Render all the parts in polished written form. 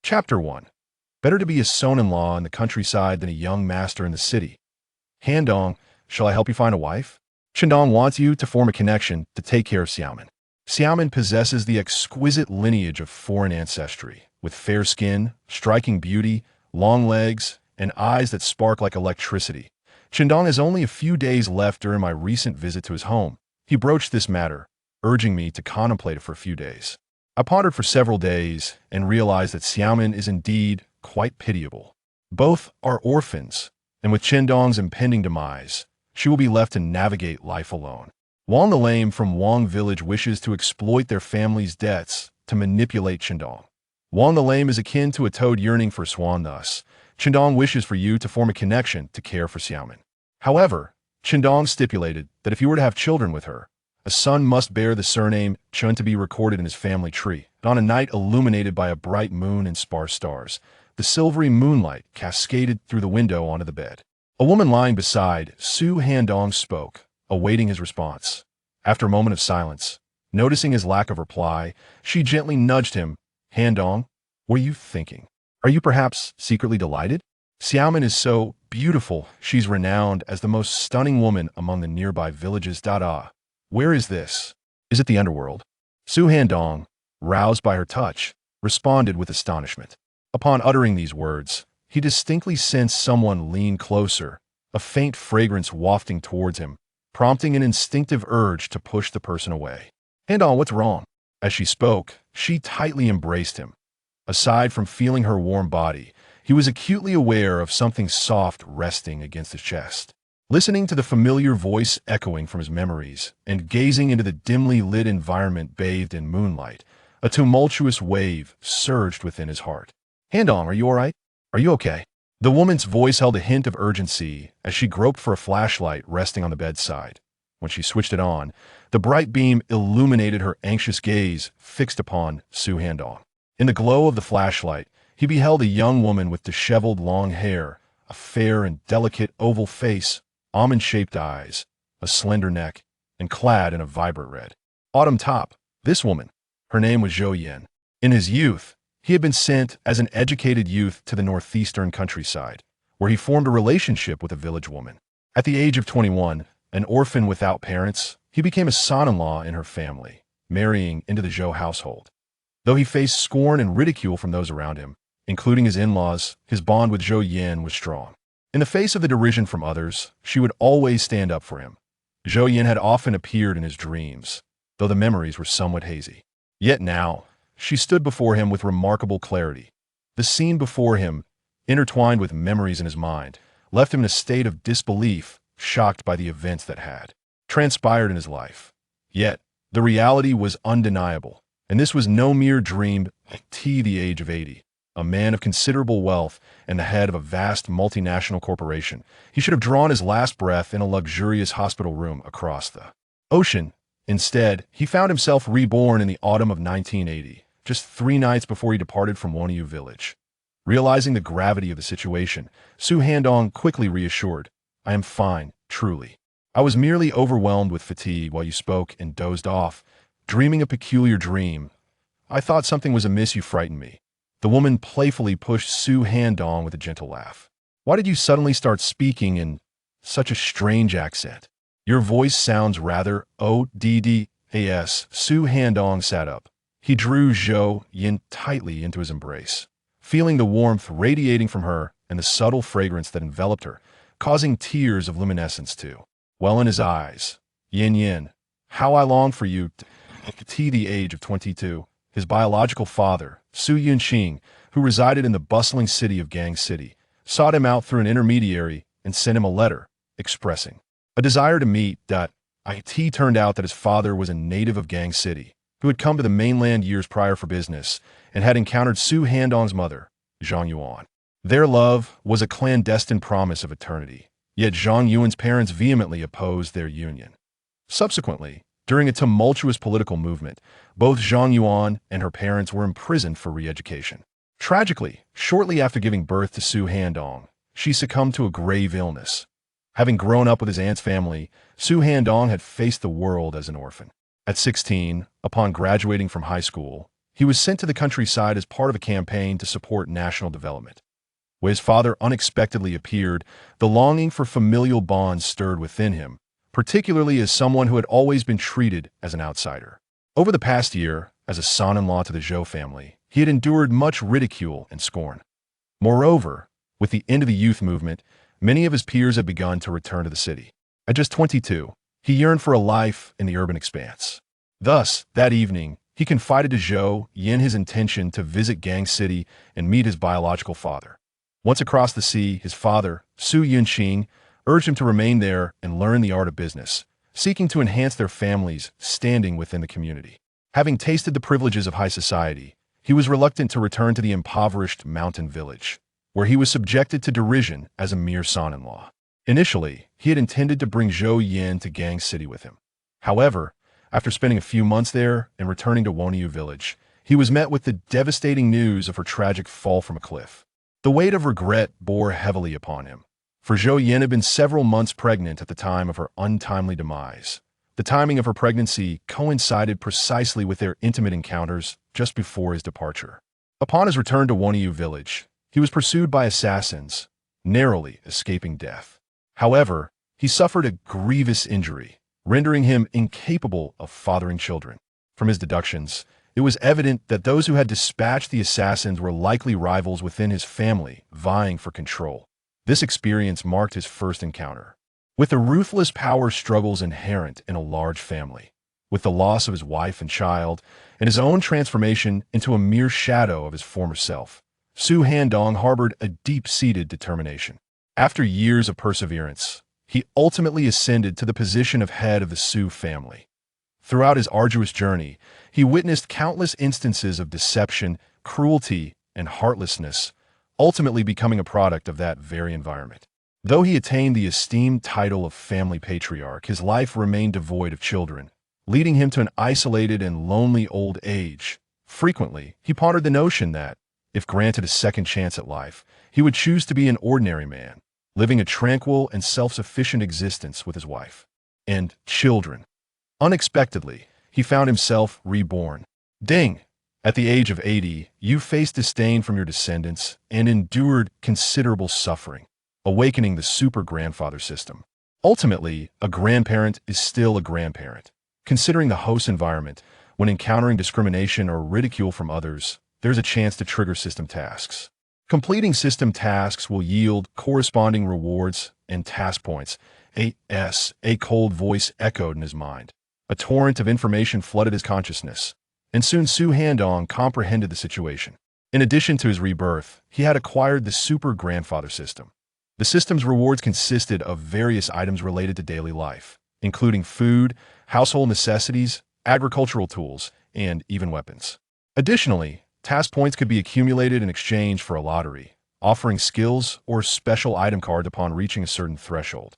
Chapter 1. Better to be a son-in-law in the countryside than a young master in the city. Handong, shall I help you find a wife? Chandong wants you to form a connection to take care of Xiaomin. Xiaomin possesses the exquisite lineage of foreign ancestry, with fair skin, striking beauty, long legs, and eyes that spark like electricity. Chandong has only a few days left during my recent visit to his home. He broached this matter, urging me to contemplate it for a few days. I pondered for several days and realized that Xiaomin is indeed quite pitiable. Both are orphans, and with Chandong's impending demise, she will be left to navigate life alone. Wang the Lame from Wang Village wishes to exploit their family's debts to manipulate Chandong. Wang the Lame is akin to a toad yearning for a swan thus. Chandong wishes for you to form a connection to care for Xiaomin. However, Chandong stipulated that if you were to have children with her, a son must bear the surname Chun to be recorded in his family tree. And on a night illuminated by a bright moon and sparse stars, the silvery moonlight cascaded through the window onto the bed. A woman lying beside Su Handong spoke, awaiting his response. After a moment of silence, noticing his lack of reply, she gently nudged him. Handong, what are you thinking? Are you perhaps secretly delighted? Xiaomin is so beautiful, she's renowned as the most stunning woman among the nearby villages. Where is this? Is it the underworld? Su Handong, roused by her touch, responded with astonishment. Upon uttering these words, he distinctly sensed someone lean closer, a faint fragrance wafting towards him, prompting an instinctive urge to push the person away. Handong, what's wrong? As she spoke, she tightly embraced him. Aside from feeling her warm body, he was acutely aware of something soft resting against his chest. Listening to the familiar voice echoing from his memories and gazing into the dimly lit environment bathed in moonlight, a tumultuous wave surged within his heart. Handong, are you all right? Are you okay? The woman's voice held a hint of urgency as she groped for a flashlight resting on the bedside. When she switched it on, the bright beam illuminated her anxious gaze fixed upon Su Handong. In the glow of the flashlight, he beheld a young woman with disheveled long hair, a fair and delicate oval face, almond-shaped eyes, a slender neck, and clad in a vibrant red autumn top. This woman, her name was Zhou Yin. In his youth, he had been sent as an educated youth to the northeastern countryside, where he formed a relationship with a village woman. At the age of 21, an orphan without parents, he became a son-in-law in her family, marrying into the Zhou household. Though he faced scorn and ridicule from those around him, including his in-laws, his bond with Zhou Yin was strong. In the face of the derision from others, she would always stand up for him. Zhou Yin had often appeared in his dreams, though the memories were somewhat hazy. Yet now, she stood before him with remarkable clarity. The scene before him, intertwined with memories in his mind, left him in a state of disbelief, shocked by the events that had transpired in his life. Yet, the reality was undeniable, and this was no mere dream. T the age of 80. A man of considerable wealth and the head of a vast multinational corporation, he should have drawn his last breath in a luxurious hospital room across the ocean. Instead, he found himself reborn in the autumn of 1980, just 3 nights before he departed from Wonyu village. Realizing the gravity of the situation, Su Handong quickly reassured, I am fine, truly. I was merely overwhelmed with fatigue while you spoke and dozed off, dreaming a peculiar dream. I thought something was amiss. You frightened me. The woman playfully pushed Su Handong with a gentle laugh. Why did you suddenly start speaking in such a strange accent? Your voice sounds rather oddas. Su Handong sat up. He drew Zhou Yin tightly into his embrace, feeling the warmth radiating from her and the subtle fragrance that enveloped her, causing tears of luminescence to well in his eyes. Yin, how I long for you. T the age of 22. His biological father, Su Yunqing, who resided in the bustling city of Gang City, sought him out through an intermediary and sent him a letter expressing a desire to meet. It turned out that his father was a native of Gang City, who had come to the mainland years prior for business and had encountered Su Handong's mother, Zhang Yuan. Their love was a clandestine promise of eternity, yet Zhang Yuan's parents vehemently opposed their union. Subsequently, during a tumultuous political movement, both Zhang Yuan and her parents were imprisoned for re-education. Tragically, shortly after giving birth to Su Handong, she succumbed to a grave illness. Having grown up with his aunt's family, Su Handong had faced the world as an orphan. At 16, upon graduating from high school, He was sent to the countryside as part of a campaign to support national development. When his father unexpectedly appeared, the longing for familial bonds stirred within him, particularly as someone who had always been treated as an outsider. Over the past year, as a son-in-law to the Zhou family, he had endured much ridicule and scorn. Moreover, with the end of the youth movement, many of his peers had begun to return to the city. At just 22, he yearned for a life in the urban expanse. Thus, that evening, he confided to Zhou Yin his intention to visit Gang City and meet his biological father. Once across the sea, his father, Su Yunqing, urged him to remain there and learn the art of business, seeking to enhance their family's standing within the community. Having tasted the privileges of high society, he was reluctant to return to the impoverished mountain village, where he was subjected to derision as a mere son-in-law. Initially, he had intended to bring Zhou Yin to Gang City with him. However, after spending a few months there and returning to Woniu village, he was met with the devastating news of her tragic fall from a cliff. The weight of regret bore heavily upon him, for Zhou Yin had been several months pregnant at the time of her untimely demise. The timing of her pregnancy coincided precisely with their intimate encounters just before his departure. Upon his return to Woniu village, he was pursued by assassins, narrowly escaping death. However, he suffered a grievous injury, rendering him incapable of fathering children. From his deductions, it was evident that those who had dispatched the assassins were likely rivals within his family, vying for control. This experience marked his first encounter with the ruthless power struggles inherent in a large family, with the loss of his wife and child, and his own transformation into a mere shadow of his former self. Su Handong harbored a deep-seated determination. After years of perseverance, he ultimately ascended to the position of head of the Su family. Throughout his arduous journey, he witnessed countless instances of deception, cruelty, and heartlessness, ultimately becoming a product of that very environment. Though he attained the esteemed title of family patriarch, his life remained devoid of children, leading him to an isolated and lonely old age. Frequently, he pondered the notion that, if granted a second chance at life, he would choose to be an ordinary man, living a tranquil and self-sufficient existence with his wife and children. Unexpectedly, he found himself reborn. Ding! At the age of 80, you faced disdain from your descendants and endured considerable suffering, awakening the super-grandfather system. Ultimately, a grandparent is still a grandparent. Considering the host environment, when encountering discrimination or ridicule from others, there's a chance to trigger system tasks. Completing system tasks will yield corresponding rewards and task points. A cold voice echoed in his mind. A torrent of information flooded his consciousness, and soon Su Handong comprehended the situation. In addition to his rebirth, he had acquired the super grandfather system. The system's rewards consisted of various items related to daily life, including food, household necessities, agricultural tools, and even weapons. Additionally, task points could be accumulated in exchange for a lottery, offering skills or special item cards upon reaching a certain threshold.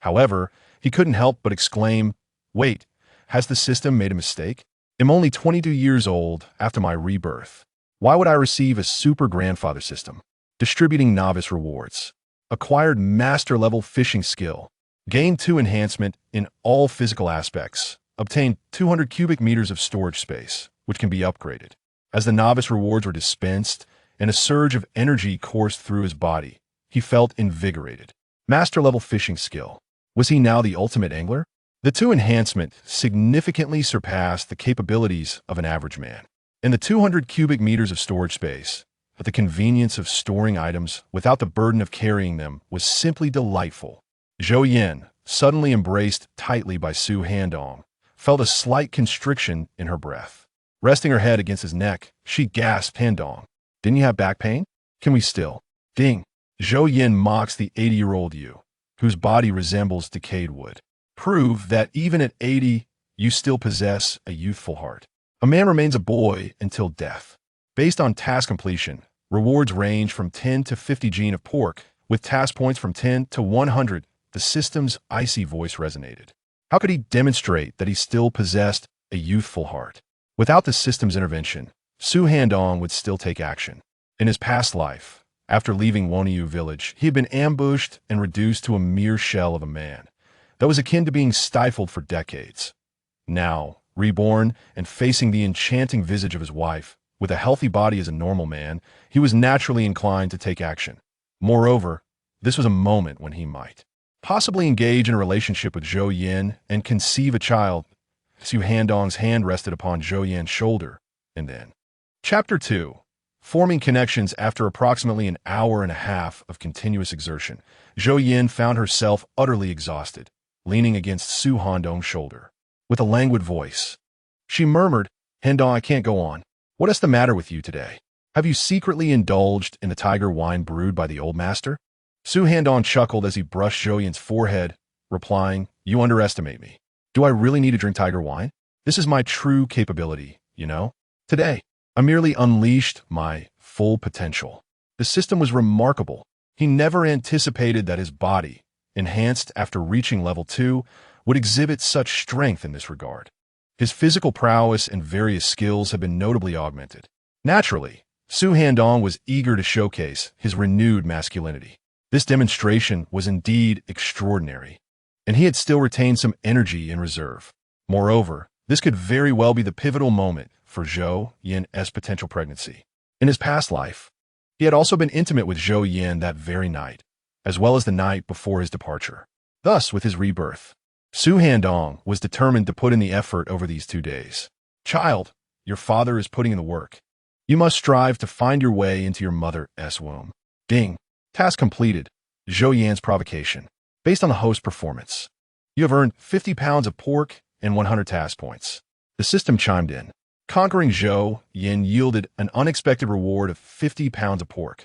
However, he couldn't help but exclaim, "Wait, has the system made a mistake? I'm only 22 years old after my rebirth. Why would I receive a super grandfather system?" Distributing novice rewards. Acquired master-level fishing skill. Gained 2 enhancement in all physical aspects. Obtained 200 cubic meters of storage space, which can be upgraded. As the novice rewards were dispensed and a surge of energy coursed through his body, he felt invigorated. Master-level fishing skill. Was he now the ultimate angler? The 2 enhancement significantly surpassed the capabilities of an average man. In the 200 cubic meters of storage space, but the convenience of storing items without the burden of carrying them was simply delightful. Zhou Yin, suddenly embraced tightly by Su Handong, felt a slight constriction in her breath. Resting her head against his neck, she gasped, "Handong, didn't you have back pain? Can we still?" Ding! Zhou Yin mocks the 80-year-old you, whose body resembles decayed wood. Prove that even at 80, you still possess a youthful heart. A man remains a boy until death. Based on task completion, rewards range from 10 to 50 gene of pork, with task points from 10 to 100. The system's icy voice resonated. How could he demonstrate that he still possessed a youthful heart? Without the system's intervention, Su Handong would still take action. In his past life, after leaving Woniu village, he had been ambushed and reduced to a mere shell of a man that was akin to being stifled for decades. Now, reborn and facing the enchanting visage of his wife, With a healthy body as a normal man, he was naturally inclined to take action. Moreover, this was a moment when he might possibly engage in a relationship with Zhou Yin and conceive a child. Su Handong's hand rested upon Zhou Yan's shoulder, and then. Chapter 2. Forming connections. After approximately an hour and a half of continuous exertion, Zhou Yin found herself utterly exhausted, leaning against Su Handong's shoulder. With a languid voice, she murmured, "Handong, I can't go on. What is the matter with you today? Have you secretly indulged in the tiger wine brewed by the old master?" Su Handong chuckled as he brushed Zhou Yin's forehead, replying, "You underestimate me. Do I really need to drink tiger wine? This is my true capability, you know? Today, I merely unleashed my full potential." The system was remarkable. He never anticipated that his body, enhanced after reaching level 2, would exhibit such strength in this regard. His physical prowess and various skills had been notably augmented. Naturally, Su Handong was eager to showcase his renewed masculinity. This demonstration was indeed extraordinary, and he had still retained some energy in reserve. Moreover, this could very well be the pivotal moment for Zhou Yin's potential pregnancy. In his past life, he had also been intimate with Zhou Yin that very night, as well as the night before his departure. Thus, with his rebirth, Su Handong was determined to put in the effort over these 2 days. "Child, your father is putting in the work. You must strive to find your way into your mother's womb." Ding. Task completed. Zhou Yan's provocation. Based on the host performance, you have earned 50 pounds of pork and 100 task points. The system chimed in. Conquering Zhou Yin yielded an unexpected reward of 50 pounds of pork.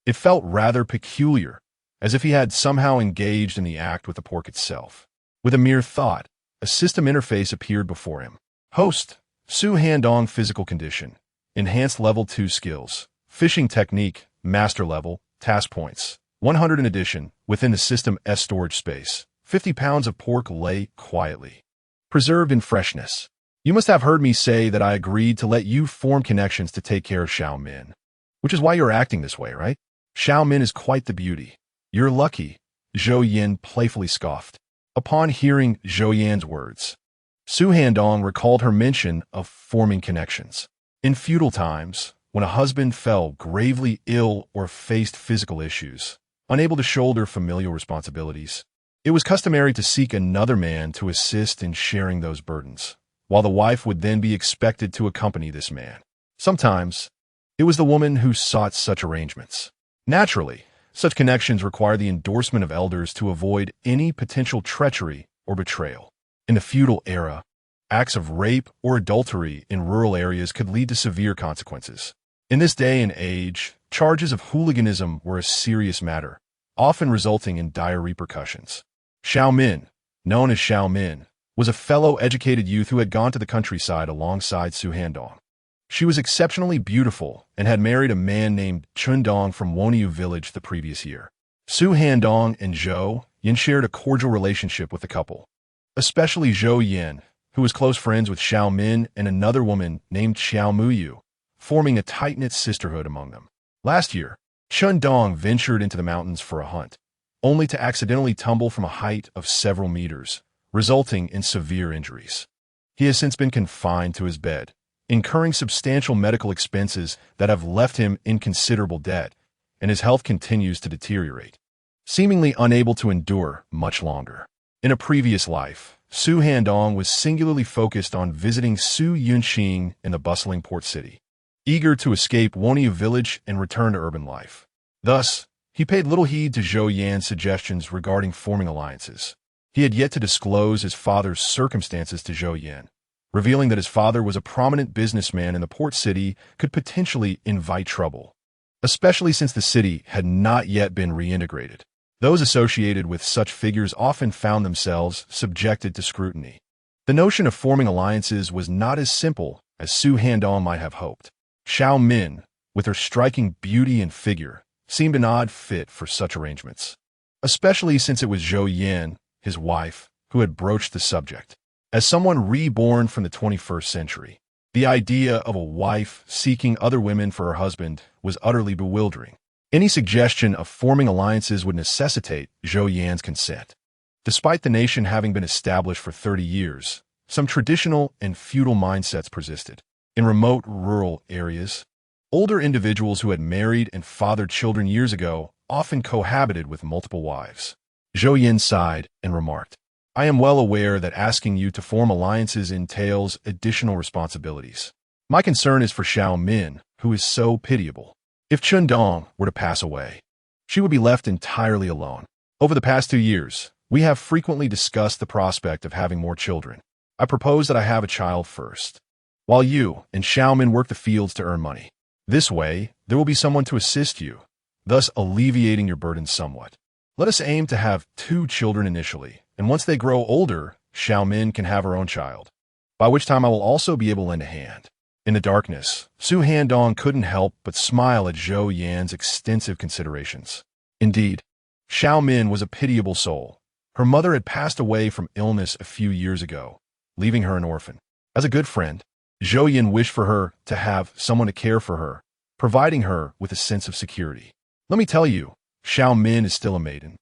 It felt rather peculiar, as if he had somehow engaged in the act with the pork itself. With a mere thought, a system interface appeared before him. Host, Su Handong physical condition, enhanced level 2 skills, fishing technique, master level, task points, 100 in addition, within the system's storage space. 50 pounds of pork lay quietly, preserved in freshness. You must have heard me say that I agreed to let you form connections to take care of Xiao Min, which is why you're acting this way, right? Xiao Min is quite the beauty. You're lucky, Zhou Yin playfully scoffed. Upon hearing Zhou Yan's words, Su Handong recalled her mention of forming connections. In feudal times, when a husband fell gravely ill or faced physical issues, unable to shoulder familial responsibilities, it was customary to seek another man to assist in sharing those burdens, while the wife would then be expected to accompany this man. Sometimes, it was the woman who sought such arrangements. Naturally, such connections require the endorsement of elders to avoid any potential treachery or betrayal. In the feudal era, acts of rape or adultery in rural areas could lead to severe consequences. In this day and age, charges of hooliganism were a serious matter, often resulting in dire repercussions. Xiao Min, known as Xiao Min, was a fellow educated youth who had gone to the countryside alongside Su Handong. She was exceptionally beautiful and had married a man named Handong from Woniu village the previous year. Su Handong and Zhou Yin shared a cordial relationship with the couple, especially Zhou Yin, who was close friends with Xiao Min and another woman named Xiao Muyu, forming a tight-knit sisterhood among them. Last year, Handong ventured into the mountains for a hunt, only to accidentally tumble from a height of several meters, resulting in severe injuries. He has since been confined to his bed, incurring substantial medical expenses that have left him in considerable debt, and his health continues to deteriorate, seemingly unable to endure much longer. In a previous life, Su Handong was singularly focused on visiting Su Yunqing in the bustling port city, eager to escape Woniu village and return to urban life. Thus, he paid little heed to Zhou Yan's suggestions regarding forming alliances. He had yet to disclose his father's circumstances to Zhou Yan, revealing that his father was a prominent businessman in the port city could potentially invite trouble, especially since the city had not yet been reintegrated. Those associated with such figures often found themselves subjected to scrutiny. The notion of forming alliances was not as simple as Su Handong might have hoped. Xiao Min, with her striking beauty and figure, seemed an odd fit for such arrangements, especially since it was Zhou Yin, his wife, who had broached the subject. As someone reborn from the 21st century, the idea of a wife seeking other women for her husband was utterly bewildering. Any suggestion of forming alliances would necessitate Zhou Yan's consent. Despite the nation having been established for 30 years, some traditional and feudal mindsets persisted. In remote rural areas, older individuals who had married and fathered children years ago often cohabited with multiple wives. Zhou Yin sighed and remarked, I am well aware that asking you to form alliances entails additional responsibilities. My concern is for Xiao Min, who is so pitiable. If Handong were to pass away, she would be left entirely alone. Over the past 2 years, we have frequently discussed the prospect of having more children. I propose that I have a child first, while you and Xiao Min work the fields to earn money. This way, there will be someone to assist you, thus alleviating your burden somewhat. Let us aim to have 2 children initially, and once they grow older, Xiao Min can have her own child, by which time I will also be able to lend a hand. In the darkness, Su Handong couldn't help but smile at Zhou Yan's extensive considerations. Indeed, Xiao Min was a pitiable soul. Her mother had passed away from illness a few years ago, leaving her an orphan. As a good friend, Zhou Yan wished for her to have someone to care for her, providing her with a sense of security. Let me tell you, Xiao Min is still a maiden.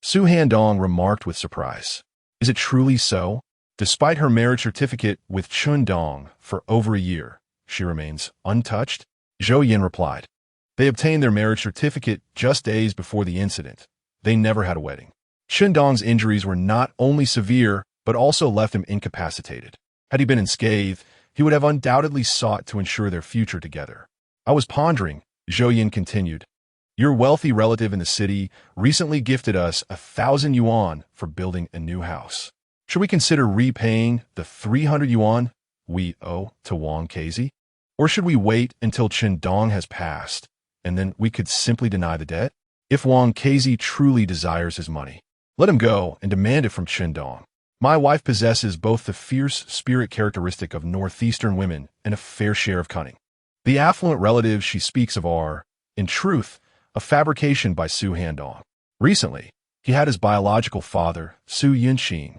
Su Handong remarked with surprise. Is it truly so? Despite her marriage certificate with Handong for over a year, she remains untouched? Zhou Yan replied. They obtained their marriage certificate just days before the incident. They never had a wedding. Handong's injuries were not only severe, but also left him incapacitated. Had he been unscathed, he would have undoubtedly sought to ensure their future together. I was pondering, Zhou Yan continued. Your wealthy relative in the city recently gifted us 1,000 yuan for building a new house. Should we consider repaying the 300 yuan we owe to Wang Kezi? Or should we wait until Handong has passed, and then we could simply deny the debt? If Wang Kezi truly desires his money, let him go and demand it from Handong. My wife possesses both the fierce spirit characteristic of northeastern women and a fair share of cunning. The affluent relatives she speaks of are, in truth, a fabrication by Su Handong. Recently, he had his biological father, Su Yinxing,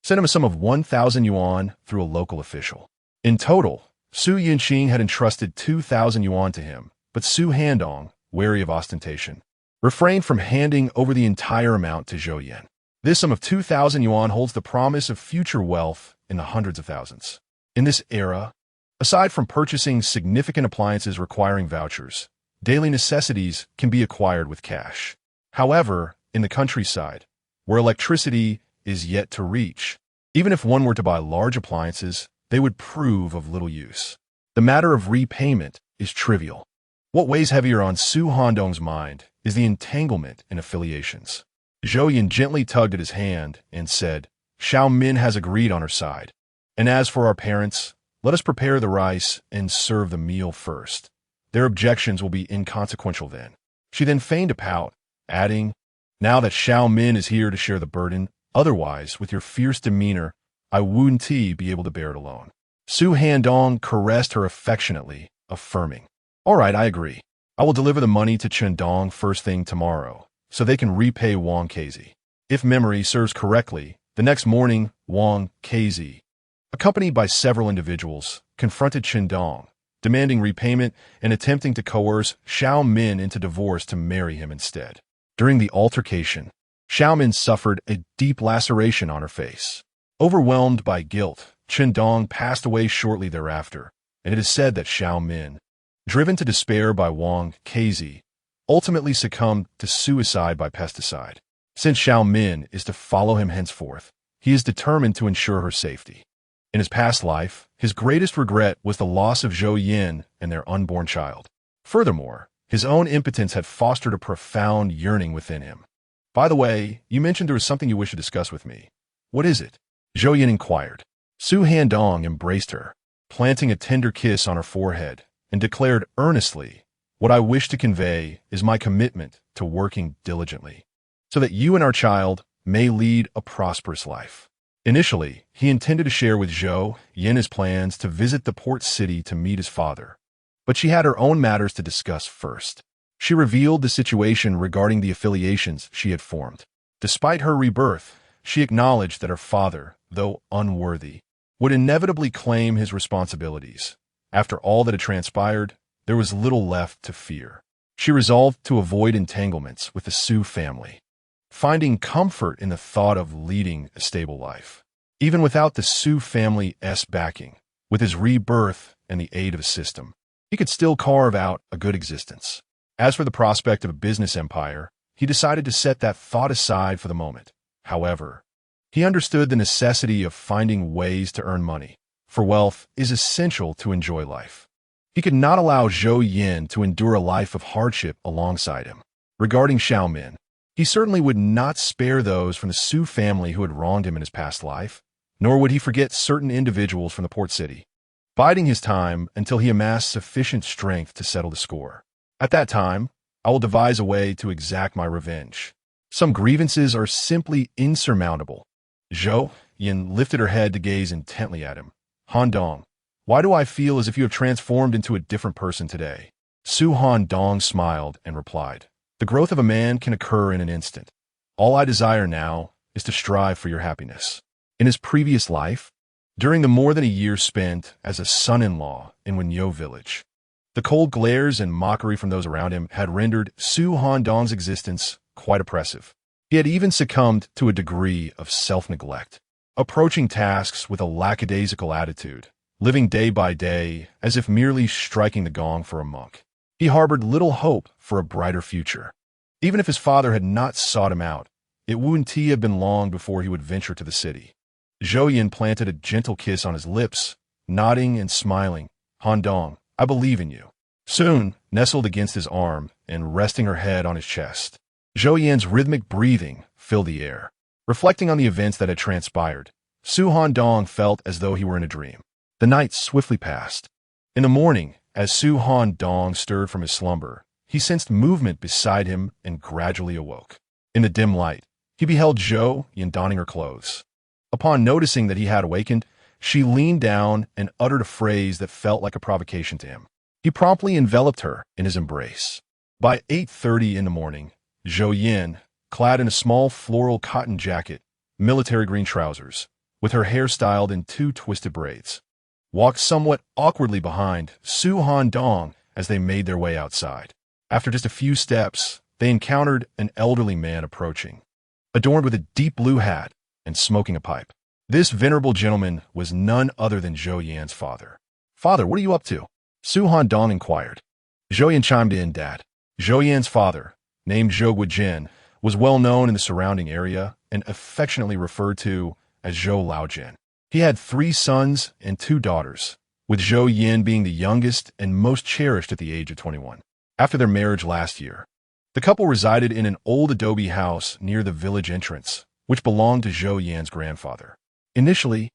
send him a sum of 1,000 yuan through a local official. In total, Su Yinxing had entrusted 2,000 yuan to him, but Su Handong, wary of ostentation, refrained from handing over the entire amount to Zhou Yan. This sum of 2,000 yuan holds the promise of future wealth in the hundreds of thousands. In this era, aside from purchasing significant appliances requiring vouchers, daily necessities can be acquired with cash. However, in the countryside, where electricity is yet to reach, even if one were to buy large appliances, they would prove of little use. The matter of repayment is trivial. What weighs heavier on Su Handong's mind is the entanglement in affiliations. Zhou Yan gently tugged at his hand and said, Xiao Min has agreed on her side. And as for our parents, let us prepare the rice and serve the meal first. Their objections will be inconsequential then. She then feigned a pout, adding, Now that Xiao Min is here to share the burden, otherwise, with your fierce demeanor, I wouldn't be able to bear it alone. Su Handong caressed her affectionately, affirming, All right, I agree. I will deliver the money to Handong first thing tomorrow, so they can repay Wang Kezi. If memory serves correctly, the next morning, Wang Kezi, accompanied by several individuals, confronted Handong, demanding repayment and attempting to coerce Xiao Min into divorce to marry him instead. During the altercation, Xiao Min suffered a deep laceration on her face. Overwhelmed by guilt, Handong passed away shortly thereafter, and it is said that Xiao Min, driven to despair by Wang Kezi, ultimately succumbed to suicide by pesticide. Since Xiao Min is to follow him henceforth, he is determined to ensure her safety. In his past life, his greatest regret was the loss of Zhou Yan and their unborn child. Furthermore, his own impotence had fostered a profound yearning within him. By the way, you mentioned there was something you wish to discuss with me. What is it? Zhou Yan inquired. Su Handong embraced her, planting a tender kiss on her forehead, and declared earnestly, What I wish to convey is my commitment to working diligently, so that you and our child may lead a prosperous life. Initially, he intended to share with Zhou Yan his plans to visit the port city to meet his father, but she had her own matters to discuss first. She revealed the situation regarding the affiliations she had formed. Despite her rebirth, she acknowledged that her father, though unworthy, would inevitably claim his responsibilities. After all that had transpired, there was little left to fear. She resolved to avoid entanglements with the Su family, finding comfort in the thought of leading a stable life. Even without the Su family's backing, with his rebirth and the aid of a system, he could still carve out a good existence. As for the prospect of a business empire, he decided to set that thought aside for the moment. However, he understood the necessity of finding ways to earn money, for wealth is essential to enjoy life. He could not allow Zhou Yin to endure a life of hardship alongside him. Regarding Xiao Min, he certainly would not spare those from the Su family who had wronged him in his past life, nor would he forget certain individuals from the port city, biding his time until he amassed sufficient strength to settle the score. At that time, I will devise a way to exact my revenge. Some grievances are simply insurmountable. Zhou Yin lifted her head to gaze intently at him. Handong, why do I feel as if you have transformed into a different person today? Su Handong smiled and replied, the growth of a man can occur in an instant. All I desire now is to strive for your happiness. In his previous life, during the more than a year spent as a son-in-law in Wenyo village, the cold glares and mockery from those around him had rendered Su Handong's existence quite oppressive. He had even succumbed to a degree of self-neglect, approaching tasks with a lackadaisical attitude, living day by day as if merely striking the gong for a monk. He harbored little hope for a brighter future. Even if his father had not sought him out, it wouldn't have been long before he would venture to the city. Zhou Yin planted a gentle kiss on his lips, nodding and smiling. Handong, I believe in you. Soon, nestled against his arm and resting her head on his chest, Zhou Yin's rhythmic breathing filled the air. Reflecting on the events that had transpired, Su Handong felt as though he were in a dream. The night swiftly passed. In the morning, as Su Handong stirred from his slumber, he sensed movement beside him and gradually awoke. In the dim light, he beheld Zhou Yin donning her clothes. Upon noticing that he had awakened, she leaned down and uttered a phrase that felt like a provocation to him. He promptly enveloped her in his embrace. By 8:30 in the morning, Zhou Yin, clad in a small floral cotton jacket, military green trousers, with her hair styled in 2 twisted braids, walked somewhat awkwardly behind Su Handong as they made their way outside. After just a few steps, they encountered an elderly man approaching, adorned with a deep blue hat and smoking a pipe. This venerable gentleman was none other than Zhou Yan's father. Father, what are you up to? Su Handong inquired. Zhou Yan chimed in, Dad. Zhou Yan's father, named Zhou Guijin, was well known in the surrounding area and affectionately referred to as Zhou Laojin. He had 3 sons and 2 daughters, with Zhou Yin being the youngest and most cherished at the age of 21. After their marriage last year, the couple resided in an old adobe house near the village entrance, which belonged to Zhou Yan's grandfather. Initially,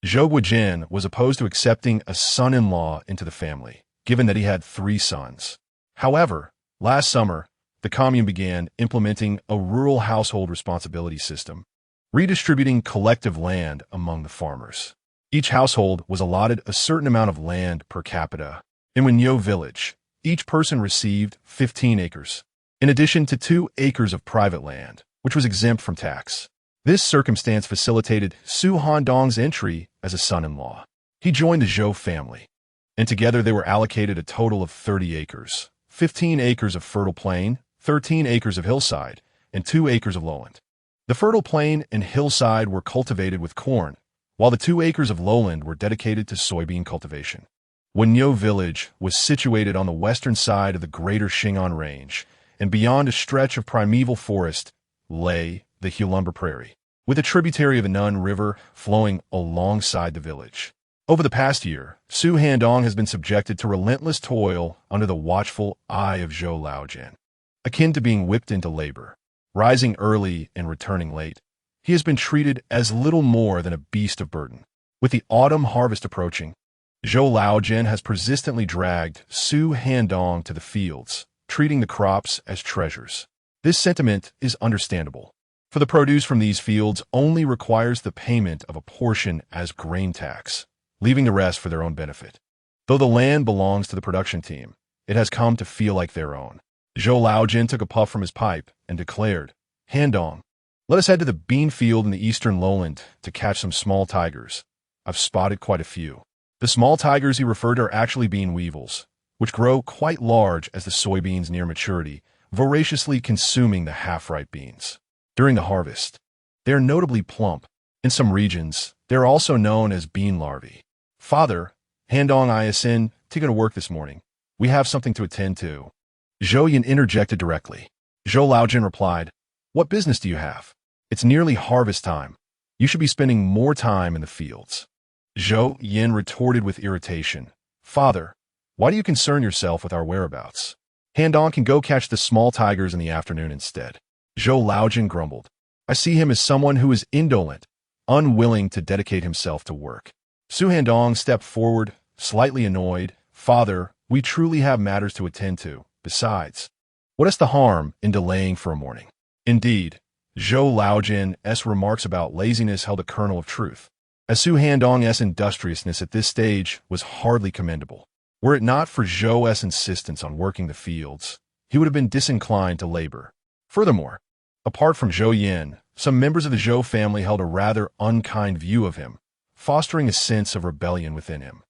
Zhou Guijin was opposed to accepting a son-in-law into the family, given that he had 3 sons. However, last summer, the commune began implementing a rural household responsibility system, redistributing collective land among the farmers. Each household was allotted a certain amount of land per capita. In Wenyo village, each person received 15 acres, in addition to 2 acres of private land, which was exempt from tax. This circumstance facilitated Su Handong's entry as a son-in-law. He joined the Zhou family, and together they were allocated a total of 30 acres, 15 acres of fertile plain, 13 acres of hillside, and 2 acres of lowland. The fertile plain and hillside were cultivated with corn, while the 2 acres of lowland were dedicated to soybean cultivation. Wenyo village was situated on the western side of the Greater Xing'an Range, and beyond a stretch of primeval forest lay the Hulumber Prairie, with a tributary of the Nun River flowing alongside the village. Over the past year, Su Handong has been subjected to relentless toil under the watchful eye of Zhou Laojin, akin to being whipped into labor. Rising early and returning late, he has been treated as little more than a beast of burden. With the autumn harvest approaching, Zhou Laojin has persistently dragged Su Handong to the fields, treating the crops as treasures. This sentiment is understandable, for the produce from these fields only requires the payment of a portion as grain tax, leaving the rest for their own benefit. Though the land belongs to the production team, it has come to feel like their own. Zhou Laojin took a puff from his pipe and declared, Handong, let us head to the bean field in the eastern lowland to catch some small tigers. I've spotted quite a few. The small tigers he referred to are actually bean weevils, which grow quite large as the soybeans near maturity, voraciously consuming the half-ripe beans. During the harvest, they are notably plump. In some regions, they are also known as bean larvae. Father, Handong ISN, taking to work this morning. We have something to attend to. Zhou Yin interjected directly. Zhou Laojin replied, What business do you have? It's nearly harvest time. You should be spending more time in the fields. Zhou Yin retorted with irritation. Father, why do you concern yourself with our whereabouts? Handong can go catch the small tigers in the afternoon instead. Zhou Laojin grumbled. I see him as someone who is indolent, unwilling to dedicate himself to work. Su Handong stepped forward, slightly annoyed. Father, we truly have matters to attend to. Besides, what is the harm in delaying for a morning? Indeed, Zhou Laojin's remarks about laziness held a kernel of truth, as Su Handong's industriousness at this stage was hardly commendable. Were it not for Zhou's insistence on working the fields, he would have been disinclined to labor. Furthermore, apart from Zhou Yin, some members of the Zhou family held a rather unkind view of him, fostering a sense of rebellion within him.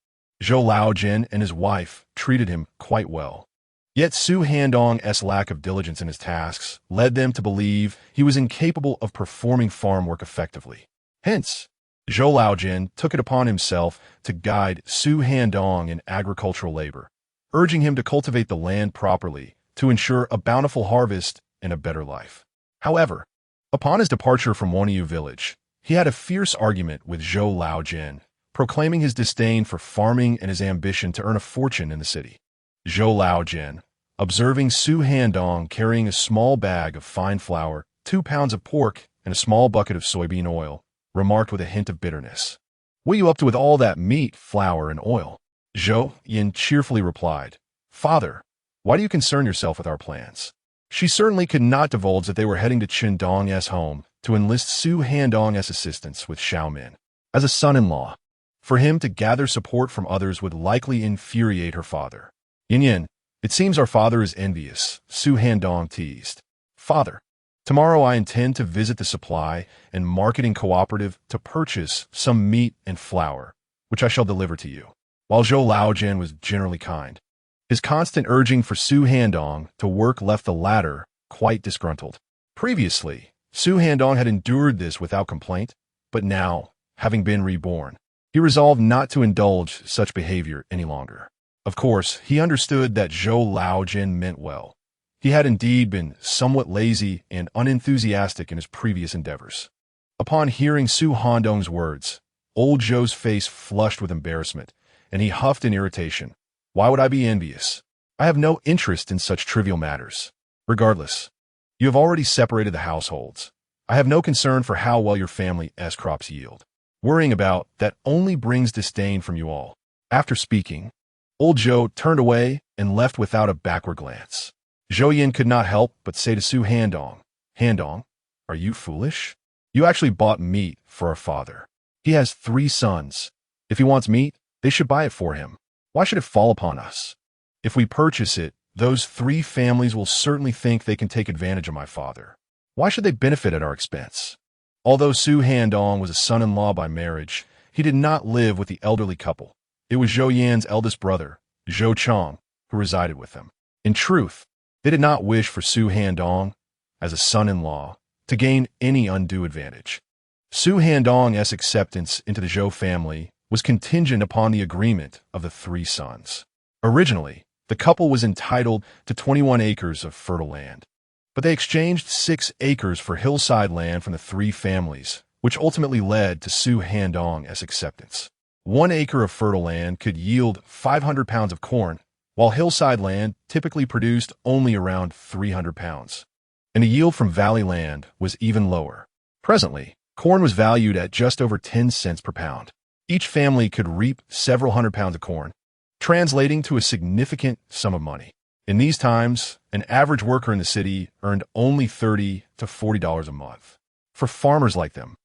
Zhou Laojin and his wife treated him quite well. Yet Su Handong's lack of diligence in his tasks led them to believe he was incapable of performing farm work effectively. Hence, Zhou Laojin took it upon himself to guide Su Handong in agricultural labor, urging him to cultivate the land properly to ensure a bountiful harvest and a better life. However, upon his departure from Waniyu village, he had a fierce argument with Zhou Laojin, proclaiming his disdain for farming and his ambition to earn a fortune in the city. Zhou Laojin, observing Su Handong carrying a small bag of fine flour, 2 pounds of pork, and a small bucket of soybean oil, remarked with a hint of bitterness. What are you up to with all that meat, flour, and oil? Zhou Yin cheerfully replied, Father, why do you concern yourself with our plans? She certainly could not divulge that they were heading to Qindong's home to enlist Su Handong's assistance with Xiaomin as a son-in-law. For him to gather support from others would likely infuriate her father. Yin, it seems our father is envious, Su Handong teased. Father, tomorrow I intend to visit the supply and marketing cooperative to purchase some meat and flour, which I shall deliver to you. While Zhou Laojin was generally kind, his constant urging for Su Handong to work left the latter quite disgruntled. Previously, Su Handong had endured this without complaint, but now, having been reborn, he resolved not to indulge such behavior any longer. Of course, he understood that Zhou Laojin meant well. He had indeed been somewhat lazy and unenthusiastic in his previous endeavors. Upon hearing Su Handong's words, old Zhou's face flushed with embarrassment, and he huffed in irritation. Why would I be envious? I have no interest in such trivial matters. Regardless, you have already separated the households. I have no concern for how well your family's crops yield. Worrying about that only brings disdain from you all. After speaking, old Zhou turned away and left without a backward glance. Zhou Yin could not help but say to Su Handong, Handong, are you foolish? You actually bought meat for our father. He has 3 sons. If he wants meat, they should buy it for him. Why should it fall upon us? If we purchase it, those 3 families will certainly think they can take advantage of my father. Why should they benefit at our expense? Although Su Handong was a son-in-law by marriage, he did not live with the elderly couple. It was Zhou Yan's eldest brother, Zhou Chong, who resided with them. In truth, they did not wish for Su Handong, as a son-in-law, to gain any undue advantage. Su Handong's acceptance into the Zhou family was contingent upon the agreement of the 3 sons. Originally, the couple was entitled to 21 acres of fertile land, but they exchanged 6 acres for hillside land from the 3 families, which ultimately led to Su Handong's acceptance. 1 acre of fertile land could yield 500 pounds of corn, while hillside land typically produced only around 300 pounds. And the yield from valley land was even lower. Presently, corn was valued at just over 10 cents per pound. Each family could reap several hundred pounds of corn, translating to a significant sum of money. In these times, an average worker in the city earned only $30 to $40 a month. For farmers like them,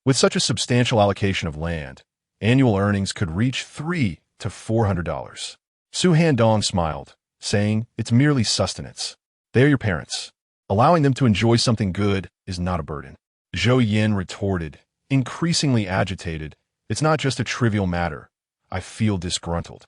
with such a substantial allocation of land, annual earnings could reach $300 to $400. Su Handong smiled, saying, It's merely sustenance. They are your parents. Allowing them to enjoy something good is not a burden. Zhou Yin retorted, increasingly agitated, It's not just a trivial matter. I feel disgruntled.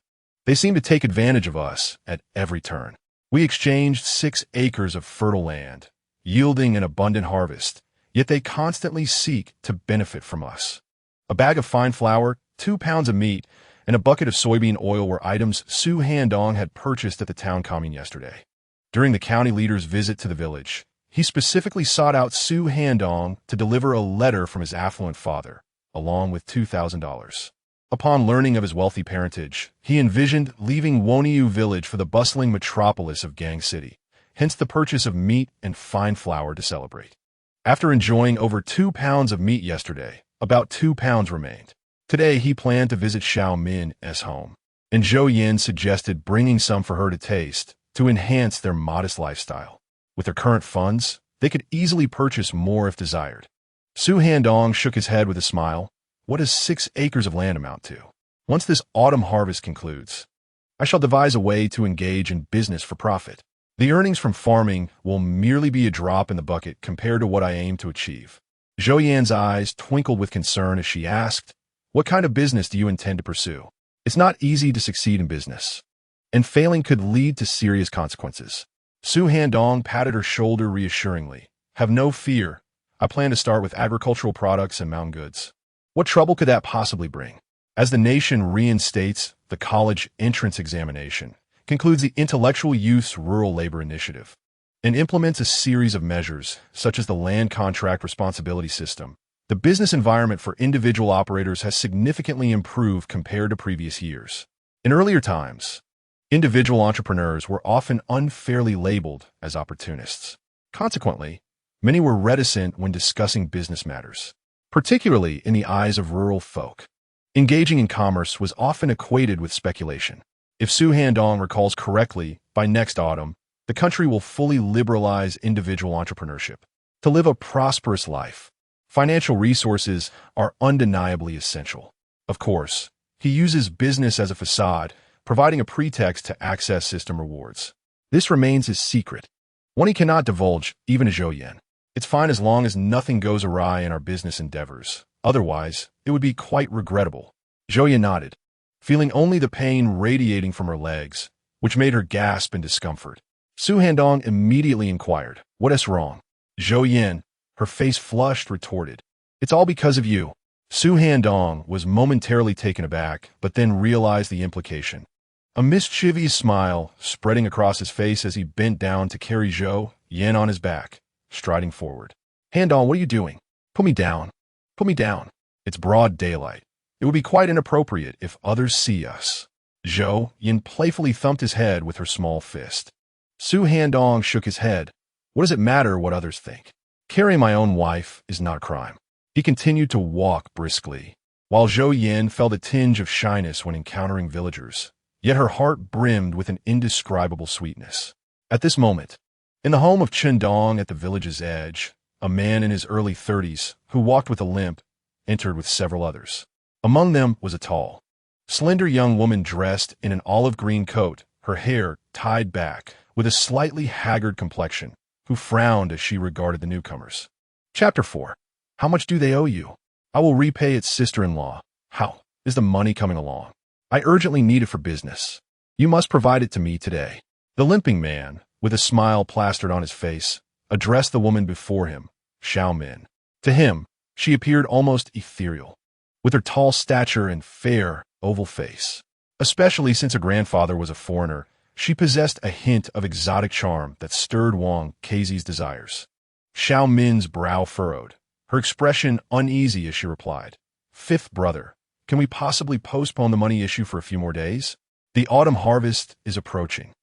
They seem to take advantage of us at every turn. We exchanged 6 acres of fertile land, yielding an abundant harvest, yet they constantly seek to benefit from us. A bag of fine flour, 2 pounds of meat, and a bucket of soybean oil were items Su Handong had purchased at the town commune yesterday. During the county leader's visit to the village, he specifically sought out Su Handong to deliver a letter from his affluent father, along with $2,000. Upon learning of his wealthy parentage, he envisioned leaving Woniu village for the bustling metropolis of Gang City, hence the purchase of meat and fine flour to celebrate. After enjoying over 2 pounds of meat yesterday, about 2 pounds remained. Today he planned to visit Xiao Min's home, and Zhou Yin suggested bringing some for her to taste to enhance their modest lifestyle. With their current funds, they could easily purchase more if desired. Su Handong shook his head with a smile. What does 6 acres of land amount to? Once this autumn harvest concludes, I shall devise a way to engage in business for profit. The earnings from farming will merely be a drop in the bucket compared to what I aim to achieve. Zhou Yan's eyes twinkled with concern as she asked, what kind of business do you intend to pursue? It's not easy to succeed in business, and failing could lead to serious consequences. Su Handong patted her shoulder reassuringly. Have no fear. I plan to start with agricultural products and mountain goods. What trouble could that possibly bring? As the nation reinstates the college entrance examination, concludes the Intellectual Youth's Rural Labor Initiative, and implements a series of measures, such as the land contract responsibility system, the business environment for individual operators has significantly improved compared to previous years. In earlier times, individual entrepreneurs were often unfairly labeled as opportunists. Consequently, many were reticent when discussing business matters, particularly in the eyes of rural folk. Engaging in commerce was often equated with speculation. If Su Handong recalls correctly, by next autumn, the country will fully liberalize individual entrepreneurship. To live a prosperous life, financial resources are undeniably essential. Of course, he uses business as a facade, providing a pretext to access system rewards. This remains his secret, one he cannot divulge even to Zhou Yan. It's fine as long as nothing goes awry in our business endeavors. Otherwise, it would be quite regrettable. Zhou Yan nodded, feeling only the pain radiating from her legs, which made her gasp in discomfort. Su Handong immediately inquired, what is wrong? Zhou Yan, her face flushed, retorted, it's all because of you. Su Handong was momentarily taken aback, but then realized the implication. A mischievous smile spreading across his face as he bent down to carry Zhou Yan on his back, striding forward. Handong, what are you doing? Put me down. Put me down. It's broad daylight. It would be quite inappropriate if others see us. Zhou Yan playfully thumped his head with her small fist. Su Handong shook his head. What does it matter what others think? Carrying my own wife is not a crime. He continued to walk briskly, while Zhou Yan felt a tinge of shyness when encountering villagers, yet her heart brimmed with an indescribable sweetness. At this moment, in the home of Handong at the village's edge, a man in his early 30s, who walked with a limp, entered with several others. Among them was a tall, slender young woman dressed in an olive green coat, her hair tied back, with a slightly haggard complexion, who frowned as she regarded the newcomers. Chapter 4. How much do they owe you? I will repay its sister-in-law. How is the money coming along? I urgently need it for business. You must provide it to me today. The limping man, with a smile plastered on his face, addressed the woman before him, Xiao Min. To him, she appeared almost ethereal, with her tall stature and fair, oval face. Especially since her grandfather was a foreigner, she possessed a hint of exotic charm that stirred Wang Keizi's desires. Xiao Min's brow furrowed, her expression uneasy as she replied, Fifth brother, can we possibly postpone the money issue for a few more days? The autumn harvest is approaching,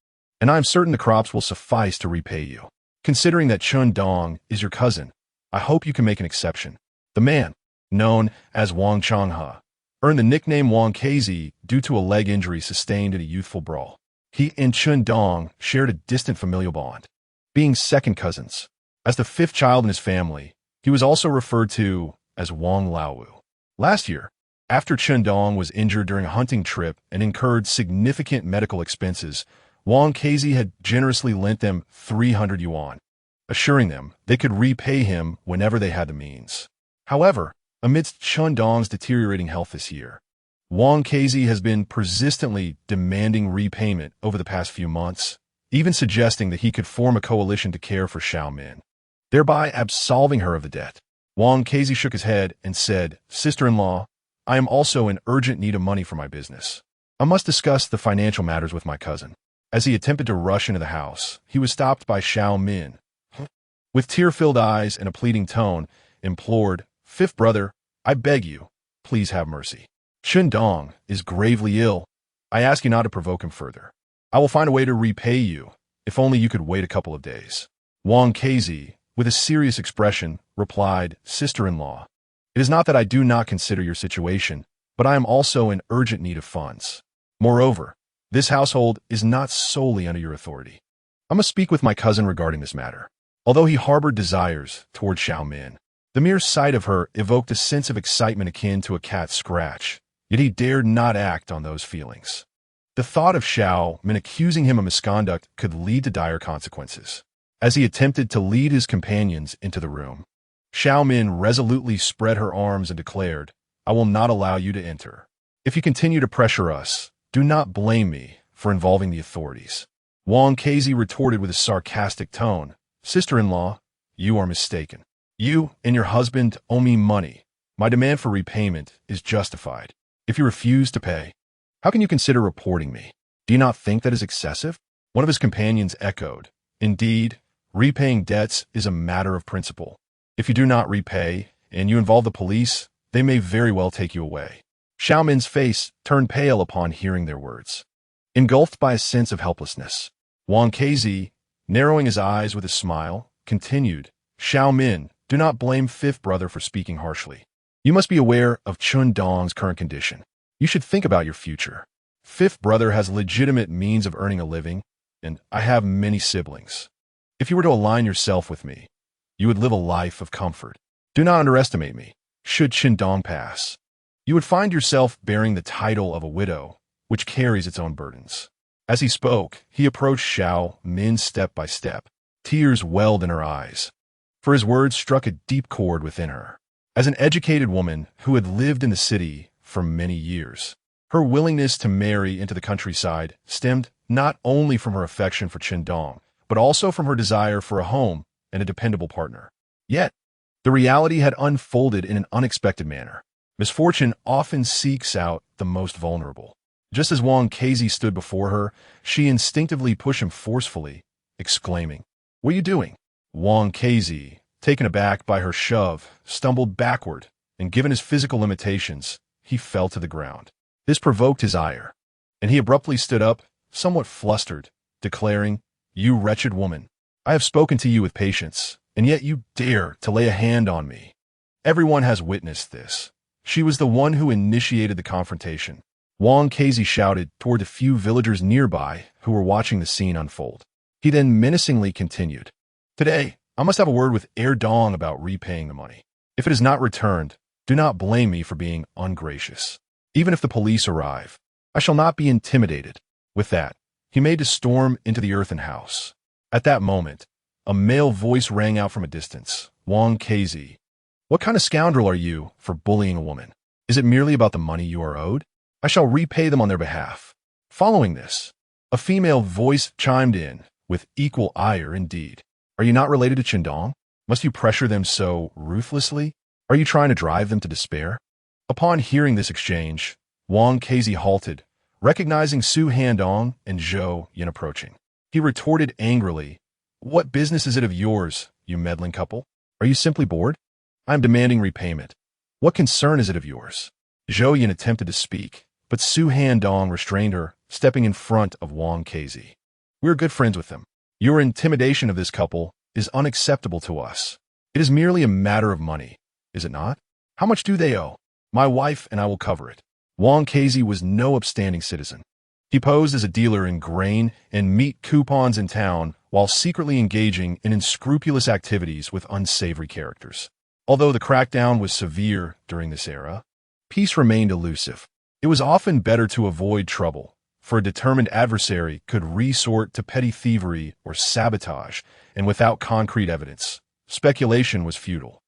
and I am certain the crops will suffice to repay you. Considering that Handong is your cousin, I hope you can make an exception. The man, known as Wang Changhe, earned the nickname Wang Keizi due to a leg injury sustained in a youthful brawl. He and Handong shared a distant familial bond, being second cousins. As the 5th child in his family, he was also referred to as Wang Laowu. Last year, after Handong was injured during a hunting trip and incurred significant medical expenses, Wang Keizi had generously lent them 300 yuan, assuring them they could repay him whenever they had the means. However, amidst Handong's deteriorating health this year, Wang Keizi has been persistently demanding repayment over the past few months, even suggesting that he could form a coalition to care for Xiao Min, thereby absolving her of the debt. Wang Keizi shook his head and said, Sister-in-law, I am also in urgent need of money for my business. I must discuss the financial matters with my cousin. As he attempted to rush into the house, he was stopped by Xiao Min. With tear-filled eyes and a pleading tone, implored, "Fifth brother, I beg you, please have mercy. Handong is gravely ill. I ask you not to provoke him further. I will find a way to repay you, if only you could wait a couple of days." Wang Kezi, with a serious expression, replied, "Sister-in-law, it is not that I do not consider your situation, but I am also in urgent need of funds. Moreover, this household is not solely under your authority. I must speak with my cousin regarding this matter." Although he harbored desires toward Xiao Min, the mere sight of her evoked a sense of excitement akin to a cat's scratch, yet he dared not act on those feelings. The thought of Xiao Min accusing him of misconduct could lead to dire consequences. As he attempted to lead his companions into the room, Xiao Min resolutely spread her arms and declared, "I will not allow you to enter. If you continue to pressure us, do not blame me for involving the authorities." Wang Kezi retorted with a sarcastic tone, "Sister-in-law, you are mistaken. You and your husband owe me money. My demand for repayment is justified. If you refuse to pay, how can you consider reporting me? Do you not think that is excessive?" One of his companions echoed, "Indeed, repaying debts is a matter of principle. If you do not repay and you involve the police, they may very well take you away." Xiao Min's face turned pale upon hearing their words. Engulfed by a sense of helplessness, Wang Kezi, narrowing his eyes with a smile, continued, "Xiao Min, do not blame fifth brother for speaking harshly. You must be aware of Handong's current condition. You should think about your future. Fifth brother has legitimate means of earning a living, and I have many siblings. If you were to align yourself with me, you would live a life of comfort. Do not underestimate me. Should Handong pass, you would find yourself bearing the title of a widow, which carries its own burdens." As he spoke, he approached Xiao Min step by step. Tears welled in her eyes, for his words struck a deep chord within her. As an educated woman who had lived in the city for many years, her willingness to marry into the countryside stemmed not only from her affection for Handong, but also from her desire for a home and a dependable partner. Yet, the reality had unfolded in an unexpected manner. Misfortune often seeks out the most vulnerable. Just as Wang Kezi stood before her, she instinctively pushed him forcefully, exclaiming, "What are you doing?" Wang Kezi, taken aback by her shove, stumbled backward, and given his physical limitations, he fell to the ground. This provoked his ire, and he abruptly stood up, somewhat flustered, declaring, "You wretched woman, I have spoken to you with patience, and yet you dare to lay a hand on me. Everyone has witnessed this. She was the one who initiated the confrontation." Wang Kezi shouted toward the few villagers nearby who were watching the scene unfold. He then menacingly continued, "Today, I must have a word with Dong about repaying the money. If it is not returned, do not blame me for being ungracious. Even if the police arrive, I shall not be intimidated." With that, he made to storm into the earthen house. At that moment, a male voice rang out from a distance, "Wang Kezi, what kind of scoundrel are you for bullying a woman? Is it merely about the money you are owed? I shall repay them on their behalf." Following this, a female voice chimed in, with equal ire indeed. "Are you not related to Handong? Must you pressure them so ruthlessly? Are you trying to drive them to despair?" Upon hearing this exchange, Wang Kezi halted, recognizing Su Handong and Zhou Yin approaching. He retorted angrily, "What business is it of yours, you meddling couple? Are you simply bored? I am demanding repayment. What concern is it of yours?" Zhou Yin attempted to speak, but Su Handong restrained her, stepping in front of Wang Kezi. "We are good friends with them. Your intimidation of this couple is unacceptable to us. It is merely a matter of money, is it not? How much do they owe? My wife and I will cover it." Wang Kezi was no upstanding citizen. He posed as a dealer in grain and meat coupons in town while secretly engaging in unscrupulous activities with unsavory characters. Although the crackdown was severe during this era, peace remained elusive. It was often better to avoid trouble, for a determined adversary could resort to petty thievery or sabotage, and without concrete evidence, speculation was futile.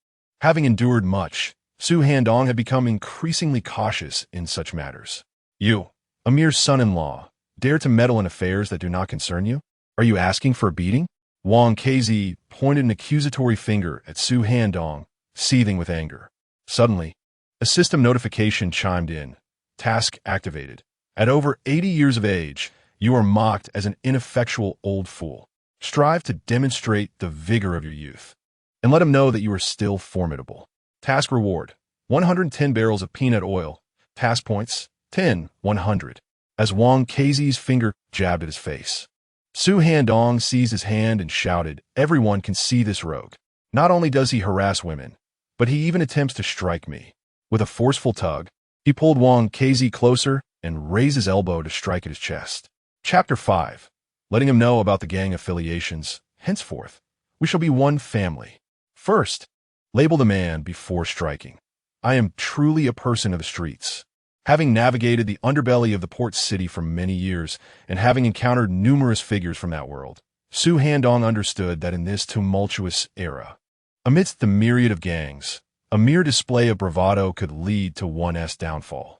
Having endured much, Su Handong had become increasingly cautious in such matters. "You, a mere son-in-law, dare to meddle in affairs that do not concern you? Are you asking for a beating?" Wang Kezi pointed an accusatory finger at Su Handong, seething with anger. Suddenly, a system notification chimed in. "Task activated. At over 80 years of age, you are mocked as an ineffectual old fool. Strive to demonstrate the vigor of your youth, and let him know that you are still formidable. Task reward: 110 barrels of peanut oil. Task points: 10, 100. As Wang Keizi's finger jabbed at his face, Su Handong seized his hand and shouted, "Everyone can see this rogue. Not only does he harass women, but he even attempts to strike me." With a forceful tug, he pulled Wang Keizi closer and raised his elbow to strike at his chest. Chapter 5. Letting him know about the gang affiliations. Henceforth, we shall be one family. First, label the man before striking. I am truly a person of the streets. Having navigated the underbelly of the port city for many years and having encountered numerous figures from that world, Su Handong understood that in this tumultuous era, amidst the myriad of gangs, a mere display of bravado could lead to one's downfall.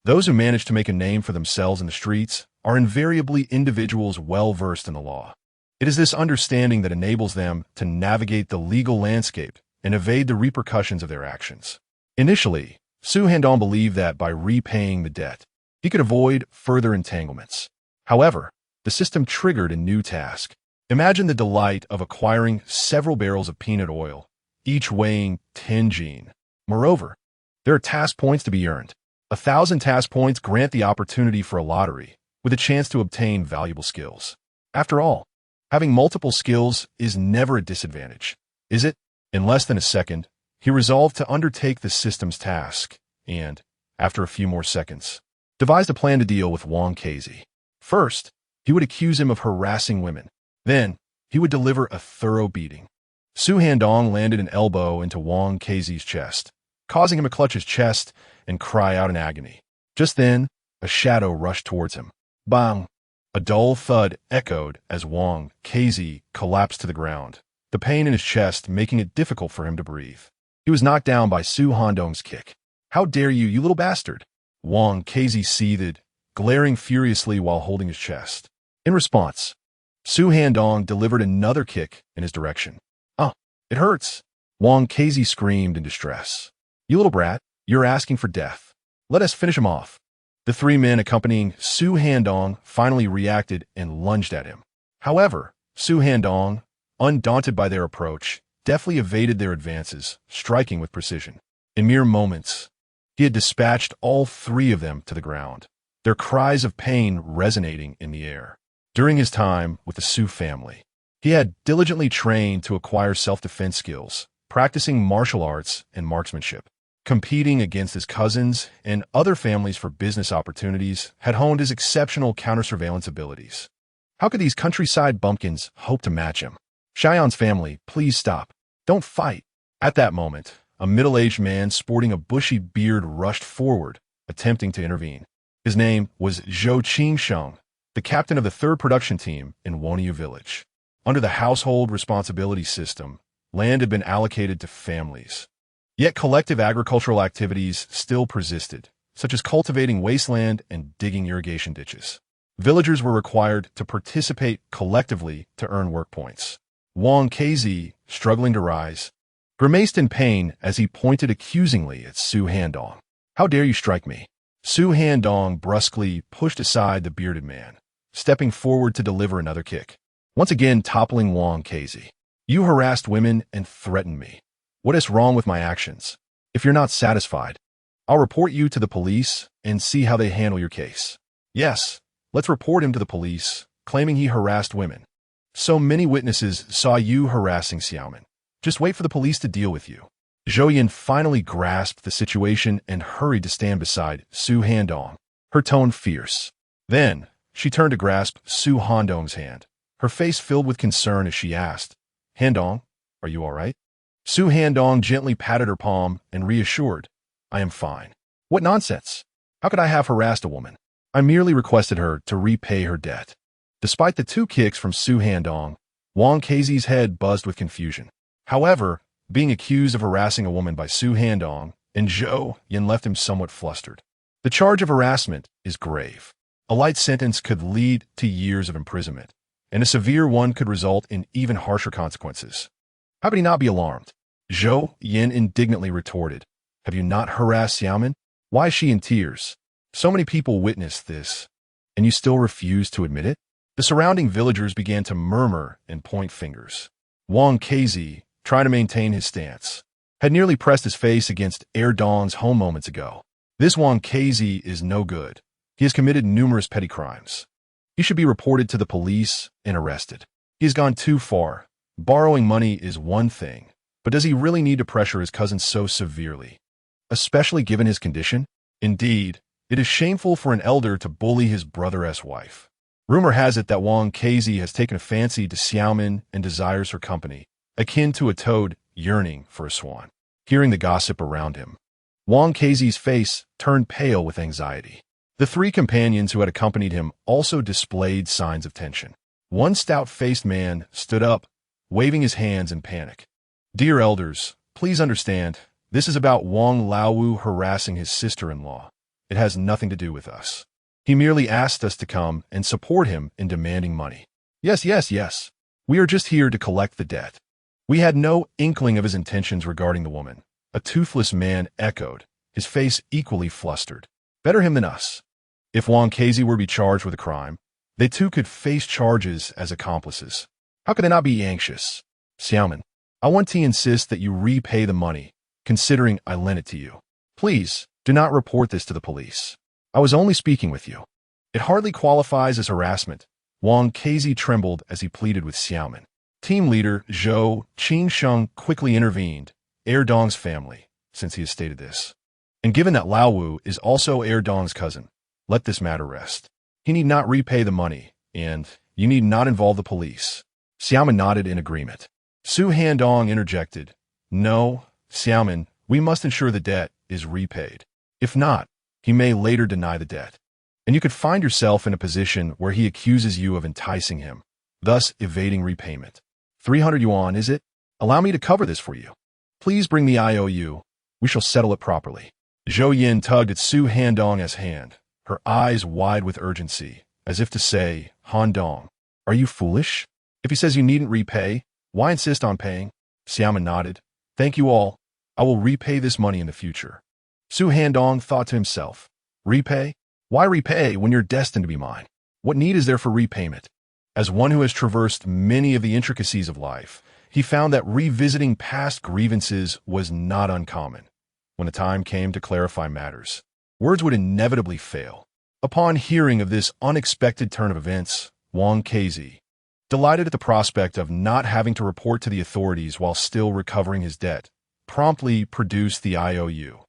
Those who manage to make a name for themselves in the streets are invariably individuals well-versed in the law. It is this understanding that enables them to navigate the legal landscape and evade the repercussions of their actions. Initially, Su Handong believed that by repaying the debt, he could avoid further entanglements. However, the system triggered a new task. Imagine the delight of acquiring several barrels of peanut oil, each weighing 10 jin. Moreover, there are task points to be earned. 1,000 task points grant the opportunity for a lottery, with a chance to obtain valuable skills. After all, having multiple skills is never a disadvantage, is it? In less than a second, he resolved to undertake the system's task, and, after a few more seconds, devised a plan to deal with Wang Keizi. First, he would accuse him of harassing women. Then, he would deliver a thorough beating. Su Handong landed an elbow into Wang Keizi's chest, causing him to clutch his chest and cry out in agony. Just then, a shadow rushed towards him. Bang! A dull thud echoed as Wang Keizi collapsed to the ground, the pain in his chest making it difficult for him to breathe. He was knocked down by Su Handong's kick. "How dare you, you little bastard!" Wang Keizi seethed, glaring furiously while holding his chest. In response, Su Handong delivered another kick in his direction. "Ah, it hurts!" Wang Keizi screamed in distress. "You little brat, you're asking for death. Let us finish him off." The three men accompanying Su Handong finally reacted and lunged at him. However, Su Handong, undaunted by their approach, deftly evaded their advances, striking with precision. In mere moments, he had dispatched all three of them to the ground, their cries of pain resonating in the air. During his time with the Su family, he had diligently trained to acquire self-defense skills, practicing martial arts and marksmanship. Competing against his cousins and other families for business opportunities had honed his exceptional counter-surveillance abilities. How could these countryside bumpkins hope to match him? "Xiaoyan's family, please stop. Don't fight." At that moment, a middle-aged man sporting a bushy beard rushed forward, attempting to intervene. His name was Zhou Qingsheng, the captain of the 3rd production team in Woniu village. Under the household responsibility system, land had been allocated to families. Yet collective agricultural activities still persisted, such as cultivating wasteland and digging irrigation ditches. Villagers were required to participate collectively to earn work points. Wang Keizi, struggling to rise, grimaced in pain as he pointed accusingly at Su Handong. "How dare you strike me?" Su Handong brusquely pushed aside the bearded man, stepping forward to deliver another kick, once again toppling Wang Keizi. "You harassed women and threatened me. What is wrong with my actions? If you're not satisfied, I'll report you to the police and see how they handle your case." "Yes, let's report him to the police, claiming he harassed women. So many witnesses saw you harassing Xiaoman. Just wait for the police to deal with you." Zhou Yin finally grasped the situation and hurried to stand beside Su Handong, her tone fierce. Then, she turned to grasp Su Handong's hand, her face filled with concern as she asked, "Handong, are you all right?" Su Handong gently patted her palm and reassured, "I am fine." "What nonsense! How could I have harassed a woman? I merely requested her to repay her debt." Despite the 2 kicks from Su Handong, Wang Keizi's head buzzed with confusion. However, being accused of harassing a woman by Su Handong and Zhou Yin left him somewhat flustered. The charge of harassment is grave. A light sentence could lead to years of imprisonment, and a severe one could result in even harsher consequences. How could he not be alarmed? Zhou Yin indignantly retorted, "Have you not harassed Xiaoman? Why is she in tears?" So many people witnessed this, and you still refuse to admit it? The surrounding villagers began to murmur and point fingers. Wang Kezi, trying to maintain his stance, had nearly pressed his face against Dong's home moments ago. This Wang Kezi is no good. He has committed numerous petty crimes. He should be reported to the police and arrested. He has gone too far. Borrowing money is one thing, but does he really need to pressure his cousin so severely? Especially given his condition? Indeed, it is shameful for an elder to bully his brother's wife. Rumor has it that Wang Kezi has taken a fancy to Xiaomin and desires her company, akin to a toad yearning for a swan. Hearing the gossip around him, Wang Kezi's face turned pale with anxiety. The three companions who had accompanied him also displayed signs of tension. One stout-faced man stood up, waving his hands in panic. Dear elders, please understand, this is about Wang Laowu harassing his sister-in-law. It has nothing to do with us. He merely asked us to come and support him in demanding money. Yes. We are just here to collect the debt. We had no inkling of his intentions regarding the woman. A toothless man echoed, his face equally flustered. Better him than us. If Wang Kezi were to be charged with a crime, they too could face charges as accomplices. How could they not be anxious? Xiaomin, I want to insist that you repay the money, considering I lent it to you. Please, do not report this to the police. I was only speaking with you. It hardly qualifies as harassment. Wang Kezi trembled as he pleaded with Xiaomin. Team leader Zhou Qingsheng quickly intervened. Dong's family, since he has stated this. And given that Laowu is also Dong's cousin, let this matter rest. He need not repay the money, and you need not involve the police. Xiaomin nodded in agreement. Su Handong interjected. No, Xiaomin, we must ensure the debt is repaid. If not, he may later deny the debt. And you could find yourself in a position where he accuses you of enticing him, thus evading repayment. 300 yuan, is it? Allow me to cover this for you. Please bring the IOU. We shall settle it properly. Zhou Yin tugged at Su Handong's hand, her eyes wide with urgency, as if to say, Handong, are you foolish? If he says you needn't repay, why insist on paying? Xiaomin nodded. Thank you all. I will repay this money in the future. Su Handong thought to himself, repay? Why repay when you're destined to be mine? What need is there for repayment? As one who has traversed many of the intricacies of life, he found that revisiting past grievances was not uncommon. When the time came to clarify matters, words would inevitably fail. Upon hearing of this unexpected turn of events, Wang Kezi, delighted at the prospect of not having to report to the authorities while still recovering his debt, promptly produced the IOU.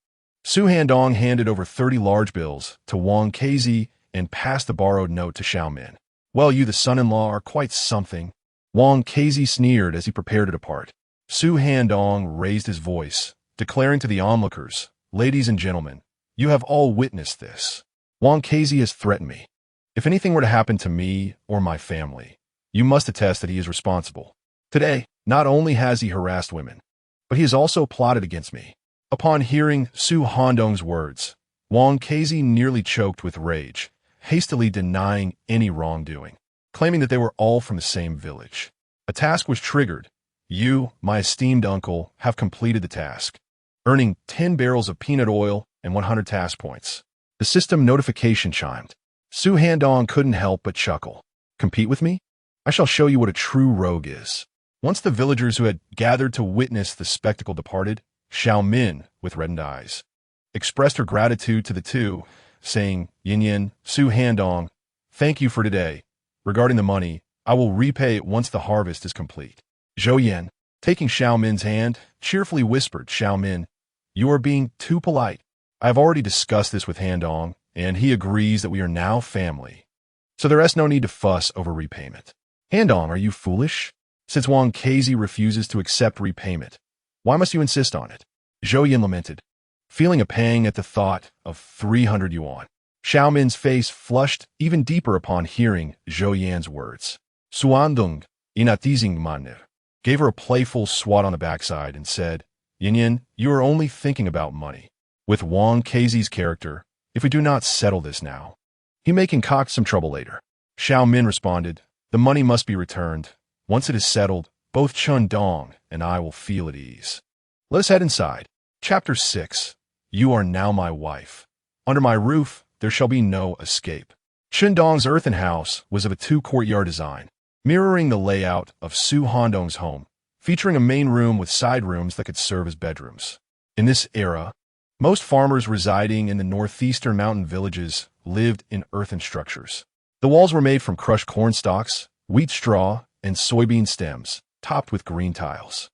Su Handong handed over 30 large bills to Wang Kezi and passed the borrowed note to Xiaomin. Well, you the son-in-law are quite something. Wang Kezi sneered as he prepared to depart. Su Handong raised his voice, declaring to the onlookers, ladies and gentlemen, you have all witnessed this. Wang Kezi has threatened me. If anything were to happen to me or my family, you must attest that he is responsible. Today, not only has he harassed women, but he has also plotted against me. Upon hearing Su Handong's words, Wang Kezi nearly choked with rage, hastily denying any wrongdoing, claiming that they were all from the same village. A task was triggered. You, my esteemed uncle, have completed the task, earning 10 barrels of peanut oil and 100 task points. The system notification chimed. Su Handong couldn't help but chuckle. Compete with me? I shall show you what a true rogue is. Once the villagers who had gathered to witness the spectacle departed, Xiaomin, with reddened eyes, expressed her gratitude to the two, saying, Yin, Su Handong, thank you for today. Regarding the money, I will repay it once the harvest is complete. Zhou Yin, taking Xiaomin's hand, cheerfully whispered, Xiaomin, you are being too polite. I have already discussed this with Handong, and he agrees that we are now family. So there is no need to fuss over repayment. Handong, are you foolish? Since Wang Kezi refuses to accept repayment, why must you insist on it? Zhou Yin lamented, feeling a pang at the thought of 300 yuan. Xiaomin's face flushed even deeper upon hearing Zhou Yan's words. Suandong, inatizing manner, gave her a playful swat on the backside and said, Yin, you are only thinking about money. With Wang Kezi's character, if we do not settle this now, he may concoct some trouble later. Xiaomin responded, the money must be returned. Once it is settled, both Dong and I will feel at ease. Let us head inside. Chapter 6. You are now my wife. Under my roof, there shall be no escape. Handong's earthen house was of a two-courtyard design, mirroring the layout of Su Handong's home, featuring a main room with side rooms that could serve as bedrooms. In this era, most farmers residing in the northeastern mountain villages lived in earthen structures. The walls were made from crushed corn stalks, wheat straw, and soybean stems, topped with green tiles.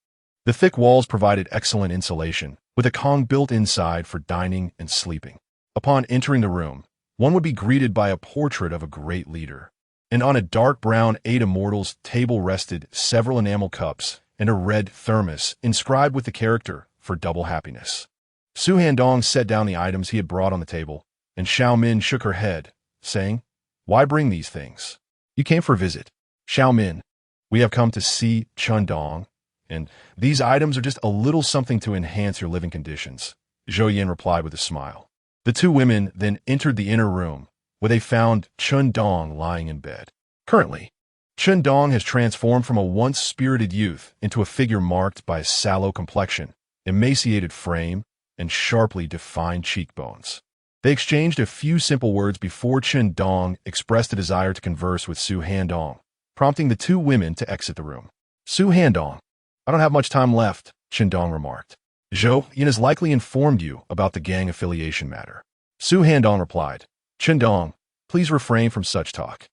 The thick walls provided excellent insulation, with a kong built inside for dining and sleeping. Upon entering the room, one would be greeted by a portrait of a great leader, and on a dark brown Eight Immortals table rested several enamel cups and a red thermos inscribed with the character for double happiness. Su Handong set down the items he had brought on the table, and Xiao Min shook her head, saying, "Why bring these things? You came for a visit." "Xiao Min, we have come to see Handong, and these items are just a little something to enhance your living conditions," Zhou Yin replied with a smile. The two women then entered the inner room, where they found Handong lying in bed. Currently, Handong has transformed from a once spirited youth into a figure marked by a sallow complexion, emaciated frame, and sharply defined cheekbones. They exchanged a few simple words before Handong expressed a desire to converse with Su Handong, prompting the two women to exit the room. "Su Handong, I don't have much time left," Handong remarked. "Zhou Yin has likely informed you about the gang affiliation matter." Su Handong replied, "Handong, please refrain from such talk.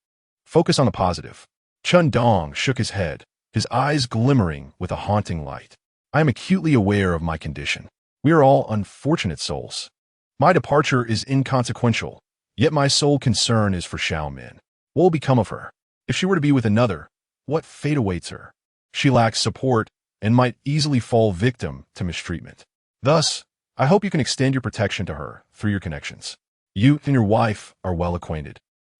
Focus on the positive." Handong shook his head, his eyes glimmering with a haunting light. "I am acutely aware of my condition. We are all unfortunate souls. My departure is inconsequential, yet my sole concern is for Xiao Min. What will become of her? If she were to be with another, what fate awaits her? She lacks support and might easily fall victim to mistreatment. Thus, I hope you can extend your protection to her through your connections. You and your wife are well acquainted.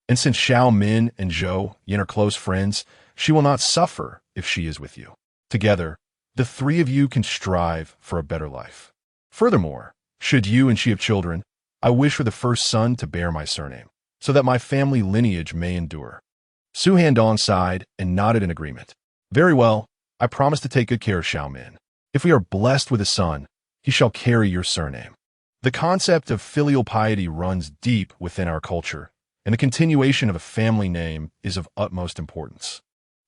And since Xiao Min and Zhou Yin are close friends, she will not suffer if she is with you. Together, the three of you can strive for a better life. Furthermore, should you and she have children, I wish for the first son to bear my surname, so that my family lineage may endure." Su Handong sighed and nodded in agreement. "Very well, I promise to take good care of Xiao Min. If we are blessed with a son, he shall carry your surname." The concept of filial piety runs deep within our culture, and the continuation of a family name is of utmost importance.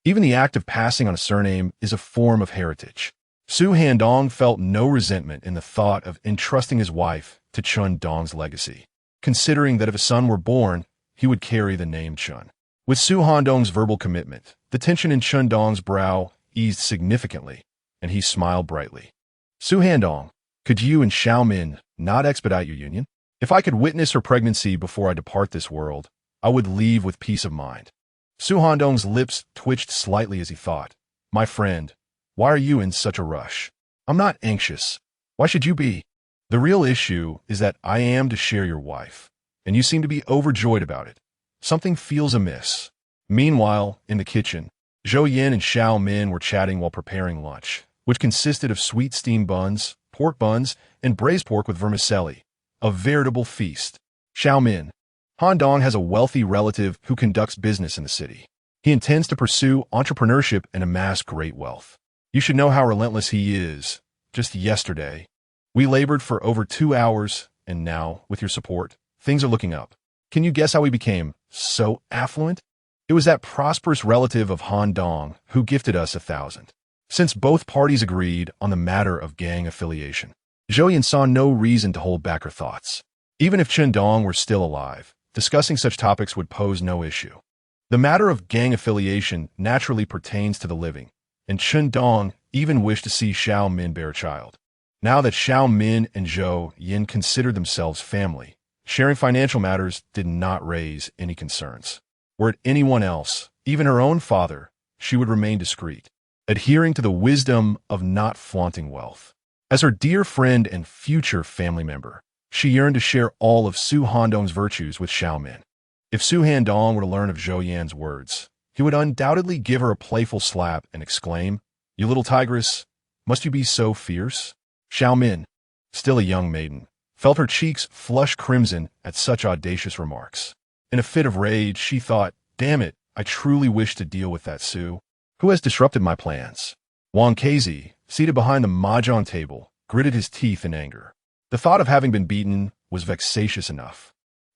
Even the act of passing on a surname is a form of heritage. Su Handong felt no resentment in the thought of entrusting his wife to Handong's legacy, considering that if a son were born, he would carry the name Chun. With Su Handong's verbal commitment, the tension in Handong's brow eased significantly, and he smiled brightly. "Su Handong, could you and Xiao Min not expedite your union? If I could witness her pregnancy before I depart this world, I would leave with peace of mind." Su Handong's lips twitched slightly as he thought, "My friend, why are you in such a rush? I'm not anxious. Why should you be? The real issue is that I am to share your wife, and you seem to be overjoyed about it. Something feels amiss." Meanwhile, in the kitchen, Zhou Yin and Xiao Min were chatting while preparing lunch, which consisted of sweet steamed buns, pork buns, and braised pork with vermicelli, a veritable feast. "Xiao Min, Handong has a wealthy relative who conducts business in the city. He intends to pursue entrepreneurship and amass great wealth. You should know how relentless he is. Just yesterday, we labored for over 2 hours, and now, with your support, things are looking up. Can you guess how he became so affluent? It was that prosperous relative of Handong who gifted us 1,000. Since both parties agreed on the matter of gang affiliation, Zhou Yin saw no reason to hold back her thoughts. Even if Handong were still alive, discussing such topics would pose no issue. The matter of gang affiliation naturally pertains to the living, and Handong even wished to see Xiao Min bear a child. Now that Xiao Min and Zhou Yin considered themselves family, sharing financial matters did not raise any concerns. Were it anyone else, even her own father, she would remain discreet, adhering to the wisdom of not flaunting wealth. As her dear friend and future family member, she yearned to share all of Su Handong's virtues with Xiao Min. If Su Handong were to learn of Zhou Yan's words, he would undoubtedly give her a playful slap and exclaim, "You little tigress, must you be so fierce?" Xiao Min, still a young maiden, felt her cheeks flush crimson at such audacious remarks. In a fit of rage, she thought, "Damn it, I truly wish to deal with that Su, who has disrupted my plans." Wang Kezi, seated behind the mahjong table, gritted his teeth in anger. The thought of having been beaten was vexatious enough.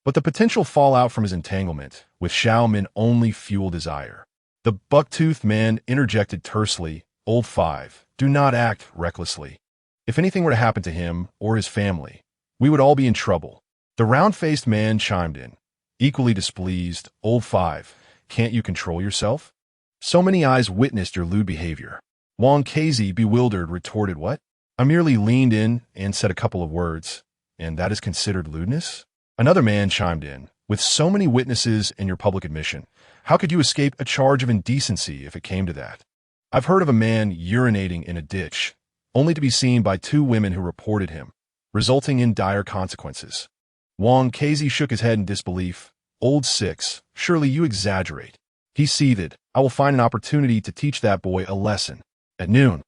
But the potential fallout from his entanglement with Xiao Min only fueled his ire. The buck-toothed man interjected tersely, "Old 5, do not act recklessly. If anything were to happen to him or his family, we would all be in trouble." The round-faced man chimed in, equally displeased, "Old 5, can't you control yourself? So many eyes witnessed your lewd behavior." Wang Kezi, bewildered, retorted, "What? I merely leaned in and said a couple of words, and that is considered lewdness?" Another man chimed in, "With so many witnesses in your public admission, how could you escape a charge of indecency if it came to that? I've heard of a man urinating in a ditch, only to be seen by 2 women who reported him, resulting in dire consequences." Wang Kezi shook his head in disbelief. "Old 6, surely you exaggerate." He seethed, "I will find an opportunity to teach that boy a lesson." At noon,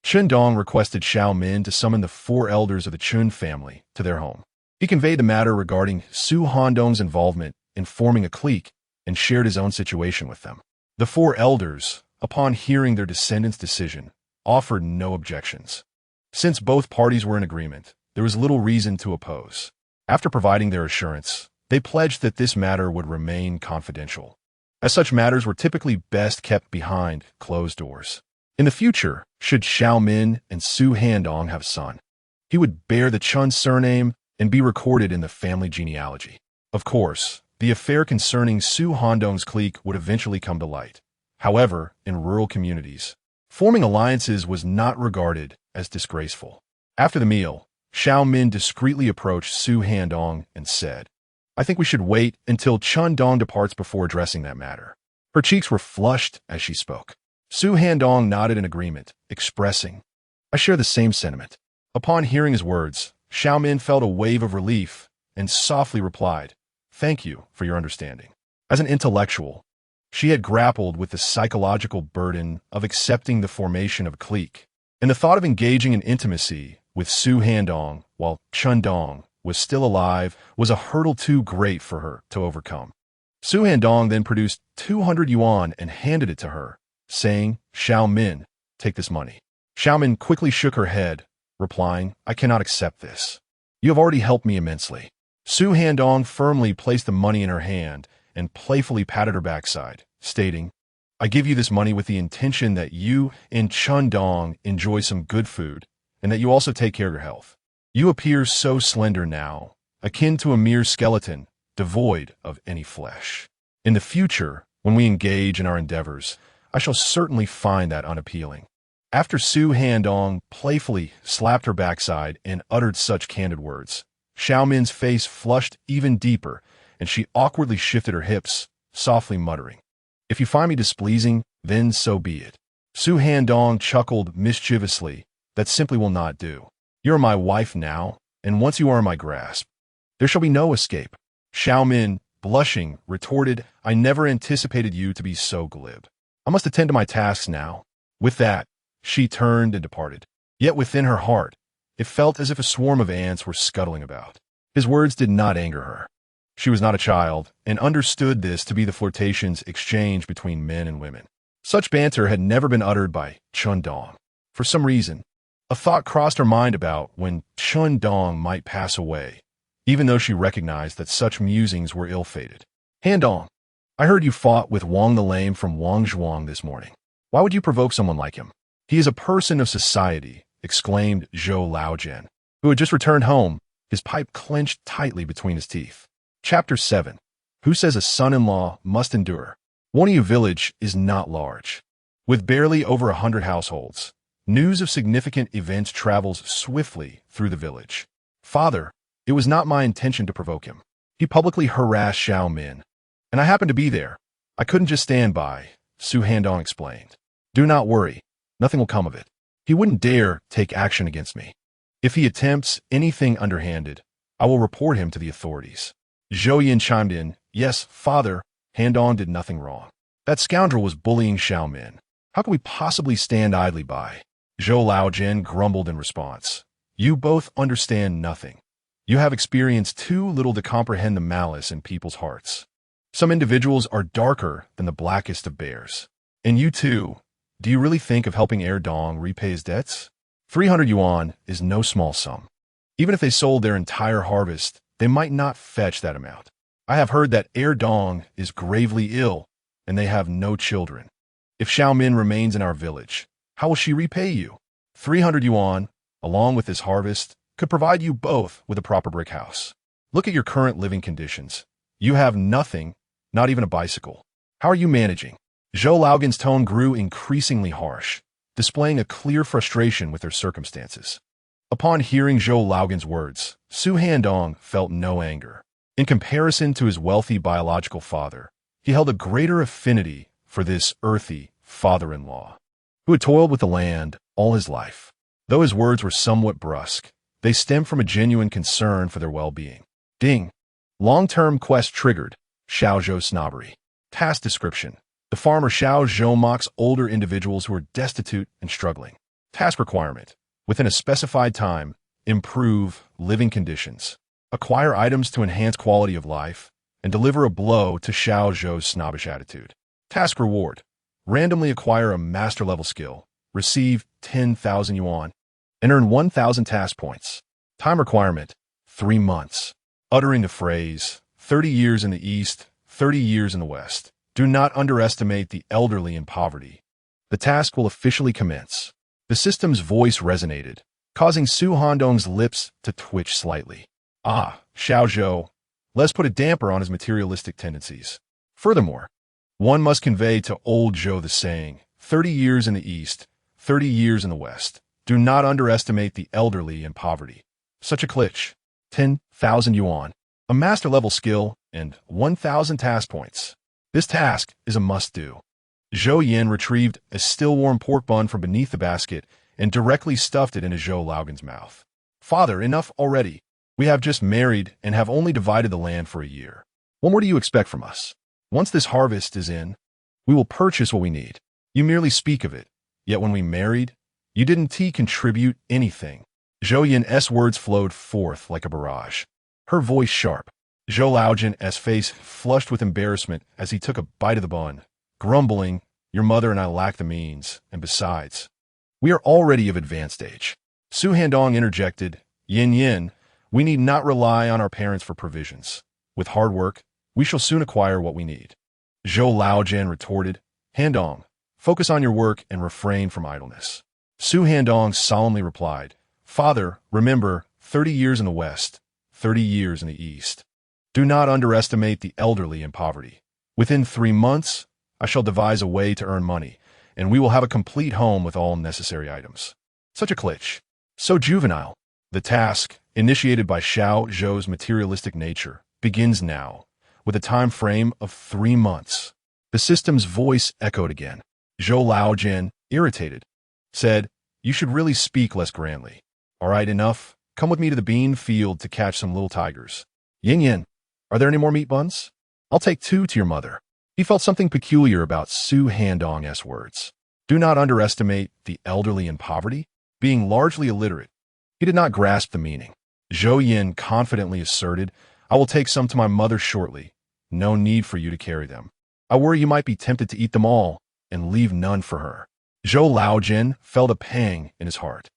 Handong requested Xiao Min to summon the 4 elders of the Chun family to their home. He conveyed the matter regarding Su Handong's involvement in forming a clique and shared his own situation with them. The 4 elders, upon hearing their descendants' decision, offered no objections. Since both parties were in agreement, there was little reason to oppose. After providing their assurance, they pledged that this matter would remain confidential, as such matters were typically best kept behind closed doors. In the future, should Xiao Min and Su Handong have a son, he would bear the Chun surname and be recorded in the family genealogy. Of course, the affair concerning Su Handong's clique would eventually come to light. However, in rural communities, forming alliances was not regarded as disgraceful. After the meal, Xiao Min discreetly approached Su Handong and said, "I think we should wait until Chun Dong departs before addressing that matter." Her cheeks were flushed as she spoke. Su Handong nodded in agreement, expressing, "I share the same sentiment." Upon hearing his words, Xiao Min felt a wave of relief and softly replied, "Thank you for your understanding." As an intellectual, she had grappled with the psychological burden of accepting the formation of a clique, and the thought of engaging in intimacy with Su Handong while Chun Dong was still alive was a hurdle too great for her to overcome. Su Handong then produced 200 yuan and handed it to her, saying, "Xiao Min, take this money." Xiao Min quickly shook her head, replying, "I cannot accept this. You have already helped me immensely." Su Handong firmly placed the money in her hand and playfully patted her backside, stating, "I give you this money with the intention that you and Chun Dong enjoy some good food, and that you also take care of your health. You appear so slender now, akin to a mere skeleton, devoid of any flesh. In the future, when we engage in our endeavors, I shall certainly find that unappealing." After Su Handong playfully slapped her backside and uttered such candid words, Xiao Min's face flushed even deeper, and she awkwardly shifted her hips, softly muttering, "If you find me displeasing, then so be it." Su Handong chuckled mischievously, "That simply will not do. You are my wife now, and once you are in my grasp, there shall be no escape." Xiao Min, blushing, retorted, "I never anticipated you to be so glib. I must attend to my tasks now." With that, she turned and departed. Yet within her heart, it felt as if a swarm of ants were scuttling about. His words did not anger her. She was not a child, and understood this to be the flirtations exchanged between men and women. Such banter had never been uttered by Chun Dong. For some reason, a thought crossed her mind about when Chun Dong might pass away, even though she recognized that such musings were ill-fated. "Handong, I heard you fought with Wang the Lame from Wangzhuang this morning. Why would you provoke someone like him? He is a person of society," exclaimed Zhou Laojian, who had just returned home, his pipe clenched tightly between his teeth. Chapter 7. Who says a son-in-law must endure? Woniu village is not large. With barely over 100 households, news of significant events travels swiftly through the village. "Father, it was not my intention to provoke him. He publicly harassed Xiao Min, and I happened to be there. I couldn't just stand by," Su Handong explained. "Do not worry. Nothing will come of it. He wouldn't dare take action against me. If he attempts anything underhanded, I will report him to the authorities." Zhou Yin chimed in, "Yes, father, Handong did nothing wrong. That scoundrel was bullying Xiao Min. How can we possibly stand idly by?" Zhou Laojian grumbled in response, "You both understand nothing. You have experienced too little to comprehend the malice in people's hearts. Some individuals are darker than the blackest of bears. And you too, do you really think of helping Heir Dong repay his debts? 300 yuan is no small sum. Even if they sold their entire harvest, they might not fetch that amount. I have heard that Dong is gravely ill, and they have no children. If Xiaomin remains in our village, how will she repay you? 300 yuan, along with this harvest, could provide you both with a proper brick house. Look at your current living conditions. You have nothing, not even a bicycle. How are you managing? Zhou Laogan's tone grew increasingly harsh, displaying a clear frustration with their circumstances. Upon hearing Zhou Laogan's words, Su Handong felt no anger. In comparison to his wealthy biological father, he held a greater affinity for this earthy father-in-law, who had toiled with the land all his life. Though his words were somewhat brusque, they stemmed from a genuine concern for their well-being. Ding! Long-term quest triggered. Xiao Zhou snobbery. Task description. The farmer Xiao Zhou mocks older individuals who are destitute and struggling. Task requirement. Within a specified time, improve living conditions, acquire items to enhance quality of life, and deliver a blow to Xiao Zhou's snobbish attitude. Task reward. Randomly acquire a master-level skill, receive 10,000 yuan, and earn 1,000 task points. Time requirement, 3 months. Uttering the phrase, 30 years in the East, 30 years in the West. Do not underestimate the elderly in poverty. The task will officially commence. The system's voice resonated, causing Su Handong's lips to twitch slightly. Ah, Xiao Zhou, let's put a damper on his materialistic tendencies. Furthermore, one must convey to old Zhou the saying, 30 years in the East, 30 years in the West. Do not underestimate the elderly in poverty. Such a glitch. 10,000 yuan, a master-level skill, and 1,000 task points. This task is a must-do. Zhou Yin retrieved a still-warm pork bun from beneath the basket and directly stuffed it into Zhou Laogan's mouth. Father, enough already. We have just married and have only divided the land for a year. What more do you expect from us? Once this harvest is in, we will purchase what we need. You merely speak of it, yet when we married, you didn't contribute anything. Zhou Yin's words flowed forth like a barrage, her voice sharp. Zhou Laogan's face flushed with embarrassment as he took a bite of the bun, grumbling, your mother and I lack the means, and besides, we are already of advanced age. Su Handong interjected, Yin, we need not rely on our parents for provisions. With hard work, we shall soon acquire what we need. Zhou Laogan retorted, Handong, focus on your work and refrain from idleness. Su Handong solemnly replied, Father, remember, 30 years in the West, 30 years in the East. Do not underestimate the elderly in poverty. Within 3 months, I shall devise a way to earn money, and we will have a complete home with all necessary items. Such a glitch. So juvenile. The task, initiated by Xiao Zhou's materialistic nature, begins now, with a time frame of 3 months. The system's voice echoed again. Zhou Laogan, irritated, said, You should really speak less grandly. All right, enough. Come with me to the bean field to catch some little tigers. Yin, are there any more meat buns? I'll take 2 to your mother. He felt something peculiar about Su Handong's words. Do not underestimate the elderly in poverty. Being largely illiterate, he did not grasp the meaning. Zhou Yin confidently asserted, I will take some to my mother shortly. No need for you to carry them. I worry you might be tempted to eat them all and leave none for her. Zhou Laogan felt a pang in his heart.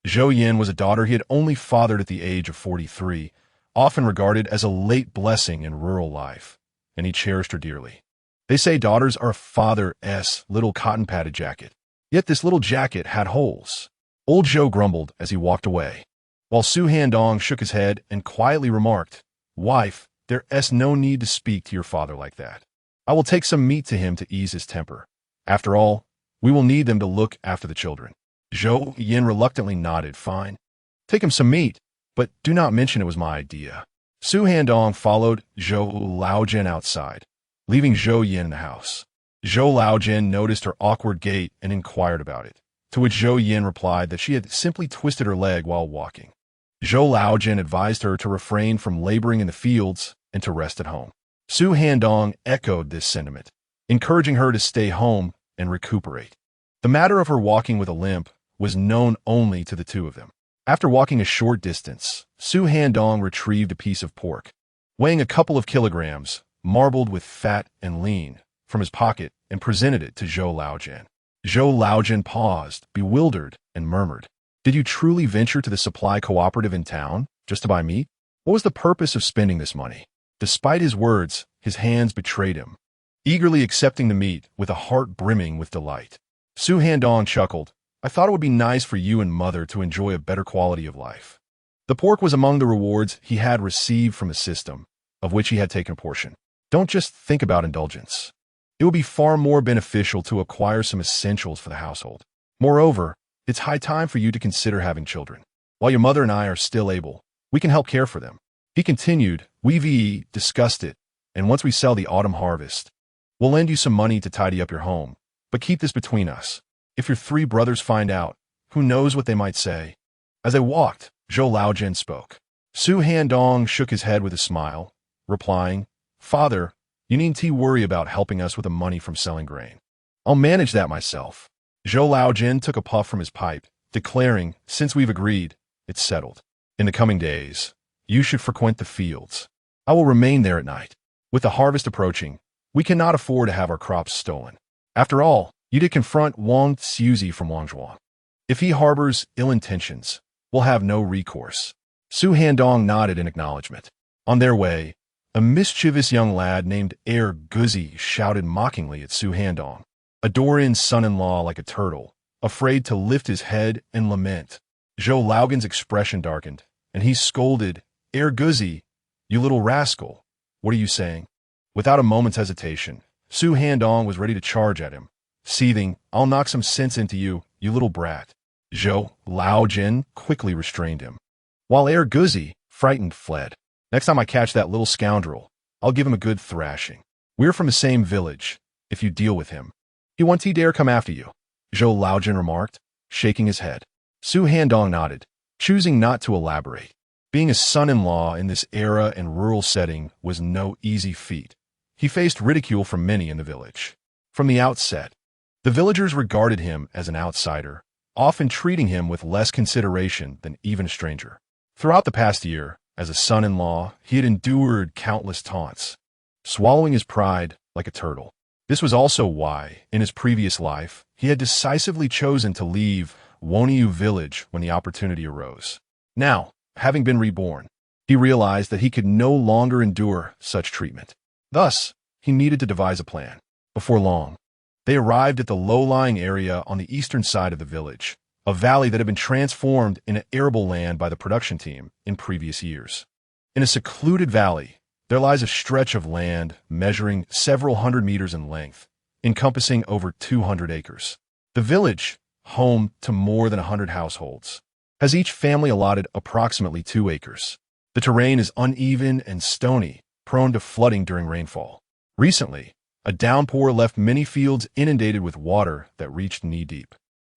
Zhou Yin was a daughter he had only fathered at the age of 43, often regarded as a late blessing in rural life, and he cherished her dearly. They say daughters are a father's little cotton-padded jacket. Yet this little jacket had holes. Old Zhou grumbled as he walked away, while Su Handong shook his head and quietly remarked, Wife, there's no need to speak to your father like that. I will take some meat to him to ease his temper. After all, we will need them to look after the children. Zhou Yin reluctantly nodded, Fine. Take him some meat, but do not mention it was my idea. Su Handong followed Zhou Laogan outside, leaving Zhou Yin in the house. Zhou Laogan noticed her awkward gait and inquired about it, to which Zhou Yin replied that she had simply twisted her leg while walking. Zhou Laogan advised her to refrain from laboring in the fields and to rest at home. Su Handong echoed this sentiment, encouraging her to stay home and recuperate. The matter of her walking with a limp was known only to the two of them. After walking a short distance, Su Handong retrieved a piece of pork, weighing a couple of kilograms, marbled with fat and lean, from his pocket and presented it to Zhou Laogan. Zhou Laogan paused, bewildered, and murmured, Did you truly venture to the supply cooperative in town, just to buy meat? What was the purpose of spending this money? Despite his words, his hands betrayed him, eagerly accepting the meat with a heart brimming with delight. Su Handong chuckled. I thought it would be nice for you and Mother to enjoy a better quality of life. The pork was among the rewards he had received from a system, of which he had taken a portion. Don't just think about indulgence. It will be far more beneficial to acquire some essentials for the household. Moreover, it's high time for you to consider having children. While your mother and I are still able, we can help care for them. He continued, we've discussed it, and once we sell the autumn harvest, we'll lend you some money to tidy up your home, but keep this between us. If your 3 brothers find out, who knows what they might say. As they walked, Zhou Laojin spoke. Su Handong shook his head with a smile, replying, Father, you needn't worry about helping us with the money from selling grain. I'll manage that myself. Zhou Laojin took a puff from his pipe, declaring, since we've agreed, it's settled. In the coming days, you should frequent the fields. I will remain there at night. With the harvest approaching, we cannot afford to have our crops stolen. After all, you did confront Wang Xiuzi from Wangzhuang. If he harbors ill intentions, we'll have no recourse. Su Handong nodded in acknowledgement. On their way, a mischievous young lad named Guzi shouted mockingly at Su Handong, a Dorin's son-in-law like a turtle, afraid to lift his head and lament. Zhou Laogan's expression darkened, and he scolded, Guzi, you little rascal, what are you saying? Without a moment's hesitation, Su Handong was ready to charge at him, seething, I'll knock some sense into you, you little brat. Zhou Laojin quickly restrained him, while Guzi, frightened, fled. Next time I catch that little scoundrel, I'll give him a good thrashing. We're from the same village, if you deal with him. He won't dare come after you, Zhou Laojin remarked, shaking his head. Su Handong nodded, choosing not to elaborate. Being a son-in-law in this era and rural setting was no easy feat. He faced ridicule from many in the village. From the outset, the villagers regarded him as an outsider, often treating him with less consideration than even a stranger. Throughout the past year, as a son-in-law, he had endured countless taunts, swallowing his pride like a turtle. This was also why, in his previous life, he had decisively chosen to leave Woniu village when the opportunity arose. Now, having been reborn, he realized that he could no longer endure such treatment. Thus, he needed to devise a plan. Before long, they arrived at the low-lying area on the eastern side of the village, a valley that had been transformed into arable land by the production team in previous years. In a secluded valley, there lies a stretch of land measuring several hundred meters in length, encompassing over 200 acres. The village, home to more than 100 households, has each family allotted approximately 2 acres. The terrain is uneven and stony, prone to flooding during rainfall. Recently, a downpour left many fields inundated with water that reached knee-deep.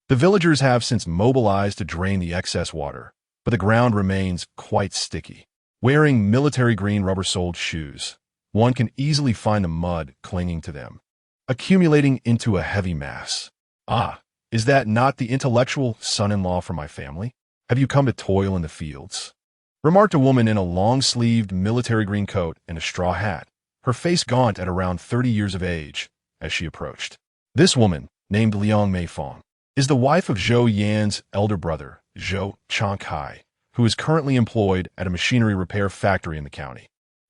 The villagers have since mobilized to drain the excess water, but the ground remains quite sticky. Wearing military-green rubber-soled shoes, one can easily find the mud clinging to them, accumulating into a heavy mass. Ah, is that not the intellectual son-in-law from my family? Have you come to toil in the fields? Remarked a woman in a long-sleeved military-green coat and a straw hat, her face gaunt at around 30 years of age, as she approached. This woman, named Liang Meifeng, is the wife of Zhou Yan's elder brother, Zhou Changkai, who is currently employed at a machinery repair factory in the county,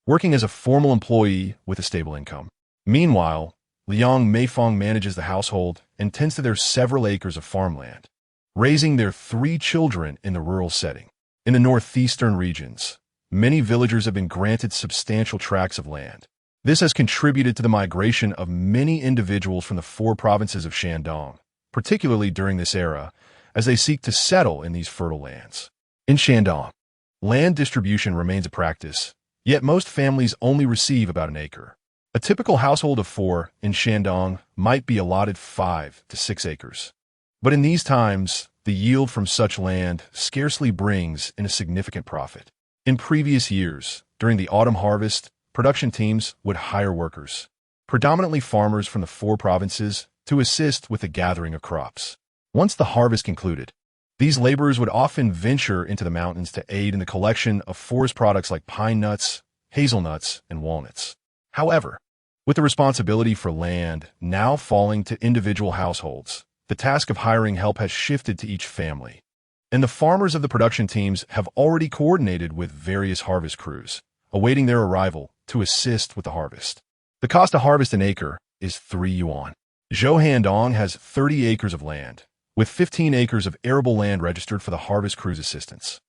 working as a formal employee with a stable income. Meanwhile, Liang Meifeng manages the household and tends to their several acres of farmland, raising their 3 children in the rural setting. In the northeastern regions, many villagers have been granted substantial tracts of land. This has contributed to the migration of many individuals from the 4 provinces of Handong, particularly during this era, as they seek to settle in these fertile lands. In Handong, land distribution remains a practice, yet most families only receive about an acre. A typical household of 4 in Handong might be allotted 5 to 6 acres. But in these times, the yield from such land scarcely brings in a significant profit. In previous years, during the autumn harvest, production teams would hire workers, predominantly farmers from the 4 provinces, to assist with the gathering of crops. Once the harvest concluded, these laborers would often venture into the mountains to aid in the collection of forest products like pine nuts, hazelnuts, and walnuts. However, with the responsibility for land now falling to individual households, the task of hiring help has shifted to each family, and the farmers of the production teams have already coordinated with various harvest crews, awaiting their arrival to assist with the harvest. The cost to harvest an acre is 3 yuan. Zhou Handong has 30 acres of land, with 15 acres of arable land registered for the harvest crew's assistance.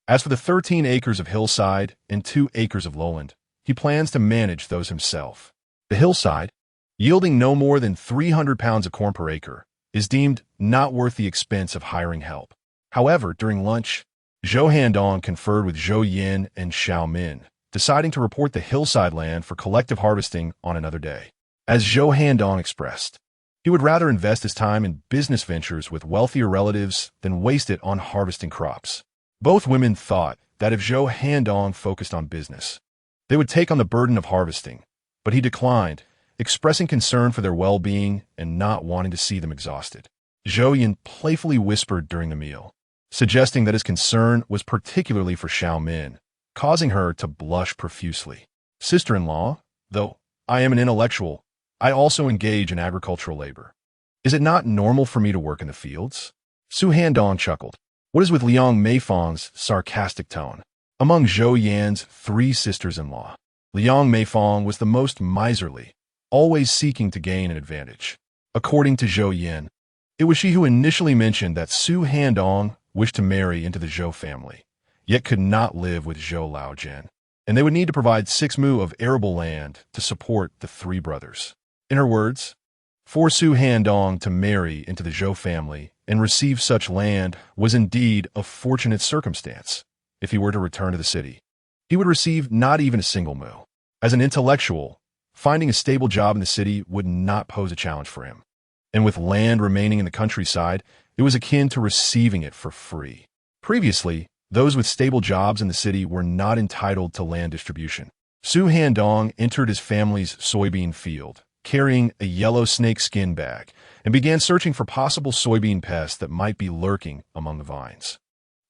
As for the 13 acres of hillside and 2 acres of lowland, he plans to manage those himself. The hillside, yielding no more than 300 pounds of corn per acre, is deemed not worth the expense of hiring help. However, during lunch, Zhou Handong conferred with Zhou Yin and Xiao Min, deciding to report the hillside land for collective harvesting on another day. As Zhou Handong expressed, he would rather invest his time in business ventures with wealthier relatives than waste it on harvesting crops. Both women thought that if Zhou Handong focused on business, they would take on the burden of harvesting, but he declined, expressing concern for their well-being and not wanting to see them exhausted. Zhou Yin playfully whispered during the meal, suggesting that his concern was particularly for Xiao Min, causing her to blush profusely. Sister-in-law, though I am an intellectual, I also engage in agricultural labor. Is it not normal for me to work in the fields? Su Handong chuckled. What is with Liang Meifang's sarcastic tone? Among Zhou Yan's 3 sisters-in-law, Liang Meifang was the most miserly, always seeking to gain an advantage. According to Zhou Yan, it was she who initially mentioned that Su Handong wished to marry into the Zhou family, yet could not live with Zhou Laojian, and they would need to provide 6 mu of arable land to support the 3 brothers. In her words, for Su Handong to marry into the Zhou family and receive such land was indeed a fortunate circumstance. If he were to return to the city, he would receive not even a single mu. As an intellectual, finding a stable job in the city would not pose a challenge for him. And with land remaining in the countryside, it was akin to receiving it for free. Previously, those with stable jobs in the city were not entitled to land distribution. Su Handong entered his family's soybean field, carrying a yellow snakeskin bag, and began searching for possible soybean pests that might be lurking among the vines.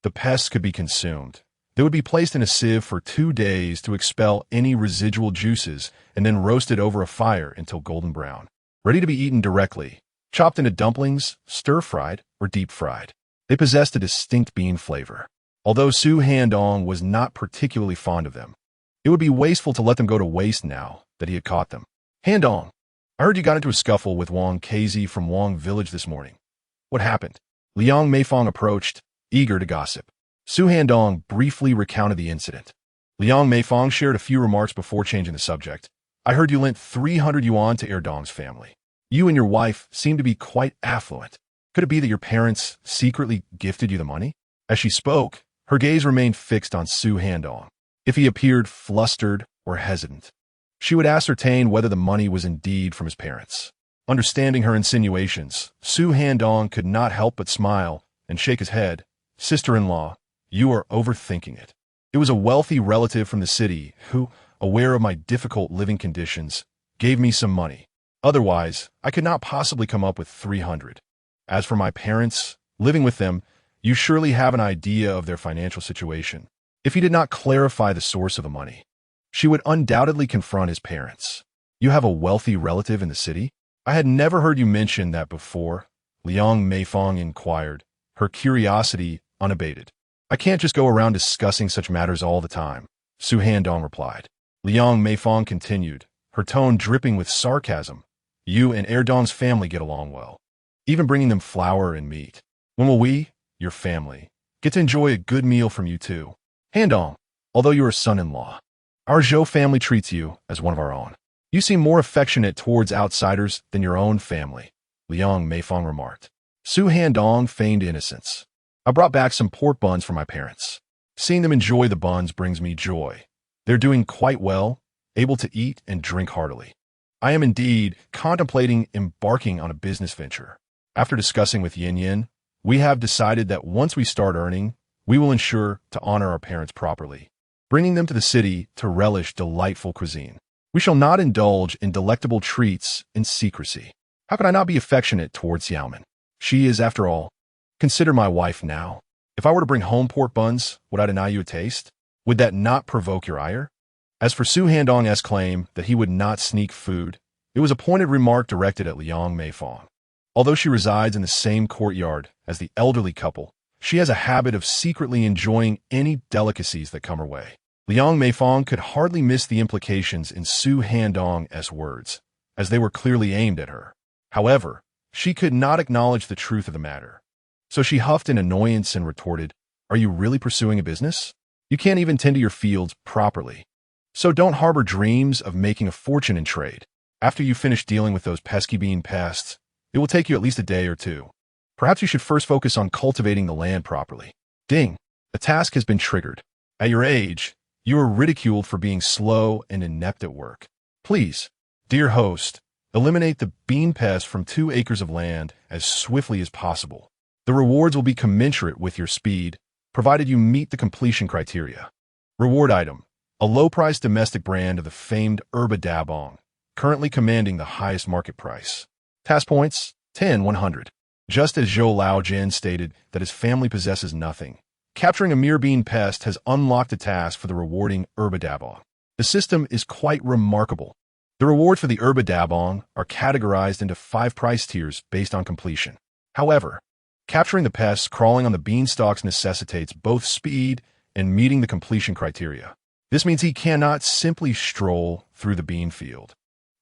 The pests could be consumed. They would be placed in a sieve for 2 days to expel any residual juices and then roasted over a fire until golden brown, ready to be eaten directly, chopped into dumplings, stir-fried, or deep-fried. They possessed a distinct bean flavor. Although Su Handong was not particularly fond of them, it would be wasteful to let them go to waste now that he had caught them. Handong, I heard you got into a scuffle with Wang Kezi from Wang Village this morning. What happened? Liang Meifang approached, eager to gossip. Su Handong briefly recounted the incident. Liang Meifang shared a few remarks before changing the subject. I heard you lent 300 yuan to Erdong's family. You and your wife seem to be quite affluent. Could it be that your parents secretly gifted you the money? As she spoke, her gaze remained fixed on Su Handong. If he appeared flustered or hesitant, she would ascertain whether the money was indeed from his parents. Understanding her insinuations, Su Handong could not help but smile and shake his head. Sister-in-law, you are overthinking it. It was a wealthy relative from the city who, aware of my difficult living conditions, gave me some money. Otherwise, I could not possibly come up with 300. As for my parents, living with them, you surely have an idea of their financial situation. If he did not clarify the source of the money, she would undoubtedly confront his parents. You have a wealthy relative in the city? I had never heard you mention that before, Liang Meifang inquired, her curiosity unabated. I can't just go around discussing such matters all the time, Su Handong replied. Liang Meifang continued, her tone dripping with sarcasm. You and Erdong's family get along well, even bringing them flour and meat. When will we, your family, get to enjoy a good meal from you too? Handong, although you are son-in-law, our Zhou family treats you as one of our own. You seem more affectionate towards outsiders than your own family, Liang Meifang remarked. Su Handong feigned innocence. I brought back some pork buns for my parents. Seeing them enjoy the buns brings me joy. They're doing quite well, able to eat and drink heartily. I am indeed contemplating embarking on a business venture. After discussing with Yin Yin, we have decided that once we start earning, we will ensure to honor our parents properly, bringing them to the city to relish delightful cuisine. We shall not indulge in delectable treats in secrecy. How could I not be affectionate towards Xiaomin? She is, after all, consider my wife now. If I were to bring home pork buns, would I deny you a taste? Would that not provoke your ire? As for Su Handong's claim that he would not sneak food, it was a pointed remark directed at Liang Meifang. Although she resides in the same courtyard as the elderly couple, she has a habit of secretly enjoying any delicacies that come her way. Liang Meifong could hardly miss the implications in Su Handong's words, as they were clearly aimed at her. However, she could not acknowledge the truth of the matter. So she huffed in annoyance and retorted, "Are you really pursuing a business? You can't even tend to your fields properly. So don't harbor dreams of making a fortune in trade. After you finish dealing with those pesky bean pests, it will take you at least a day or two. Perhaps you should first focus on cultivating the land properly." Ding! A task has been triggered. At your age, you are ridiculed for being slow and inept at work. Please, dear host, eliminate the bean pest from 2 acres of land as swiftly as possible. The rewards will be commensurate with your speed, provided you meet the completion criteria. Reward item: a low-priced domestic brand of the famed Herba Dabong, currently commanding the highest market price. Task points: 10, 100. Just as Zhou Laojin stated that his family possesses nothing, capturing a mere bean pest has unlocked a task for the rewarding Herba Dabong. The system is quite remarkable. The rewards for the Herba Dabong are categorized into 5 price tiers based on completion. However, capturing the pests crawling on the beanstalks necessitates both speed and meeting the completion criteria. This means he cannot simply stroll through the bean field,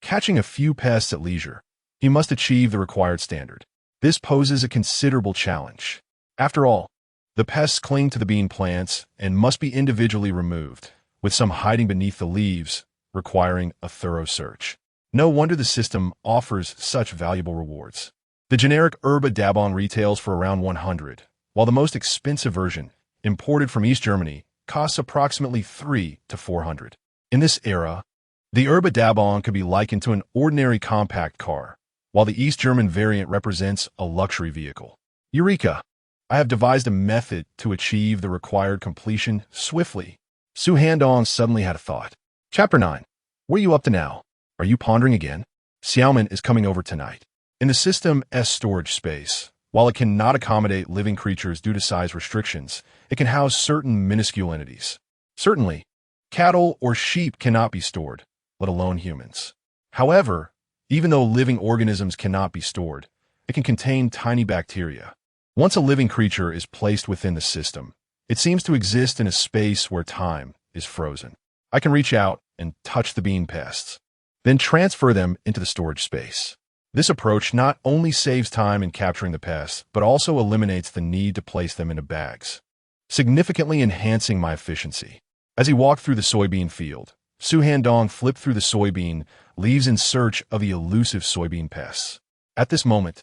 catching a few pests at leisure. He must achieve the required standard. This poses a considerable challenge. After all, the pests cling to the bean plants and must be individually removed, with some hiding beneath the leaves, requiring a thorough search. No wonder the system offers such valuable rewards. The generic Herba Dabong retails for around 100, while the most expensive version, imported from East Germany, costs approximately 300 to 400. In this era, the Herba Dabong could be likened to an ordinary compact car, while the East German variant represents a luxury vehicle. Eureka! I have devised a method to achieve the required completion swiftly. Su Handong suddenly had a thought. Chapter 9. What are you up to now? Are you pondering again? Xiaoman is coming over tonight. In the system's storage space, while it cannot accommodate living creatures due to size restrictions, it can house certain minuscule entities. Certainly, cattle or sheep cannot be stored, let alone humans. However, even though living organisms cannot be stored, it can contain tiny bacteria. Once a living creature is placed within the system, it seems to exist in a space where time is frozen. I can reach out and touch the bean pests, then transfer them into the storage space. This approach not only saves time in capturing the pests, but also eliminates the need to place them into bags, significantly enhancing my efficiency. As he walked through the soybean field, Su Handong flipped through the soybean leaves in search of the elusive soybean pests. At this moment,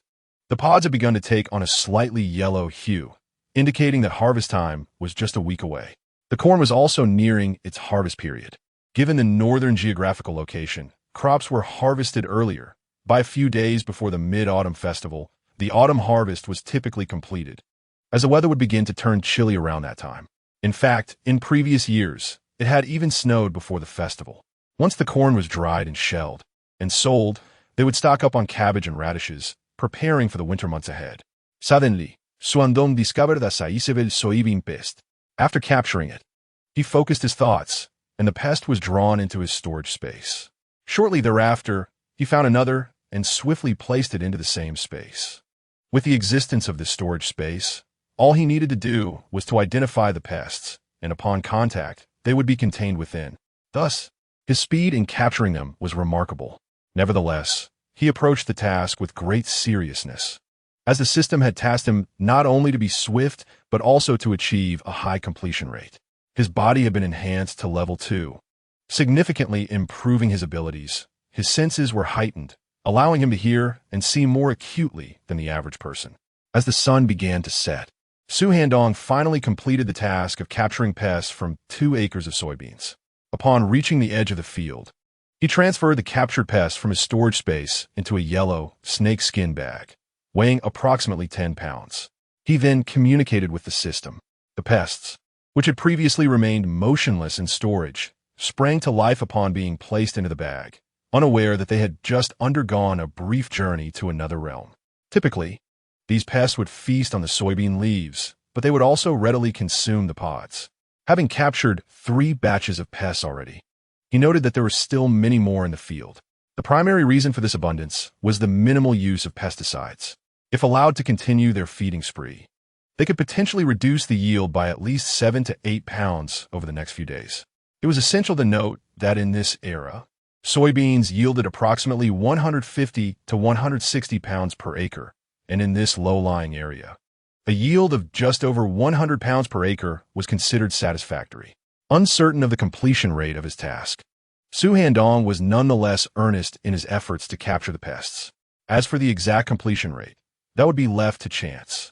the pods had begun to take on a slightly yellow hue, indicating that harvest time was just a week away. The corn was also nearing its harvest period. Given the northern geographical location, crops were harvested earlier. By a few days before the Mid-Autumn Festival, the autumn harvest was typically completed, as the weather would begin to turn chilly around that time. In fact, in previous years, it had even snowed before the festival. Once the corn was dried and shelled and sold, they would stock up on cabbage and radishes, preparing for the winter months ahead. Suddenly, Xuandong discovered the Saiseville soybean pest. After capturing it, he focused his thoughts, and the pest was drawn into his storage space. Shortly thereafter, he found another and swiftly placed it into the same space. With the existence of this storage space, all he needed to do was to identify the pests, and upon contact, they would be contained within. Thus, his speed in capturing them was remarkable. Nevertheless, he approached the task with great seriousness, as the system had tasked him not only to be swift, but also to achieve a high completion rate. His body had been enhanced to level 2, significantly improving his abilities. His senses were heightened, allowing him to hear and see more acutely than the average person. As the sun began to set, Su Handong finally completed the task of capturing pests from 2 acres of soybeans. Upon reaching the edge of the field, he transferred the captured pests from his storage space into a yellow snakeskin bag, weighing approximately 10 pounds. He then communicated with the system. The pests, which had previously remained motionless in storage, sprang to life upon being placed into the bag, unaware that they had just undergone a brief journey to another realm. Typically, these pests would feast on the soybean leaves, but they would also readily consume the pods. Having captured 3 batches of pests already, he noted that there were still many more in the field. The primary reason for this abundance was the minimal use of pesticides. If allowed to continue their feeding spree, they could potentially reduce the yield by at least 7 to 8 pounds over the next few days. It was essential to note that in this era, soybeans yielded approximately 150 to 160 pounds per acre, and in this low-lying area, a yield of just over 100 pounds per acre was considered satisfactory. Uncertain of the completion rate of his task, Su Handong was nonetheless earnest in his efforts to capture the pests. As for the exact completion rate, that would be left to chance.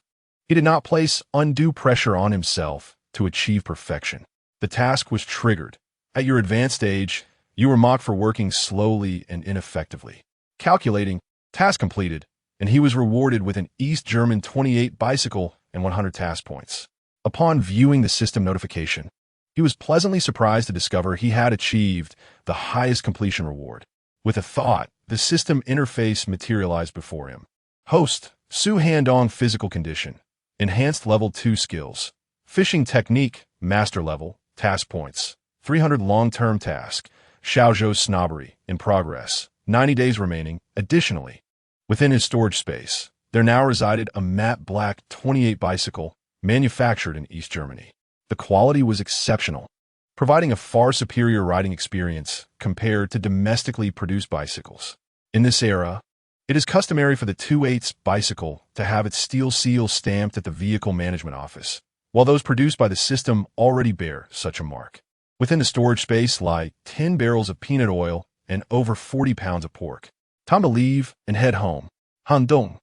He did not place undue pressure on himself to achieve perfection. The task was triggered. At your advanced age, you were mocked for working slowly and ineffectively. Calculating, task completed, and he was rewarded with an East German 28 bicycle and 100 task points. Upon viewing the system notification, he was pleasantly surprised to discover he had achieved the highest completion reward. With a thought, the system interface materialized before him. Host, Su Handong physical condition, enhanced level 2 skills, fishing technique, master level, task points, 300 long-term task, Xiaozhou's snobbery, in progress, 90 days remaining. Additionally, within his storage space, there now resided a matte black 28 bicycle manufactured in East Germany. The quality was exceptional, providing a far superior riding experience compared to domestically produced bicycles. In this era, it is customary for the 2/8 bicycle to have its steel seal stamped at the vehicle management office, while those produced by the system already bear such a mark. Within the storage space lie 10 barrels of peanut oil and over 40 pounds of pork. Time to leave and head home. Handong,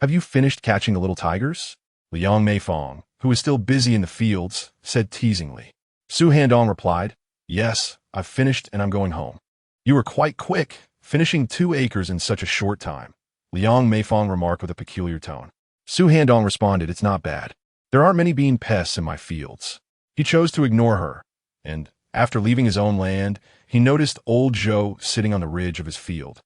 have you finished catching the little tigers? Liang Meifong, who was still busy in the fields, said teasingly. Su Handong replied, Yes, I've finished and I'm going home. You were quite quick, finishing 2 acres in such a short time, Liang Meifong remarked with a peculiar tone. Su Handong responded, It's not bad. There aren't many bean pests in my fields. He chose to ignore her, and after leaving his own land, he noticed old Zhou sitting on the ridge of his field,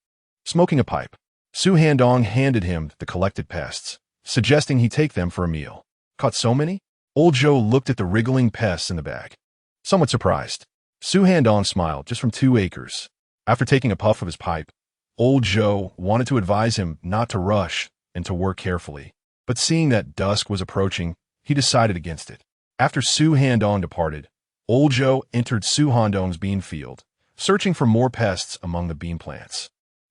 smoking a pipe. Su Handong handed him the collected pests, suggesting he take them for a meal. Caught so many? Old Zhou looked at the wriggling pests in the bag, somewhat surprised. Su Handong smiled, just from 2 acres. After taking a puff of his pipe, old Zhou wanted to advise him not to rush and to work carefully, but seeing that dusk was approaching, he decided against it. After Su Handong departed, old Zhou entered Su Handong's bean field, searching for more pests among the bean plants.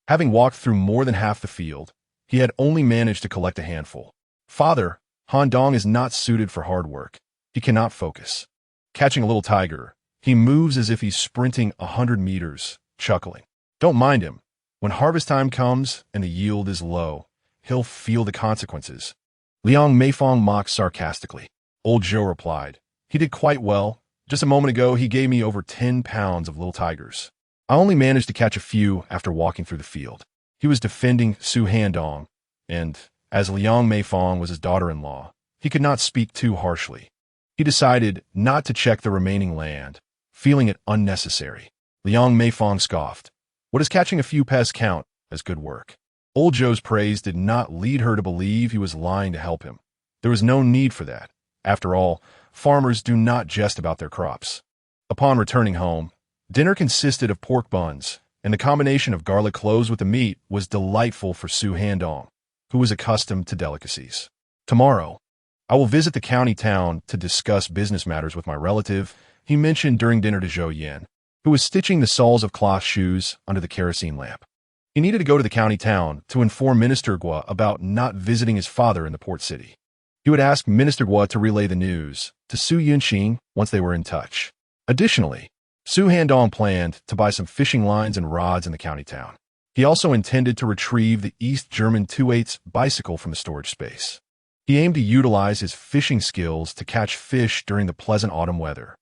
Having walked through more than half the field, he had only managed to collect a handful. Father, Handong is not suited for hard work. He cannot focus. Catching a little tiger, he moves as if he's sprinting 100 meters, chuckling. Don't mind him. When harvest time comes and the yield is low, he'll feel the consequences. Liang Meifong mocked sarcastically. Old Zhou replied, He did quite well. Just a moment ago, he gave me over 10 pounds of little tigers. I only managed to catch a few after walking through the field. He was defending Su Handong, and as Liang Meifong was his daughter-in-law, he could not speak too harshly. He decided not to check the remaining land, feeling it unnecessary. Liang Meifong scoffed. What does catching a few pests count as good work? Old Zhou's praise did not lead her to believe he was lying to help him. There was no need for that. After all, farmers do not jest about their crops. Upon returning home, dinner consisted of pork buns, and the combination of garlic cloves with the meat was delightful for Su Handong, who was accustomed to delicacies. Tomorrow, I will visit the county town to discuss business matters with my relative, he mentioned during dinner to Zhou Yan, who was stitching the soles of cloth shoes under the kerosene lamp. He needed to go to the county town to inform Minister Guo about not visiting his father in the port city. He would ask Minister Guo to relay the news to Su Yunxing once they were in touch. Additionally, Su Handong planned to buy some fishing lines and rods in the county town. He also intended to retrieve the East German 2/8 bicycle from the storage space. He aimed to utilize his fishing skills to catch fish during the pleasant autumn weather,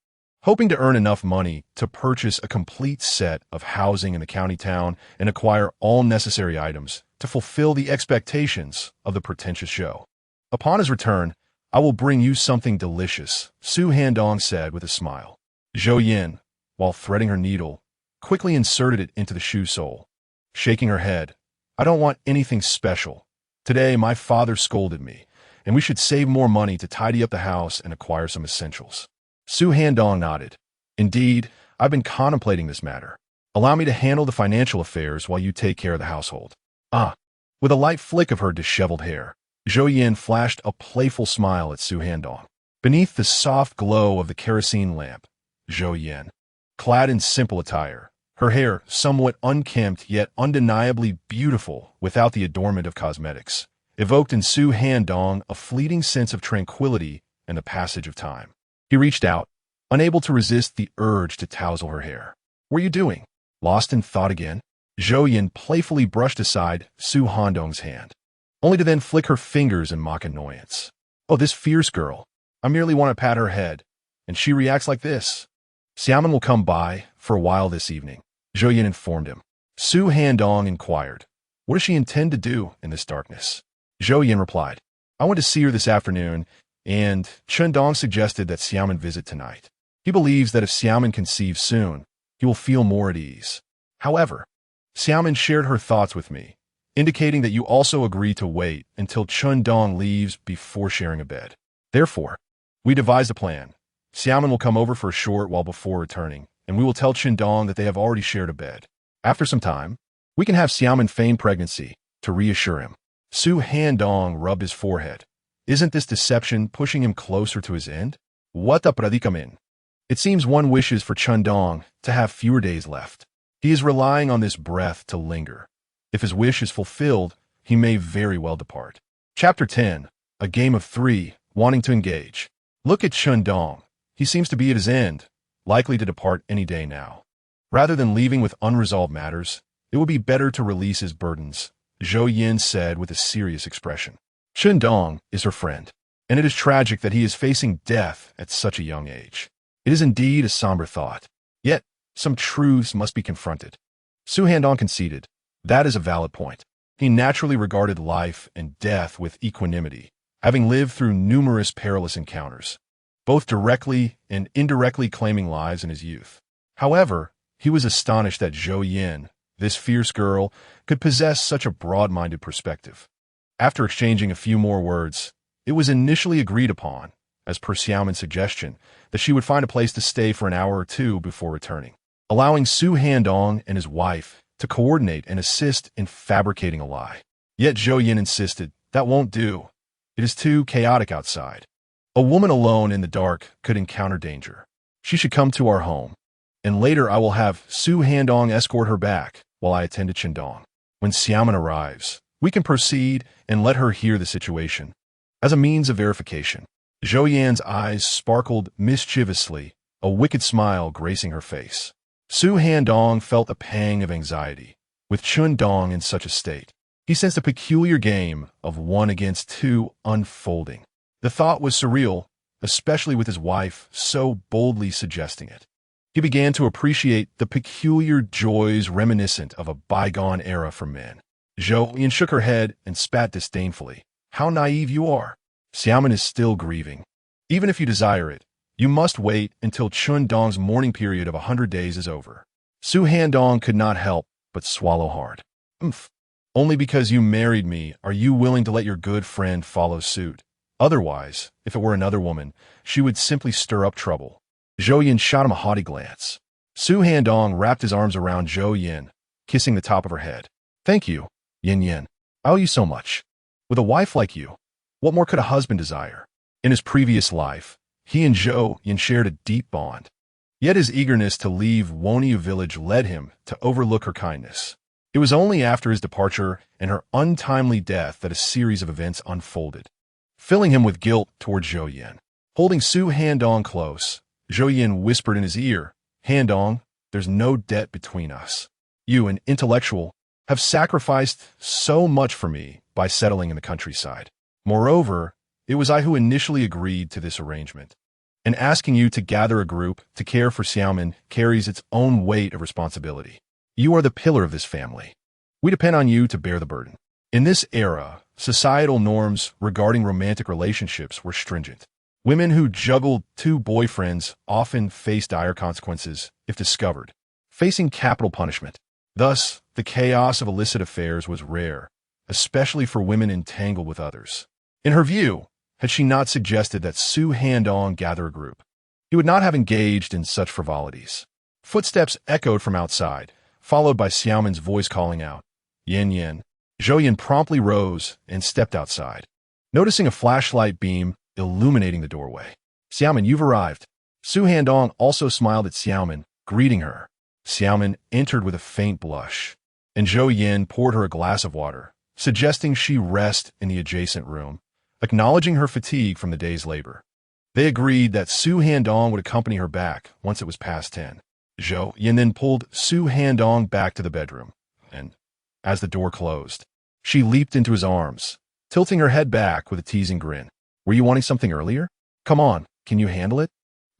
hoping to earn enough money to purchase a complete set of housing in the county town and acquire all necessary items to fulfill the expectations of the pretentious Zhou. Upon his return, I will bring you something delicious, Su Handong said with a smile. Zhou Yin, while threading her needle, quickly inserted it into the shoe sole. Shaking her head, I don't want anything special. Today, my father scolded me, and we should save more money to tidy up the house and acquire some essentials. Su Handong nodded. Indeed, I've been contemplating this matter. Allow me to handle the financial affairs while you take care of the household. With a light flick of her disheveled hair, Zhou Yin flashed a playful smile at Su Handong. Beneath the soft glow of the kerosene lamp, Zhou Yin, clad in simple attire, her hair somewhat unkempt yet undeniably beautiful without the adornment of cosmetics, evoked in Su Handong a fleeting sense of tranquility and the passage of time. He reached out, unable to resist the urge to tousle her hair. "What are you doing?" Lost in thought again, Zhou Yin playfully brushed aside Su Handong's hand, only to then flick her fingers in mock annoyance. "Oh, this fierce girl. I merely want to pat her head, and she reacts like this." "Xiaoman will come by for a while this evening," Zhou Yin informed him. Su Handong inquired, "What does she intend to do in this darkness?" Zhou Yin replied, "I went to see her this afternoon, and Handong suggested that Xiaoman visit tonight. He believes that if Xiaoman conceives soon, he will feel more at ease. However, Xiaoman shared her thoughts with me, indicating that you also agree to wait until Handong leaves before sharing a bed. Therefore, we devised a plan. Xiaoman will come over for a short while before returning, and we will tell Handong that they have already shared a bed. After some time, we can have Xiaoman feign pregnancy to reassure him." Su Handong rubbed his forehead. Isn't this deception pushing him closer to his end? What a predicament. It seems one wishes for Handong to have fewer days left. He is relying on this breath to linger. If his wish is fulfilled, he may very well depart. Chapter 10. A Game of Three, Wanting to Engage. Look at Handong. He seems to be at his end, likely to depart any day now. Rather than leaving with unresolved matters, it would be better to release his burdens, Zhou Yin said with a serious expression. Handong is her friend, and it is tragic that he is facing death at such a young age. It is indeed a somber thought. Yet, some truths must be confronted. Su Handong conceded. That is a valid point. He naturally regarded life and death with equanimity, having lived through numerous perilous encounters, both directly and indirectly claiming lives in his youth. However, he was astonished that Zhou Yin, this fierce girl, could possess such a broad-minded perspective. After exchanging a few more words, it was initially agreed upon, as per Xiaoman's suggestion, that she would find a place to stay for an hour or two before returning, allowing Su Handong and his wife to coordinate and assist in fabricating a lie. Yet Zhou Yin insisted, that won't do. It is too chaotic outside. A woman alone in the dark could encounter danger. She should come to our home, and later I will have Su Handong escort her back while I attend to Handong. When Xiaoman arrives, we can proceed and let her hear the situation. As a means of verification, Zhou Yan's eyes sparkled mischievously, a wicked smile gracing her face. Su Handong felt a pang of anxiety. With Handong in such a state, he sensed a peculiar game of 1 against 2 unfolding. The thought was surreal, especially with his wife so boldly suggesting it. He began to appreciate the peculiar joys reminiscent of a bygone era for men. Zhou Yan shook her head and spat disdainfully. How naive you are. Xiaoman is still grieving. Even if you desire it, you must wait until Handong's mourning period of 100 days is over. Su Handong could not help but swallow hard. Only because you married me are you willing to let your good friend follow suit. Otherwise, if it were another woman, she would simply stir up trouble. Zhou Yin shot him a haughty glance. Su Handong wrapped his arms around Zhou Yin, kissing the top of her head. Thank you, Yin Yin. I owe you so much. With a wife like you, what more could a husband desire? In his previous life, he and Zhou Yin shared a deep bond. Yet his eagerness to leave Woniu village led him to overlook her kindness. It was only after his departure and her untimely death that a series of events unfolded, filling him with guilt toward Zhou Yin. Holding Su Handong close, Zhou Yin whispered in his ear, Handong, there's no debt between us. You, an intellectual, have sacrificed so much for me by settling in the countryside. Moreover, it was I who initially agreed to this arrangement. And asking you to gather a group to care for Xiaoman carries its own weight of responsibility. You are the pillar of this family. We depend on you to bear the burden. In this era, societal norms regarding romantic relationships were stringent. Women who juggled 2 boyfriends often faced dire consequences if discovered, facing capital punishment. Thus, the chaos of illicit affairs was rare, especially for women entangled with others. In her view, had she not suggested that Su Handong gather a group, he would not have engaged in such frivolities. Footsteps echoed from outside, followed by Xiaoman's voice calling out, Yin Yin. Zhou Yin promptly rose and stepped outside, noticing a flashlight beam illuminating the doorway. Xiaoman, you've arrived. Su Handong also smiled at Xiaoman, Greeting her, Xiaomin entered with a faint blush, and Zhou Yin poured her a glass of water, suggesting she rest in the adjacent room, acknowledging her fatigue from the day's labor. They agreed that Su Handong would accompany her back once it was past 10. Zhou Yin then pulled Su Handong back to the bedroom, and, as the door closed, she leaped into his arms, tilting her head back with a teasing grin. Were you wanting something earlier? Come on, can you handle it?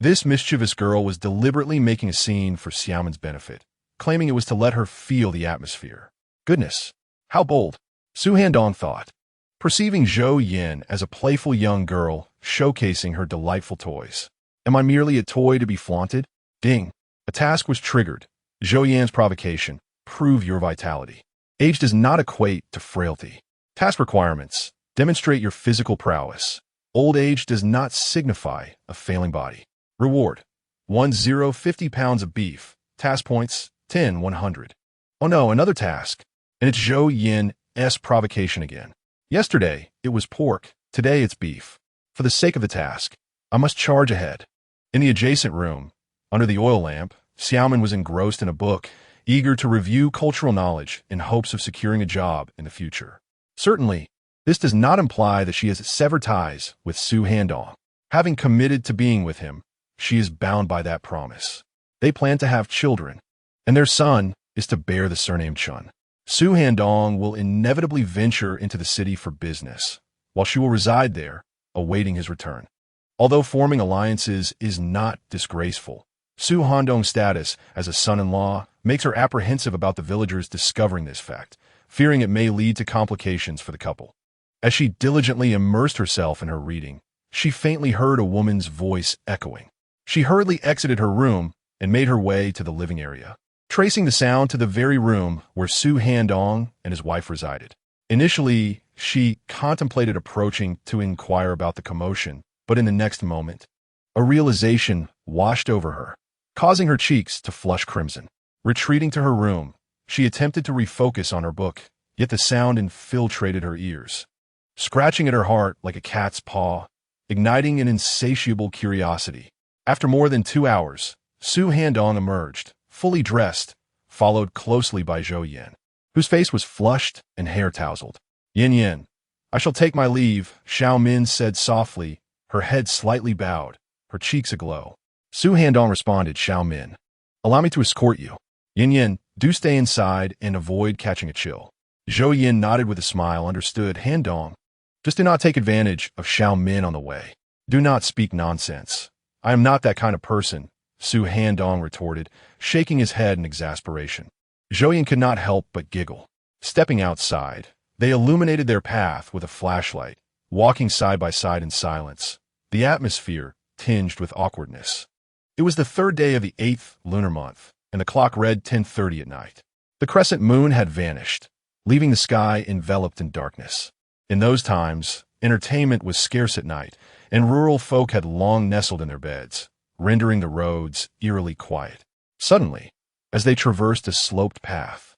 This mischievous girl was deliberately making a scene for Xiaomin's benefit, claiming it was to let her feel the atmosphere. Goodness, how bold, Su Handong thought, perceiving Zhou Yin as a playful young girl showcasing her delightful toys. Am I merely a toy to be flaunted? Ding. A task was triggered. Zhou Yin's provocation. Prove your vitality. Age does not equate to frailty. Task requirements. Demonstrate your physical prowess. Old age does not signify a failing body. Reward. 50 pounds of beef. Task points. 100. Oh no, another task. And it's Zhou Yin's provocation again. Yesterday, it was pork. Today, it's beef. For the sake of the task, I must charge ahead. In the adjacent room, under the oil lamp, Xiaomin was engrossed in a book, eager to review cultural knowledge in hopes of securing a job in the future. Certainly, this does not imply that she has severed ties with Su Handong. Having committed to being with him, she is bound by that promise. They plan to have children, and their son is to bear the surname Chun. Su Handong will inevitably venture into the city for business, while she will reside there, awaiting his return. Although forming alliances is not disgraceful, Su Handong's status as a son-in-law makes her apprehensive about the villagers discovering this fact, fearing it may lead to complications for the couple. As she diligently immersed herself in her reading, she faintly heard a woman's voice echoing. She hurriedly exited her room and made her way to the living area, tracing the sound to the very room where Su Handong and his wife resided. Initially, she contemplated approaching to inquire about the commotion, but in the next moment, a realization washed over her, causing her cheeks to flush crimson. Retreating to her room, she attempted to refocus on her book, yet the sound infiltrated her ears, scratching at her heart like a cat's paw, igniting an insatiable curiosity. After more than 2 hours, Su Handong emerged, fully dressed, followed closely by Zhou Yin, whose face was flushed and hair tousled. Yin, I shall take my leave, Xiaomin said softly, her head slightly bowed, her cheeks aglow. Su Handong responded, Xiaomin, allow me to escort you. Yin, do stay inside and avoid catching a chill. Zhou Yin nodded with a smile, understood. Handong, just do not take advantage of Xiaomin on the way. Do not speak nonsense. I am not that kind of person, Su Handong retorted, shaking his head in exasperation. Zhou Yin could not help but giggle. Stepping outside, they illuminated their path with a flashlight, walking side by side in silence, the atmosphere tinged with awkwardness. It was the 3rd day of the 8th lunar month, and the clock read 10:30 at night. The crescent moon had vanished, leaving the sky enveloped in darkness. In those times, entertainment was scarce at night, and rural folk had long nestled in their beds, rendering the roads eerily quiet. Suddenly, as they traversed a sloped path,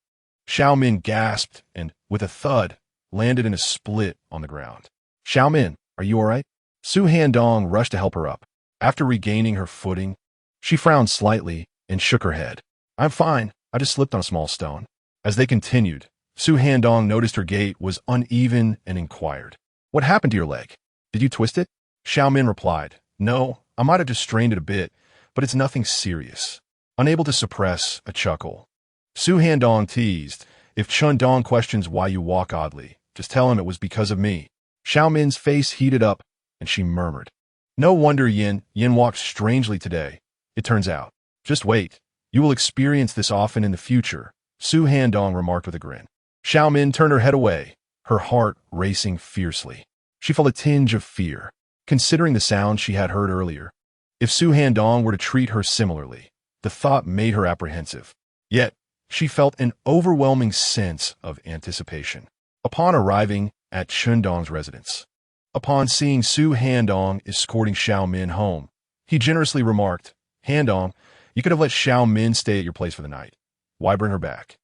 Xiaomin gasped and, with a thud, landed in a split on the ground. Xiaomin, are you all right? Su Handong rushed to help her up. After regaining her footing, she frowned slightly and shook her head. I'm fine. I just slipped on a small stone. As they continued, Su Handong noticed her gait was uneven and inquired, What happened to your leg? Did you twist it? Xiaomin replied, No, I might have just strained it a bit, but it's nothing serious. Unable to suppress a chuckle, Su Handong teased, If Chun Dong questions why you walk oddly, just tell him it was because of me. Xiaomin's face heated up, and she murmured, No wonder Yin walks strangely today. It turns out. Just wait. You will experience this often in the future, Su Handong remarked with a grin. Xiaomin turned her head away, her heart racing fiercely. She felt a tinge of fear, considering the sound she had heard earlier. If Su Handong were to treat her similarly, the thought made her apprehensive. Yet, she felt an overwhelming sense of anticipation. Upon arriving at Chundong's residence, upon seeing Su Handong escorting Xiaomin home, he generously remarked, Handong, you could have let Xiaomin stay at your place for the night. Why bring her back?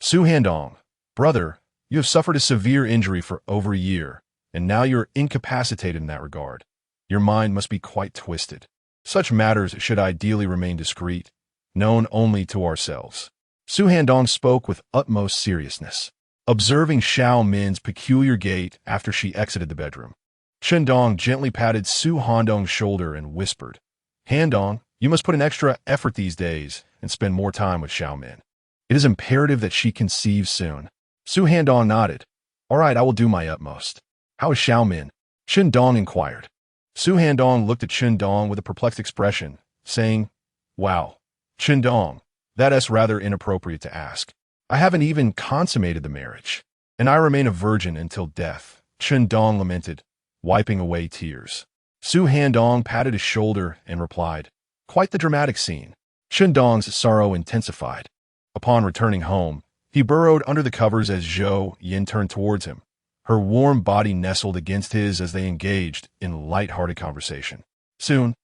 Su Handong, brother, you have suffered a severe injury for over a year, and now you're incapacitated in that regard. Your mind must be quite twisted. Such matters should ideally remain discreet. known only to ourselves. Su Handong spoke with utmost seriousness, observing Xiao Min's peculiar gait after she exited the bedroom. Handong gently patted Su Handong's shoulder and whispered, "Handong, you must put in extra effort these days and spend more time with Xiao Min. It is imperative that she conceive soon." Su Handong nodded. "All right, I will do my utmost." "How is Xiao Min?" Handong inquired. Su Handong looked at Handong with a perplexed expression, saying, "Wow, Handong, that's rather inappropriate to ask. I haven't even consummated the marriage, and I remain a virgin until death," Handong lamented, wiping away tears. Su Handong patted his shoulder and replied, "Quite the dramatic scene." Handong's sorrow intensified. Upon returning home, he burrowed under the covers as Zhou Yin turned towards him. Her warm body nestled against his as they engaged in light-hearted conversation. Soon,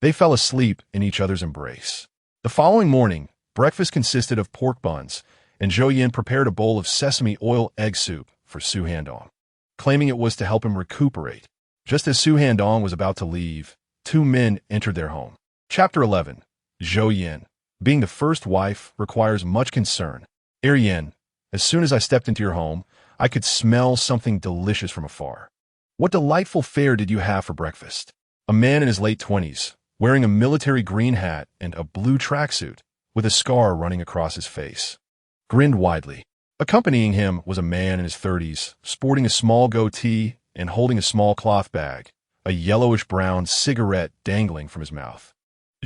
they fell asleep in each other's embrace. The following morning, breakfast consisted of pork buns, and Zhou Yin prepared a bowl of sesame oil egg soup for Su Handong, claiming it was to help him recuperate. Just as Su Handong was about to leave, two men entered their home. Chapter 11. Zhou Yin. Being the first wife requires much concern. Yin, as soon as I stepped into your home, I could smell something delicious from afar. What delightful fare did you have for breakfast? A man in his late 20s, wearing a military green hat and a blue tracksuit, with a scar running across his face, grinned widely. Accompanying him was a man in his 30s, sporting a small goatee and holding a small cloth bag, a yellowish-brown cigarette dangling from his mouth.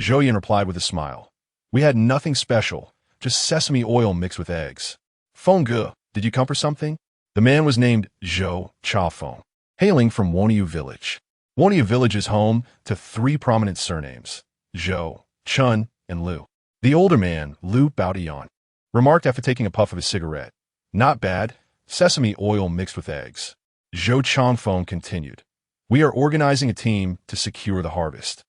Zhou Yin replied with a smile, "We had nothing special, just sesame oil mixed with eggs." "Feng Ge, did you come for something?" The man was named Zhou Chaofeng, hailing from Woniu Village. Woniu Village is home to three prominent surnames, Zhou, Chun, and Liu. The older man, Liu Baotian, remarked after taking a puff of his cigarette, "Not bad, sesame oil mixed with eggs." Zhou Chaofeng continued, "We are organizing a team to secure the harvest,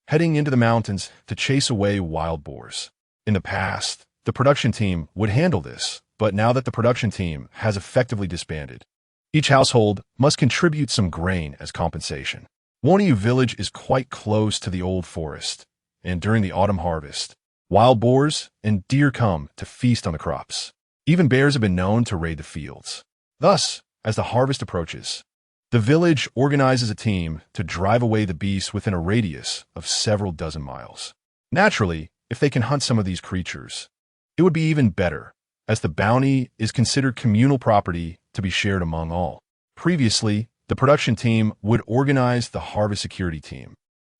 heading into the mountains to chase away wild boars. In the past, the production team would handle this, but now that the production team has effectively disbanded, each household must contribute some grain as compensation. Woniu Village is quite close to the old forest, and during the autumn harvest, wild boars and deer come to feast on the crops. Even bears have been known to raid the fields. Thus, as the harvest approaches, the village organizes a team to drive away the beasts within a radius of several dozen miles. Naturally, if they can hunt some of these creatures, it would be even better, as the bounty is considered communal property to be shared among all. Previously, the production team would organize the harvest security team,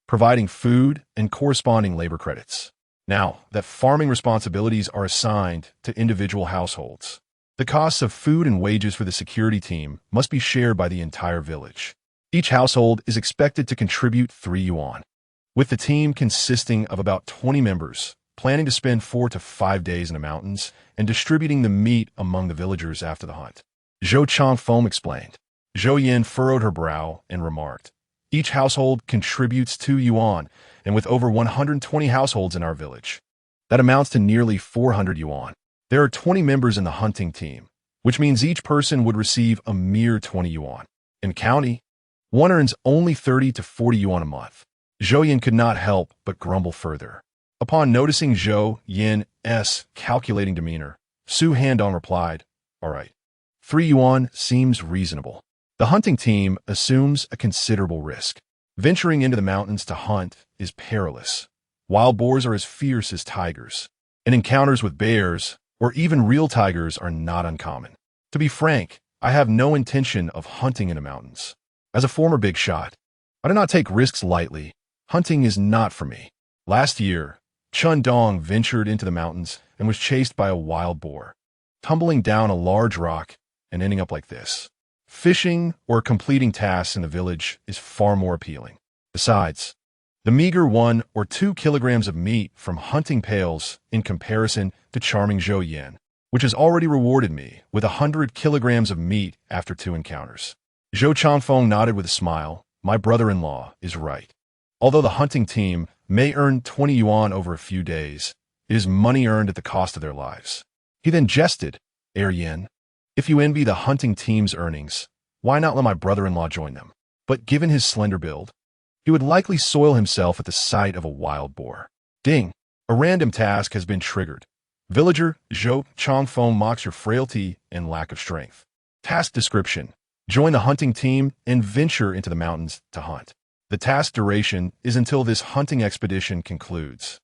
providing food and corresponding labor credits. Now that farming responsibilities are assigned to individual households, the costs of food and wages for the security team must be shared by the entire village. Each household is expected to contribute 3 yuan, with the team consisting of about 20 members, planning to spend 4 to 5 days in the mountains and distributing the meat among the villagers after the hunt. Zhou Chaofeng explained. Zhou Yin furrowed her brow and remarked, "Each household contributes 2 yuan, and with over 120 households in our village, that amounts to nearly 400 yuan. There are 20 members in the hunting team, which means each person would receive a mere 20 yuan. In county, one earns only 30 to 40 yuan a month." Zhou Yin could not help but grumble further. Upon noticing Zhou Yin's calculating demeanor, Su Handong replied, "All right, 3 yuan seems reasonable." The hunting team assumes a considerable risk. Venturing into the mountains to hunt is perilous. Wild boars are as fierce as tigers, and encounters with bears or even real tigers are not uncommon. To be frank, I have no intention of hunting in the mountains. As a former big shot, I do not take risks lightly. Hunting is not for me. Last year, Handong ventured into the mountains and was chased by a wild boar, tumbling down a large rock and ending up like this. Fishing or completing tasks in the village is far more appealing. Besides, the meager 1 or 2 kilograms of meat from hunting pales in comparison to charming Zhou Yin, which has already rewarded me with 100 kilograms of meat after 2 encounters. Zhou Chaofeng nodded with a smile. My brother-in-law is right. Although the hunting team may earn 20 yuan over a few days, it is money earned at the cost of their lives. He then jested, Yin, if you envy the hunting team's earnings, why not let my brother-in-law join them? But given his slender build, he would likely soil himself at the sight of a wild boar. Ding! A random task has been triggered. Villager Zhou Changfeng mocks your frailty and lack of strength. Task description: join the hunting team and venture into the mountains to hunt. The task duration is until this hunting expedition concludes,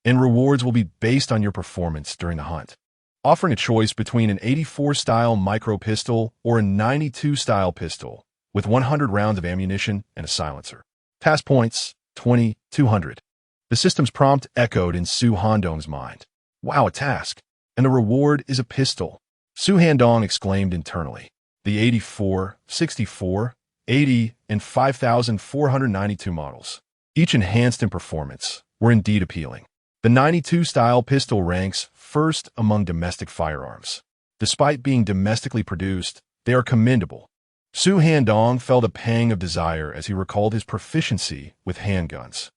and rewards will be based on your performance during the hunt, offering a choice between an 84-style micro pistol or a 92-style pistol with 100 rounds of ammunition and a silencer. Task points: 200. The system's prompt echoed in Su Handong's mind. Wow, a task. And the reward is a pistol. Su Handong exclaimed internally. The 84, 64, 80, and 5,492 models, each enhanced in performance, were indeed appealing. The 92-style pistol ranks first among domestic firearms. Despite being domestically produced, they are commendable. Su Handong felt a pang of desire as he recalled his proficiency with handguns.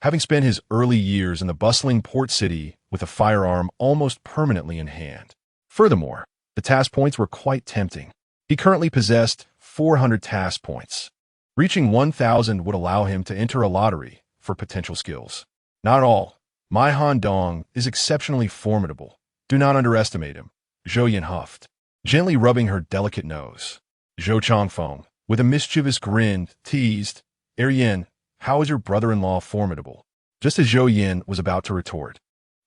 Having spent his early years in the bustling port city with a firearm almost permanently in hand. Furthermore, the task points were quite tempting. He currently possessed 400 task points. Reaching 1,000 would allow him to enter a lottery for potential skills. Not all. My Handong is exceptionally formidable. Do not underestimate him, Zhou Yin huffed, gently rubbing her delicate nose. Zhou Changfeng, with a mischievous grin, teased, Yin, how is your brother-in-law formidable? Just as Zhou Yin was about to retort,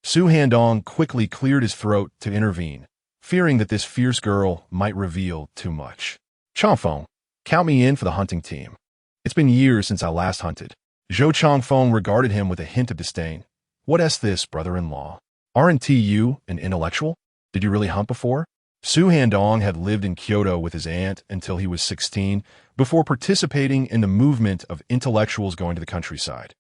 Su Handong quickly cleared his throat to intervene, fearing that this fierce girl might reveal too much. Changfeng, count me in for the hunting team. It's been years since I last hunted. Zhou Changfeng regarded him with a hint of disdain. What's this, brother-in-law? Aren't you an intellectual? Did you really hunt before? Su Handong had lived in Kyoto with his aunt until he was 16, before participating in the movement of intellectuals going to the countryside.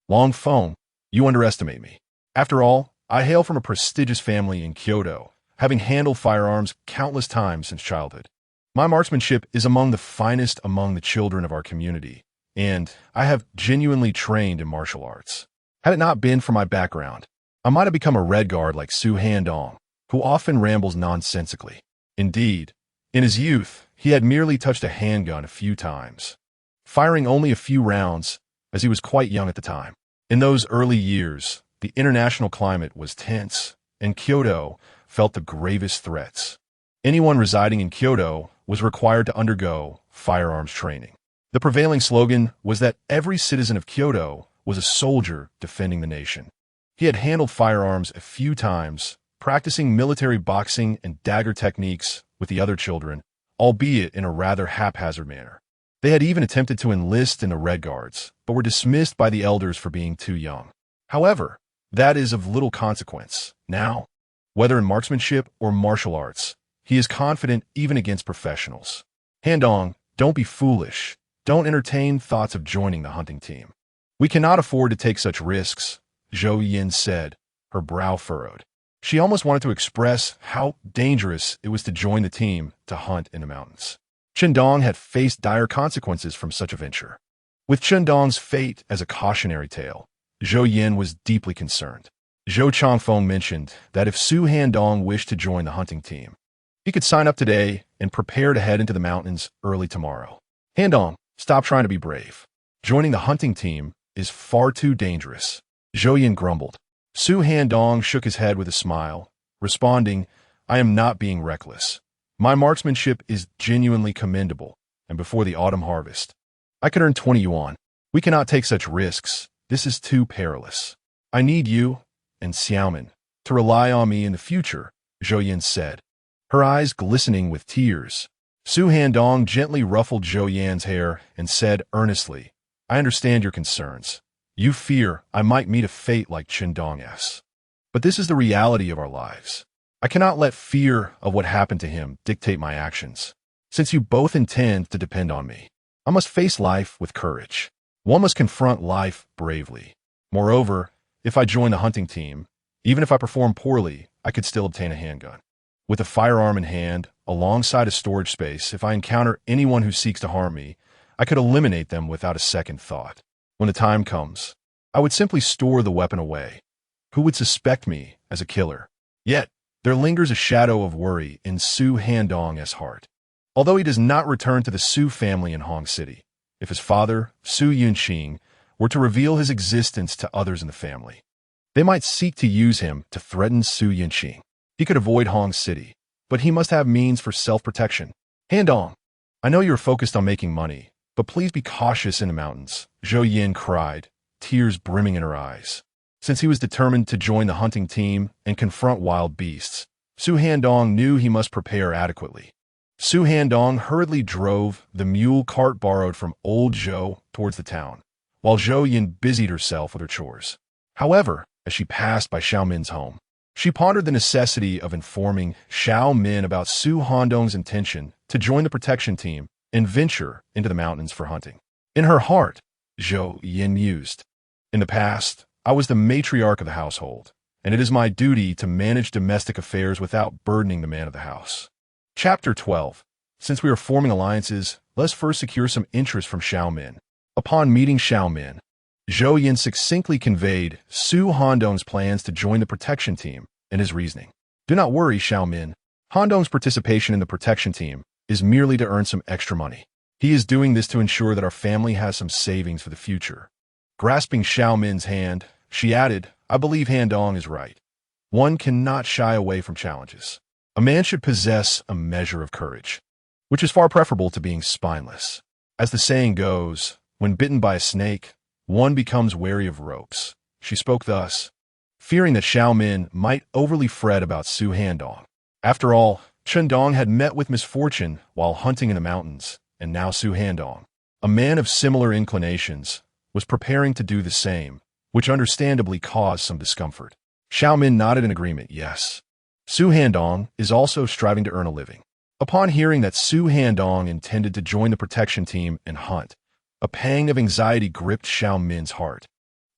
Long Feng, you underestimate me. After all, I hail from a prestigious family in Kyoto, having handled firearms countless times since childhood. My marksmanship is among the finest among the children of our community, and I have genuinely trained in martial arts. Had it not been for my background, I might have become a red guard like Su Handong, who often rambles nonsensically. Indeed, in his youth, he had merely touched a handgun a few times, firing only a few rounds, as he was quite young at the time. In those early years, the international climate was tense, and Kyoto felt the gravest threats. Anyone residing in Kyoto was required to undergo firearms training. The prevailing slogan was that every citizen of Kyoto was a soldier defending the nation. He had handled firearms a few times, practicing military boxing and dagger techniques with the other children, albeit in a rather haphazard manner. They had even attempted to enlist in the Red Guards, but were dismissed by the elders for being too young. However, that is of little consequence. Now, whether in marksmanship or martial arts, he is confident even against professionals. Handong, don't be foolish. Don't entertain thoughts of joining the hunting team. We cannot afford to take such risks, Zhou Yin said, her brow furrowed. She almost wanted to express how dangerous it was to join the team to hunt in the mountains. Handong had faced dire consequences from such a venture. With Handong's fate as a cautionary tale, Zhou Yin was deeply concerned. Zhou Changfeng mentioned that if Su Handong wished to join the hunting team, he could sign up today and prepare to head into the mountains early tomorrow. Handong, stop trying to be brave. Joining the hunting team is far too dangerous, Zhou Yin grumbled. Su Handong shook his head with a smile, responding, I am not being reckless. My marksmanship is genuinely commendable, and before the autumn harvest, I could earn 20 yuan. We cannot take such risks. This is too perilous. I need you and Xiaomin to rely on me in the future, Zhou Yin said, her eyes glistening with tears. Su Handong gently ruffled Zhou Yan's hair and said earnestly, I understand your concerns. You fear I might meet a fate like Handong's. But this is the reality of our lives. I cannot let fear of what happened to him dictate my actions. Since you both intend to depend on me, I must face life with courage. One must confront life bravely. Moreover, if I join the hunting team, even if I perform poorly, I could still obtain a handgun. With a firearm in hand, alongside a storage space, if I encounter anyone who seeks to harm me, I could eliminate them without a second thought. When the time comes, I would simply store the weapon away. Who would suspect me as a killer? Yet, there lingers a shadow of worry in Su Handong's heart. Although he does not return to the Su family in Hong City, if his father, Su Yunqing, were to reveal his existence to others in the family, They might seek to use him to threaten Su Yinqing. He could avoid Hong City, but he must have means for self-protection. Handong, I know you're focused on making money, but please be cautious in the mountains, Zhou Yin cried, tears brimming in her eyes. Since he was determined to join the hunting team and confront wild beasts, Su Handong knew he must prepare adequately. Su Handong hurriedly drove the mule cart borrowed from old Zhou towards the town, while Zhou Yin busied herself with her chores. However, as she passed by Xiao Min's home, she pondered the necessity of informing Xiao Min about Su Handong's intention to join the protection team and venture into the mountains for hunting. In her heart, Zhou Yin mused, "In the past, I was the matriarch of the household, and it is my duty to manage domestic affairs without burdening the man of the house." Chapter 12. Since we are forming alliances, let's first secure some interest from Xiao Min. Upon meeting Xiao Min, Zhou Yin succinctly conveyed Su Handong's plans to join the protection team and his reasoning. "Do not worry, Xiao Min. Handong's participation in the protection team is merely to earn some extra money. He is doing this to ensure that our family has some savings for the future." Grasping Xiao Min's hand, she added, "I believe Handong is right. One cannot shy away from challenges. A man should possess a measure of courage, which is far preferable to being spineless. As the saying goes, when bitten by a snake, one becomes wary of ropes." She spoke thus, fearing that Xiao Min might overly fret about Su Handong. After all, Chendong had met with misfortune while hunting in the mountains, and now Su Handong, a man of similar inclinations, was preparing to do the same, which understandably caused some discomfort. Xiao Min nodded in agreement, yes. Su Handong is also striving to earn a living. Upon hearing that Su Handong intended to join the protection team and hunt, a pang of anxiety gripped Xiao Min's heart,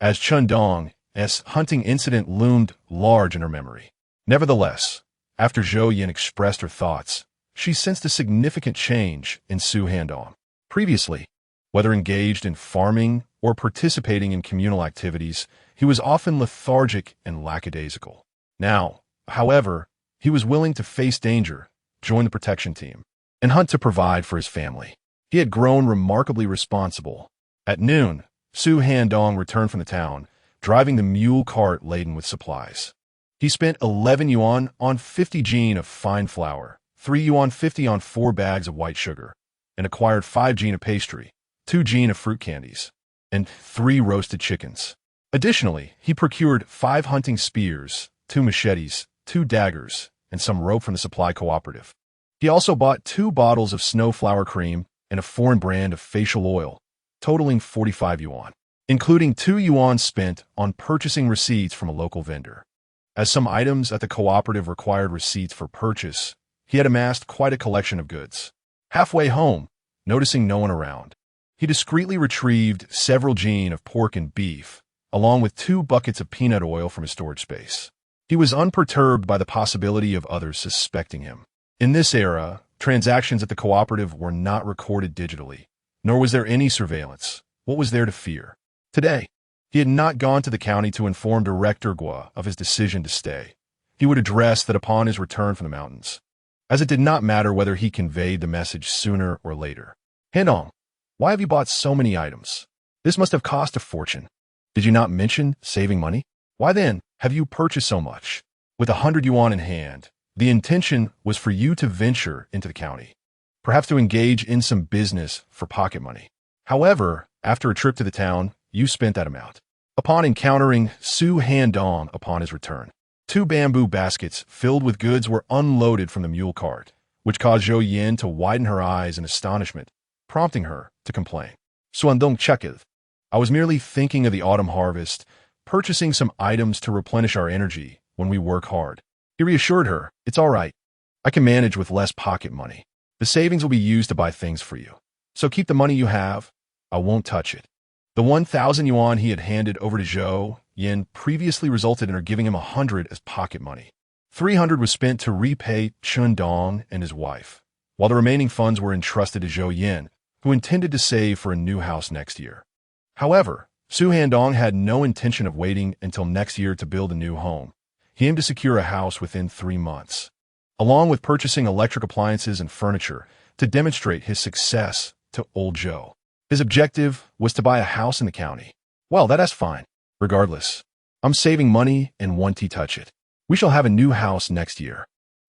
as Chendong's hunting incident loomed large in her memory. Nevertheless, after Zhou Yin expressed her thoughts, she sensed a significant change in Su Handong. Previously, whether engaged in farming or participating in communal activities, he was often lethargic and lackadaisical. Now, however, he was willing to face danger, join the protection team, and hunt to provide for his family. He had grown remarkably responsible. At noon, Su Handong returned from the town, driving the mule cart laden with supplies. He spent 11 yuan on 50 jin of fine flour, 3 yuan 50 on 4 bags of white sugar, and acquired 5 jin of pastry, 2 jin of fruit candies, and 3 roasted chickens. Additionally, he procured 5 hunting spears, 2 machetes, 2 daggers, and some rope from the supply cooperative. He also bought 2 bottles of snow flour cream and a foreign brand of facial oil, totaling 45 yuan, including 2 yuan spent on purchasing receipts from a local vendor. As some items at the cooperative required receipts for purchase, he had amassed quite a collection of goods. Halfway home, noticing no one around, he discreetly retrieved several jin of pork and beef, along with 2 buckets of peanut oil from his storage space. He was unperturbed by the possibility of others suspecting him. In this era, transactions at the cooperative were not recorded digitally, nor was there any surveillance. What was there to fear? Today, he had not gone to the county to inform Director Gua of his decision to stay. He would address that upon his return from the mountains, as it did not matter whether he conveyed the message sooner or later. "Handong, why have you bought so many items? This must have cost a fortune. Did you not mention saving money? Why then have you purchased so much?" With 100 yuan in hand, the intention was for you to venture into the county, perhaps to engage in some business for pocket money. However, after a trip to the town, you spent that amount. Upon encountering Su Handong upon his return, 2 bamboo baskets filled with goods were unloaded from the mule cart, which caused Zhou Yin to widen her eyes in astonishment, prompting her to complain. "Suandong checketh. I was merely thinking of the autumn harvest, purchasing some items to replenish our energy when we work hard." He reassured her, "It's all right. I can manage with less pocket money. The savings will be used to buy things for you. So keep the money you have. I won't touch it." The 1,000 yuan he had handed over to Zhou Yin previously resulted in her giving him 100 as pocket money. 300 was spent to repay Chendong and his wife, while the remaining funds were entrusted to Zhou Yin, who intended to save for a new house next year. However, Su Handong had no intention of waiting until next year to build a new home. He aimed to secure a house within 3 months, along with purchasing electric appliances and furniture to demonstrate his success to old Zhou. His objective was to buy a house in the county. Well, that's fine. Regardless, I'm saving money and won't touch it. We shall have a new house next year.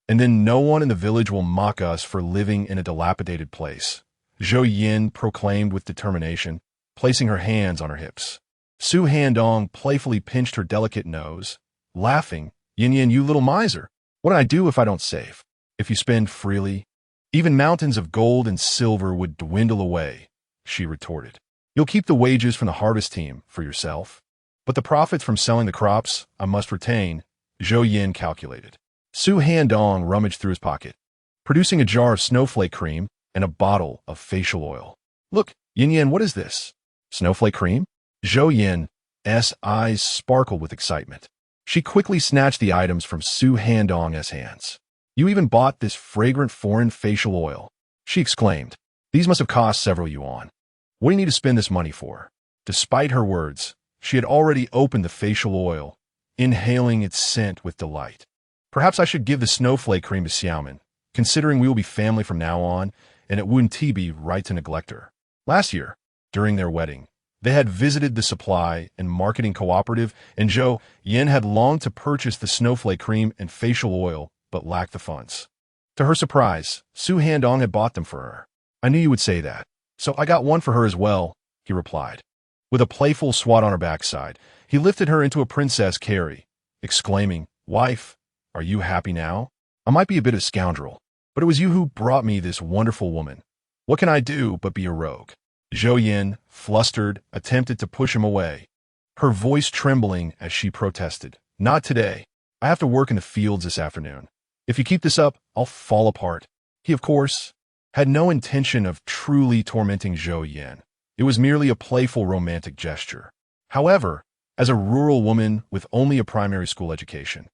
And then no one in the village will mock us for living in a dilapidated place, Zhou Yin proclaimed with determination, placing her hands on her hips. Su Handong playfully pinched her delicate nose, laughing. Yin Yin, you little miser. What do I do if I don't save? If you spend freely, even mountains of gold and silver would dwindle away, she retorted. You'll keep the wages from the harvest team for yourself, but the profits from selling the crops I must retain, Zhou Yin calculated. Su Handong rummaged through his pocket, producing a jar of snowflake cream and a bottle of facial oil. Look, Yin Yin, what is this? Snowflake cream? Zhou Yin's eyes sparkled with excitement. She quickly snatched the items from Su Handong's hands. You even bought this fragrant foreign facial oil, she exclaimed. These must have cost several yuan. What do you need to spend this money for? Despite her words, she had already opened the facial oil, inhaling its scent with delight. Perhaps I should give the snowflake cream to Xiaomin, considering we will be family from now on, and it wouldn't be right to neglect her. Last year, during their wedding, they had visited the supply and marketing cooperative, and Zhou Yin had longed to purchase the snowflake cream and facial oil, but lacked the funds. To her surprise, Su Handong had bought them for her. I knew you would say that, so I got one for her as well, he replied. With a playful swat on her backside, he lifted her into a princess carry, exclaiming, Wife, are you happy now? I might be a bit of a scoundrel, but it was you who brought me this wonderful woman. What can I do but be a rogue? Zhou Yin, flustered, attempted to push him away, her voice trembling as she protested. Not today. I have to work in the fields this afternoon. If you keep this up, I'll fall apart. He, of course, had no intention of truly tormenting Zhou Yin. It was merely a playful romantic gesture. However, as a rural woman with only a primary school education,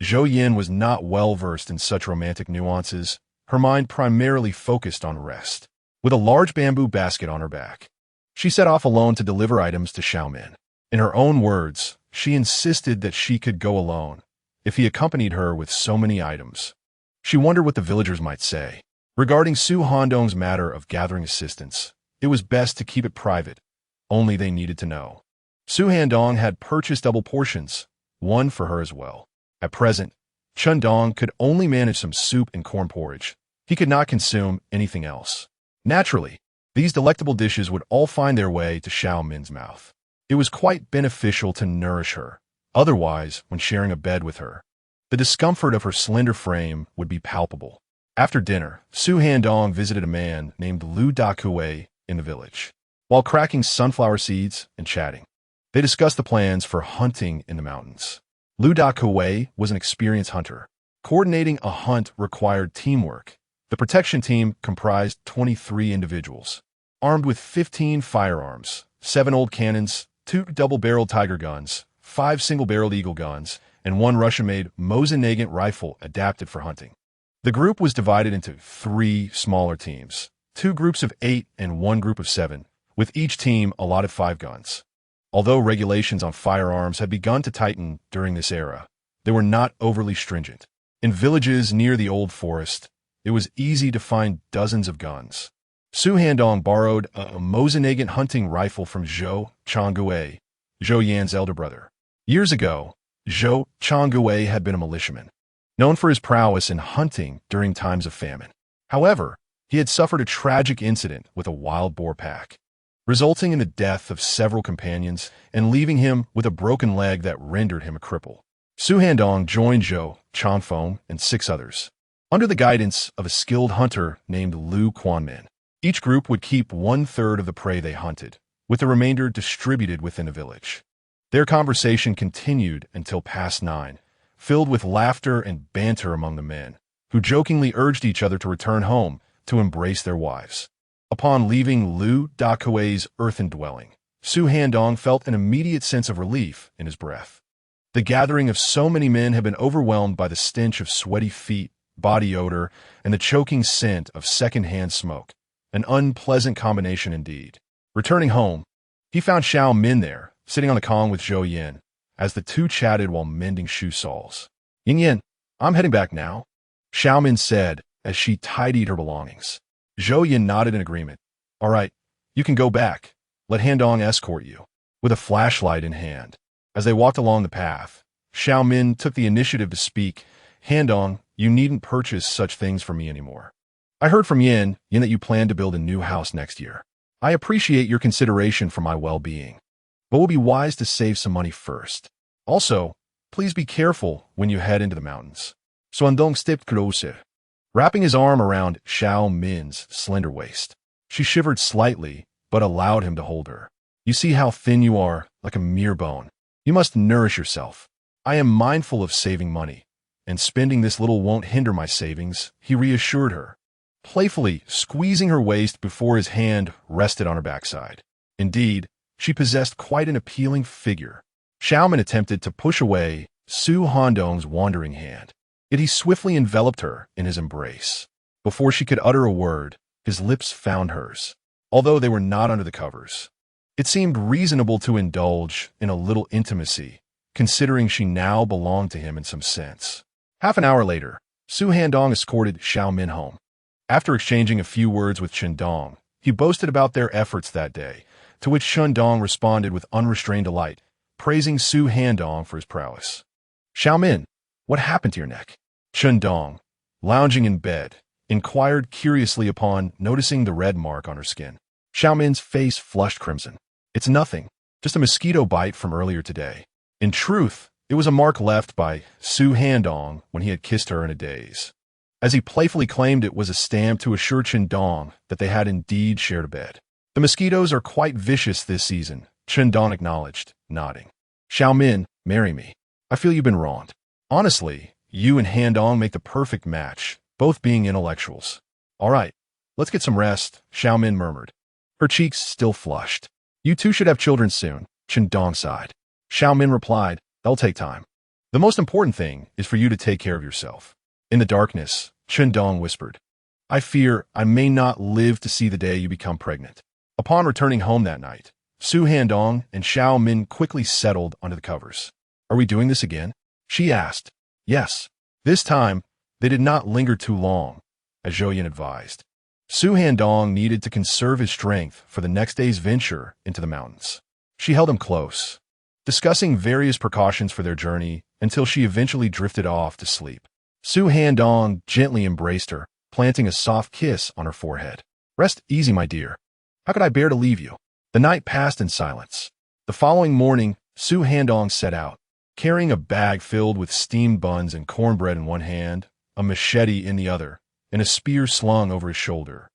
Zhou Yin was not well versed in such romantic nuances, her mind primarily focused on rest. With a large bamboo basket on her back, she set off alone to deliver items to Xiaomin. In her own words, she insisted that she could go alone if he accompanied her with so many items. She wondered what the villagers might say. Regarding Su Handong's matter of gathering assistance, it was best to keep it private. Only they needed to know. Su Handong had purchased double portions, one for her as well. At present, Handong could only manage some soup and corn porridge. He could not consume anything else. Naturally, these delectable dishes would all find their way to Xiaomin's mouth. It was quite beneficial to nourish her. Otherwise, when sharing a bed with her, the discomfort of her slender frame would be palpable. After dinner, Su Handong visited a man named Lu Dakue in the village. While cracking sunflower seeds and chatting, they discussed the plans for hunting in the mountains. Lu Dakue was an experienced hunter. Coordinating a hunt required teamwork. The protection team comprised 23 individuals, armed with 15 firearms, 7 old cannons, 2 double-barreled Tiger guns, 5 single-barreled Eagle guns, and 1 Russian-made Mosin-Nagant rifle adapted for hunting. The group was divided into 3 smaller teams, 2 groups of 8 and 1 group of 7, with each team allotted 5 guns. Although regulations on firearms had begun to tighten during this era, they were not overly stringent. In villages near the old forest, it was easy to find dozens of guns. Su Handong borrowed a Mosin-Nagant hunting rifle from Zhou Changgue, Zhou Yan's elder brother. Years ago, Zhou Changgue had been a militiaman, known for his prowess in hunting during times of famine. However, he had suffered a tragic incident with a wild boar pack, resulting in the death of several companions and leaving him with a broken leg that rendered him a cripple. Su Handong joined Zhou Changfeng and 6 others, under the guidance of a skilled hunter named Lu Quanmin. Each group would keep 1/3 of the prey they hunted, with the remainder distributed within a village. Their conversation continued until past 9, filled with laughter and banter among the men, who jokingly urged each other to return home to embrace their wives. Upon leaving Lu Dakue's earthen dwelling, Su Handong felt an immediate sense of relief in his breath. The gathering of so many men had been overwhelmed by the stench of sweaty feet, body odor, and the choking scent of second-hand smoke. An unpleasant combination indeed. Returning home, he found Xiao Min there, sitting on the Kong with Zhou Yin, as the two chatted while mending shoe soles. Yin Yin, I'm heading back now, Xiao Min said as she tidied her belongings. Zhou Yin nodded in agreement. All right, you can go back. Let Handong escort you. With a flashlight in hand, As they walked along the path, Xiao Min took the initiative to speak. Handong, you needn't purchase such things from me anymore. I heard from Yin that you plan to build a new house next year. I appreciate your consideration for my well-being, but we'll be wise to save some money first. Also, please be careful when you head into the mountains. So Handong stepped closer, wrapping his arm around Xiao Min's slender waist. She shivered slightly, but allowed him to hold her. You see how thin you are, like a mere bone. You must nourish yourself. I am mindful of saving money, and spending this little won't hinder my savings, he reassured her, playfully squeezing her waist before his hand rested on her backside. Indeed, she possessed quite an appealing figure. Xiaomin attempted to push away Su Handong's wandering hand, yet he swiftly enveloped her in his embrace. Before she could utter a word, his lips found hers, although they were not under the covers. It seemed reasonable to indulge in a little intimacy, considering she now belonged to him in some sense. Half an hour later, Su Handong escorted Xiao Min home. After exchanging a few words with Handong, he boasted about their efforts that day, to which Handong responded with unrestrained delight, praising Su Handong for his prowess. Xiao Min, what happened to your neck? Handong, lounging in bed, inquired curiously upon noticing the red mark on her skin. Xiao Min's face flushed crimson. It's nothing, just a mosquito bite from earlier today. In truth, it was a mark left by Su Handong when he had kissed her in a daze, as he playfully claimed it was a stamp to assure Handong that they had indeed shared a bed. The mosquitoes are quite vicious this season, Handong acknowledged, nodding. Xiao Min, marry me. I feel you've been wronged. Honestly, you and Handong make the perfect match, both being intellectuals. All right, let's get some rest, Xiao Min murmured. Her cheeks still flushed. You two should have children soon, Handong sighed. Xiao Min replied, that'll take time. The most important thing is for you to take care of yourself. In the darkness, Handong whispered, I fear I may not live to see the day you become pregnant. Upon returning home that night, Su Handong and Xiao Min quickly settled under the covers. Are we doing this again? She asked. Yes. This time, they did not linger too long, as Zhou Yin advised. Su Handong needed to conserve his strength for the next day's venture into the mountains. She held him close, discussing various precautions for their journey until she eventually drifted off to sleep. Su Handong gently embraced her, planting a soft kiss on her forehead. Rest easy, my dear. How could I bear to leave you? The night passed in silence. The following morning, Su Handong set out, carrying a bag filled with steamed buns and cornbread in one hand, a machete in the other, and a spear slung over his shoulder,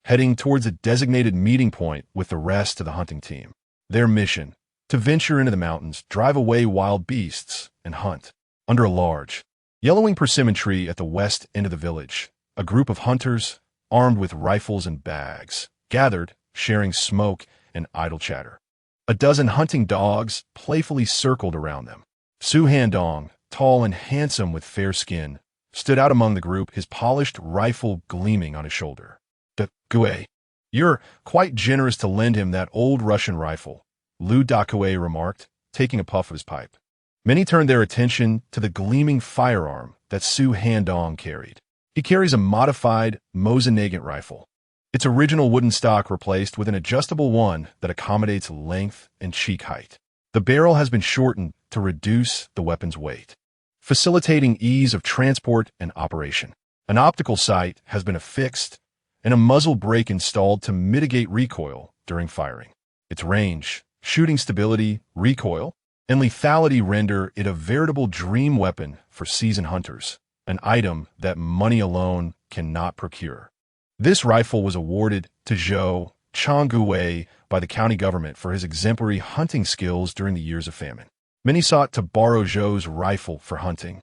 heading towards a designated meeting point with the rest of the hunting team. Their mission, to venture into the mountains, drive away wild beasts, and hunt. Under a large, yellowing persimmon tree at the west end of the village, a group of hunters, armed with rifles and bags, gathered, sharing smoke and idle chatter. A dozen hunting dogs playfully circled around them. Su Handong, tall and handsome with fair skin, stood out among the group, his polished rifle gleaming on his shoulder. Dakue, you're quite generous to lend him that old Russian rifle, Lu Dakue remarked, taking a puff of his pipe. Many turned their attention to the gleaming firearm that Su Handong carried. He carries a modified Mosin-Nagant rifle, its original wooden stock replaced with an adjustable one that accommodates length and cheek height. The barrel has been shortened to reduce the weapon's weight, facilitating ease of transport and operation. An optical sight has been affixed and a muzzle brake installed to mitigate recoil during firing. Its range, shooting stability, recoil, and lethality render it a veritable dream weapon for seasoned hunters, an item that money alone cannot procure. This rifle was awarded to Zhou Changguwei by the county government for his exemplary hunting skills during the years of famine. Many sought to borrow Zhou's rifle for hunting,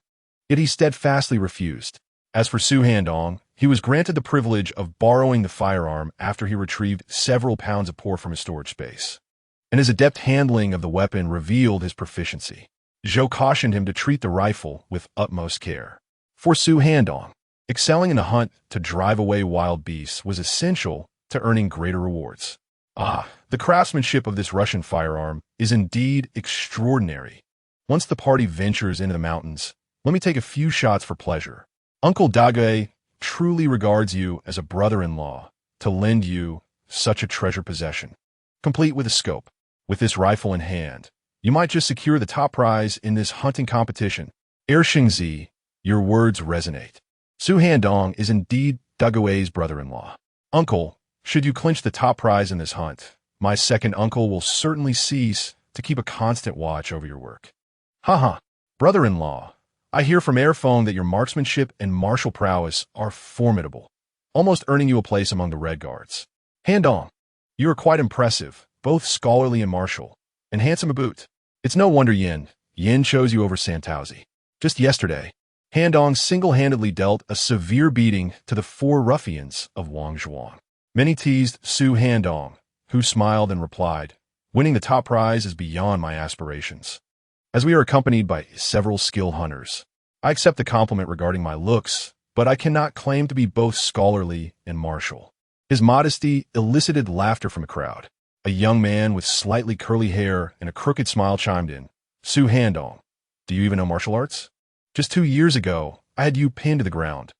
yet he steadfastly refused. As for Su Handong, he was granted the privilege of borrowing the firearm after he retrieved several pounds of pork from his storage space, and his adept handling of the weapon revealed his proficiency. Zhou cautioned him to treat the rifle with utmost care. For Su Handong, excelling in a hunt to drive away wild beasts was essential to earning greater rewards. The craftsmanship of this Russian firearm is indeed extraordinary. Once the party ventures into the mountains, let me take a few shots for pleasure. Uncle Dage truly regards you as a brother-in-law to lend you such a treasure possession, complete with a scope. With this rifle in hand, You might just secure the top prize in this hunting competition. Xingzi, your words resonate. Su Handong is indeed Dagui's brother-in-law. Uncle, should you clinch the top prize in this hunt, my second uncle will certainly cease to keep a constant watch over your work. Haha, brother-in-law, I hear from Airphone that your marksmanship and martial prowess are formidable, almost earning you a place among the Red Guards. Handong, you are quite impressive, both scholarly and martial, and handsome to boot. It's no wonder Yin chose you over Santauzi. Just yesterday, Handong single-handedly dealt a severe beating to the 4 ruffians of Wangzhuang. Many teased Su Handong, who smiled and replied, "Winning the top prize is beyond my aspirations. As we are accompanied by several skilled hunters, I accept the compliment regarding my looks, but I cannot claim to be both scholarly and martial." His modesty elicited laughter from a crowd. A young man with slightly curly hair and a crooked smile chimed in. "Su Handong, do you even know martial arts? Just 2 years ago, I had you pinned to the ground.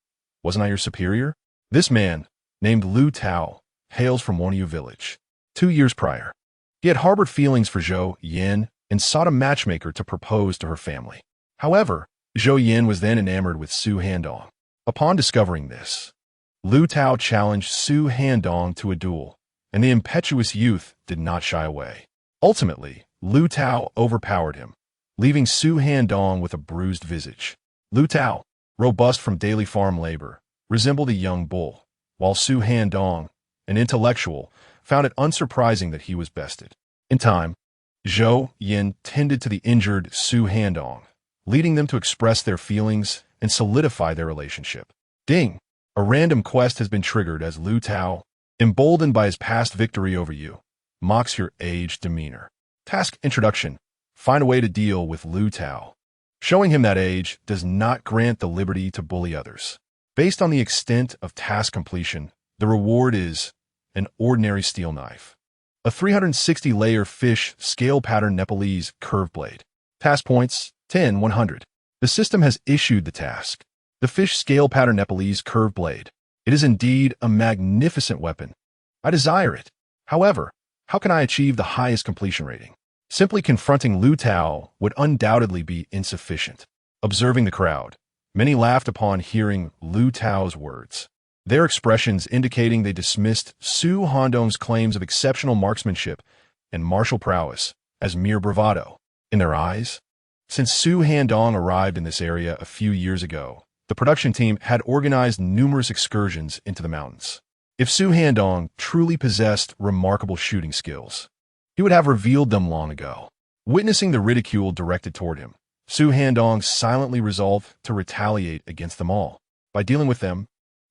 Wasn't I your superior?" This man, named Lu Tao, hails from Wonyu village. 2 years prior, he had harbored feelings for Zhou Yin and sought a matchmaker to propose to her family. However, Zhou Yin was then enamored with Su Handong. Upon discovering this, Lu Tao challenged Su Handong to a duel, and the impetuous youth did not shy away. Ultimately, Lu Tao overpowered him, leaving Su Handong with a bruised visage. Lu Tao, robust from daily farm labor, resembled a young bull, while Su Handong, an intellectual, found it unsurprising that he was bested. In time, Zhou Yin tended to the injured Su Handong, leading them to express their feelings and solidify their relationship. Ding! A random quest has been triggered as Lu Tao, emboldened by his past victory over you, mocks your aged demeanor. Task introduction. Find a way to deal with Lu Tao. Showing him that age does not grant the liberty to bully others. Based on the extent of task completion, the reward is an ordinary steel knife. A 360-layer fish scale pattern Nepalese curved blade. Task points 10, 100. The system has issued the task. The fish scale pattern Nepalese curved blade. It is indeed a magnificent weapon. I desire it. However, how can I achieve the highest completion rating? Simply confronting Lu Tao would undoubtedly be insufficient. Observing the crowd, many laughed upon hearing Lu Tao's words, their expressions indicating they dismissed Su Handong's claims of exceptional marksmanship and martial prowess as mere bravado. In their eyes, since Su Handong arrived in this area a few years ago, the production team had organized numerous excursions into the mountains. If Su Handong truly possessed remarkable shooting skills, he would have revealed them long ago. Witnessing the ridicule directed toward him, Su Handong silently resolved to retaliate against them all. By dealing with them,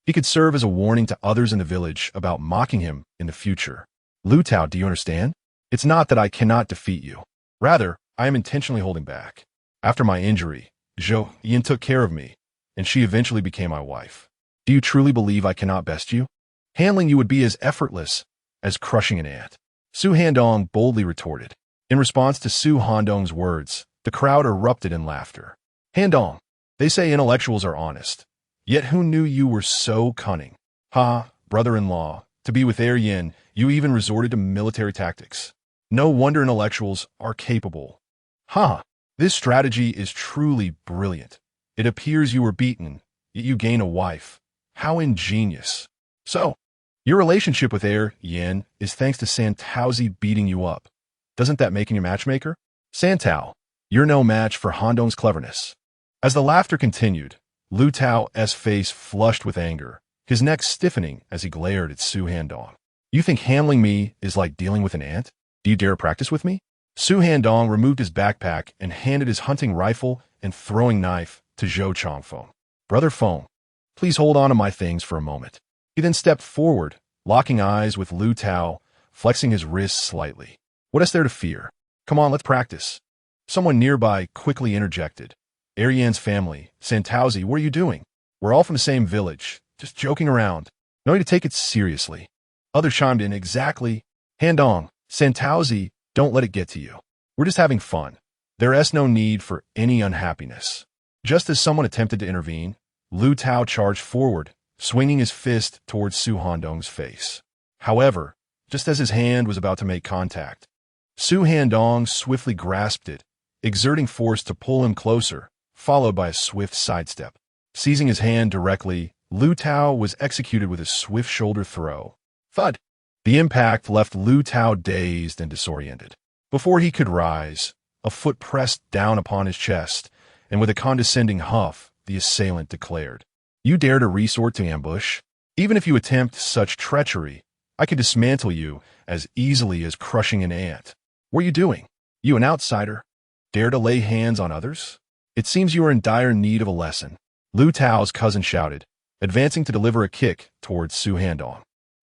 he could serve as a warning to others in the village about mocking him in the future. Lu Tao, do you understand? It's not that I cannot defeat you. Rather, I am intentionally holding back. After my injury, Zhou Yin took care of me, and she eventually became my wife. Do you truly believe I cannot best you? Handling you would be as effortless as crushing an ant. Su Handong boldly retorted. In response to Su Handong's words, the crowd erupted in laughter. Handong, they say intellectuals are honest. Yet who knew you were so cunning? Ha, brother-in-law, to be with Yin, you even resorted to military tactics. No wonder intellectuals are capable. Ha, this strategy is truly brilliant. It appears you were beaten, yet you gain a wife. How ingenious. So, your relationship with Yin is thanks to Santauzi beating you up. Doesn't that make him your matchmaker? Santao, you're no match for Handong's cleverness. As the laughter continued, Lu Tao's face flushed with anger, his neck stiffening as he glared at Su Handong. You think handling me is like dealing with an ant? Do you dare practice with me? Su Handong removed his backpack and handed his hunting rifle and throwing knife to Zhou Changfeng. Brother Feng, please hold on to my things for a moment. He then stepped forward, locking eyes with Lu Tao, flexing his wrists slightly. What is there to fear? Come on, let's practice. Someone nearby quickly interjected. Yan's family, Santauzi, what are you doing? We're all from the same village, just joking around. No need to take it seriously. Others chimed in, exactly. Handong, Santauzi, don't let it get to you. We're just having fun. There is no need for any unhappiness. Just as someone attempted to intervene, Lu Tao charged forward, swinging his fist towards Su Handong's face. However, just as his hand was about to make contact, Su Handong swiftly grasped it, exerting force to pull him closer, followed by a swift sidestep. Seizing his hand directly, Lu Tao was executed with a swift shoulder throw. Thud! The impact left Lu Tao dazed and disoriented. Before he could rise, a foot pressed down upon his chest, and with a condescending huff, the assailant declared, "You dare to resort to ambush? Even if you attempt such treachery, I could dismantle you as easily as crushing an ant. What are you doing? You an outsider? Dare to lay hands on others? It seems you are in dire need of a lesson." Lu Tao's cousin shouted, advancing to deliver a kick towards Su Handong.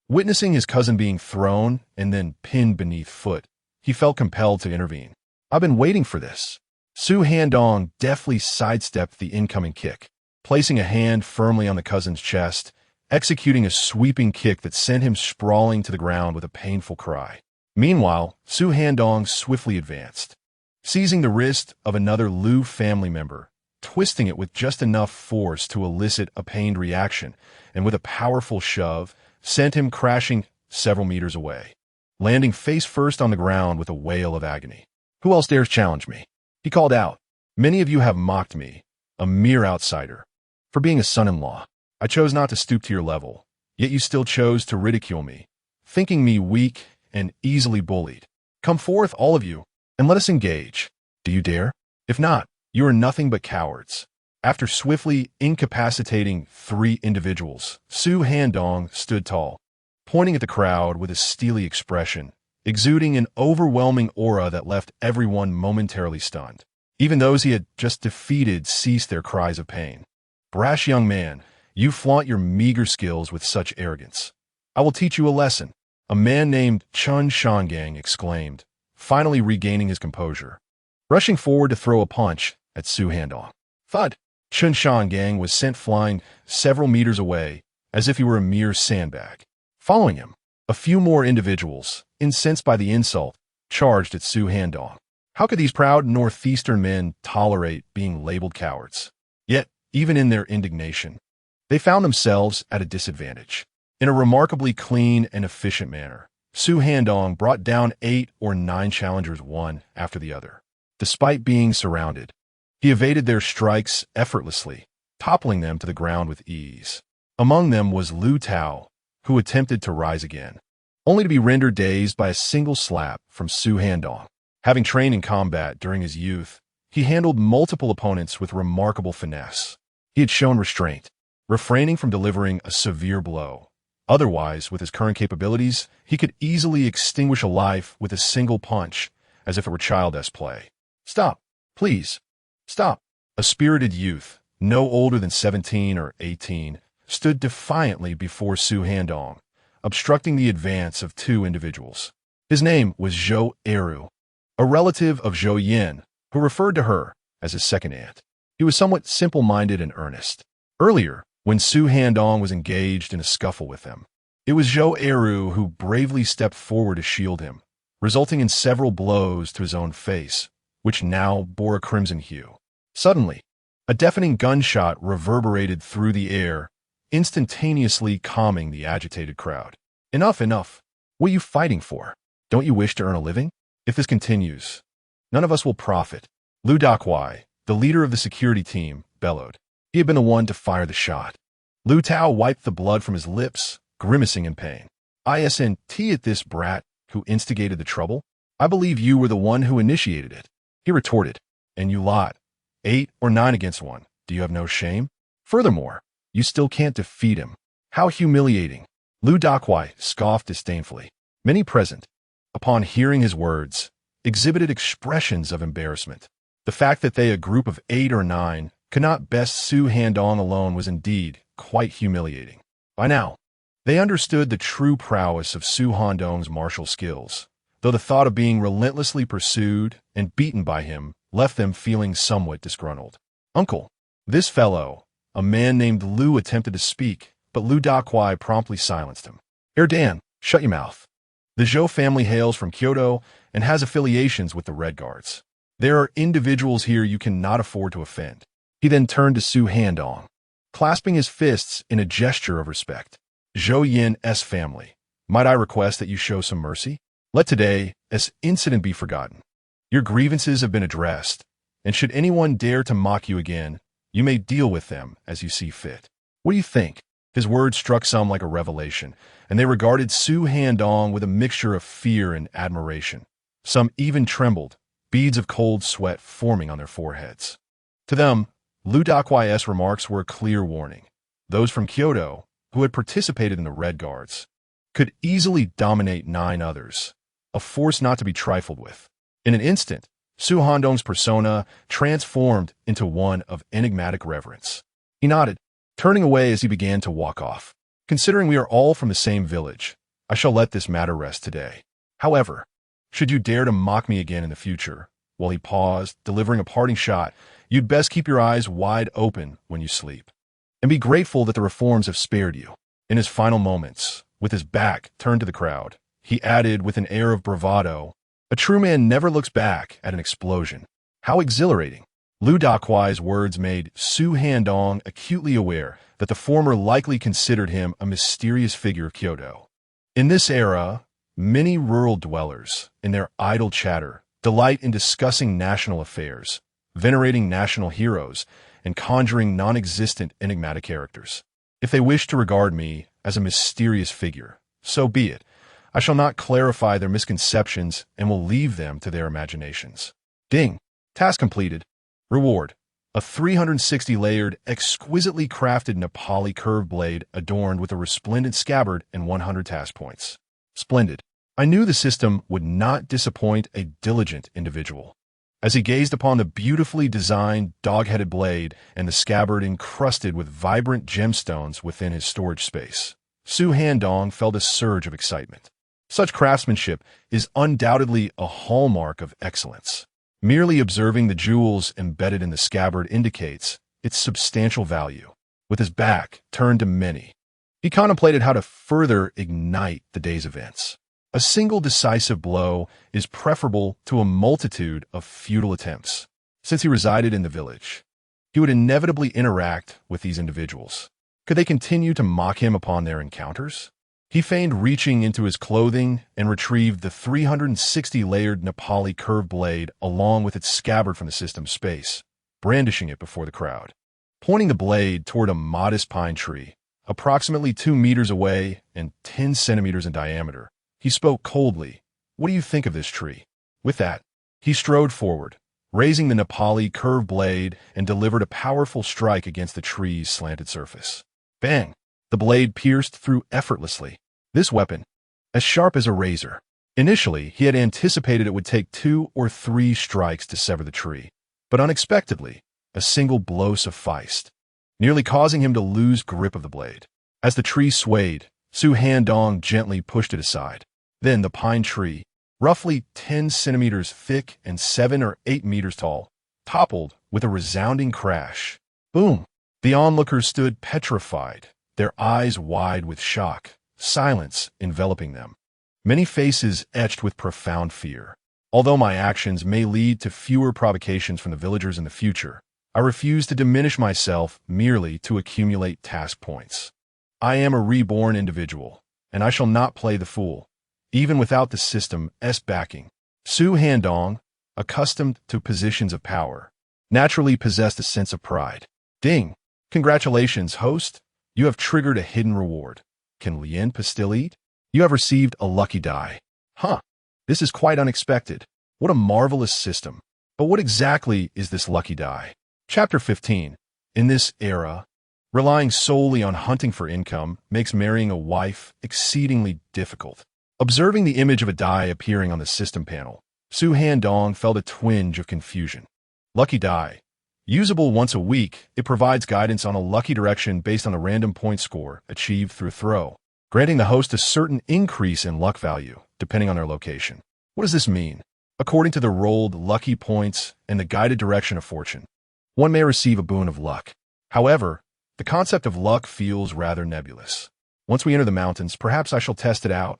Witnessing his cousin being thrown and then pinned beneath foot, he felt compelled to intervene. "I've been waiting for this." Su Handong deftly sidestepped the incoming kick, placing a hand firmly on the cousin's chest, executing a sweeping kick that sent him sprawling to the ground with a painful cry. Meanwhile, Su Handong swiftly advanced, seizing the wrist of another Lu family member, twisting it with just enough force to elicit a pained reaction, and with a powerful shove, sent him crashing several meters away, landing face first on the ground with a wail of agony. "Who else dares challenge me?" he called out. "Many of you have mocked me, a mere outsider, for being a son-in-law. I chose not to stoop to your level, yet you still chose to ridicule me, thinking me weak and easily bullied. Come forth, all of you, and let us engage. Do you dare? If not, you are nothing but cowards." After swiftly incapacitating 3 individuals, Su Handong stood tall, pointing at the crowd with a steely expression, exuding an overwhelming aura that left everyone momentarily stunned. Even those he had just defeated ceased their cries of pain. "Brash young man, you flaunt your meager skills with such arrogance. I will teach you a lesson," a man named Chun Shangang exclaimed, finally regaining his composure, rushing forward to throw a punch at Su Handong. Thud! Chun Shangang was sent flying several meters away, as if he were a mere sandbag. Following him, a few more individuals, incensed by the insult, charged at Su Handong. How could these proud northeastern men tolerate being labeled cowards? Yet, even in their indignation, they found themselves at a disadvantage. In a remarkably clean and efficient manner, Su Handong brought down 8 or 9 challengers one after the other. Despite being surrounded, he evaded their strikes effortlessly, toppling them to the ground with ease. Among them was Lu Tao, who attempted to rise again, only to be rendered dazed by a single slap from Su Handong. Having trained in combat during his youth, he handled multiple opponents with remarkable finesse. He had shown restraint, refraining from delivering a severe blow. Otherwise, with his current capabilities, he could easily extinguish a life with a single punch, as if it were childish play. "Stop, please. Stop." A spirited youth, no older than 17 or 18, stood defiantly before Su Handong, obstructing the advance of 2 individuals. His name was Zhou Eru, a relative of Zhou Yin, who referred to her as his second aunt. He was somewhat simple-minded and earnest. Earlier, when Su Handong was engaged in a scuffle with them, it was Zhou Eru who bravely stepped forward to shield him, resulting in several blows to his own face, which now bore a crimson hue. Suddenly, a deafening gunshot reverberated through the air, instantaneously calming the agitated crowd. "Enough, enough. What are you fighting for? Don't you wish to earn a living? If this continues, none of us will profit." Lu Dakwai, the leader of the security team, bellowed. He had been the one to fire the shot. Lu Tao wiped the blood from his lips, grimacing in pain. "ISNT at this brat who instigated the trouble? I believe you were the one who initiated it." He retorted. "And you lot, 8 or 9 against 1. Do you have no shame? Furthermore, you still can't defeat him. How humiliating." Lu Dakwai scoffed disdainfully. Many present, upon hearing his words, exhibited expressions of embarrassment. The fact that they, a group of 8 or 9, could not best Su Handong alone was indeed quite humiliating. By now, they understood the true prowess of Su Handong's martial skills, though the thought of being relentlessly pursued and beaten by him left them feeling somewhat disgruntled. "Uncle, this fellow," a man named Lu attempted to speak, but Lu Dakwai promptly silenced him. "Dan, shut your mouth. The Zhou family hails from Kyoto and has affiliations with the Red Guards. There are individuals here you cannot afford to offend." He then turned to Su Handong, clasping his fists in a gesture of respect. "Zhou Yin's family, might I request that you show some mercy? Let today, as incident be forgotten. Your grievances have been addressed, and should anyone dare to mock you again, you may deal with them as you see fit. What do you think? His words struck some like a revelation, and they regarded Su Handong with a mixture of fear and admiration. Some even trembled, beads of cold sweat forming on their foreheads. To them, Lu Dakuai's remarks were a clear warning. Those from Kyoto, who had participated in the Red Guards, could easily dominate 9 others, a force not to be trifled with. In an instant, Su Handong's persona transformed into one of enigmatic reverence. He nodded, turning away as he began to walk off. Considering we are all from the same village, I shall let this matter rest today. However, should you dare to mock me again in the future, while he paused, delivering a parting shot, you'd best keep your eyes wide open when you sleep. And be grateful that the reforms have spared you. In his final moments, with his back turned to the crowd, he added with an air of bravado, "A true man never looks back at an explosion." How exhilarating! Lu Dakuai's words made Su Handong acutely aware that the former likely considered him a mysterious figure of Kyoto. In this era, many rural dwellers, in their idle chatter, delight in discussing national affairs, venerating national heroes, and conjuring non-existent enigmatic characters. If they wish to regard me as a mysterious figure, so be it. I shall not clarify their misconceptions and will leave them to their imaginations. Ding! Task completed. Reward: a 360-layered, exquisitely crafted Nepali curved blade adorned with a resplendent scabbard and 100 task points. Splendid. I knew the system would not disappoint a diligent individual. As he gazed upon the beautifully designed, dog-headed blade and the scabbard encrusted with vibrant gemstones within his storage space, Su Handong felt a surge of excitement. Such craftsmanship is undoubtedly a hallmark of excellence. Merely observing the jewels embedded in the scabbard indicates its substantial value. With his back turned to many, he contemplated how to further ignite the day's events. A single decisive blow is preferable to a multitude of futile attempts. Since he resided in the village, he would inevitably interact with these individuals. Could they continue to mock him upon their encounters? He feigned reaching into his clothing and retrieved the 360-layered Nepali curved blade along with its scabbard from the system's space, brandishing it before the crowd. Pointing the blade toward a modest pine tree, approximately 2 meters away and 10 centimeters in diameter, he spoke coldly. "What do you think of this tree?" With that, he strode forward, raising the Nepali curved blade and delivered a powerful strike against the tree's slanted surface. Bang! The blade pierced through effortlessly. This weapon, as sharp as a razor. Initially, he had anticipated it would take 2 or 3 strikes to sever the tree, but unexpectedly, a single blow sufficed, nearly causing him to lose grip of the blade. As the tree swayed, Su Handong gently pushed it aside. Then the pine tree, roughly 10 centimeters thick and 7 or 8 meters tall, toppled with a resounding crash. Boom! The onlookers stood petrified, their eyes wide with shock, silence enveloping them. Many faces etched with profound fear. Although my actions may lead to fewer provocations from the villagers in the future, I refuse to diminish myself merely to accumulate task points. I am a reborn individual, and I shall not play the fool, even without the system's backing. Su Handong, accustomed to positions of power, naturally possessed a sense of pride. Ding! Congratulations, host! You have triggered a hidden reward. Can Lien Pastil eat? You have received a lucky die. Huh! This is quite unexpected. What a marvelous system. But what exactly is this lucky die? Chapter 15. In this era, relying solely on hunting for income makes marrying a wife exceedingly difficult. Observing the image of a die appearing on the system panel, Su Handong felt a twinge of confusion. Lucky die. Usable once a week, it provides guidance on a lucky direction based on a random point score achieved through throw, granting the host a certain increase in luck value, depending on their location. What does this mean? According to the rolled lucky points and the guided direction of fortune, one may receive a boon of luck. However, the concept of luck feels rather nebulous. Once we enter the mountains, perhaps I shall test it out,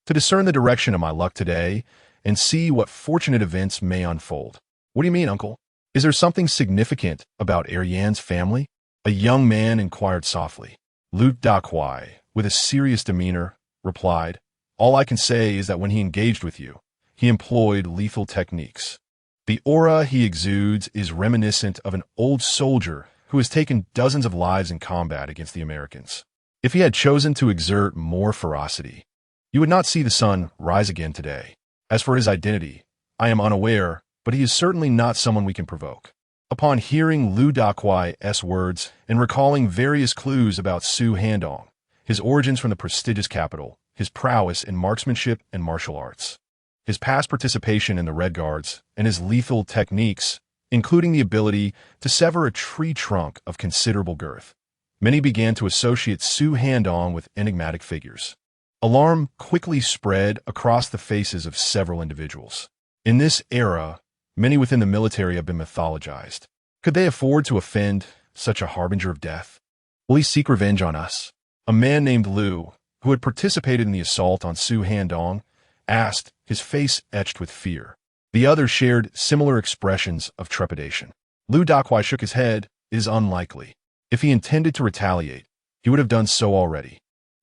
to discern the direction of my luck today and see what fortunate events may unfold. What do you mean, uncle? Is there something significant about Yan's family? A young man inquired softly. Lu Dakuai, with a serious demeanor, replied, All I can say is that when he engaged with you, he employed lethal techniques. The aura he exudes is reminiscent of an old soldier who has taken dozens of lives in combat against the Americans. If he had chosen to exert more ferocity, you would not see the sun rise again today. As for his identity, I am unaware, but he is certainly not someone we can provoke. Upon hearing Lu Dakuai's words and recalling various clues about Su Handong, his origins from the prestigious capital, his prowess in marksmanship and martial arts, his past participation in the Red Guards, and his lethal techniques, including the ability to sever a tree trunk of considerable girth, many began to associate Su Handong with enigmatic figures. Alarm quickly spread across the faces of several individuals. In this era, many within the military have been mythologized. Could they afford to offend such a harbinger of death? Will he seek revenge on us? A man named Lu, who had participated in the assault on Su Handong, asked, his face etched with fear. The others shared similar expressions of trepidation. Lu Dakuai shook his head. It is unlikely. If he intended to retaliate, he would have done so already.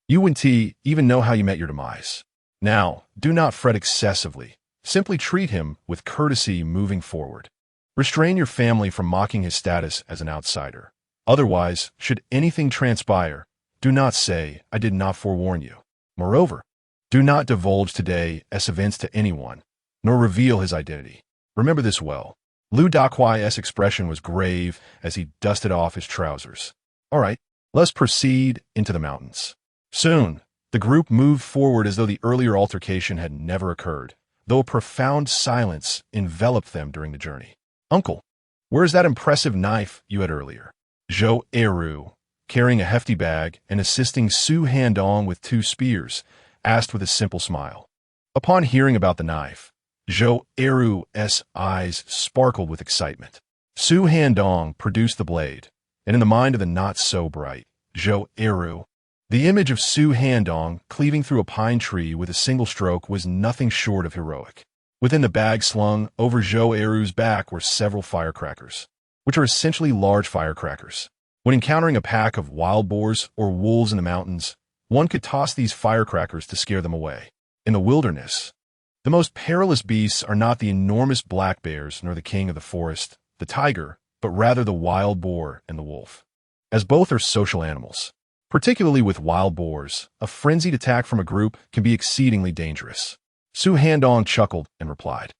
You and T even know how you met your demise. Now, do not fret excessively. Simply treat him with courtesy moving forward. Restrain your family from mocking his status as an outsider. Otherwise, should anything transpire, do not say, I did not forewarn you. Moreover, do not divulge today's events to anyone, nor reveal his identity. Remember this well. Lu Dakuai's expression was grave as he dusted off his trousers. All right, let's proceed into the mountains. Soon, the group moved forward as though the earlier altercation had never occurred, though a profound silence enveloped them during the journey. Uncle, where's that impressive knife you had earlier? Zhou Eru, carrying a hefty bag and assisting Su Handong with 2 spears, asked with a simple smile. Upon hearing about the knife, Zhou Eru's eyes sparkled with excitement. Su Handong produced the blade, and in the mind of the not-so-bright Zhou Eru, the image of Su Handong cleaving through a pine tree with a single stroke was nothing short of heroic. Within the bag slung over Zhou Eru's back were several firecrackers, which are essentially large firecrackers. When encountering a pack of wild boars or wolves in the mountains, one could toss these firecrackers to scare them away. In the wilderness, the most perilous beasts are not the enormous black bears nor the king of the forest, the tiger, but rather the wild boar and the wolf, as both are social animals. Particularly with wild boars, a frenzied attack from a group can be exceedingly dangerous. Su Handong chuckled and replied,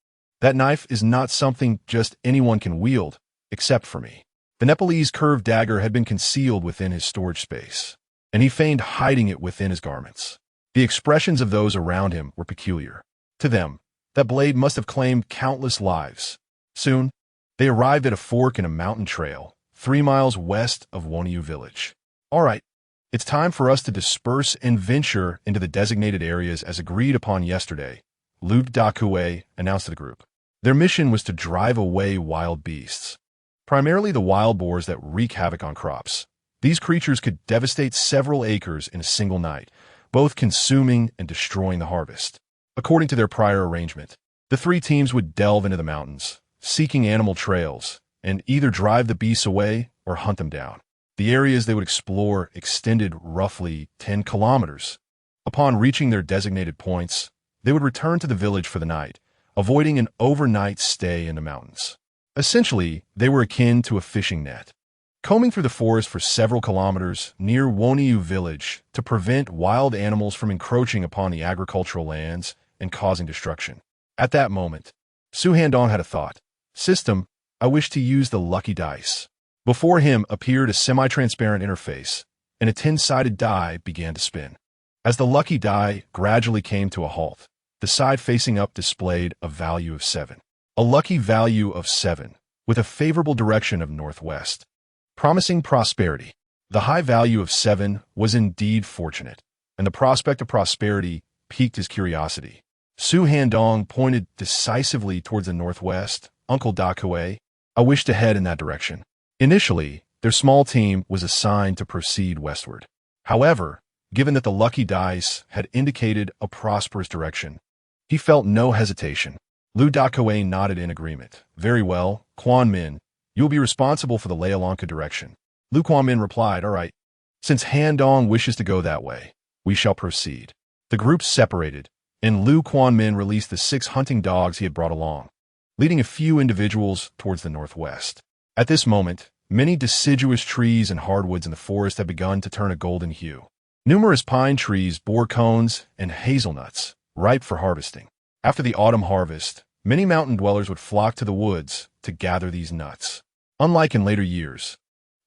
That knife is not something just anyone can wield, except for me. The Nepalese curved dagger had been concealed within his storage space, and he feigned hiding it within his garments. The expressions of those around him were peculiar. To them, that blade must have claimed countless lives. Soon, they arrived at a fork in a mountain trail, 3 miles west of Woniu village. All right. It's time for us to disperse and venture into the designated areas as agreed upon yesterday, Lu Dakuai announced to the group. Their mission was to drive away wild beasts, primarily the wild boars that wreak havoc on crops. These creatures could devastate several acres in a single night, both consuming and destroying the harvest. According to their prior arrangement, the 3 teams would delve into the mountains, seeking animal trails, and either drive the beasts away or hunt them down. The areas they would explore extended roughly 10 kilometers. Upon reaching their designated points, they would return to the village for the night, avoiding an overnight stay in the mountains. Essentially, they were akin to a fishing net, combing through the forest for several kilometers near Woniu village to prevent wild animals from encroaching upon the agricultural lands and causing destruction. At that moment, Su Handong had a thought. System, I wish to use the lucky dice. Before him appeared a semi-transparent interface, and a 10-sided die began to spin. As the lucky die gradually came to a halt, the side facing up displayed a value of 7. A lucky value of 7, with a favorable direction of northwest, promising prosperity. The high value of 7 was indeed fortunate, and the prospect of prosperity piqued his curiosity. Su Handong pointed decisively towards the northwest. Uncle Dakuai, I wish to head in that direction. Initially, their small team was assigned to proceed westward. However, given that the lucky dice had indicated a prosperous direction, he felt no hesitation. Lu Dakuai nodded in agreement. Very well, Quan Min, you will be responsible for the Leolanka direction. Lu Quan Min replied, all right. Since Handong wishes to go that way, we shall proceed. The group separated, and Lu Quanmin released the 6 hunting dogs he had brought along, leading a few individuals towards the northwest. At this moment, many deciduous trees and hardwoods in the forest had begun to turn a golden hue. Numerous pine trees bore cones and hazelnuts, ripe for harvesting. After the autumn harvest, many mountain dwellers would flock to the woods to gather these nuts. Unlike in later years,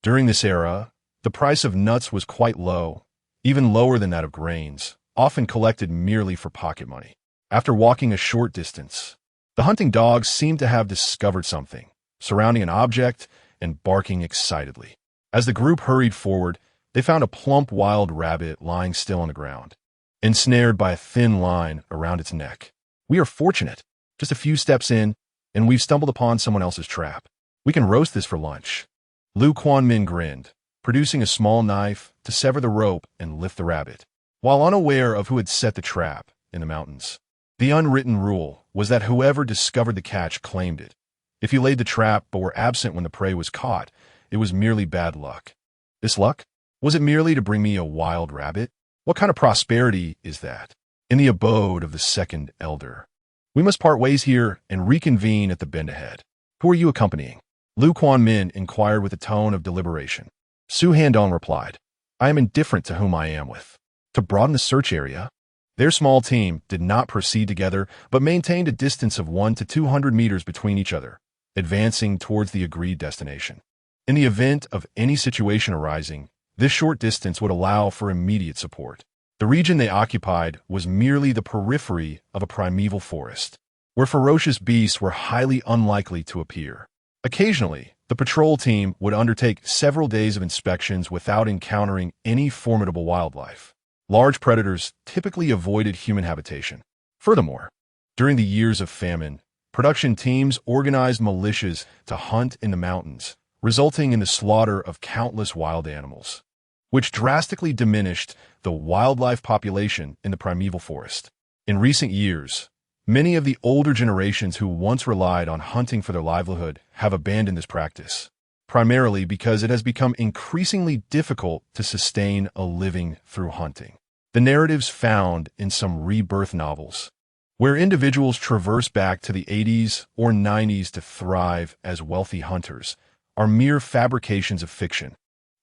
during this era, the price of nuts was quite low, even lower than that of grains, often collected merely for pocket money. After walking a short distance, the hunting dogs seemed to have discovered something, surrounding an object and barking excitedly. As the group hurried forward, they found a plump wild rabbit lying still on the ground, ensnared by a thin line around its neck. "We are fortunate. Just a few steps in, and we've stumbled upon someone else's trap. We can roast this for lunch." Lu Quanmin grinned, producing a small knife to sever the rope and lift the rabbit. While unaware of who had set the trap in the mountains, the unwritten rule was that whoever discovered the catch claimed it. If you laid the trap but were absent when the prey was caught, it was merely bad luck. This luck? Was it merely to bring me a wild rabbit? What kind of prosperity is that? In the abode of the second elder. We must part ways here and reconvene at the bend ahead. Who are you accompanying? Lu Quanmin inquired with a tone of deliberation. Su Handong replied, I am indifferent to whom I am with. To broaden the search area, their small team did not proceed together, but maintained a distance of 100 to 200 meters between each other, advancing towards the agreed destination. In the event of any situation arising, this short distance would allow for immediate support. The region they occupied was merely the periphery of a primeval forest, where ferocious beasts were highly unlikely to appear. Occasionally, the patrol team would undertake several days of inspections without encountering any formidable wildlife. Large predators typically avoided human habitation. Furthermore, during the years of famine, production teams organized militias to hunt in the mountains, resulting in the slaughter of countless wild animals, which drastically diminished the wildlife population in the primeval forest. In recent years, many of the older generations who once relied on hunting for their livelihood have abandoned this practice, primarily because it has become increasingly difficult to sustain a living through hunting. The narratives found in some Rebirth novels, where individuals traverse back to the 80s or 90s to thrive as wealthy hunters, are mere fabrications of fiction.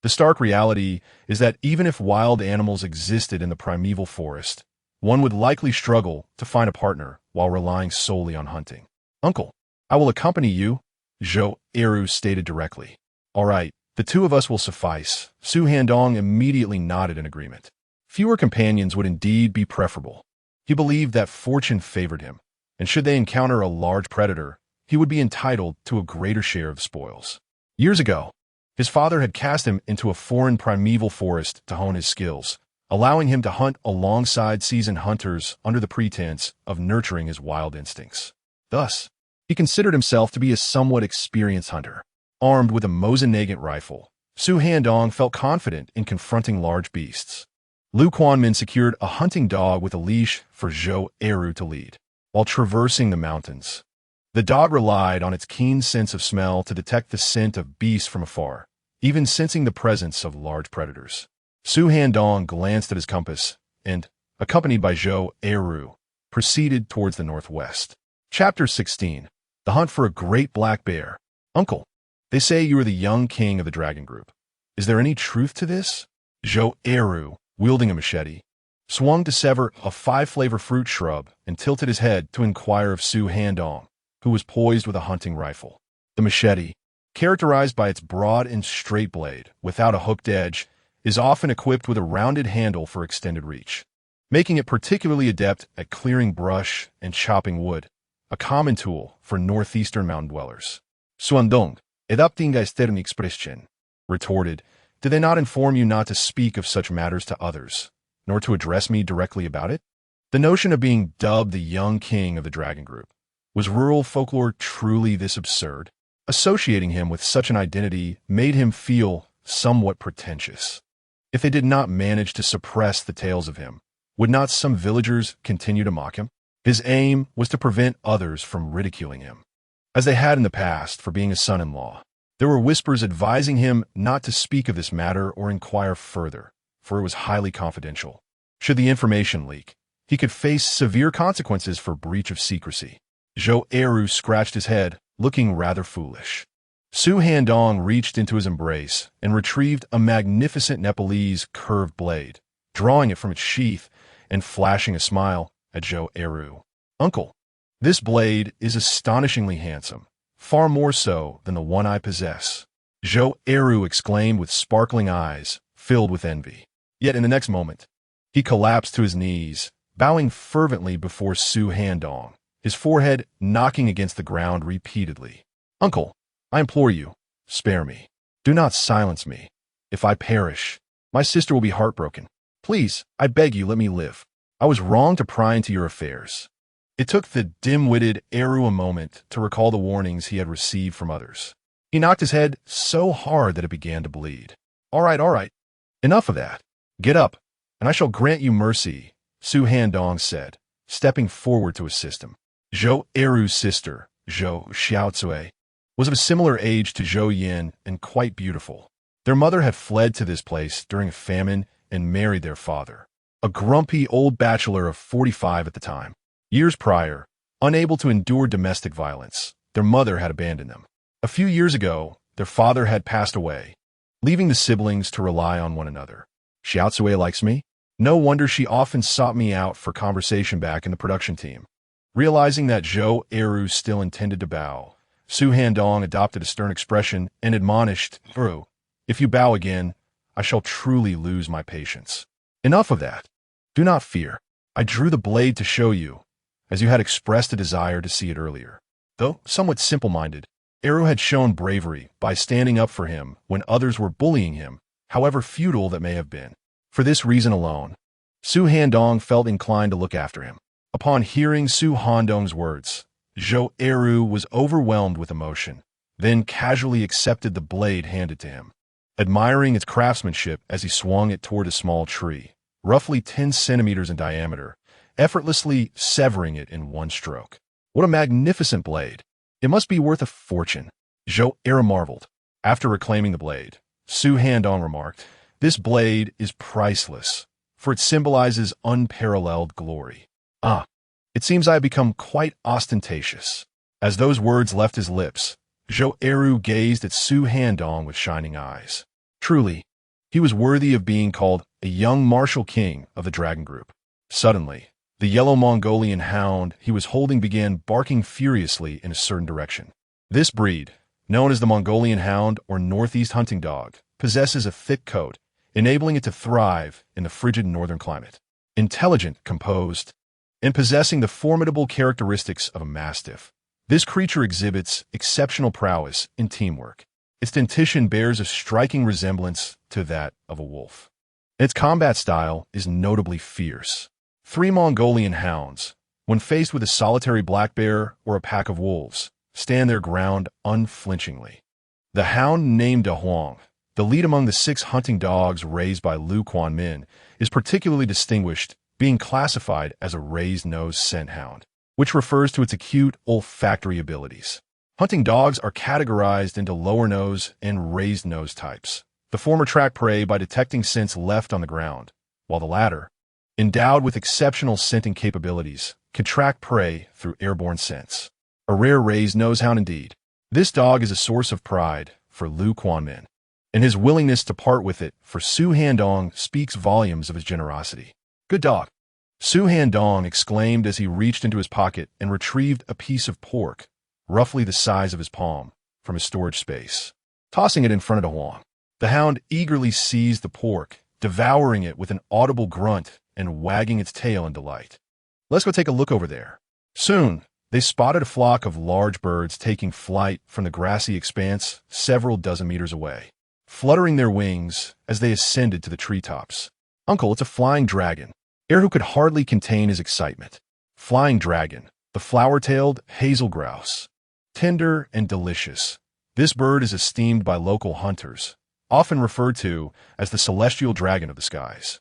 The stark reality is that even if wild animals existed in the primeval forest, one would likely struggle to find a partner while relying solely on hunting. Uncle, I will accompany you, Zhou Eru stated directly. All right, the two of us will suffice. Su Handong immediately nodded in agreement. Fewer companions would indeed be preferable. He believed that fortune favored him, and should they encounter a large predator, he would be entitled to a greater share of spoils. Years ago, his father had cast him into a foreign primeval forest to hone his skills, allowing him to hunt alongside seasoned hunters under the pretense of nurturing his wild instincts. Thus, he considered himself to be a somewhat experienced hunter. Armed with a Mosin-Nagant rifle, Su Handong felt confident in confronting large beasts. Lu Quanmin secured a hunting dog with a leash for Zhou Eru to lead. While traversing the mountains, the dog relied on its keen sense of smell to detect the scent of beasts from afar, even sensing the presence of large predators. Su Handong glanced at his compass and, accompanied by Zhou Eru, proceeded towards the northwest. Chapter 16. The Hunt for a Great Black Bear. Uncle, they say you are the young king of the dragon group. Is there any truth to this? Zhou Eru, wielding a machete, swung to sever a 5-flavor fruit shrub and tilted his head to inquire of Su Handong, who was poised with a hunting rifle. The machete, characterized by its broad and straight blade without a hooked edge, is often equipped with a rounded handle for extended reach, making it particularly adept at clearing brush and chopping wood, a common tool for northeastern mountain dwellers. Suandong, adapting Eastern expression, retorted, did they not inform you not to speak of such matters to others, nor to address me directly about it? The notion of being dubbed the young king of the dragon group. Was rural folklore truly this absurd? Associating him with such an identity made him feel somewhat pretentious. If they did not manage to suppress the tales of him, would not some villagers continue to mock him? His aim was to prevent others from ridiculing him, as they had in the past for being a son-in-law. There were whispers advising him not to speak of this matter or inquire further, for it was highly confidential. Should the information leak, he could face severe consequences for breach of secrecy. Zhou Eru scratched his head, looking rather foolish. Su Handong reached into his embrace and retrieved a magnificent Nepalese curved blade, drawing it from its sheath and flashing a smile at Zhou Eru. "Uncle, this blade is astonishingly handsome, far more so than the one I possess," Zhou Eru exclaimed with sparkling eyes filled with envy. Yet in the next moment, he collapsed to his knees, bowing fervently before Su Handong, his forehead knocking against the ground repeatedly. "Uncle, I implore you, spare me. Do not silence me. If I perish, my sister will be heartbroken. Please, I beg you, let me live. I was wrong to pry into your affairs." It took the dim-witted Eru a moment to recall the warnings he had received from others. He knocked his head so hard that it began to bleed. All right. Enough of that. Get up, and I shall grant you mercy," Su Handong said, stepping forward to assist him. Zhou Eru's sister, Zhou Xiaocui, was of a similar age to Zhou Yin and quite beautiful. Their mother had fled to this place during a famine and married their father, a grumpy old bachelor of 45 at the time. Years prior, unable to endure domestic violence, their mother had abandoned them. A few years ago, their father had passed away, leaving the siblings to rely on one another. "Xiaocui likes me? No wonder she often sought me out for conversation back in the production team." Realizing that Zhou Eru still intended to bow, Su Handong adopted a stern expression and admonished, "Eru, if you bow again, I shall truly lose my patience. Enough of that. Do not fear. I drew the blade to show you, as you had expressed a desire to see it earlier." Though somewhat simple-minded, Eru had shown bravery by standing up for him when others were bullying him, however futile that may have been. For this reason alone, Su Handong felt inclined to look after him. Upon hearing Su Handong's words, Zhou Eru was overwhelmed with emotion, then casually accepted the blade handed to him, admiring its craftsmanship as he swung it toward a small tree, roughly 10 centimeters in diameter, effortlessly severing it in one stroke. "What a magnificent blade! It must be worth a fortune," Zhou Eru marveled. After reclaiming the blade, Su Handong remarked, "This blade is priceless, for it symbolizes unparalleled glory." "Ah, it seems I have become quite ostentatious." As those words left his lips, Zhou Eru gazed at Su Handong with shining eyes. Truly, he was worthy of being called a young martial king of the dragon group. Suddenly, the yellow Mongolian hound he was holding began barking furiously in a certain direction. This breed, known as the Mongolian hound or northeast hunting dog, possesses a thick coat, enabling it to thrive in the frigid northern climate. Intelligent, composed, and possessing the formidable characteristics of a mastiff, this creature exhibits exceptional prowess in teamwork. Its dentition bears a striking resemblance to that of a wolf. Its combat style is notably fierce. 3 Mongolian hounds, when faced with a solitary black bear or a pack of wolves, stand their ground unflinchingly. The hound named Da Huang, the lead among the 6 hunting dogs raised by Lu Quanmin, is particularly distinguished, being classified as a raised-nose scent hound, which refers to its acute olfactory abilities. Hunting dogs are categorized into lower nose and raised nose types. The former track prey by detecting scents left on the ground, while the latter, endowed with exceptional scenting capabilities, can track prey through airborne scents. A rare raised nose hound indeed. This dog is a source of pride for Lu Quanmin, and his willingness to part with it for Su Handong speaks volumes of his generosity. "Good dog," Su Handong exclaimed as he reached into his pocket and retrieved a piece of pork, roughly the size of his palm, from his storage space. Tossing it in front of Huang, the hound eagerly seized the pork, devouring it with an audible grunt and wagging its tail in delight. "Let's go take a look over there." Soon, they spotted a flock of large birds taking flight from the grassy expanse several dozen meters away, fluttering their wings as they ascended to the treetops. "Uncle, it's a flying dragon." Eru could hardly contain his excitement. Flying dragon, the flower-tailed hazel grouse. Tender and delicious, this bird is esteemed by local hunters, often referred to as the celestial dragon of the skies.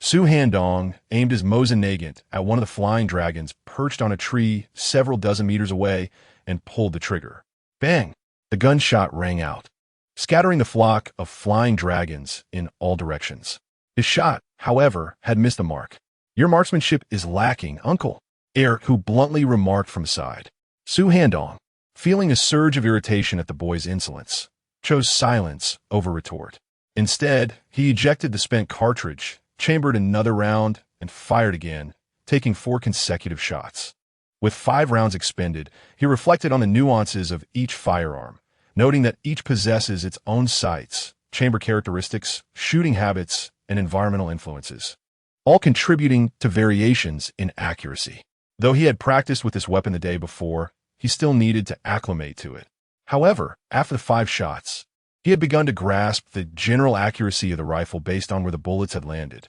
Su Handong aimed his Mosin Nagant at one of the flying dragons perched on a tree several dozen meters away and pulled the trigger. Bang! The gunshot rang out, scattering the flock of flying dragons in all directions. His shot, however, had missed the mark. Your marksmanship is lacking, uncle, Eric, who bluntly remarked from side. Su Handong, feeling a surge of irritation at the boy's insolence, chose silence over retort. Instead, he ejected the spent cartridge, chambered another round, and fired again, taking 4 consecutive shots. With 5 rounds expended, he reflected on the nuances of each firearm, noting that each possesses its own sights, chamber characteristics, shooting habits, and environmental influences, all contributing to variations in accuracy. Though he had practiced with this weapon the day before, he still needed to acclimate to it. However, after the 5 shots, he had begun to grasp the general accuracy of the rifle based on where the bullets had landed.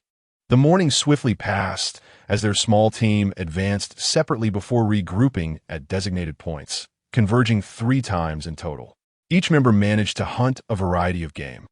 The morning swiftly passed as their small team advanced separately before regrouping at designated points, converging 3 times in total. Each member managed to hunt a variety of game,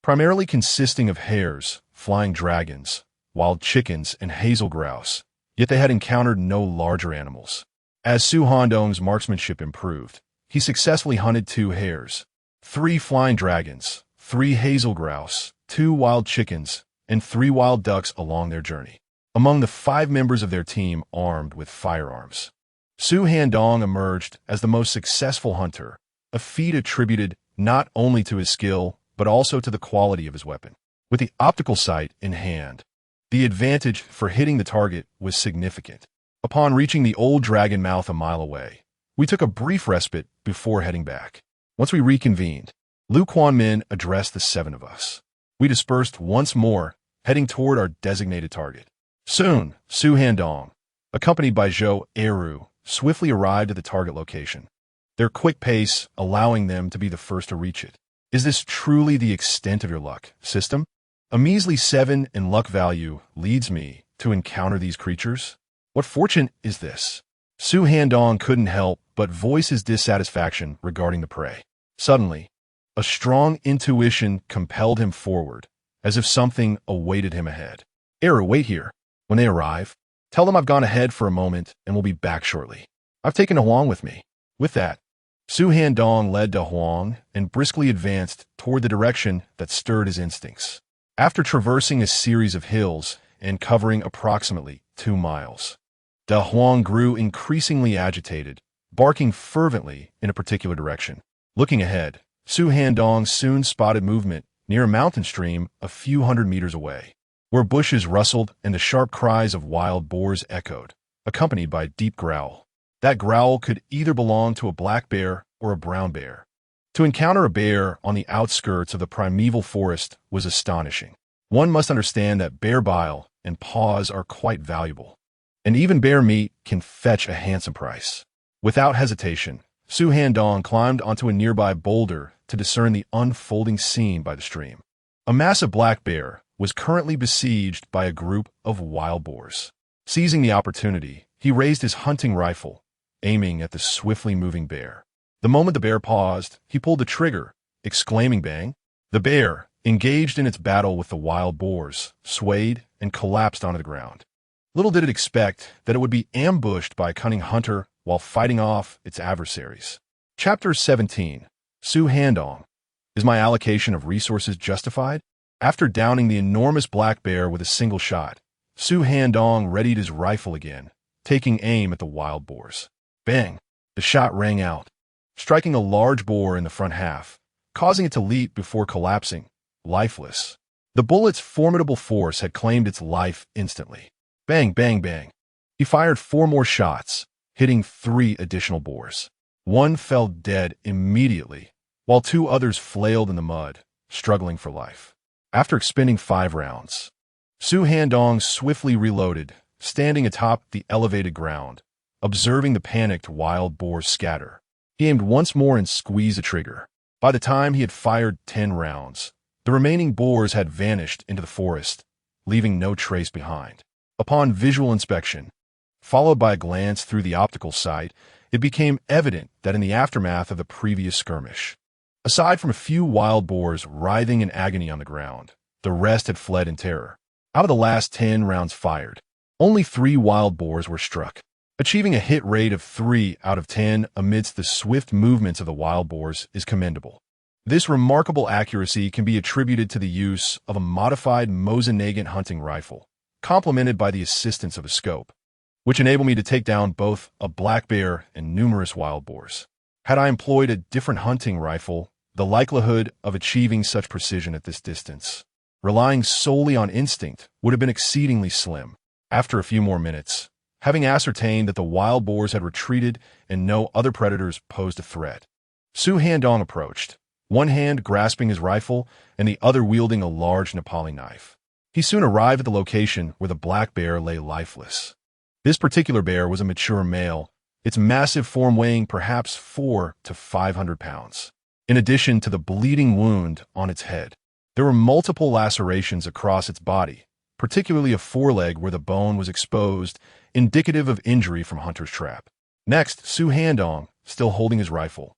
primarily consisting of hares, flying dragons, wild chickens, and hazel grouse, yet they had encountered no larger animals. As Su Handong's marksmanship improved, he successfully hunted 2 hares, 3 flying dragons, 3 hazel grouse, 2 wild chickens, and 3 wild ducks along their journey. Among the 5 members of their team armed with firearms, Su Handong emerged as the most successful hunter, a feat attributed not only to his skill, but also to the quality of his weapon. With the optical sight in hand, the advantage for hitting the target was significant. Upon reaching the old dragon mouth a mile away, we took a brief respite before heading back. Once we reconvened, Lu Quanmin addressed the 7 of us. We dispersed once more, heading toward our designated target. Soon, Su Handong, accompanied by Zhou Eru, swiftly arrived at the target location, their quick pace allowing them to be the first to reach it. Is this truly the extent of your luck, system? A measly 7 in luck value leads me to encounter these creatures? What fortune is this? Su Handong couldn't help but voice his dissatisfaction regarding the prey. Suddenly, a strong intuition compelled him forward, as if something awaited him ahead. Eru, wait here. When they arrive, tell them I've gone ahead for a moment and will be back shortly. I've taken Huang with me. With that, Su Handong led to Huang and briskly advanced toward the direction that stirred his instincts. After traversing a series of hills and covering approximately 2 miles, Da Huang grew increasingly agitated, barking fervently in a particular direction. Looking ahead, Su Handong soon spotted movement near a mountain stream a few hundred meters away, where bushes rustled and the sharp cries of wild boars echoed, accompanied by a deep growl. That growl could either belong to a black bear or a brown bear. To encounter a bear on the outskirts of the primeval forest was astonishing. One must understand that bear bile and paws are quite valuable, and even bear meat can fetch a handsome price. Without hesitation, Su Handong climbed onto a nearby boulder to discern the unfolding scene by the stream. A massive black bear was currently besieged by a group of wild boars. Seizing the opportunity, he raised his hunting rifle, aiming at the swiftly moving bear. The moment the bear paused, he pulled the trigger, exclaiming bang. The bear, engaged in its battle with the wild boars, swayed and collapsed onto the ground. Little did it expect that it would be ambushed by a cunning hunter while fighting off its adversaries. Chapter 17. Su Handong. Is my allocation of resources justified? After downing the enormous black bear with a single shot, Su Handong readied his rifle again, taking aim at the wild boars. Bang! The shot rang out, striking a large boar in the front half, causing it to leap before collapsing, lifeless. The bullet's formidable force had claimed its life instantly. Bang, bang, bang. He fired 4 more shots, hitting 3 additional boars. One fell dead immediately, while 2 others flailed in the mud, struggling for life. After expending 5 rounds, Su Handong swiftly reloaded, standing atop the elevated ground, observing the panicked wild boars scatter. He aimed once more and squeezed the trigger. By the time he had fired 10 rounds, the remaining boars had vanished into the forest, leaving no trace behind. Upon visual inspection, followed by a glance through the optical sight, it became evident that in the aftermath of the previous skirmish, aside from a few wild boars writhing in agony on the ground, the rest had fled in terror. Out of the last 10 rounds fired, only 3 wild boars were struck. Achieving a hit rate of 3 out of 10 amidst the swift movements of the wild boars is commendable. This remarkable accuracy can be attributed to the use of a modified Mosin-Nagant hunting rifle, complemented by the assistance of a scope, which enabled me to take down both a black bear and numerous wild boars. Had I employed a different hunting rifle, the likelihood of achieving such precision at this distance, relying solely on instinct, would have been exceedingly slim. After a few more minutes, having ascertained that the wild boars had retreated and no other predators posed a threat, Su Handong approached, one hand grasping his rifle and the other wielding a large Nepali knife. He soon arrived at the location where the black bear lay lifeless. This particular bear was a mature male, its massive form weighing perhaps 400 to 500 pounds. In addition to the bleeding wound on its head, there were multiple lacerations across its body, particularly a foreleg where the bone was exposed, indicative of injury from hunter's trap. Next, Su Handong, still holding his rifle,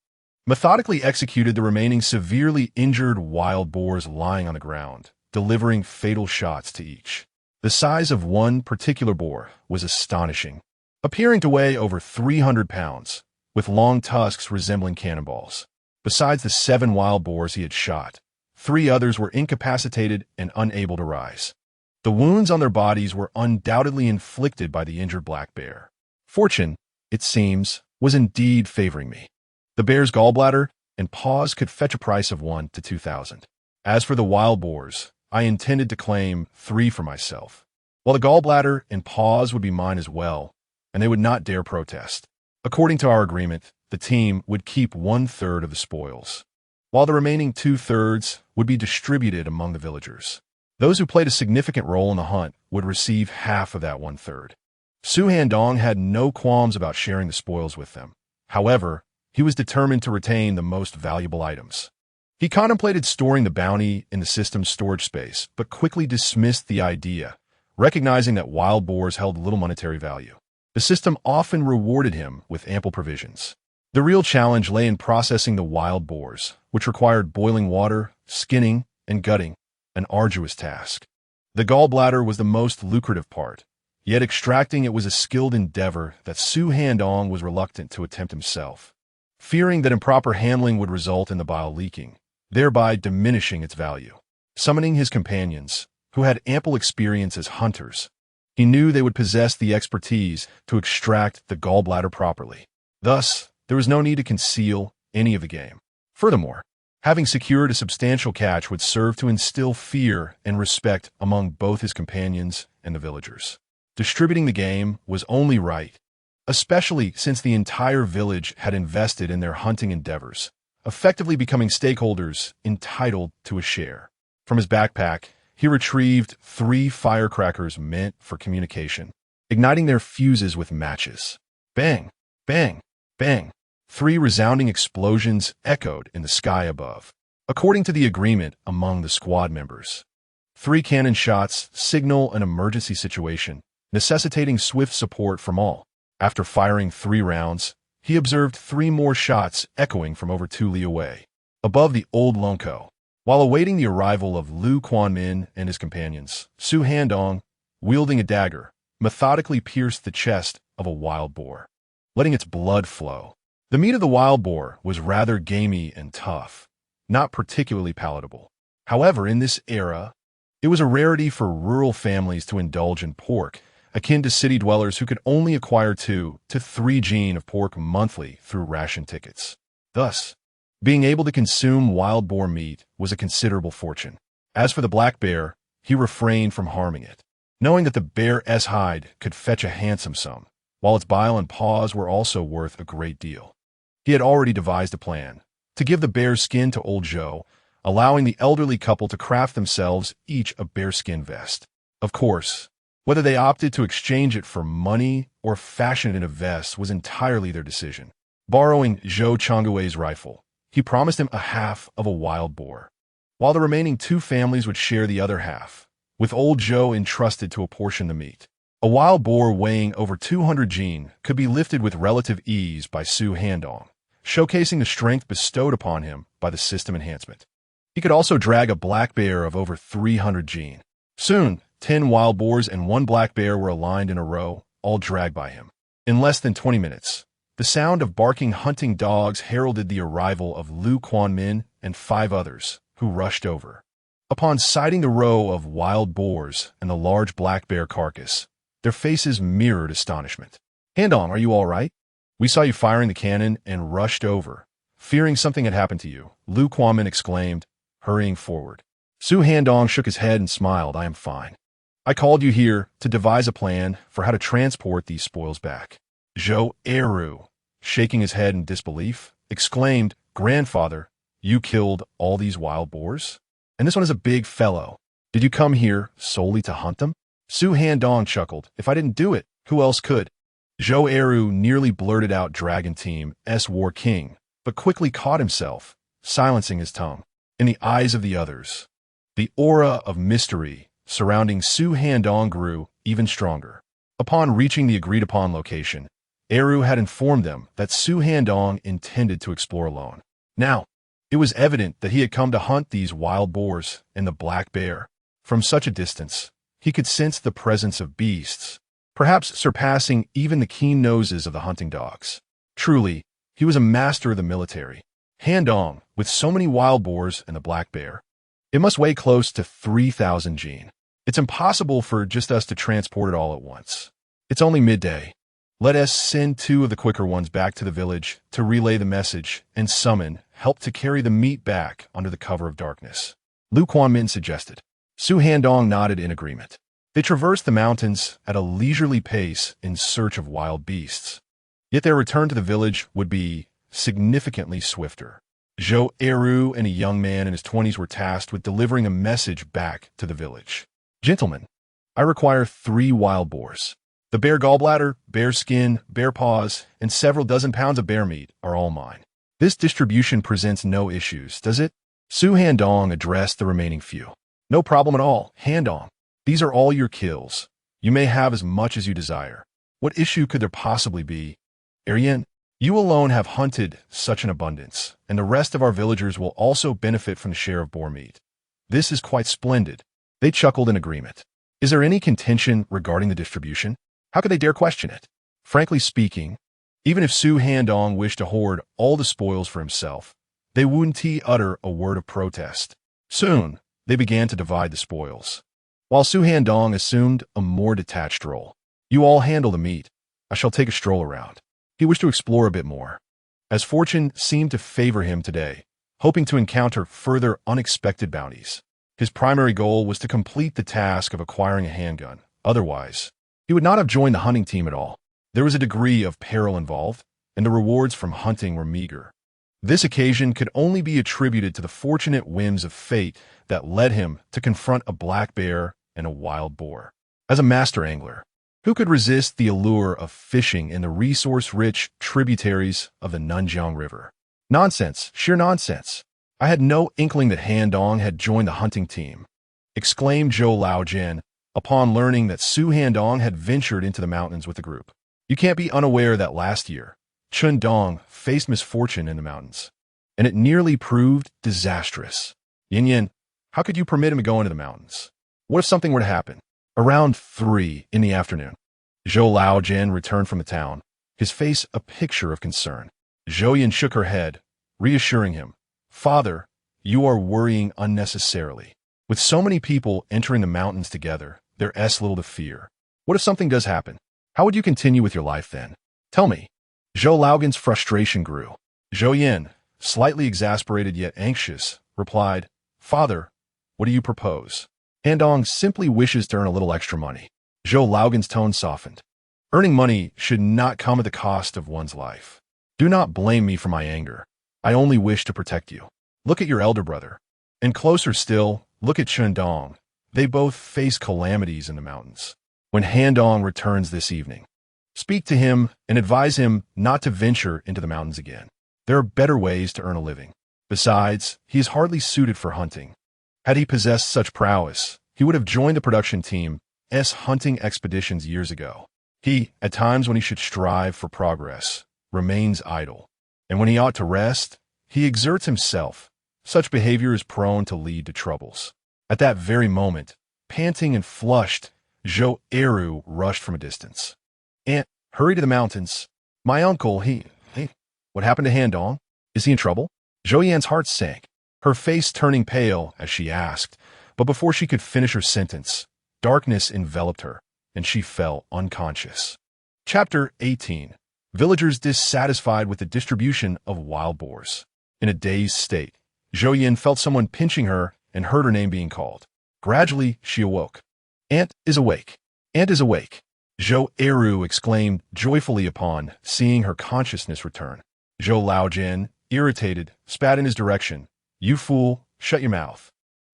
methodically executed the remaining severely injured wild boars lying on the ground, delivering fatal shots to each. The size of one particular boar was astonishing, appearing to weigh over 300 pounds, with long tusks resembling cannonballs. Besides the 7 wild boars he had shot, 3 others were incapacitated and unable to rise. The wounds on their bodies were undoubtedly inflicted by the injured black bear. Fortune, it seems, was indeed favoring me. The bear's gallbladder and paws could fetch a price of 1 to 2,000. As for the wild boars, I intended to claim 3 for myself, while the gallbladder and paws would be mine as well, and they would not dare protest. According to our agreement, the team would keep 1/3 of the spoils, while the remaining 2/3 would be distributed among the villagers. Those who played a significant role in the hunt would receive half of that 1/3. Su Handong had no qualms about sharing the spoils with them. However, he was determined to retain the most valuable items. He contemplated storing the bounty in the system's storage space, but quickly dismissed the idea, recognizing that wild boars held little monetary value. The system often rewarded him with ample provisions. The real challenge lay in processing the wild boars, which required boiling water, skinning, and gutting, an arduous task. The gallbladder was the most lucrative part, yet extracting it was a skilled endeavor that Su Handong was reluctant to attempt himself, fearing that improper handling would result in the bile leaking, thereby diminishing its value. Summoning his companions, who had ample experience as hunters, he knew they would possess the expertise to extract the gallbladder properly. Thus, there was no need to conceal any of the game. Furthermore, having secured a substantial catch would serve to instill fear and respect among both his companions and the villagers. Distributing the game was only right, especially since the entire village had invested in their hunting endeavors, effectively becoming stakeholders entitled to a share. From his backpack, he retrieved 3 firecrackers meant for communication, igniting their fuses with matches. Bang, bang, bang. 3 resounding explosions echoed in the sky above. According to the agreement among the squad members, 3 cannon shots signal an emergency situation, necessitating swift support from all. After firing 3 rounds, he observed 3 more shots echoing from over 2 li away, above the old Lonko. While awaiting the arrival of Lu Quanmin and his companions, Su Handong, wielding a dagger, methodically pierced the chest of a wild boar, letting its blood flow. The meat of the wild boar was rather gamey and tough, not particularly palatable. However, in this era, it was a rarity for rural families to indulge in pork, akin to city dwellers who could only acquire 2 to 3 gene of pork monthly through ration tickets. Thus, being able to consume wild boar meat was a considerable fortune. As for the black bear, he refrained from harming it, knowing that the bear's hide could fetch a handsome sum, while its bile and paws were also worth a great deal. He had already devised a plan to give the bear's skin to old Joe, allowing the elderly couple to craft themselves each a bearskin vest. Of course, whether they opted to exchange it for money or fashion it in a vest was entirely their decision. Borrowing Zhou Changwei's rifle, he promised him a half of a wild boar, while the remaining 2 families would share the other half, with old Joe entrusted to apportion the meat. A wild boar weighing over 200 gene could be lifted with relative ease by Su Handong, showcasing the strength bestowed upon him by the system enhancement. He could also drag a black bear of over 300 gene. Soon, 10 wild boars and 1 black bear were aligned in a row, all dragged by him. In less than 20 minutes, the sound of barking hunting dogs heralded the arrival of Lu Quanmin and 5 others, who rushed over. Upon sighting the row of wild boars and the large black bear carcass, their faces mirrored astonishment. Handong, are you all right? We saw you firing the cannon and rushed over, fearing something had happened to you, Lu Quanmin exclaimed, hurrying forward. Su Handong shook his head and smiled. I am fine. I called you here to devise a plan for how to transport these spoils back. Zhou Eru, shaking his head in disbelief, exclaimed, Grandfather, you killed all these wild boars? And this one is a big fellow. Did you come here solely to hunt them? Su Handong chuckled. If I didn't do it, who else could? Zhou Eru nearly blurted out Dragon Team's War King, but quickly caught himself, silencing his tongue. In the eyes of the others, the aura of mystery surrounding Su Handong grew even stronger. Upon reaching the agreed-upon location, Eru had informed them that Su Handong intended to explore alone. Now, it was evident that he had come to hunt these wild boars and the black bear. From such a distance, he could sense the presence of beasts, perhaps surpassing even the keen noses of the hunting dogs. Truly, he was a master of the military. Handong, with so many wild boars and the black bear, it must weigh close to 3,000 jin. It's impossible for just us to transport it all at once. It's only midday. Let us send 2 of the quicker ones back to the village to relay the message and summon help to carry the meat back under the cover of darkness. Lu Quanmin suggested. Su Handong nodded in agreement. They traversed the mountains at a leisurely pace in search of wild beasts. Yet their return to the village would be significantly swifter. Zhou Eru and a young man in his 20s were tasked with delivering a message back to the village. Gentlemen, I require 3 wild boars. The bear gallbladder, bear skin, bear paws, and several dozen pounds of bear meat are all mine. This distribution presents no issues, does it? Su Handong addressed the remaining few. No problem at all, Handong. These are all your kills. You may have as much as you desire. What issue could there possibly be? Arian, you alone have hunted such an abundance, and the rest of our villagers will also benefit from the share of boar meat. This is quite splendid. They chuckled in agreement. Is there any contention regarding the distribution? How could they dare question it? Frankly speaking, even if Su Handong wished to hoard all the spoils for himself, they wouldn't utter a word of protest. Soon, they began to divide the spoils, while Su Handong assumed a more detached role. You all handle the meat. I shall take a stroll around. He wished to explore a bit more, as fortune seemed to favor him today, hoping to encounter further unexpected bounties. His primary goal was to complete the task of acquiring a handgun. Otherwise, he would not have joined the hunting team at all. There was a degree of peril involved, and the rewards from hunting were meager. This occasion could only be attributed to the fortunate whims of fate that led him to confront a black bear and a wild boar. As a master angler, who could resist the allure of fishing in the resource-rich tributaries of the Nanjiang River? Nonsense, sheer nonsense. I had no inkling that Handong had joined the hunting team, exclaimed Zhou Laojin upon learning that Su Handong had ventured into the mountains with the group. You can't be unaware that last year, Chundong faced misfortune in the mountains, and it nearly proved disastrous. Yin Yin, how could you permit him to go into the mountains? What if something were to happen? Around 3 in the afternoon, Zhou Laojin returned from the town, his face a picture of concern. Zhou Yin shook her head, reassuring him. Father, you are worrying unnecessarily. With so many people entering the mountains together, there's little to fear. What if something does happen? How would you continue with your life then? Tell me. Zhou Laogan's frustration grew. Zhou Yin, slightly exasperated yet anxious, replied, Father, what do you propose? Handong simply wishes to earn a little extra money. Zhou Laogan's tone softened. Earning money should not come at the cost of one's life. Do not blame me for my anger. I only wish to protect you. Look at your elder brother. And closer still, look at Chundong. They both face calamities in the mountains. When Handong returns this evening, speak to him and advise him not to venture into the mountains again. There are better ways to earn a living. Besides, he is hardly suited for hunting. Had he possessed such prowess, he would have joined the production team's hunting expeditions years ago. He, at times when he should strive for progress, remains idle. And when he ought to rest, he exerts himself. Such behavior is prone to lead to troubles. At that very moment, panting and flushed, Zhou Eru rushed from a distance. Aunt, hurry to the mountains. My uncle, what happened to Handong? Is he in trouble? Zhou Yan's heart sank, her face turning pale as she asked, But before she could finish her sentence, darkness enveloped her, and she fell unconscious. Chapter 18. Villagers dissatisfied with the distribution of wild boars. In a dazed state, Zhou Yin felt someone pinching her and heard her name being called. Gradually, she awoke. Aunt is awake. Aunt is awake. Zhou Eru exclaimed joyfully upon seeing her consciousness return. Zhou Laojin, irritated, spat in his direction. You fool, shut your mouth.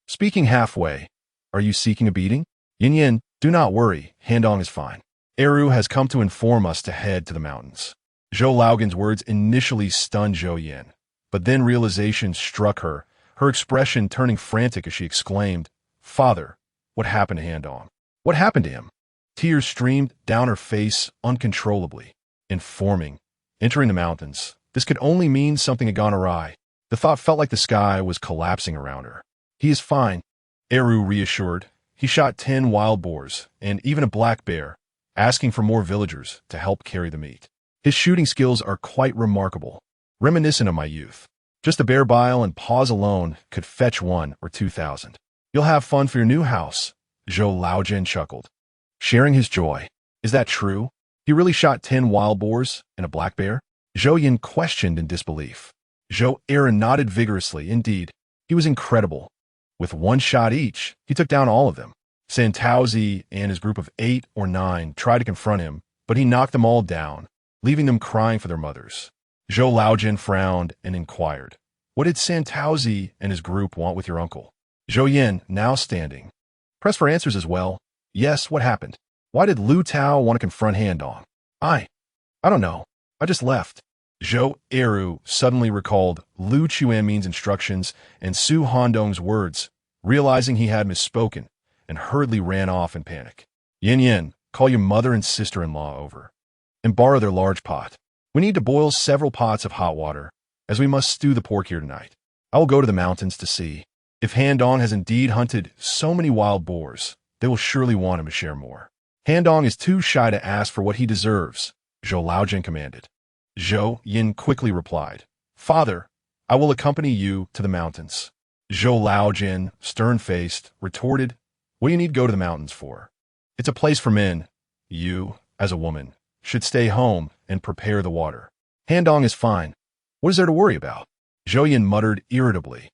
Speaking halfway, are you seeking a beating? Yin Yin, do not worry, Handong is fine. Eru has come to inform us to head to the mountains. Zhou Laogan's words initially stunned Zhou Yin, but then realization struck her, her expression turning frantic as she exclaimed, Father, what happened to Handong? What happened to him? Tears streamed down her face uncontrollably. Informing, entering the mountains, this could only mean something had gone awry. The thought felt like the sky was collapsing around her. He is fine, Eru reassured. He shot 10 wild boars and even a black bear, asking for more villagers to help carry the meat. His shooting skills are quite remarkable, reminiscent of my youth. Just a bear bile and paws alone could fetch 1 or 2,000. You'll have fun for your new house, Zhou Laojin chuckled, sharing his joy. Is that true? He really shot 10 wild boars and a black bear? Zhou Yin questioned in disbelief. Zhou Eru nodded vigorously. Indeed, he was incredible. With 1 shot each, he took down all of them. Santaozi and his group of 8 or 9 tried to confront him, but he knocked them all down, leaving them crying for their mothers. Zhou Laojin frowned and inquired, what did Santaozi and his group want with your uncle? Zhou Yin, now standing, pressed for answers as well. Yes, what happened? Why did Lu Tao want to confront Handong? I don't know. I just left. Zhou Eru suddenly recalled Lu Chuanmin's instructions and Su Handong's words, realizing he had misspoken, and hurriedly ran off in panic. Yin Yin, call your mother and sister-in-law over, and borrow their large pot. We need to boil several pots of hot water, as we must stew the pork here tonight. I will go to the mountains to see. If Handong has indeed hunted so many wild boars, they will surely want him to share more. Handong is too shy to ask for what he deserves, Zhou Laojin commanded. Zhou Yin quickly replied, Father, I will accompany you to the mountains. Zhou Laojin, stern-faced, retorted, what do you need to go to the mountains for? It's a place for men. You, as a woman, should stay home and prepare the water. Handong is fine. What is there to worry about? Zhou Yin muttered irritably.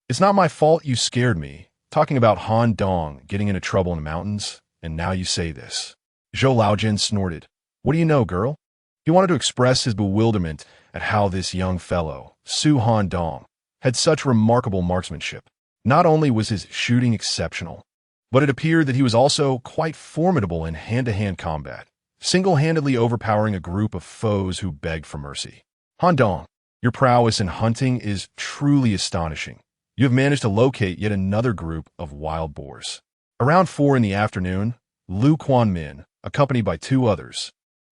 It's not my fault you scared me, talking about Handong getting into trouble in the mountains, and now you say this. Zhou Laojin snorted. What do you know, girl? He wanted to express his bewilderment at how this young fellow, Su Handong, had such remarkable marksmanship. Not only was his shooting exceptional, but it appeared that he was also quite formidable in hand-to-hand combat, single-handedly overpowering a group of foes who begged for mercy. Handong, your prowess in hunting is truly astonishing. You have managed to locate yet another group of wild boars. Around 4 in the afternoon, Lu Quanmin, accompanied by 2 others,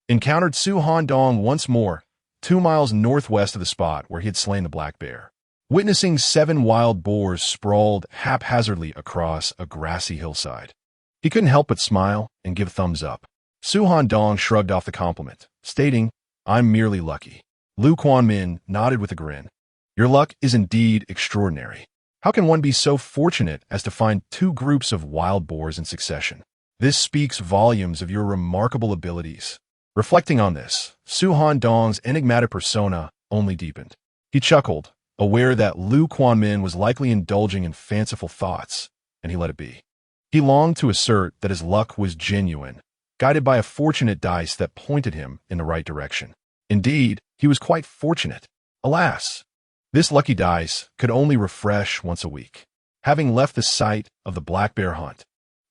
encountered Su Handong once more, 2 miles northwest of the spot where he had slain the black bear. Witnessing 7 wild boars sprawled haphazardly across a grassy hillside, he couldn't help but smile and give thumbs up. Su Handong shrugged off the compliment, stating, I'm merely lucky. Lu Quanmin nodded with a grin. Your luck is indeed extraordinary. How can one be so fortunate as to find 2 groups of wild boars in succession? This speaks volumes of your remarkable abilities. Reflecting on this, Su Handong's enigmatic persona only deepened. He chuckled, aware that Lu Quanmin was likely indulging in fanciful thoughts, and he let it be. He longed to assert that his luck was genuine, guided by a fortunate dice that pointed him in the right direction. Indeed, he was quite fortunate. Alas, this lucky dice could only refresh once a week. Having left the site of the black bear hunt,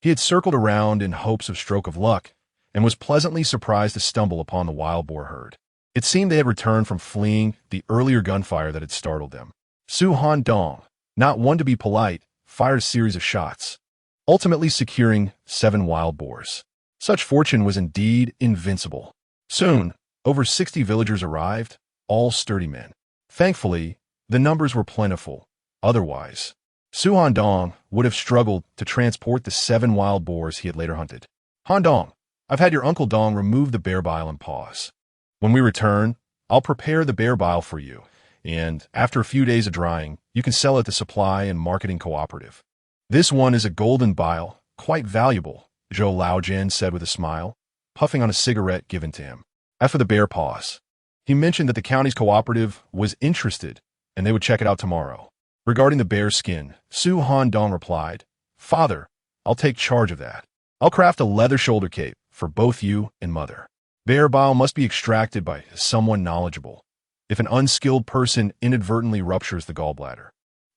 he had circled around in hopes of stroke of luck, and was pleasantly surprised to stumble upon the wild boar herd. It seemed they had returned from fleeing the earlier gunfire that had startled them. Su Handong, not one to be polite, fired a series of shots, ultimately securing 7 wild boars. Such fortune was indeed invincible. Soon, over 60 villagers arrived, all sturdy men. Thankfully, the numbers were plentiful. Otherwise, Su Handong would have struggled to transport the 7 wild boars he had later hunted. Handong, I've had your Uncle Dong remove the bear bile and paws. When we return, I'll prepare the bear bile for you, and after a few days of drying, you can sell it at the supply and marketing cooperative. This one is a golden bile, quite valuable, Zhou Laojian said with a smile, puffing on a cigarette given to him. As for the bear paws, he mentioned that the county's cooperative was interested and they would check it out tomorrow. Regarding the bear skin, Su Handong replied, "Father, I'll take charge of that. I'll craft a leather shoulder cape for both you and mother. Bear bile must be extracted by someone knowledgeable. If an unskilled person inadvertently ruptures the gallbladder,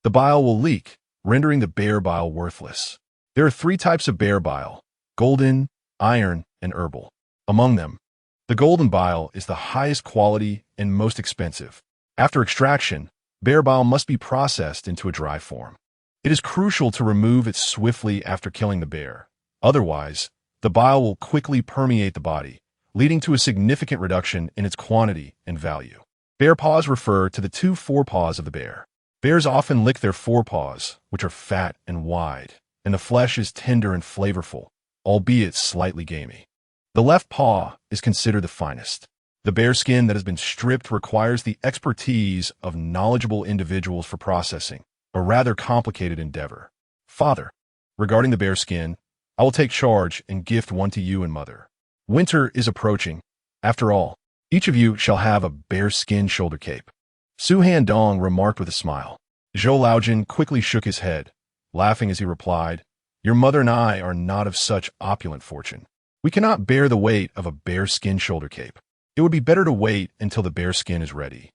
the bile will leak, rendering the bear bile worthless. There are 3 types of bear bile: golden, iron, and herbal. Among them, the golden bile is the highest quality and most expensive. After extraction, bear bile must be processed into a dry form. It is crucial to remove it swiftly after killing the bear. Otherwise, the bile will quickly permeate the body, leading to a significant reduction in its quantity and value. Bear paws refer to the 2 forepaws of the bear. Bears often lick their forepaws, which are fat and wide, and the flesh is tender and flavorful, albeit slightly gamey. The left paw is considered the finest. The bear skin that has been stripped requires the expertise of knowledgeable individuals for processing, a rather complicated endeavor. Father, regarding the bear skin, I will take charge and gift one to you and mother. Winter is approaching. After all, each of you shall have a bear skin shoulder cape." Su Handong remarked with a smile. Zhou Laojian quickly shook his head, laughing as he replied, "Your mother and I are not of such opulent fortune. We cannot bear the weight of a bear skin shoulder cape. It would be better to wait until the bear skin is ready.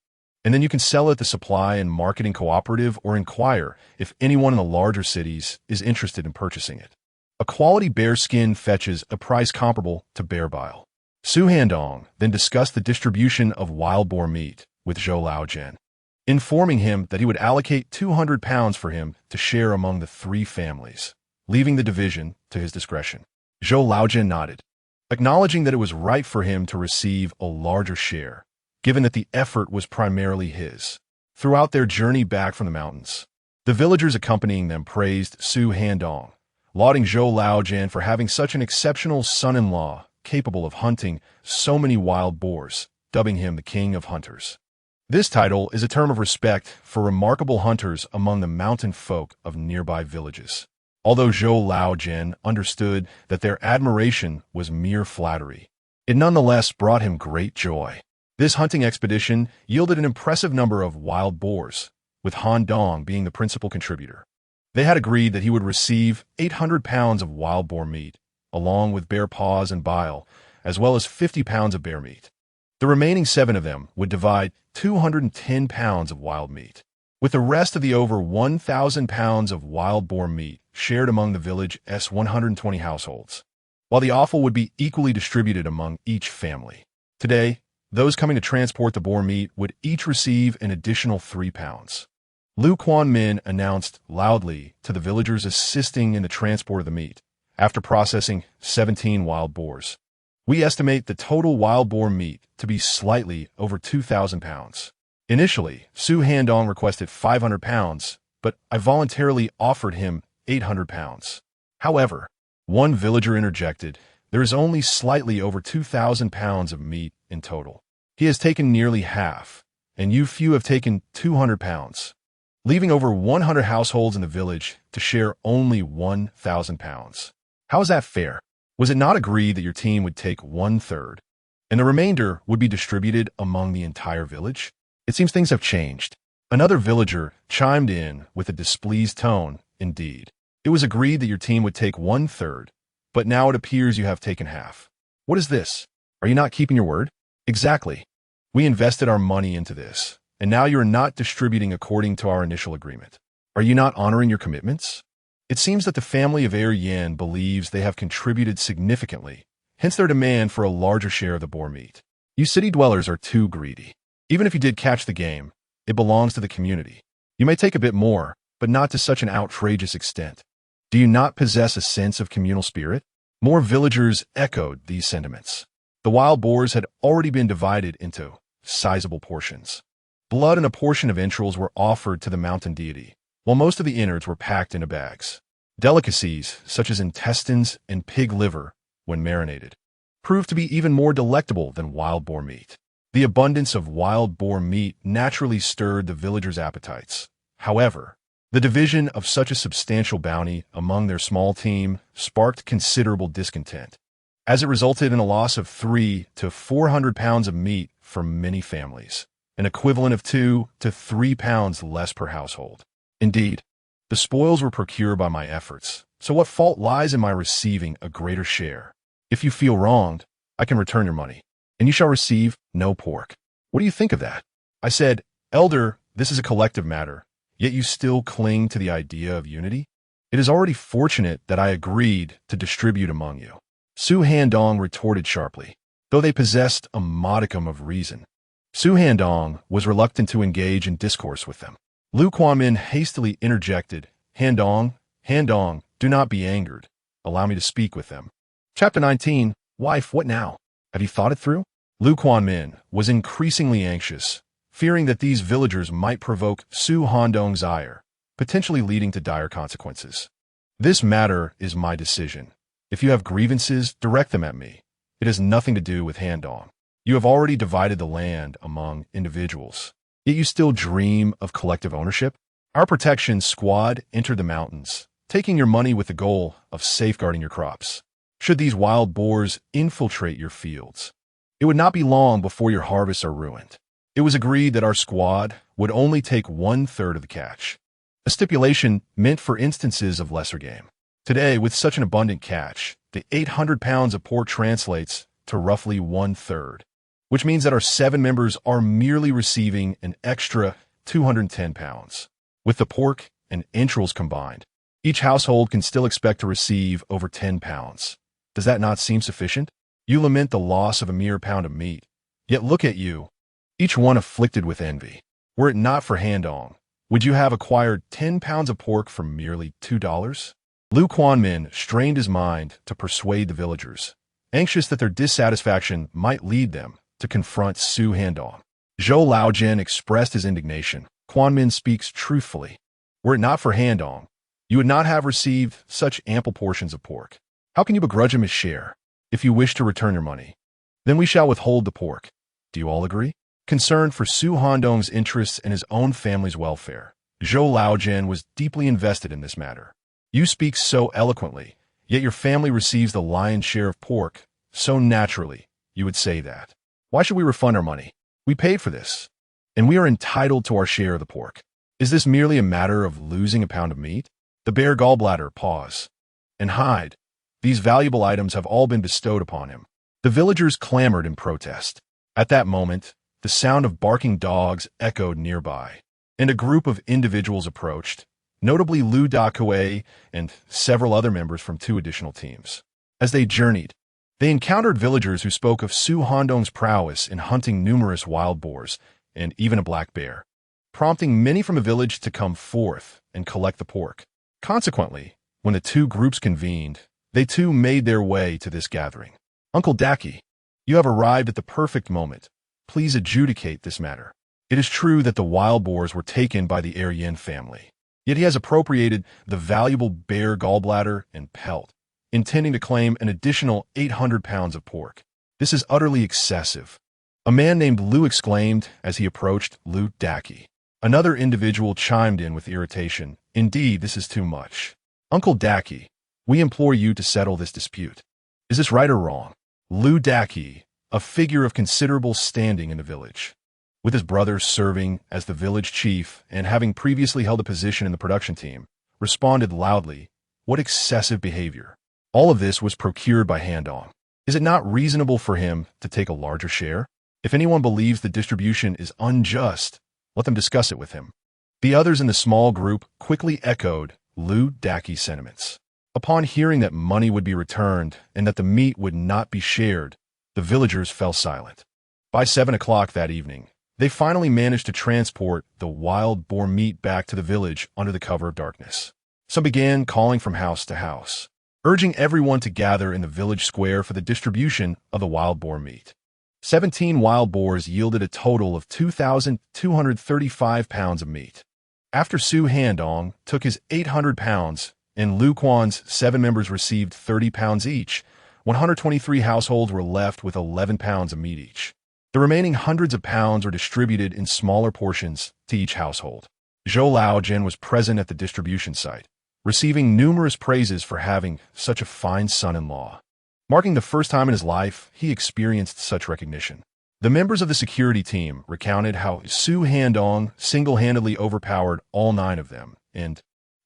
And then you can sell it at the supply and marketing cooperative or inquire if anyone in the larger cities is interested in purchasing it. A quality bear skin fetches a price comparable to bear bile." Su Handong then discussed the distribution of wild boar meat with Zhou Laojian, informing him that he would allocate 200 pounds for him to share among the 3 families, leaving the division to his discretion. Zhou Laojian nodded, acknowledging that it was right for him to receive a larger share, given that the effort was primarily his. Throughout their journey back from the mountains, the villagers accompanying them praised Su Handong, lauding Zhou Laojian for having such an exceptional son-in-law capable of hunting so many wild boars, dubbing him the King of Hunters. This title is a term of respect for remarkable hunters among the mountain folk of nearby villages. Although Zhou Laojian understood that their admiration was mere flattery, it nonetheless brought him great joy. This hunting expedition yielded an impressive number of wild boars, with Handong being the principal contributor. They had agreed that he would receive 800 pounds of wild boar meat, along with bear paws and bile, as well as 50 pounds of bear meat. The remaining 7 of them would divide 210 pounds of wild meat, with the rest of the over 1,000 pounds of wild boar meat shared among the village's 120 households, while the offal would be equally distributed among each family. Today, those coming to transport the boar meat would each receive an additional 3 pounds. Lu Quanmin announced loudly to the villagers assisting in the transport of the meat, after processing 17 wild boars. "We estimate the total wild boar meat to be slightly over 2,000 pounds. Initially, Su Handong requested 500 pounds, but I voluntarily offered him 800 pounds. However, one villager interjected, there is only slightly over 2,000 pounds of meat in total. He has taken nearly half, and you few have taken 200 pounds, leaving over 100 households in the village to share only 1,000 pounds. How is that fair? Was it not agreed that your team would take 1/3, and the remainder would be distributed among the entire village? It seems things have changed." Another villager chimed in with a displeased tone. "Indeed, it was agreed that your team would take 1/3, but now it appears you have taken half. What is this? Are you not keeping your word?" "Exactly. We invested our money into this, and now you are not distributing according to our initial agreement. Are you not honoring your commitments? It seems that the family of Heir Yan believes they have contributed significantly, hence their demand for a larger share of the boar meat. You city dwellers are too greedy. Even if you did catch the game, it belongs to the community. You may take a bit more, but not to such an outrageous extent. Do you not possess a sense of communal spirit?" More villagers echoed these sentiments. The wild boars had already been divided into sizable portions. Blood and a portion of entrails were offered to the mountain deity, while most of the innards were packed into bags. Delicacies, such as intestines and pig liver, when marinated, proved to be even more delectable than wild boar meat. The abundance of wild boar meat naturally stirred the villagers' appetites. However, The division of such a substantial bounty among their small team sparked considerable discontent, as it resulted in a loss of 300 to 400 pounds of meat for many families, an equivalent of 2 to 3 pounds less per household. Indeed, the spoils were procured by my efforts, so what fault lies in my receiving a greater share? If you feel wronged, I can return your money, and you shall receive no pork. What do you think of that? I said, Elder, this is a collective matter, yet you still cling to the idea of unity? It is already fortunate that I agreed to distribute among you. Su Handong retorted sharply, though they possessed a modicum of reason. Su Handong was reluctant to engage in discourse with them. Lu Quanmin hastily interjected, Handong, do not be angered. Allow me to speak with them. Chapter 19, Wife, what now? Have you thought it through? Lu Quanmin was increasingly anxious, fearing that these villagers might provoke Su Handong's ire, potentially leading to dire consequences. This matter is my decision. If you have grievances, direct them at me. It has nothing to do with Handong. You have already divided the land among individuals, yet you still dream of collective ownership? Our protection squad entered the mountains, taking your money with the goal of safeguarding your crops. Should these wild boars infiltrate your fields, it would not be long before your harvests are ruined. It was agreed that our squad would only take 1/3 of the catch, a stipulation meant for instances of lesser game. Today, with such an abundant catch, the 800 pounds of pork translates to roughly 1/3, which means that our 7 members are merely receiving an extra 210 pounds. With the pork and entrails combined, each household can still expect to receive over 10 pounds. Does that not seem sufficient? You lament the loss of a mere pound of meat, yet look at you, each one afflicted with envy. Were it not for Handong, would you have acquired 10 pounds of pork for merely $2? Lu Quanmin strained his mind to persuade the villagers, anxious that their dissatisfaction might lead them to confront Su Handong. Zhou Laojin expressed his indignation. Quanmin speaks truthfully. Were it not for Handong, you would not have received such ample portions of pork. How can you begrudge him his share? If you wish to return your money, then we shall withhold the pork. Do you all agree? Concerned for Su Handong's interests and his own family's welfare, Zhou Laojin was deeply invested in this matter. You speak so eloquently, yet your family receives the lion's share of pork, so naturally, you would say that. Why should we refund our money? We paid for this, and we are entitled to our share of the pork. Is this merely a matter of losing a pound of meat? The bear gallbladder, pause, and hide. These valuable items have all been bestowed upon him. The villagers clamored in protest. At that moment, the sound of barking dogs echoed nearby, and a group of individuals approached, notably Lu Dakue and several other members from 2 additional teams. As they journeyed, they encountered villagers who spoke of Su Handong's prowess in hunting numerous wild boars and even a black bear, prompting many from the village to come forth and collect the pork. Consequently, when the 2 groups convened, they too made their way to this gathering. Uncle Daki, you have arrived at the perfect moment. Please adjudicate this matter. It is true that the wild boars were taken by the Yin family, yet he has appropriated the valuable bear gallbladder and pelt, intending to claim an additional 800 pounds of pork. This is utterly excessive. A man named Lu exclaimed as he approached Lu Daki. Another individual chimed in with irritation. Indeed, this is too much. Uncle Daki, we implore you to settle this dispute. Is this right or wrong? Lu Daki, a figure of considerable standing in the village, with his brother serving as the village chief and having previously held a position in the production team, responded loudly, What excessive behavior! All of this was procured by Handong. Is it not reasonable for him to take a larger share? If anyone believes the distribution is unjust, let them discuss it with him. The others in the small group quickly echoed Lu Daki's sentiments. Upon hearing that money would be returned and that the meat would not be shared, the villagers fell silent. By 7 o'clock that evening, they finally managed to transport the wild boar meat back to the village under the cover of darkness. Some began calling from house to house, urging everyone to gather in the village square for the distribution of the wild boar meat. 17 wild boars yielded a total of 2,235 pounds of meat. After Su Handong took his 800 pounds and Lu Quan's 7 members received 30 pounds each, 123 households were left with 11 pounds of meat each. The remaining hundreds of pounds were distributed in smaller portions to each household. Zhou Laojin was present at the distribution site, receiving numerous praises for having such a fine son-in-law. Marking the first time in his life he experienced such recognition. The members of the security team recounted how Su Handong single-handedly overpowered all 9 of them and,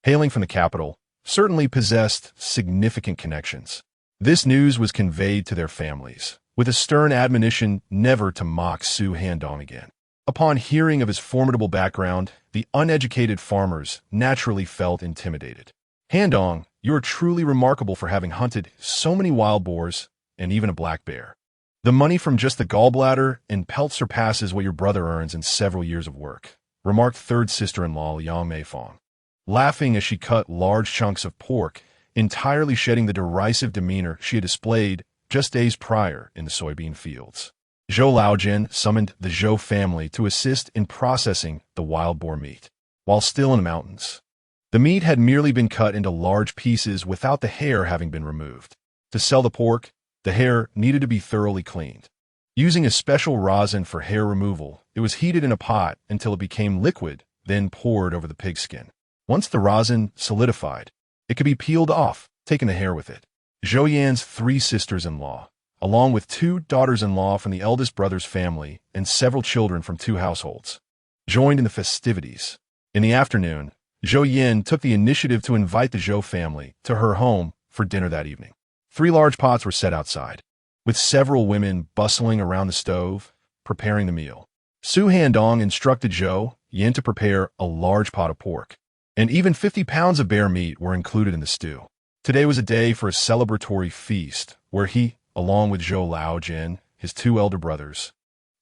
hailing from the capital, certainly possessed significant connections. This news was conveyed to their families, with a stern admonition never to mock Su Handong again. Upon hearing of his formidable background, the uneducated farmers naturally felt intimidated. Handong, you are truly remarkable for having hunted so many wild boars and even a black bear. The money from just the gallbladder and pelt surpasses what your brother earns in several years of work, remarked third sister-in-law Yang Meifong, laughing as she cut large chunks of pork, entirely shedding the derisive demeanor she had displayed just days prior in the soybean fields. Zhou Laojin summoned the Zhou family to assist in processing the wild boar meat. While still in the mountains, the meat had merely been cut into large pieces without the hair having been removed. To sell the pork, the hair needed to be thoroughly cleaned. Using a special rosin for hair removal, it was heated in a pot until it became liquid, then poured over the pigskin. Once the rosin solidified, it could be peeled off, taking the hair with it. Zhou Yan's 3 sisters-in-law, along with 2 daughters-in-law from the eldest brother's family and several children from 2 households, joined in the festivities. In the afternoon, Zhou Yan took the initiative to invite the Zhou family to her home for dinner that evening. 3 large pots were set outside, with several women bustling around the stove, preparing the meal. Su Handong instructed Zhou Yan to prepare a large pot of pork, and even 50 pounds of bear meat were included in the stew. Today was a day for a celebratory feast, where he, along with Zhou Laojin, his 2 elder brothers,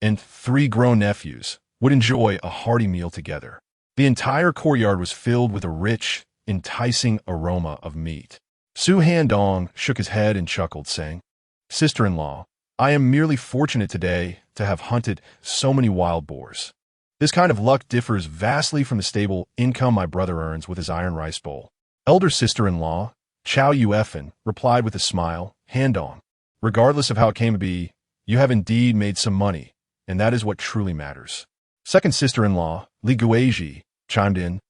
and 3 grown nephews, would enjoy a hearty meal together. The entire courtyard was filled with a rich, enticing aroma of meat. Su Handong shook his head and chuckled, saying, "Sister-in-law, I am merely fortunate today to have hunted so many wild boars. This kind of luck differs vastly from the stable income my brother earns with his iron rice bowl." Elder sister-in-law, Chow Yuefan, replied with a smile, "Handong, regardless of how it came to be, you have indeed made some money, and that is what truly matters." Second sister-in-law, Li Guizhi, chimed in,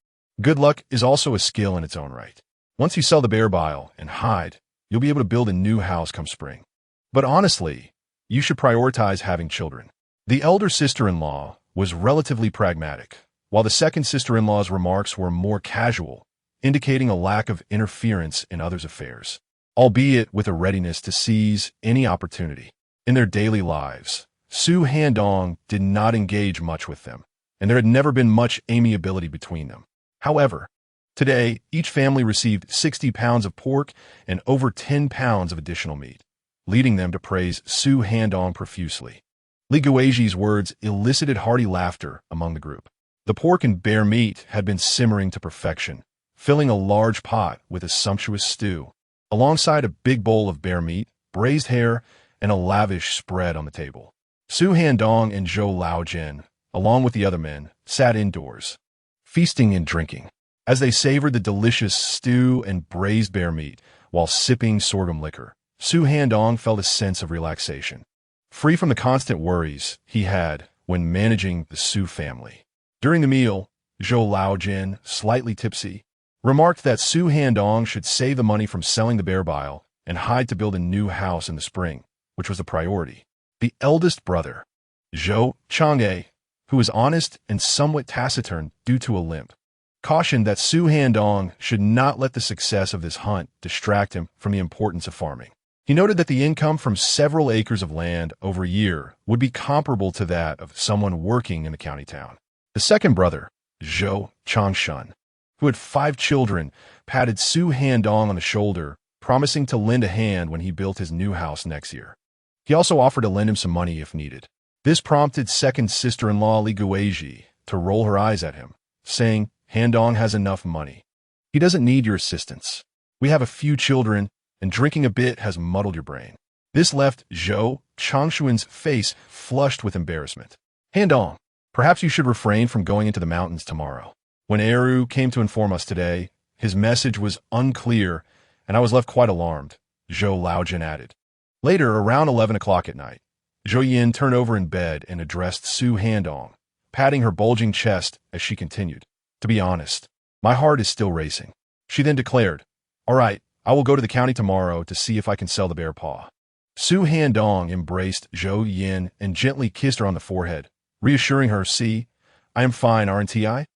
"Good luck is also a skill in its own right. Once you sell the bear bile and hide, you'll be able to build a new house come spring. But honestly, you should prioritize having children." The elder sister-in-law was relatively pragmatic, while the second sister-in-law's remarks were more casual, indicating a lack of interference in others' affairs, albeit with a readiness to seize any opportunity. In their daily lives, Su Handong did not engage much with them, and there had never been much amiability between them. However, today, each family received 60 pounds of pork and over 10 pounds of additional meat, leading them to praise Su Handong profusely. Li Guizhi's words elicited hearty laughter among the group. The pork and bear meat had been simmering to perfection, filling a large pot with a sumptuous stew, alongside a big bowl of bear meat, braised hare, and a lavish spread on the table. Su Handong and Zhou Laojin, along with the other men, sat indoors, feasting and drinking. As they savored the delicious stew and braised bear meat while sipping sorghum liquor, Su Handong felt a sense of relaxation, free from the constant worries he had when managing the Su family. During the meal, Zhou Laojin, slightly tipsy, remarked that Su Handong should save the money from selling the bear bile and hide to build a new house in the spring, which was the priority. The eldest brother, Zhou Chang'e, who was honest and somewhat taciturn due to a limp, cautioned that Su Handong should not let the success of this hunt distract him from the importance of farming. He noted that the income from several acres of land over a year would be comparable to that of someone working in the county town. The second brother, Zhou Changshun, who had 5 children, patted Su Handong on the shoulder, promising to lend a hand when he built his new house next year. He also offered to lend him some money if needed. This prompted second sister-in-law Li Guizhi to roll her eyes at him, saying, "Handong has enough money. He doesn't need your assistance. We have a few children, and drinking a bit has muddled your brain." This left Zhou Changshuan's face flushed with embarrassment. "Handong, perhaps you should refrain from going into the mountains tomorrow." When Eru came to inform us today, his message was unclear, and I was left quite alarmed, Zhou Laojin added. Later, around 11 o'clock at night, Zhou Yan turned over in bed and addressed Su Handong, patting her bulging chest as she continued. To be honest, my heart is still racing. She then declared, "All right, I will go to the county tomorrow to see if I can sell the bear paw." Su Handong embraced Zhou Yin and gently kissed her on the forehead, reassuring her, "See, I am fine, aren't I?"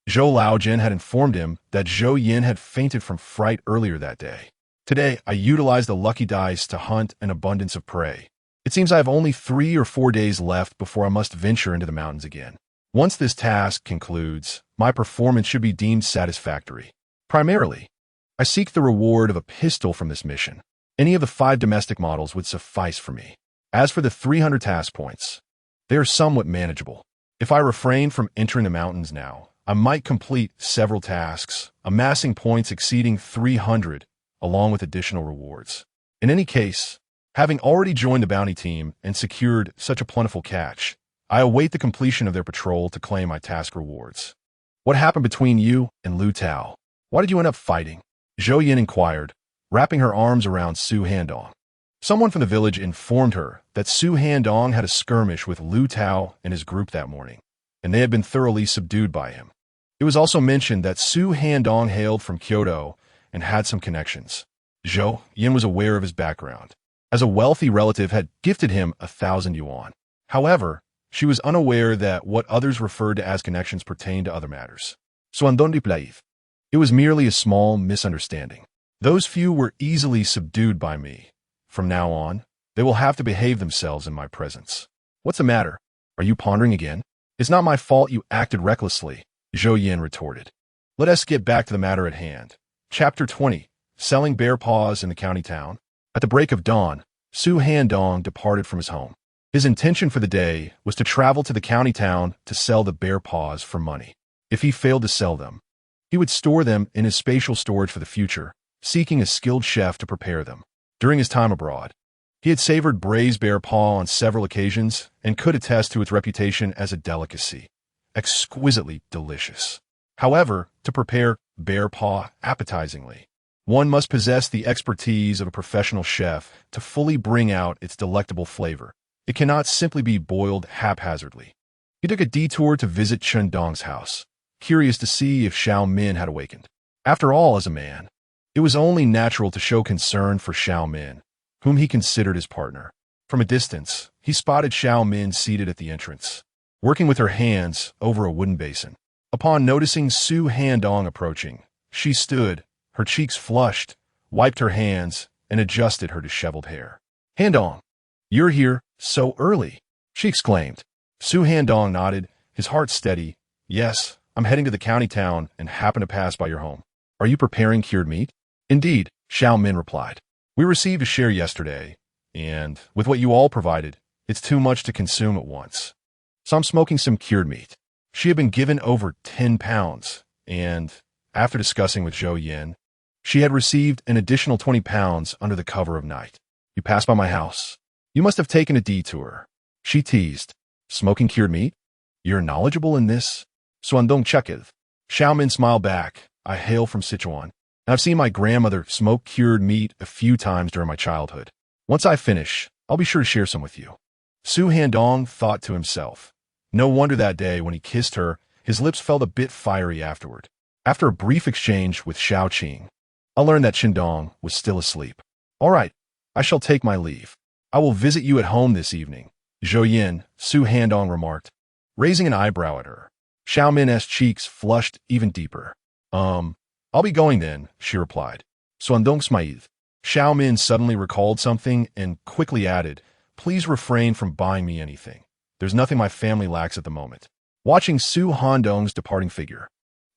Zhou Laojin had informed him that Zhou Yin had fainted from fright earlier that day. "Today, I utilized the lucky dice to hunt an abundance of prey. It seems I have only 3 or 4 days left before I must venture into the mountains again. Once this task concludes, my performance should be deemed satisfactory. Primarily, I seek the reward of a pistol from this mission. Any of the 5 domestic models would suffice for me. As for the 300 task points, they are somewhat manageable. If I refrain from entering the mountains now, I might complete several tasks, amassing points exceeding 300, along with additional rewards. In any case, having already joined the bounty team and secured such a plentiful catch, I await the completion of their patrol to claim my task rewards." "What happened between you and Lu Tao? Why did you end up fighting?" Zhou Yin inquired, wrapping her arms around Su Handong. Someone from the village informed her that Su Handong had a skirmish with Lu Tao and his group that morning, and they had been thoroughly subdued by him. It was also mentioned that Su Handong hailed from Kyoto and had some connections. Zhou Yin was aware of his background, as a wealthy relative had gifted him 1,000 yuan. However, she was unaware that what others referred to as connections pertained to other matters. It was merely a small misunderstanding. Those few were easily subdued by me. From now on, they will have to behave themselves in my presence. What's the matter? Are you pondering again? It's not my fault you acted recklessly, Zhou Yin retorted. Let us get back to the matter at hand. Chapter 20. Selling bear paws in the county town. At the break of dawn, Su Handong departed from his home. His intention for the day was to travel to the county town to sell the bear paws for money. If he failed to sell them, he would store them in his spatial storage for the future, seeking a skilled chef to prepare them. During his time abroad, he had savored braised bear paw on several occasions and could attest to its reputation as a delicacy, exquisitely delicious. However, to prepare bear paw appetizingly, one must possess the expertise of a professional chef to fully bring out its delectable flavor. It cannot simply be boiled haphazardly. He took a detour to visit Chen Dong's house, curious to see if Xiao Min had awakened. After all, as a man, it was only natural to show concern for Xiao Min, whom he considered his partner. From a distance, he spotted Xiao Min seated at the entrance, working with her hands over a wooden basin. Upon noticing Su Handong approaching, she stood, her cheeks flushed, wiped her hands, and adjusted her disheveled hair. "Handong, you're here so early," she exclaimed. Su Handong nodded, his heart steady. "Yes, I'm heading to the county town and happen to pass by your home. Are you preparing cured meat?" "Indeed," Xiao Min replied. "We received a share yesterday, and with what you all provided, it's too much to consume at once. So I'm smoking some cured meat." She had been given over 10 pounds, and, after discussing with Zhou Yin, she had received an additional 20 pounds under the cover of night. "You passed by my house. You must have taken a detour," she teased. "Smoking cured meat? You're knowledgeable in this?" "Suandong Chekiv." Xiao Min smiled back. "I hail from Sichuan, and I've seen my grandmother smoke cured meat a few times during my childhood. Once I finish, I'll be sure to share some with you." Su Handong thought to himself. No wonder that day when he kissed her, his lips felt a bit fiery afterward. After a brief exchange with Xiao Qing, I learned that Shindong was still asleep. "All right, I shall take my leave. I will visit you at home this evening," Zhou Yin, Su Handong remarked, raising an eyebrow at her. Xiao Min's cheeks flushed even deeper. I'll be going then," she replied. "Suandong Smaiv." Xiao Min suddenly recalled something and quickly added, "Please refrain from buying me anything. There's nothing my family lacks at the moment." Watching Su Handong's departing figure,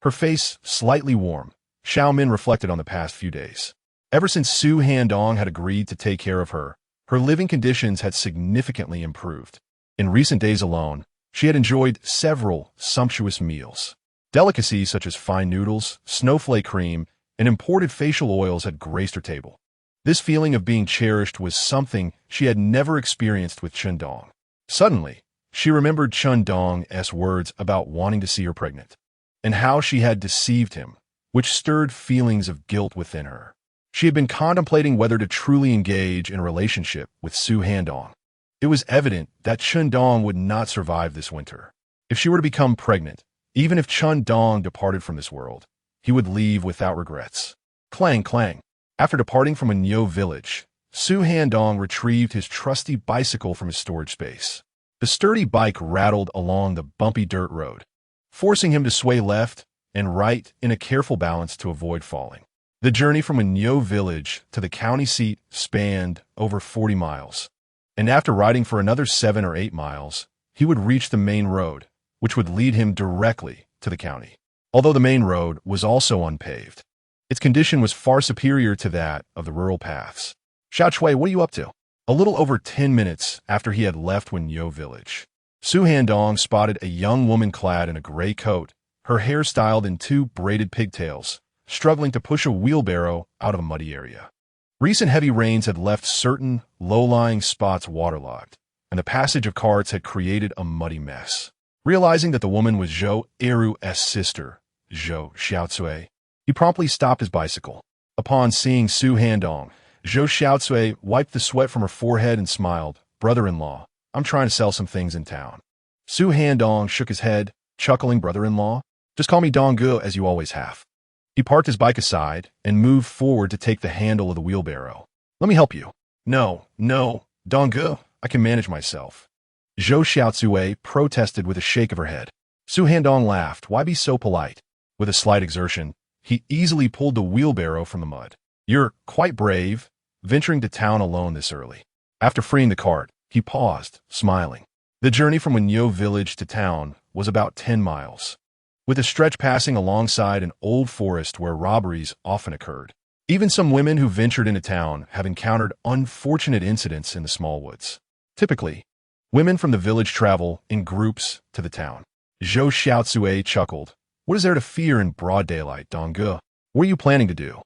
her face slightly warm, Xiao Min reflected on the past few days. Ever since Su Handong had agreed to take care of her, her living conditions had significantly improved. In recent days alone, she had enjoyed several sumptuous meals. Delicacies such as fine noodles, snowflake cream, and imported facial oils had graced her table. This feeling of being cherished was something she had never experienced with Chen Dong. Suddenly, she remembered Chen Dong's words about wanting to see her pregnant, and how she had deceived him, which stirred feelings of guilt within her. She had been contemplating whether to truly engage in a relationship with Su Handong. It was evident that Chen Dong would not survive this winter. If she were to become pregnant, Even if Handong departed from this world, he would leave without regrets. Clang, clang. After departing from a Nyo village, Su Handong retrieved his trusty bicycle from his storage space. The sturdy bike rattled along the bumpy dirt road, forcing him to sway left and right in a careful balance to avoid falling. The journey from a Nyo village to the county seat spanned over 40 miles, and after riding for another 7 or 8 miles, he would reach the main road, which would lead him directly to the county. Although the main road was also unpaved, its condition was far superior to that of the rural paths. Xiao Chui, what are you up to? A little over 10 minutes after he had left Wenyo village, Su Handong spotted a young woman clad in a gray coat, her hair styled in 2 braided pigtails, struggling to push a wheelbarrow out of a muddy area. Recent heavy rains had left certain low-lying spots waterlogged, and the passage of carts had created a muddy mess. Realizing that the woman was Zhou Eru's sister, Zhou Xiaocui, he promptly stopped his bicycle. Upon seeing Su Handong, Zhou Xiaocui wiped the sweat from her forehead and smiled. Brother-in-law, I'm trying to sell some things in town. Su Handong shook his head, chuckling. Brother-in-law? Just call me Donggu as you always have. He parked his bike aside and moved forward to take the handle of the wheelbarrow. Let me help you. No, Donggu, I can manage myself. Zhou Xiaocui protested with a shake of her head. Su Handong laughed. Why be so polite? With a slight exertion, he easily pulled the wheelbarrow from the mud. You're quite brave, venturing to town alone this early. After freeing the cart, he paused, smiling. The journey from Wenyo village to town was about 10 miles, with the stretch passing alongside an old forest where robberies often occurred. Even some women who ventured into town have encountered unfortunate incidents in the small woods. Typically, women from the village travel in groups to the town. Zhou Xiaocui chuckled. What is there to fear in broad daylight, Donggu? What are you planning to do?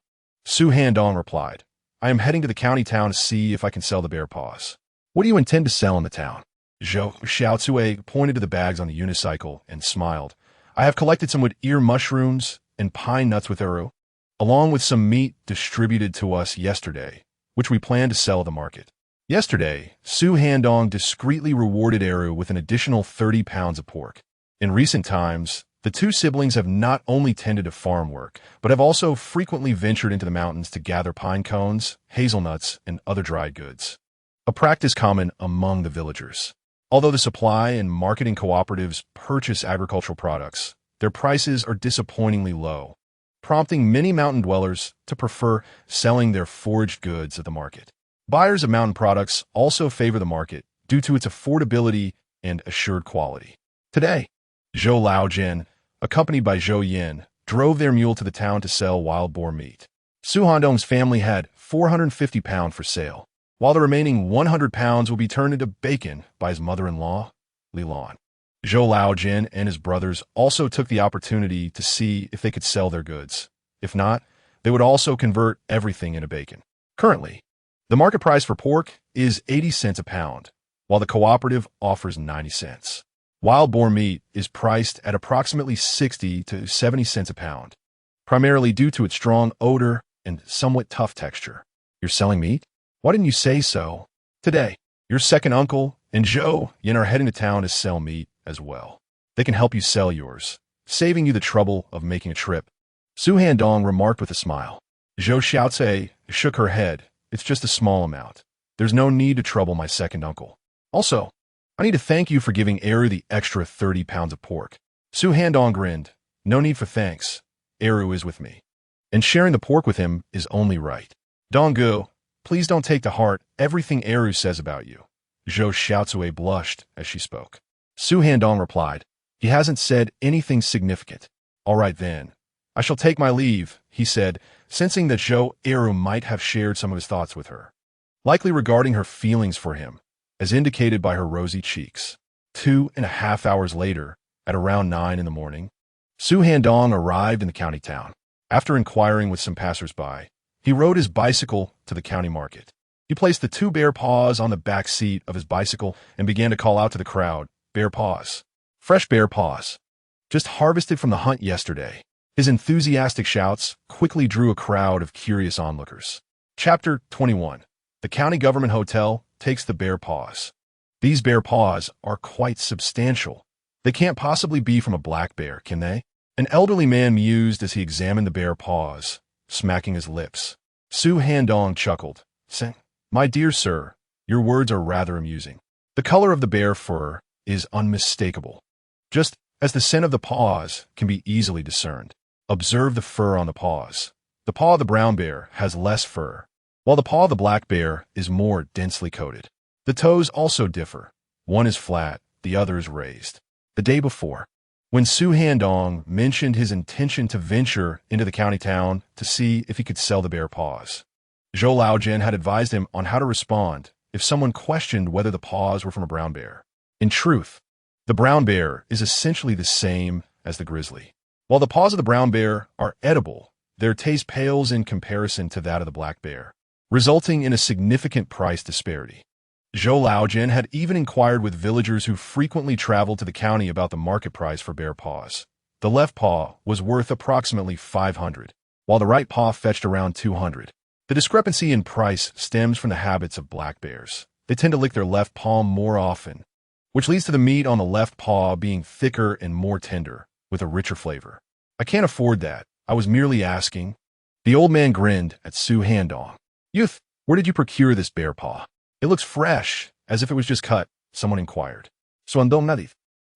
Su Handong replied, I am heading to the county town to see if I can sell the bear paws. What do you intend to sell in the town? Zhou Xiaocui pointed to the bags on the unicycle and smiled. I have collected some wood ear mushrooms and pine nuts with Uru, along with some meat distributed to us yesterday, which we plan to sell at the market. Yesterday, Su Handong discreetly rewarded Eru with an additional 30 pounds of pork. In recent times, the two siblings have not only tended to farm work, but have also frequently ventured into the mountains to gather pine cones, hazelnuts, and other dried goods, a practice common among the villagers. Although the supply and marketing cooperatives purchase agricultural products, their prices are disappointingly low, prompting many mountain dwellers to prefer selling their foraged goods at the market. Buyers of mountain products also favor the market due to its affordability and assured quality. Today, Zhou Laojin, accompanied by Zhou Yin, drove their mule to the town to sell wild boar meat. Su Handong's family had 450 pounds for sale, while the remaining 100 pounds would be turned into bacon by his mother-in-law, Li Lan. Zhou Laojin and his brothers also took the opportunity to see if they could sell their goods. If not, they would also convert everything into bacon. Currently, the market price for pork is 80 cents a pound, while the cooperative offers 90 cents. Wild boar meat is priced at approximately 60 to 70 cents a pound, primarily due to its strong odor and somewhat tough texture. You're selling meat? Why didn't you say so? Today, your second uncle and Zhou Yin are heading to town to sell meat as well. They can help you sell yours, saving you the trouble of making a trip. Su Handong remarked with a smile. Zhou Xiaocui shook her head. It's just a small amount. There's no need to trouble my second uncle. Also, I need to thank you for giving Eru the extra 30 pounds of pork. Su Handong grinned. No need for thanks. Eru is with me, and sharing the pork with him is only right. Donggu, please don't take to heart everything Eru says about you. Zhou Xiaocui blushed as she spoke. Su Handong replied, he hasn't said anything significant. All right then. I shall take my leave, he said, sensing that Zhou Eru might have shared some of his thoughts with her, likely regarding her feelings for him, as indicated by her rosy cheeks. 2.5 hours later, at around 9 in the morning, Su Handong arrived in the county town. After inquiring with some passers-by, he rode his bicycle to the county market. He placed the 2 bear paws on the back seat of his bicycle and began to call out to the crowd, bear paws. Fresh bear paws. Just harvested from the hunt yesterday. His enthusiastic shouts quickly drew a crowd of curious onlookers. Chapter 21. The county government hotel takes the bear paws. These bear paws are quite substantial, They can't possibly be from a black bear, can they? An elderly man mused as he examined the bare paws, smacking his lips. Su Handong chuckled, saying, "My dear sir, your words are rather amusing. The color of the bear fur is unmistakable, just as the scent of the paws can be easily discerned. Observe the fur on the paws. The paw of the brown bear has less fur, while the paw of the black bear is more densely coated. The toes also differ. One is flat, the other is raised." The day before, when Su Handong mentioned his intention to venture into the county town to see if he could sell the bear paws, Zhou Laojian had advised him on how to respond if someone questioned whether the paws were from a brown bear. In truth, the brown bear is essentially the same as the grizzly. While the paws of the brown bear are edible, their taste pales in comparison to that of the black bear, resulting in a significant price disparity. Zhou Laojian had even inquired with villagers who frequently traveled to the county about the market price for bear paws. The left paw was worth approximately 500, while the right paw fetched around 200. The discrepancy in price stems from the habits of black bears. They tend to lick their left palm more often, which leads to the meat on the left paw being thicker and more tender, with a richer flavor. "I can't afford that. I was merely asking." The old man grinned at Su Handong. "Youth, where did you procure this bear paw? It looks fresh, as if it was just cut," someone inquired. "So Handong nadith.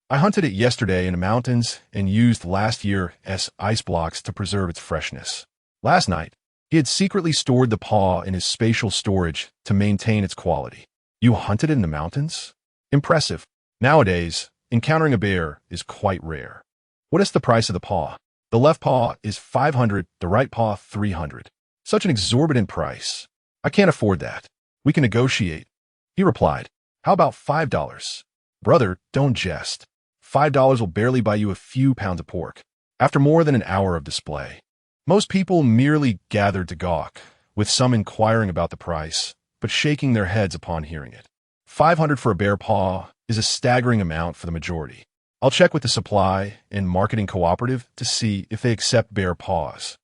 I hunted it yesterday in the mountains and used last year's ice blocks to preserve its freshness. Last night, he had secretly stored the paw in his spatial storage to maintain its quality." "You hunted it in the mountains? Impressive. Nowadays, encountering a bear is quite rare." "What is the price of the paw?" "The left paw is 500, the right paw 300. "Such an exorbitant price. I can't afford that." "We can negotiate," he replied. "How about $5? "Brother, don't jest. $5 will barely buy you a few pounds of pork." After more than an hour of display, most people merely gathered to gawk, with some inquiring about the price, but shaking their heads upon hearing it. 500 for a bear paw is a staggering amount for the majority. "I'll check with the supply and marketing cooperative to see if they accept bear paws."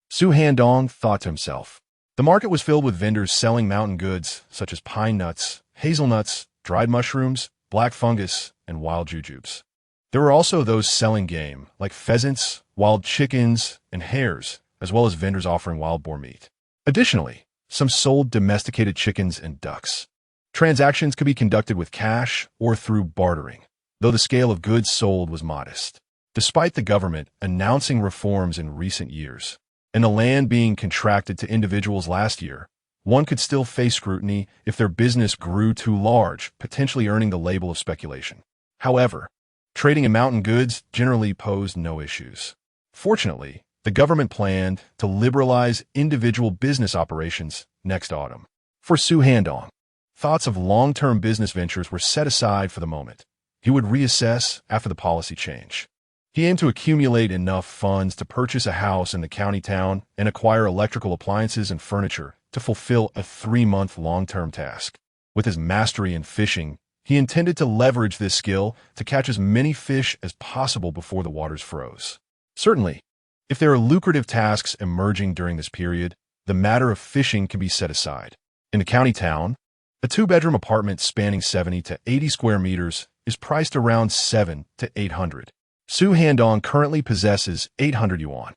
Su Handong thought to himself. The market was filled with vendors selling mountain goods such as pine nuts, hazelnuts, dried mushrooms, black fungus, and wild jujubes. There were also those selling game, like pheasants, wild chickens, and hares, as well as vendors offering wild boar meat. Additionally, some sold domesticated chickens and ducks. Transactions could be conducted with cash or through bartering, though the scale of goods sold was modest. Despite the government announcing reforms in recent years, and the land being contracted to individuals last year, one could still face scrutiny if their business grew too large, potentially earning the label of speculation. However, trading in mountain goods generally posed no issues. Fortunately, the government planned to liberalize individual business operations next autumn. For Su Handong, thoughts of long-term business ventures were set aside for the moment. He would reassess after the policy change. He aimed to accumulate enough funds to purchase a house in the county town and acquire electrical appliances and furniture to fulfill a 3-month long-term task. With his mastery in fishing, he intended to leverage this skill to catch as many fish as possible before the waters froze. Certainly, if there are lucrative tasks emerging during this period, the matter of fishing can be set aside. In the county town, a 2-bedroom apartment spanning 70 to 80 square meters is priced around 700 to 800. Su Handong currently possesses 800 yuan.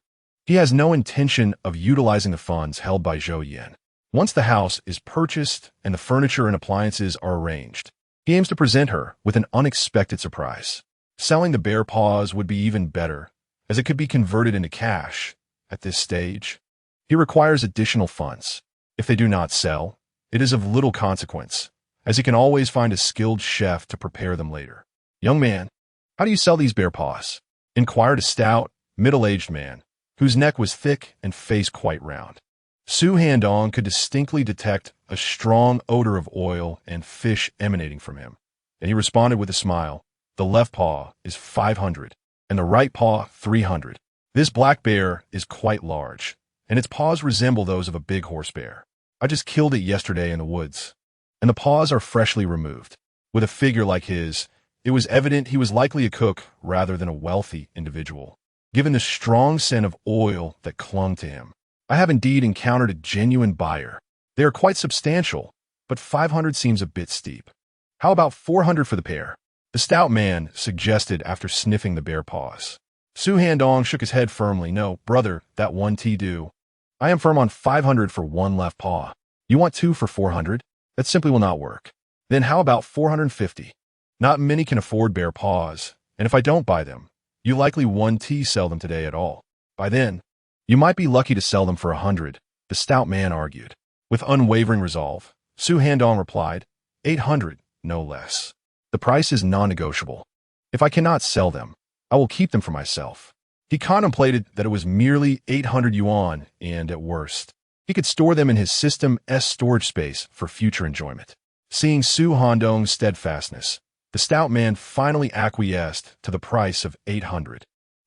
He has no intention of utilizing the funds held by Zhou Yan. Once the house is purchased and the furniture and appliances are arranged, he aims to present her with an unexpected surprise. Selling the bear paws would be even better, as it could be converted into cash. At this stage, he requires additional funds. If they do not sell, it is of little consequence, as he can always find a skilled chef to prepare them later. "Young man, how do you sell these bear paws?" inquired a stout, middle-aged man, whose neck was thick and face quite round. Su Handong could distinctly detect a strong odor of oil and fish emanating from him, and he responded with a smile. "The left paw is 500, and the right paw 300. This black bear is quite large, and its paws resemble those of a big horse bear. I just killed it yesterday in the woods, and the paws are freshly removed." With a figure like his, it was evident he was likely a cook rather than a wealthy individual, given the strong scent of oil that clung to him. "I have indeed encountered a genuine buyer. They are quite substantial, but 500 seems a bit steep. How about 400 for the pair?" the stout man suggested after sniffing the bare paws. Su Handong shook his head firmly. No, brother, that 1T do. I am firm on 500 for one left paw. You want 2 for 400? That simply will not work. Then how about 450? Not many can afford bare paws, and if I don't buy them, you likely 1T sell them today at all. By then, you might be lucky to sell them for 100, the stout man argued. With unwavering resolve, Su Handong replied, 800, no less. The price is non-negotiable. If I cannot sell them, I will keep them for myself. He contemplated that it was merely 800 yuan, and at worst, he could store them in his System S storage space for future enjoyment. Seeing Su Handong's steadfastness, the stout man finally acquiesced to the price of 800.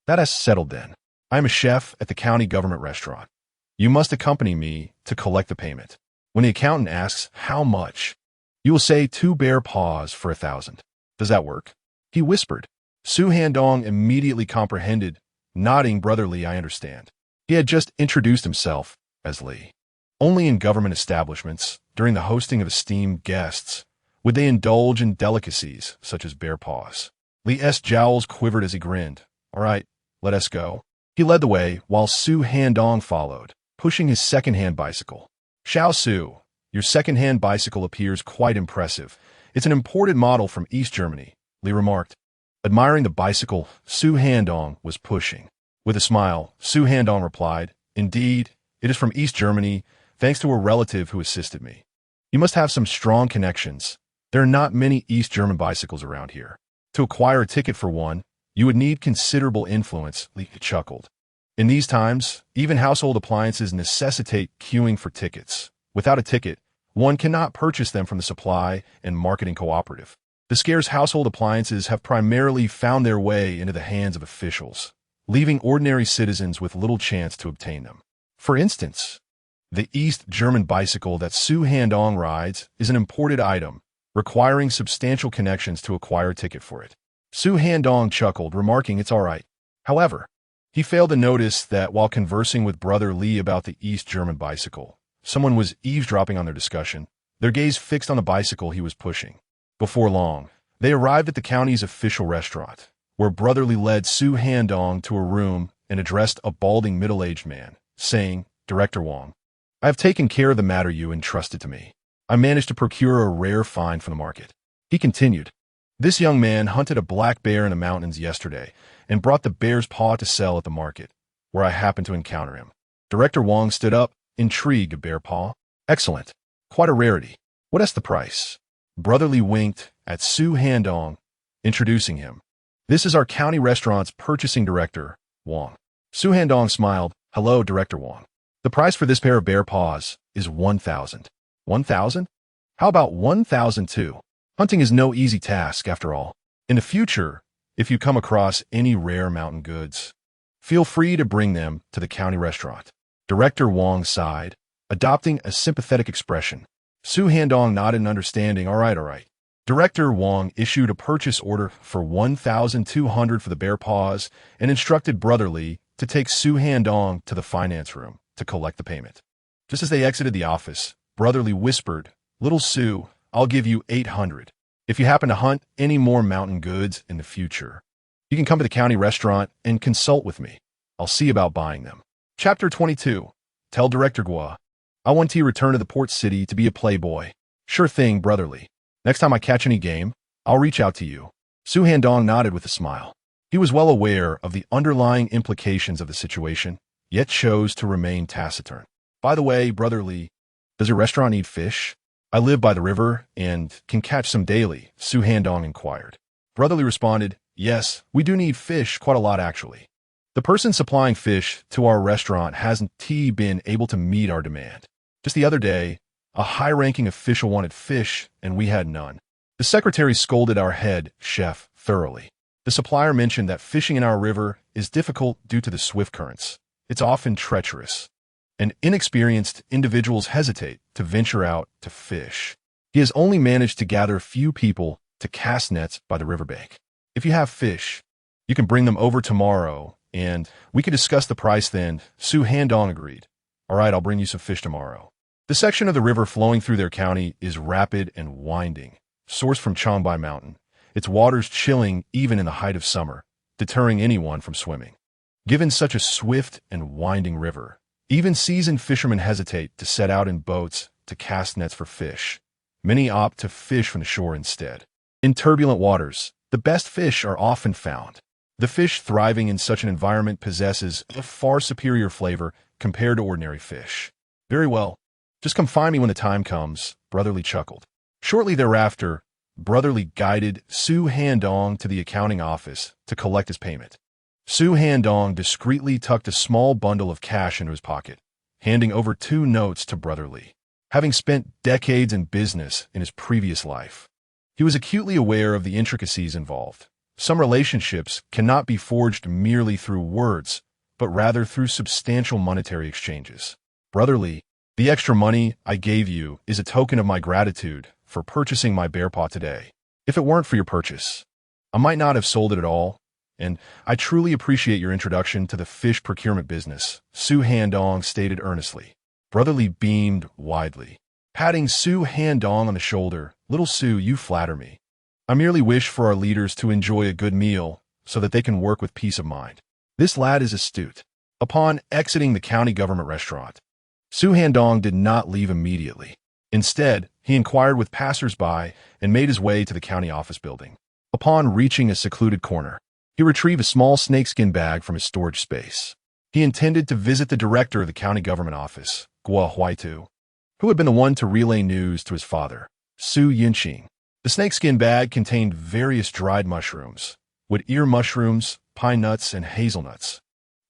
That is settled then. I am a chef at the county government restaurant. You must accompany me to collect the payment. When the accountant asks how much, you will say 2 bare paws for 1,000. Does that work? He whispered. Su Handong immediately comprehended, nodding brotherly, I understand. He had just introduced himself as Li. Only in government establishments, during the hosting of esteemed guests, would they indulge in delicacies such as bare paws. Li's jowls quivered as he grinned. All right, let us go. He led the way while Su Handong followed, pushing his second-hand bicycle. Xiao Su, your second-hand bicycle appears quite impressive. It's an imported model from East Germany, Li remarked. Admiring the bicycle Su Handong was pushing. With a smile, Su Handong replied, Indeed, it is from East Germany, thanks to a relative who assisted me. You must have some strong connections. There are not many East German bicycles around here. To acquire a ticket for one, you would need considerable influence, Li chuckled. In these times, even household appliances necessitate queuing for tickets. Without a ticket, one cannot purchase them from the supply and marketing cooperative. The scarce household appliances have primarily found their way into the hands of officials, leaving ordinary citizens with little chance to obtain them. For instance, the East German bicycle that Su Handong rides is an imported item, requiring substantial connections to acquire a ticket for it. Su Handong chuckled, remarking it's all right. However, he failed to notice that while conversing with brother Li about the East German bicycle, someone was eavesdropping on their discussion, their gaze fixed on the bicycle he was pushing. Before long, they arrived at the county's official restaurant, where brotherly led Su Handong to a room and addressed a balding middle-aged man, saying, Director Wang, I have taken care of the matter you entrusted to me. I managed to procure a rare find from the market. He continued, This young man hunted a black bear in the mountains yesterday and brought the bear's paw to sell at the market, where I happened to encounter him. Director Wang stood up, intrigued. A bear paw? Excellent. Quite a rarity. What is the price? Brotherly winked at Su Handong, introducing him. This is our county restaurant's purchasing director, Wang. Su Handong smiled. Hello, Director Wang. The price for this pair of bear paws is 1,000. 1,000? How about 1,002? Hunting is no easy task, after all. In the future, if you come across any rare mountain goods, feel free to bring them to the county restaurant. Director Wang sighed, adopting a sympathetic expression. Su Handong nodded in understanding. All right. Director Wang issued a purchase order for 1,200 for the bear paws and instructed brotherly to take Su Handong to the finance room to collect the payment. Just as they exited the office, brotherly whispered, Little Su, I'll give you 800. If you happen to hunt any more mountain goods in the future, you can come to the county restaurant and consult with me. I'll see about buying them. Chapter 22. Tell Director Gua, I want to return to the port city to be a playboy. Sure thing, brotherly. Next time I catch any game, I'll reach out to you. Su Handong nodded with a smile. He was well aware of the underlying implications of the situation, yet chose to remain taciturn. By the way, brotherly, does your restaurant need fish? I live by the river and can catch some daily, Su Handong inquired. Brotherly responded, Yes, we do need fish, quite a lot actually. The person supplying fish to our restaurant hasn't been able to meet our demand. Just the other day, a high-ranking official wanted fish, and we had none. The secretary scolded our head chef thoroughly. The supplier mentioned that fishing in our river is difficult due to the swift currents. It's often treacherous, and inexperienced individuals hesitate to venture out to fish. He has only managed to gather a few people to cast nets by the riverbank. If you have fish, you can bring them over tomorrow, and we could discuss the price then. Su Handong agreed. All right, I'll bring you some fish tomorrow. The section of the river flowing through their county is rapid and winding, sourced from Changbai Mountain, its waters chilling even in the height of summer, deterring anyone from swimming. Given such a swift and winding river, even seasoned fishermen hesitate to set out in boats to cast nets for fish. Many opt to fish from the shore instead. In turbulent waters, the best fish are often found. The fish thriving in such an environment possesses a far superior flavor compared to ordinary fish. Very well. Just come find me when the time comes, Brotherly chuckled. Shortly thereafter, Brotherly guided Su Handong to the accounting office to collect his payment. Su Handong discreetly tucked a small bundle of cash into his pocket, handing over 2 notes to Brotherly. Having spent decades in business in his previous life, he was acutely aware of the intricacies involved. Some relationships cannot be forged merely through words, but rather through substantial monetary exchanges. Brotherly, the extra money I gave you is a token of my gratitude for purchasing my bear paw today. If it weren't for your purchase, I might not have sold it at all, and I truly appreciate your introduction to the fish procurement business, Su Handong stated earnestly. Brotherly beamed widely, patting Su Handong on the shoulder. Little Su, you flatter me. I merely wish for our leaders to enjoy a good meal so that they can work with peace of mind. This lad is astute. Upon exiting the county government restaurant, Su Handong did not leave immediately. Instead, he inquired with passers-by and made his way to the county office building. Upon reaching a secluded corner, he retrieved a small snakeskin bag from his storage space. He intended to visit the director of the county government office, Guo Huaitu, who had been the one to relay news to his father, Su Yinqing. The snakeskin bag contained various dried mushrooms, wood ear mushrooms, pine nuts, and hazelnuts,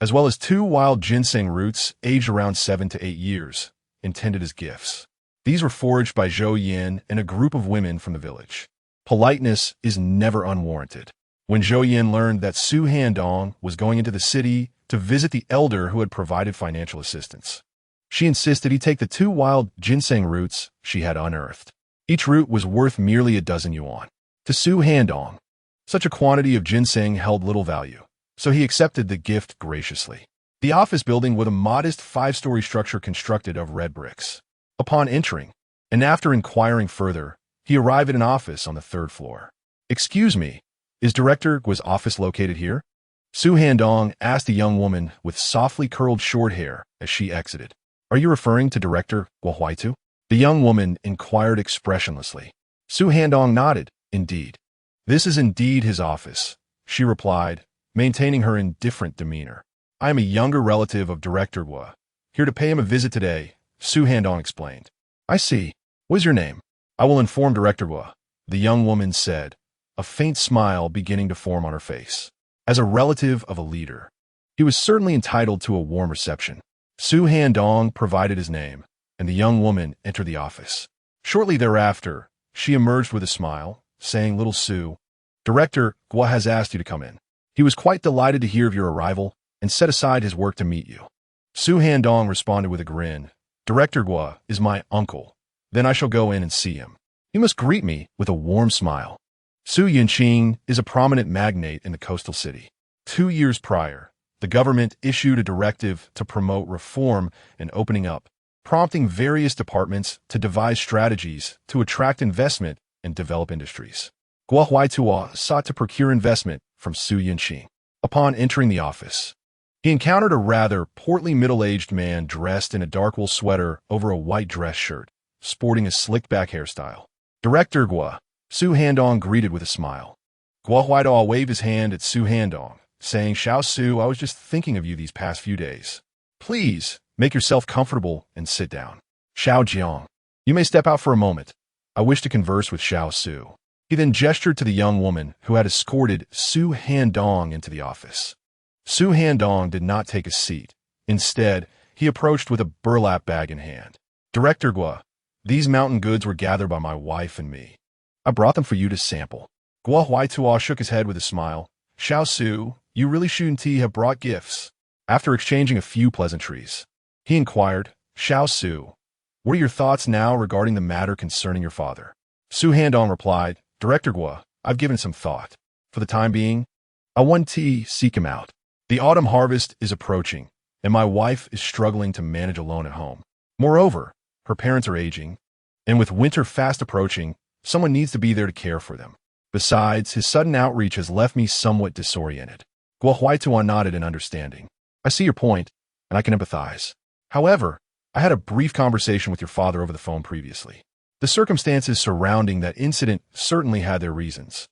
as well as 2 wild ginseng roots aged around 7 to 8 years, intended as gifts. These were foraged by Zhou Yin and a group of women from the village. Politeness is never unwarranted. When Zhou Yin learned that Su Handong was going into the city to visit the elder who had provided financial assistance, she insisted he take the 2 wild ginseng roots she had unearthed. Each root was worth merely a dozen yuan. To Su Handong, such a quantity of ginseng held little value, so he accepted the gift graciously. The office building was a modest 5-story structure constructed of red bricks. Upon entering, and after inquiring further, he arrived at an office on the 3rd floor. Excuse me, is Director Guo's office located here? Su Handong asked a young woman with softly curled short hair as she exited. Are you referring to Director Guo Huaitu? The young woman inquired expressionlessly. Su Handong nodded. Indeed. This is indeed his office, she replied, maintaining her indifferent demeanor. I am a younger relative of Director Guo, here to pay him a visit today, Su Handong explained. I see. What is your name? I will inform Director Guo, the young woman said, a faint smile beginning to form on her face. As a relative of a leader, he was certainly entitled to a warm reception. Su Handong provided his name, and the young woman entered the office. Shortly thereafter, she emerged with a smile, saying, Little Su, Director Guo has asked you to come in. He was quite delighted to hear of your arrival and set aside his work to meet you. Su Handong responded with a grin. Director Guo is my uncle. Then I shall go in and see him. You must greet me with a warm smile. Su Yinqing is a prominent magnate in the coastal city. 2 years prior, the government issued a directive to promote reform and opening up, prompting various departments to devise strategies to attract investment and develop industries. Guo Huaitu sought to procure investment from Su Yinqing. Upon entering the office, he encountered a rather portly middle-aged man dressed in a dark wool sweater over a white dress shirt, sporting a slicked-back hairstyle. Director Guo, Su Handong greeted with a smile. Guo Huaitu waved his hand at Su Handong, saying, Xiao Su, I was just thinking of you these past few days. Please, make yourself comfortable and sit down. Xiao Jiang, you may step out for a moment. I wish to converse with Xiao Su. He then gestured to the young woman who had escorted Su Handong into the office. Su Handong did not take a seat. Instead, he approached with a burlap bag in hand. Director Guo, these mountain goods were gathered by my wife and me. I brought them for you to sample. Guo Huaitu shook his head with a smile. Xiao Su, you really shouldn't have brought gifts. After exchanging a few pleasantries, he inquired, Xiao Su, what are your thoughts now regarding the matter concerning your father? Su Handong replied, Director Guo, I've given some thought. For the time being, I want to seek him out. The autumn harvest is approaching, and my wife is struggling to manage alone at home. Moreover, her parents are aging, and with winter fast approaching, someone needs to be there to care for them. Besides, his sudden outreach has left me somewhat disoriented. Guo Huaituan nodded in understanding. I see your point, and I can empathize. However, I had a brief conversation with your father over the phone previously. The circumstances surrounding that incident certainly had their reasons,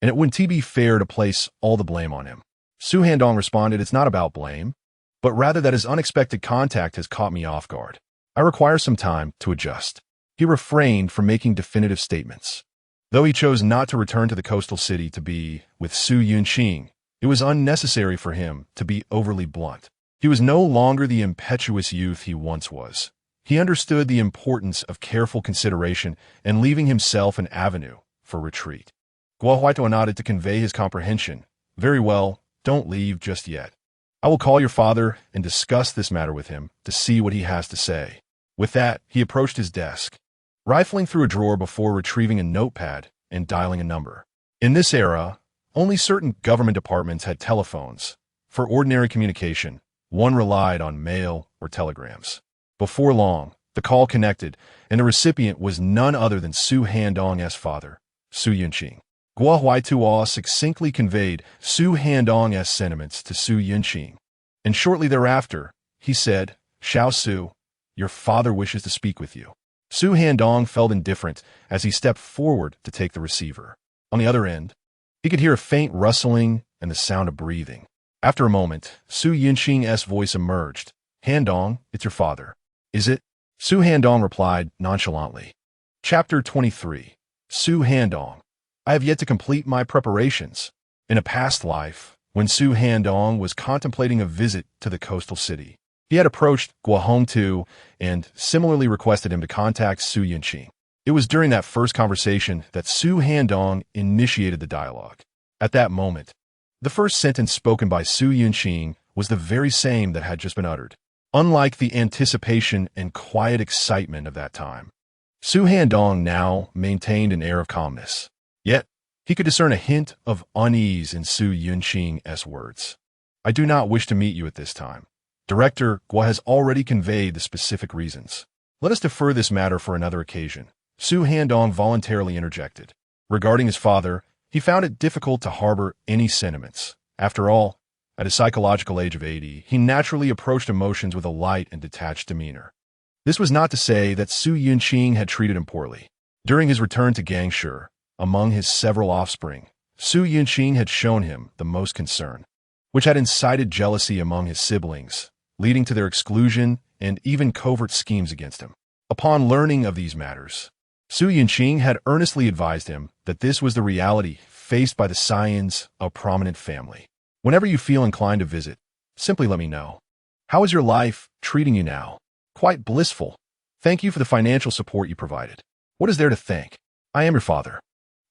and it wouldn't be fair to place all the blame on him. Su Handong responded, it's not about blame, but rather that his unexpected contact has caught me off guard. I require some time to adjust. He refrained from making definitive statements. Though he chose not to return to the coastal city to be with Su Yunqing, it was unnecessary for him to be overly blunt. He was no longer the impetuous youth he once was. He understood the importance of careful consideration and leaving himself an avenue for retreat. Guo Huaituan nodded to convey his comprehension. Very well, don't leave just yet. I will call your father and discuss this matter with him to see what he has to say. With that, he approached his desk, rifling through a drawer before retrieving a notepad and dialing a number. In this era, only certain government departments had telephones. For ordinary communication, one relied on mail or telegrams. Before long, the call connected, and the recipient was none other than Su Handong's father, Su Yunqing. Guo Huaituan succinctly conveyed Su Handong's sentiments to Su Yunqing, and shortly thereafter, he said, Xiao Su, your father wishes to speak with you. Su Handong felt indifferent as he stepped forward to take the receiver. On the other end, he could hear a faint rustling and the sound of breathing. After a moment, Su Yunqing's voice emerged. Handong, it's your father. Is it? Su Handong replied nonchalantly. Chapter 23. Su Handong. I have yet to complete my preparations. In a past life, when Su Handong was contemplating a visit to the coastal city, he had approached Guo Hongtu and similarly requested him to contact Su Yunqing. It was during that first conversation that Su Handong initiated the dialogue. At that moment, the first sentence spoken by Su Yunqing was the very same that had just been uttered. Unlike the anticipation and quiet excitement of that time, Su Handong now maintained an air of calmness. Yet, he could discern a hint of unease in Su Yunqing's words. I do not wish to meet you at this time. Director Guo has already conveyed the specific reasons. Let us defer this matter for another occasion. Su Handong voluntarily interjected. Regarding his father, he found it difficult to harbor any sentiments. After all, at his psychological age of 80, he naturally approached emotions with a light and detached demeanor. This was not to say that Su Yunqing had treated him poorly. During his return to Gangshu, among his several offspring, Su Yunqing had shown him the most concern, which had incited jealousy among his siblings, leading to their exclusion and even covert schemes against him. Upon learning of these matters, Su Yunqing had earnestly advised him that this was the reality faced by the scions of a prominent family. Whenever you feel inclined to visit, simply let me know. How is your life treating you now? Quite blissful. Thank you for the financial support you provided. What is there to thank? I am your father.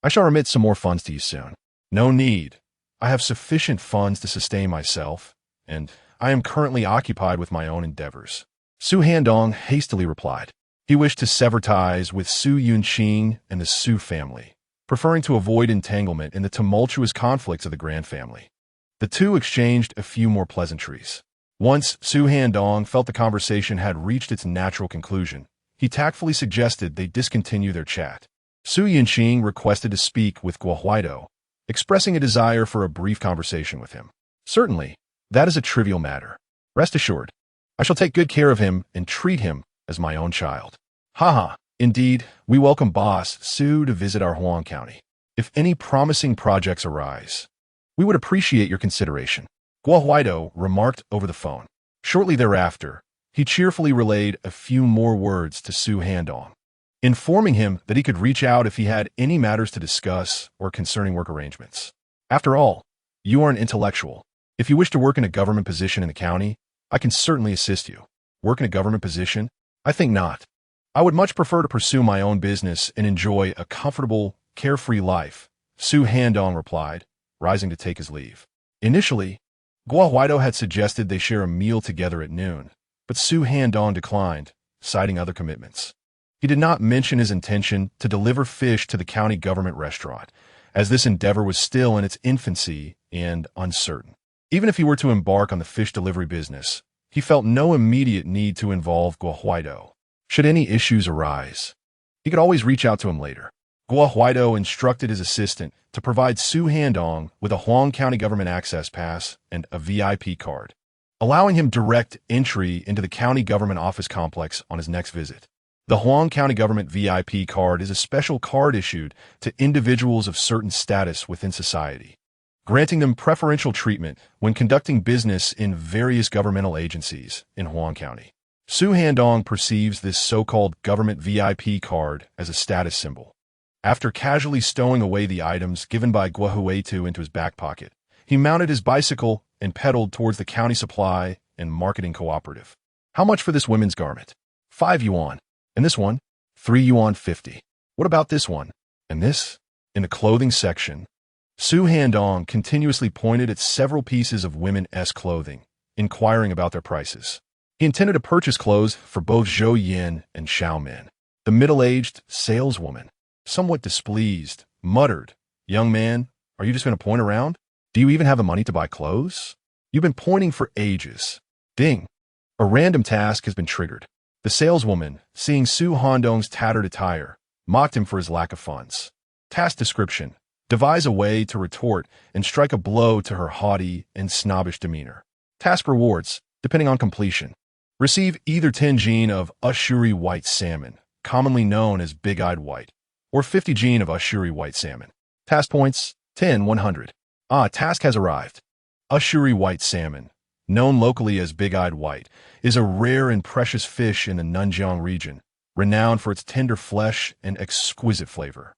I shall remit some more funds to you soon. No need. I have sufficient funds to sustain myself, and I am currently occupied with my own endeavors. Su Handong hastily replied. He wished to sever ties with Su Yunqing and the Su family, preferring to avoid entanglement in the tumultuous conflicts of the Grand family. The two exchanged a few more pleasantries. Once Su Handong felt the conversation had reached its natural conclusion, he tactfully suggested they discontinue their chat. Su Yunqing requested to speak with Guo Huaituan, expressing a desire for a brief conversation with him. Certainly, that is a trivial matter. Rest assured, I shall take good care of him and treat him as my own child. Haha, indeed, we welcome Boss Su to visit our Huang County. If any promising projects arise, we would appreciate your consideration. Guo Huaituan remarked over the phone. Shortly thereafter, he cheerfully relayed a few more words to Su Handong, informing him that he could reach out if he had any matters to discuss or concerning work arrangements. After all, you are an intellectual. If you wish to work in a government position in the county, I can certainly assist you. Work in a government position? I think not. I would much prefer to pursue my own business and enjoy a comfortable, carefree life, Su Handong replied, rising to take his leave. Initially, Guo Huaituan had suggested they share a meal together at noon, but Su Handong declined, citing other commitments. He did not mention his intention to deliver fish to the county government restaurant, as this endeavor was still in its infancy and uncertain. Even if he were to embark on the fish delivery business, he felt no immediate need to involve Guo Huaituan. Should any issues arise, he could always reach out to him later. Guo Huaido instructed his assistant to provide Su Handong with a Huang County government access pass and a VIP card, allowing him direct entry into the county government office complex on his next visit. The Huang County Government VIP card is a special card issued to individuals of certain status within society, granting them preferential treatment when conducting business in various governmental agencies in Huang County. Su Handong perceives this so-called government VIP card as a status symbol. After casually stowing away the items given by Guo Huaitu into his back pocket, he mounted his bicycle and pedaled towards the county supply and marketing cooperative. How much for this women's garment? 5 yuan. And this one? 3 yuan 50. What about this one? And this? In the clothing section, Su Handong continuously pointed at several pieces of women-esque clothing, inquiring about their prices. He intended to purchase clothes for both Zhou Yin and Xiao Min. The middle-aged saleswoman, somewhat displeased, muttered, "Young man, are you just going to point around? Do you even have the money to buy clothes? You've been pointing for ages." Ding! A random task has been triggered. The saleswoman, seeing Su Handong's tattered attire, mocked him for his lack of funds. Task description: devise a way to retort and strike a blow to her haughty and snobbish demeanor. Task rewards, depending on completion. Receive either 10 jin of Ushuri white salmon, commonly known as big-eyed white, or 50 jin of Ushuri white salmon. Task points: 10, 100. Task has arrived. Ushuri white salmon, known locally as big-eyed white, is a rare and precious fish in the Nanjiang region, renowned for its tender flesh and exquisite flavor.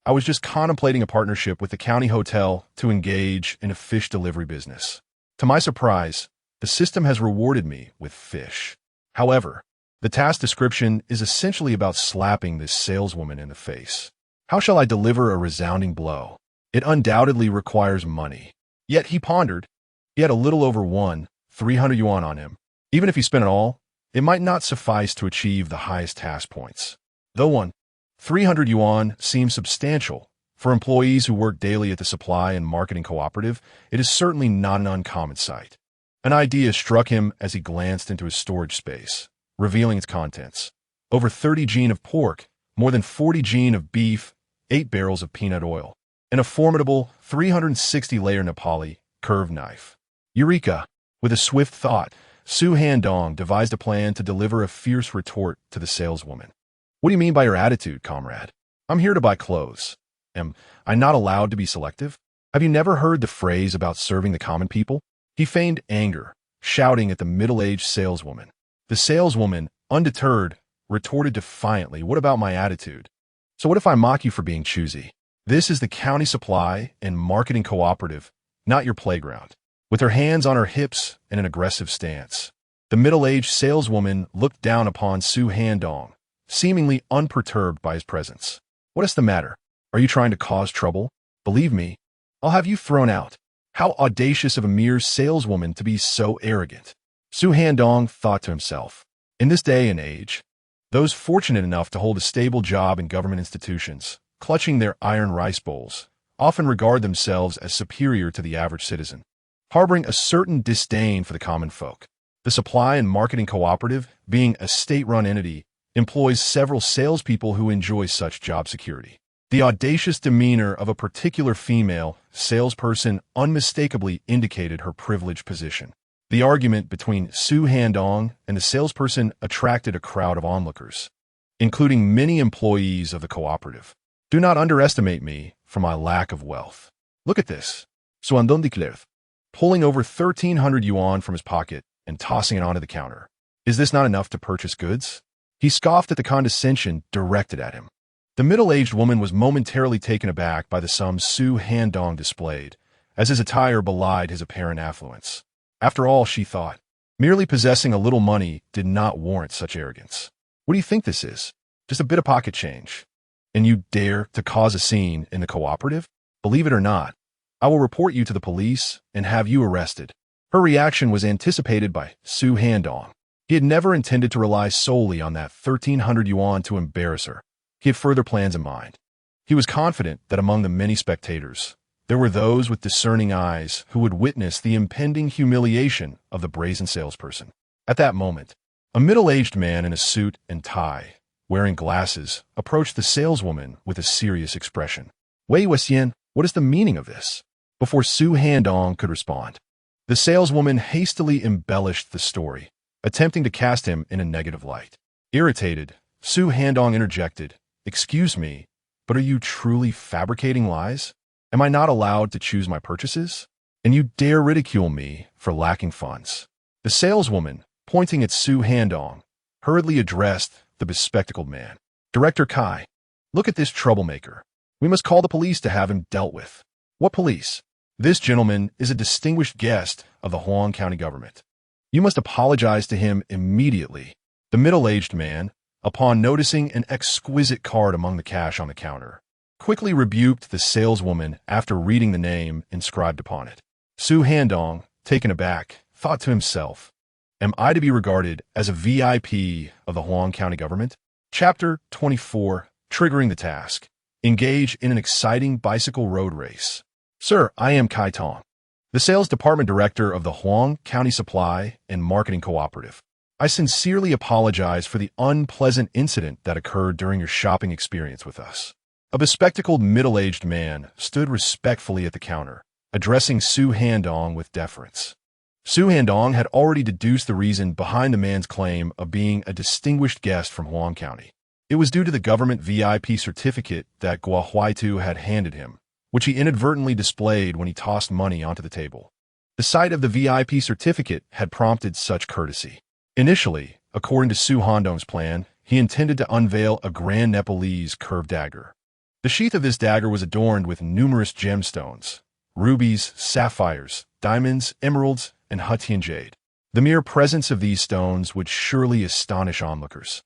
I was just contemplating a partnership with the county hotel to engage in a fish delivery business. To my surprise, the system has rewarded me with fish. However, the task description is essentially about slapping this saleswoman in the face. How shall I deliver a resounding blow? It undoubtedly requires money. Yet he pondered. He had a little over 300 yuan on him. Even if he spent it all, it might not suffice to achieve the highest task points. Though 300 yuan seems substantial, for employees who work daily at the supply and marketing cooperative, it is certainly not an uncommon sight. An idea struck him as he glanced into his storage space, revealing its contents. Over 30 jin of pork, more than 40 jin of beef, 8 barrels of peanut oil, and a formidable 360-layer Nepali curved knife. Eureka! With a swift thought, Su Handong devised a plan to deliver a fierce retort to the saleswoman. "What do you mean by your attitude, comrade? I'm here to buy clothes. Am I not allowed to be selective? Have you never heard the phrase about serving the common people?" He feigned anger, shouting at the middle-aged saleswoman. The saleswoman, undeterred, retorted defiantly, "What about my attitude? So what if I mock you for being choosy? This is the county supply and marketing cooperative, not your playground." With her hands on her hips and an aggressive stance, the middle-aged saleswoman looked down upon Su Handong, seemingly unperturbed by his presence. "What is the matter? Are you trying to cause trouble? Believe me, I'll have you thrown out." How audacious of a mere saleswoman to be so arrogant. Su Handong thought to himself. In this day and age, those fortunate enough to hold a stable job in government institutions, clutching their iron rice bowls, often regard themselves as superior to the average citizen, harboring a certain disdain for the common folk. The supply and marketing cooperative, being a state-run entity, employs several salespeople who enjoy such job security. The audacious demeanor of a particular female salesperson unmistakably indicated her privileged position. The argument between Su Handong and the salesperson attracted a crowd of onlookers, including many employees of the cooperative. "Do not underestimate me for my lack of wealth. Look at this." Su Handong declared, pulling over 1,300 yuan from his pocket and tossing it onto the counter. "Is this not enough to purchase goods?" He scoffed at the condescension directed at him. The middle-aged woman was momentarily taken aback by the sum Su Handong displayed, as his attire belied his apparent affluence. After all, she thought, merely possessing a little money did not warrant such arrogance. "What do you think this is? Just a bit of pocket change. And you dare to cause a scene in the cooperative? Believe it or not, I will report you to the police and have you arrested." Her reaction was anticipated by Su Handong. He had never intended to rely solely on that 1,300 yuan to embarrass her. He had further plans in mind. He was confident that among the many spectators, there were those with discerning eyes who would witness the impending humiliation of the brazen salesperson. At that moment, a middle-aged man in a suit and tie, wearing glasses, approached the saleswoman with a serious expression. Wei Wuxian, what is the meaning of this? Before Su Handong could respond, the saleswoman hastily embellished the story, attempting to cast him in a negative light. Irritated, Su Handong interjected, "Excuse me, but are you truly fabricating lies? Am I not allowed to choose my purchases? And you dare ridicule me for lacking funds?" The saleswoman, pointing at Su Handong, hurriedly addressed the bespectacled man. "Director Kai, look at this troublemaker. We must call the police to have him dealt with." "What police? This gentleman is a distinguished guest of the Huang County government. You must apologize to him immediately." The middle-aged man, upon noticing an exquisite card among the cash on the counter, quickly rebuked the saleswoman after reading the name inscribed upon it. Su Handong, taken aback, thought to himself, "Am I to be regarded as a VIP of the Huang County government?" Chapter 24, Triggering the Task. Engage in an exciting bicycle road race. "Sir, I am Kai Tong, the sales department director of the Huang County Supply and Marketing Cooperative. I sincerely apologize for the unpleasant incident that occurred during your shopping experience with us." A bespectacled middle-aged man stood respectfully at the counter, addressing Su Handong with deference. Su Handong had already deduced the reason behind the man's claim of being a distinguished guest from Huang County. It was due to the government VIP certificate that Gua Huaitu had handed him, which he inadvertently displayed when he tossed money onto the table. The sight of the VIP certificate had prompted such courtesy. Initially, according to Su Handong's plan, he intended to unveil a grand Nepalese curved dagger. The sheath of this dagger was adorned with numerous gemstones, rubies, sapphires, diamonds, emeralds, and Huttian jade. The mere presence of these stones would surely astonish onlookers.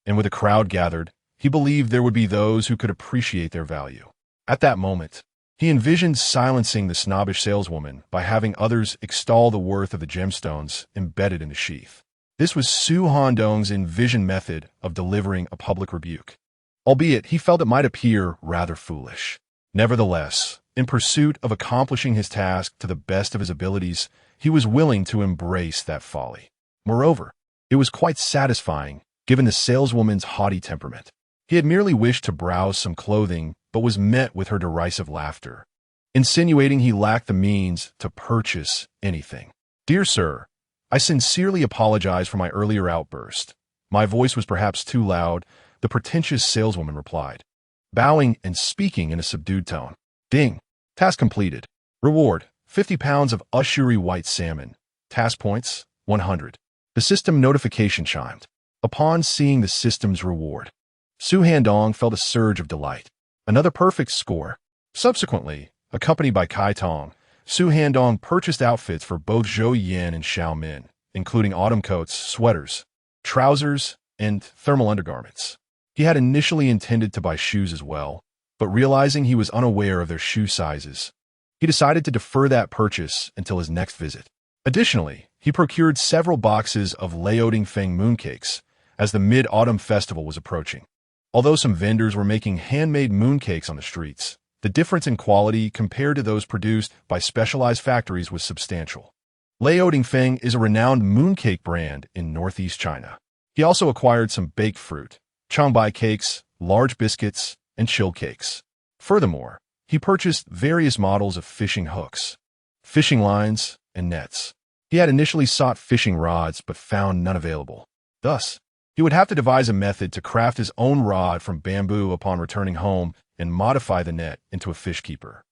And with a crowd gathered, he believed there would be those who could appreciate their value. At that moment, he envisioned silencing the snobbish saleswoman by having others extol the worth of the gemstones embedded in the sheath. This was Su Handong's envisioned method of delivering a public rebuke, albeit he felt it might appear rather foolish. Nevertheless, in pursuit of accomplishing his task to the best of his abilities, he was willing to embrace that folly. Moreover, it was quite satisfying, given the saleswoman's haughty temperament. He had merely wished to browse some clothing, but was met with her derisive laughter, insinuating he lacked the means to purchase anything. "Dear sir, I sincerely apologize for my earlier outburst. My voice was perhaps too loud," the pretentious saleswoman replied, bowing and speaking in a subdued tone. "Ding. Task completed. Reward, 50 pounds of Ushuri white salmon. Task points, 100. The system notification chimed. Upon seeing the system's reward, Su Handong felt a surge of delight. Another perfect score. Subsequently, accompanied by Kai Tong, Su Handong purchased outfits for both Zhou Yan and Xiao Min, including autumn coats, sweaters, trousers, and thermal undergarments. He had initially intended to buy shoes as well, but realizing he was unaware of their shoe sizes, he decided to defer that purchase until his next visit. Additionally, he procured several boxes of Laoding Feng mooncakes as the Mid-Autumn Festival was approaching. Although some vendors were making handmade mooncakes on the streets, the difference in quality compared to those produced by specialized factories was substantial. Laoding Feng is a renowned mooncake brand in northeast China. He also acquired some baked fruit, Changbai cakes, large biscuits, and chilled cakes. Furthermore, he purchased various models of fishing hooks, fishing lines, and nets. He had initially sought fishing rods but found none available. Thus, he would have to devise a method to craft his own rod from bamboo upon returning home and modify the net into a fish keeper.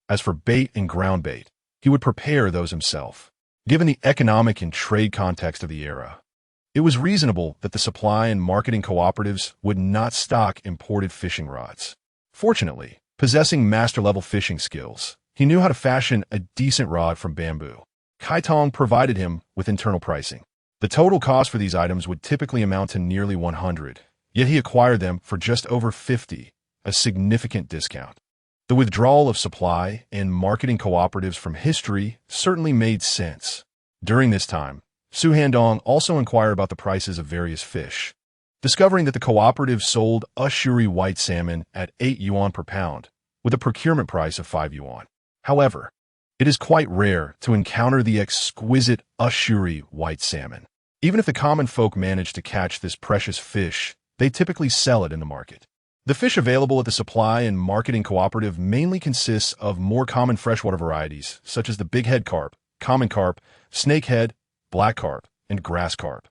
As for bait and ground bait, he would prepare those himself. Given the economic and trade context of the era, it was reasonable that the supply and marketing cooperatives would not stock imported fishing rods. Fortunately, possessing master-level fishing skills, he knew how to fashion a decent rod from bamboo. Kai Tong provided him with internal pricing. The total cost for these items would typically amount to nearly 100, yet he acquired them for just over 50, a significant discount. The withdrawal of supply and marketing cooperatives from history certainly made sense. During this time, Su Handong also inquired about the prices of various fish, discovering that the cooperative sold Ushuri white salmon at 8 yuan per pound, with a procurement price of 5 yuan. However, it is quite rare to encounter the exquisite Ushuri white salmon. Even if the common folk manage to catch this precious fish, they typically sell it in the market. The fish available at the supply and marketing cooperative mainly consists of more common freshwater varieties, such as the bighead carp, common carp, snakehead, black carp, and grass carp.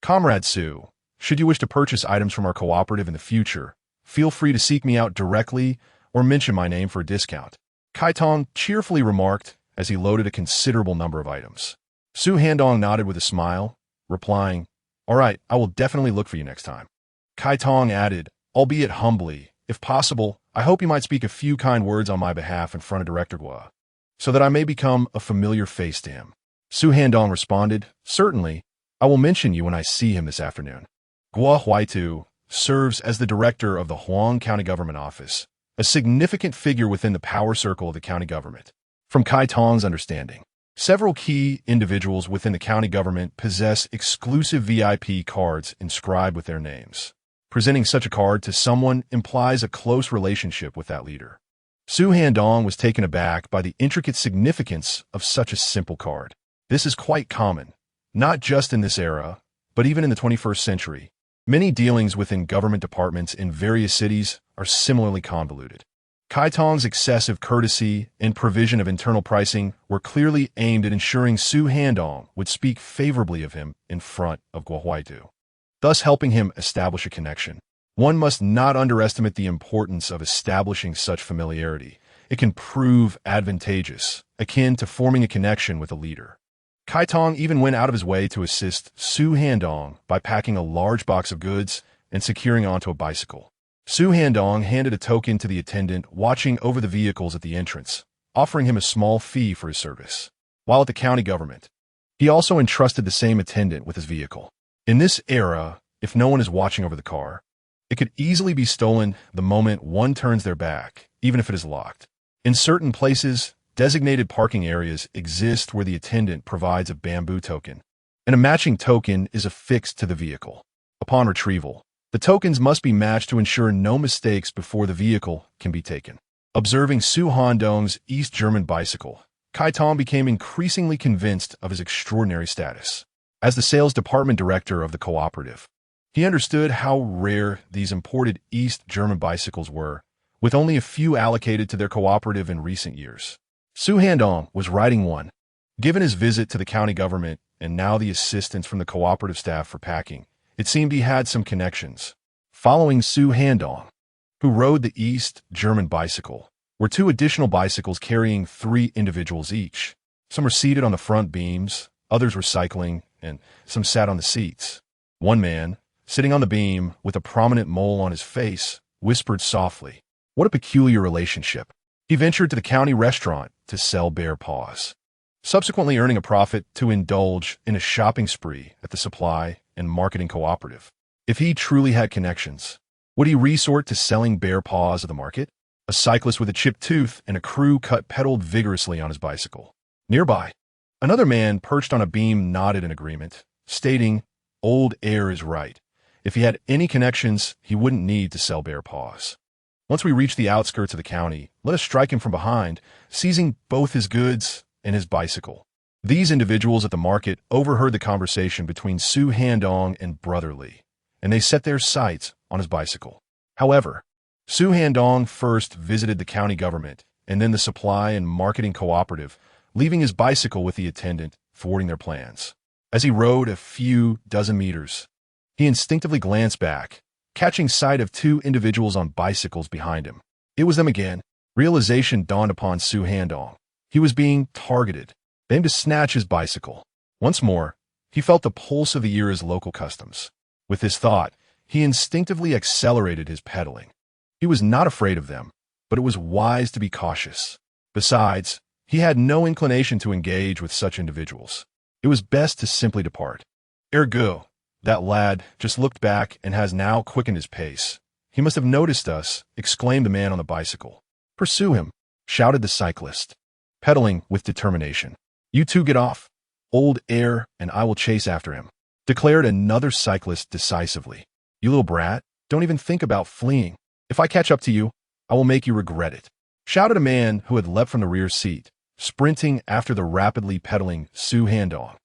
Comrade Sue, should you wish to purchase items from our cooperative in the future, feel free to seek me out directly or mention my name for a discount, Kai Tong cheerfully remarked as he loaded a considerable number of items. Su Handong nodded with a smile, replying, "All right, I will definitely look for you next time." Kai Tong added, albeit humbly, "If possible, I hope you might speak a few kind words on my behalf in front of Director Gua, so that I may become a familiar face to him." Su Handong responded, "Certainly, I will mention you when I see him this afternoon." Gua Huaitu serves as the director of the Huang County Government Office, a significant figure within the power circle of the county government. From Kai Tong's understanding, several key individuals within the county government possess exclusive VIP cards inscribed with their names. Presenting such a card to someone implies a close relationship with that leader. Su Handong was taken aback by the intricate significance of such a simple card. This is quite common, not just in this era, but even in the 21st century. Many dealings within government departments in various cities are similarly convoluted. Kai Tong's excessive courtesy and provision of internal pricing were clearly aimed at ensuring Su Handong would speak favorably of him in front of Gua Huaitu, thus helping him establish a connection. One must not underestimate the importance of establishing such familiarity. It can prove advantageous, akin to forming a connection with a leader. Kai Tong even went out of his way to assist Su Handong by packing a large box of goods and securing onto a bicycle. Su Handong handed a token to the attendant watching over the vehicles at the entrance, offering him a small fee for his service. While at the county government, he also entrusted the same attendant with his vehicle. In this era, if no one is watching over the car, it could easily be stolen the moment one turns their back, even if it is locked. In certain places, designated parking areas exist where the attendant provides a bamboo token, and a matching token is affixed to the vehicle. Upon retrieval, the tokens must be matched to ensure no mistakes before the vehicle can be taken. Observing Su Handong's East German bicycle, Kai Tong became increasingly convinced of his extraordinary status. As the sales department director of the cooperative, he understood how rare these imported East German bicycles were, with only a few allocated to their cooperative in recent years. Su Handong was riding one. Given his visit to the county government and now the assistance from the cooperative staff for packing, it seemed he had some connections. Following Su Handong, who rode the East German bicycle, were two additional bicycles carrying 3 individuals each. Some were seated on the front beams, others were cycling, and some sat on the seats. One man, sitting on the beam with a prominent mole on his face, whispered softly, "What a peculiar relationship." He ventured to the county restaurant to sell bear paws, subsequently earning a profit to indulge in a shopping spree at the supply and marketing cooperative. If he truly had connections, would he resort to selling bear paws at the market? A cyclist with a chipped tooth and a crew cut pedaled vigorously on his bicycle. Nearby, another man perched on a beam nodded in agreement, stating, "Old Air is right. If he had any connections, he wouldn't need to sell bear paws. Once we reach the outskirts of the county, let us strike him from behind, seizing both his goods and his bicycle." These individuals at the market overheard the conversation between Su Handong and Brother Lee, and they set their sights on his bicycle. However, Su Handong first visited the county government and then the supply and marketing cooperative, leaving his bicycle with the attendant, thwarting their plans. As he rode a few dozen meters, he instinctively glanced back, catching sight of 2 individuals on bicycles behind him. It was them again. Realization dawned upon Su Handong. He was being targeted. They aimed to snatch his bicycle. Once more, he felt the pulse of the era's local customs. With this thought, he instinctively accelerated his pedaling. He was not afraid of them, but it was wise to be cautious. Besides, he had no inclination to engage with such individuals. It was best to simply depart. Ergo, that lad just looked back and has now quickened his pace. He must have noticed us, exclaimed the man on the bicycle. "Pursue him," shouted the cyclist, pedaling with determination. "You two get off, Old Air, and I will chase after him," declared another cyclist decisively. "You little brat, don't even think about fleeing. If I catch up to you, I will make you regret it," shouted a man who had leapt from the rear seat, sprinting after the rapidly pedaling Su Handong.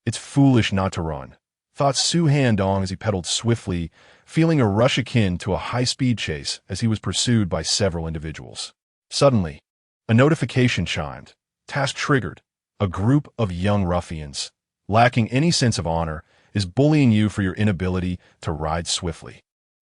"It's foolish not to run," thought Su Handong as he pedaled swiftly, feeling a rush akin to a high-speed chase as he was pursued by several individuals. Suddenly, a notification chimed. Task triggered. A group of young ruffians, lacking any sense of honor, is bullying you for your inability to ride swiftly.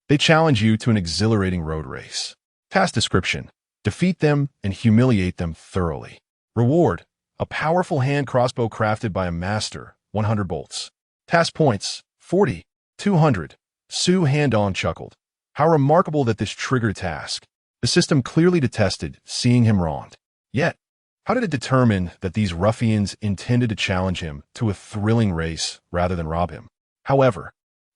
They challenge you to an exhilarating road race. Task description: defeat them and humiliate them thoroughly. Reward: a powerful hand crossbow crafted by a master, 100 bolts. Task points: 40, 200. Su Handong chuckled. How remarkable that this triggered task. The system clearly detested seeing him wronged. Yet, how did it determine that these ruffians intended to challenge him to a thrilling race rather than rob him? However,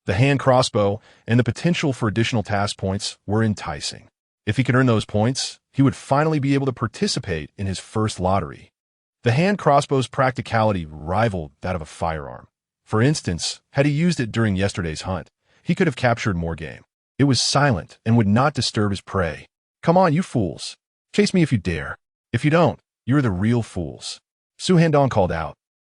the hand crossbow and the potential for additional task points were enticing. If he could earn those points, he would finally be able to participate in his first lottery. The hand crossbow's practicality rivaled that of a firearm. For instance, had he used it during yesterday's hunt, he could have captured more game. It was silent and would not disturb his prey. Come on, you fools. Chase me if you dare. If you don't, you're the real fools. Su Handong called out,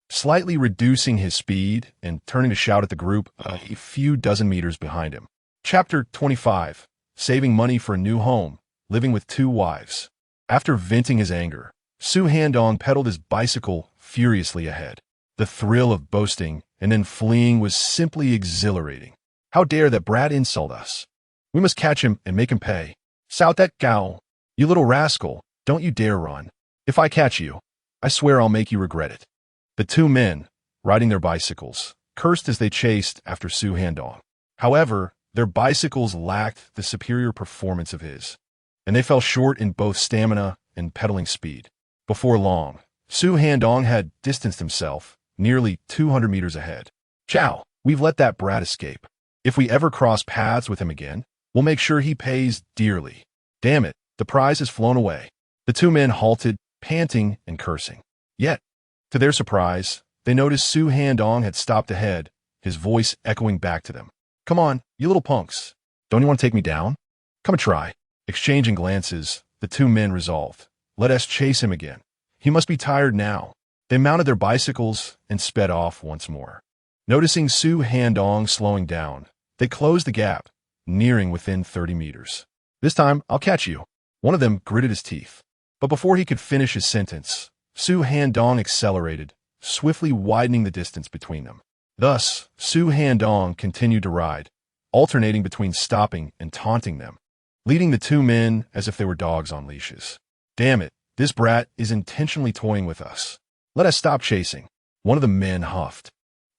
slightly reducing his speed and turning to shout at the group a few dozen meters behind him. Chapter 25. Saving money for a new home, living with 2 wives. After venting his anger, Su Handong pedaled his bicycle furiously ahead. The thrill of boasting and then fleeing was simply exhilarating. How dare that brat insult us? We must catch him and make him pay. Sout that gal. You little rascal, don't you dare run. If I catch you, I swear I'll make you regret it. The 2 men, riding their bicycles, cursed as they chased after Su Handong. However, their bicycles lacked the superior performance of his, and they fell short in both stamina and pedaling speed. Before long, Su Handong had distanced himself nearly 200 meters ahead. Chow, we've let that brat escape. If we ever cross paths with him again, we'll make sure he pays dearly. Damn it, the prize has flown away. The 2 men halted, panting and cursing. Yet, to their surprise, they noticed Su Handong had stopped ahead, his voice echoing back to them. Come on, you little punks. Don't you want to take me down? Come and try. Exchanging glances, the 2 men resolved. Let us chase him again. He must be tired now. They mounted their bicycles and sped off once more. Noticing Su Handong slowing down, they closed the gap, nearing within 30 meters. This time, I'll catch you. One of them gritted his teeth. But before he could finish his sentence, Su Handong accelerated, swiftly widening the distance between them. Thus, Su Handong continued to ride, alternating between stopping and taunting them, leading the 2 men as if they were dogs on leashes. Damn it, this brat is intentionally toying with us. Let us stop chasing. One of the men huffed,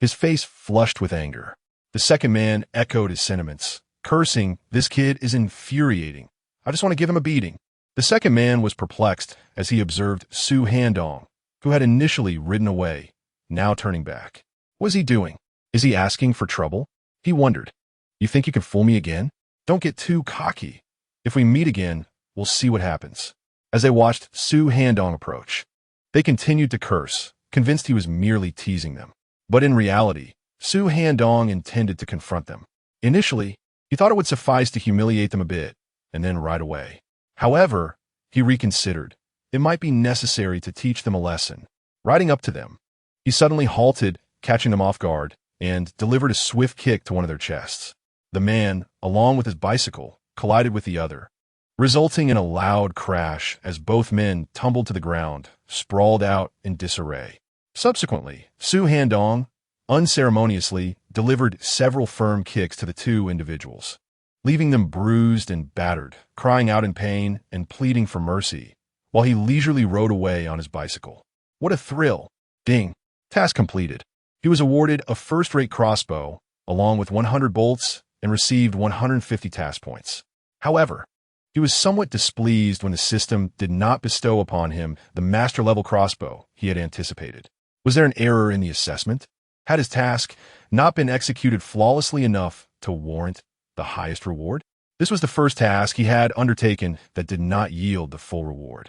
his face flushed with anger. The second man echoed his sentiments, cursing, this kid is infuriating. I just want to give him a beating. The second man was perplexed as he observed Su Handong, who had initially ridden away, now turning back. What is he doing? Is he asking for trouble? He wondered. You think you can fool me again? Don't get too cocky. If we meet again, we'll see what happens. As they watched Su Handong approach, they continued to curse, convinced he was merely teasing them. But in reality, Su Handong intended to confront them. Initially, he thought it would suffice to humiliate them a bit, and then ride away. However, he reconsidered. It might be necessary to teach them a lesson. Riding up to them, he suddenly halted, catching them off guard, and delivered a swift kick to one of their chests. The man, along with his bicycle, collided with the other, resulting in a loud crash as both men tumbled to the ground, sprawled out in disarray. Subsequently, Su Handong unceremoniously delivered several firm kicks to the 2 individuals, leaving them bruised and battered, crying out in pain and pleading for mercy, while he leisurely rode away on his bicycle. What a thrill! Ding! Task completed. He was awarded a first-rate crossbow, along with 100 bolts, and received 150 task points. However, he was somewhat displeased when the system did not bestow upon him the master-level crossbow he had anticipated. Was there an error in the assessment? Had his task not been executed flawlessly enough to warrant the highest reward? This was the first task he had undertaken that did not yield the full reward.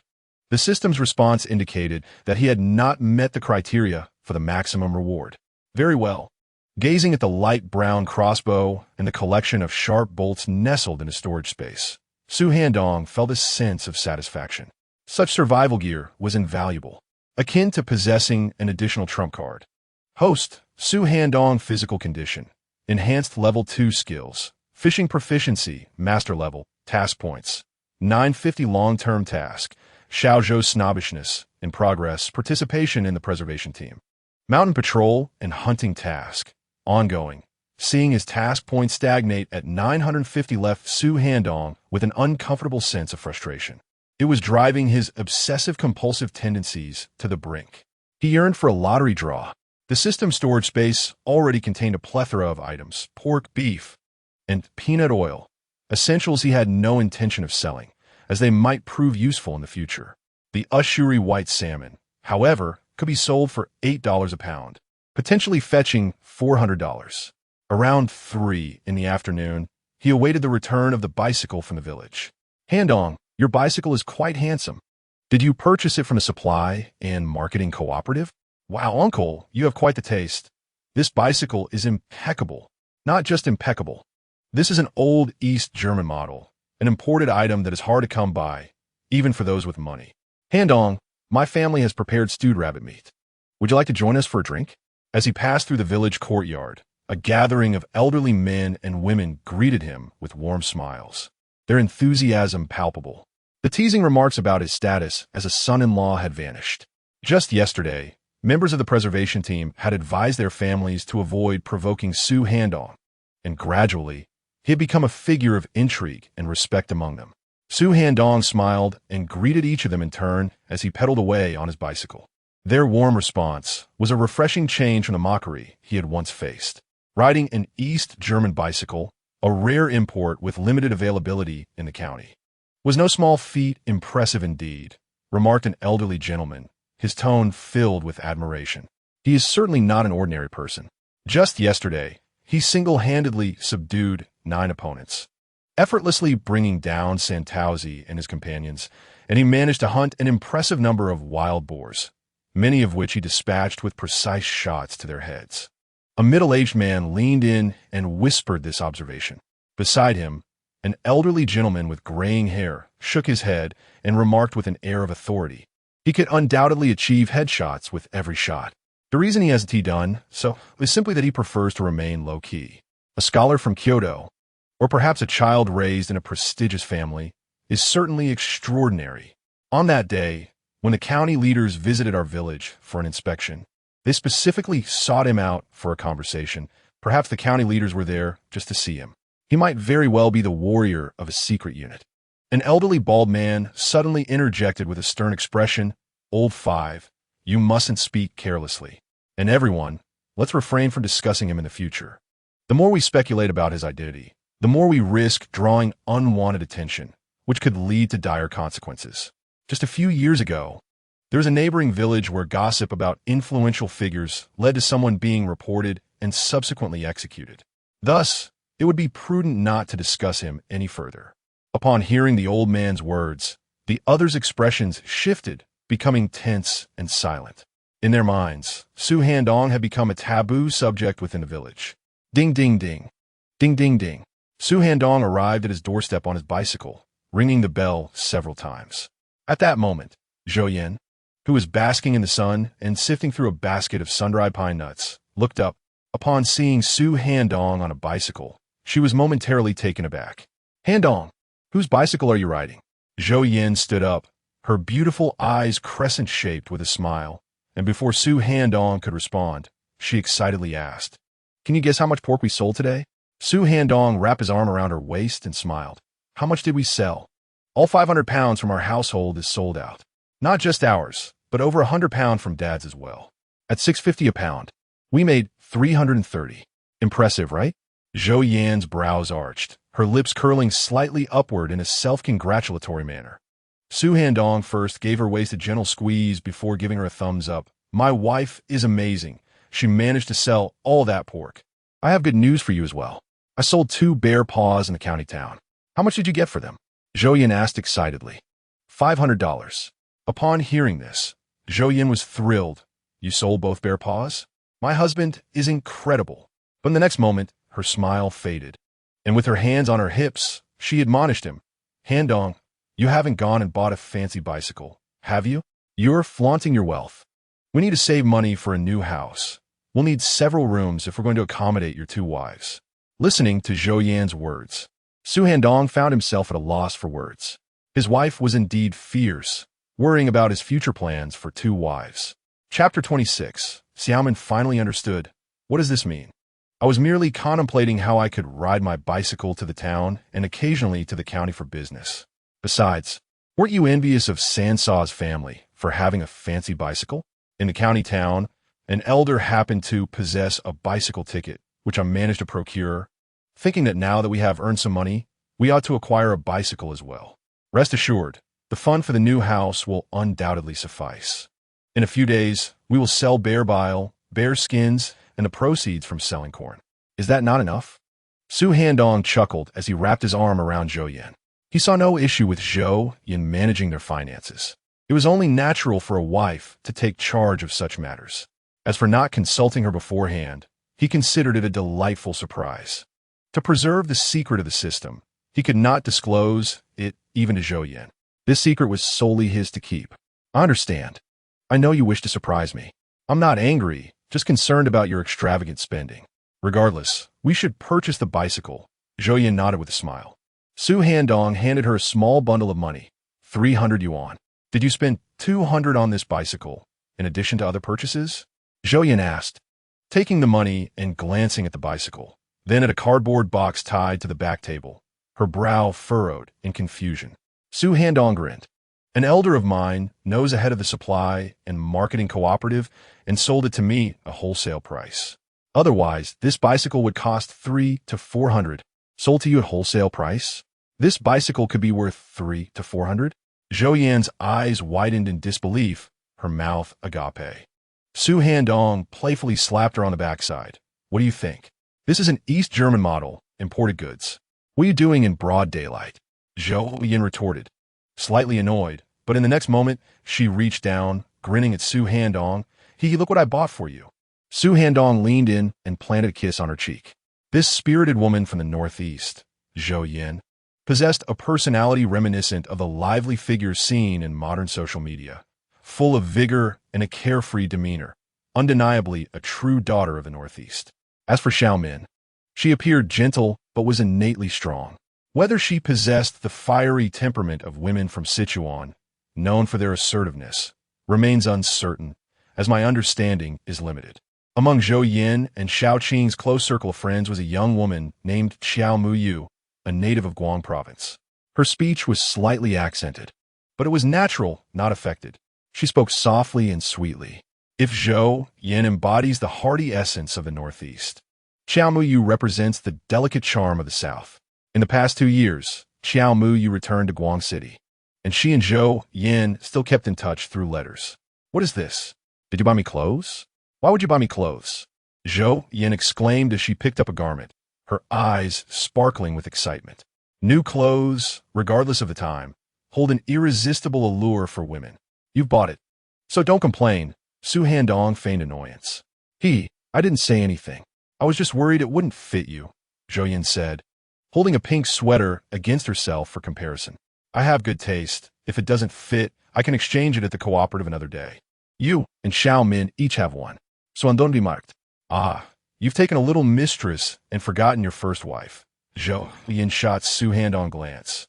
The system's response indicated that he had not met the criteria for the maximum reward. Very well. Gazing at the light brown crossbow and the collection of sharp bolts nestled in his storage space, Su Handong felt a sense of satisfaction. Such survival gear was invaluable, akin to possessing an additional trump card. Host, Su Handong physical condition, enhanced level 2 skills, Fishing proficiency, master level, task points. 950 long-term task. Xiaozhou snobbishness, in progress, participation in the preservation team. Mountain patrol and hunting task, ongoing. Seeing his task points stagnate at 950 left Su Handong with an uncomfortable sense of frustration. It was driving his obsessive-compulsive tendencies to the brink. He yearned for a lottery draw. The system storage space already contained a plethora of items, pork, beef, and peanut oil, essentials he had no intention of selling, as they might prove useful in the future. The Ushuri white salmon, however, could be sold for $8 a pound, potentially fetching $400. Around 3 in the afternoon, he awaited the return of the bicycle from the village. Handong, your bicycle is quite handsome. Did you purchase it from a supply and marketing cooperative? Wow, uncle, you have quite the taste. This bicycle is impeccable. Not just impeccable. This is an old East German model, an imported item that is hard to come by, even for those with money. Handong, my family has prepared stewed rabbit meat. Would you like to join us for a drink? As he passed through the village courtyard, a gathering of elderly men and women greeted him with warm smiles, their enthusiasm palpable. The teasing remarks about his status as a son-in-law had vanished. Just yesterday, members of the preservation team had advised their families to avoid provoking Su Handong, and gradually, he had become a figure of intrigue and respect among them. Su Handong smiled and greeted each of them in turn as he pedaled away on his bicycle. Their warm response was a refreshing change from the mockery he had once faced. Riding an East German bicycle, a rare import with limited availability in the county, was no small feat, impressive indeed, remarked an elderly gentleman, his tone filled with admiration. He is certainly not an ordinary person. Just yesterday, he single-handedly subdued 9 opponents, effortlessly bringing down Santauzi and his companions, and he managed to hunt an impressive number of wild boars, many of which he dispatched with precise shots to their heads. A middle-aged man leaned in and whispered this observation. Beside him, an elderly gentleman with graying hair shook his head and remarked with an air of authority, he could undoubtedly achieve headshots with every shot. The reason he hasn't done so is simply that he prefers to remain low-key. A scholar from Kyoto, or perhaps a child raised in a prestigious family, is certainly extraordinary. On that day, when the county leaders visited our village for an inspection, they specifically sought him out for a conversation. Perhaps the county leaders were there just to see him. He might very well be the warrior of a secret unit. An elderly bald man suddenly interjected with a stern expression, "Old 5, you mustn't speak carelessly. And everyone, let's refrain from discussing him in the future. The more we speculate about his identity, the more we risk drawing unwanted attention, which could lead to dire consequences." Just a few years ago, there was a neighboring village where gossip about influential figures led to someone being reported and subsequently executed. Thus, it would be prudent not to discuss him any further. Upon hearing the old man's words, the others' expressions shifted, becoming tense and silent. In their minds, Su Handong had become a taboo subject within the village. Ding, ding, ding. Ding, ding, ding. Su Handong arrived at his doorstep on his bicycle, ringing the bell several times. At that moment, Zhou Yin, who was basking in the sun and sifting through a basket of sun-dried pine nuts, looked up. Upon seeing Su Handong on a bicycle, she was momentarily taken aback. "Handong, whose bicycle are you riding?" Zhou Yin stood up, her beautiful eyes crescent-shaped with a smile, and before Su Handong could respond, she excitedly asked, "Can you guess how much pork we sold today?" Su Handong wrapped his arm around her waist and smiled. "How much did we sell?" "All 500 pounds from our household is sold out. Not just ours, but over 100 pounds from Dad's as well. At $6.50 a pound, we made 330. Impressive, right?" Zhou Yan's brows arched, her lips curling slightly upward in a self-congratulatory manner. Su Handong first gave her waist a gentle squeeze before giving her a thumbs up. "My wife is amazing. She managed to sell all that pork. I have good news for you as well. I sold 2 bear paws in the county town. How much did you get for them?" Zhou Yan asked excitedly. $500. Upon hearing this, Zhou Yan was thrilled. "You sold both bear paws? My husband is incredible." But in the next moment, her smile faded, and with her hands on her hips, she admonished him. "Handong, you haven't gone and bought a fancy bicycle, have you? You're flaunting your wealth. We need to save money for a new house. We'll need several rooms if we're going to accommodate your 2 wives. listening to Zhou Yan's words. Su Handong found himself at a loss for words. His wife was indeed fierce, worrying about his future plans for 2 wives. Chapter 26. Xiaomin finally understood. What does this mean? I was merely contemplating how I could ride my bicycle to the town and occasionally to the county for business. Besides, weren't you envious of Sansaw's family for having a fancy bicycle? In the county town, an elder happened to possess a bicycle ticket, which I managed to procure, thinking that now that we have earned some money, we ought to acquire a bicycle as well. Rest assured, the fund for the new house will undoubtedly suffice. In a few days, we will sell bear bile, bear skins, and the proceeds from selling corn. Is that not enough? Su Handong chuckled as he wrapped his arm around Zhou Yan. He saw no issue with Zhou in managing their finances. It was only natural for a wife to take charge of such matters. As for not consulting her beforehand, he considered it a delightful surprise. To preserve the secret of the system, he could not disclose it even to Zhou Yan. This secret was solely his to keep. I understand. I know you wish to surprise me. I'm not angry, just concerned about your extravagant spending. Regardless, we should purchase the bicycle. Zhou Yan nodded with a smile. Su Handong handed her a small bundle of money, 300 yuan. Did you spend 200 on this bicycle, in addition to other purchases? Zhou Yan asked, taking the money and glancing at the bicycle, then at a cardboard box tied to the back table, her brow furrowed in confusion. Su Handong grinned. An elder of mine knows ahead of the supply and marketing cooperative and sold it to me a wholesale price. Otherwise, this bicycle would cost 300 to 400. Sold to you at wholesale price? This bicycle could be worth 300 to 400? Zhou Yan's eyes widened in disbelief, her mouth agape. Su Handong playfully slapped her on the backside. What do you think? This is an East German model, imported goods. What are you doing in broad daylight? Zhou Yan retorted, slightly annoyed, but in the next moment, she reached down, grinning at Su Handong. Look what I bought for you. Su Handong leaned in and planted a kiss on her cheek. This spirited woman from the northeast, Zhou Yan, possessed a personality reminiscent of the lively figures seen in modern social media, full of vigor and a carefree demeanor, undeniably a true daughter of the northeast. As for Xiaomin, she appeared gentle but was innately strong. Whether she possessed the fiery temperament of women from Sichuan, known for their assertiveness, remains uncertain, as my understanding is limited. Among Zhou Yan and Xiaoqing's close circle of friends was a young woman named Xiao Muyu, a native of Guang province. Her speech was slightly accented, but it was natural, not affected. She spoke softly and sweetly. If Zhou Yan embodies the hearty essence of the Northeast, Xiao Muyu represents the delicate charm of the South. In the past 2 years, Xiao Muyu returned to Guang City, and she and Zhou Yan still kept in touch through letters. What is this? Did you buy me clothes? Why would you buy me clothes? Zhou Yan exclaimed as she picked up a garment, her eyes sparkling with excitement. New clothes, regardless of the time, hold an irresistible allure for women. You've bought it. So don't complain. Su Handong feigned annoyance. I didn't say anything. I was just worried it wouldn't fit you, Zhou Yan said, holding a pink sweater against herself for comparison. I have good taste. If it doesn't fit, I can exchange it at the cooperative another day. You and Xiaomin each have one. So don't be marked. You've taken a little mistress and forgotten your first wife. Zhou Yan shot Su Handong a glance,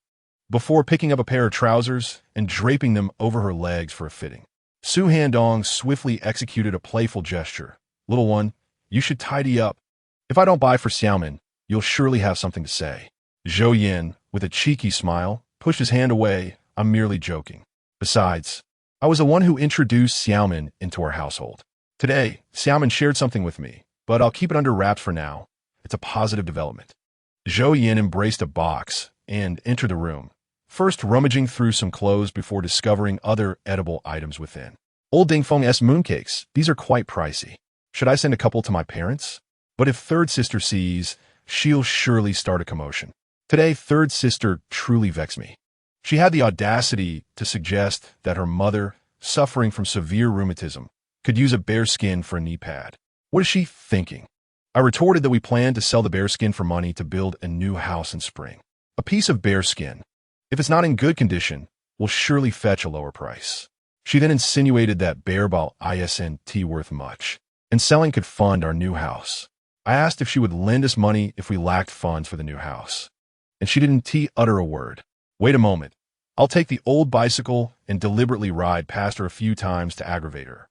before picking up a pair of trousers and draping them over her legs for a fitting. Su Handong swiftly executed a playful gesture. Little one, you should tidy up. If I don't buy for Xiaomin, you'll surely have something to say. Zhou Yan, with a cheeky smile, pushed his hand away. I'm merely joking. Besides, I was the one who introduced Xiaomin into our household. Today, Xiaomin shared something with me, but I'll keep it under wraps for now. It's a positive development. Zhou Yan embraced a box and entered the room, first rummaging through some clothes before discovering other edible items within. Old Dingfeng S mooncakes, these are quite pricey. Should I send a couple to my parents? But if third sister sees, she'll surely start a commotion. Today, third sister truly vexed me. She had the audacity to suggest that her mother, suffering from severe rheumatism, could use a bear skin for a knee pad. What is she thinking? I retorted that we planned to sell the bear skin for money to build a new house in spring. A piece of bear skin, if it's not in good condition, will surely fetch a lower price. She then insinuated that bear ball isn't worth much, and selling could fund our new house. I asked if she would lend us money if we lacked funds for the new house. And she didn't utter a word. Wait a moment. I'll take the old bicycle and deliberately ride past her a few times to aggravate her.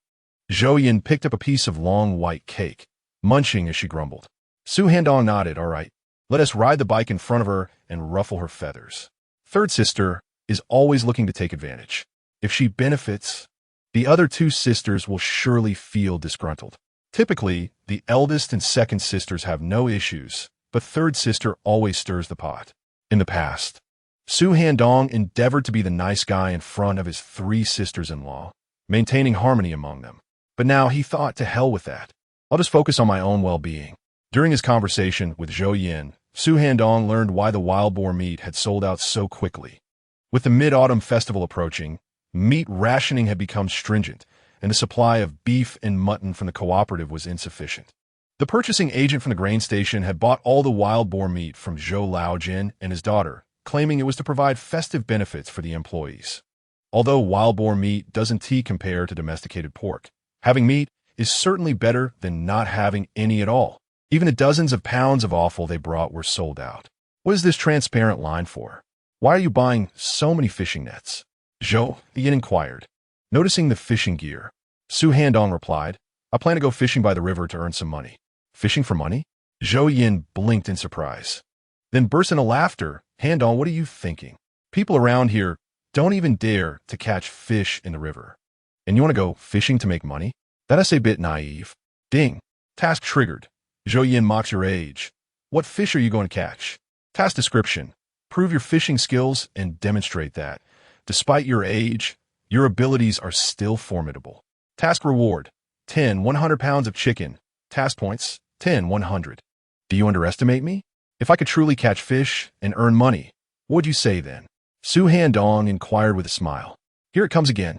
Zhou Yin picked up a piece of long white cake, munching as she grumbled. Su Handong nodded. All right, let us ride the bike in front of her and ruffle her feathers. Third sister is always looking to take advantage. If she benefits, the other two sisters will surely feel disgruntled. Typically, the eldest and second sisters have no issues, but third sister always stirs the pot. In the past, Su Handong endeavored to be the nice guy in front of his three sisters-in-law, maintaining harmony among them. But now he thought, to hell with that. I'll just focus on my own well-being. During his conversation with Zhou Yin, Su Handong learned why the wild boar meat had sold out so quickly. With the mid-autumn festival approaching, meat rationing had become stringent, and the supply of beef and mutton from the cooperative was insufficient. The purchasing agent from the grain station had bought all the wild boar meat from Zhou Laojin and his daughter, claiming it was to provide festive benefits for the employees. Although wild boar meat doesn't compare to domesticated pork, having meat is certainly better than not having any at all. Even the dozens of pounds of offal they brought were sold out. What is this transparent line for? Why are you buying so many fishing nets? Zhou Yin inquired. Noticing the fishing gear, Su Handong replied, I plan to go fishing by the river to earn some money. Fishing for money? Zhou Yin blinked in surprise. Then burst into laughter. Handong, what are you thinking? People around here don't even dare to catch fish in the river. And you want to go fishing to make money? That's a bit naive. Ding. Task triggered. Zhou Yin mocks your age. What fish are you going to catch? Task description. Prove your fishing skills and demonstrate that, despite your age, your abilities are still formidable. Task reward. 10 100 pounds of chicken. Task points. 10 100. Do you underestimate me? If I could truly catch fish and earn money, what would you say then? Su Handong inquired with a smile. Here it comes again.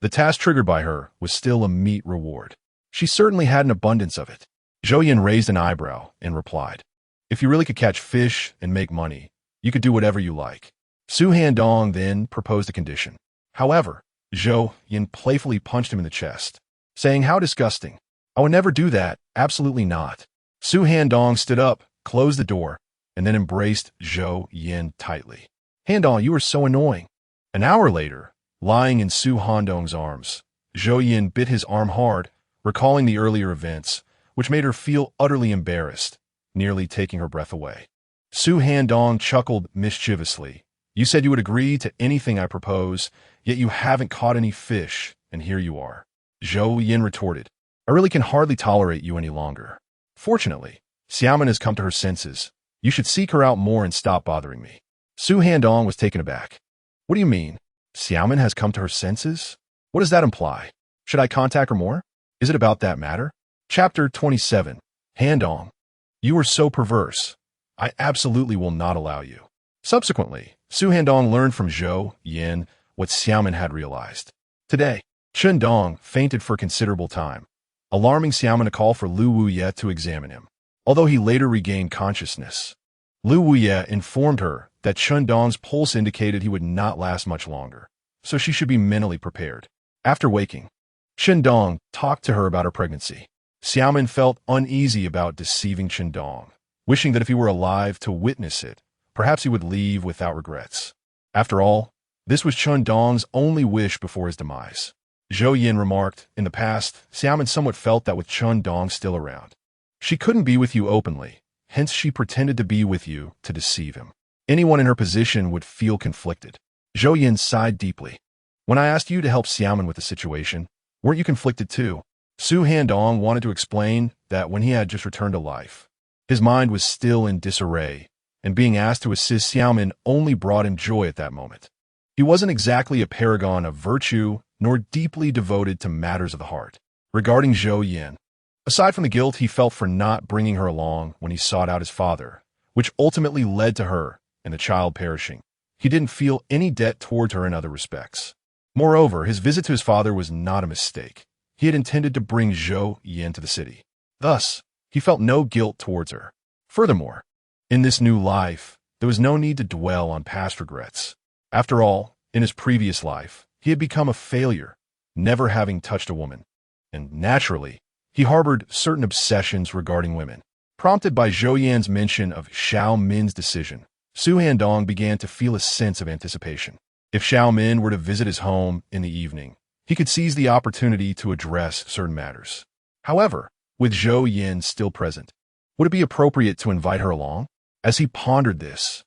The task triggered by her was still a meat reward. She certainly had an abundance of it. Zhou Yin raised an eyebrow and replied, if you really could catch fish and make money, you could do whatever you like. Su Handong then proposed a condition. However, Zhou Yin playfully punched him in the chest, saying, how disgusting. I would never do that, absolutely not. Su Handong stood up, closed the door, and then embraced Zhou Yin tightly. Handong, you are so annoying. An hour later, lying in Su Handong's arms, Zhou Yin bit his arm hard, recalling the earlier events, which made her feel utterly embarrassed, nearly taking her breath away. Su Handong chuckled mischievously. You said you would agree to anything I propose, yet you haven't caught any fish, and here you are. Zhou Yin retorted, I really can hardly tolerate you any longer. Fortunately, Xiaomin has come to her senses. You should seek her out more and stop bothering me. Su Handong was taken aback. What do you mean? Xiaomin has come to her senses? What does that imply? Should I contact her more? Is it about that matter? Chapter 27. Handong. You are so perverse. I absolutely will not allow you. Subsequently, Su Handong learned from Zhou Yin what Xiaomin had realized. Today, Chen Dong fainted for considerable time, alarming Xiaomin to call for Lu Wuye to examine him. Although he later regained consciousness, Lu Wuye informed her that Chen Dong's pulse indicated he would not last much longer, so she should be mentally prepared. After waking, Chen Dong talked to her about her pregnancy. Xiaomin felt uneasy about deceiving Chen Dong, wishing that if he were alive to witness it, perhaps he would leave without regrets. After all, this was Chen Dong's only wish before his demise. Zhou Yin remarked, in the past, Xiaomin somewhat felt that with Chen Dong still around, she couldn't be with you openly, hence she pretended to be with you to deceive him. Anyone in her position would feel conflicted. Zhou Yin sighed deeply. When I asked you to help Xiaomin with the situation, weren't you conflicted too? Su Handong wanted to explain that when he had just returned to life, his mind was still in disarray, and being asked to assist Xiaomin only brought him joy at that moment. He wasn't exactly a paragon of virtue, nor deeply devoted to matters of the heart. Regarding Zhou Yin, aside from the guilt he felt for not bringing her along when he sought out his father, which ultimately led to her and the child perishing, he didn't feel any debt towards her in other respects. Moreover, his visit to his father was not a mistake. He had intended to bring Zhou Yin to the city. Thus, he felt no guilt towards her. Furthermore, in this new life, there was no need to dwell on past regrets. After all, in his previous life, he had become a failure, never having touched a woman. And naturally, he harbored certain obsessions regarding women. Prompted by Zhou Yan's mention of Xiao Min's decision, Su Handong began to feel a sense of anticipation. If Xiao Min were to visit his home in the evening, he could seize the opportunity to address certain matters. However, with Zhou Yan still present, would it be appropriate to invite her along? As he pondered this,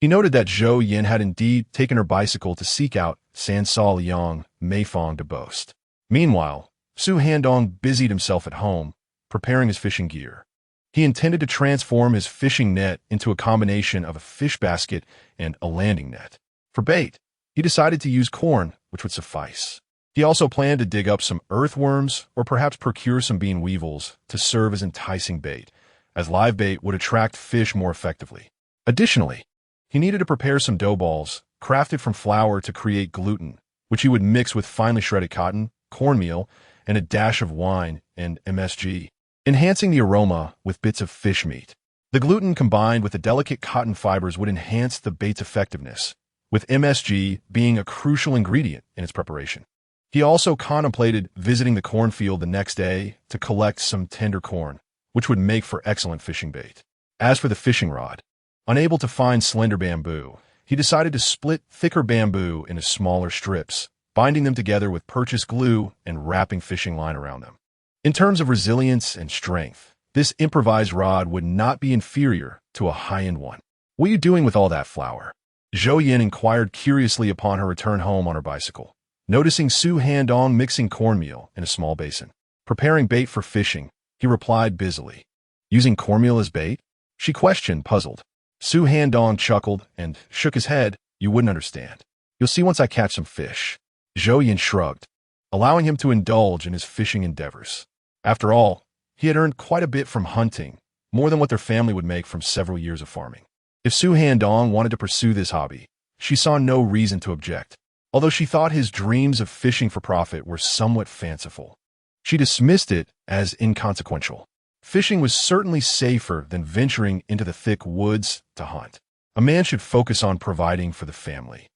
he noted that Zhou Yan had indeed taken her bicycle to seek out Sansao Liang Meifong to boast. Meanwhile, Su Handong busied himself at home, preparing his fishing gear. He intended to transform his fishing net into a combination of a fish basket and a landing net. For bait, he decided to use corn, which would suffice. He also planned to dig up some earthworms or perhaps procure some bean weevils to serve as enticing bait, as live bait would attract fish more effectively. Additionally, he needed to prepare some dough balls, crafted from flour to create gluten, which he would mix with finely shredded cotton, cornmeal, and a dash of wine and MSG, enhancing the aroma with bits of fish meat. The gluten combined with the delicate cotton fibers would enhance the bait's effectiveness, with MSG being a crucial ingredient in its preparation. He also contemplated visiting the cornfield the next day to collect some tender corn, which would make for excellent fishing bait. As for the fishing rod, unable to find slender bamboo, he decided to split thicker bamboo into smaller strips, binding them together with purchased glue and wrapping fishing line around them. In terms of resilience and strength, this improvised rod would not be inferior to a high-end one. "What are you doing with all that flour?" Zhou Yan inquired curiously upon her return home on her bicycle, noticing Su Handong mixing cornmeal in a small basin. Preparing bait for fishing, he replied busily. "Using cornmeal as bait?" she questioned, puzzled. Su Handong chuckled and shook his head. "You wouldn't understand. You'll see once I catch some fish." Zhou Yan shrugged, allowing him to indulge in his fishing endeavors. After all, he had earned quite a bit from hunting, more than what their family would make from several years of farming. If Su Handong wanted to pursue this hobby, she saw no reason to object, although she thought his dreams of fishing for profit were somewhat fanciful. She dismissed it as inconsequential. Fishing was certainly safer than venturing into the thick woods to hunt. A man should focus on providing for the family,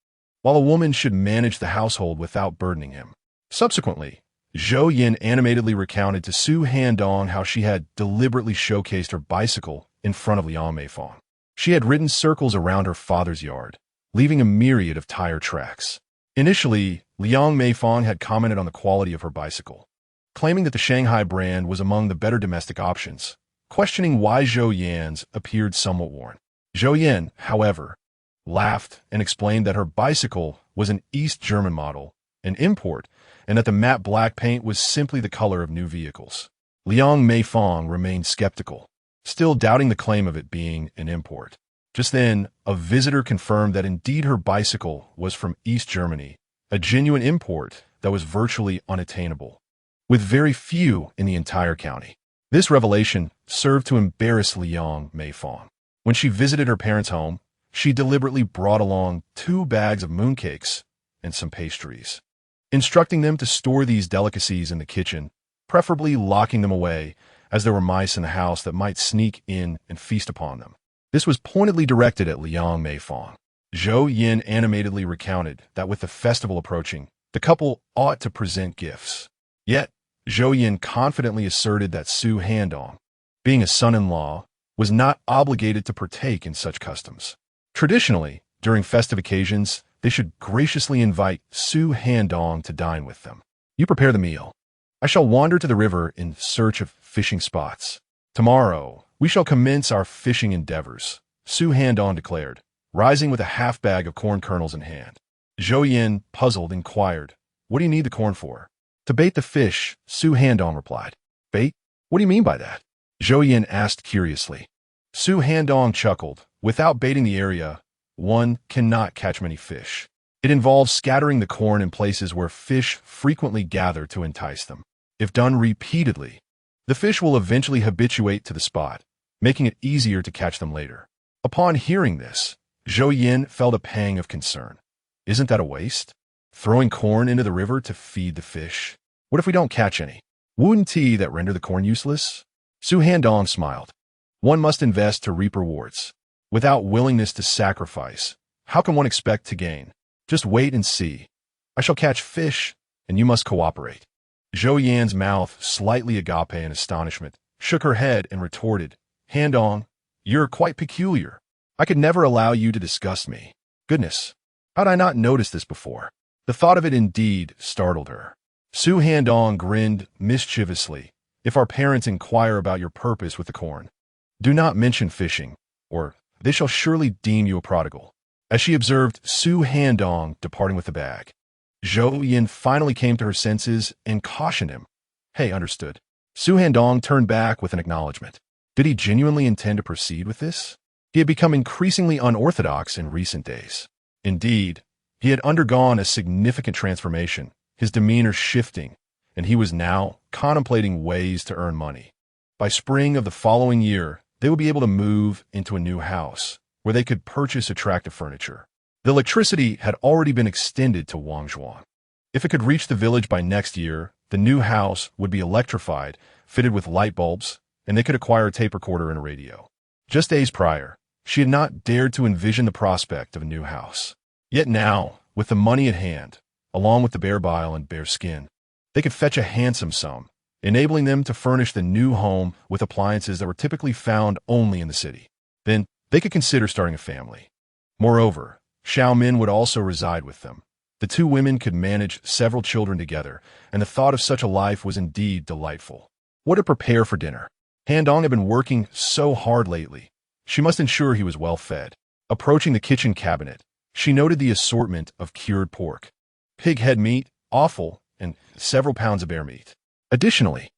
while a woman should manage the household without burdening him. Subsequently, Zhou Yan animatedly recounted to Su Handong how she had deliberately showcased her bicycle in front of Liang Meifong. She had ridden circles around her father's yard, leaving a myriad of tire tracks. Initially, Liang Meifong had commented on the quality of her bicycle, claiming that the Shanghai brand was among the better domestic options, questioning why Zhou Yan's appeared somewhat worn. Zhou Yan, however, laughed and explained that her bicycle was an East German model, an import, and that the matte black paint was simply the color of new vehicles. Liang Meifong remained skeptical, still doubting the claim of it being an import. Just then, a visitor confirmed that indeed her bicycle was from East Germany, a genuine import that was virtually unattainable, with very few in the entire county. This revelation served to embarrass Liang Meifong. When she visited her parents' home, she deliberately brought along 2 bags of mooncakes and some pastries, instructing them to store these delicacies in the kitchen, preferably locking them away, as there were mice in the house that might sneak in and feast upon them. This was pointedly directed at Liang Meifong. Zhou Yan animatedly recounted that with the festival approaching, the couple ought to present gifts. Yet, Zhou Yan confidently asserted that Su Handong, being a son-in-law, was not obligated to partake in such customs. Traditionally, during festive occasions, they should graciously invite Su Handong to dine with them. "You prepare the meal. I shall wander to the river in search of fishing spots. Tomorrow, we shall commence our fishing endeavors," Su Handong declared, rising with a half bag of corn kernels in hand. Zhou Yan, puzzled, inquired, "What do you need the corn for?" "To bait the fish," Su Handong replied. "Bait? What do you mean by that?" Zhou Yan asked curiously. Su Handong chuckled. "Without baiting the area, one cannot catch many fish. It involves scattering the corn in places where fish frequently gather to entice them. If done repeatedly, the fish will eventually habituate to the spot, making it easier to catch them later." Upon hearing this, Zhou Yan felt a pang of concern. Isn't that a waste? Throwing corn into the river to feed the fish? What if we don't catch any? Wouldn't that render the corn useless? Su Handong smiled. One must invest to reap rewards. Without willingness to sacrifice, how can one expect to gain? Just wait and see. I shall catch fish, and you must cooperate. Zhou Yan's mouth, slightly agape in astonishment, shook her head and retorted, Handong, you're quite peculiar. I could never allow you to disgust me. Goodness, how'd I not noticed this before? The thought of it indeed startled her. Su Handong grinned mischievously. If our parents inquire about your purpose with the corn, do not mention fishing, or they shall surely deem you a prodigal. As she observed Su Handong departing with the bag, Zhou Yin finally came to her senses and cautioned him. Hey, understood. Su Handong turned back with an acknowledgement. Did he genuinely intend to proceed with this? He had become increasingly unorthodox in recent days. Indeed, he had undergone a significant transformation, his demeanor shifting, and he was now contemplating ways to earn money. By spring of the following year, they would be able to move into a new house, where they could purchase attractive furniture. The electricity had already been extended to Wangzhuang. If it could reach the village by next year, the new house would be electrified, fitted with light bulbs, and they could acquire a tape recorder and a radio. Just days prior, she had not dared to envision the prospect of a new house. Yet now, with the money at hand, along with the bear bile and bear skin, they could fetch a handsome sum, enabling them to furnish the new home with appliances that were typically found only in the city. Then, they could consider starting a family. Moreover, Xiaomin would also reside with them. The two women could manage several children together, and the thought of such a life was indeed delightful. What to prepare for dinner? Handong had been working so hard lately. She must ensure he was well fed. Approaching the kitchen cabinet, she noted the assortment of cured pork, pig head meat, offal, and several pounds of bear meat. Additionally,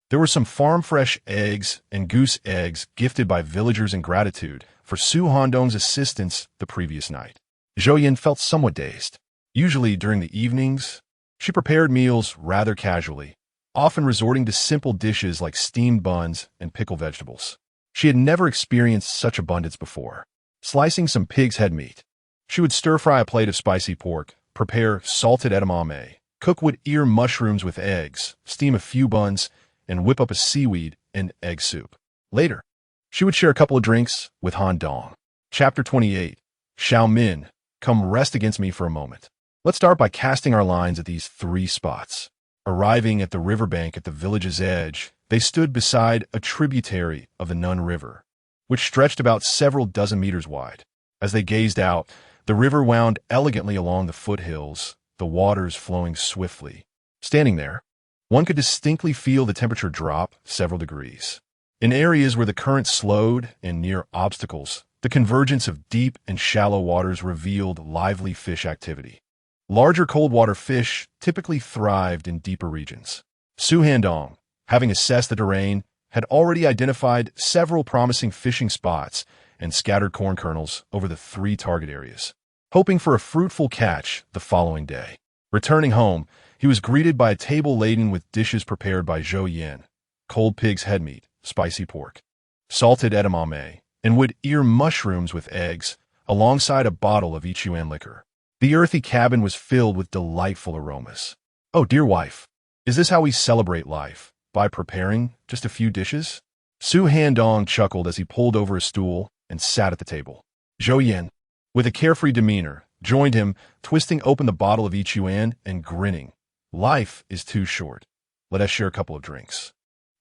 there were some farm-fresh eggs and goose eggs gifted by villagers in gratitude for Su Handong's assistance the previous night. Zhou Yin felt somewhat dazed. Usually during the evenings, she prepared meals rather casually, often resorting to simple dishes like steamed buns and pickled vegetables. She had never experienced such abundance before. Slicing some pig's head meat, she would stir-fry a plate of spicy pork, prepare salted edamame, cook wood ear mushrooms with eggs, steam a few buns, and whip up a seaweed and egg soup. Later, she would share a couple of drinks with Handong. Chapter 28. Xiaomin, come rest against me for a moment. Let's start by casting our lines at these three spots. Arriving at the riverbank at the village's edge, they stood beside a tributary of the Nun River, which stretched about several dozen meters wide. As they gazed out, the river wound elegantly along the foothills, the waters flowing swiftly. Standing there, one could distinctly feel the temperature drop several degrees. In areas where the current slowed and near obstacles, the convergence of deep and shallow waters revealed lively fish activity. Larger cold-water fish typically thrived in deeper regions. Su Handong, having assessed the terrain, had already identified several promising fishing spots and scattered corn kernels over the three target areas, hoping for a fruitful catch the following day. Returning home, he was greeted by a table laden with dishes prepared by Zhou Yin: cold pig's head meat, spicy pork, salted edamame, and wood ear mushrooms with eggs, alongside a bottle of Ichuan liquor. The earthy cabin was filled with delightful aromas. Oh, dear wife, is this how we celebrate life? By preparing just a few dishes? Su Handong chuckled as he pulled over a stool and sat at the table. Zhou Yin, with a carefree demeanor, joined him, twisting open the bottle of Ichuan and grinning. Life is too short. Let us share a couple of drinks.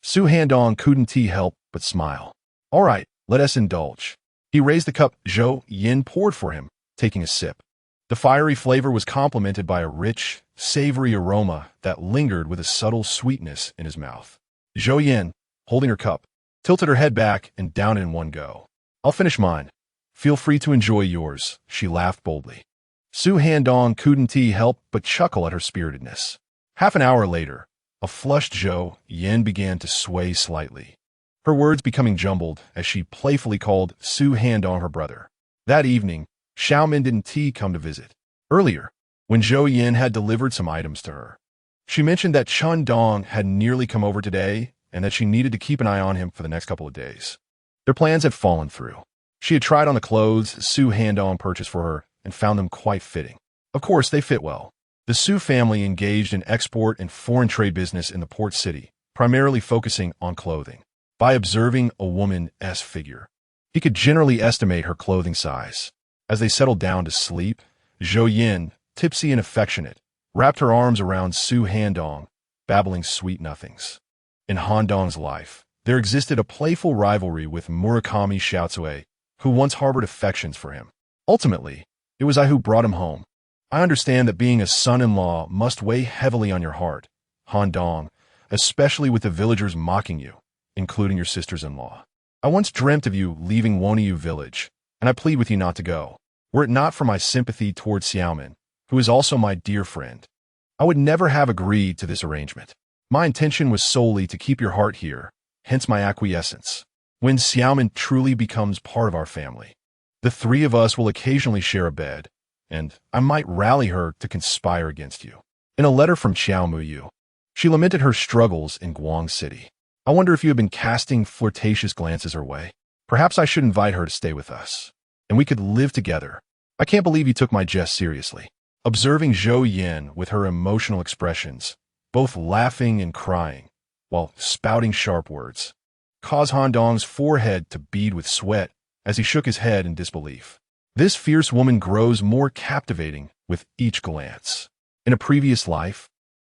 Su Handong couldn't help but smile. All right, let us indulge. He raised the cup Zhou Yin poured for him, taking a sip. The fiery flavor was complemented by a rich, savory aroma that lingered with a subtle sweetness in his mouth. Zhou Yin, holding her cup, tilted her head back and down in one go. I'll finish mine. Feel free to enjoy yours, she laughed boldly. Su Handong couldn't help but chuckle at her spiritedness. Half an hour later, a flushed Zhou Yin began to sway slightly, her words becoming jumbled as she playfully called Su Handong her brother. That evening, Xiaomin didn't come to visit. Earlier, when Zhou Yin had delivered some items to her, she mentioned that Chun Dong had nearly come over today and that she needed to keep an eye on him for the next couple of days. Their plans had fallen through. She had tried on the clothes Su Handong purchased for her and found them quite fitting. Of course, they fit well. The Su family engaged in export and foreign trade business in the port city, primarily focusing on clothing. By observing a woman's figure, he could generally estimate her clothing size. As they settled down to sleep, Zhou Yin, tipsy and affectionate, wrapped her arms around Su Handong, babbling sweet nothings. In Handong's life, There existed a playful rivalry with Murakami Shiatsue, who once harbored affections for him. Ultimately, it was I who brought him home. I understand that being a son-in-law must weigh heavily on your heart, Handong, especially with the villagers mocking you, including your sisters-in-law. I once dreamt of you leaving Wonyu village, and I plead with you not to go. Were it not for my sympathy toward Xiaomin, who is also my dear friend, I would never have agreed to this arrangement. My intention was solely to keep your heart here, hence my acquiescence. When Xiaomin truly becomes part of our family, the three of us will occasionally share a bed, and I might rally her to conspire against you. In a letter from Xiao Muyu, she lamented her struggles in Guang City. I wonder if you have been casting flirtatious glances her way. Perhaps I should invite her to stay with us, and we could live together. I can't believe you took my jest seriously. Observing Zhou Yin with her emotional expressions, both laughing and crying, while spouting sharp words, caused Handong's forehead to bead with sweat as he shook his head in disbelief. This fierce woman grows more captivating with each glance. In a previous life,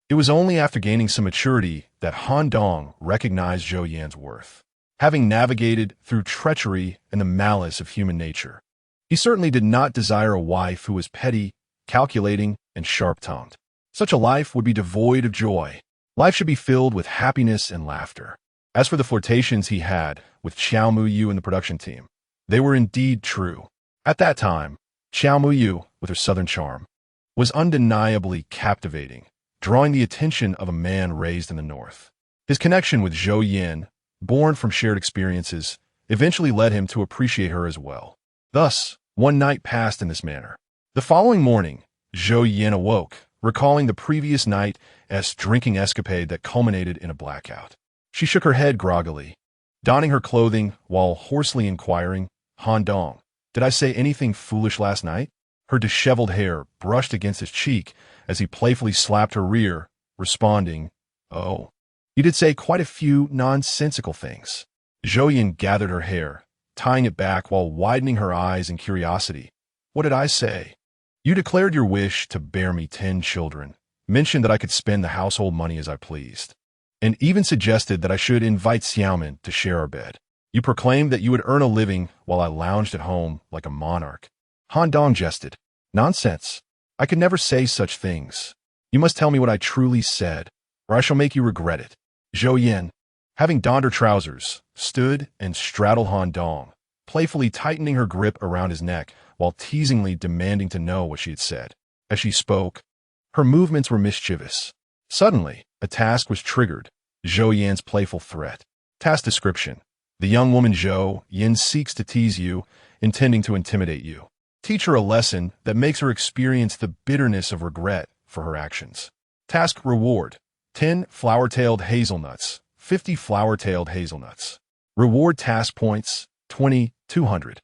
it was only after gaining some maturity that Handong recognized Zhou Yan's worth. Having navigated through treachery and the malice of human nature, he certainly did not desire a wife who was petty, calculating, and sharp-tongued. Such a life would be devoid of joy. Life should be filled with happiness and laughter. As for the flirtations he had with Xiao Muyu and the production team, they were indeed true. At that time, Xiao Muyu, with her southern charm, was undeniably captivating, drawing the attention of a man raised in the north. His connection with Zhou Yin, born from shared experiences, eventually led him to appreciate her as well. Thus, one night passed in this manner. The following morning, Zhou Yin awoke, recalling the previous night's drinking escapade that culminated in a blackout. She shook her head groggily, donning her clothing while hoarsely inquiring, "Handong, did I say anything foolish last night?" Her disheveled hair brushed against his cheek as he playfully slapped her rear, responding, "Oh, you did say quite a few nonsensical things." Zhou Yin gathered her hair, tying it back while widening her eyes in curiosity. "What did I say?" "You declared your wish to bear me 10 children, mentioned that I could spend the household money as I pleased, and even suggested that I should invite Xiaomin to share our bed. You proclaimed that you would earn a living while I lounged at home like a monarch." Handong jested. "Nonsense. I could never say such things. You must tell me what I truly said, or I shall make you regret it." Zhou Yin, having donned her trousers, stood and straddled Handong, playfully tightening her grip around his neck while teasingly demanding to know what she had said. As she spoke, her movements were mischievous. Suddenly, a task was triggered, Zhou Yan's playful threat. Task description: the young woman Zhou Yin seeks to tease you, intending to intimidate you. Teach her a lesson that makes her experience the bitterness of regret for her actions. Task reward: 10 flower-tailed hazelnuts, 50 flower-tailed hazelnuts. Reward task points, 20, 200.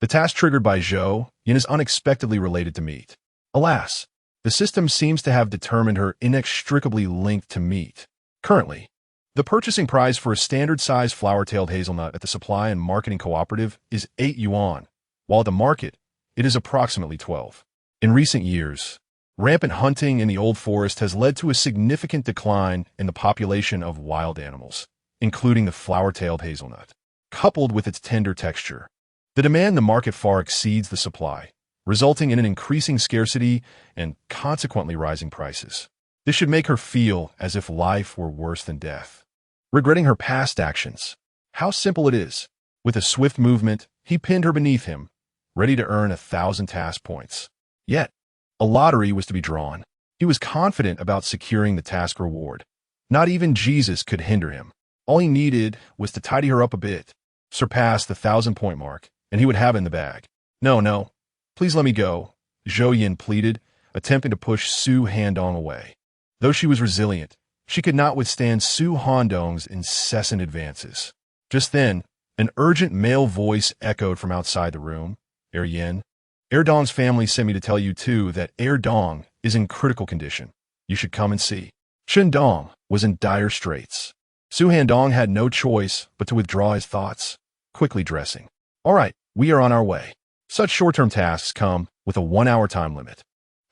The task triggered by Zhou Yin is unexpectedly related to meat. Alas, the system seems to have determined her inextricably linked to meat. Currently, the purchasing price for a standard-sized flower-tailed hazelnut at the Supply and Marketing Cooperative is 8 yuan, while at the market, it is approximately 12. In recent years, rampant hunting in the Old Forest has led to a significant decline in the population of wild animals, including the flower-tailed hazelnut. Coupled with its tender texture, the demand in the market far exceeds the supply, resulting in an increasing scarcity and consequently rising prices. This should make her feel as if life were worse than death. Regretting her past actions. How simple it is. With a swift movement, he pinned her beneath him, ready to earn 1,000 task points. Yet, a lottery was to be drawn. He was confident about securing the task reward. Not even Jesus could hinder him. All he needed was to tidy her up a bit, surpass the 1,000-point mark, and he would have it in the bag. No, please let me go," Zhou Yin pleaded, attempting to push Su Handong away. Though she was resilient, she could not withstand Su Handong's incessant advances. Just then, an urgent male voice echoed from outside the room. Yin, Dong's family sent me to tell you too that Dong is in critical condition. You should come and see." Dong was in dire straits. Su Handong had no choice but to withdraw his thoughts, quickly dressing. "All right, we are on our way." Such short-term tasks come with a 1-hour time limit.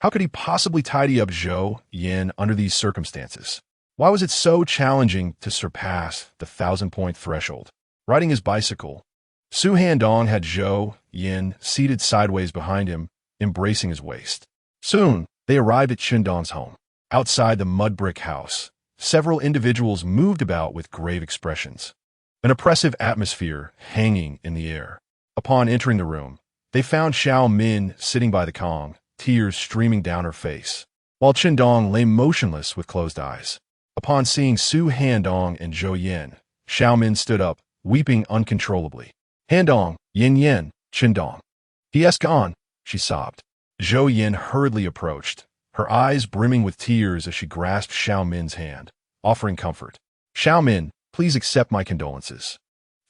How could he possibly tidy up Zhou Yin under these circumstances? Why was it so challenging to surpass the 1,000-point threshold? Riding his bicycle, Su Handong had Zhou Yin seated sideways behind him, embracing his waist. Soon, they arrived at Qindong's home. Outside the mud brick house, several individuals moved about with grave expressions, an oppressive atmosphere hanging in the air. Upon entering the room, they found Xiao Min sitting by the Kong, tears streaming down her face, while Qindong lay motionless with closed eyes. Upon seeing Su Handong and Zhou Yin, Xiao Min stood up, weeping uncontrollably. Handong, Yin Yin, Qindong. He is gone, she sobbed. Zhou Yin hurriedly approached, her eyes brimming with tears as she grasped Xiao Min's hand, offering comfort. Xiao Min, please accept my condolences.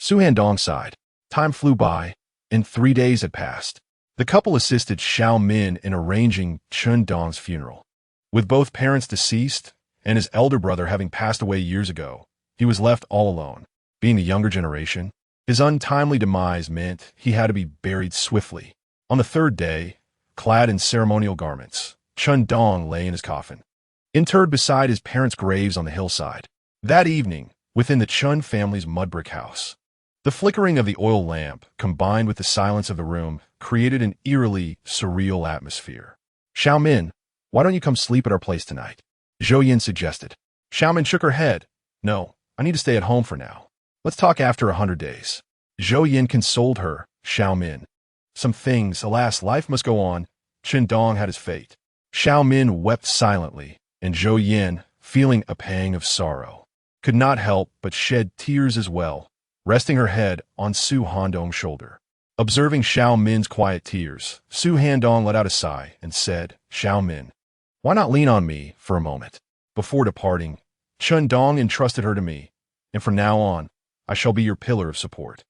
Su Handong sighed. Time flew by, and 3 days had passed. The couple assisted Xiao Min in arranging Qindong's funeral. With both parents deceased, and his elder brother having passed away years ago, he was left all alone. Being the younger generation, his untimely demise meant he had to be buried swiftly. On the 3rd day, clad in ceremonial garments, Qindong lay in his coffin, interred beside his parents' graves on the hillside. That evening, within the Chun family's mud brick house, the flickering of the oil lamp, combined with the silence of the room, created an eerily surreal atmosphere. Xiao Min, why don't you come sleep at our place tonight? Zhou Yin suggested. Xiao Min shook her head. No, I need to stay at home for now. Let's talk after 100 days. Zhou Yin consoled her, Xiao Min. Some things, alas, life must go on. Qindong had his fate. Xiao Min wept silently, and Zhou Yin, feeling a pang of sorrow, could not help but shed tears as well, resting her head on Su Handong's shoulder. Observing Xiao Min's quiet tears, Su Handong let out a sigh and said, Xiao Min, why not lean on me for a moment? Before departing, Qindong entrusted her to me, and from now on, I shall be your pillar of support.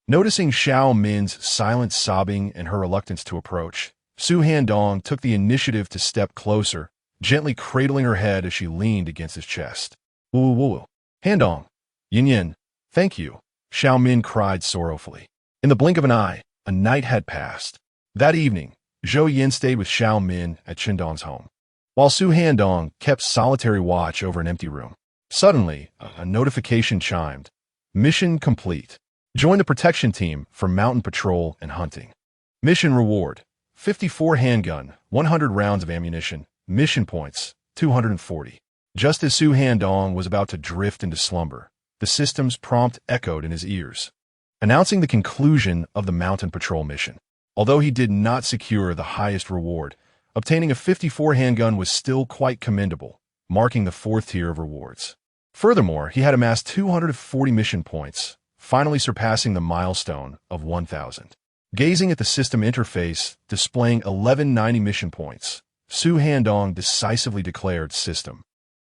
Noticing Xiao Min's silent sobbing and her reluctance to approach, Su Handong took the initiative to step closer, gently cradling her head as she leaned against his chest. Woo. Handong, Yin Yin, thank you, Xiao Min cried sorrowfully. In the blink of an eye, a night had passed. That evening, Zhou Yin stayed with Xiao Min at Qindong's home, while Su Handong kept solitary watch over an empty room. Suddenly, a notification chimed. Mission complete. Join the protection team for mountain patrol and hunting. Mission reward: 54 handgun, 100 rounds of ammunition. Mission points: 240. Just as Su Handong was about to drift into slumber, the system's prompt echoed in his ears, announcing the conclusion of the mountain patrol mission. Although he did not secure the highest reward, obtaining a 54 handgun was still quite commendable, marking the 4th tier of rewards. Furthermore, he had amassed 240 mission points, finally surpassing the milestone of 1,000. Gazing at the system interface displaying 1190 mission points, Su Handong decisively declared, System,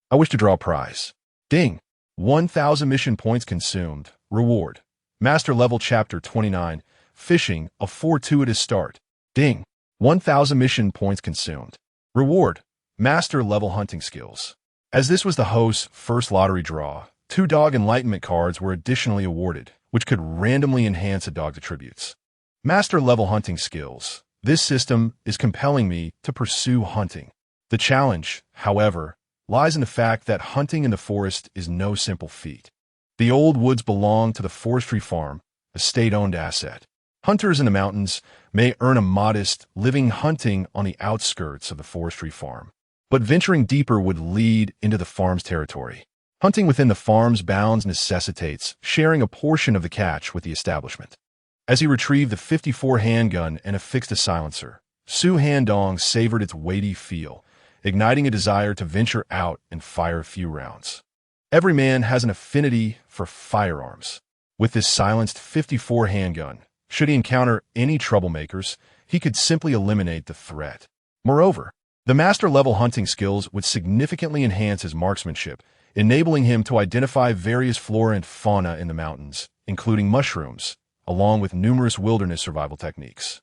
I wish to draw a prize. Ding! 1,000 mission points consumed. Reward: Master Level Chapter 29, Fishing, a fortuitous start. Ding! 1,000 mission points consumed. Reward: Master Level Hunting Skills. As this was the host's first lottery draw, 2 dog enlightenment cards were additionally awarded, which could randomly enhance a dog's attributes. Master Level Hunting Skills. This system is compelling me to pursue hunting. The challenge, however, lies in the fact that hunting in the forest is no simple feat. The old woods belong to the forestry farm, a state-owned asset. Hunters in the mountains may earn a modest living hunting on the outskirts of the forestry farm, but venturing deeper would lead into the farm's territory. Hunting within the farm's bounds necessitates sharing a portion of the catch with the establishment. As he retrieved the 54 handgun and affixed a silencer, Su Handong savored its weighty feel, igniting a desire to venture out and fire a few rounds. Every man has an affinity for firearms. With this silenced 54 handgun, should he encounter any troublemakers, he could simply eliminate the threat. Moreover, the master-level hunting skills would significantly enhance his marksmanship, enabling him to identify various flora and fauna in the mountains, including mushrooms, along with numerous wilderness survival techniques.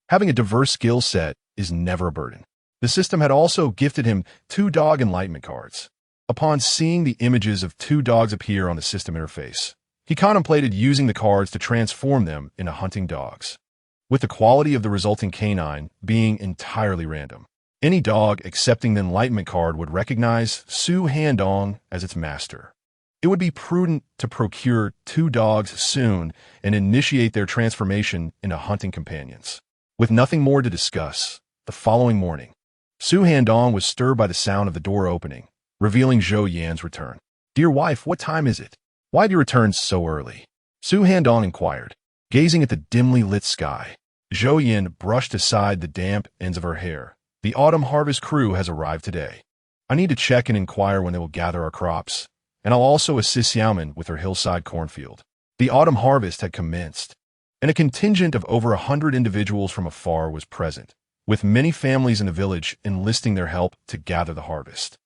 Having a diverse skill set is never a burden. The system had also gifted him 2 dog enlightenment cards. Upon seeing the images of 2 dogs appear on the system interface, he contemplated using the cards to transform them into hunting dogs, with the quality of the resulting canine being entirely random. Any dog accepting the Enlightenment card would recognize Su Handong as its master. It would be prudent to procure 2 dogs soon and initiate their transformation into hunting companions. With nothing more to discuss, the following morning, Su Handong was stirred by the sound of the door opening, revealing Zhou Yan's return. "Dear wife, what time is it? Why have you returned so early?" Su Handong inquired, gazing at the dimly lit sky. Zhou Yan brushed aside the damp ends of her hair. "The autumn harvest crew has arrived today. I need to check and inquire when they will gather our crops, and I'll also assist Xiaomin with her hillside cornfield." The autumn harvest had commenced, and a contingent of over 100 individuals from afar was present, with many families in the village enlisting their help to gather the harvest.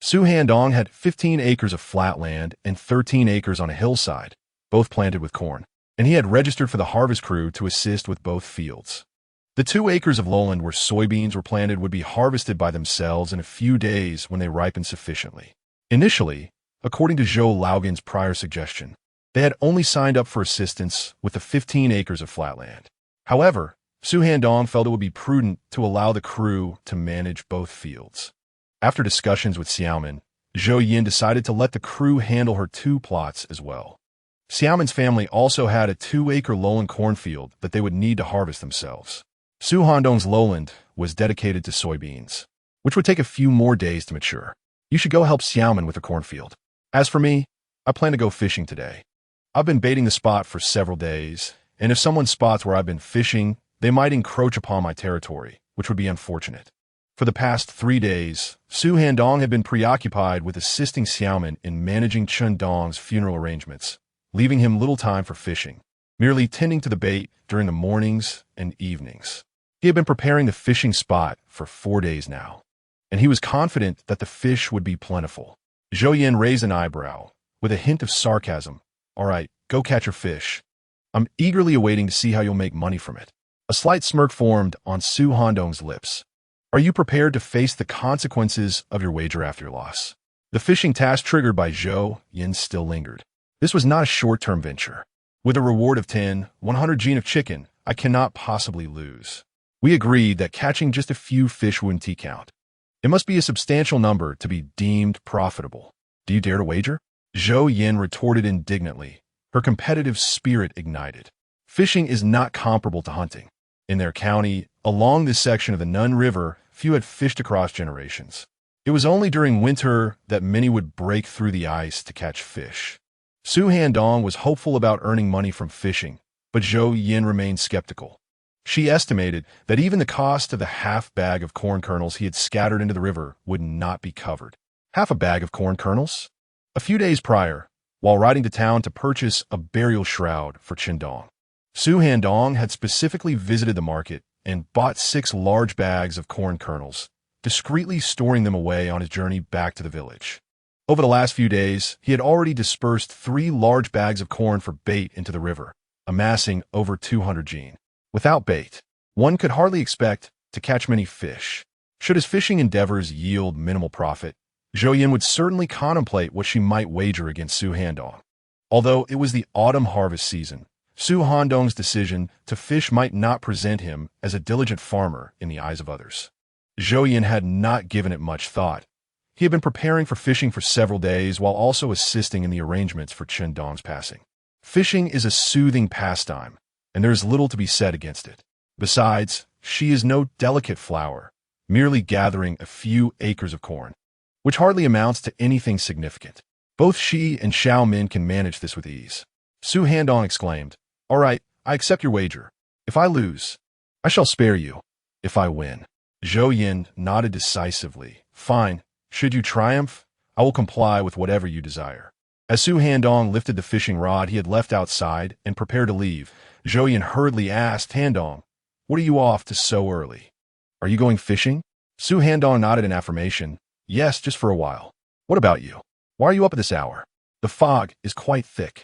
Su Handong had 15 acres of flat land and 13 acres on a hillside, both planted with corn, and he had registered for the harvest crew to assist with both fields. The 2 acres of lowland where soybeans were planted would be harvested by themselves in a few days when they ripened sufficiently. Initially, according to Zhou Laogan's prior suggestion, they had only signed up for assistance with the 15 acres of flat land. However, Su Handong felt it would be prudent to allow the crew to manage both fields. After discussions with Xiaomin, Zhou Yan decided to let the crew handle her 2 plots as well. Xiaomin's family also had a 2-acre lowland cornfield that they would need to harvest themselves. Su Handong's lowland was dedicated to soybeans, which would take a few more days to mature. "You should go help Xiaomin with the cornfield. As for me, I plan to go fishing today. I've been baiting the spot for several days, and if someone spots where I've been fishing, they might encroach upon my territory, which would be unfortunate." For the past 3 days, Su Handong had been preoccupied with assisting Xiaomin in managing Chen Dong's funeral arrangements, leaving him little time for fishing, merely tending to the bait during the mornings and evenings. He had been preparing the fishing spot for 4 days now, and he was confident that the fish would be plentiful. Zhou Yan raised an eyebrow, with a hint of sarcasm. "All right, go catch your fish. I'm eagerly awaiting to see how you'll make money from it." A slight smirk formed on Su Handong's lips. "Are you prepared to face the consequences of your wager after your loss?" The fishing task triggered by Zhou Yan still lingered. This was not a short-term venture. With a reward of 100 gene of chicken, I cannot possibly lose. We agreed that catching just a few fish wouldn't count. It must be a substantial number to be deemed profitable. "Do you dare to wager?" Zhou Yan retorted indignantly, her competitive spirit ignited. Fishing is not comparable to hunting. In their county, along this section of the Nun River, few had fished across generations. It was only during winter that many would break through the ice to catch fish. Su Handong was hopeful about earning money from fishing, but Zhou Yan remained skeptical. She estimated that even the cost of the half bag of corn kernels he had scattered into the river would not be covered. Half a bag of corn kernels? A few days prior, while riding to town to purchase a burial shroud for Qindong, Su Handong had specifically visited the market and bought 6 large bags of corn kernels, discreetly storing them away on his journey back to the village. Over the last few days, he had already dispersed 3 large bags of corn for bait into the river, amassing over 200 gene. Without bait, one could hardly expect to catch many fish. Should his fishing endeavors yield minimal profit, Zhou Yan would certainly contemplate what she might wager against Su Handong. Although it was the autumn harvest season, Su Handong's decision to fish might not present him as a diligent farmer in the eyes of others. Zhou Yan had not given it much thought. He had been preparing for fishing for several days while also assisting in the arrangements for Chen Dong's passing. Fishing is a soothing pastime, and there is little to be said against it. Besides, she is no delicate flower, merely gathering a few acres of corn, which hardly amounts to anything significant. Both she and Xiao Min can manage this with ease. Su Handong exclaimed, "All right, I accept your wager. If I lose, I shall spare you. If I win." Zhou Yan nodded decisively. "Fine. Should you triumph, I will comply with whatever you desire." As Su Handong lifted the fishing rod he had left outside and prepared to leave, Zhou Yan hurriedly asked Handong, "What are you off to so early? Are you going fishing?" Su Handong nodded in affirmation. "Yes, just for a while." "What about you? Why are you up at this hour?" "The fog is quite thick.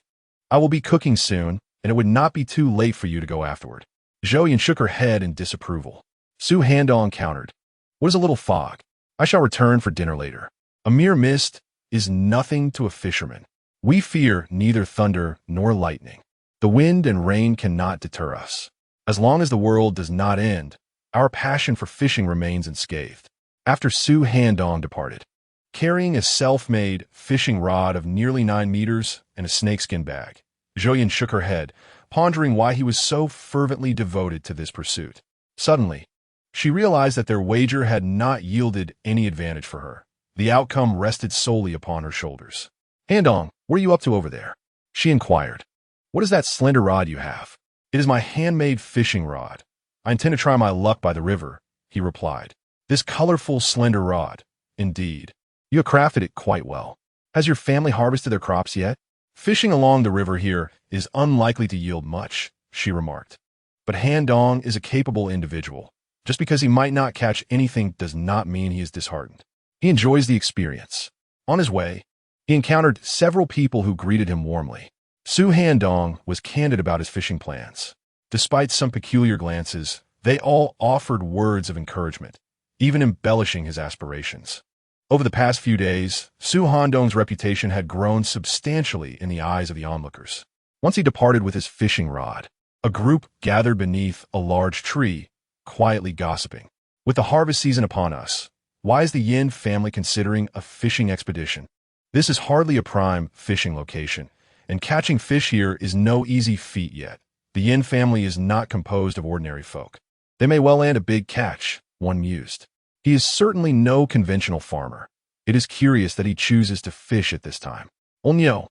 I will be cooking soon, and it would not be too late for you to go afterward." Zhou Yan shook her head in disapproval. Su Handong countered, "What is a little fog? I shall return for dinner later. A mere mist is nothing to a fisherman. We fear neither thunder nor lightning. The wind and rain cannot deter us. As long as the world does not end, our passion for fishing remains unscathed." After Su Handong departed, carrying a self-made fishing rod of nearly 9 meters and a snakeskin bag, Zhou shook her head, pondering why he was so fervently devoted to this pursuit. Suddenly, she realized that their wager had not yielded any advantage for her. The outcome rested solely upon her shoulders. "Handong, what are you up to over there?" she inquired. "What is that slender rod you have?" "It is my handmade fishing rod. I intend to try my luck by the river," he replied. "This colorful, slender rod. Indeed. You have crafted it quite well. Has your family harvested their crops yet?" "Fishing along the river here is unlikely to yield much," she remarked. "But Handong is a capable individual. Just because he might not catch anything does not mean he is disheartened. He enjoys the experience." On his way, he encountered several people who greeted him warmly. Su Handong was candid about his fishing plans. Despite some peculiar glances, they all offered words of encouragement, even embellishing his aspirations. Over the past few days, Su Handong's reputation had grown substantially in the eyes of the onlookers. Once he departed with his fishing rod, a group gathered beneath a large tree, quietly gossiping. "With the harvest season upon us, why is the Yin family considering a fishing expedition? This is hardly a prime fishing location, and catching fish here is no easy feat yet. The Yin family is not composed of ordinary folk. They may well land a big catch," one mused. "He is certainly no conventional farmer. It is curious that he chooses to fish at this time." "Onyo,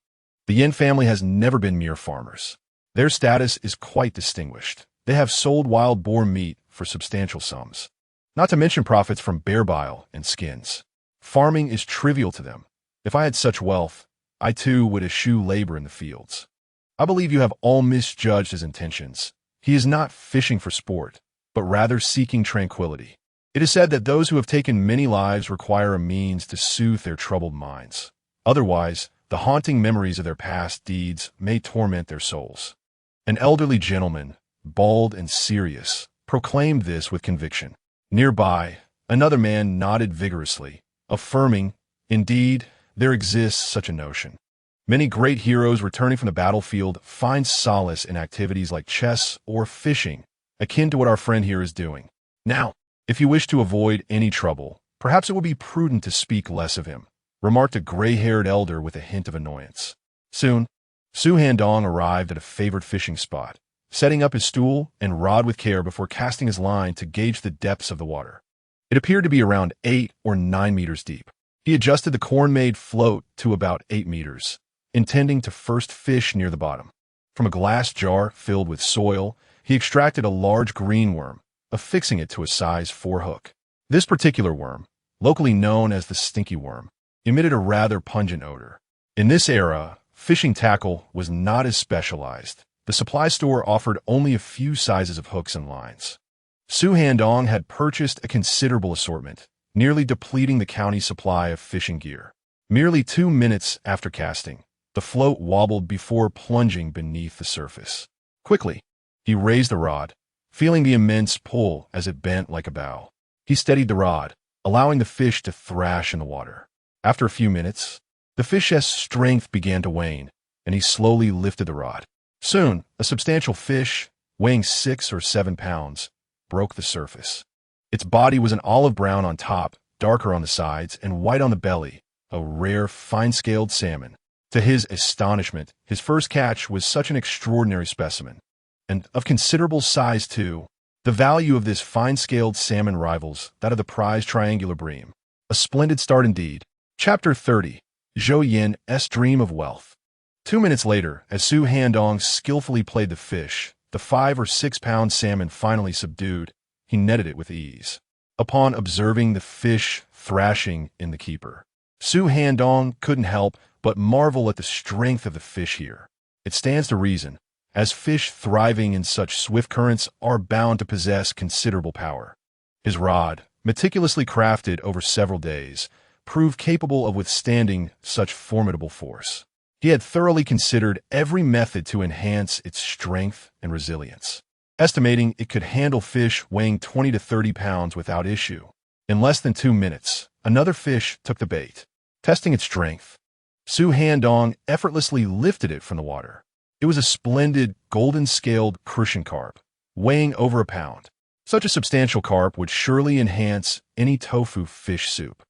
the Yin family has never been mere farmers. Their status is quite distinguished. They have sold wild boar meat for substantial sums, not to mention profits from bear bile and skins. Farming is trivial to them. If I had such wealth, I too would eschew labor in the fields." "I believe you have all misjudged his intentions. He is not fishing for sport, but rather seeking tranquility. It is said that those who have taken many lives require a means to soothe their troubled minds. Otherwise, the haunting memories of their past deeds may torment their souls." An elderly gentleman, bald and serious, proclaimed this with conviction. Nearby, another man nodded vigorously, affirming, "Indeed, there exists such a notion. Many great heroes returning from the battlefield find solace in activities like chess or fishing, akin to what our friend here is doing. Now, if you wish to avoid any trouble, perhaps it would be prudent to speak less of him," remarked a gray-haired elder with a hint of annoyance. Soon, Su Handong arrived at a favored fishing spot, setting up his stool and rod with care before casting his line to gauge the depths of the water. It appeared to be around 8 or 9 meters deep. He adjusted the corn-made float to about 8 meters, intending to first fish near the bottom. From a glass jar filled with soil, he extracted a large green worm, affixing it to a size 4 hook. This particular worm, locally known as the stinky worm, emitted a rather pungent odor. In this era, fishing tackle was not as specialized. The supply store offered only a few sizes of hooks and lines. Su Handong had purchased a considerable assortment, nearly depleting the county's supply of fishing gear. Merely 2 minutes after casting, the float wobbled before plunging beneath the surface. Quickly, he raised the rod, feeling the immense pull as it bent like a bow. He steadied the rod, allowing the fish to thrash in the water. After a few minutes, the fish's strength began to wane, and he slowly lifted the rod. Soon, a substantial fish, weighing 6 or 7 pounds, broke the surface. Its body was an olive brown on top, darker on the sides, and white on the belly, a rare, fine-scaled salmon. To his astonishment, his first catch was such an extraordinary specimen, and of considerable size too. The value of this fine-scaled salmon rivals that of the prized triangular bream. A splendid start indeed. Chapter 30. Zhou Yin's Dream of Wealth. 2 minutes later, as Su Handong skillfully played the fish, the 5 or 6 pound salmon finally subdued, he netted it with ease. Upon observing the fish thrashing in the keeper, Su Handong couldn't help but marvel at the strength of the fish here. It stands to reason, as fish thriving in such swift currents are bound to possess considerable power. His rod, meticulously crafted over several days, proved capable of withstanding such formidable force. He had thoroughly considered every method to enhance its strength and resilience, estimating it could handle fish weighing 20 to 30 pounds without issue. In less than 2 minutes, another fish took the bait. Testing its strength, Su Handong effortlessly lifted it from the water. It was a splendid, golden-scaled crucian carp, weighing over a pound. Such a substantial carp would surely enhance any tofu fish soup.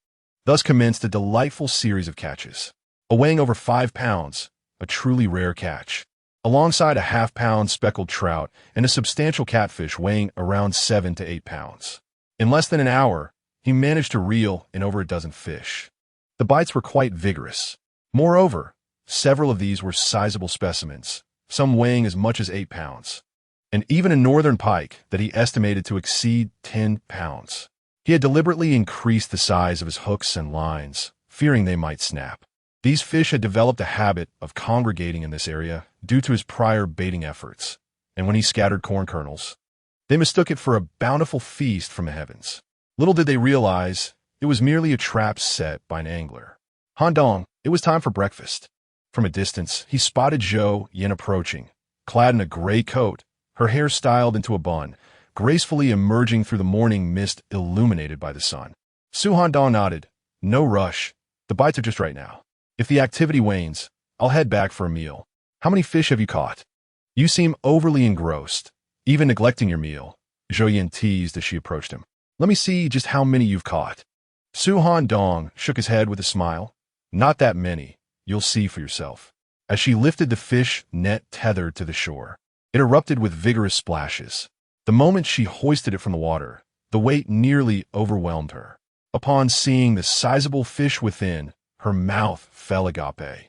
Thus commenced a delightful series of catches. A weighing over 5 pounds, a truly rare catch, alongside a half-pound speckled trout and a substantial catfish weighing around 7 to 8 pounds. In less than an hour, he managed to reel in over a dozen fish. The bites were quite vigorous. Moreover, several of these were sizable specimens, some weighing as much as 8 pounds, and even a northern pike that he estimated to exceed 10 pounds. He had deliberately increased the size of his hooks and lines, fearing they might snap. These fish had developed a habit of congregating in this area due to his prior baiting efforts, and when he scattered corn kernels, they mistook it for a bountiful feast from the heavens. Little did they realize it was merely a trap set by an angler. Handong, it was time for breakfast. From a distance, he spotted Zhou Yin approaching, clad in a gray coat, her hair styled into a bun, gracefully emerging through the morning mist illuminated by the sun. Su Handong nodded. No rush. The bites are just right now. If the activity wanes, I'll head back for a meal. How many fish have you caught? You seem overly engrossed, even neglecting your meal, Zhou Yin teased as she approached him. Let me see just how many you've caught. Su Handong shook his head with a smile. Not that many. You'll see for yourself. As she lifted the fish net tethered to the shore, it erupted with vigorous splashes. The moment she hoisted it from the water, the weight nearly overwhelmed her. Upon seeing the sizable fish within, her mouth fell agape,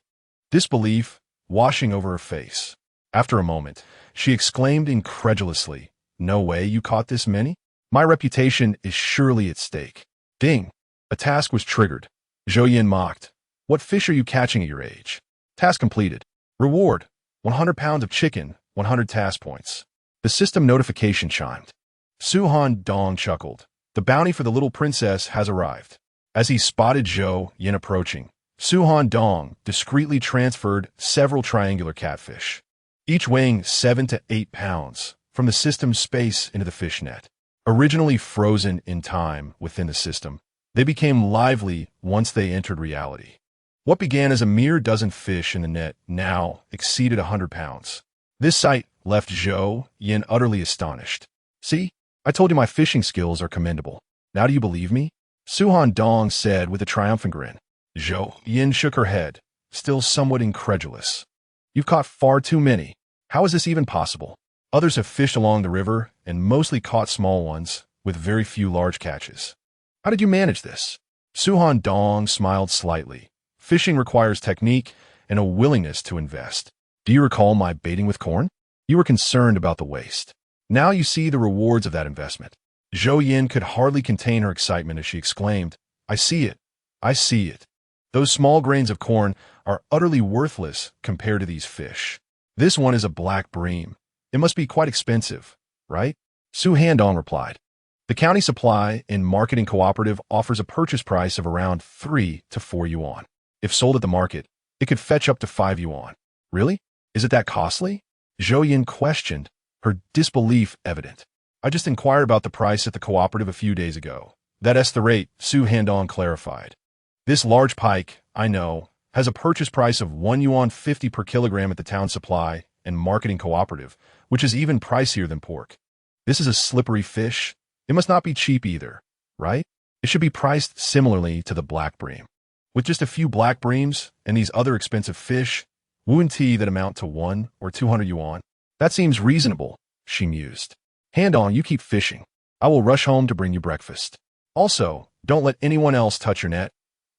disbelief washing over her face. After a moment, she exclaimed incredulously, No way you caught this many? My reputation is surely at stake. Ding! A task was triggered. Zhou Yin mocked. What fish are you catching at your age? Task completed. Reward, 100 pounds of chicken, 100 task points. The system notification chimed. Su Handong chuckled. The bounty for the little princess has arrived. As he spotted Zhou Yin approaching, Su Handong discreetly transferred several triangular catfish, each weighing 7 to 8 pounds, from the system's space into the fish net. Originally frozen in time within the system, they became lively once they entered reality. What began as a mere dozen fish in the net now exceeded 100 pounds. This sight left Zhou Yin utterly astonished. See, I told you my fishing skills are commendable. Now do you believe me? Su Handong said with a triumphant grin. Zhou Yin shook her head, still somewhat incredulous. You've caught far too many. How is this even possible? Others have fished along the river and mostly caught small ones, with very few large catches. How did you manage this? Su Handong smiled slightly. Fishing requires technique and a willingness to invest. Do you recall my baiting with corn? You were concerned about the waste. Now you see the rewards of that investment. Zhou Yin could hardly contain her excitement as she exclaimed, I see it. I see it. Those small grains of corn are utterly worthless compared to these fish. This one is a black bream. It must be quite expensive, right? Su Handong replied. The county supply and marketing cooperative offers a purchase price of around 3 to 4 yuan. If sold at the market, it could fetch up to 5 yuan. Really? Is it that costly? Zhou Yin questioned, her disbelief evident. I just inquired about the price at the cooperative a few days ago. That's the rate, Su Handong clarified. This large pike, I know, has a purchase price of 1 yuan 50 per kilogram at the town supply and marketing cooperative, which is even pricier than pork. This is a slippery fish. It must not be cheap either, right? It should be priced similarly to the black bream. With just a few black breams and these other expensive fish, Wuan tea that amount to 1 or 200 yuan. That seems reasonable, she mused. Handong, you keep fishing. I will rush home to bring you breakfast. Also, don't let anyone else touch your net.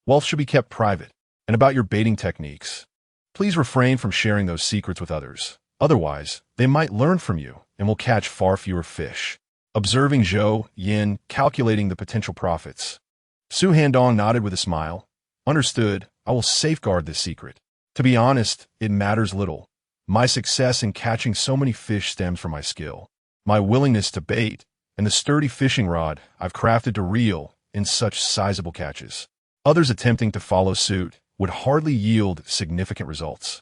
Wealth should be kept private. And about your baiting techniques, please refrain from sharing those secrets with others. Otherwise, they might learn from you and will catch far fewer fish. Observing Zhou Yin calculating the potential profits, Su Handong nodded with a smile. Understood, I will safeguard this secret. To be honest, it matters little. My success in catching so many fish stems from my skill, my willingness to bait, and the sturdy fishing rod I've crafted to reel in such sizable catches. Others attempting to follow suit would hardly yield significant results.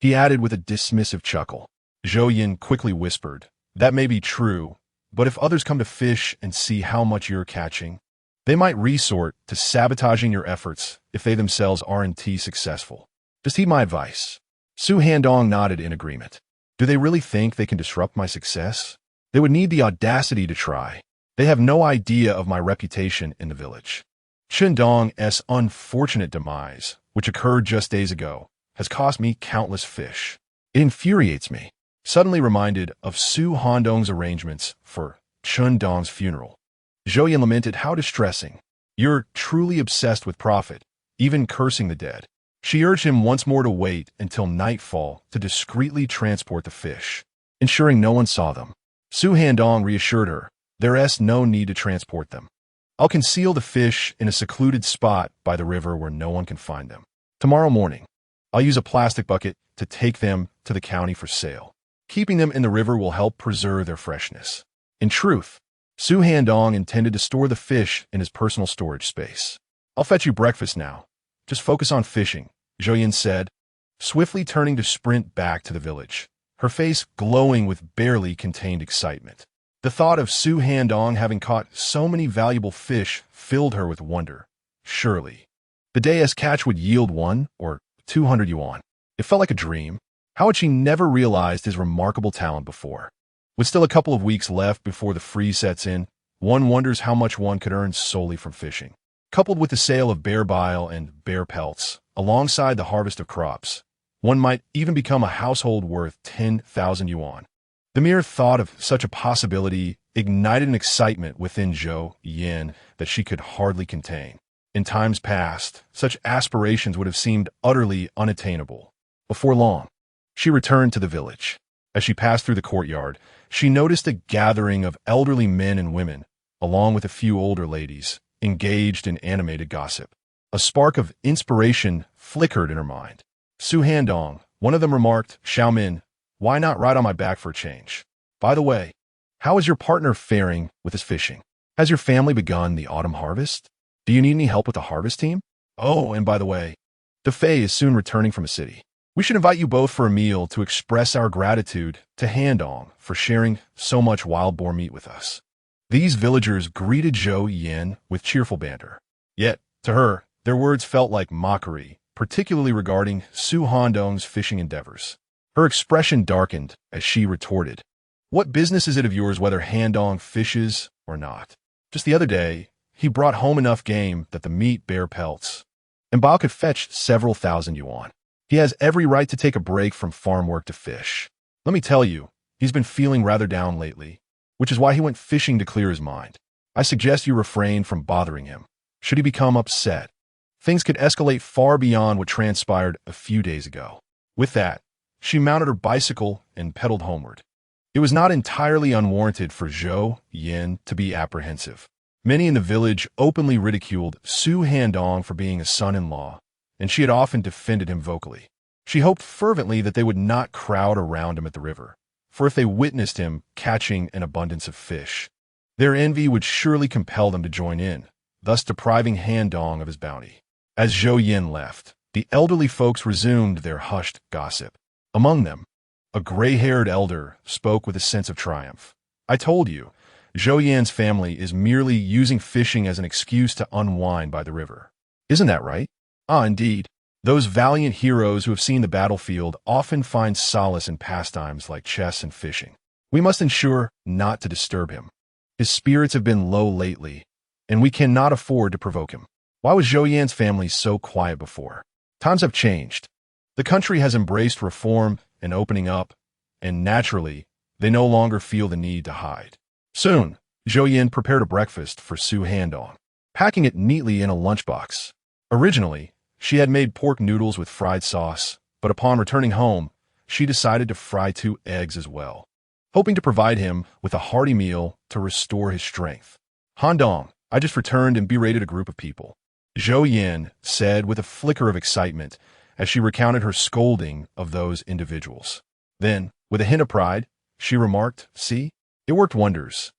He added with a dismissive chuckle. Zhou Yin quickly whispered, That may be true, but if others come to fish and see how much you're catching, they might resort to sabotaging your efforts if they themselves aren't successful. Just heed my advice. Su Handong nodded in agreement. Do they really think they can disrupt my success? They would need the audacity to try. They have no idea of my reputation in the village. Handong's unfortunate demise, which occurred just days ago, has cost me countless fish. It infuriates me. Suddenly reminded of Su Handong's arrangements for Handong's funeral. Zhou Yan lamented how distressing. You're truly obsessed with profit, even cursing the dead. She urged him once more to wait until nightfall to discreetly transport the fish, ensuring no one saw them. Su Handong reassured her, there's no need to transport them. I'll conceal the fish in a secluded spot by the river where no one can find them. Tomorrow morning, I'll use a plastic bucket to take them to the county for sale. Keeping them in the river will help preserve their freshness. In truth, Su Handong intended to store the fish in his personal storage space. I'll fetch you breakfast now. Just focus on fishing, Zhou Yan said, swiftly turning to sprint back to the village, her face glowing with barely contained excitement. The thought of Su Handong having caught so many valuable fish filled her with wonder. Surely, the day's catch would yield 1 or 200 yuan. It felt like a dream. How had she never realized his remarkable talent before? With still a couple of weeks left before the freeze sets in, one wonders how much one could earn solely from fishing. Coupled with the sale of bear bile and bear pelts, alongside the harvest of crops, one might even become a household worth 10,000 yuan. The mere thought of such a possibility ignited an excitement within Zhou Yan that she could hardly contain. In times past, such aspirations would have seemed utterly unattainable. Before long, she returned to the village. As she passed through the courtyard, she noticed a gathering of elderly men and women, along with a few older ladies, engaged in animated gossip. A spark of inspiration flickered in her mind. Su Handong, one of them remarked, Xiaomin, why not ride on my back for a change? By the way, how is your partner faring with his fishing? Has your family begun the autumn harvest? Do you need any help with the harvest team? Oh, and by the way, the Fae is soon returning from a city. We should invite you both for a meal to express our gratitude to Handong for sharing so much wild boar meat with us. These villagers greeted Zhou Yan with cheerful banter. Yet, to her, their words felt like mockery, particularly regarding Su Handong's fishing endeavors. Her expression darkened as she retorted, what business is it of yours whether Handong fishes or not? Just the other day, he brought home enough game that the meat bear pelts, and Bao could fetch several thousand yuan. He has every right to take a break from farm work to fish. Let me tell you, he's been feeling rather down lately, which is why he went fishing to clear his mind. I suggest you refrain from bothering him. Should he become upset, things could escalate far beyond what transpired a few days ago. With that, she mounted her bicycle and pedaled homeward. It was not entirely unwarranted for Zhou Yan to be apprehensive. Many in the village openly ridiculed Su Handong for being a son-in-law, and she had often defended him vocally. She hoped fervently that they would not crowd around him at the river, for if they witnessed him catching an abundance of fish, their envy would surely compel them to join in, thus depriving Handong of his bounty. As Zhou Yan left, the elderly folks resumed their hushed gossip. Among them, a gray-haired elder spoke with a sense of triumph. I told you, Zhou Yan's family is merely using fishing as an excuse to unwind by the river. Isn't that right? Ah, indeed. Those valiant heroes who have seen the battlefield often find solace in pastimes like chess and fishing. We must ensure not to disturb him. His spirits have been low lately, and we cannot afford to provoke him. Why was Zhou Yan's family so quiet before? Times have changed. The country has embraced reform and opening up, and naturally, they no longer feel the need to hide. Soon, Zhou Yan prepared a breakfast for Su Handong, packing it neatly in a lunchbox. Originally, she had made pork noodles with fried sauce, but upon returning home, she decided to fry 2 eggs as well, hoping to provide him with a hearty meal to restore his strength. Handong, I just returned and berated a group of people, Zhou Yan said with a flicker of excitement as she recounted her scolding of those individuals. Then, with a hint of pride, she remarked, see, it worked wonders.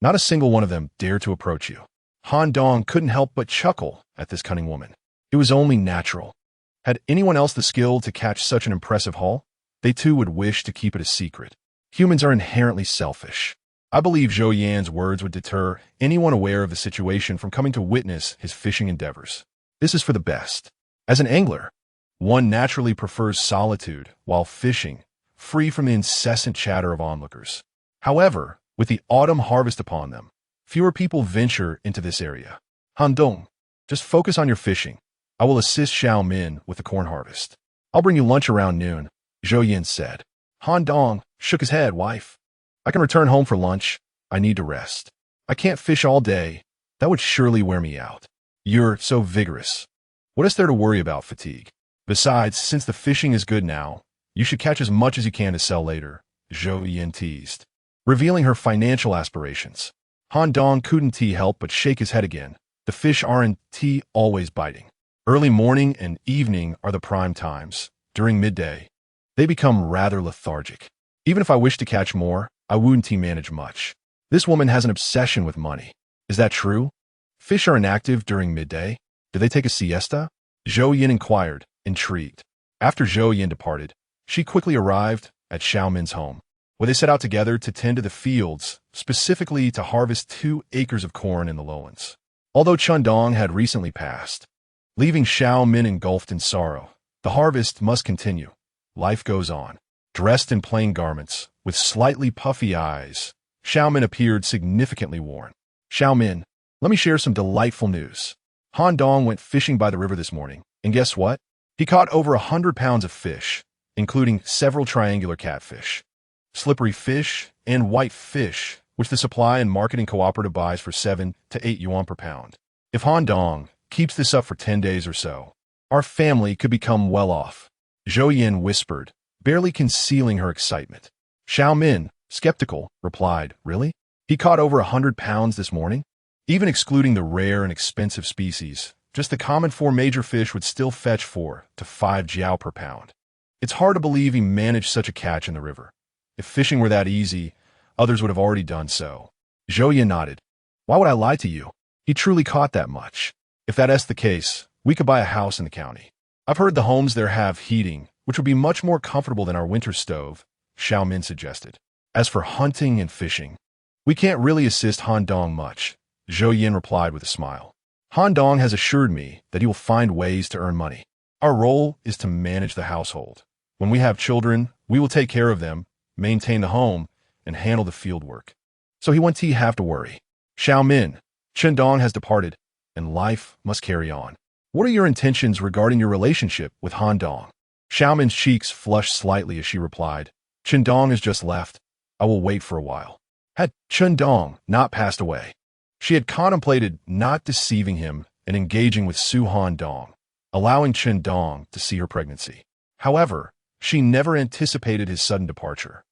Not a single one of them dared to approach you. Handong couldn't help but chuckle at this cunning woman. It was only natural. Had anyone else the skill to catch such an impressive haul, they too would wish to keep it a secret. Humans are inherently selfish. I believe Zhou Yan's words would deter anyone aware of the situation from coming to witness his fishing endeavors. This is for the best. As an angler, one naturally prefers solitude while fishing, free from the incessant chatter of onlookers. However, with the autumn harvest upon them, Fewer people venture into this area. Handong, just focus on your fishing. I will assist Xiao Min with the corn harvest. I'll bring you lunch around noon, Zhou Yin said. Handong shook his head. Wife, I can return home for lunch. I need to rest. I can't fish all day. That would surely wear me out. You're so vigorous. What is there to worry about fatigue? Besides, since the fishing is good now, you should catch as much as you can to sell later, Zhou Yin teased, revealing her financial aspirations. Handong couldn't help but shake his head again. The fish aren't always biting. Early morning and evening are the prime times. During midday, they become rather lethargic. Even if I wish to catch more, I wouldn't manage much. This woman has an obsession with money. Is that true? Fish are inactive during midday. Do they take a siesta? Zhou Yin inquired, intrigued. After Zhou Yin departed, she quickly arrived at Xiao Min's home, where they set out together to tend to the fields, specifically to harvest 2 acres of corn in the lowlands. Although Chandong had recently passed, leaving Xiao Min engulfed in sorrow, the harvest must continue. Life goes on. Dressed in plain garments, with slightly puffy eyes, Xiao Min appeared significantly worn. Xiao Min, let me share some delightful news. Handong went fishing by the river this morning, and guess what? He caught over 100 pounds of fish, including several triangular catfish, slippery fish, and white fish, which the supply and marketing cooperative buys for 7 to 8 yuan per pound. If Handong keeps this up for 10 days or so, our family could become well off, Zhou Yin whispered, barely concealing her excitement. Xiao Min, skeptical, replied, really? He caught over 100 pounds this morning? Even excluding the rare and expensive species, just the common 4 major fish would still fetch 4 to 5 jiao per pound. It's hard to believe he managed such a catch in the river. If fishing were that easy, others would have already done so. Zhou Yin nodded. Why would I lie to you? He truly caught that much. If that's the case, we could buy a house in the county. I've heard the homes there have heating, which would be much more comfortable than our winter stove, Xiao Min suggested. As for hunting and fishing, we can't really assist Handong much, Zhou Yin replied with a smile. Handong has assured me that he will find ways to earn money. Our role is to manage the household. When we have children, we will take care of them, maintain the home, and handle the field work. So he won't have to worry. Xiao Min, Chandong has departed, and life must carry on. What are your intentions regarding your relationship with Handong? Xiao Min's cheeks flushed slightly as she replied, Chandong has just left. I will wait for a while. Had Chandong not passed away, she had contemplated not deceiving him and engaging with Su Handong, allowing Chandong to see her pregnancy. However, she never anticipated his sudden departure.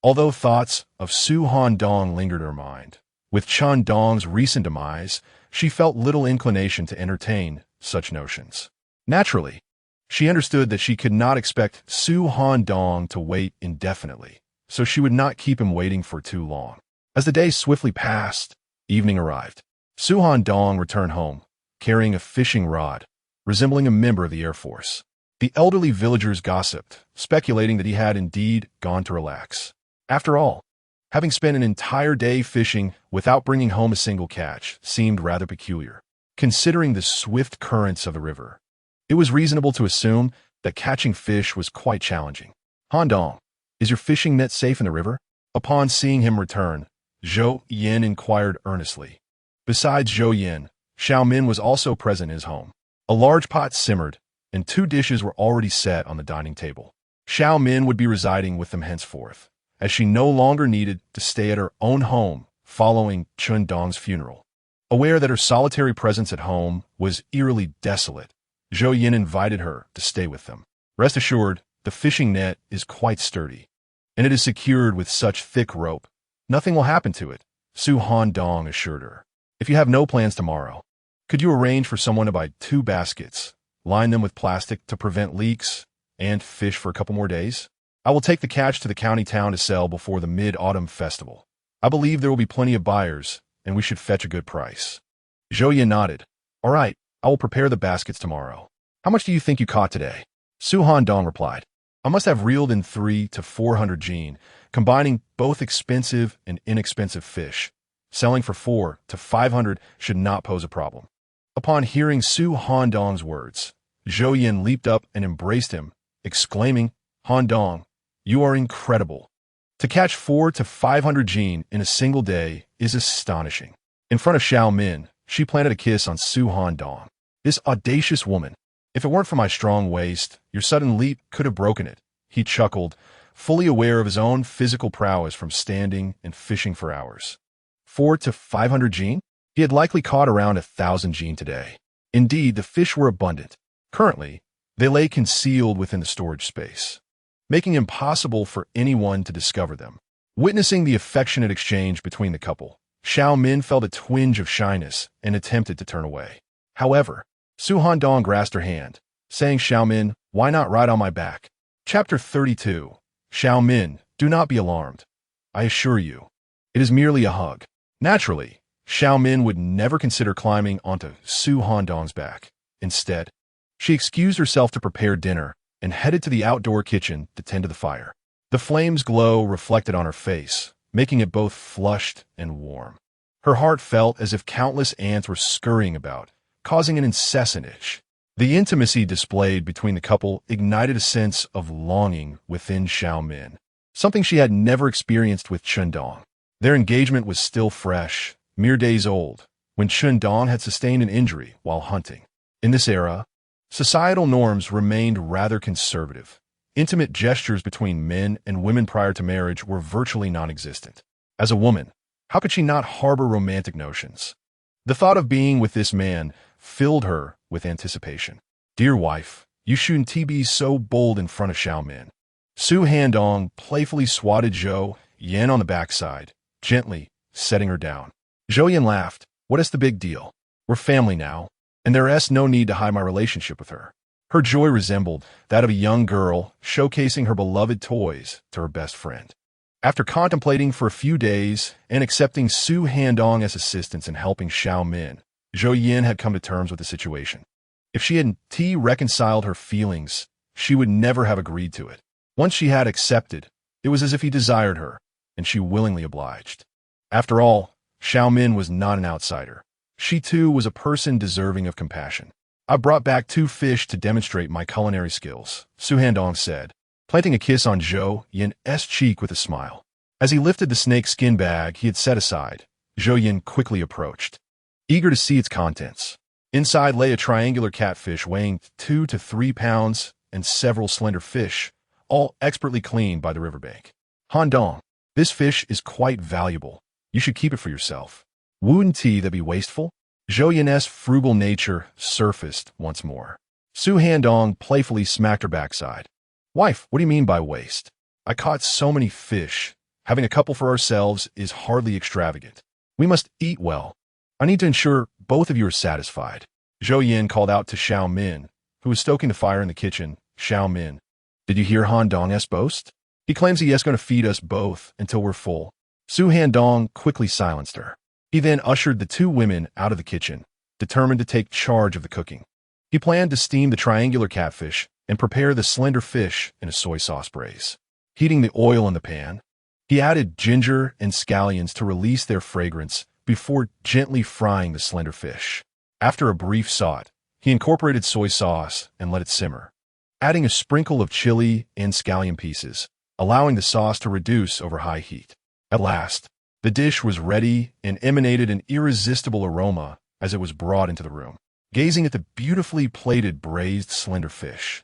Although thoughts of Su Handong lingered in her mind, with Chandong's recent demise, she felt little inclination to entertain such notions. Naturally, she understood that she could not expect Su Handong to wait indefinitely, so she would not keep him waiting for too long. As the day swiftly passed, evening arrived. Su Handong returned home, carrying a fishing rod, resembling a member of the Air Force. The elderly villagers gossiped, speculating that he had indeed gone to relax. After all, having spent an entire day fishing without bringing home a single catch seemed rather peculiar. Considering the swift currents of the river, it was reasonable to assume that catching fish was quite challenging. Handong, is your fishing net safe in the river? Upon seeing him return, Zhou Yin inquired earnestly. Besides Zhou Yin, Xiao Min was also present in his home. A large pot simmered, and 2 dishes were already set on the dining table. Xiao Min would be residing with them henceforth, as she no longer needed to stay at her own home following Chandong's funeral. Aware that her solitary presence at home was eerily desolate, Zhou Yin invited her to stay with them. Rest assured, the fishing net is quite sturdy, and it is secured with such thick rope. Nothing will happen to it, Su Handong assured her. If you have no plans tomorrow, could you arrange for someone to buy 2 baskets, line them with plastic to prevent leaks, and fish for a couple more days? I will take the catch to the county town to sell before the Mid-Autumn Festival. I believe there will be plenty of buyers, and we should fetch a good price. Zhou Yin nodded. All right, I will prepare the baskets tomorrow. How much do you think you caught today? Su Handong replied. I must have reeled in 300 to 400 jin, combining both expensive and inexpensive fish. Selling for 400 to 500 should not pose a problem. Upon hearing Su Handong's words, Zhou Yin leaped up and embraced him, exclaiming, Handong, you are incredible. To catch 400 to 500 jin in a single day is astonishing. In front of Xiao Min, she planted a kiss on Su Handong. This audacious woman. If it weren't for my strong waist, your sudden leap could have broken it. He chuckled, fully aware of his own physical prowess from standing and fishing for hours. 4 to 500 jin? He had likely caught around 1,000 jin today. Indeed, the fish were abundant. Currently, they lay concealed within the storage space, making it impossible for anyone to discover them. Witnessing the affectionate exchange between the couple, Xiao Min felt a twinge of shyness and attempted to turn away. However, Su Handong grasped her hand, saying, Xiao Min, why not ride on my back? Chapter 32. Xiao Min, do not be alarmed. I assure you, it is merely a hug. Naturally, Xiao Min would never consider climbing onto Su Handong's back. Instead, she excused herself to prepare dinner and headed to the outdoor kitchen to tend to the fire. The flames' glow reflected on her face, making it both flushed and warm. Her heart felt as if countless ants were scurrying about, causing an incessant itch. The intimacy displayed between the couple ignited a sense of longing within Xiao Min, something she had never experienced with Handong. Their engagement was still fresh, mere days old, when Handong had sustained an injury while hunting. In this era, societal norms remained rather conservative. Intimate gestures between men and women prior to marriage were virtually non-existent. As a woman, how could she not harbor romantic notions? The thought of being with this man filled her with anticipation. Dear wife, you shouldn't be so bold in front of Xiao Min. Su Handong playfully swatted Zhou Yan on the backside, gently setting her down. Zhou Yan laughed. What is the big deal? We're family now, and there's no need to hide my relationship with her. Her joy resembled that of a young girl showcasing her beloved toys to her best friend. After contemplating for a few days and accepting Su Handong as assistance in helping Xiao Min, Zhou Yan had come to terms with the situation. If she hadn't reconciled her feelings, she would never have agreed to it. Once she had accepted, it was as if he desired her, and she willingly obliged. After all, Xiao Min was not an outsider. She too was a person deserving of compassion. I brought back 2 fish to demonstrate my culinary skills, Su Handong said, planting a kiss on Zhou Yan's cheek with a smile. As he lifted the snake skin bag he had set aside, Zhou Yan quickly approached, eager to see its contents. Inside lay a triangular catfish weighing 2 to 3 pounds and several slender fish, all expertly cleaned by the riverbank. Handong, this fish is quite valuable. You should keep it for yourself. Wouldn't that be wasteful? Zhou Yan's frugal nature surfaced once more. Su Handong playfully smacked her backside. Wife, what do you mean by waste? I caught so many fish. Having a couple for ourselves is hardly extravagant. We must eat well. I need to ensure both of you are satisfied. Zhou Yan called out to Xiao Min, who was stoking the fire in the kitchen. Xiao Min, did you hear Handong's boast? He claims he is going to feed us both until we're full. Su Handong quickly silenced her. He then ushered the 2 women out of the kitchen, determined to take charge of the cooking. He planned to steam the triangular catfish and prepare the slender fish in a soy sauce braise. Heating the oil in the pan, he added ginger and scallions to release their fragrance before gently frying the slender fish. After a brief saute, he incorporated soy sauce and let it simmer, adding a sprinkle of chili and scallion pieces, allowing the sauce to reduce over high heat. At last, the dish was ready and emanated an irresistible aroma as it was brought into the room. Gazing at the beautifully plated braised slender fish,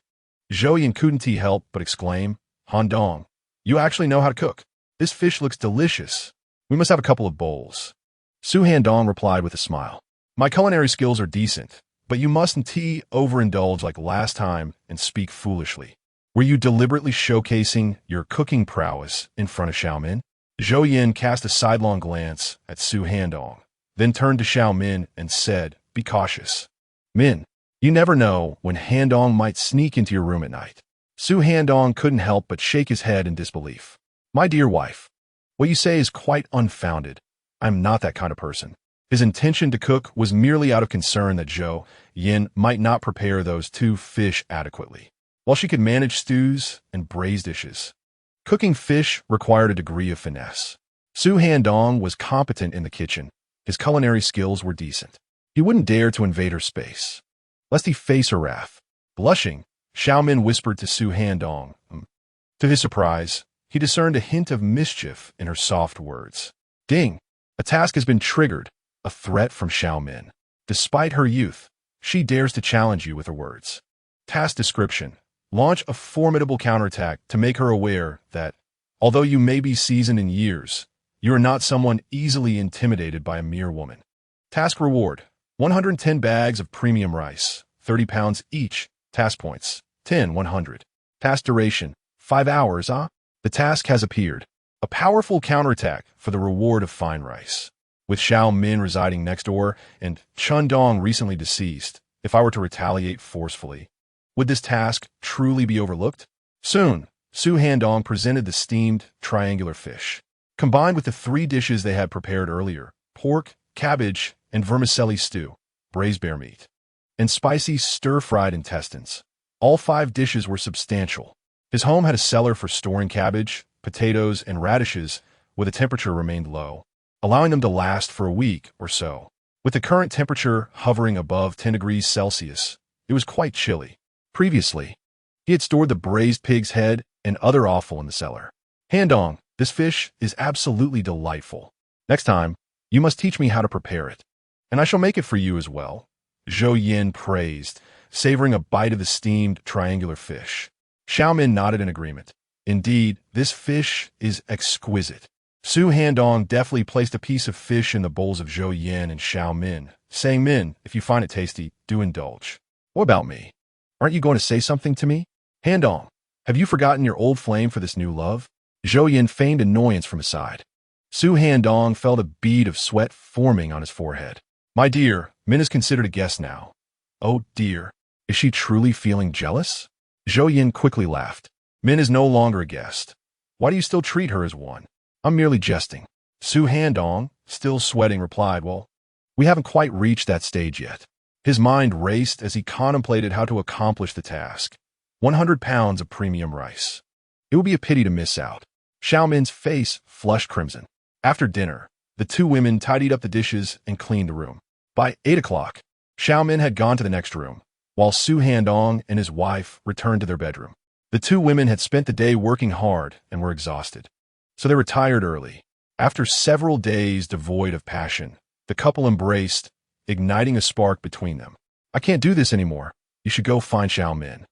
Zhou Yan couldn't help but exclaim, Handong, you actually know how to cook. This fish looks delicious. We must have a couple of bowls. Su Handong replied with a smile. My culinary skills are decent, but you mustn't overindulge like last time and speak foolishly. Were you deliberately showcasing your cooking prowess in front of Xiao Min? Zhou Yan cast a sidelong glance at Su Handong, then turned to Xiao Min and said, be cautious. Min, you never know when Handong might sneak into your room at night. Su Handong couldn't help but shake his head in disbelief. My dear wife, what you say is quite unfounded. I'm not that kind of person. His intention to cook was merely out of concern that Zhou Yan might not prepare those 2 fish adequately, while she could manage stews and braised dishes. Cooking fish required a degree of finesse. Su Handong was competent in the kitchen. His culinary skills were decent. He wouldn't dare to invade her space, lest he face her wrath. Blushing, Xiao Min whispered to Su Handong. To his surprise, he discerned a hint of mischief in her soft words. Ding! A task has been triggered. a threat from Xiao Min. Despite her youth, she dares to challenge you with her words. Task description: launch a formidable counterattack to make her aware that, although you may be seasoned in years, you are not someone easily intimidated by a mere woman. Task reward: 110 bags of premium rice, 30 pounds each. Task points: 10, 100. Task duration: 5 hours. The task has appeared. A powerful counterattack for the reward of fine rice. With Xiao Min residing next door and Handong recently deceased, if I were to retaliate forcefully, would this task truly be overlooked? Soon, Su Handong presented the steamed, triangular fish. Combined with the 3 dishes they had prepared earlier, pork, cabbage, and vermicelli stew, braised bear meat, and spicy stir-fried intestines. All 5 dishes were substantial. His home had a cellar for storing cabbage, potatoes, and radishes, where the temperature remained low, allowing them to last for a week or so. With the current temperature hovering above 10 degrees Celsius, it was quite chilly. Previously, he had stored the braised pig's head and other offal in the cellar. Handong, this fish is absolutely delightful. Next time, you must teach me how to prepare it, and I shall make it for you as well. Zhou Yin praised, savoring a bite of the steamed triangular fish. Xiao Min nodded in agreement. Indeed, this fish is exquisite. Su Handong deftly placed a piece of fish in the bowls of Zhou Yin and Xiao Min, saying, "Min, if you find it tasty, do indulge." "What about me? Aren't you going to say something to me?" "Handong, have you forgotten your old flame for this new love?" Zhou Yin feigned annoyance from his side. Su Handong felt a bead of sweat forming on his forehead. "My dear, Min is considered a guest now." "Oh dear, is she truly feeling jealous?" Zhou Yin quickly laughed. "Min is no longer a guest. Why do you still treat her as one?" "I'm merely jesting." Su Handong, still sweating, replied, "Well, we haven't quite reached that stage yet." His mind raced as he contemplated how to accomplish the task. 100 pounds of premium rice. It would be a pity to miss out. Xiao Min's face flushed crimson. After dinner, the 2 women tidied up the dishes and cleaned the room. By 8 o'clock, Xiao Min had gone to the next room, while Su Handong and his wife returned to their bedroom. The 2 women had spent the day working hard and were exhausted, so they retired early. After several days devoid of passion, the couple embraced, igniting a spark between them. "I can't do this anymore. You should go find Xiao Min.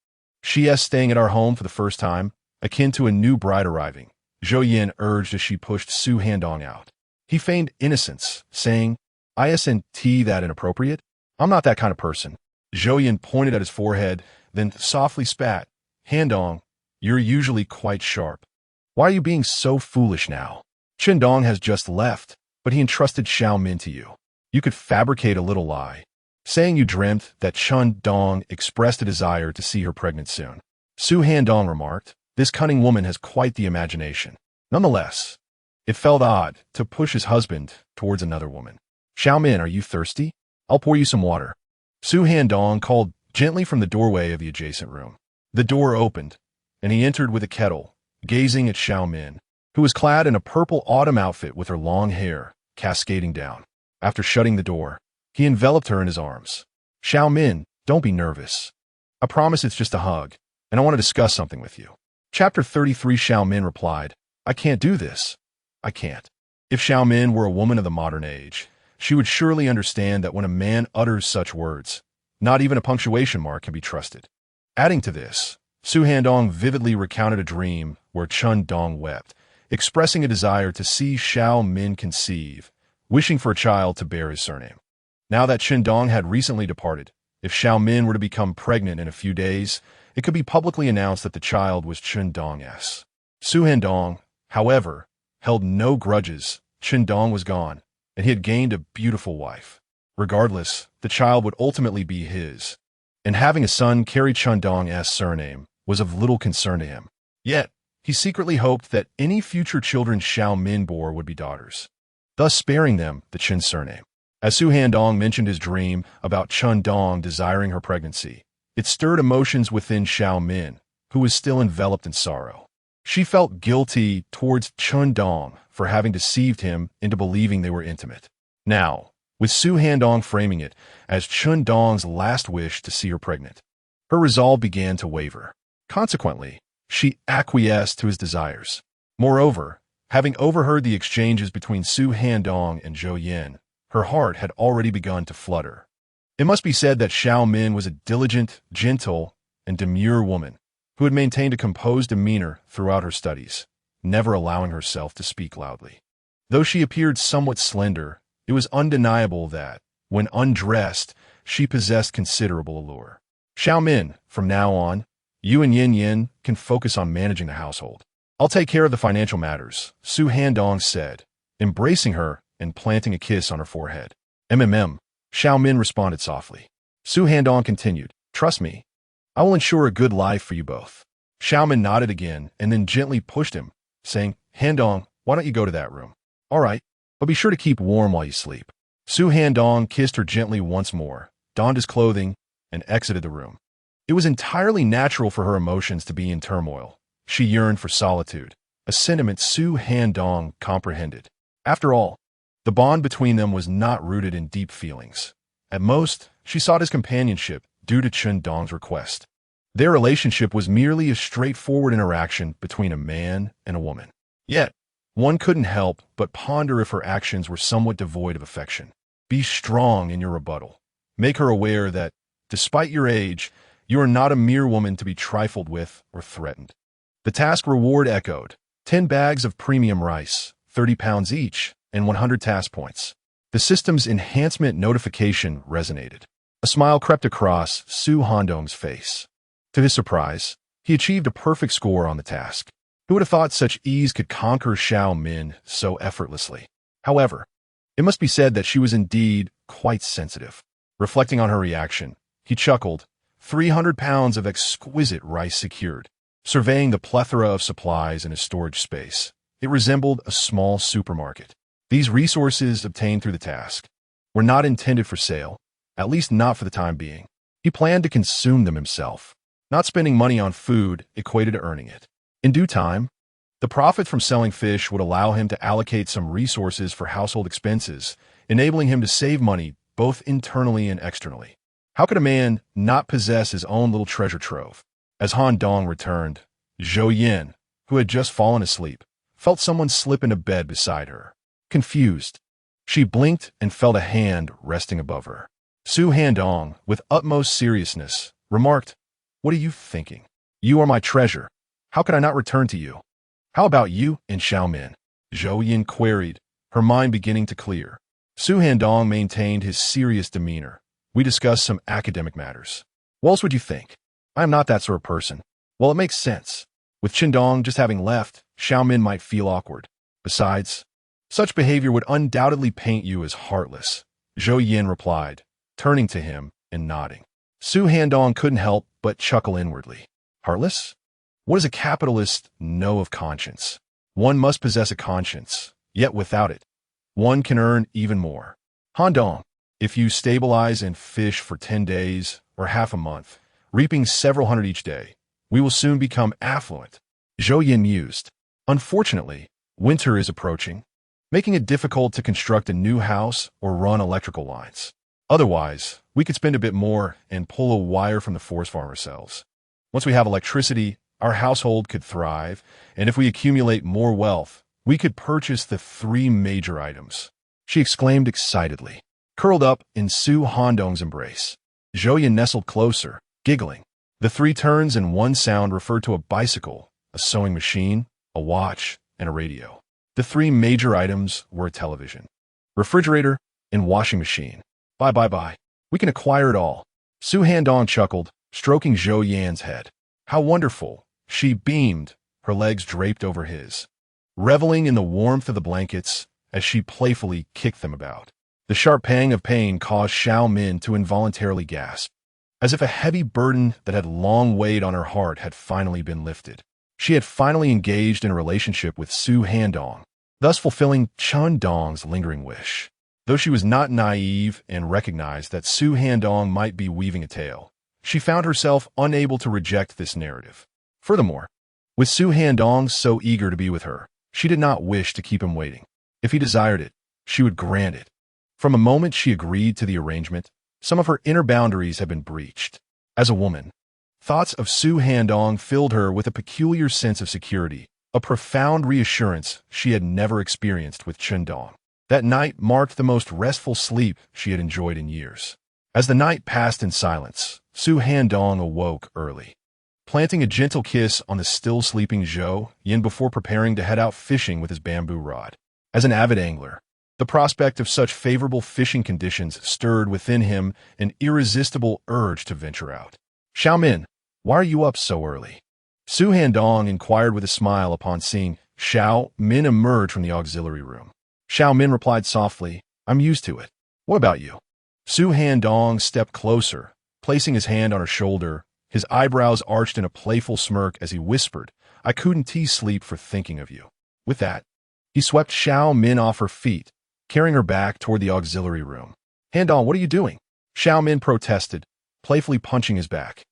She is staying at our home for the first time, akin to a new bride arriving," Zhou Yin urged as she pushed Su Handong out. He feigned innocence, saying, "Isn't that inappropriate? I'm not that kind of person." Zhou Yin pointed at his forehead, then softly spat. "Handong, you're usually quite sharp. Why are you being so foolish now? Handong has just left, but he entrusted Xiao Min to you. You could fabricate a little lie, saying you dreamt that Handong expressed a desire to see her pregnant soon." Su Handong remarked, "This cunning woman has quite the imagination." Nonetheless, it felt odd to push his husband towards another woman. "Xiao Min, are you thirsty? I'll pour you some water." Su Handong called gently from the doorway of the adjacent room. The door opened, and he entered with a kettle, gazing at Xiao Min, who was clad in a purple autumn outfit with her long hair cascading down. After shutting the door, he enveloped her in his arms. "Xiao Min, don't be nervous. I promise it's just a hug, and I want to discuss something with you." Chapter 33. Xiao Min replied, "I can't do this. I can't." If Xiao Min were a woman of the modern age, she would surely understand that when a man utters such words, not even a punctuation mark can be trusted. Adding to this, Su Handong vividly recounted a dream where Handong wept, expressing a desire to see Xiao Min conceive, wishing for a child to bear his surname. Now that Handong had recently departed, if Xiao Min were to become pregnant in a few days, it could be publicly announced that the child was Handong's. Su Handong, however, held no grudges. Handong was gone, and he had gained a beautiful wife. Regardless, the child would ultimately be his, and having a son carry Handong's surname was of little concern to him. Yet, he secretly hoped that any future children Xiao Min bore would be daughters, thus sparing them the Chen surname. As Su Handong mentioned his dream about Handong desiring her pregnancy, it stirred emotions within Xiao Min, who was still enveloped in sorrow. She felt guilty towards Handong for having deceived him into believing they were intimate. Now, with Su Handong framing it as Handong's last wish to see her pregnant, her resolve began to waver. Consequently, she acquiesced to his desires. Moreover, having overheard the exchanges between Su Handong and Zhou Yin, her heart had already begun to flutter. It must be said that Xiao Min was a diligent, gentle, and demure woman who had maintained a composed demeanor throughout her studies, never allowing herself to speak loudly. Though she appeared somewhat slender, it was undeniable that, when undressed, she possessed considerable allure. Xiao Min, from now on, you and Yin Yin can focus on managing the household. I'll take care of the financial matters, Su Handong said, embracing her and planting a kiss on her forehead. Xiao Min responded softly. Su Handong continued, trust me, I will ensure a good life for you both. Xiao Min nodded again and then gently pushed him, saying, Handong, why don't you go to that room? All right, but be sure to keep warm while you sleep. Su Handong kissed her gently once more, donned his clothing, and exited the room. It was entirely natural for her emotions to be in turmoil. She yearned for solitude, a sentiment Su Handong comprehended. After all, the bond between them was not rooted in deep feelings. At most, she sought his companionship due to Chen Dong's request. Their relationship was merely a straightforward interaction between a man and a woman. Yet, one couldn't help but ponder if her actions were somewhat devoid of affection. Be strong in your rebuttal. Make her aware that, despite your age, you are not a mere woman to be trifled with or threatened. The task reward echoed. 10 bags of premium rice, 30 pounds each, and 100 task points. The system's enhancement notification resonated. A smile crept across Su Handong's face. To his surprise, he achieved a perfect score on the task. Who would have thought such ease could conquer Xiao Min so effortlessly? However, it must be said that she was indeed quite sensitive. Reflecting on her reaction, he chuckled. 300 pounds of exquisite rice secured. Surveying the plethora of supplies in his storage space, it resembled a small supermarket. These resources obtained through the task were not intended for sale, at least not for the time being. He planned to consume them himself. Not spending money on food equated to earning it. In due time, the profit from selling fish would allow him to allocate some resources for household expenses, enabling him to save money both internally and externally. How could a man not possess his own little treasure trove? As Handong returned, Zhou Yin, who had just fallen asleep, felt someone slip into bed beside her. Confused, she blinked and felt a hand resting above her. Su Handong, with utmost seriousness, remarked, What are you thinking? You are my treasure. How could I not return to you? How about you and Xiao Min? Zhou Yin queried, her mind beginning to clear. Su Handong maintained his serious demeanor. We discussed some academic matters. What else would you think? I am not that sort of person. Well, it makes sense. With Qindong just having left, Xiao Min might feel awkward. Besides, such behavior would undoubtedly paint you as heartless, Zhou Yin replied, turning to him and nodding. Su Handong couldn't help but chuckle inwardly. Heartless? What does a capitalist know of conscience? One must possess a conscience, yet without it, one can earn even more. Handong, if you stabilize and fish for 10 days or half a month, reaping several hundred each day, we will soon become affluent. Zhou Yin mused. Unfortunately, winter is approaching, making it difficult to construct a new house or run electrical lines. Otherwise, we could spend a bit more and pull a wire from the forest farm ourselves. Once we have electricity, our household could thrive, and if we accumulate more wealth, we could purchase the 3 major items. She exclaimed excitedly, curled up in Su Handong's embrace. Zhou Yin nestled closer, giggling. The 3 turns and 1 sound referred to a bicycle, a sewing machine, a watch, and a radio. The 3 major items were a television, refrigerator, and washing machine. Bye. We can acquire it all. Su Handong chuckled, stroking Zhou Yan's head. How wonderful. She beamed, her legs draped over his, reveling in the warmth of the blankets as she playfully kicked them about. The sharp pang of pain caused Xiao Min to involuntarily gasp, as if a heavy burden that had long weighed on her heart had finally been lifted. She had finally engaged in a relationship with Su Handong, thus fulfilling Chen Dong's lingering wish. Though she was not naive and recognized that Su Handong might be weaving a tale, she found herself unable to reject this narrative. Furthermore, with Su Handong so eager to be with her, she did not wish to keep him waiting. If he desired it, she would grant it. From the moment she agreed to the arrangement, some of her inner boundaries had been breached. As a woman, thoughts of Su Handong filled her with a peculiar sense of security, a profound reassurance she had never experienced with Qindong. That night marked the most restful sleep she had enjoyed in years. As the night passed in silence, Su Handong awoke early, planting a gentle kiss on the still sleeping Zhou Yin before preparing to head out fishing with his bamboo rod. As an avid angler, the prospect of such favorable fishing conditions stirred within him an irresistible urge to venture out. "Xiaomin, why are you up so early?" Su Handong inquired with a smile upon seeing Xiao Min emerge from the auxiliary room. Xiao Min replied softly, "I'm used to it. What about you?" Su Handong stepped closer, placing his hand on her shoulder, his eyebrows arched in a playful smirk as he whispered, "I couldn't sleep for thinking of you." With that, he swept Xiao Min off her feet, carrying her back toward the auxiliary room. "Handong, what are you doing?" Xiao Min protested, playfully punching his back.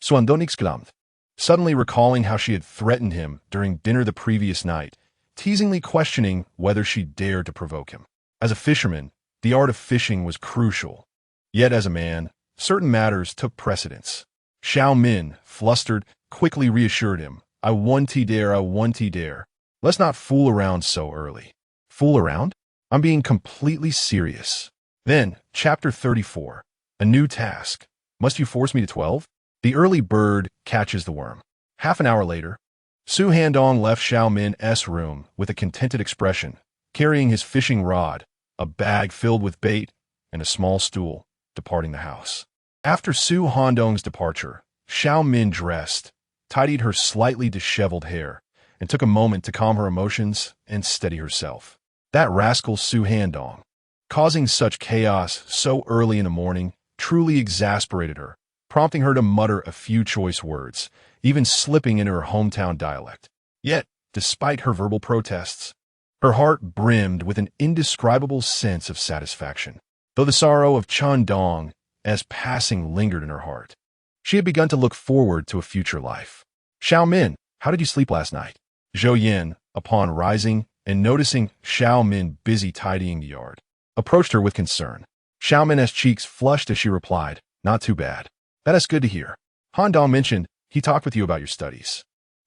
Suandon exclaimed, suddenly recalling how she had threatened him during dinner the previous night, teasingly questioning whether she dared to provoke him. As a fisherman, the art of fishing was crucial. Yet as a man, certain matters took precedence. Xiao Min, flustered, quickly reassured him, I won't dare. Let's not fool around so early." "Fool around? I'm being completely serious." Then, Chapter 34. A new task. Must you force me to 12? The early bird catches the worm. Half an hour later, Su Handong left Xiao Min's room with a contented expression, carrying his fishing rod, a bag filled with bait, and a small stool, departing the house. After Su Handong's departure, Xiao Min dressed, tidied her slightly disheveled hair, and took a moment to calm her emotions and steady herself. That rascal Su Handong, causing such chaos so early in the morning, truly exasperated her, prompting her to mutter a few choice words, even slipping into her hometown dialect. Yet, despite her verbal protests, her heart brimmed with an indescribable sense of satisfaction. Though the sorrow of Chandong as passing lingered in her heart, she had begun to look forward to a future life. "Xiao Min, how did you sleep last night?" Zhou Yin, upon rising and noticing Xiao Min busy tidying the yard, approached her with concern. Xiao Min's cheeks flushed as she replied, "Not too bad." "That is good to hear. Handong mentioned he talked with you about your studies."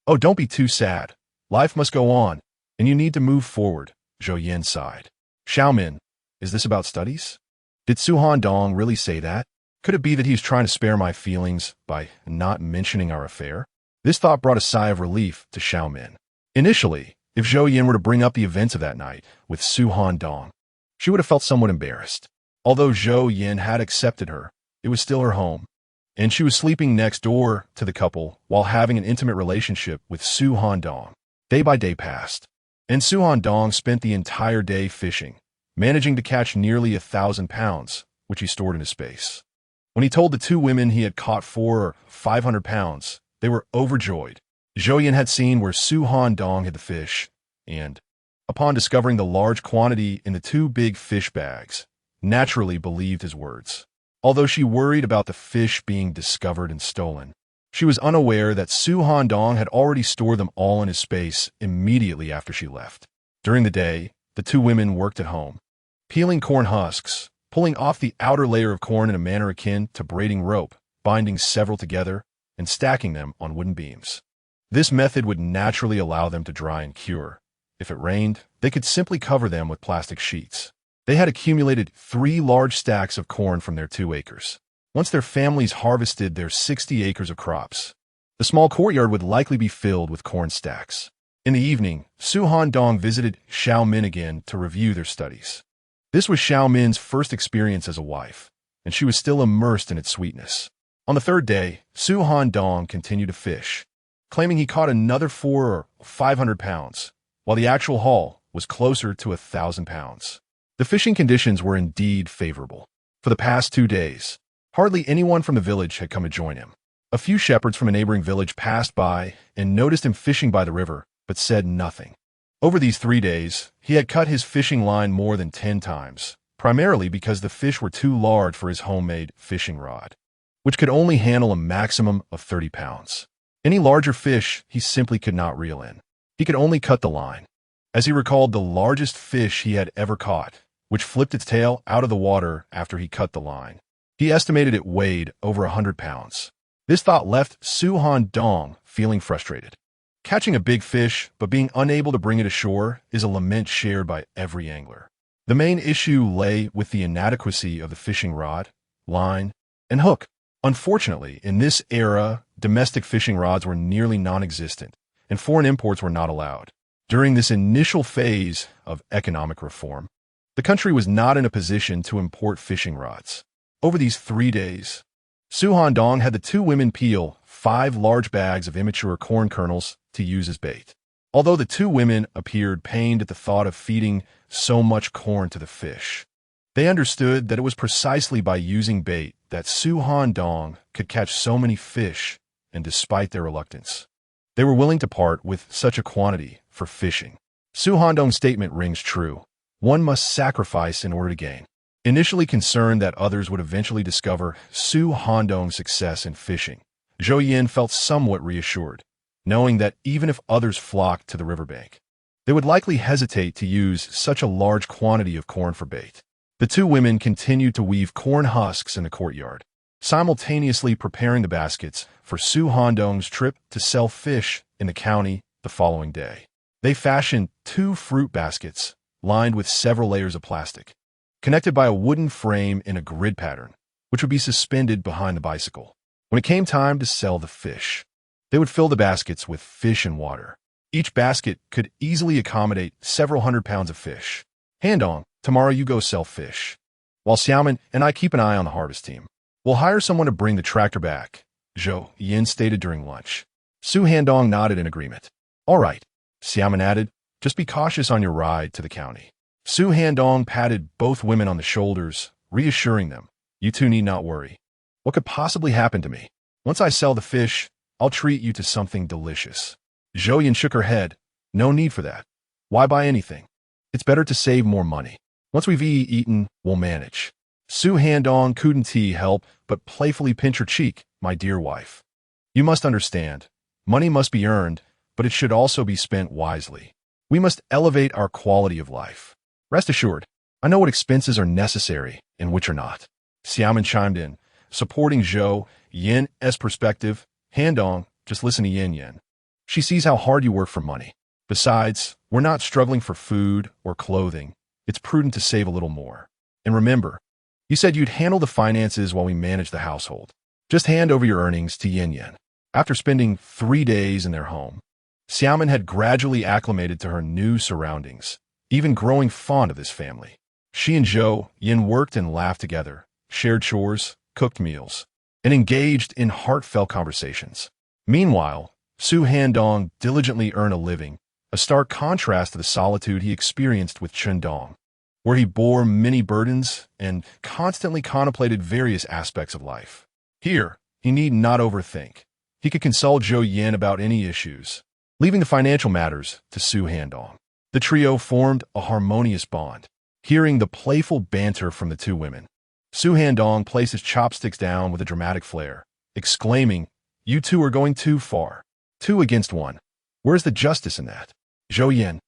"Oh, don't be too sad. Life must go on, and you need to move forward," Zhou Yin sighed. "Xiao Min, is this about studies? Did Su Handong really say that? Could it be that he's trying to spare my feelings by not mentioning our affair?" This thought brought a sigh of relief to Xiao Min. Initially, if Zhou Yin were to bring up the events of that night with Su Handong, she would have felt somewhat embarrassed. Although Zhou Yin had accepted her, it was still her home, and she was sleeping next door to the couple while having an intimate relationship with Su Handong. Day by day passed, and Su Handong spent the entire day fishing, managing to catch nearly 1,000 pounds, which he stored in his space. When he told the two women he had caught 400 or 500 pounds, they were overjoyed. Zhou Yin had seen where Su Handong hid the fish, and, upon discovering the large quantity in the two big fish bags, naturally believed his words. Although she worried about the fish being discovered and stolen, she was unaware that Su Handong had already stored them all in his space immediately after she left. During the day, the two women worked at home, peeling corn husks, pulling off the outer layer of corn in a manner akin to braiding rope, binding several together, and stacking them on wooden beams. This method would naturally allow them to dry and cure. If it rained, they could simply cover them with plastic sheets. They had accumulated 3 large stacks of corn from their 2 acres. Once their families harvested their 60 acres of crops, the small courtyard would likely be filled with corn stacks. In the evening, Su Handong visited Xiao Min again to review their studies. This was Xiao Min's first experience as a wife, and she was still immersed in its sweetness. On the 3rd day, Su Handong continued to fish, claiming he caught another 400 or 500 pounds, while the actual haul was closer to 1,000 pounds. The fishing conditions were indeed favorable. For the past 2 days, hardly anyone from the village had come to join him. A few shepherds from a neighboring village passed by and noticed him fishing by the river, but said nothing. Over these 3 days, he had cut his fishing line more than 10 times, primarily because the fish were too large for his homemade fishing rod, which could only handle a maximum of 30 pounds. Any larger fish he simply could not reel in. He could only cut the line. As he recalled the largest fish he had ever caught, which flipped its tail out of the water after he cut the line, he estimated it weighed over 100 pounds. This thought left Su Handong feeling frustrated. Catching a big fish but being unable to bring it ashore is a lament shared by every angler. The main issue lay with the inadequacy of the fishing rod, line, and hook. Unfortunately, in this era, domestic fishing rods were nearly non-existent, and foreign imports were not allowed. During this initial phase of economic reform, the country was not in a position to import fishing rods. Over these 3 days, Handong had the two women peel 5 large bags of immature corn kernels to use as bait. Although the two women appeared pained at the thought of feeding so much corn to the fish, they understood that it was precisely by using bait that Handong could catch so many fish, and despite their reluctance, they were willing to part with such a quantity for fishing. Handong's statement rings true. One must sacrifice in order to gain. Initially concerned that others would eventually discover Handong's success in fishing, Zhou Yin felt somewhat reassured, knowing that even if others flocked to the riverbank, they would likely hesitate to use such a large quantity of corn for bait. The two women continued to weave corn husks in the courtyard, simultaneously preparing the baskets for Handong's trip to sell fish in the county the following day. They fashioned 2 fruit baskets lined with several layers of plastic, connected by a wooden frame in a grid pattern, which would be suspended behind the bicycle. When it came time to sell the fish, they would fill the baskets with fish and water. Each basket could easily accommodate several hundred pounds of fish. Handong, tomorrow you go sell fish, while Xiaomin and I keep an eye on the harvest team. We'll hire someone to bring the tractor back, Zhou Yin stated during lunch. Handong nodded in agreement. All right, Xiaomin added, just be cautious on your ride to the county. Handong patted both women on the shoulders, reassuring them, you two need not worry. What could possibly happen to me? Once I sell the fish, I'll treat you to something delicious. Zhou Yin shook her head. No need for that. Why buy anything? It's better to save more money. Once we've eaten, we'll manage. Handong couldn't help but playfully pinch her cheek. My dear wife, you must understand, money must be earned, but it should also be spent wisely. We must elevate our quality of life. Rest assured, I know what expenses are necessary and which are not. Xiaomin chimed in, supporting Zhou Yin's perspective. Handong, just listen to Yin. She sees how hard you work for money. Besides, we're not struggling for food or clothing. It's prudent to save a little more. And remember, you said you'd handle the finances while we manage the household. Just hand over your earnings to Yin. After spending 3 days in their home, Xiaomin had gradually acclimated to her new surroundings, even growing fond of this family. She and Zhou Yin worked and laughed together, shared chores, cooked meals, and engaged in heartfelt conversations. Meanwhile, Handong diligently earned a living, a stark contrast to the solitude he experienced with Handong, where he bore many burdens and constantly contemplated various aspects of life. Here, he need not overthink. He could consult Zhou Yin about any issues, leaving the financial matters to Handong. The trio formed a harmonious bond. Hearing the playful banter from the two women, Handong placed his chopsticks down with a dramatic flair, exclaiming, you two are going too far. 2 against 1. Where's the justice in that? Zhou Yin,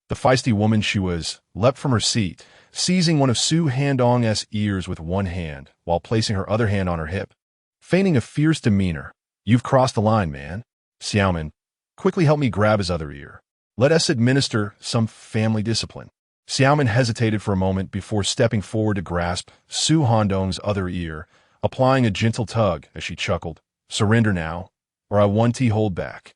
the feisty woman she was, leapt from her seat, seizing one of Handong's ears with one hand while placing her other hand on her hip. Feigning a fierce demeanor, you've crossed the line, man. Xiaomin, quickly help me grab his other ear. Let us administer some family discipline. Xiaomin hesitated for a moment before stepping forward to grasp Handong's other ear, applying a gentle tug as she chuckled, surrender now, or I won't hold back.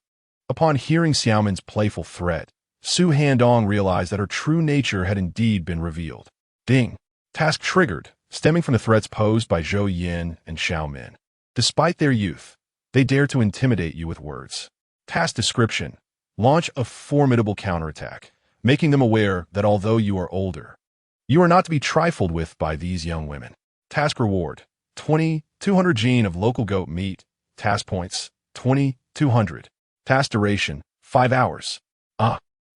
Upon hearing Xiaomin's playful threat, Handong realized that her true nature had indeed been revealed. Ding! Task triggered, stemming from the threats posed by Zhou Yin and Xiaomin. Despite their youth, they dare to intimidate you with words. Task description: launch a formidable counterattack, making them aware that although you are older, you are not to be trifled with by these young women. Task reward: 200 gene of local goat meat. Task points: 200. Task duration: 5 hours.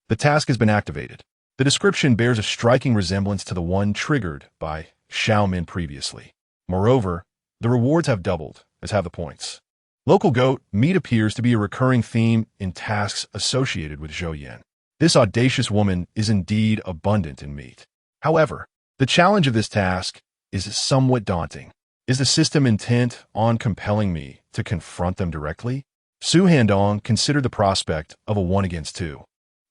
The task has been activated. The description bears a striking resemblance to the one triggered by Xiaomin previously. Moreover, the rewards have doubled, as have the points. Local goat meat appears to be a recurring theme in tasks associated with Zhou Yin. This audacious woman is indeed abundant in meat. However, the challenge of this task is somewhat daunting. Is the system intent on compelling me to confront them directly? Handong considered the prospect of a 1 against 2,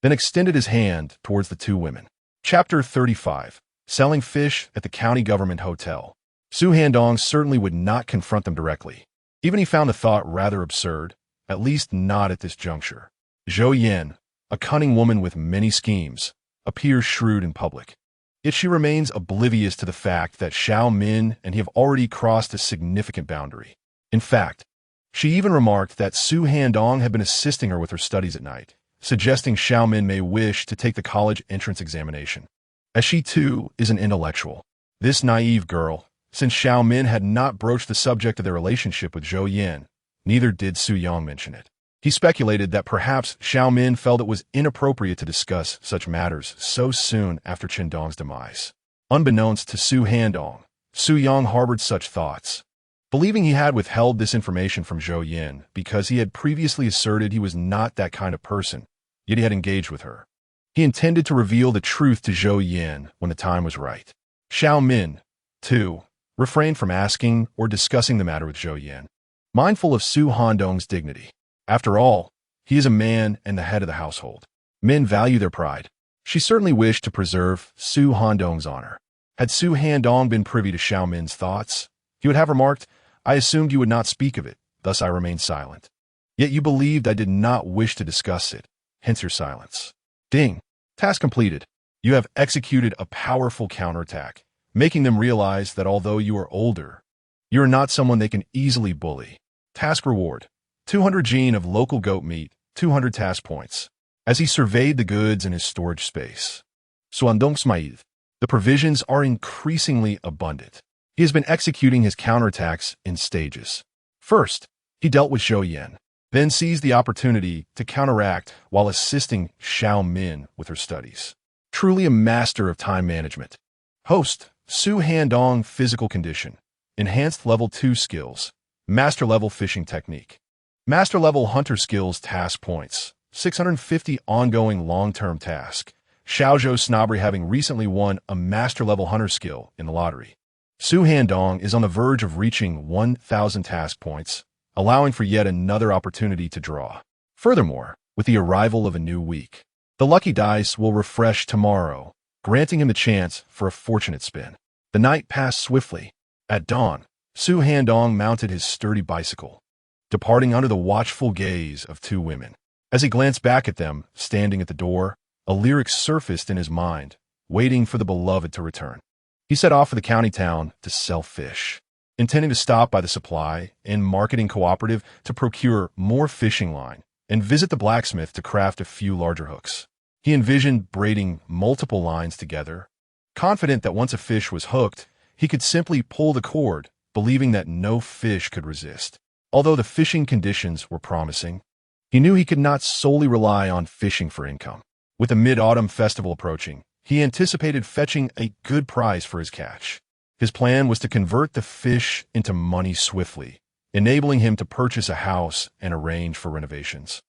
then extended his hand towards the two women. Chapter 35. selling fish at the county government hotel. Su Handong certainly would not confront them directly. Even he found the thought rather absurd, at least not at this juncture. Zhou Yin, a cunning woman with many schemes, appears shrewd in public. Yet she remains oblivious to the fact that Xiao Min and he have already crossed a significant boundary. In fact, she even remarked that Su Handong had been assisting her with her studies at night, suggesting Xiao Min may wish to take the college entrance examination. As she too is an intellectual. This naive girl, since Xiao Min had not broached the subject of their relationship with Zhou Yin, neither did Su Yang mention it. He speculated that perhaps Xiao Min felt it was inappropriate to discuss such matters so soon after Qindong's demise. Unbeknownst to Su Handong, Su Yang harbored such thoughts. Believing he had withheld this information from Zhou Yin because he had previously asserted he was not that kind of person, yet he had engaged with her. He intended to reveal the truth to Zhou Yin when the time was right. Xiao Min, too, refrained from asking or discussing the matter with Zhou Yin, mindful of Su Handong's dignity. After all, he is a man and the head of the household. Men value their pride. She certainly wished to preserve Su Handong's honor. Had Su Handong been privy to Xiao Min's thoughts, he would have remarked, "I assumed you would not speak of it, thus I remained silent. Yet you believed I did not wish to discuss it, hence your silence." Ding. Task completed. You have executed a powerful counterattack, making them realize that although you are older, you are not someone they can easily bully. Task reward: 200 gene of local goat meat, 200 task points. As he surveyed the goods in his storage space, Handong smiled. The provisions are increasingly abundant. He has been executing his counterattacks in stages. First, he dealt with Zhou Yin, then seized the opportunity to counteract while assisting Xiao Min with her studies. Truly a master of time management. Host: Su Handong physical condition, enhanced level 2 skills, master level fishing technique, master level hunter skills task points, 650 ongoing long-term task. Xiaozhou Snobbery having recently won a master level hunter skill in the lottery. Su Handong is on the verge of reaching 1,000 task points, allowing for yet another opportunity to draw. Furthermore, with the arrival of a new week, the lucky dice will refresh tomorrow, granting him the chance for a fortunate spin. The night passed swiftly. At dawn, Su Handong mounted his sturdy bicycle, departing under the watchful gaze of two women. As he glanced back at them, standing at the door, a lyric surfaced in his mind, waiting for the beloved to return. He set off for the county town to sell fish, intending to stop by the supply and marketing cooperative to procure more fishing line and visit the blacksmith to craft a few larger hooks. He envisioned braiding multiple lines together, confident that once a fish was hooked, he could simply pull the cord, believing that no fish could resist. Although the fishing conditions were promising, he knew he could not solely rely on fishing for income. With the mid-autumn festival approaching, he anticipated fetching a good price for his catch. His plan was to convert the fish into money swiftly, enabling him to purchase a house and arrange for renovations,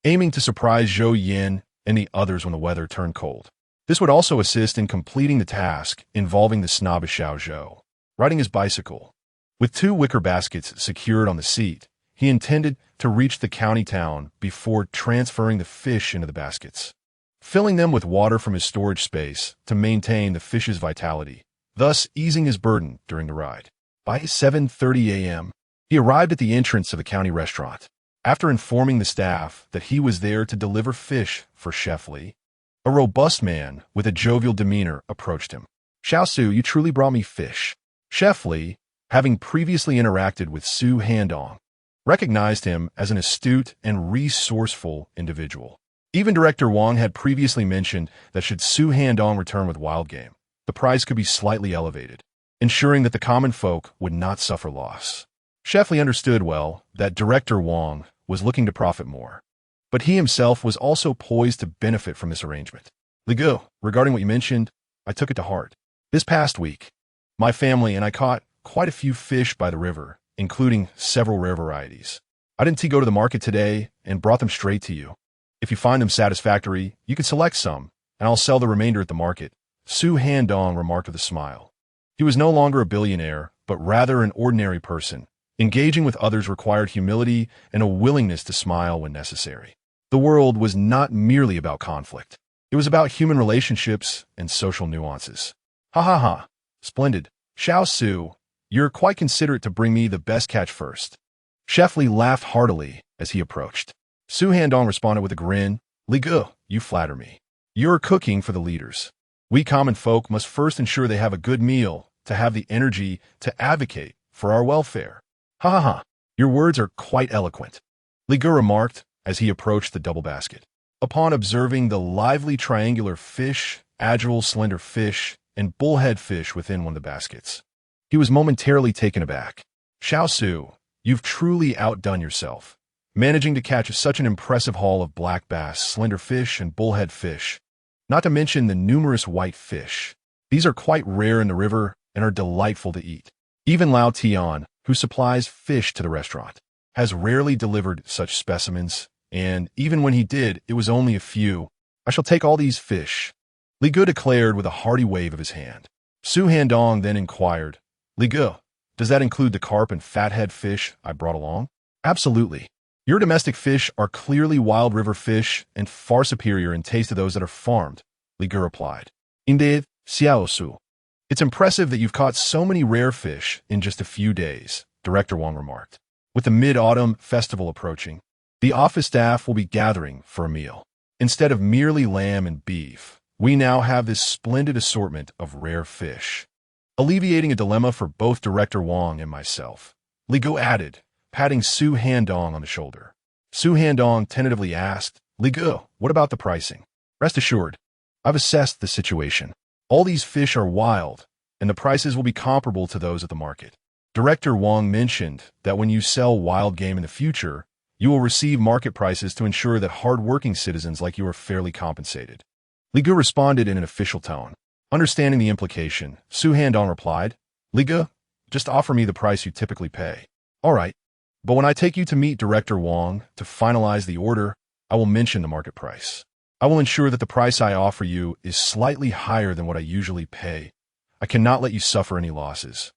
aiming to surprise Zhou Yin and the others when the weather turned cold. This would also assist in completing the task involving the snobbish Xiaozhou. Riding his bicycle, with two wicker baskets secured on the seat, he intended to reach the county town before transferring the fish into the baskets, filling them with water from his storage space to maintain the fish's vitality, thus easing his burden during the ride. By 7:30 a.m., he arrived at the entrance of the county restaurant. After informing the staff that he was there to deliver fish for Chef Li, a robust man with a jovial demeanor approached him. "Xiaosu, you truly brought me fish." Chef Li, having previously interacted with Su Handong, recognized him as an astute and resourceful individual. Even Director Wang had previously mentioned that should Su Handong return with wild game, the price could be slightly elevated, ensuring that the common folk would not suffer loss. Chef Li understood well that Director Wang was looking to profit more, but he himself was also poised to benefit from this arrangement. "Ligu, regarding what you mentioned, I took it to heart. This past week, my family and I caught quite a few fish by the river, including several rare varieties. I didn't go to the market today and brought them straight to you. If you find them satisfactory, you can select some, and I'll sell the remainder at the market," Su Handong remarked with a smile. He was no longer a billionaire, but rather an ordinary person. Engaging with others required humility and a willingness to smile when necessary. The world was not merely about conflict. It was about human relationships and social nuances. Ha ha ha. Splendid. Xiao Su, you're quite considerate to bring me the best catch first. Chef Li laughed heartily as he approached. Su Handong responded with a grin. Li Gu, you flatter me. You're cooking for the leaders. We common folk must first ensure they have a good meal to have the energy to advocate for our welfare. Ha ha ha. Your words are quite eloquent, Li Gu remarked as he approached the double basket. Upon observing the lively triangular fish, agile slender fish, and bullhead fish within one of the baskets, he was momentarily taken aback. Xiao Su, you've truly outdone yourself, managing to catch such an impressive haul of black bass, slender fish, and bullhead fish, not to mention the numerous white fish. These are quite rare in the river and are delightful to eat. Even Lao Tian, who supplies fish to the restaurant, has rarely delivered such specimens, and even when he did, it was only a few. I shall take all these fish, Li Gu declared with a hearty wave of his hand. Su Handong then inquired, Li Gu, does that include the carp and fathead fish I brought along? Absolutely. Your domestic fish are clearly wild river fish and far superior in taste to those that are farmed, Li Gu replied. Indeed, Xiao Su. It's impressive that you've caught so many rare fish in just a few days, Director Wang remarked. With the Mid-Autumn Festival approaching, the office staff will be gathering for a meal. Instead of merely lamb and beef, we now have this splendid assortment of rare fish. Alleviating a dilemma for both Director Wang and myself, Li Gu added, patting Su Handong on the shoulder. Su Handong tentatively asked, Li Gu, what about the pricing? Rest assured, I've assessed the situation. All these fish are wild, and the prices will be comparable to those at the market. Director Wang mentioned that when you sell wild game in the future, you will receive market prices to ensure that hard-working citizens like you are fairly compensated. Li Gu responded in an official tone. Understanding the implication, Su Handong replied, Li Gu, just offer me the price you typically pay. All right, but when I take you to meet Director Wang to finalize the order, I will mention the market price. I will ensure that the price I offer you is slightly higher than what I usually pay. I cannot let you suffer any losses.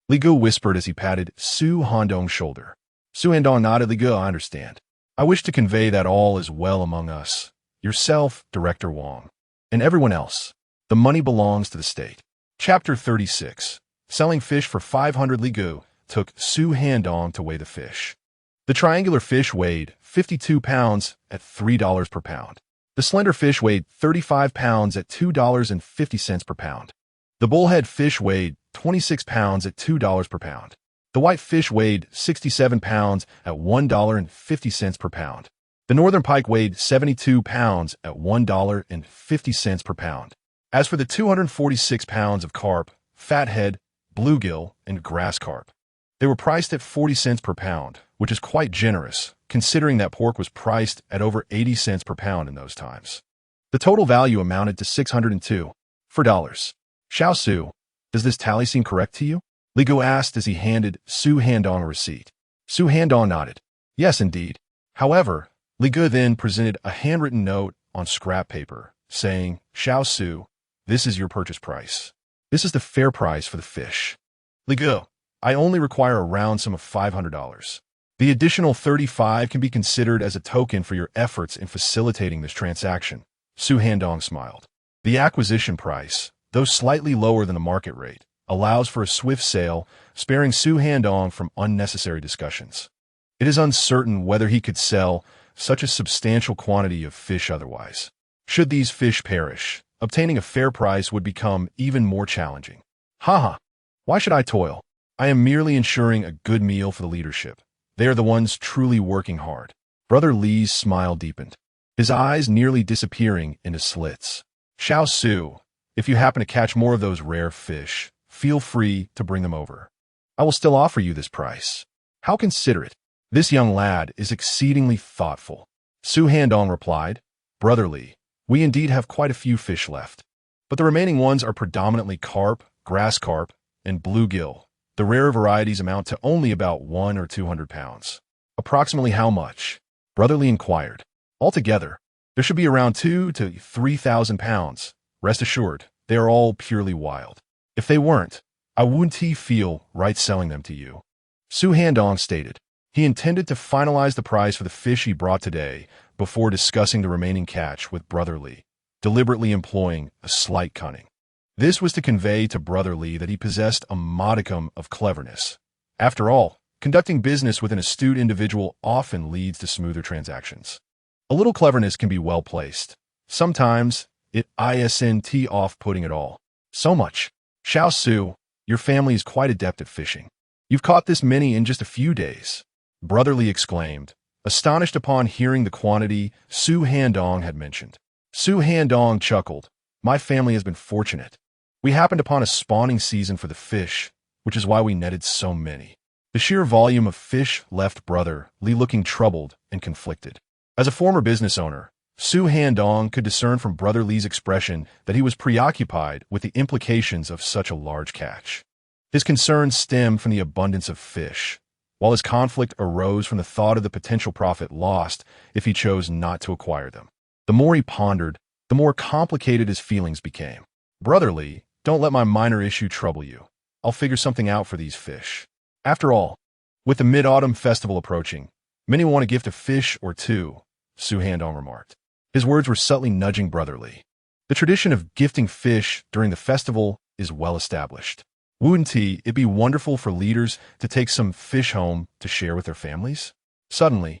Li Gu whispered as he patted Su Handong's shoulder. Su Handong nodded. Li Gu, I understand. I wish to convey that all is well among us. Yourself, Director Wang, and everyone else. The money belongs to the state. Chapter 36. Selling fish for 500. Li Gu took Su Handong to weigh the fish. The triangular fish weighed 52 pounds at $3 per pound. The slender fish weighed 35 pounds at $2.50 per pound. The bullhead fish weighed 26 pounds at $2 per pound. The white fish weighed 67 pounds at $1.50 per pound. The northern pike weighed 72 pounds at $1.50 per pound. As for the 246 pounds of carp, fathead, bluegill, and grass carp, they were priced at 40 cents per pound, which is quite generous, considering that pork was priced at over 80 cents per pound in those times. The total value amounted to $602 for dollars. Xiao Su, does this tally seem correct to you? Li Gu asked as he handed Su Handong a receipt. Su Handong nodded. Yes, indeed. However, Li Gu then presented a handwritten note on scrap paper, saying, Xiao Su, this is your purchase price. This is the fair price for the fish. Li Gu, I only require a round sum of $500. The additional $35 can be considered as a token for your efforts in facilitating this transaction. Su Handong smiled. The acquisition price, though slightly lower than the market rate, allows for a swift sale, sparing Su Handong from unnecessary discussions. It is uncertain whether he could sell such a substantial quantity of fish otherwise. Should these fish perish, obtaining a fair price would become even more challenging. Haha, why should I toil? I am merely ensuring a good meal for the leadership. They are the ones truly working hard. Brother Li's smile deepened, his eyes nearly disappearing into slits. Xiao Su, if you happen to catch more of those rare fish, feel free to bring them over. I will still offer you this price. How considerate. This young lad is exceedingly thoughtful. Su Handong replied, Brother Li, we indeed have quite a few fish left, but the remaining ones are predominantly carp, grass carp, and bluegill. The rare varieties amount to only about 100 or 200 pounds. Approximately how much? Brother Li inquired. Altogether, there should be around 2,000 to 3,000 pounds. Rest assured, they are all purely wild. If they weren't, I wouldn't feel right selling them to you. Su Handong stated. He intended to finalize the price for the fish he brought today before discussing the remaining catch with Brother Li, deliberately employing a slight cunning. This was to convey to Brother Lee that he possessed a modicum of cleverness. After all, conducting business with an astute individual often leads to smoother transactions. A little cleverness can be well placed. Sometimes it isn't off-putting at all. So much. Xiao Su, your family is quite adept at fishing. You've caught this many in just a few days. Brother Lee exclaimed, astonished upon hearing the quantity Su Handong had mentioned. Su Handong chuckled. My family has been fortunate. We happened upon a spawning season for the fish, which is why we netted so many. The sheer volume of fish left Brother Lee looking troubled and conflicted. As a former business owner, Su Handong could discern from Brother Lee's expression that he was preoccupied with the implications of such a large catch. His concerns stemmed from the abundance of fish, while his conflict arose from the thought of the potential profit lost if he chose not to acquire them. The more he pondered, the more complicated his feelings became. Brother Lee, don't let my minor issue trouble you. I'll figure something out for these fish. After all, with the Mid-Autumn Festival approaching, many want to gift a fish or two, Su Handong remarked. His words were subtly nudging Brother Lee. The tradition of gifting fish during the festival is well established. Wouldn't it be wonderful for leaders to take some fish home to share with their families? Suddenly,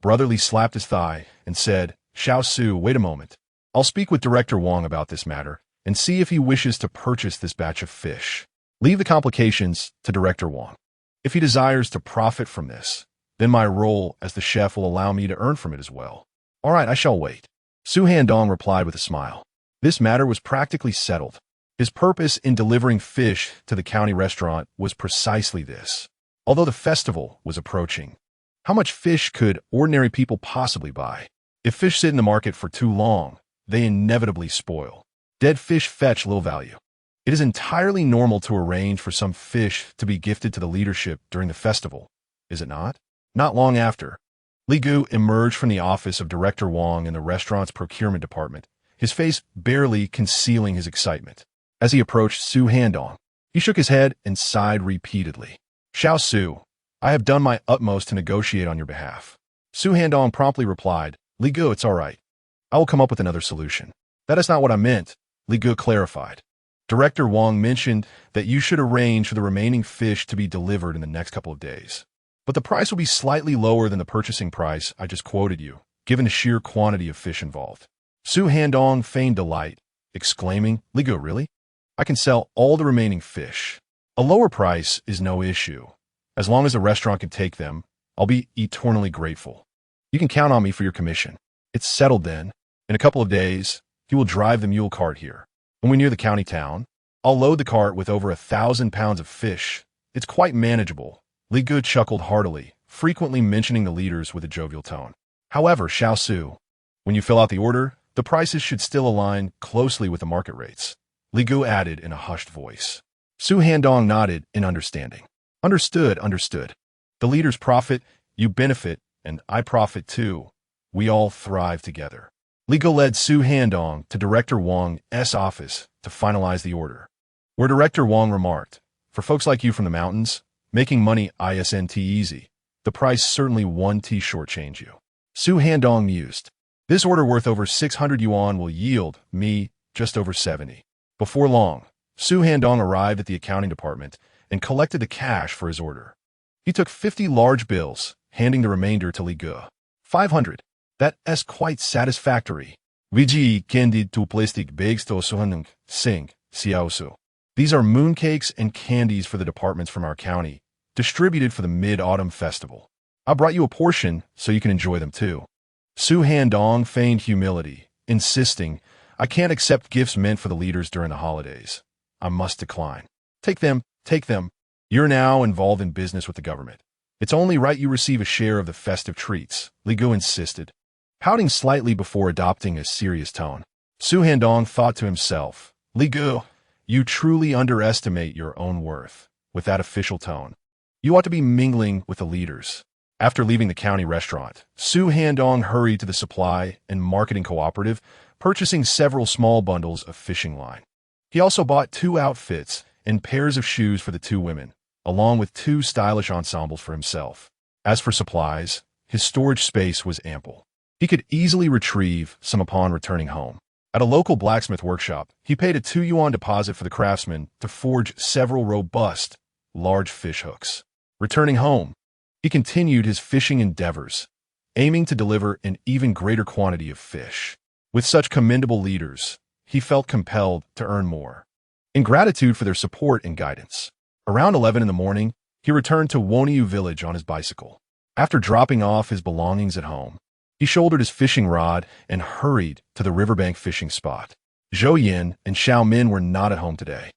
Brother Lee slapped his thigh and said, Xiao Su, wait a moment. I'll speak with Director Wong about this matter and see if he wishes to purchase this batch of fish. Leave the complications to Director Wong. If he desires to profit from this, then my role as the chef will allow me to earn from it as well. All right, I shall wait. Su Handong replied with a smile. This matter was practically settled. His purpose in delivering fish to the county restaurant was precisely this. Although the festival was approaching, how much fish could ordinary people possibly buy? If fish sit in the market for too long, they inevitably spoil. Dead fish fetch little value. It is entirely normal to arrange for some fish to be gifted to the leadership during the festival, is it not? Not long after, Li Gu emerged from the office of Director Wong in the restaurant's procurement department, his face barely concealing his excitement. As he approached Su Handong, he shook his head and sighed repeatedly. Xiao Su, I have done my utmost to negotiate on your behalf. Su Handong promptly replied, Li Gu, it's all right. I will come up with another solution. That is not what I meant, Li Gu clarified. Director Wong mentioned that you should arrange for the remaining fish to be delivered in the next couple of days. But the price will be slightly lower than the purchasing price I just quoted you, given the sheer quantity of fish involved. Su Handong feigned delight, exclaiming, Li Gu, really? I can sell all the remaining fish. A lower price is no issue. As long as the restaurant can take them, I'll be eternally grateful. You can count on me for your commission. It's settled then. In a couple of days, you will drive the mule cart here. When we near the county town, I'll load the cart with over 1,000 pounds of fish. It's quite manageable. Li Gu chuckled heartily, frequently mentioning the leaders with a jovial tone. However, Xiao Su, when you fill out the order, the prices should still align closely with the market rates. Li Gu added in a hushed voice. Su Handong nodded in understanding. Understood. The leaders profit, you benefit, and I profit too. We all thrive together. Li Gu led Su Handong to Director Wong's office to finalize the order, where Director Wong remarked, for folks like you from the mountains, making money isn't easy. The price certainly 1T shortchange you. Su Handong mused. This order worth over 600 yuan will yield me just over 70. Before long, Su Handong arrived at the accounting department and collected the cash for his order. He took 50 large bills, handing the remainder to Li Gu. 500. That's quite satisfactory. Viji candid tu plastic bags to Suhanung, Sing, Xiaosu. These are mooncakes and candies for the departments from our county, distributed for the Mid-Autumn Festival. I brought you a portion so you can enjoy them too. Su Handong feigned humility, insisting, I can't accept gifts meant for the leaders during the holidays. I must decline. Take them. You're now involved in business with the government. It's only right you receive a share of the festive treats, Li Gu insisted, pouting slightly before adopting a serious tone. Su Handong thought to himself, Li Gu, you truly underestimate your own worth. With that official tone, you ought to be mingling with the leaders. After leaving the county restaurant, Su Handong hurried to the supply and marketing cooperative, purchasing several small bundles of fishing line. He also bought 2 outfits and pairs of shoes for the 2 women, along with 2 stylish ensembles for himself. As for supplies, his storage space was ample. He could easily retrieve some upon returning home. At a local blacksmith workshop, he paid a 2 yuan deposit for the craftsman to forge several robust, large fish hooks. Returning home, he continued his fishing endeavors, aiming to deliver an even greater quantity of fish. With such commendable leaders, he felt compelled to earn more. In gratitude for their support and guidance, around 11 in the morning, he returned to Woniu village on his bicycle. After dropping off his belongings at home, he shouldered his fishing rod and hurried to the riverbank fishing spot. Zhou Yin and Xiao Min were not at home today.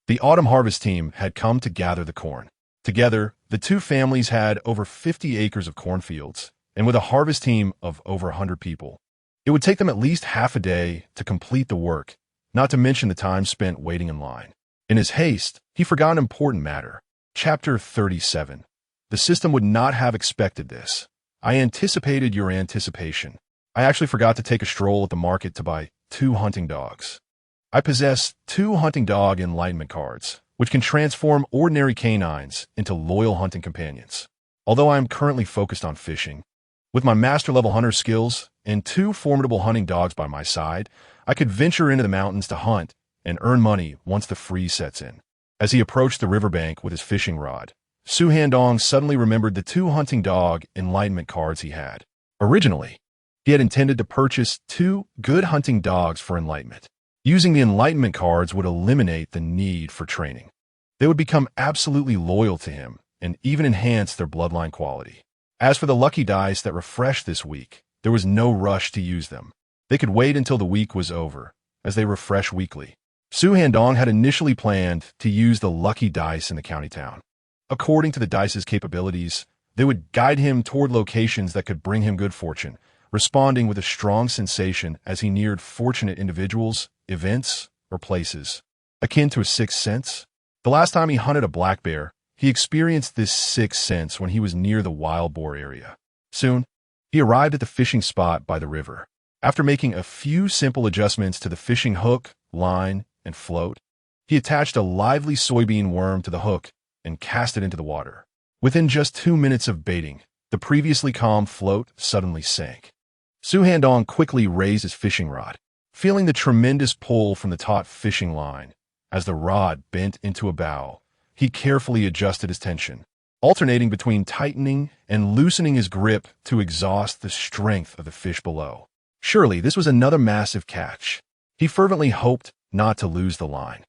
The autumn harvest team had come to gather the corn. Together, the two families had over 50 acres of cornfields, and with a harvest team of over 100 people, it would take them at least half a day to complete the work, not to mention the time spent waiting in line. In his haste, he forgot an important matter. Chapter 37. The system would not have expected this. I anticipated your anticipation. I actually forgot to take a stroll at the market to buy 2 hunting dogs. I possess 2 hunting dog enlightenment cards, which can transform ordinary canines into loyal hunting companions. Although I am currently focused on fishing, with my master-level hunter skills and 2 formidable hunting dogs by my side, I could venture into the mountains to hunt and earn money once the freeze sets in. As he approached the riverbank with his fishing rod, Su Handong suddenly remembered the 2 hunting dog enlightenment cards he had. Originally, he had intended to purchase 2 good hunting dogs for enlightenment. Using the enlightenment cards would eliminate the need for training. They would become absolutely loyal to him and even enhance their bloodline quality. As for the lucky dice that refreshed this week, there was no rush to use them. They could wait until the week was over, as they refresh weekly. Su Handong had initially planned to use the lucky dice in the county town. According to the dice's capabilities, they would guide him toward locations that could bring him good fortune, responding with a strong sensation as he neared fortunate individuals, events, or places. Akin to a sixth sense? The last time he hunted a black bear, he experienced this sixth sense when he was near the wild boar area. Soon, he arrived at the fishing spot by the river. After making a few simple adjustments to the fishing hook, line, and float, he attached a lively soybean worm to the hook and cast it into the water. Within just 2 minutes of baiting, the previously calm float suddenly sank. Su Handong quickly raised his fishing rod, feeling the tremendous pull from the taut fishing line. As the rod bent into a bow, he carefully adjusted his tension, alternating between tightening and loosening his grip to exhaust the strength of the fish below. Surely this was another massive catch. He fervently hoped not to lose the line.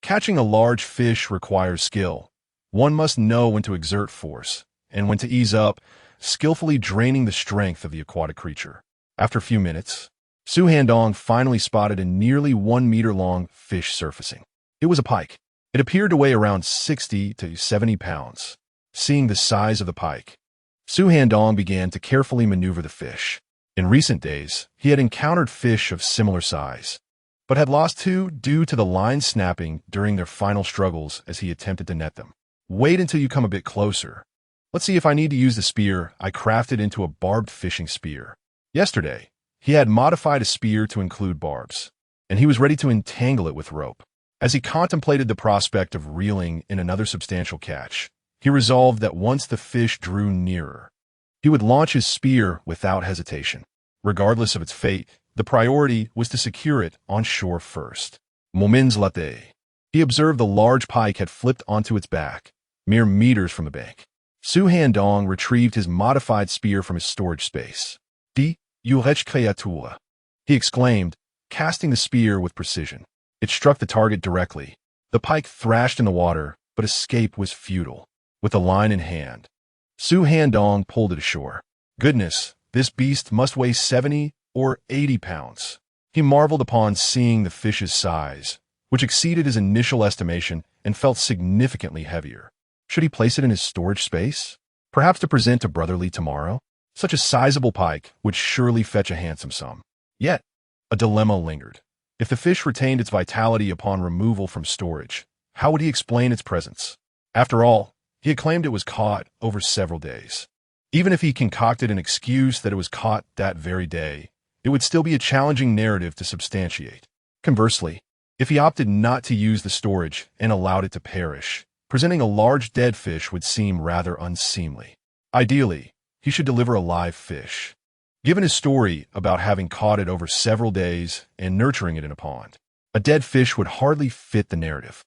Catching a large fish requires skill. One must know when to exert force and when to ease up, skillfully draining the strength of the aquatic creature. After a few minutes, Su Handong finally spotted a nearly 1 meter long fish surfacing. It was a pike. It appeared to weigh around 60 to 70 pounds. Seeing the size of the pike, Su Handong began to carefully maneuver the fish. In recent days, he had encountered fish of similar size, but had lost 2 due to the line snapping during their final struggles as he attempted to net them. Wait until you come a bit closer. Let's see if I need to use the spear I crafted into a barbed fishing spear. Yesterday, he had modified a spear to include barbs, and he was ready to entangle it with rope. As he contemplated the prospect of reeling in another substantial catch, he resolved that once the fish drew nearer, he would launch his spear without hesitation. Regardless of its fate, the priority was to secure it on shore first. Moments later, he observed the large pike had flipped onto its back, mere meters from the bank. Su Handong retrieved his modified spear from his storage space. "Die Kreatur," he exclaimed, casting the spear with precision. It struck the target directly. The pike thrashed in the water, but escape was futile. With the line in hand, Su Handong pulled it ashore. Goodness, this beast must weigh 70 or 80 pounds. He marveled upon seeing the fish's size, which exceeded his initial estimation and felt significantly heavier. Should he place it in his storage space? Perhaps to present to Brotherly tomorrow? Such a sizable pike would surely fetch a handsome sum. Yet, a dilemma lingered. If the fish retained its vitality upon removal from storage, how would he explain its presence? After all, he had claimed it was caught over several days. Even if he concocted an excuse that it was caught that very day, it would still be a challenging narrative to substantiate. Conversely, if he opted not to use the storage and allowed it to perish, presenting a large dead fish would seem rather unseemly. Ideally, he should deliver a live fish. given his story about having caught it over several days and nurturing it in a pond. A dead fish would hardly fit the narrative.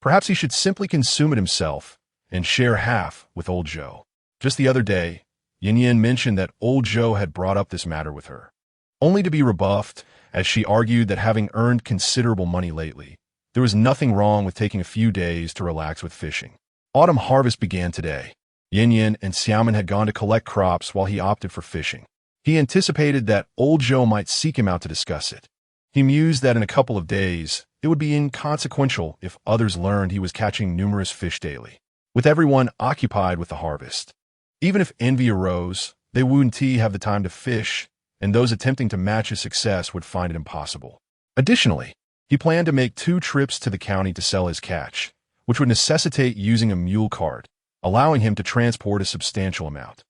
Perhaps he should simply consume it himself and share half with old Joe. Just the other day, Yin Yin mentioned that old Joe had brought up this matter with her, only to be rebuffed as she argued that having earned considerable money lately, there was nothing wrong with taking a few days to relax with fishing. Autumn harvest began today. Yin Yin and Xiaomin had gone to collect crops while he opted for fishing. He anticipated that old Joe might seek him out to discuss it. He mused that in a couple of days, it would be inconsequential if others learned he was catching numerous fish daily, with everyone occupied with the harvest. Even if envy arose, they wouldn't have the time to fish, and those attempting to match his success would find it impossible. Additionally, he planned to make 2 trips to the county to sell his catch, which would necessitate using a mule cart, allowing him to transport a substantial amount.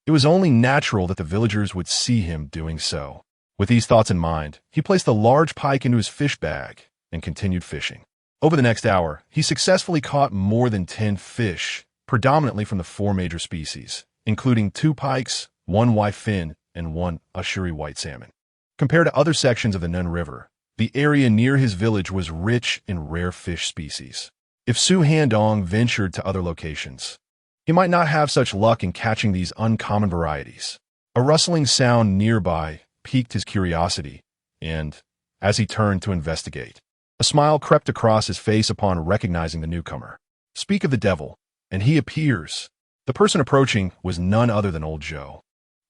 It was only natural that the villagers would see him doing so. With these thoughts in mind, he placed a large pike into his fish bag and continued fishing. Over the next hour, he successfully caught more than 10 fish, predominantly from the 4 major species, including 2 pikes, 1 white fin, and 1 Ushuri white salmon. Compared to other sections of the Nun River, the area near his village was rich in rare fish species. If Su Handong ventured to other locations, he might not have such luck in catching these uncommon varieties. A rustling sound nearby piqued his curiosity, and, as he turned to investigate, a smile crept across his face upon recognizing the newcomer. Speak of the devil, and he appears. The person approaching was none other than old Joe,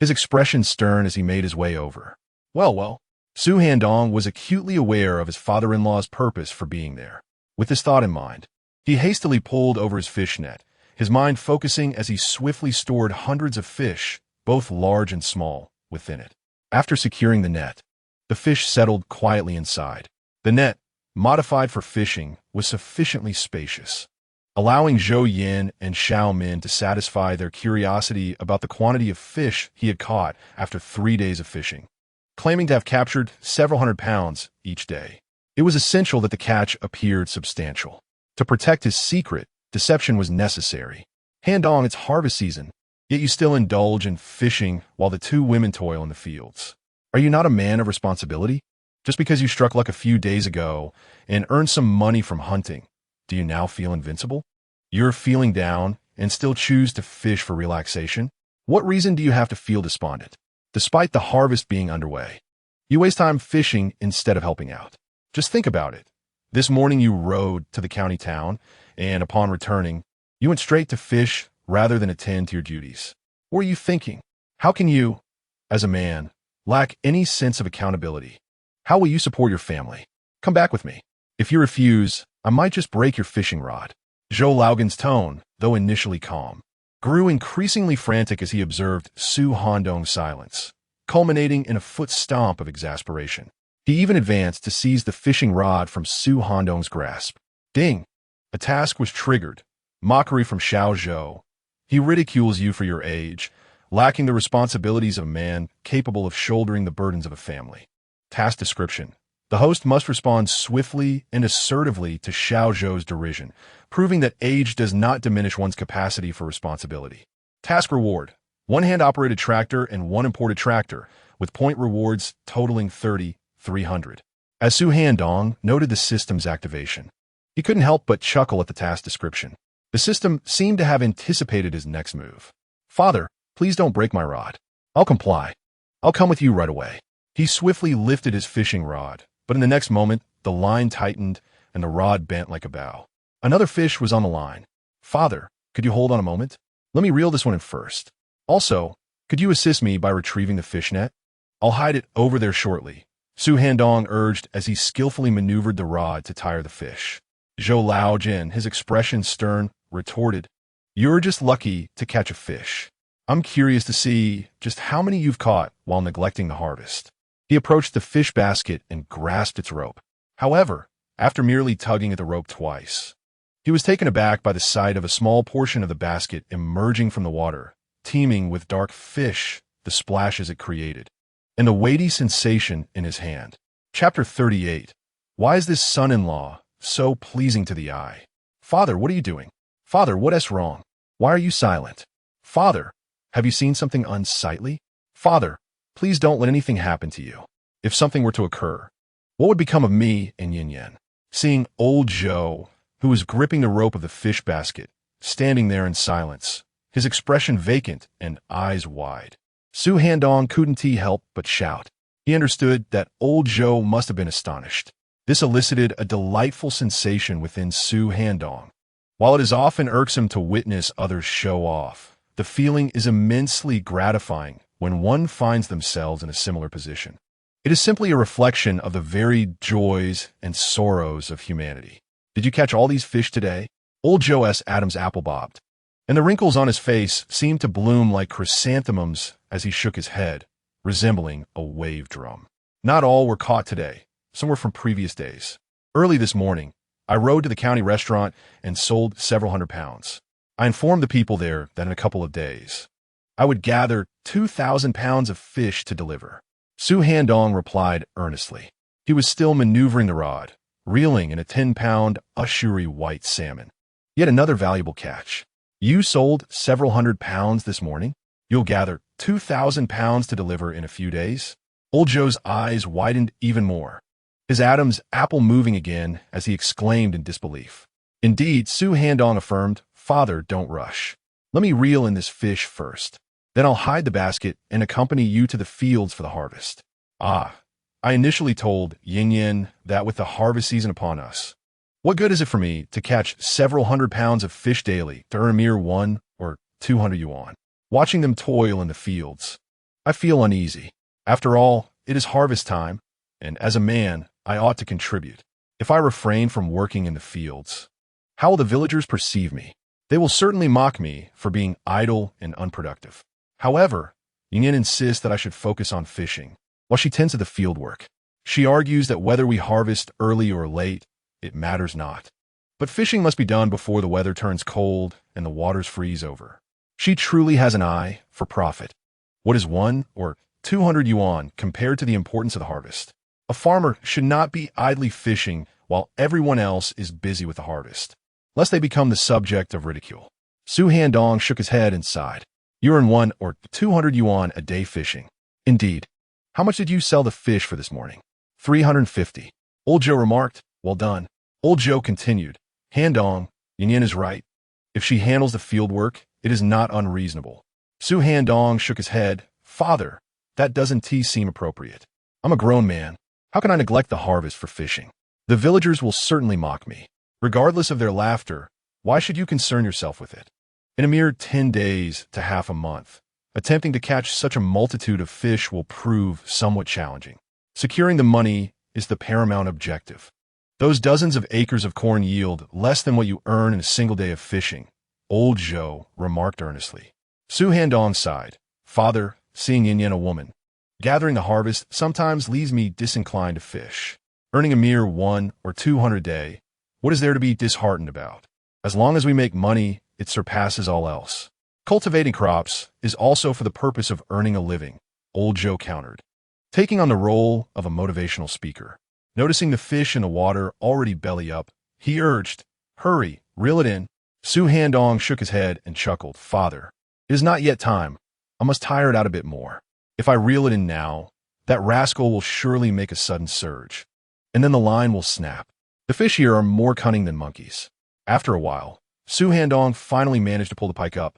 his expression stern as he made his way over. Well, Su Handong was acutely aware of his father-in-law's purpose for being there. With this thought in mind, he hastily pulled over his fish net, his mind focusing as he swiftly stored hundreds of fish, both large and small, within it. After securing the net, the fish settled quietly inside. The net, modified for fishing, was sufficiently spacious, allowing Zhou Yin and Xiao Min to satisfy their curiosity about the quantity of fish he had caught after 3 days of fishing, claiming to have captured several hundred pounds each day. It was essential that the catch appeared substantial. To protect his secret, deception was necessary. Handong, it's harvest season, yet you still indulge in fishing while the 2 women toil in the fields. Are you not a man of responsibility? Just because you struck luck a few days ago and earned some money from hunting, do you now feel invincible? You're feeling down and still choose to fish for relaxation? What reason do you have to feel despondent, despite the harvest being underway? You waste time fishing instead of helping out. Just think about it. This morning you rode to the county town, and upon returning, you went straight to fish rather than attend to your duties. What are you thinking? How can you, as a man, lack any sense of accountability? How will you support your family? Come back with me. If you refuse, I might just break your fishing rod. Zhou Laogan's tone, though initially calm, grew increasingly frantic as he observed Su Handong's silence, culminating in a foot stomp of exasperation. He even advanced to seize the fishing rod from Su Handong's grasp. Ding! A task was triggered. Mockery from Xiao Zhou. He ridicules you for your age, lacking the responsibilities of a man capable of shouldering the burdens of a family. Task description. The host must respond swiftly and assertively to Xiao Zhou's derision, proving that age does not diminish one's capacity for responsibility. Task reward. 1 hand-operated tractor and 1 imported tractor, with point rewards totaling 300. As Su Handong noted the system's activation, he couldn't help but chuckle at the task description. The system seemed to have anticipated his next move. Father, please don't break my rod. I'll comply. I'll come with you right away. He swiftly lifted his fishing rod, but in the next moment, the line tightened and the rod bent like a bow. Another fish was on the line. Father, could you hold on a moment? Let me reel this one in first. Also, could you assist me by retrieving the fish net? I'll hide it over there shortly, Su Handong urged as he skillfully maneuvered the rod to tire the fish. Zhou Laojin, his expression stern, retorted, "You're just lucky to catch a fish. I'm curious to see just how many you've caught while neglecting the harvest." He approached the fish basket and grasped its rope. However, after merely tugging at the rope twice, he was taken aback by the sight of a small portion of the basket emerging from the water, teeming with dark fish, the splashes it created, and the weighty sensation in his hand. Chapter 38. Why is this son-in-law so pleasing to the eye? Father, what are you doing? Father, what's wrong? Why are you silent? Father, have you seen something unsightly? Father, Please don't let anything happen to you. If something were to occur, what would become of me and Yin Yin? Seeing old Joe, who was gripping the rope of the fish basket, standing there in silence, his expression vacant and eyes wide. Su Handong couldn't help but shout. He understood that old Joe must have been astonished. This elicited a delightful sensation within Su Handong. While it is often irksome to witness others show off, the feeling is immensely gratifying when one finds themselves in a similar position. It is simply a reflection of the varied joys and sorrows of humanity. Did you catch all these fish today? Old Joe S. Adams apple bobbed, and the wrinkles on his face seemed to bloom like chrysanthemums as he shook his head, resembling a wave drum. Not all were caught today. Some were from previous days. Early this morning, I rode to the county restaurant and sold several hundred pounds. I informed the people there that in a couple of days, I would gather 2,000 pounds of fish to deliver. Su Handong replied earnestly. He was still maneuvering the rod, reeling in a 10-pound Ushuri white salmon. Yet another valuable catch. You sold several hundred pounds this morning? You'll gather 2,000 pounds to deliver in a few days? Old Joe's eyes widened even more, his Adam's apple moving again as he exclaimed in disbelief. Indeed, Su Handong affirmed, Father, don't rush. Let me reel in this fish first. Then I'll hide the basket and accompany you to the fields for the harvest. I initially told Yin Yin that with the harvest season upon us, what good is it for me to catch several hundred pounds of fish daily to earn a mere 1 or 200 yuan? Watching them toil in the fields, I feel uneasy. After all, it is harvest time, and as a man, I ought to contribute. If I refrain from working in the fields, how will the villagers perceive me? They will certainly mock me for being idle and unproductive. However, Yin Yin insists that I should focus on fishing, while she tends to the field work. She argues that whether we harvest early or late, it matters not. But fishing must be done before the weather turns cold and the waters freeze over. She truly has an eye for profit. What is 1 or 200 yuan compared to the importance of the harvest? A farmer should not be idly fishing while everyone else is busy with the harvest, lest they become the subject of ridicule. Su Handong shook his head and sighed. You earn 1 or 200 yuan a day fishing. Indeed. How much did you sell the fish for this morning? 350. Old Joe remarked. Well done. Old Joe continued. Handong, Yin Yin is right. If she handles the field work, it is not unreasonable. Su Handong shook his head. Father, that doesn't seem appropriate. I'm a grown man. How can I neglect the harvest for fishing? The villagers will certainly mock me. Regardless of their laughter, why should you concern yourself with it? In a mere 10 days to half a month, attempting to catch such a multitude of fish will prove somewhat challenging. Securing the money is the paramount objective. Those dozens of acres of corn yield less than what you earn in a single day of fishing, Old Joe remarked earnestly. Su Handong sighed. Father, seeing Yin Yin a woman, gathering the harvest sometimes leaves me disinclined to fish. Earning a mere 1 or 200 a day, what is there to be disheartened about? As long as we make money, it surpasses all else. Cultivating crops is also for the purpose of earning a living, Old Joe countered, taking on the role of a motivational speaker. Noticing the fish in the water already belly up, he urged, Hurry, reel it in. Su Handong shook his head and chuckled. Father, it is not yet time. I must tire it out a bit more. If I reel it in now, that rascal will surely make a sudden surge, and then the line will snap. The fish here are more cunning than monkeys. After a while, Su Handong finally managed to pull the pike up,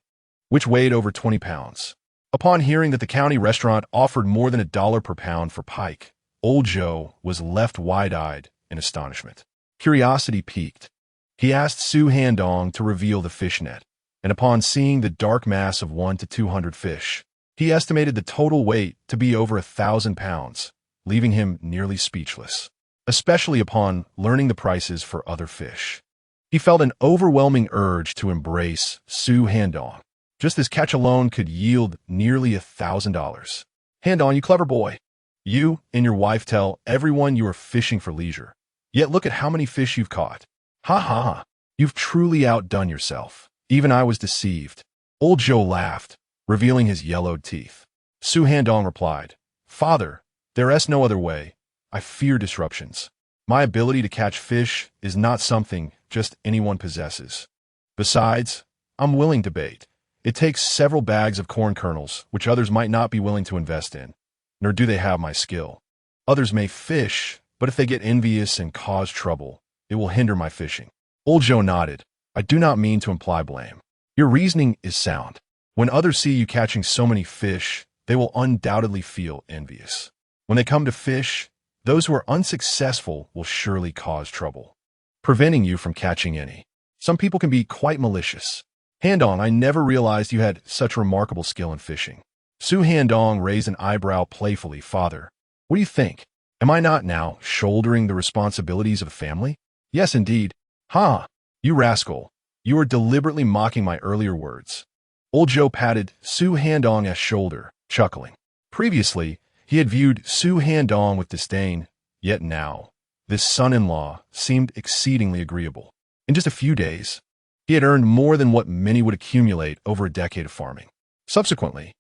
which weighed over 20 pounds. Upon hearing that the county restaurant offered more than $1 per pound for pike, Old Joe was left wide-eyed in astonishment. Curiosity piqued. He asked Su Handong to reveal the fish net, and upon seeing the dark mass of 1 to 200 fish, he estimated the total weight to be over 1,000 pounds, leaving him nearly speechless, especially upon learning the prices for other fish. He felt an overwhelming urge to embrace Su Handong. Just this catch alone could yield nearly $1,000. Handong, you clever boy. You and your wife tell everyone you are fishing for leisure. Yet look at how many fish you've caught. Ha ha ha. You've truly outdone yourself. Even I was deceived. Old Joe laughed, revealing his yellowed teeth. Su Handong replied, Father, there is no other way. I fear disruptions. My ability to catch fish is not something just anyone possesses. Besides, I'm willing to bait. It takes several bags of corn kernels, which others might not be willing to invest in. nor do they have my skill. Others may fish, but if they get envious and cause trouble, it will hinder my fishing. Old Joe nodded. I do not mean to imply blame. Your reasoning is sound. When others see you catching so many fish, they will undoubtedly feel envious. When they come to fish, those who are unsuccessful will surely cause trouble, preventing you from catching any. Some people can be quite malicious. Handong, I never realized you had such remarkable skill in fishing. Su Handong raised an eyebrow playfully. Father, what do you think? Am I not now shouldering the responsibilities of a family? Yes, indeed. Ha! You rascal. You are deliberately mocking my earlier words. Old Joe patted Su Handong's shoulder, chuckling. Previously, he had viewed Su Handong with disdain, yet now, this son-in-law seemed exceedingly agreeable. In just a few days, he had earned more than what many would accumulate over a decade of farming. Subsequently,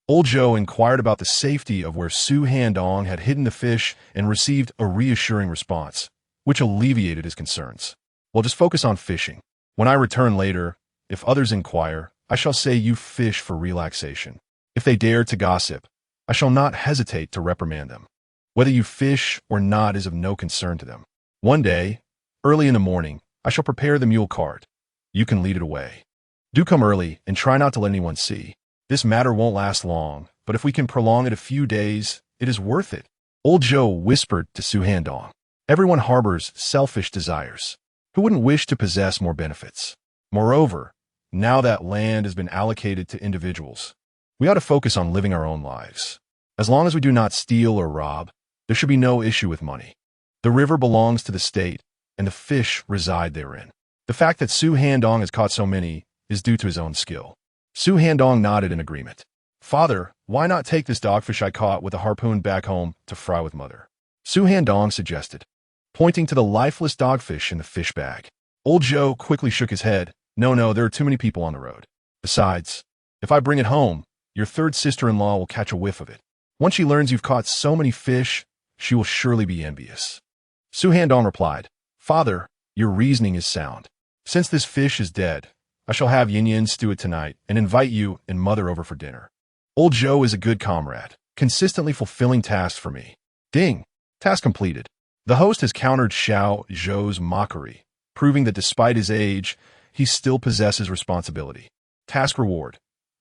Old Joe inquired about the safety of where Su Handong had hidden the fish and received a reassuring response, which alleviated his concerns. Well, just focus on fishing. When I return later, if others inquire, I shall say you fish for relaxation. If they dare to gossip, I shall not hesitate to reprimand them. Whether you fish or not is of no concern to them. One day, early in the morning, I shall prepare the mule cart. You can lead it away. Do come early and try not to let anyone see. This matter won't last long, but if we can prolong it a few days, it is worth it. Old Joe whispered to Su Handong. Everyone harbors selfish desires. Who wouldn't wish to possess more benefits? Moreover, now that land has been allocated to individuals, we ought to focus on living our own lives. As long as we do not steal or rob, there should be no issue with money. The river belongs to the state, and the fish reside therein. The fact that Su Handong has caught so many is due to his own skill. Su Handong nodded in agreement. Father, why not take this dogfish I caught with a harpoon back home to fry with Mother? Su Handong suggested, pointing to the lifeless dogfish in the fish bag. Old Joe quickly shook his head. No, there are too many people on the road. Besides, if I bring it home, your third sister-in-law will catch a whiff of it. Once she learns you've caught so many fish, she will surely be envious. Su Handong replied, Father, your reasoning is sound. Since this fish is dead, I shall have Yin Yin stew it tonight and invite you and Mother over for dinner. Old Joe is a good comrade, consistently fulfilling tasks for me. Ding! Task completed. The host has countered Xiao Zhou's mockery, proving that despite his age, he still possesses responsibility. Task reward.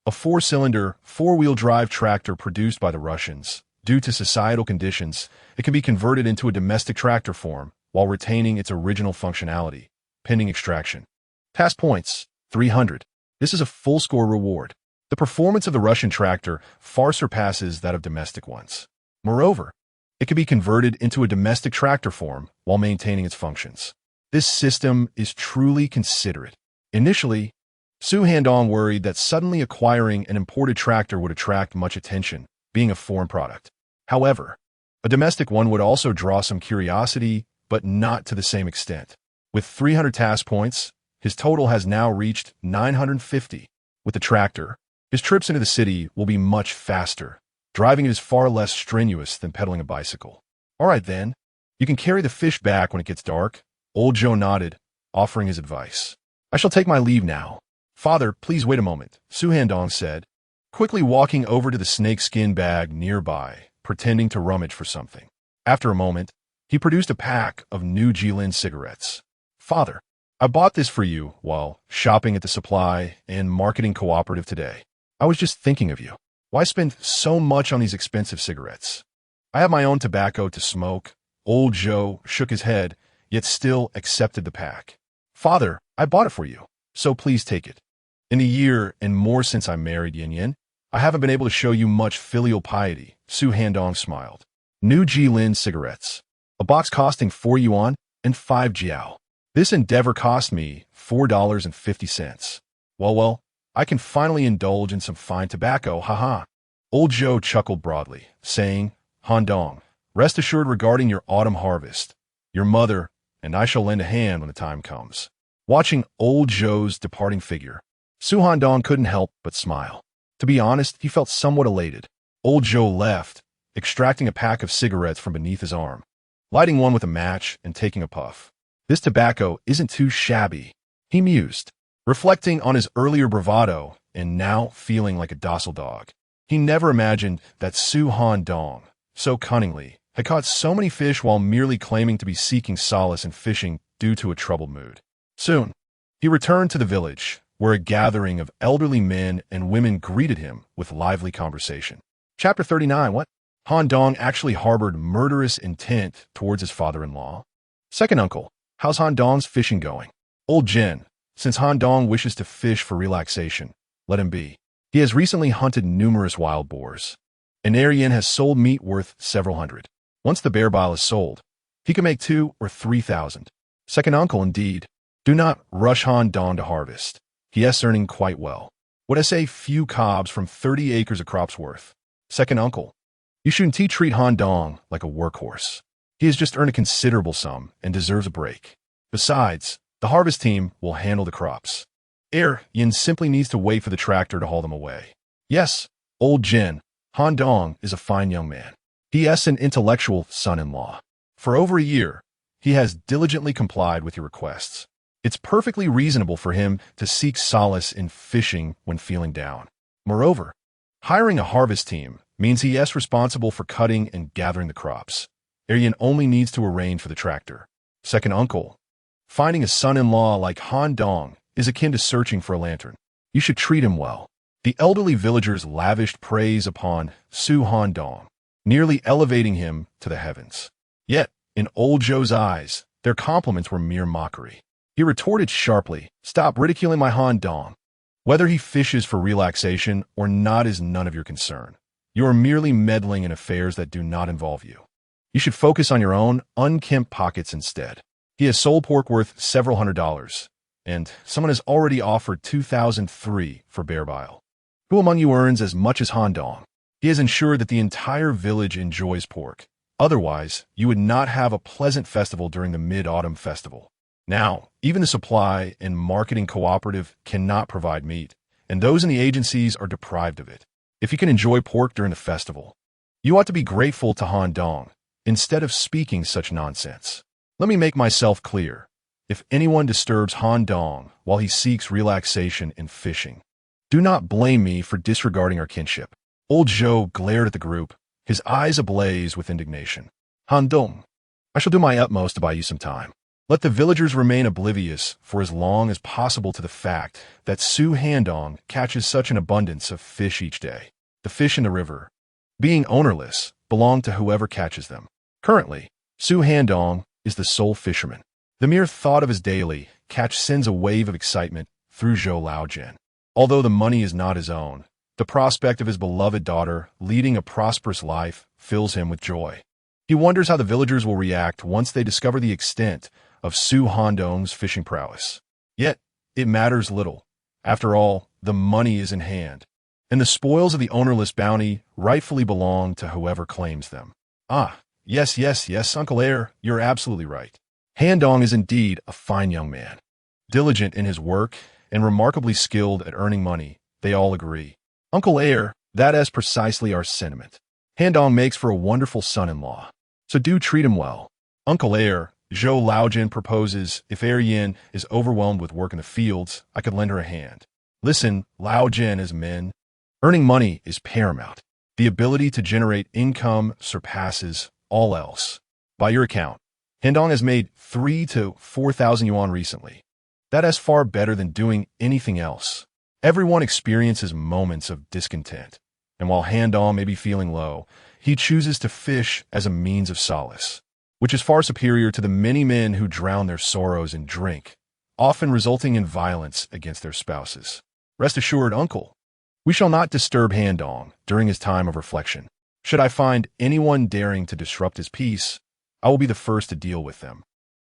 A 4-cylinder, 4-wheel drive tractor produced by the Russians. Due to societal conditions, it can be converted into a domestic tractor form while retaining its original functionality, pending extraction. Task points, 300. This is a full score reward. The performance of the Russian tractor far surpasses that of domestic ones. Moreover, it can be converted into a domestic tractor form while maintaining its functions. This system is truly considerate. Initially, Su Handong worried that suddenly acquiring an imported tractor would attract much attention, being a foreign product. However, a domestic one would also draw some curiosity, but not to the same extent. With 300 task points, his total has now reached 950. With the tractor, his trips into the city will be much faster. Driving it is far less strenuous than pedaling a bicycle. All right then, you can carry the fish back when it gets dark. Old Joe nodded, offering his advice. I shall take my leave now. Father, please wait a moment, Su Handong said, quickly walking over to the snakeskin bag nearby, pretending to rummage for something. After a moment, he produced a pack of new Jilin cigarettes. Father, I bought this for you while shopping at the supply and marketing cooperative today. I was just thinking of you. Why spend so much on these expensive cigarettes? I have my own tobacco to smoke. Old Joe shook his head, yet still accepted the pack. Father, I bought it for you, so please take it. In a year and more since I married Yin Yin, I haven't been able to show you much filial piety, Su Handong smiled. New Jilin cigarettes. A box costing 4 yuan and 5 jiao. This endeavor cost me $4.50. Well, I can finally indulge in some fine tobacco, haha. Old Joe chuckled broadly, saying, Handong, rest assured regarding your autumn harvest. Your mother and I shall lend a hand when the time comes. Watching Old Joe's departing figure, Su Handong couldn't help but smile. To be honest, he felt somewhat elated. Old Joe left, extracting a pack of cigarettes from beneath his arm, lighting one with a match and taking a puff. This tobacco isn't too shabby, he mused, reflecting on his earlier bravado and now feeling like a docile dog. He never imagined that Su Handong so cunningly, had caught so many fish while merely claiming to be seeking solace in fishing due to a troubled mood. Soon, he returned to the village, where a gathering of elderly men and women greeted him with lively conversation. Chapter 39. What? Handong actually harbored murderous intent towards his father-in-law. Second uncle, how's Handong's fishing going? Old Jin, since Handong wishes to fish for relaxation, let him be. He has recently hunted numerous wild boars. And Aryan has sold meat worth several hundred. Once the bear bile is sold, he can make 2,000 or 3,000. Second uncle, indeed. Do not rush Handong to harvest. He is earning quite well. Would I say few cobs from 30 acres of crops worth? Second uncle, you shouldn't treat Handong like a workhorse. He has just earned a considerable sum and deserves a break. Besides, the harvest team will handle the crops. Yin simply needs to wait for the tractor to haul them away. Yes, old Jin, Handong is a fine young man. He is an intellectual son-in-law. For over a year, he has diligently complied with your requests. It's perfectly reasonable for him to seek solace in fishing when feeling down. Moreover, hiring a harvest team means he is responsible for cutting and gathering the crops. Aryan only needs to arrange for the tractor. Second uncle, finding a son-in-law like Handong is akin to searching for a lantern. You should treat him well. The elderly villagers lavished praise upon Su Handong, nearly elevating him to the heavens. Yet, in old Zhou's eyes, their compliments were mere mockery. He retorted sharply, "Stop ridiculing my Handong. Whether he fishes for relaxation or not is none of your concern. You are merely meddling in affairs that do not involve you. You should focus on your own unkempt pockets instead." He has sold pork worth several $100s, and someone has already offered 2,003 for bear bile. Who among you earns as much as Handong? He has ensured that the entire village enjoys pork. Otherwise, you would not have a pleasant festival during the Mid-Autumn Festival. Now, even the supply and marketing cooperative cannot provide meat, and those in the agencies are deprived of it. If you can enjoy pork during the festival, you ought to be grateful to Handong, instead of speaking such nonsense. Let me make myself clear. If anyone disturbs Handong while he seeks relaxation in fishing, do not blame me for disregarding our kinship. Old Zhou glared at the group, his eyes ablaze with indignation. Handong, I shall do my utmost to buy you some time. Let the villagers remain oblivious for as long as possible to the fact that Su Handong catches such an abundance of fish each day. The fish in the river, being ownerless, belong to whoever catches them. Currently, Su Handong is the sole fisherman. The mere thought of his daily catch sends a wave of excitement through Zhou Laojin. Although the money is not his own, the prospect of his beloved daughter leading a prosperous life fills him with joy. He wonders how the villagers will react once they discover the extent of Su Handong's fishing prowess. Yet, it matters little. After all, the money is in hand, and the spoils of the ownerless bounty rightfully belong to whoever claims them. Ah, yes, Uncle Air, you're absolutely right. Handong is indeed a fine young man. Diligent in his work and remarkably skilled at earning money, they all agree. Uncle Air, that is precisely our sentiment. Handong makes for a wonderful son-in-law, so do treat him well. Uncle Air, Zhou Laojin proposes if Yin is overwhelmed with work in the fields, I could lend her a hand. Listen, Laojin as men, earning money is paramount. The ability to generate income surpasses all else. By your account, Handong has made 3,000 to 4,000 yuan recently. That is far better than doing anything else. Everyone experiences moments of discontent, and while Handong may be feeling low, he chooses to fish as a means of solace, which is far superior to the many men who drown their sorrows in drink, often resulting in violence against their spouses. Rest assured, Uncle, we shall not disturb Handong during his time of reflection. Should I find anyone daring to disrupt his peace, I will be the first to deal with them,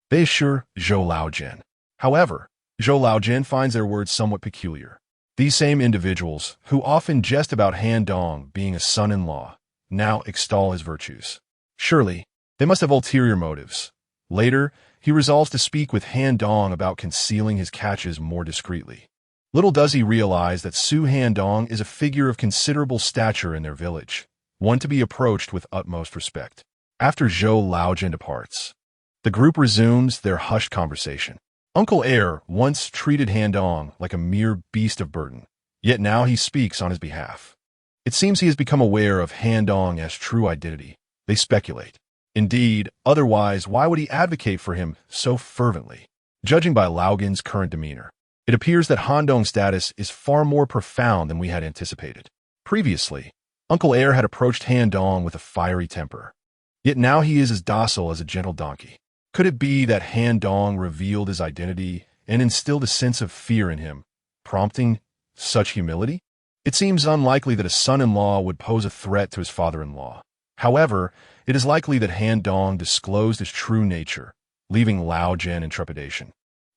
they assure Zhou Laojin. However, Zhou Laojin finds their words somewhat peculiar. These same individuals, who often jest about Handong being a son-in-law, now extol his virtues. Surely, they must have ulterior motives. Later, he resolves to speak with Handong about concealing his catches more discreetly. Little does he realize that Su Handong is a figure of considerable stature in their village, one to be approached with utmost respect. After Zhou Laojin departs, the group resumes their hushed conversation. Uncle Air once treated Handong like a mere beast of burden, yet now he speaks on his behalf. It seems he has become aware of Handong's true identity, They speculate. Indeed, otherwise, why would he advocate for him so fervently? Judging by Laugen's current demeanor, it appears that Handong's status is far more profound than we had anticipated. Previously, Uncle Air had approached Handong with a fiery temper. Yet now he is as docile as a gentle donkey. Could it be that Handong revealed his identity and instilled a sense of fear in him, prompting such humility? It seems unlikely that a son-in-law would pose a threat to his father-in-law. However, it is likely that Handong disclosed his true nature, leaving Lao Zhen in trepidation.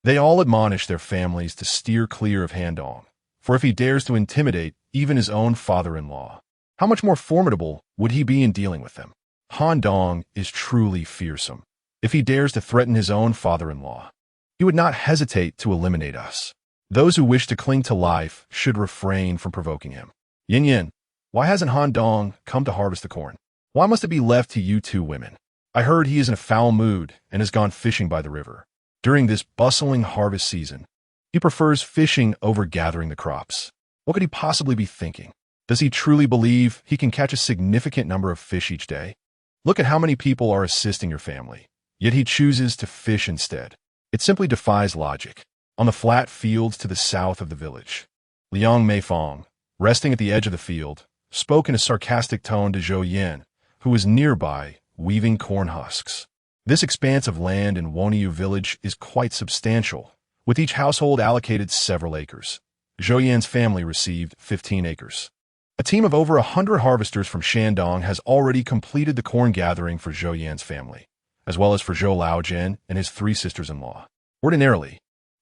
They all admonish their families to steer clear of Handong, for if he dares to intimidate even his own father-in-law, how much more formidable would he be in dealing with them? Handong is truly fearsome. If he dares to threaten his own father-in-law, he would not hesitate to eliminate us. Those who wish to cling to life should refrain from provoking him. Yin Yin, why hasn't Handong come to harvest the corn? Why must it be left to you two women? I heard he is in a foul mood and has gone fishing by the river. During this bustling harvest season, he prefers fishing over gathering the crops. What could he possibly be thinking? Does he truly believe he can catch a significant number of fish each day? Look at how many people are assisting your family, yet he chooses to fish instead. It simply defies logic. On the flat fields to the south of the village, Liang Meifong, resting at the edge of the field, spoke in a sarcastic tone to Zhou Yin, who was nearby, weaving corn husks. This expanse of land in Woniyu village is quite substantial, with each household allocated several acres. Zhou Yin's family received 15 acres. A team of over 100 harvesters from Shandong has already completed the corn gathering for Zhou Yan's family, as well as for Zhou Laozhen and his 3 sisters-in-law. Ordinarily,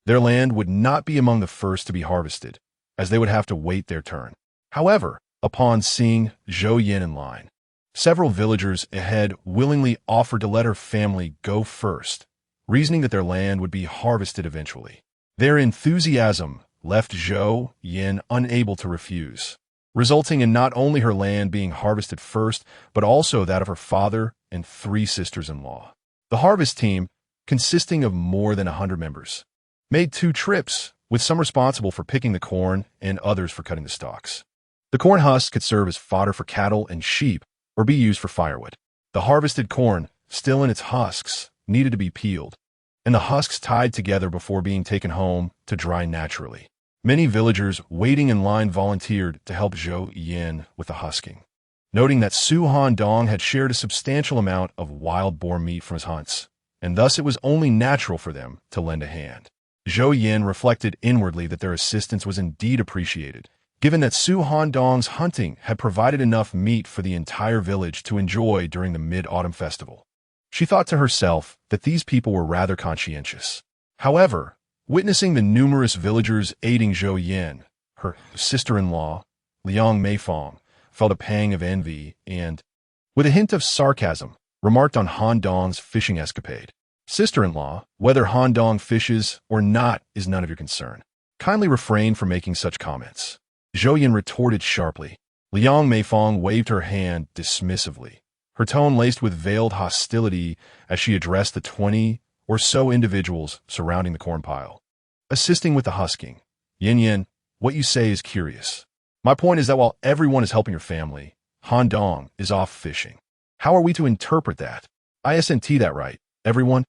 their land would not be among the first to be harvested, as they would have to wait their turn. However, upon seeing Zhou Yin in line, several villagers ahead willingly offered to let her family go first, reasoning that their land would be harvested eventually. Their enthusiasm left Zhou Yin unable to refuse, resulting in not only her land being harvested first, but also that of her father and 3 sisters-in-law. The harvest team, consisting of more than 100 members, made 2 trips, with some responsible for picking the corn and others for cutting the stalks. The corn husks could serve as fodder for cattle and sheep or be used for firewood. The harvested corn, still in its husks, needed to be peeled, and the husks tied together before being taken home to dry naturally. Many villagers waiting in line volunteered to help Zhou Yin with the husking, noting that Su Handong had shared a substantial amount of wild boar meat from his hunts, and thus it was only natural for them to lend a hand. Zhou Yin reflected inwardly that their assistance was indeed appreciated, given that Su Handong's hunting had provided enough meat for the entire village to enjoy during the Mid-Autumn Festival. She thought to herself that these people were rather conscientious. However, witnessing the numerous villagers aiding Zhou Yin, her sister-in-law, Liang Meifong, felt a pang of envy and, with a hint of sarcasm, remarked on Handong's fishing escapade. Sister-in-law, whether Handong fishes or not is none of your concern. Kindly refrain from making such comments. Zhou Yin retorted sharply. Liang Meifong waved her hand dismissively, her tone laced with veiled hostility as she addressed the 20 or so individuals surrounding the corn pile, assisting with the husking. Yin Yin, what you say is curious. My point is that while everyone is helping your family, Handong is off fishing. How are we to interpret that? Isn't that right, everyone?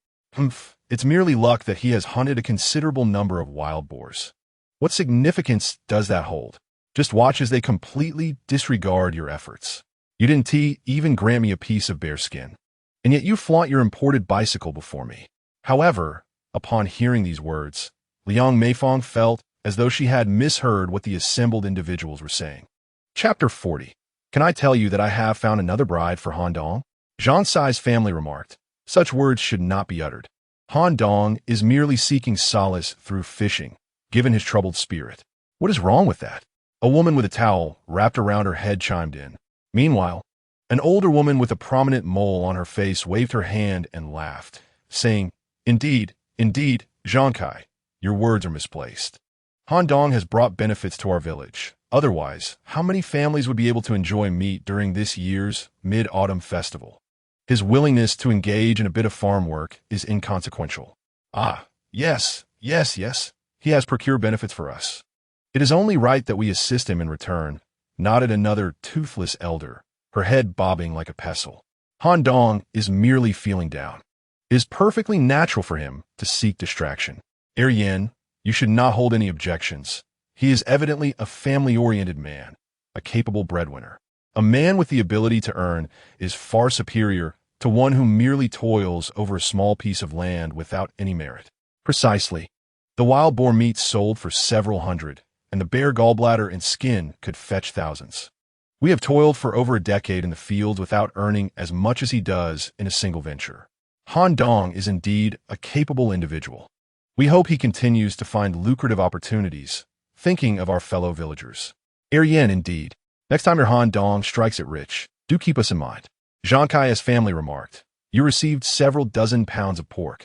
It's merely luck that he has hunted a considerable number of wild boars. What significance does that hold? Just watch as they completely disregard your efforts. You didn't even grant me a piece of bear skin, and yet you flaunt your imported bicycle before me. However, upon hearing these words, Liang Meifong felt as though she had misheard what the assembled individuals were saying. Chapter 40. Can I tell you that I have found another bride for Handong? Zhang Sai's family remarked. Such words should not be uttered. Handong is merely seeking solace through fishing, given his troubled spirit. What is wrong with that? A woman with a towel wrapped around her head chimed in. Meanwhile, an older woman with a prominent mole on her face waved her hand and laughed, saying, Indeed, Zhang Kai, your words are misplaced. Handong has brought benefits to our village. Otherwise, how many families would be able to enjoy meat during this year's Mid-Autumn Festival? His willingness to engage in a bit of farm work is inconsequential. Yes. He has procured benefits for us. It is only right that we assist him in return, nodded another toothless elder, her head bobbing like a pestle. Handong is merely feeling down. It is perfectly natural for him to seek distraction. Yen, you should not hold any objections. He is evidently a family-oriented man, a capable breadwinner. A man with the ability to earn is far superior to one who merely toils over a small piece of land without any merit. Precisely. The wild boar meat sold for several hundred, and the bear gallbladder and skin could fetch thousands. We have toiled for over a decade in the fields without earning as much as he does in a single venture. Handong is indeed a capable individual. We hope he continues to find lucrative opportunities, thinking of our fellow villagers. Yen, indeed. Next time your Handong strikes it rich, do keep us in mind. Zhang Kai's family remarked, you received several dozen pounds of pork.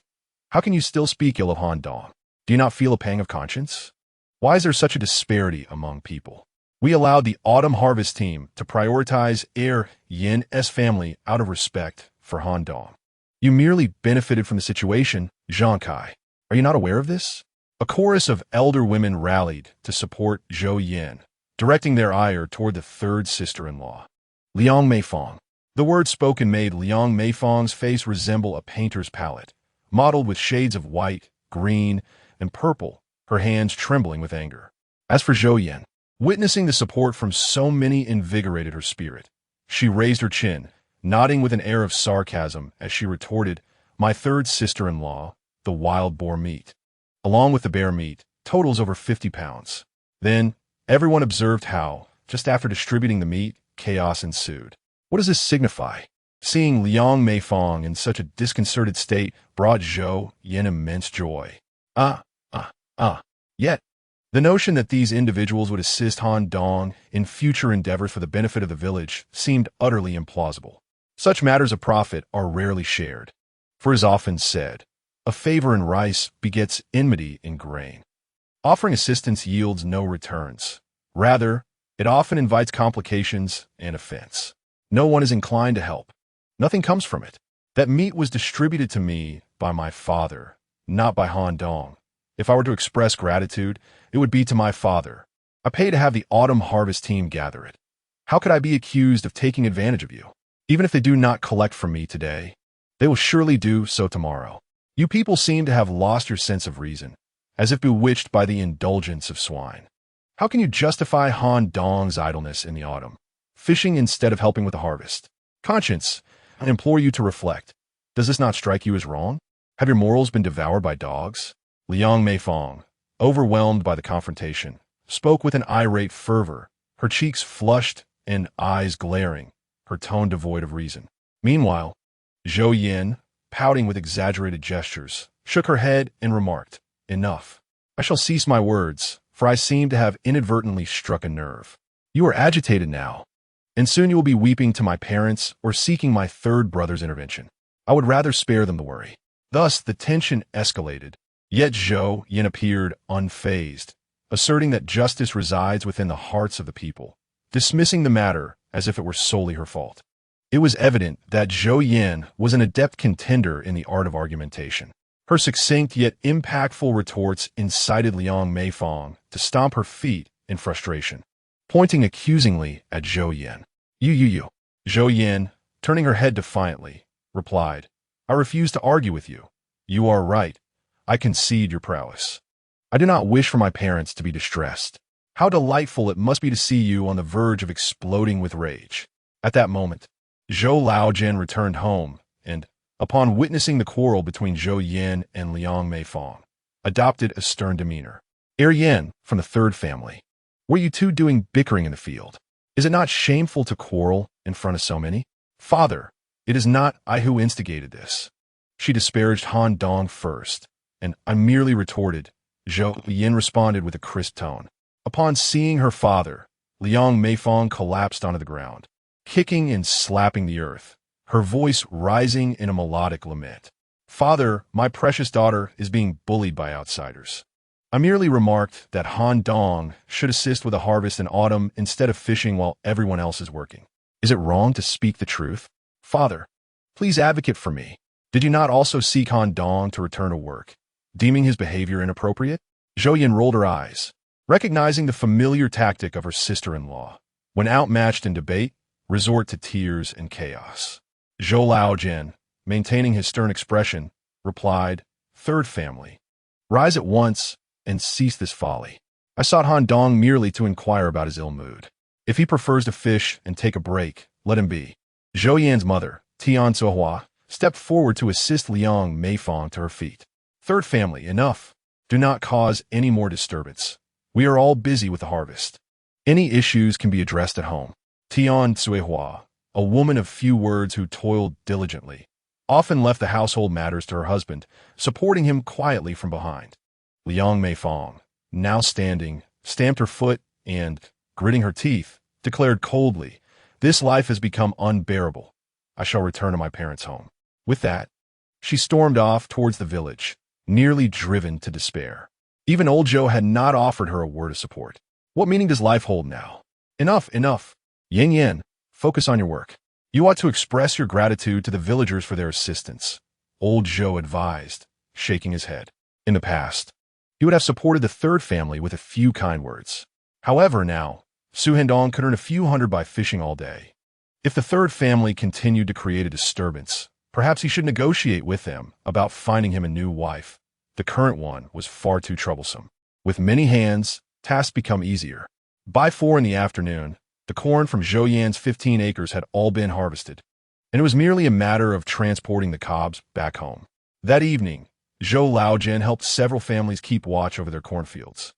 How can you still speak ill of Handong? Do you not feel a pang of conscience? Why is there such a disparity among people? We allowed the autumn harvest team to prioritize Yen's family out of respect for Handong. You merely benefited from the situation, Zhang Kai. Are you not aware of this? A chorus of elder women rallied to support Yen, directing their ire toward the third sister-in-law, Liang Meifang. The words spoken made Liang Meifang's face resemble a painter's palette, modeled with shades of white, green, and purple, her hands trembling with anger. As for Yen, witnessing the support from so many invigorated her spirit. She raised her chin, nodding with an air of sarcasm as she retorted, my third sister-in-law, the wild boar meat, along with the bear meat, totals over 50 pounds. Then, everyone observed how, just after distributing the meat, chaos ensued. What does this signify? Seeing Liang Meifang in such a disconcerted state brought Yen immense joy. Yet, the notion that these individuals would assist Handong in future endeavors for the benefit of the village seemed utterly implausible. Such matters of profit are rarely shared. For as often said, a favor in rice begets enmity in grain. Offering assistance yields no returns. Rather, it often invites complications and offense. No one is inclined to help. Nothing comes from it. That meat was distributed to me by my father, not by Handong. If I were to express gratitude, it would be to my father. I pay to have the autumn harvest team gather it. How could I be accused of taking advantage of you? Even if they do not collect from me today, they will surely do so tomorrow. You people seem to have lost your sense of reason, as if bewitched by the indulgence of swine. How can you justify Handong's idleness in the autumn, fishing instead of helping with the harvest? Conscience, I implore you to reflect. Does this not strike you as wrong? Have your morals been devoured by dogs? Liang Meifang, overwhelmed by the confrontation, spoke with an irate fervor, her cheeks flushed and eyes glaring, her tone devoid of reason. Meanwhile, Yen, pouting with exaggerated gestures, shook her head and remarked, enough. I shall cease my words, for I seem to have inadvertently struck a nerve. You are agitated now, and soon you will be weeping to my parents or seeking my third brother's intervention. I would rather spare them the worry. Thus, the tension escalated, yet Yen appeared unfazed, asserting that justice resides within the hearts of the people, dismissing the matter as if it were solely her fault. It was evident that Yen was an adept contender in the art of argumentation. Her succinct yet impactful retorts incited Liang Meifang to stomp her feet in frustration, pointing accusingly at Yen. You. Yen, turning her head defiantly, replied, I refuse to argue with you. You are right. I concede your prowess. I do not wish for my parents to be distressed. How delightful it must be to see you on the verge of exploding with rage. At that moment, Zhou Laojian returned home and, upon witnessing the quarrel between Yen and Liang Meifang, adopted a stern demeanor. Yen, from the third family, what are you two doing bickering in the field? Is it not shameful to quarrel in front of so many? Father, it is not I who instigated this. She disparaged Handong first, and I merely retorted. Yen responded with a crisp tone. Upon seeing her father, Liang Meifang collapsed onto the ground, kicking and slapping the earth, her voice rising in a melodic lament. Father, my precious daughter is being bullied by outsiders. I merely remarked that Handong should assist with the harvest in autumn instead of fishing while everyone else is working. Is it wrong to speak the truth? Father, please advocate for me. Did you not also seek Handong to return to work, deeming his behavior inappropriate? Yen rolled her eyes, recognizing the familiar tactic of her sister-in-law. When outmatched in debate, resort to tears and chaos. Zhou Laojian, maintaining his stern expression, replied, "Third family. Rise at once and cease this folly." I sought Handong merely to inquire about his ill mood. If he prefers to fish and take a break, let him be. Zhou Yan's mother, Tian Sohua, stepped forward to assist Liang Meifong to her feet. "Third family, enough. Do not cause any more disturbance. We are all busy with the harvest. Any issues can be addressed at home." Tian Suihua, a woman of few words who toiled diligently, often left the household matters to her husband, supporting him quietly from behind. Liang Meifong, now standing, stamped her foot and, gritting her teeth, declared coldly, "This life has become unbearable. I shall return to my parents' home." With that, she stormed off towards the village, nearly driven to despair. Even old Zhou had not offered her a word of support. What meaning does life hold now? Enough, enough. Yin Yin, focus on your work. You ought to express your gratitude to the villagers for their assistance, old Zhou advised, shaking his head. In the past, he would have supported the third family with a few kind words. However, now, Su Handong could earn a few hundred by fishing all day. If the third family continued to create a disturbance, perhaps he should negotiate with them about finding him a new wife. The current one was far too troublesome. With many hands, tasks become easier. By 4 in the afternoon, the corn from Zhou Yan's 15 acres had all been harvested, and it was merely a matter of transporting the cobs back home. That evening, Zhou Laojian helped several families keep watch over their cornfields.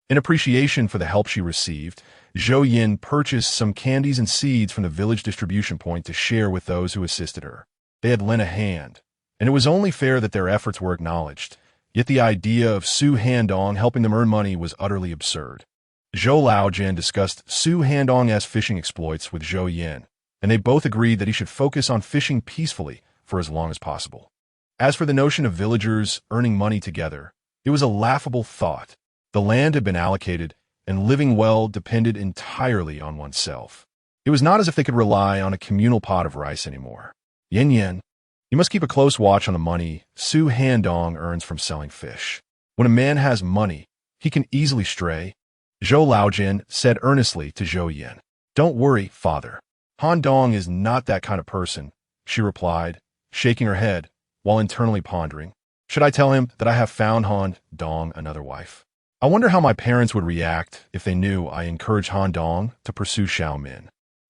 In appreciation for the help she received, Zhou Yin purchased some candies and seeds from the village distribution point to share with those who assisted her. They had lent a hand, and it was only fair that their efforts were acknowledged. Yet the idea of Su Handong helping them earn money was utterly absurd. Zhou Laojian discussed Su Handong's fishing exploits with Zhou Yin, and they both agreed that he should focus on fishing peacefully for as long as possible. As for the notion of villagers earning money together, it was a laughable thought. The land had been allocated, and living well depended entirely on oneself. It was not as if they could rely on a communal pot of rice anymore. Yin Yin, you must keep a close watch on the money Su Handong earns from selling fish. When a man has money, he can easily stray. Zhou Laojian said earnestly to Zhou Yin. "Don't worry, father. Handong is not that kind of person," she replied, shaking her head, while internally pondering. "Should I tell him that I have found Handong another wife? I wonder how my parents would react if they knew I encouraged Handong to pursue Xiaomin."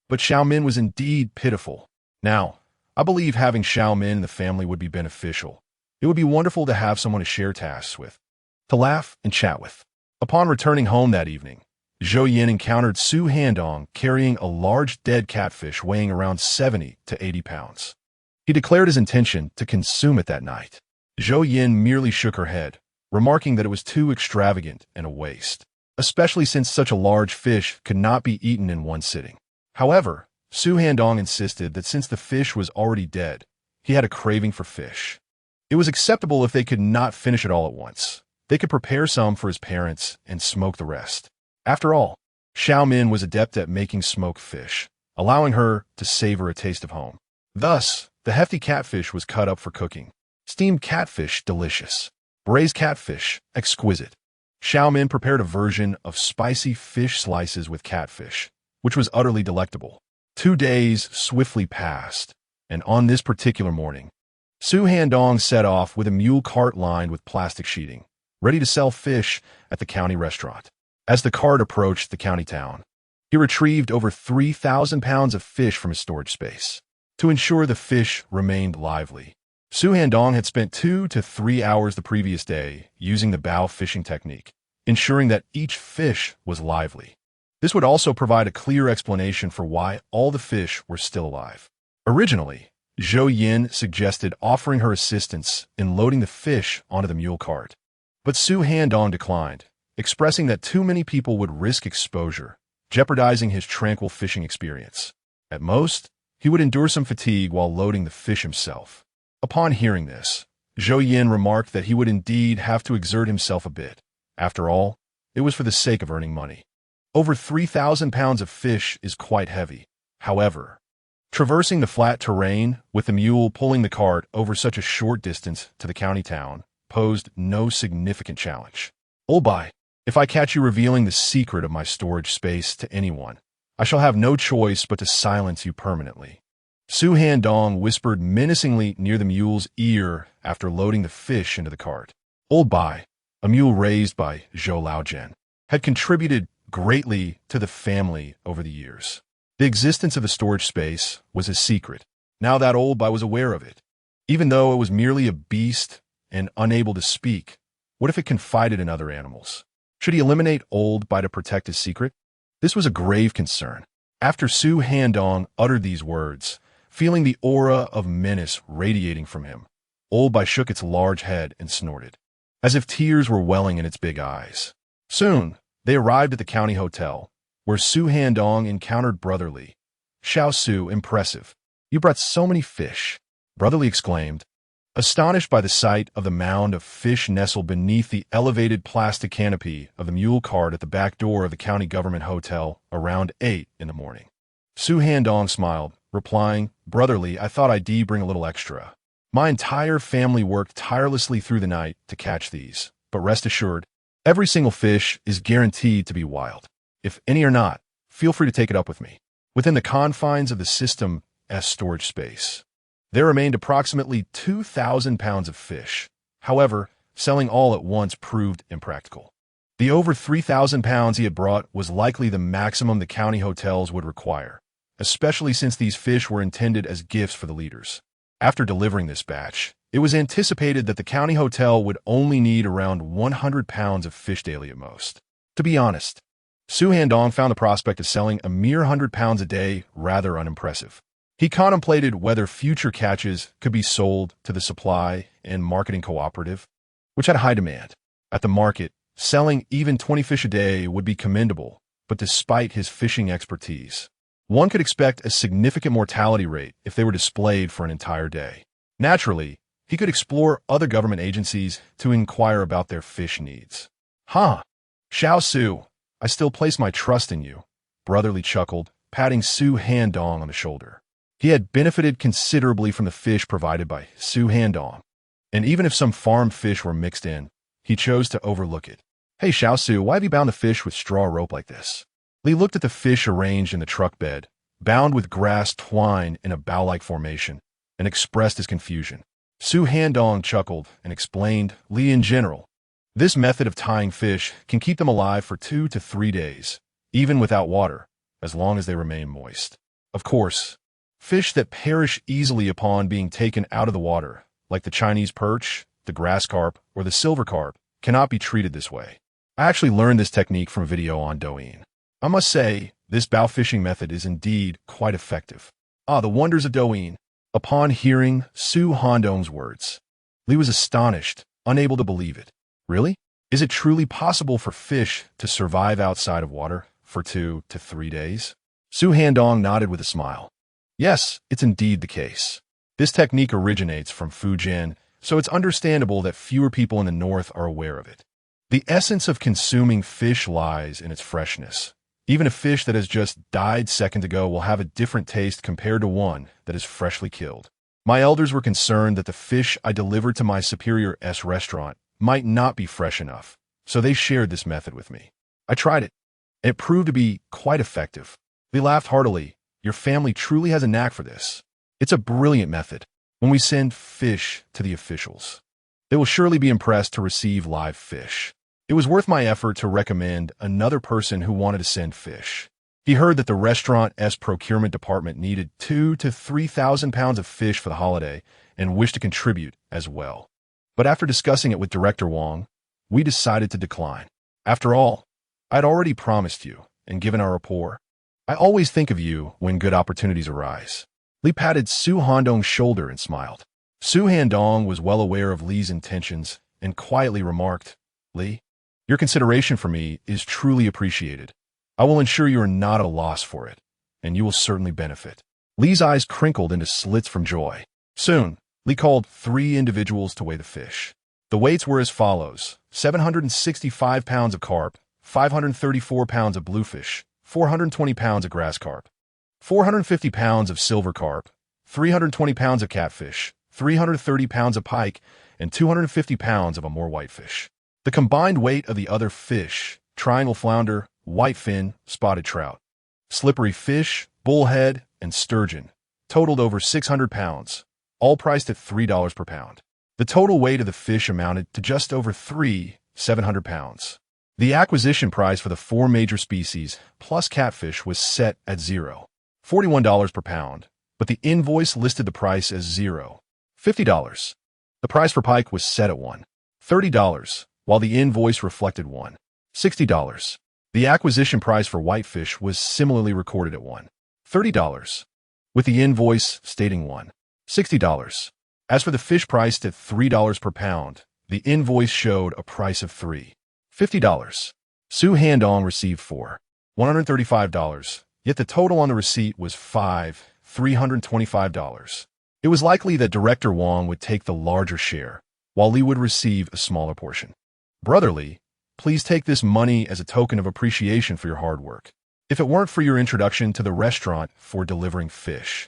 But Xiaomin was indeed pitiful. Now, I believe having Xiaomin in the family would be beneficial. It would be wonderful to have someone to share tasks with, to laugh and chat with. Upon returning home that evening, Zhou Yin encountered Su Handong carrying a large dead catfish weighing around 70 to 80 pounds. He declared his intention to consume it that night. Zhou Yin merely shook her head, remarking that it was too extravagant and a waste, especially since such a large fish could not be eaten in one sitting. However, Su Handong insisted that since the fish was already dead, he had a craving for fish. It was acceptable if they could not finish it all at once. They could prepare some for his parents and smoke the rest. After all, Xiaomin was adept at making smoked fish, allowing her to savor a taste of home. Thus, the hefty catfish was cut up for cooking. Steamed catfish, delicious. Braised catfish, exquisite. Xiaomin prepared a version of spicy fish slices with catfish, which was utterly delectable. 2 days swiftly passed, and on this particular morning, Su Handong set off with a mule cart lined with plastic sheeting, ready to sell fish at the county restaurant. As the cart approached the county town, he retrieved over 3,000 pounds of fish from his storage space. To ensure the fish remained lively, Su Handong had spent 2 to 3 hours the previous day using the bow fishing technique, ensuring that each fish was lively. This would also provide a clear explanation for why all the fish were still alive. Originally, Zhou Yin suggested offering her assistance in loading the fish onto the mule cart, but Su Handong declined, expressing that too many people would risk exposure, jeopardizing his tranquil fishing experience. At most, he would endure some fatigue while loading the fish himself. Upon hearing this, Zhou Yin remarked that he would indeed have to exert himself a bit. After all, it was for the sake of earning money. Over 3,000 pounds of fish is quite heavy. However, traversing the flat terrain with the mule pulling the cart over such a short distance to the county town posed no significant challenge. "Oh, bye. If I catch you revealing the secret of my storage space to anyone, I shall have no choice but to silence you permanently," Su Handong whispered menacingly near the mule's ear after loading the fish into the cart. Old Bai, a mule raised by Zhou Laojian, had contributed greatly to the family over the years. The existence of the storage space was a secret. Now that Old Bai was aware of it. Even though it was merely a beast and unable to speak, what if it confided in other animals? Should he eliminate Old Bai to protect his secret? This was a grave concern. After Su Handong uttered these words, feeling the aura of menace radiating from him, Old Bai shook its large head and snorted, as if tears were welling in its big eyes. Soon, they arrived at the county hotel, where Su Handong encountered Brotherly. "Xiao Su, impressive. You brought so many fish," Brotherly exclaimed, astonished by the sight of the mound of fish nestled beneath the elevated plastic canopy of the mule cart at the back door of the county government hotel around 8 in the morning. Su Handong smiled, replying, "Brotherly, I thought I'd bring a little extra. My entire family worked tirelessly through the night to catch these, but rest assured, every single fish is guaranteed to be wild. If any are not, feel free to take it up with me." Within the confines of the System S storage space, there remained approximately 2,000 pounds of fish. However, selling all at once proved impractical. The over 3,000 pounds he had brought was likely the maximum the county hotels would require, especially since these fish were intended as gifts for the leaders. After delivering this batch, it was anticipated that the county hotel would only need around 100 pounds of fish daily at most. To be honest, Su Handong found the prospect of selling a mere 100 pounds a day rather unimpressive. He contemplated whether future catches could be sold to the supply and marketing cooperative, which had high demand. At the market, selling even 20 fish a day would be commendable, but despite his fishing expertise, one could expect a significant mortality rate if they were displayed for an entire day. Naturally, he could explore other government agencies to inquire about their fish needs. Xiao Su, I still place my trust in you," Brotherly chuckled, patting Su Handong on the shoulder. He had benefited considerably from the fish provided by Su Handong, and even if some farm fish were mixed in, he chose to overlook it. "Hey Xiao Su, why have you bound the fish with straw rope like this?" Li looked at the fish arranged in the truck bed, bound with grass twine in a bow-like formation, and expressed his confusion. Su Handong chuckled and explained, "Li, in general, this method of tying fish can keep them alive for 2 to 3 days, even without water, as long as they remain moist. Of course, fish that perish easily upon being taken out of the water, like the Chinese perch, the grass carp, or the silver carp, cannot be treated this way. I actually learned this technique from a video on Douyin. I must say, this bow fishing method is indeed quite effective." The wonders of Douyin. Upon hearing Su Handong's words, Li was astonished, unable to believe it. Really? Is it truly possible for fish to survive outside of water for 2 to 3 days? Su Handong nodded with a smile. Yes, it's indeed the case. This technique originates from Fujian, so it's understandable that fewer people in the north are aware of it. The essence of consuming fish lies in its freshness. Even a fish that has just died seconds ago will have a different taste compared to one that is freshly killed. My elders were concerned that the fish I delivered to my Superior S restaurant might not be fresh enough, so they shared this method with me. I tried it, and it proved to be quite effective. They laughed heartily. Your family truly has a knack for this. It's a brilliant method. When we send fish to the officials, they will surely be impressed to receive live fish. It was worth my effort to recommend another person who wanted to send fish. He heard that the restaurant's procurement department needed 2,000 to 3,000 pounds of fish for the holiday and wished to contribute as well. But after discussing it with Director Wang, we decided to decline. After all, I'd already promised you, and given our rapport, I always think of you when good opportunities arise. Li patted Su Handong's shoulder and smiled. Su Handong was well aware of Li's intentions and quietly remarked, "Li, your consideration for me is truly appreciated. I will ensure you are not at a loss for it, and you will certainly benefit." Li's eyes crinkled into slits from joy. Soon, Li called 3 individuals to weigh the fish. The weights were as follows: 765 pounds of carp, 534 pounds of bluefish, 420 pounds of grass carp, 450 pounds of silver carp, 320 pounds of catfish, 330 pounds of pike, and 250 pounds of a more whitefish. The combined weight of the other fish, triangle flounder, whitefin, spotted trout, slippery fish, bullhead, and sturgeon, totaled over 600 pounds, all priced at $3 per pound. The total weight of the fish amounted to just over 700 pounds. The acquisition price for the 4 major species plus catfish was set at $41 per pound, but the invoice listed the price as $50. The price for pike was set at $30, while the invoice reflected $60. The acquisition price for whitefish was similarly recorded at $30, with the invoice stating $60. As for the fish priced at $3 per pound, the invoice showed a price of $50. Su Handong received $135, yet the total on the receipt was $325. It was likely that Director Wong would take the larger share, while Li would receive a smaller portion. Brother Li, please take this money as a token of appreciation for your hard work. If it weren't for your introduction to the restaurant for delivering fish,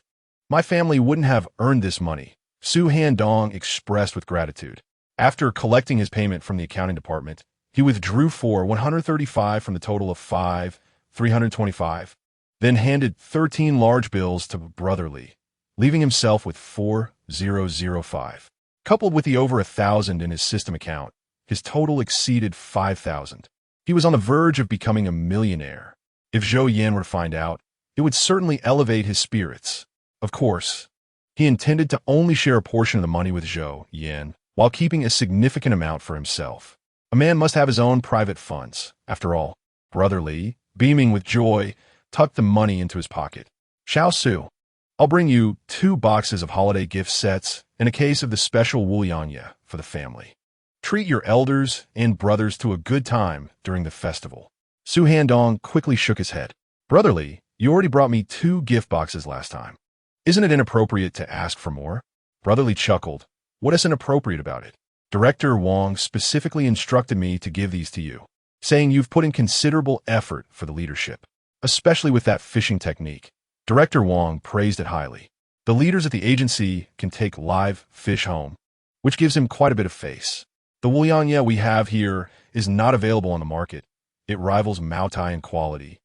my family wouldn't have earned this money, Su Handong expressed with gratitude. After collecting his payment from the accounting department, he withdrew $135 from the total of $325, then handed 13 large bills to Brother Li, leaving himself with $4,005. Coupled with the over 1,000 in his system account, his total exceeded 5,000. He was on the verge of becoming a millionaire. If Zhou Yan were to find out, it would certainly elevate his spirits. Of course, he intended to only share a portion of the money with Zhou Yan, while keeping a significant amount for himself. A man must have his own private funds. After all, Brother Li, beaming with joy, tucked the money into his pocket. Xiao Su, I'll bring you 2 boxes of holiday gift sets and a case of the special wulianya for the family. Treat your elders and brothers to a good time during the festival. Su Handong quickly shook his head. Brother Li, you already brought me 2 gift boxes last time. Isn't it inappropriate to ask for more? Brother Li chuckled. What is inappropriate about it? Director Wong specifically instructed me to give these to you, saying you've put in considerable effort for the leadership, especially with that fishing technique. Director Wong praised it highly. The leaders at the agency can take live fish home, which gives him quite a bit of face. The wulianya we have here is not available on the market. It rivals Maotai in quality,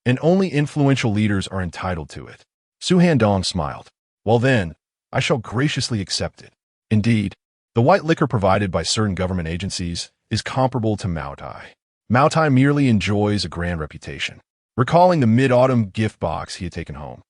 and only influential leaders are entitled to it. Su Handong smiled. Well then, I shall graciously accept it. Indeed, the white liquor provided by certain government agencies is comparable to Maotai. Maotai merely enjoys a grand reputation. Recalling the mid-autumn gift box he had taken home,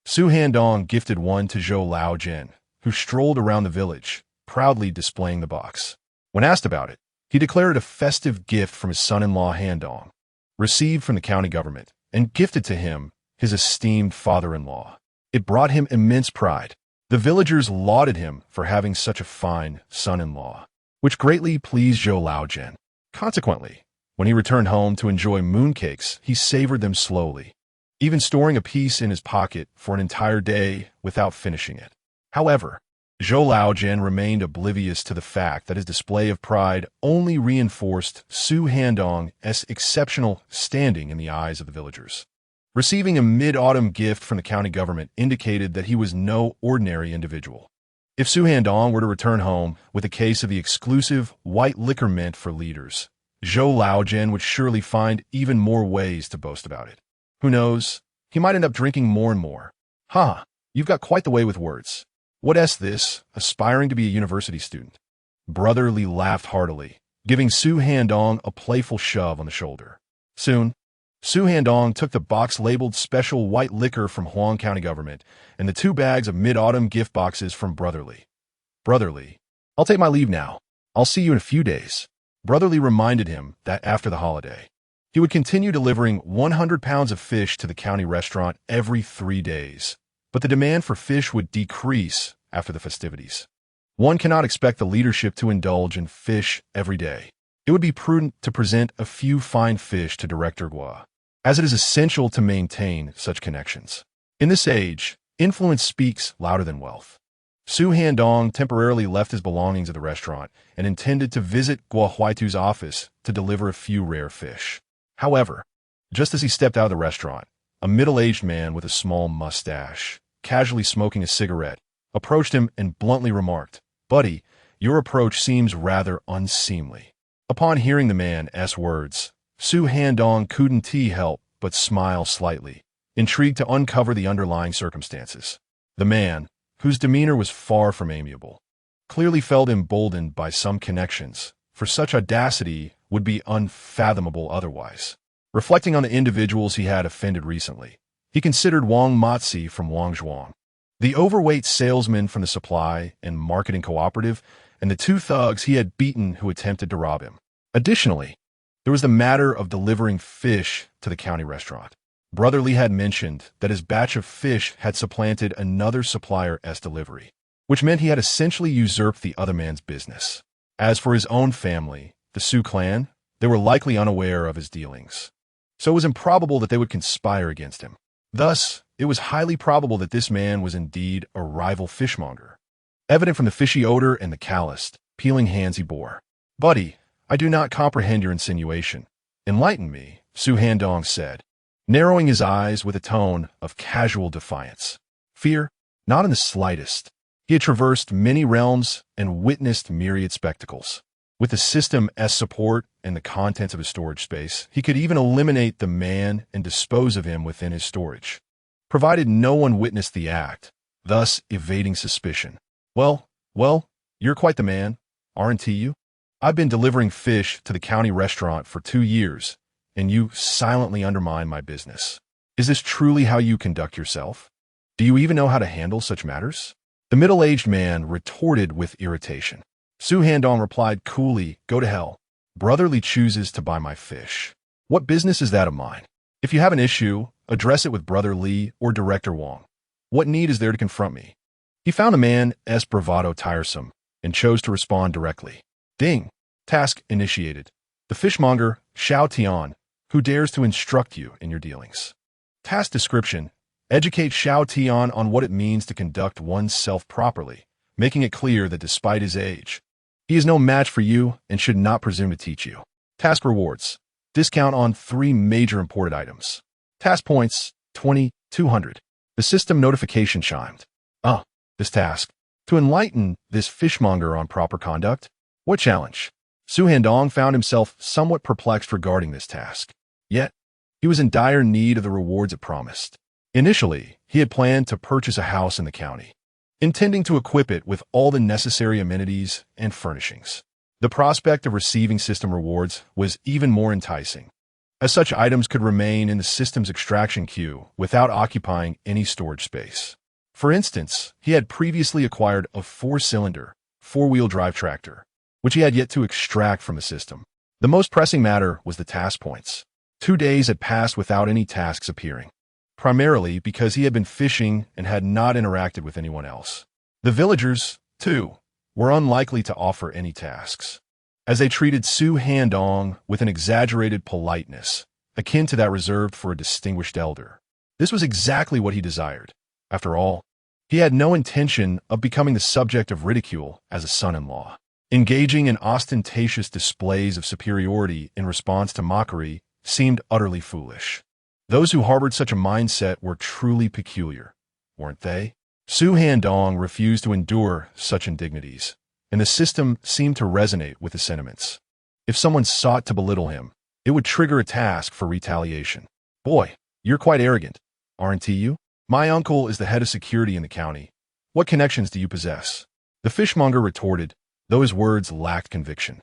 Su Handong gifted one to Zhou Laojian, who strolled around the village, proudly displaying the box. When asked about it, he declared it a festive gift from his son-in-law Handong, received from the county government, and gifted to him, his esteemed father-in-law. It brought him immense pride. The villagers lauded him for having such a fine son-in-law, which greatly pleased Zhou Laojian. Consequently, when he returned home to enjoy mooncakes, he savored them slowly, even storing a piece in his pocket for an entire day without finishing it. However, Zhou Laojian remained oblivious to the fact that his display of pride only reinforced Su Handong's exceptional standing in the eyes of the villagers. Receiving a mid-autumn gift from the county government indicated that he was no ordinary individual. If Su Handong were to return home with a case of the exclusive white liquor meant for leaders, Zhou Laojian would surely find even more ways to boast about it. Who knows? He might end up drinking more and more. Ha! You've got quite the way with words. What's this, aspiring to be a university student? Brother Li laughed heartily, giving Su Handong a playful shove on the shoulder. Soon, Su Handong took the box labeled special white liquor from Huang County government and the 2 bags of mid-autumn gift boxes from Brother Li. Brother Li, I'll take my leave now. I'll see you in a few days. Brother Li reminded him that after the holiday, he would continue delivering 100 pounds of fish to the county restaurant every 3 days, but the demand for fish would decrease after the festivities. One cannot expect the leadership to indulge in fish every day. It would be prudent to present a few fine fish to Director Gua, as it is essential to maintain such connections. In this age, influence speaks louder than wealth. Su Handong temporarily left his belongings at the restaurant and intended to visit Gua Huaitu's office to deliver a few rare fish. However, just as he stepped out of the restaurant, a middle-aged man with a small mustache, casually smoking a cigarette, approached him and bluntly remarked, "Buddy, your approach seems rather unseemly." Upon hearing the man's words, Su Handong couldn't help but smile slightly, intrigued to uncover the underlying circumstances. The man, whose demeanor was far from amiable, clearly felt emboldened by some connections, for such audacity would be unfathomable otherwise. Reflecting on the individuals he had offended recently, he considered Wang Matzi from Wangzhuang, the overweight salesman from the supply and marketing cooperative, and the two thugs he had beaten who attempted to rob him. Additionally, there was the matter of delivering fish to the county restaurant. Brother Li had mentioned that his batch of fish had supplanted another supplier's delivery, which meant he had essentially usurped the other man's business. As for his own family, the Su clan, they were likely unaware of his dealings, so it was improbable that they would conspire against him. Thus, it was highly probable that this man was indeed a rival fishmonger, evident from the fishy odor and the calloused, peeling hands he bore. "Buddy, I do not comprehend your insinuation. Enlighten me," Su Handong said, narrowing his eyes with a tone of casual defiance. Fear? Not in the slightest. He had traversed many realms and witnessed myriad spectacles. With the system's support and the contents of his storage space, he could even eliminate the man and dispose of him within his storage, provided no one witnessed the act, thus evading suspicion. Well, you're quite the man, aren't you? I've been delivering fish to the county restaurant for 2 years, and you silently undermine my business. Is this truly how you conduct yourself? Do you even know how to handle such matters?" The middle-aged man retorted with irritation. Su Handong replied coolly, "Go to hell. Brother Li chooses to buy my fish. What business is that of mine? If you have an issue, address it with Brother Li or Director Wang. What need is there to confront me?" He found the man's bravado tiresome and chose to respond directly. "Ding. Task initiated. The fishmonger, Xiao Tian, who dares to instruct you in your dealings. Task description: educate Xiao Tian on what it means to conduct oneself properly, making it clear that despite his age, he is no match for you and should not presume to teach you. Task rewards: discount on 3 major imported items. Task points, 2,200. The system notification chimed. This task. To enlighten this fishmonger on proper conduct? What challenge? Su Handong found himself somewhat perplexed regarding this task. Yet, he was in dire need of the rewards it promised. Initially, he had planned to purchase a house in the county, intending to equip it with all the necessary amenities and furnishings. The prospect of receiving system rewards was even more enticing, as such items could remain in the system's extraction queue without occupying any storage space. For instance, he had previously acquired a 4-cylinder, 4-wheel drive tractor, which he had yet to extract from the system. The most pressing matter was the task points. 2 days had passed without any tasks appearing, primarily because he had been fishing and had not interacted with anyone else. The villagers, too, were unlikely to offer any tasks, as they treated Su Handong with an exaggerated politeness, akin to that reserved for a distinguished elder. This was exactly what he desired. After all, he had no intention of becoming the subject of ridicule as a son-in-law. Engaging in ostentatious displays of superiority in response to mockery seemed utterly foolish. Those who harbored such a mindset were truly peculiar, weren't they? Su Handong refused to endure such indignities, and the system seemed to resonate with his sentiments. If someone sought to belittle him, it would trigger a task for retaliation. "Boy, you're quite arrogant, aren't you? My uncle is the head of security in the county. What connections do you possess?" The fishmonger retorted, though his words lacked conviction.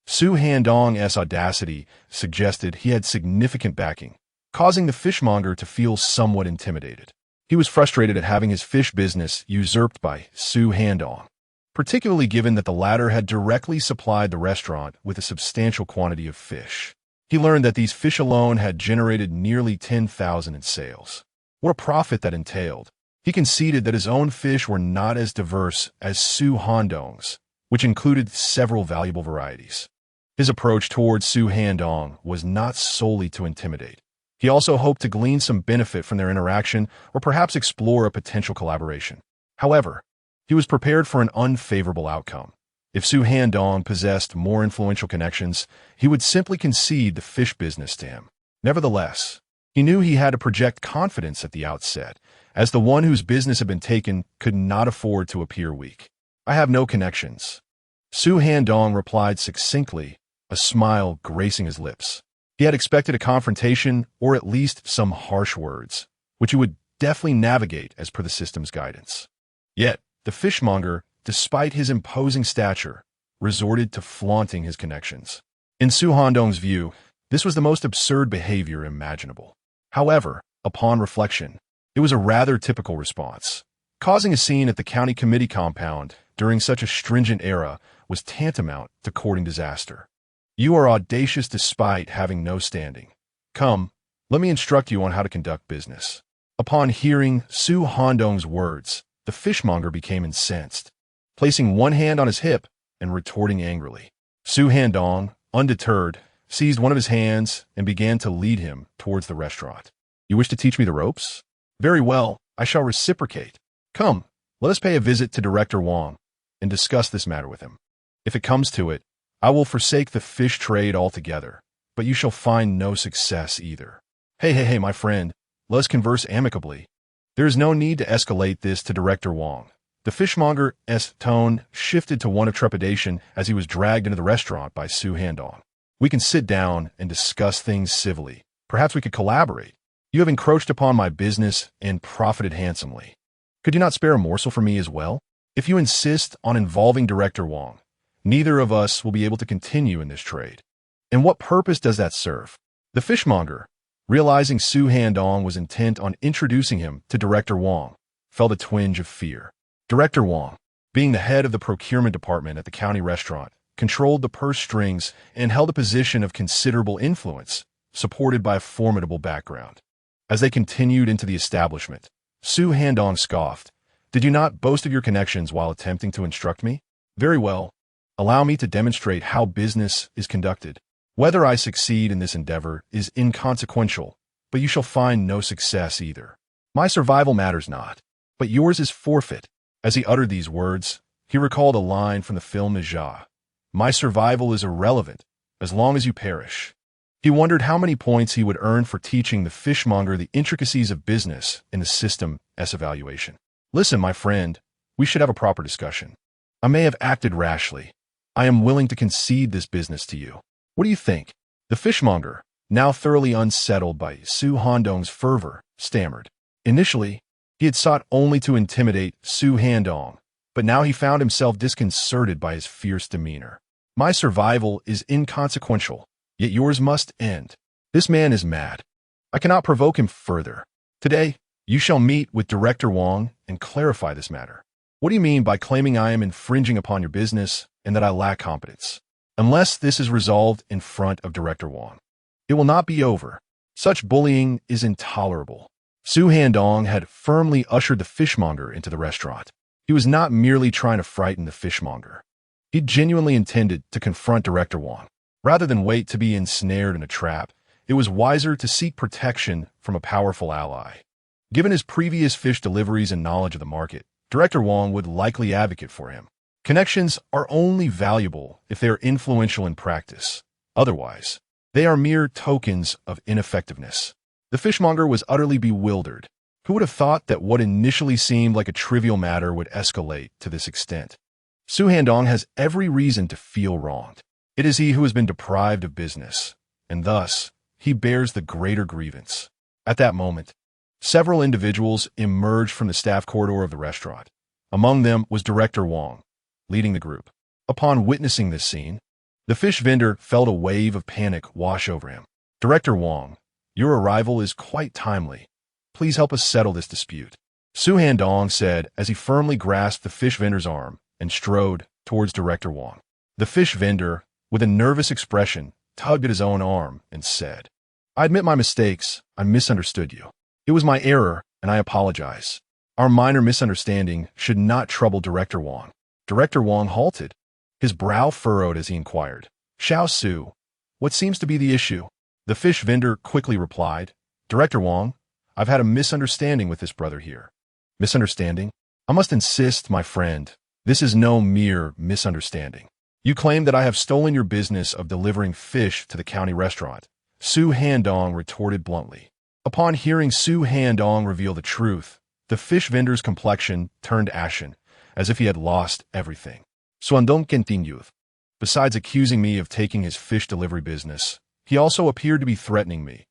Su Handong's audacity suggested he had significant backing, causing the fishmonger to feel somewhat intimidated. He was frustrated at having his fish business usurped by Su Handong, particularly given that the latter had directly supplied the restaurant with a substantial quantity of fish. He learned that these fish alone had generated nearly 10,000 in sales. What a profit that entailed. He conceded that his own fish were not as diverse as Su Handong's, which included several valuable varieties. His approach towards Su Handong was not solely to intimidate. He also hoped to glean some benefit from their interaction or perhaps explore a potential collaboration. However, he was prepared for an unfavorable outcome. If Su Handong possessed more influential connections, he would simply concede the fish business to him. Nevertheless, he knew he had to project confidence at the outset, as the one whose business had been taken could not afford to appear weak. "I have no connections," Su Handong replied succinctly, a smile gracing his lips. He had expected a confrontation or at least some harsh words, which he would deftly navigate as per the system's guidance. Yet, the fishmonger, despite his imposing stature, resorted to flaunting his connections. In Su Handong's view, this was the most absurd behavior imaginable. However, upon reflection, it was a rather typical response. Causing a scene at the county committee compound during such a stringent era was tantamount to courting disaster. You are audacious despite having no standing. Come, let me instruct you on how to conduct business. Upon hearing Su Handong's words, the fishmonger became incensed, placing one hand on his hip and retorting angrily. Su Handong, undeterred, seized one of his hands and began to lead him towards the restaurant. You wish to teach me the ropes? Very well, I shall reciprocate. Come, let us pay a visit to Director Wang and discuss this matter with him. If it comes to it, I will forsake the fish trade altogether, but you shall find no success either. Hey, my friend, let us converse amicably. There is no need to escalate this to Director Wang. The fishmonger's tone shifted to one of trepidation as he was dragged into the restaurant by Su Handong. We can sit down and discuss things civilly. Perhaps we could collaborate. You have encroached upon my business and profited handsomely. Could you not spare a morsel for me as well? If you insist on involving Director Wang, neither of us will be able to continue in this trade. And what purpose does that serve? The fishmonger, realizing Su Handong was intent on introducing him to Director Wang, felt a twinge of fear. Director Wang, being the head of the procurement department at the county restaurant, controlled the purse strings and held a position of considerable influence, supported by a formidable background. As they continued into the establishment, Su Handong scoffed. Did you not boast of your connections while attempting to instruct me? Very well. Allow me to demonstrate how business is conducted. Whether I succeed in this endeavor is inconsequential, but you shall find no success either. My survival matters not, but yours is forfeit. As he uttered these words, he recalled a line from the film Najah. My survival is irrelevant, as long as you perish. He wondered how many points he would earn for teaching the fishmonger the intricacies of business in the system's evaluation. Listen, my friend, we should have a proper discussion. I may have acted rashly. I am willing to concede this business to you. What do you think? The fishmonger, now thoroughly unsettled by Su Handong's fervor, stammered. Initially, he had sought only to intimidate Su Handong, but now he found himself disconcerted by his fierce demeanor. My survival is inconsequential, yet yours must end. This man is mad. I cannot provoke him further. Today, you shall meet with Director Wang and clarify this matter. What do you mean by claiming I am infringing upon your business and that I lack competence? Unless this is resolved in front of Director Wang, it will not be over. Such bullying is intolerable. Su Handong had firmly ushered the fishmonger into the restaurant. He was not merely trying to frighten the fishmonger. He genuinely intended to confront Director Wang. Rather than wait to be ensnared in a trap, it was wiser to seek protection from a powerful ally. Given his previous fish deliveries and knowledge of the market, Director Wang would likely advocate for him. Connections are only valuable if they are influential in practice. Otherwise, they are mere tokens of ineffectiveness. The fishmonger was utterly bewildered. Who would have thought that what initially seemed like a trivial matter would escalate to this extent? Su Handong has every reason to feel wronged. It is he who has been deprived of business, and thus, he bears the greater grievance. At that moment, several individuals emerged from the staff corridor of the restaurant. Among them was Director Wang, leading the group. Upon witnessing this scene, the fish vendor felt a wave of panic wash over him. Director Wang, your arrival is quite timely. Please help us settle this dispute. Su Handong said as he firmly grasped the fish vendor's arm and strode towards Director Wang. The fish vendor, with a nervous expression, tugged at his own arm and said, I admit my mistakes. I misunderstood you. It was my error, and I apologize. Our minor misunderstanding should not trouble Director Wang. Director Wang halted, his brow furrowed as he inquired, Xiao Su, what seems to be the issue? The fish vendor quickly replied, Director Wang, I've had a misunderstanding with this brother here. Misunderstanding? I must insist, my friend, this is no mere misunderstanding. You claim that I have stolen your business of delivering fish to the county restaurant. Su Handong retorted bluntly. Upon hearing Su Handong reveal the truth, the fish vendor's complexion turned ashen, as if he had lost everything. Handong continued. Besides accusing me of taking his fish delivery business, he also appeared to be threatening me.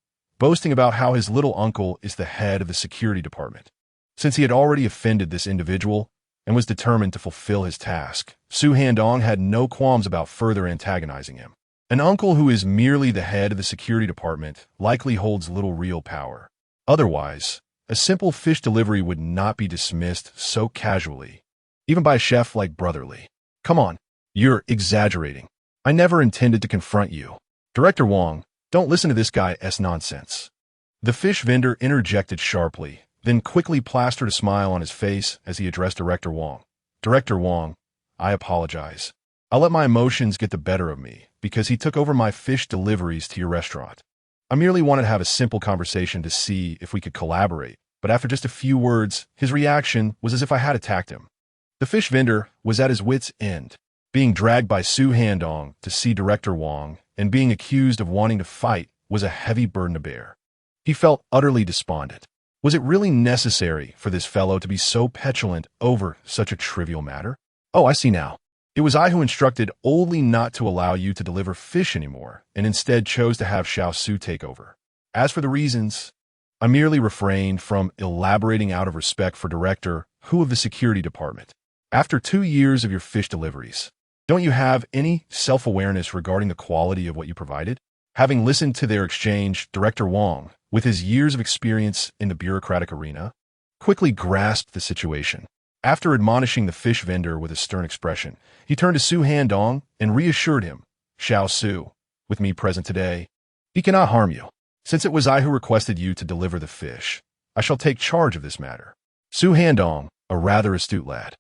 boasting about how his little uncle is the head of the security department. Since he had already offended this individual and was determined to fulfill his task, Su Handong had no qualms about further antagonizing him. An uncle who is merely the head of the security department likely holds little real power. Otherwise, a simple fish delivery would not be dismissed so casually, even by a chef like Brotherly. Come on, you're exaggerating. I never intended to confront you. Director Wong, don't listen to this guy's nonsense. The fish vendor interjected sharply, then quickly plastered a smile on his face as he addressed Director Wong. Director Wong, I apologize. I'll let my emotions get the better of me because he took over my fish deliveries to your restaurant. I merely wanted to have a simple conversation to see if we could collaborate, but after just a few words, his reaction was as if I had attacked him. The fish vendor was at his wit's end, being dragged by Su Handong to see Director Wong and being accused of wanting to fight was a heavy burden to bear. He felt utterly despondent. Was it really necessary for this fellow to be so petulant over such a trivial matter? Oh, I see now. It was I who instructed Old Lee not to allow you to deliver fish anymore, and instead chose to have Xiao Su take over. As for the reasons, I merely refrained from elaborating out of respect for Director Hu of the security department. After 2 years of your fish deliveries, don't you have any self-awareness regarding the quality of what you provided? Having listened to their exchange, Director Wong, with his years of experience in the bureaucratic arena, quickly grasped the situation. After admonishing the fish vendor with a stern expression, he turned to Su Handong and reassured him, Xiao Su, with me present today, he cannot harm you. Since it was I who requested you to deliver the fish, I shall take charge of this matter. Su Handong, a rather astute lad,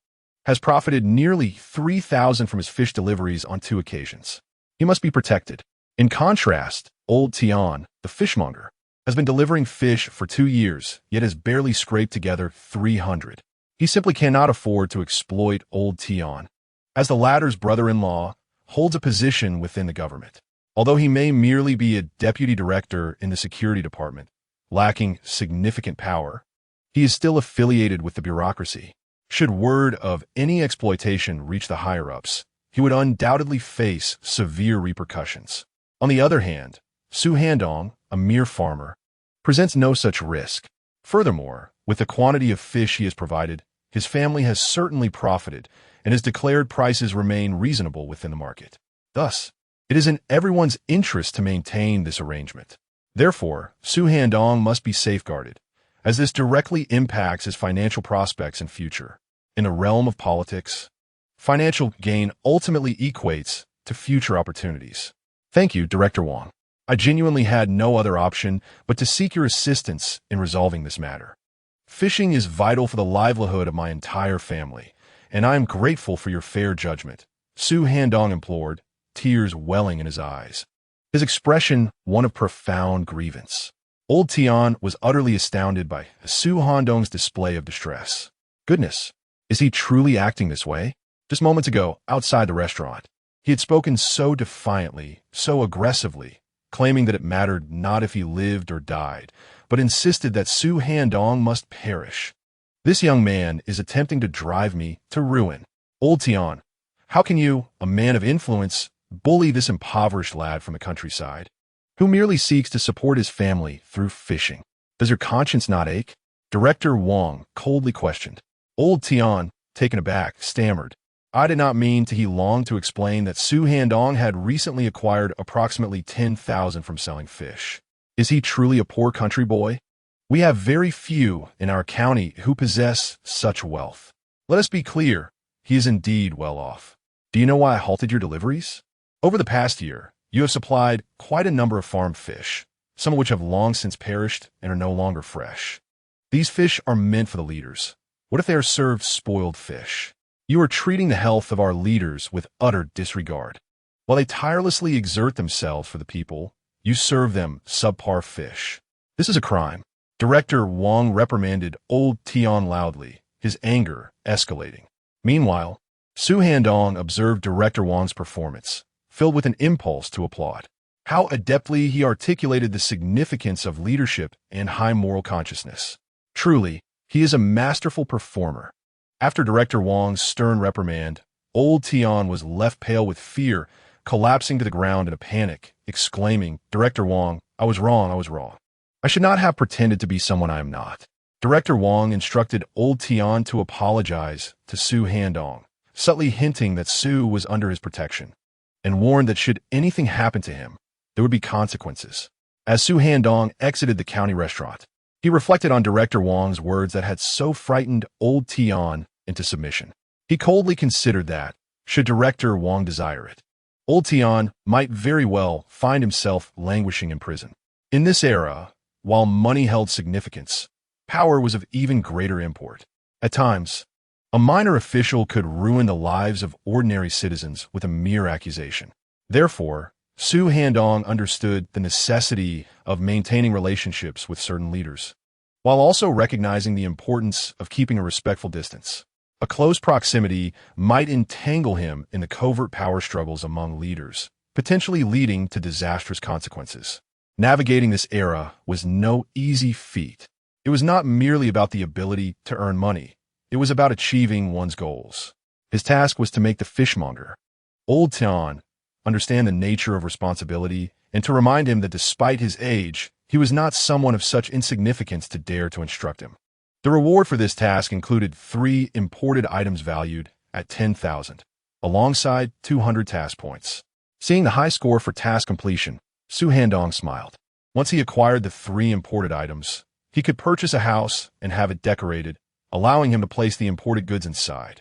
has profited nearly 3,000 from his fish deliveries on 2 occasions. He must be protected. In contrast, Old Tian, the fishmonger, has been delivering fish for 2 years, yet has barely scraped together 300. He simply cannot afford to exploit Old Tian, as the latter's brother-in-law holds a position within the government. Although he may merely be a deputy director in the security department, lacking significant power, he is still affiliated with the bureaucracy. Should word of any exploitation reach the higher-ups, he would undoubtedly face severe repercussions. On the other hand, Su Handong, a mere farmer, presents no such risk. Furthermore, with the quantity of fish he has provided, his family has certainly profited, and his declared prices remain reasonable within the market. Thus, it is in everyone's interest to maintain this arrangement. Therefore, Su Handong must be safeguarded, as this directly impacts his financial prospects and future. In the realm of politics, financial gain ultimately equates to future opportunities. Thank you, Director Wong. I genuinely had no other option but to seek your assistance in resolving this matter. Fishing is vital for the livelihood of my entire family, and I am grateful for your fair judgment, Su Handong implored, tears welling in his eyes. His expression one of profound grievance. Old Tian was utterly astounded by Su Handong's display of distress. Goodness, is he truly acting this way? Just moments ago, outside the restaurant, he had spoken so defiantly, so aggressively, claiming that it mattered not if he lived or died, but insisted that Su Handong must perish. This young man is attempting to drive me to ruin. Old Tian, how can you, a man of influence, bully this impoverished lad from the countryside, who merely seeks to support his family through fishing? Does your conscience not ache? Director Wong coldly questioned. Old Tian, taken aback, stammered. I did not mean to. He longed to explain that Su Handong had recently acquired approximately 10,000 from selling fish. Is he truly a poor country boy? We have very few in our county who possess such wealth. Let us be clear, he is indeed well off. Do you know why I halted your deliveries? Over the past year, you have supplied quite a number of farm fish, some of which have long since perished and are no longer fresh. These fish are meant for the leaders. What if they are served spoiled fish? You are treating the health of our leaders with utter disregard. While they tirelessly exert themselves for the people, you serve them subpar fish. This is a crime. Director Wong reprimanded Old Tian loudly, his anger escalating. Meanwhile, Su Handong observed Director Wong's performance, filled with an impulse to applaud. How adeptly he articulated the significance of leadership and high moral consciousness. Truly, he is a masterful performer. After Director Wong's stern reprimand, Old Tian was left pale with fear, collapsing to the ground in a panic, exclaiming, Director Wong, I was wrong. I should not have pretended to be someone I am not. Director Wang instructed old Tian to apologize to Su Handong, subtly hinting that Su was under his protection, and warned that should anything happen to him, there would be consequences. As Su Handong exited the county restaurant, he reflected on Director Wang's words that had so frightened old Tian into submission. He coldly considered that, should Director Wang desire it, old Tian might very well find himself languishing in prison. In this era, while money held significance, power was of even greater import. At times, a minor official could ruin the lives of ordinary citizens with a mere accusation. Therefore, Su Handong understood the necessity of maintaining relationships with certain leaders, while also recognizing the importance of keeping a respectful distance. A close proximity might entangle him in the covert power struggles among leaders, potentially leading to disastrous consequences. Navigating this era was no easy feat. It was not merely about the ability to earn money. It was about achieving one's goals. His task was to make the fishmonger, old Tian, understand the nature of responsibility and to remind him that despite his age, he was not someone of such insignificance to dare to instruct him. The reward for this task included 3 imported items valued at 10,000, alongside 200 task points. Seeing the high score for task completion, Su Handong smiled. Once he acquired the 3 imported items, he could purchase a house and have it decorated, allowing him to place the imported goods inside.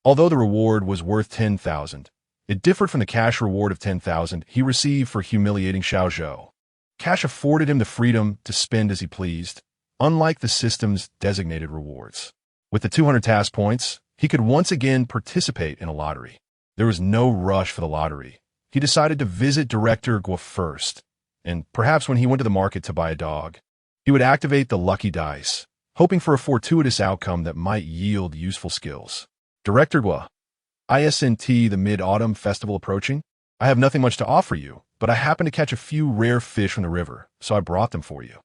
Although the reward was worth 10,000, it differed from the cash reward of 10,000 he received for humiliating Xiao Zhou. Cash afforded him the freedom to spend as he pleased, unlike the system's designated rewards. With the 200 task points, he could once again participate in a lottery. There was no rush for the lottery. He decided to visit Director Guo first, and perhaps when he went to the market to buy a dog, he would activate the lucky dice, hoping for a fortuitous outcome that might yield useful skills. Director Guo, isn't the Mid-Autumn Festival approaching? I have nothing much to offer you, but I happened to catch a few rare fish from the river, so I brought them for you.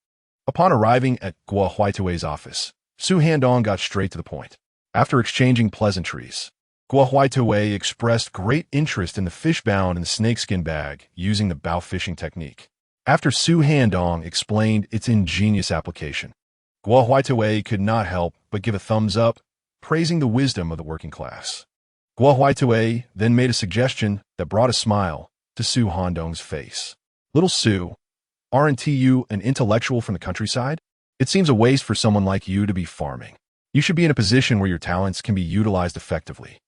Upon arriving at Guo Huaitui's office, Su Handong got straight to the point. After exchanging pleasantries, Guo Huaitui expressed great interest in the fish bound in the snakeskin bag using the bow fishing technique. After Su Handong explained its ingenious application, Guo Huaitui could not help but give a thumbs up, praising the wisdom of the working class. Guo Huaitui then made a suggestion that brought a smile to Su Handong's face. Little Su, aren't you an intellectual from the countryside? It seems a waste for someone like you to be farming. You should be in a position where your talents can be utilized effectively.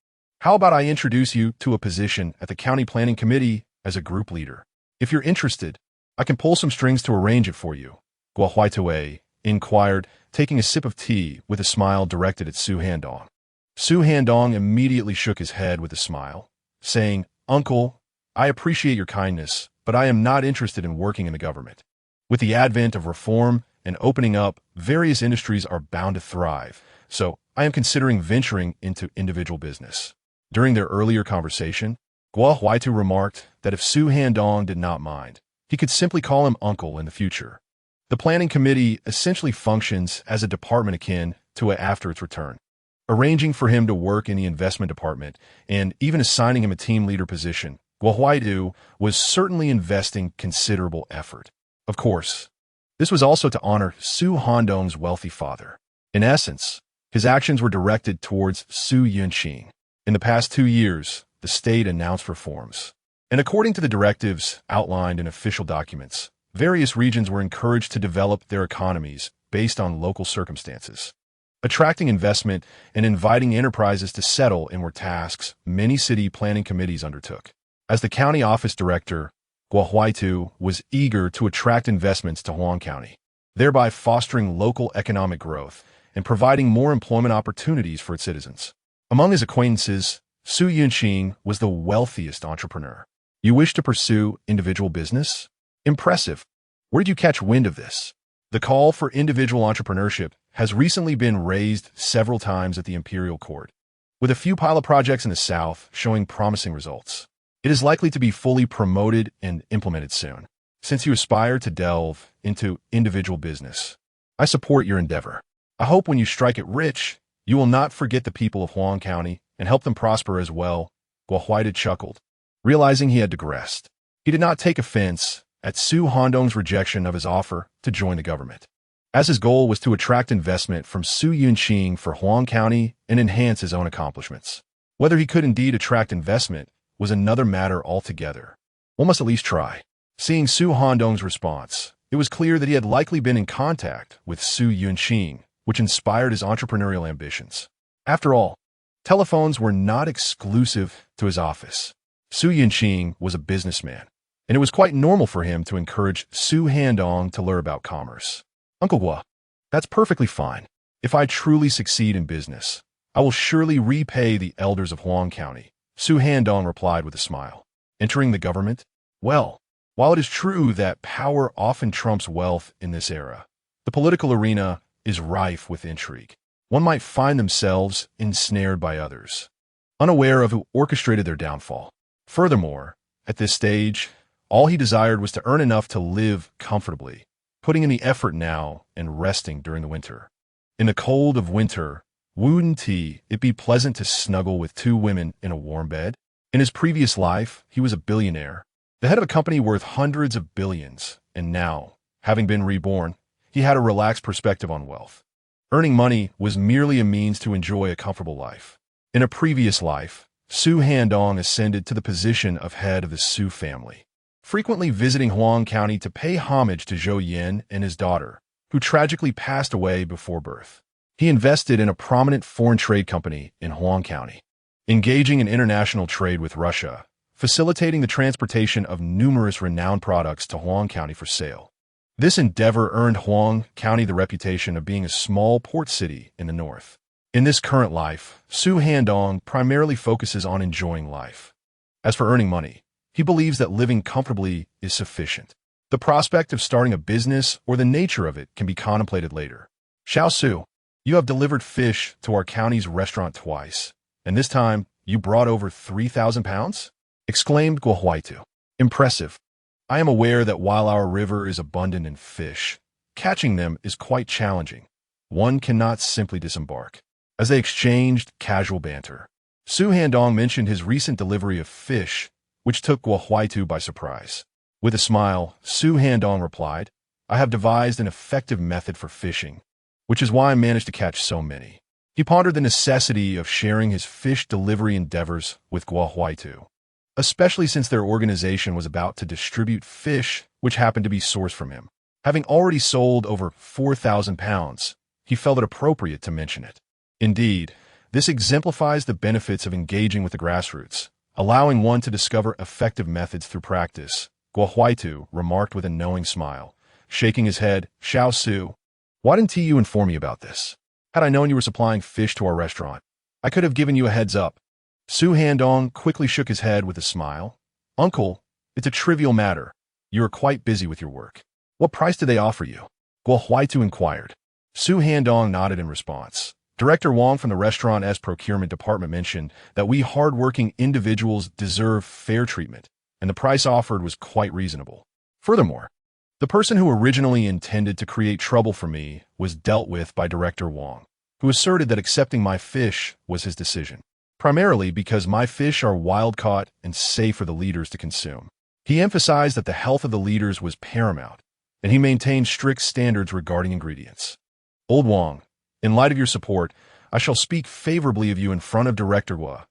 How about I introduce you to a position at the county planning committee as a group leader? If you're interested, I can pull some strings to arrange it for you, Guo Huaitui inquired, taking a sip of tea with a smile directed at Su Handong. Su Handong immediately shook his head with a smile, saying, Uncle, I appreciate your kindness, but I am not interested in working in the government. With the advent of reform and opening up, various industries are bound to thrive, so I am considering venturing into individual business. During their earlier conversation, Guo Huaitu remarked that if Su Handong did not mind, he could simply call him uncle in the future. The planning committee essentially functions as a department akin to it after its return. Arranging for him to work in the investment department and even assigning him a team leader position, Guo Huaitu was certainly investing considerable effort. Of course, this was also to honor Su Handong's wealthy father. In essence, his actions were directed towards Su Yunqing. In the past 2 years, the state announced reforms. And according to the directives outlined in official documents, various regions were encouraged to develop their economies based on local circumstances. Attracting investment and inviting enterprises to settle in were tasks many city planning committees undertook. As the county office director, Guo Huaitu was eager to attract investments to Huang County, thereby fostering local economic growth and providing more employment opportunities for its citizens. Among his acquaintances, Su Yunqing was the wealthiest entrepreneur. You wish to pursue individual business? Impressive. Where did you catch wind of this? The call for individual entrepreneurship has recently been raised several times at the imperial court, with a few pilot projects in the south showing promising results. It is likely to be fully promoted and implemented soon. Since you aspire to delve into individual business, I support your endeavor. I hope when you strike it rich, you will not forget the people of Huang County and help them prosper as well. Guo Huaitu chuckled, realizing he had digressed. He did not take offense, at Su Handong's rejection of his offer to join the government, as his goal was to attract investment from Su Yunqing for Huang County and enhance his own accomplishments. Whether he could indeed attract investment was another matter altogether. One must at least try. Seeing Su Handong's response, it was clear that he had likely been in contact with Su Yunqing, which inspired his entrepreneurial ambitions. After all, telephones were not exclusive to his office. Su Yunqing was a businessman, and it was quite normal for him to encourage Su Handong to learn about commerce. Uncle Gua, that's perfectly fine. If I truly succeed in business, I will surely repay the elders of Huang County, Su Handong replied with a smile. Entering the government? Well, while it is true that power often trumps wealth in this era, the political arena is rife with intrigue. One might find themselves ensnared by others, unaware of who orchestrated their downfall. Furthermore, at this stage, all he desired was to earn enough to live comfortably, putting in the effort now and resting during the winter. In the cold of winter, wouldn't it be pleasant to snuggle with two women in a warm bed? In his previous life, he was a billionaire, the head of a company worth hundreds of billions, and now, having been reborn, he had a relaxed perspective on wealth. Earning money was merely a means to enjoy a comfortable life. In a previous life, Su Handong ascended to the position of head of the Su family, frequently visiting Huang County to pay homage to Zhou Yin and his daughter, who tragically passed away before birth. He invested in a prominent foreign trade company in Huang County, engaging in international trade with Russia, facilitating the transportation of numerous renowned products to Huang County for sale. This endeavor earned Huang County the reputation of being a small port city in the north. In this current life, Su Handong primarily focuses on enjoying life. As for earning money, he believes that living comfortably is sufficient. The prospect of starting a business or the nature of it can be contemplated later. Xiao Su, you have delivered fish to our county's restaurant twice, and this time you brought over 3,000 pounds? Exclaimed Guo Huaitu. Impressive. I am aware that while our river is abundant in fish, catching them is quite challenging. One cannot simply disembark. As they exchanged casual banter, Su Handong mentioned his recent delivery of fish, which took Guo Huaitu by surprise. With a smile, Su Handong replied, I have devised an effective method for fishing, which is why I managed to catch so many. He pondered the necessity of sharing his fish delivery endeavors with Guo Huaitu, especially since their organization was about to distribute fish which happened to be sourced from him. Having already sold over 4,000 pounds, he felt it appropriate to mention it. Indeed, this exemplifies the benefits of engaging with the grassroots, allowing one to discover effective methods through practice. Guo Huaitu remarked with a knowing smile, shaking his head. Xiao Su, why didn't you inform me about this? Had I known you were supplying fish to our restaurant, I could have given you a heads up. Su Handong quickly shook his head with a smile. Uncle, it's a trivial matter. You are quite busy with your work. What price did they offer you? Guo Huaitu inquired. Su Handong nodded in response. Director Wang from the restaurant's procurement department mentioned that we hard-working individuals deserve fair treatment, and the price offered was quite reasonable. Furthermore, the person who originally intended to create trouble for me was dealt with by Director Wang, who asserted that accepting my fish was his decision, primarily because my fish are wild-caught and safe for the leaders to consume. He emphasized that the health of the leaders was paramount, and he maintained strict standards regarding ingredients. Old Wang, in light of your support, I shall speak favorably of you in front of Director Guo.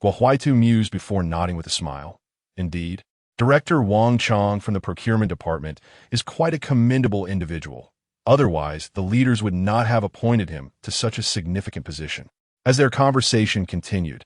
Guo Huaitu mused before nodding with a smile. Indeed, Director Wang Chong from the procurement department is quite a commendable individual. Otherwise, the leaders would not have appointed him to such a significant position. As their conversation continued,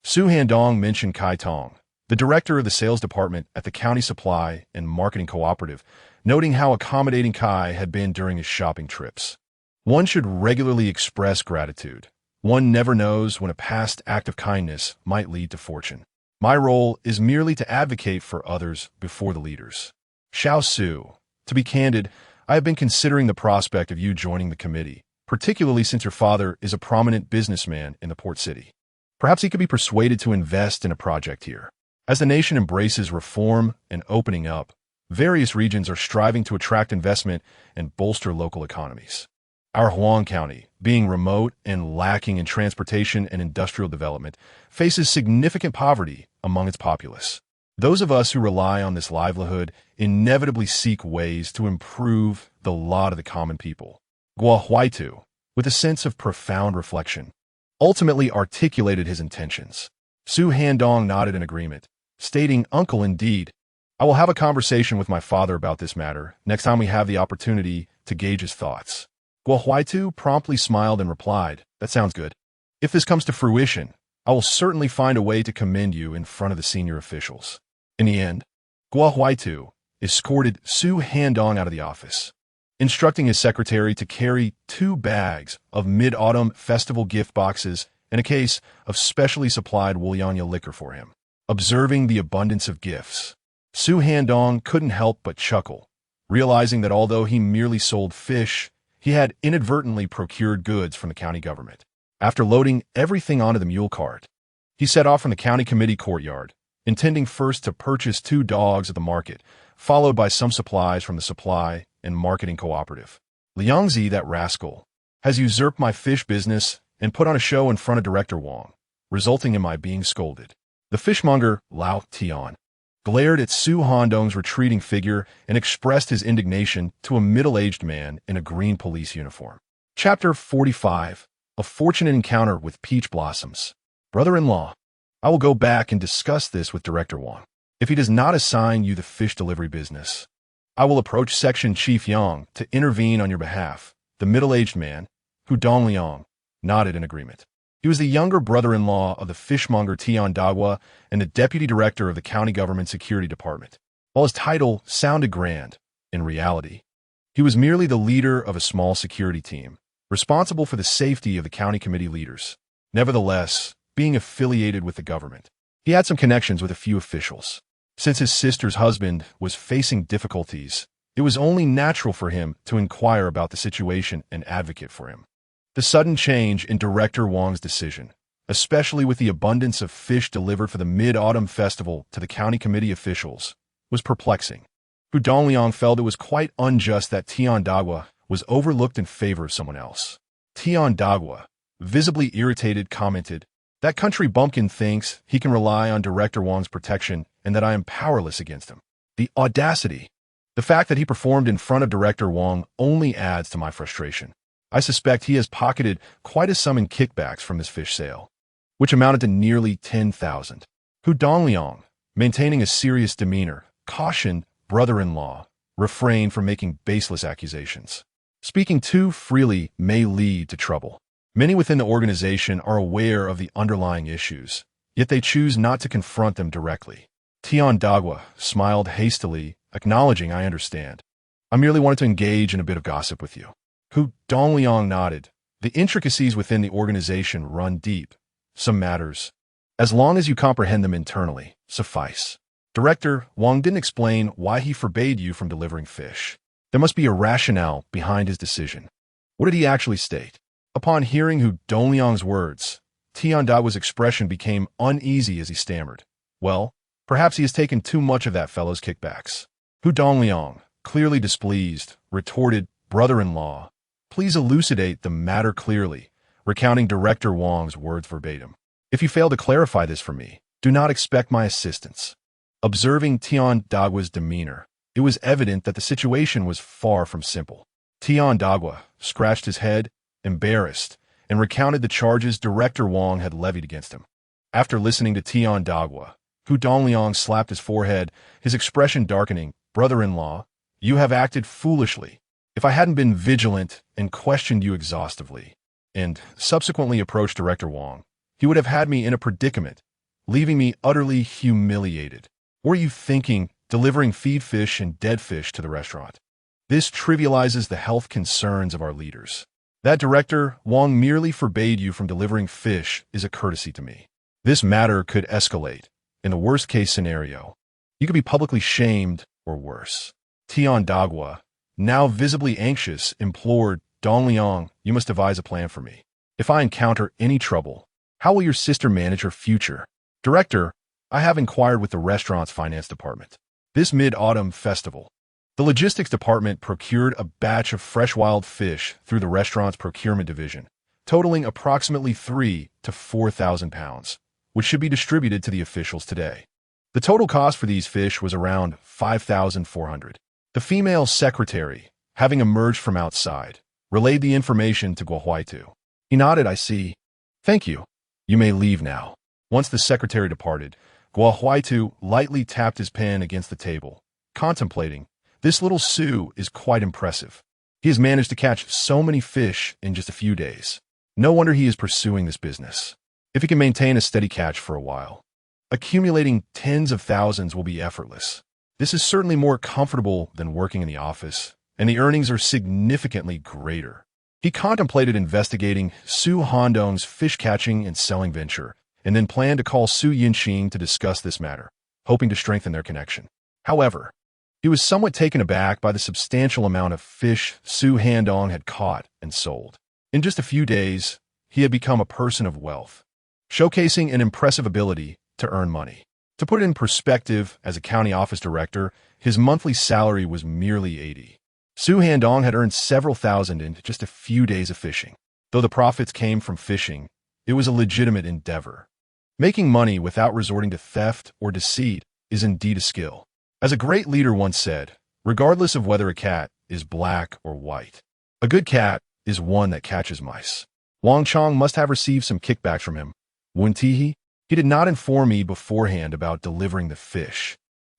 Su Handong mentioned Kai Tong, the director of the sales department at the County Supply and Marketing Cooperative, noting how accommodating Kai had been during his shopping trips. One should regularly express gratitude. One never knows when a past act of kindness might lead to fortune. My role is merely to advocate for others before the leaders. Xiao Su, to be candid, I have been considering the prospect of you joining the committee, particularly since your father is a prominent businessman in the port city. Perhaps he could be persuaded to invest in a project here. As the nation embraces reform and opening up, various regions are striving to attract investment and bolster local economies. Our Huang County, being remote and lacking in transportation and industrial development, faces significant poverty among its populace. Those of us who rely on this livelihood inevitably seek ways to improve the lot of the common people. Guo Huaitu, with a sense of profound reflection, ultimately articulated his intentions. Su Handong nodded in agreement, stating, "Uncle, indeed. I will have a conversation with my father about this matter next time we have the opportunity to gauge his thoughts." Guo Huaitu promptly smiled and replied, "That sounds good. If this comes to fruition, I will certainly find a way to commend you in front of the senior officials." In the end, Guo Huaitu escorted Su Handong out of the office, instructing his secretary to carry 2 bags of Mid-Autumn Festival gift boxes and a case of specially supplied Wulianya liquor for him. Observing the abundance of gifts, Su Handong couldn't help but chuckle, realizing that although he merely sold fish, he had inadvertently procured goods from the county government. After loading everything onto the mule cart, he set off from the county committee courtyard, intending first to purchase 2 dogs at the market, followed by some supplies from the supply and marketing cooperative. "Liangzi, that rascal, has usurped my fish business and put on a show in front of Director Wang, resulting in my being scolded." The fishmonger, Lao Tian, glared at Su Handong's retreating figure and expressed his indignation to a middle-aged man in a green police uniform. Chapter 45. A Fortunate Encounter with Peach Blossoms. "Brother-in-law, I will go back and discuss this with Director Wang. If he does not assign you the fish delivery business, I will approach Section Chief Yang to intervene on your behalf." The middle-aged man, Hu Dongliang, nodded in agreement. He was the younger brother-in-law of the fishmonger Tian Dagua and the deputy director of the county government security department. While his title sounded grand, in reality, he was merely the leader of a small security team, responsible for the safety of the county committee leaders. Nevertheless, being affiliated with the government, he had some connections with a few officials. Since his sister's husband was facing difficulties, it was only natural for him to inquire about the situation and advocate for him. The sudden change in Director Wang's decision, especially with the abundance of fish delivered for the Mid-Autumn Festival to the county committee officials, was perplexing. Hu Dongliang felt it was quite unjust that Tian Dagua was overlooked in favor of someone else. Tian Dagua, visibly irritated, commented, "That country bumpkin thinks he can rely on Director Wang's protection and that I am powerless against him. The audacity! The fact that he performed in front of Director Wang only adds to my frustration. I suspect he has pocketed quite a sum in kickbacks from this fish sale, which amounted to nearly 10,000. Hu Dongliang, maintaining a serious demeanor, cautioned brother-in-law, refrain from making baseless accusations. Speaking too freely may lead to trouble. Many within the organization are aware of the underlying issues, yet they choose not to confront them directly. Tian Dagua smiled hastily, acknowledging, "I understand. I merely wanted to engage in a bit of gossip with you." Hu Dongliang nodded. "The intricacies within the organization run deep. Some matters, as long as you comprehend them internally, suffice." Director Wang didn't explain why he forbade you from delivering fish. There must be a rationale behind his decision. What did he actually state? Upon hearing Hu Dongliang's words, Tian Dagua's expression became uneasy as he stammered, "Well, perhaps he has taken too much of that fellow's kickbacks." Hu Dongliang, clearly displeased, retorted, "Brother-in-law, please elucidate the matter clearly," recounting Director Wang's words verbatim. "If you fail to clarify this for me, do not expect my assistance." Observing Tian Dagua's demeanor, it was evident that the situation was far from simple. Tian Dagua scratched his head, embarrassed, and recounted the charges Director Wang had levied against him. After listening to Tian Dagua, Hu Dongliang slapped his forehead, his expression darkening. "Brother-in-law, you have acted foolishly. If I hadn't been vigilant and questioned you exhaustively, and subsequently approached Director Wang, he would have had me in a predicament, leaving me utterly humiliated. Were you thinking delivering feed fish and dead fish to the restaurant? This trivializes the health concerns of our leaders. That Director Wang merely forbade you from delivering fish is a courtesy to me. This matter could escalate. In the worst-case scenario, you could be publicly shamed or worse." Tian Dagua, now visibly anxious, implored, "Dongliang, you must devise a plan for me. If I encounter any trouble, how will your sister manage her future?" "Director, I have inquired with the restaurant's finance department. This Mid-Autumn Festival, the logistics department procured a batch of fresh wild fish through the restaurant's procurement division, totaling approximately 3,000 to 4,000 pounds, which should be distributed to the officials today. The total cost for these fish was around 5,400. The female secretary, having emerged from outside, relayed the information to Guahuaitu. He nodded. I see. Thank you. You may leave now. Once the secretary departed, Guahuaitu lightly tapped his pen against the table, contemplating. This little Su is quite impressive. He has managed to catch so many fish in just a few days. No wonder he is pursuing this business. If he can maintain a steady catch for a while, accumulating tens of thousands will be effortless. This is certainly more comfortable than working in the office, and the earnings are significantly greater. He contemplated investigating Su Handong's fish catching and selling venture, and then planned to call Su Yinxing to discuss this matter, hoping to strengthen their connection. However, he was somewhat taken aback by the substantial amount of fish Su Handong had caught and sold. In just a few days, he had become a person of wealth, showcasing an impressive ability to earn money. To put it in perspective, as a county office director, his monthly salary was merely 80. Su Handong had earned several thousand in just a few days of fishing. Though the profits came from fishing, it was a legitimate endeavor. Making money without resorting to theft or deceit is indeed a skill. As a great leader once said, regardless of whether a cat is black or white, a good cat is one that catches mice. Wang Chong must have received some kickbacks from him. Wuntihi, he did not inform me beforehand about delivering the fish.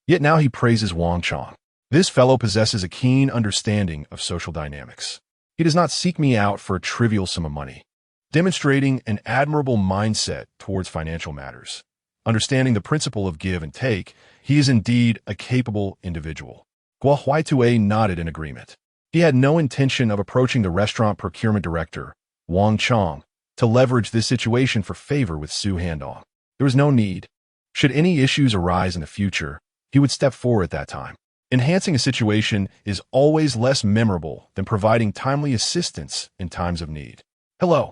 Yet now he praises Wang Chong. This fellow possesses a keen understanding of social dynamics. He does not seek me out for a trivial sum of money, demonstrating an admirable mindset towards financial matters. Understanding the principle of give and take, he is indeed a capable individual. Guahuaitue nodded in agreement. He had no intention of approaching the restaurant procurement director, Wang Chong, to leverage this situation for favor with Su Handong. There was no need. Should any issues arise in the future, he would step forward at that time. Enhancing a situation is always less memorable than providing timely assistance in times of need. Hello.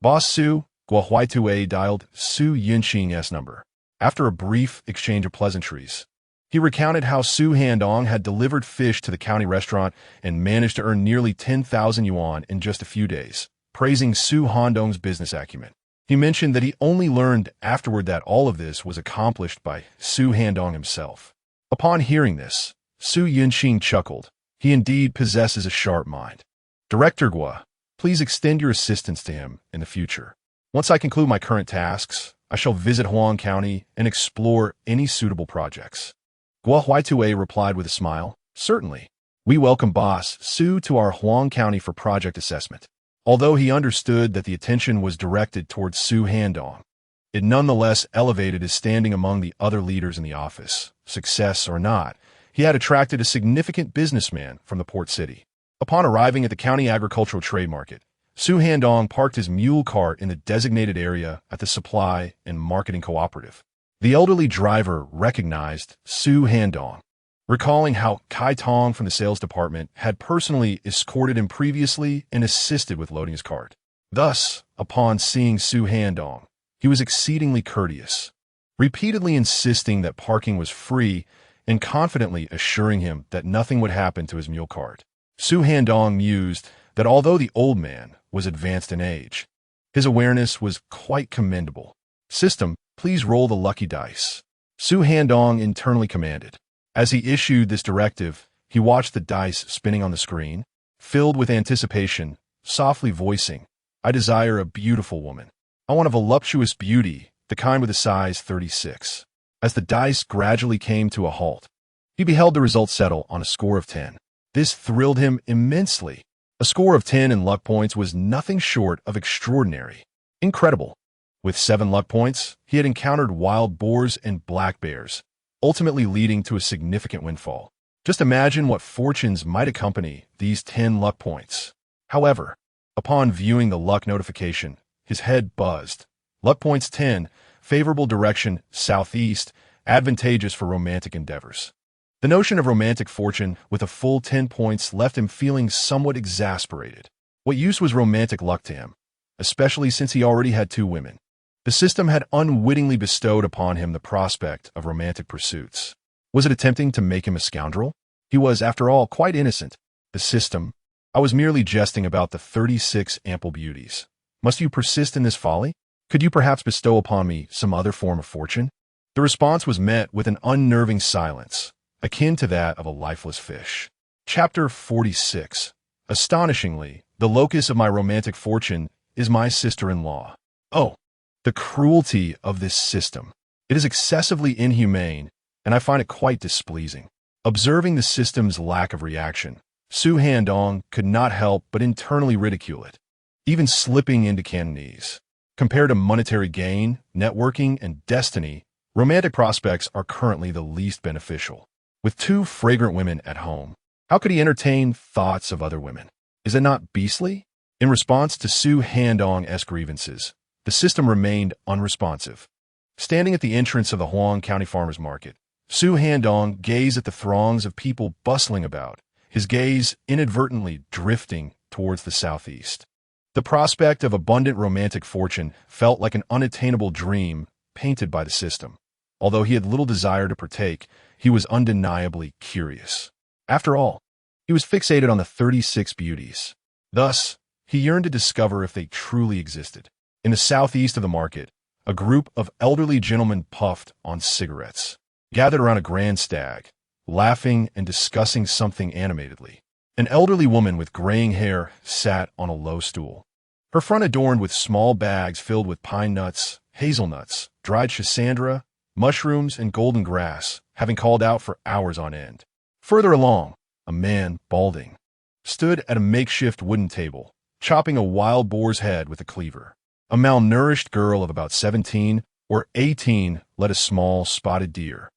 Boss Su, Guahuaitue dialed Su Yinxing's number. After a brief exchange of pleasantries, he recounted how Su Handong had delivered fish to the county restaurant and managed to earn nearly 10,000 yuan in just a few days, praising Su Handong's business acumen. He mentioned that he only learned afterward that all of this was accomplished by Su Handong himself. Upon hearing this, Su Yinxing chuckled. He indeed possesses a sharp mind. Director Gua, please extend your assistance to him in the future. Once I conclude my current tasks, I shall visit Huang County and explore any suitable projects. Guahuaitue replied with a smile. Certainly. We welcome Boss Su to our Huang County for project assessment. Although he understood that the attention was directed towards Su Handong, it nonetheless elevated his standing among the other leaders in the office. Success or not, he had attracted a significant businessman from the port city. Upon arriving at the county agricultural trade market, Su Handong parked his mule cart in the designated area at the supply and marketing cooperative. The elderly driver recognized Su Handong, recalling how Kai Tong from the sales department had personally escorted him previously and assisted with loading his cart. Thus, upon seeing Su Handong, he was exceedingly courteous, repeatedly insisting that parking was free and confidently assuring him that nothing would happen to his mule cart. Su Handong mused that although the old man was advanced in age, his awareness was quite commendable. System, please roll the lucky dice. Su Handong internally commanded. As he issued this directive, he watched the dice spinning on the screen, filled with anticipation, softly voicing, I desire a beautiful woman. I want a voluptuous beauty, the kind with a size 36. As the dice gradually came to a halt, he beheld the result settle on a score of 10. This thrilled him immensely. A score of 10 in luck points was nothing short of extraordinary. Incredible. With 7 luck points, he had encountered wild boars and black bears, ultimately leading to a significant windfall. Just imagine what fortunes might accompany these 10 luck points. However, upon viewing the luck notification, his head buzzed. Luck points 10, favorable direction, southeast, advantageous for romantic endeavors. The notion of romantic fortune with a full 10 points left him feeling somewhat exasperated. What use was romantic luck to him, especially since he already had 2 women? The system had unwittingly bestowed upon him the prospect of romantic pursuits. Was it attempting to make him a scoundrel? He was, after all, quite innocent. The system. I was merely jesting about the 36 ample beauties. Must you persist in this folly? Could you perhaps bestow upon me some other form of fortune? The response was met with an unnerving silence, akin to that of a lifeless fish. Chapter 46. Astonishingly, the locus of my romantic fortune is my sister-in-law. Oh, the cruelty of this system. It is excessively inhumane, and I find it quite displeasing. Observing the system's lack of reaction, Su Handong could not help but internally ridicule it, even slipping into Cantonese. Compared to monetary gain, networking, and destiny, romantic prospects are currently the least beneficial. With two fragrant women at home, how could he entertain thoughts of other women? Is it not beastly? In response to Su Handong's grievances, the system remained unresponsive. Standing at the entrance of the Huang County Farmers Market, Su Handong gazed at the throngs of people bustling about, his gaze inadvertently drifting towards the southeast. The prospect of abundant romantic fortune felt like an unattainable dream painted by the system. Although he had little desire to partake, he was undeniably curious. After all, he was fixated on the 36 beauties. Thus, he yearned to discover if they truly existed. In the southeast of the market, a group of elderly gentlemen puffed on cigarettes, gathered around a grand stag, laughing and discussing something animatedly. An elderly woman with graying hair sat on a low stool, her front adorned with small bags filled with pine nuts, hazelnuts, dried schisandra, mushrooms, and golden grass, having called out for hours on end. Further along, a man, balding, stood at a makeshift wooden table, chopping a wild boar's head with a cleaver. A malnourished girl of about 17 or 18 led a small spotted deer,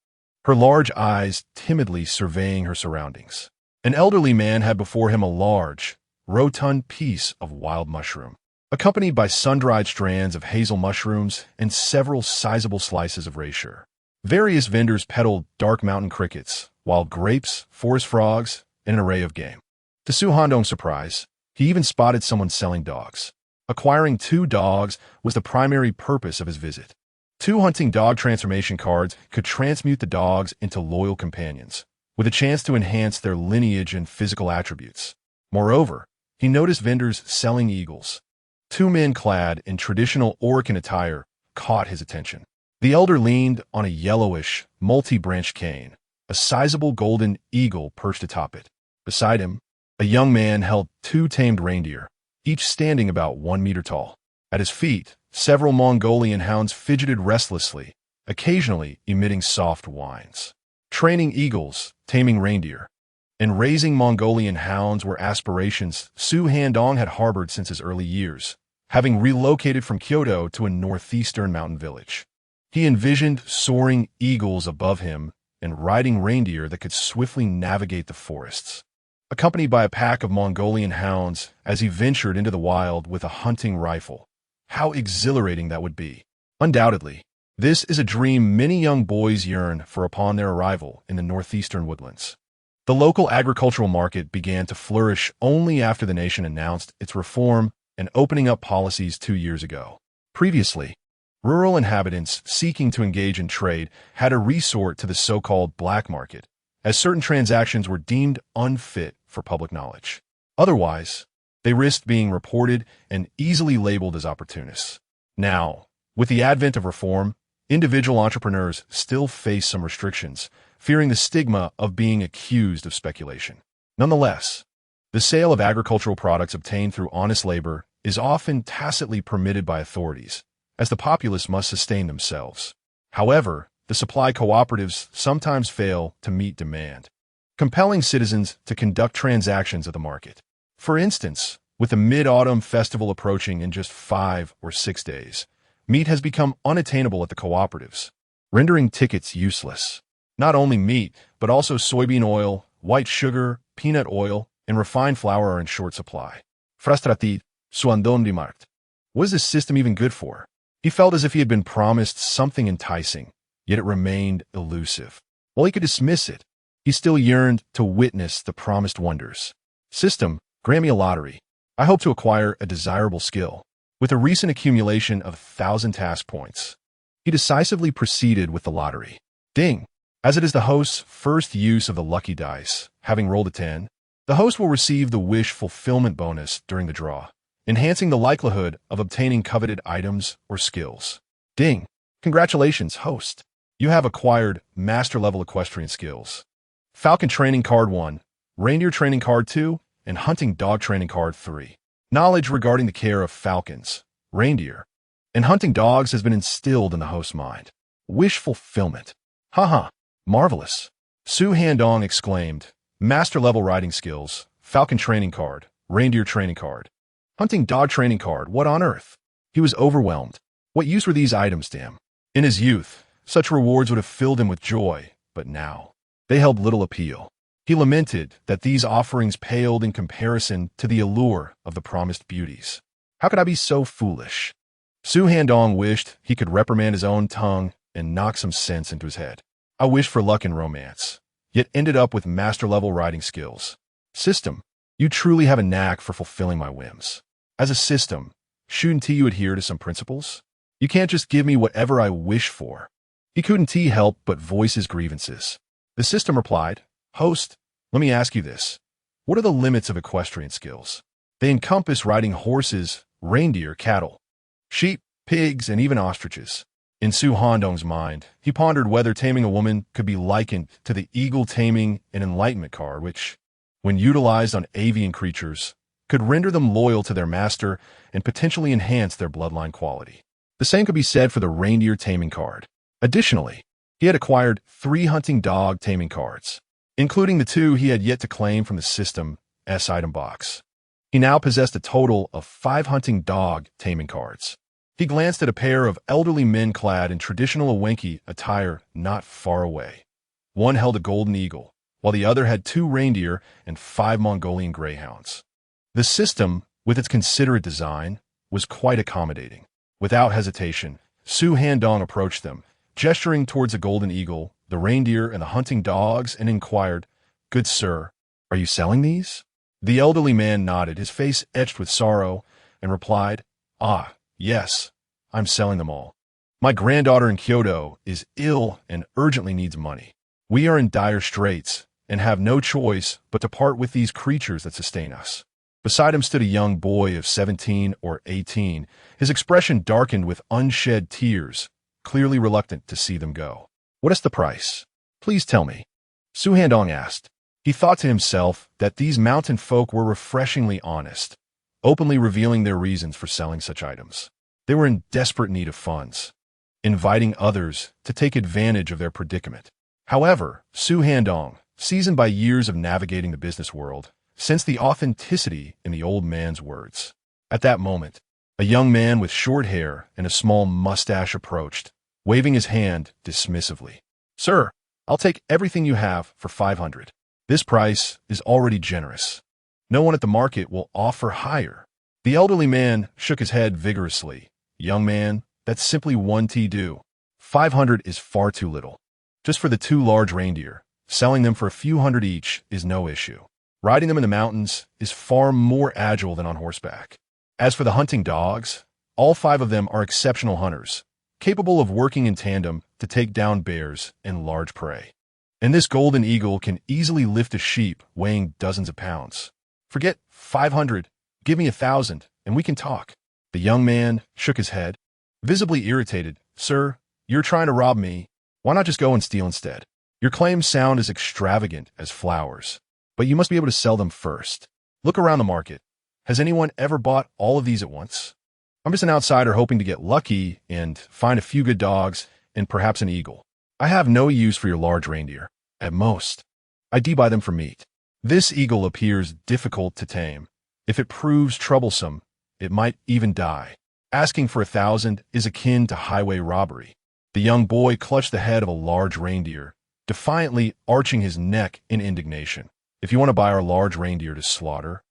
her large eyes timidly surveying her surroundings. An elderly man had before him a large, rotund piece of wild mushroom, accompanied by sun-dried strands of hazel mushrooms and several sizable slices of rasher. Various vendors peddled dark mountain crickets, wild grapes, forest frogs, and an array of game. To Su Handong's surprise, he even spotted someone selling dogs. Acquiring 2 dogs was the primary purpose of his visit. 2 hunting dog transformation cards could transmute the dogs into loyal companions, with a chance to enhance their lineage and physical attributes. Moreover, he noticed vendors selling eagles. 2 men clad in traditional Oricon attire caught his attention. The elder leaned on a yellowish, multi-branched cane, a sizable golden eagle perched atop it. Beside him, a young man held 2 tamed reindeer, each standing about 1 meter tall. At his feet, several Mongolian hounds fidgeted restlessly, occasionally emitting soft whines. Training eagles, taming reindeer, and raising Mongolian hounds were aspirations Su Handong had harbored since his early years, having relocated from Kyoto to a northeastern mountain village. He envisioned soaring eagles above him and riding reindeer that could swiftly navigate the forests, accompanied by a pack of Mongolian hounds as he ventured into the wild with a hunting rifle. How exhilarating that would be! Undoubtedly, this is a dream many young boys yearn for upon their arrival in the northeastern woodlands. The local agricultural market began to flourish only after the nation announced its reform and opening up policies 2 years ago. Previously, rural inhabitants seeking to engage in trade had to resort to the so-called black market, as certain transactions were deemed unfit for public knowledge. Otherwise, they risked being reported and easily labeled as opportunists. Now, with the advent of reform, individual entrepreneurs still face some restrictions, fearing the stigma of being accused of speculation. Nonetheless, the sale of agricultural products obtained through honest labor is often tacitly permitted by authorities, as the populace must sustain themselves. However, the supply cooperatives sometimes fail to meet demand, compelling citizens to conduct transactions at the market. For instance, with the Mid-Autumn Festival approaching in just 5 or 6 days, meat has become unattainable at the cooperatives, rendering tickets useless. Not only meat, but also soybean oil, white sugar, peanut oil, and refined flour are in short supply. Frustrated, Su Handong remarked. What is this system even good for? He felt as if he had been promised something enticing, yet it remained elusive. While he could dismiss it, he still yearned to witness the promised wonders. System, grant me a lottery. I hope to acquire a desirable skill. With a recent accumulation of 1,000 task points, he decisively proceeded with the lottery. Ding! As it is the host's first use of the lucky dice, having rolled a 10, the host will receive the wish fulfillment bonus during the draw, enhancing the likelihood of obtaining coveted items or skills. Ding! Congratulations, host! You have acquired master-level equestrian skills. Falcon Training Card 1, Reindeer Training Card 2, and Hunting Dog Training Card 3. Knowledge regarding the care of falcons, reindeer, and hunting dogs has been instilled in the host's mind. Wish fulfillment. Haha, marvelous. Su Handong exclaimed. Master-level riding skills, Falcon Training Card, Reindeer Training Card, Hunting Dog Training Card, what on earth? He was overwhelmed. What use were these items to him? In his youth, such rewards would have filled him with joy, but now, they held little appeal. He lamented that these offerings paled in comparison to the allure of the promised beauties. How could I be so foolish? Su Handong wished he could reprimand his own tongue and knock some sense into his head. I wish for luck in romance, yet ended up with master-level riding skills. System, you truly have a knack for fulfilling my whims. As a system, shouldn't you adhere to some principles? You can't just give me whatever I wish for. He couldn't help but voice his grievances. The system replied, Host, let me ask you this. What are the limits of equestrian skills? They encompass riding horses, reindeer, cattle, sheep, pigs, and even ostriches. In Su Handong's mind, he pondered whether taming a woman could be likened to the eagle taming an enlightenment card, which, when utilized on avian creatures, could render them loyal to their master and potentially enhance their bloodline quality. The same could be said for the reindeer taming card. Additionally, he had acquired 3 hunting dog taming cards, including the 2 he had yet to claim from the system's item box. He now possessed a total of 5 hunting dog taming cards. He glanced at a pair of elderly men clad in traditional Awenki attire not far away. One held a golden eagle, while the other had 2 reindeer and 5 Mongolian greyhounds. The system, with its considerate design, was quite accommodating. Without hesitation, Su Handong approached them, gesturing towards the golden eagle, the reindeer, and the hunting dogs, and inquired, Good sir, are you selling these? The elderly man nodded, his face etched with sorrow, and replied, Ah, yes, I'm selling them all. My granddaughter in Kyoto is ill and urgently needs money. We are in dire straits and have no choice but to part with these creatures that sustain us. Beside him stood a young boy of 17 or 18, his expression darkened with unshed tears, clearly reluctant to see them go. What is the price? Please tell me. Su Handong asked. He thought to himself that these mountain folk were refreshingly honest, openly revealing their reasons for selling such items. They were in desperate need of funds, inviting others to take advantage of their predicament. However, Su Handong, seasoned by years of navigating the business world, sensed the authenticity in the old man's words. At that moment, a young man with short hair and a small mustache approached, waving his hand dismissively. Sir, I'll take everything you have for 500. This price is already generous. No one at the market will offer higher. The elderly man shook his head vigorously. Young man, that's simply 1 do. 500 is far too little. Just for the 2 large reindeer, selling them for a few hundred each is no issue. Riding them in the mountains is far more agile than on horseback. As for the hunting dogs, all 5 of them are exceptional hunters, capable of working in tandem to take down bears and large prey. And this golden eagle can easily lift a sheep weighing dozens of pounds. Forget 500, give me 1,000, and we can talk. The young man shook his head, visibly irritated. Sir, you're trying to rob me. Why not just go and steal instead? Your claims sound as extravagant as flowers, but you must be able to sell them first. Look around the market. Has anyone ever bought all of these at once? I'm just an outsider hoping to get lucky and find a few good dogs and perhaps an eagle. I have no use for your large reindeer. At most, I buy them for meat. This eagle appears difficult to tame. If it proves troublesome, it might even die. Asking for 1,000 is akin to highway robbery. The young boy clutched the head of a large reindeer, defiantly arching his neck in indignation. If you want to buy our large reindeer to slaughter,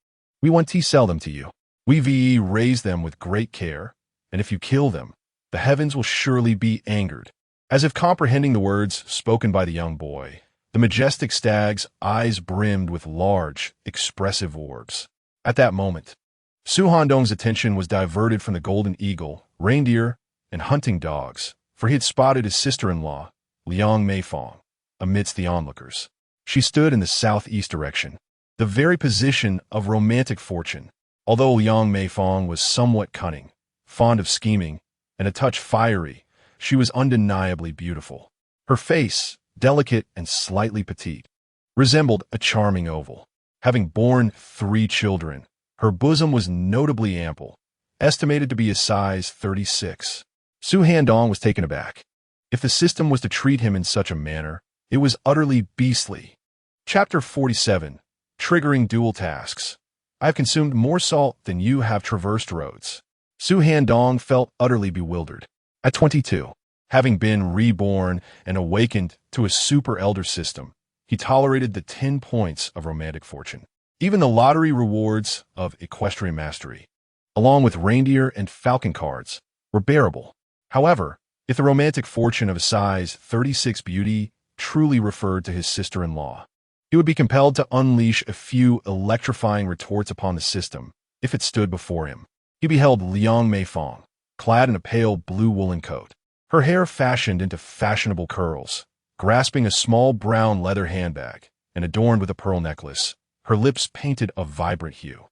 we want to sell them to you. We raise them with great care, and if you kill them, the heavens will surely be angered. As if comprehending the words spoken by the young boy, the majestic stag's eyes brimmed with large, expressive orbs. At that moment, Su Handong's attention was diverted from the golden eagle, reindeer, and hunting dogs, for he had spotted his sister-in-law, Liang Meifong, amidst the onlookers. She stood in the southeast direction, the very position of romantic fortune. Although Liang Meifong was somewhat cunning, fond of scheming, and a touch fiery, she was undeniably beautiful. Her face, delicate and slightly petite, resembled a charming oval. Having borne 3 children, her bosom was notably ample, estimated to be a size 36. Su Handong was taken aback. If the system was to treat him in such a manner, it was utterly beastly. Chapter 47. Triggering Dual Tasks. I have consumed more salt than you have traversed roads. Su Handong felt utterly bewildered. At 22, having been reborn and awakened to a super elder system, he tolerated the 10 points of romantic fortune. Even the lottery rewards of equestrian mastery, along with reindeer and falcon cards, were bearable. However, if the romantic fortune of a size 36 beauty truly referred to his sister-in-law, he would be compelled to unleash a few electrifying retorts upon the system if it stood before him. He beheld Liang Meifong, clad in a pale blue woolen coat, her hair fashioned into fashionable curls, grasping a small brown leather handbag and adorned with a pearl necklace, her lips painted a vibrant hue.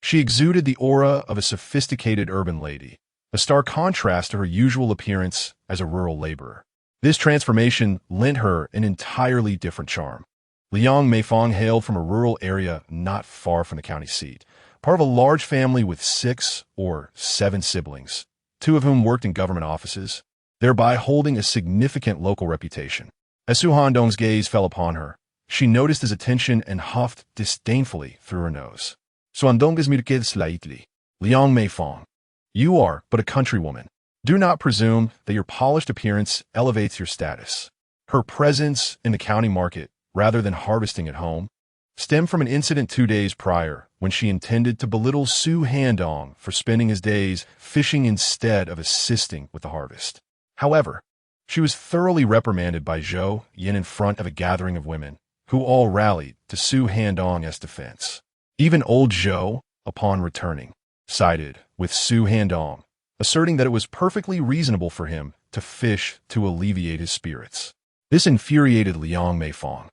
She exuded the aura of a sophisticated urban lady, a stark contrast to her usual appearance as a rural laborer. This transformation lent her an entirely different charm. Liang Meifong hailed from a rural area not far from the county seat, part of a large family with 6 or 7 siblings, 2 of whom worked in government offices, thereby holding a significant local reputation. As Su Handong's gaze fell upon her, she noticed his attention and huffed disdainfully through her nose. Su Handong mirqued slightly. Liang Meifong, you are but a countrywoman. Do not presume that your polished appearance elevates your status. Her presence in the county market, rather than harvesting at home, stemmed from an incident 2 days prior when she intended to belittle Su Handong for spending his days fishing instead of assisting with the harvest. However, she was thoroughly reprimanded by Zhou Yin in front of a gathering of women, who all rallied to Su Handong's defense. Even old Zhou, upon returning, sided with Su Handong, asserting that it was perfectly reasonable for him to fish to alleviate his spirits. This infuriated Liang Meifong,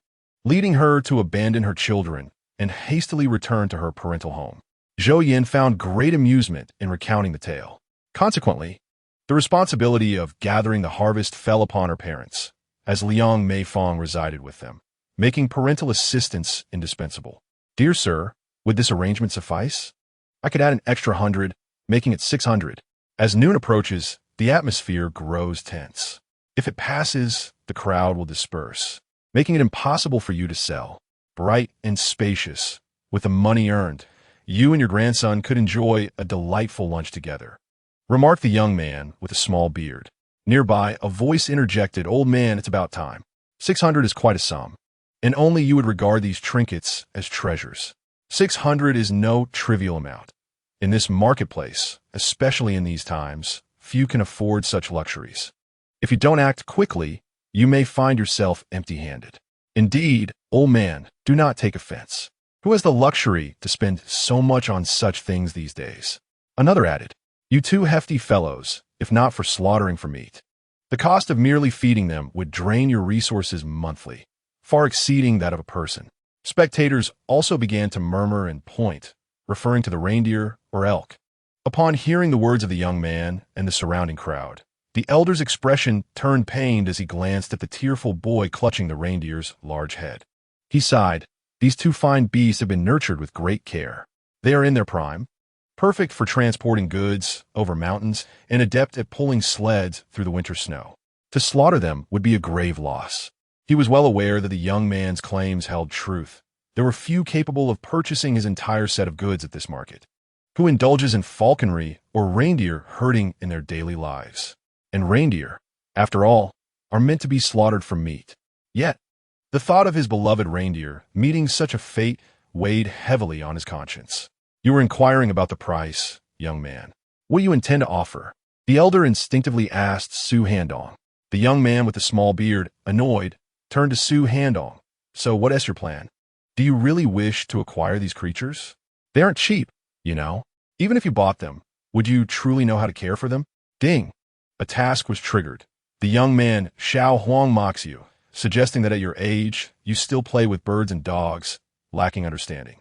leading her to abandon her children and hastily return to her parental home. Zhou Yin found great amusement in recounting the tale. Consequently, the responsibility of gathering the harvest fell upon her parents, as Liang Meifong resided with them, making parental assistance indispensable. Dear sir, would this arrangement suffice? I could add an extra 100, making it 600. As noon approaches, the atmosphere grows tense. If it passes, the crowd will disperse, making it impossible for you to sell. Bright and spacious, with the money earned, you and your grandson could enjoy a delightful lunch together, remarked the young man with a small beard. Nearby, a voice interjected, Old man, it's about time. 600 is quite a sum, and only you would regard these trinkets as treasures. 600 is no trivial amount. In this marketplace, especially in these times, few can afford such luxuries. If you don't act quickly, you may find yourself empty-handed. Indeed, old man, do not take offense. Who has the luxury to spend so much on such things these days? Another added, You 2 hefty fellows, if not for slaughtering for meat. The cost of merely feeding them would drain your resources monthly, far exceeding that of a person. Spectators also began to murmur and point, referring to the reindeer or elk. Upon hearing the words of the young man and the surrounding crowd, the elder's expression turned pained as he glanced at the tearful boy clutching the reindeer's large head. He sighed. These 2 fine beasts have been nurtured with great care. They are in their prime, perfect for transporting goods over mountains and adept at pulling sleds through the winter snow. To slaughter them would be a grave loss. He was well aware that the young man's claims held truth. There were few capable of purchasing his entire set of goods at this market. Who indulges in falconry or reindeer herding in their daily lives? And reindeer, after all, are meant to be slaughtered for meat. Yet, the thought of his beloved reindeer meeting such a fate weighed heavily on his conscience. You were inquiring about the price, young man. What do you intend to offer? The elder instinctively asked Su Handong. The young man with the small beard, annoyed, turned to Su Handong. So what is your plan? Do you really wish to acquire these creatures? They aren't cheap, you know. Even if you bought them, would you truly know how to care for them? Ding! A task was triggered. The young man, Xiao Huang, mocks you, suggesting that at your age, you still play with birds and dogs, lacking understanding.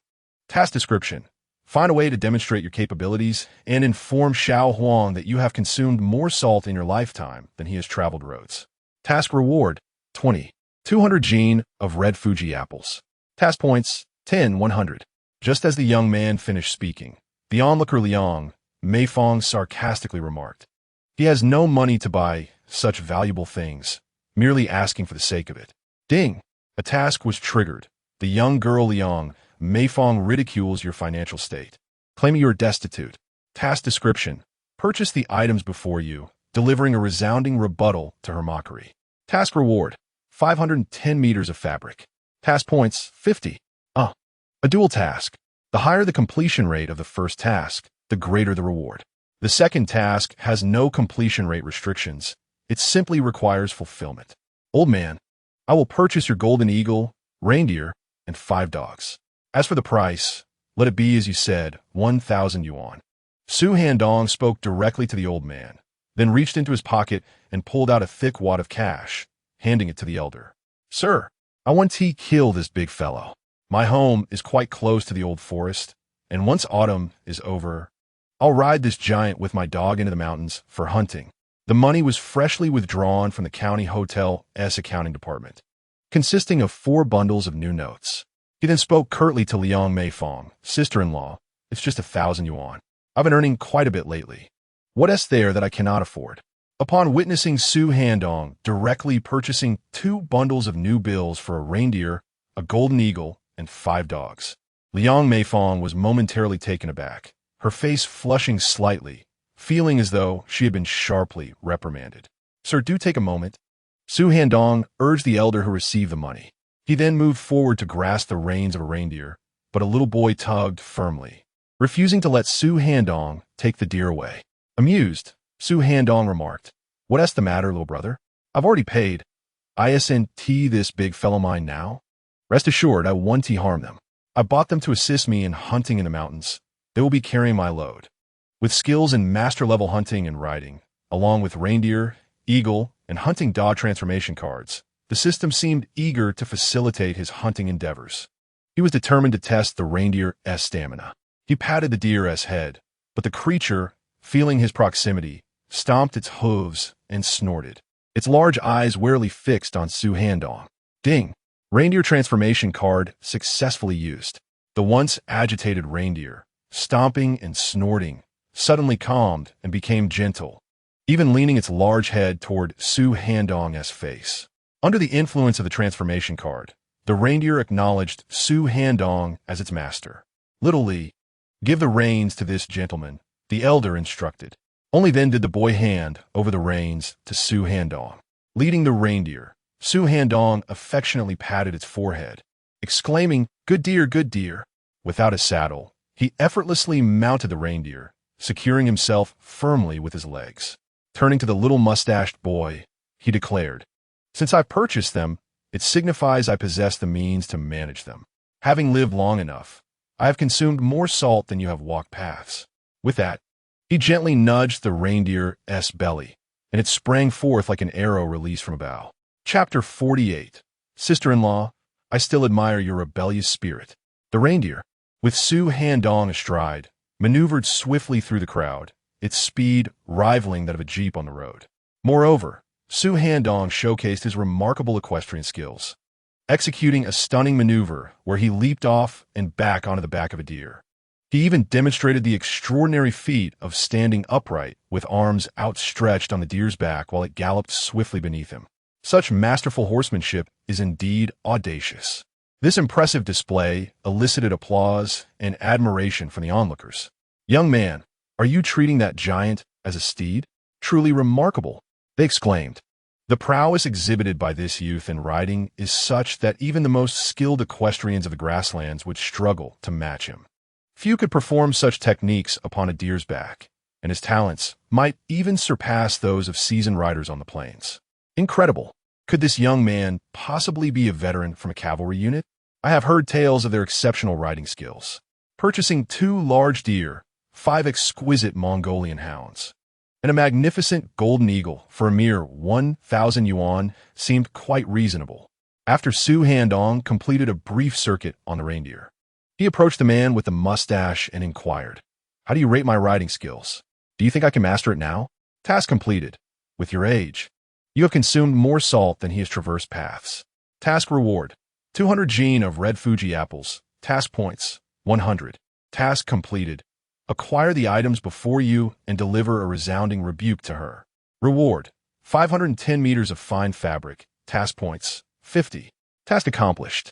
Task description. Find a way to demonstrate your capabilities and inform Xiao Huang that you have consumed more salt in your lifetime than he has traveled roads. Task reward. 20. 200 gene of red Fuji apples. Task points, 10, 100. Just as the young man finished speaking, the onlooker Liang Meifong sarcastically remarked, "He has no money to buy such valuable things, merely asking for the sake of it." Ding! A task was triggered. The young girl Liang Meifong ridicules your financial state, claiming you are destitute. Task description: purchase the items before you, delivering a resounding rebuttal to her mockery. Task reward: 510 meters of fabric. Task points: 50. A dual task. The higher the completion rate of the first task, the greater the reward. The second task has no completion rate restrictions. It simply requires fulfillment. Old man, I will purchase your golden eagle, reindeer, and 5 dogs. As for the price, let it be as you said, 1,000 yuan. Su Handong spoke directly to the old man, then reached into his pocket and pulled out a thick wad of cash, handing it to the elder. Sir, I want to kill this big fellow. My home is quite close to the old forest, and once autumn is over, I'll ride this giant with my dog into the mountains for hunting. The money was freshly withdrawn from the county hotel's accounting department, consisting of 4 bundles of new notes. He then spoke curtly to Liang Meifong, sister-in-law. It's just 1,000 yuan. I've been earning quite a bit lately. What is there that I cannot afford? Upon witnessing Su Handong directly purchasing 2 bundles of new bills for a reindeer, a golden eagle, and 5 dogs, Liang Meifong was momentarily taken aback, her face flushing slightly, feeling as though she had been sharply reprimanded. Sir, do take a moment. Su Handong urged the elder who received the money. He then moved forward to grasp the reins of a reindeer, but a little boy tugged firmly, refusing to let Su Handong take the deer away. Amused, Su Handong remarked, "What is the matter, little brother? I've already paid. Isn't this big fellow mine now? Rest assured, I won't harm them. I bought them to assist me in hunting in the mountains. They will be carrying my load." With skills in master-level hunting and riding, along with reindeer, eagle, and hunting dog transformation cards, the system seemed eager to facilitate his hunting endeavors. He was determined to test the reindeer's stamina. He patted the deer's head, but the creature, feeling his proximity, stomped its hooves and snorted, its large eyes warily fixed on Su Handong. Ding! Reindeer transformation card successfully used. The once agitated reindeer, stomping and snorting, suddenly calmed and became gentle, even leaning its large head toward Su Handong's face. Under the influence of the transformation card, the reindeer acknowledged Su Handong as its master. Little Li, give the reins to this gentleman, the elder instructed. Only then did the boy hand over the reins to Su Handong. Leading the reindeer, Su Handong affectionately patted its forehead, exclaiming, good dear." Without a saddle, he effortlessly mounted the reindeer, securing himself firmly with his legs. Turning to the little mustached boy, he declared, "Since I purchased them, it signifies I possess the means to manage them. Having lived long enough, I have consumed more salt than you have walked paths." With that, he gently nudged the reindeer's belly, and it sprang forth like an arrow released from a bow. Chapter 48. Sister-in-law, I still admire your rebellious spirit. The reindeer, with Su Handong astride, maneuvered swiftly through the crowd, its speed rivaling that of a jeep on the road. Moreover, Su Handong showcased his remarkable equestrian skills, executing a stunning maneuver where he leaped off and back onto the back of a deer. He even demonstrated the extraordinary feat of standing upright with arms outstretched on the deer's back while it galloped swiftly beneath him. Such masterful horsemanship is indeed audacious. This impressive display elicited applause and admiration from the onlookers. "Young man, are you treating that giant as a steed? Truly remarkable," they exclaimed. The prowess exhibited by this youth in riding is such that even the most skilled equestrians of the grasslands would struggle to match him. Few could perform such techniques upon a deer's back, and his talents might even surpass those of seasoned riders on the plains. Incredible. Could this young man possibly be a veteran from a cavalry unit? I have heard tales of their exceptional riding skills. Purchasing 2 large deer, 5 exquisite Mongolian hounds, and a magnificent golden eagle for a mere 1,000 yuan seemed quite reasonable. After Su Handong completed a brief circuit on the reindeer, he approached the man with the mustache and inquired, "How do you rate my riding skills? Do you think I can master it now?" Task completed. With your age, You have consumed more salt than he has traversed paths. Task reward: 200 gene of red Fuji apples. Task points: 100. Task completed. Acquire the items before you and deliver a resounding rebuke to her. Reward: 510 meters of fine fabric. Task points: 50. Task accomplished.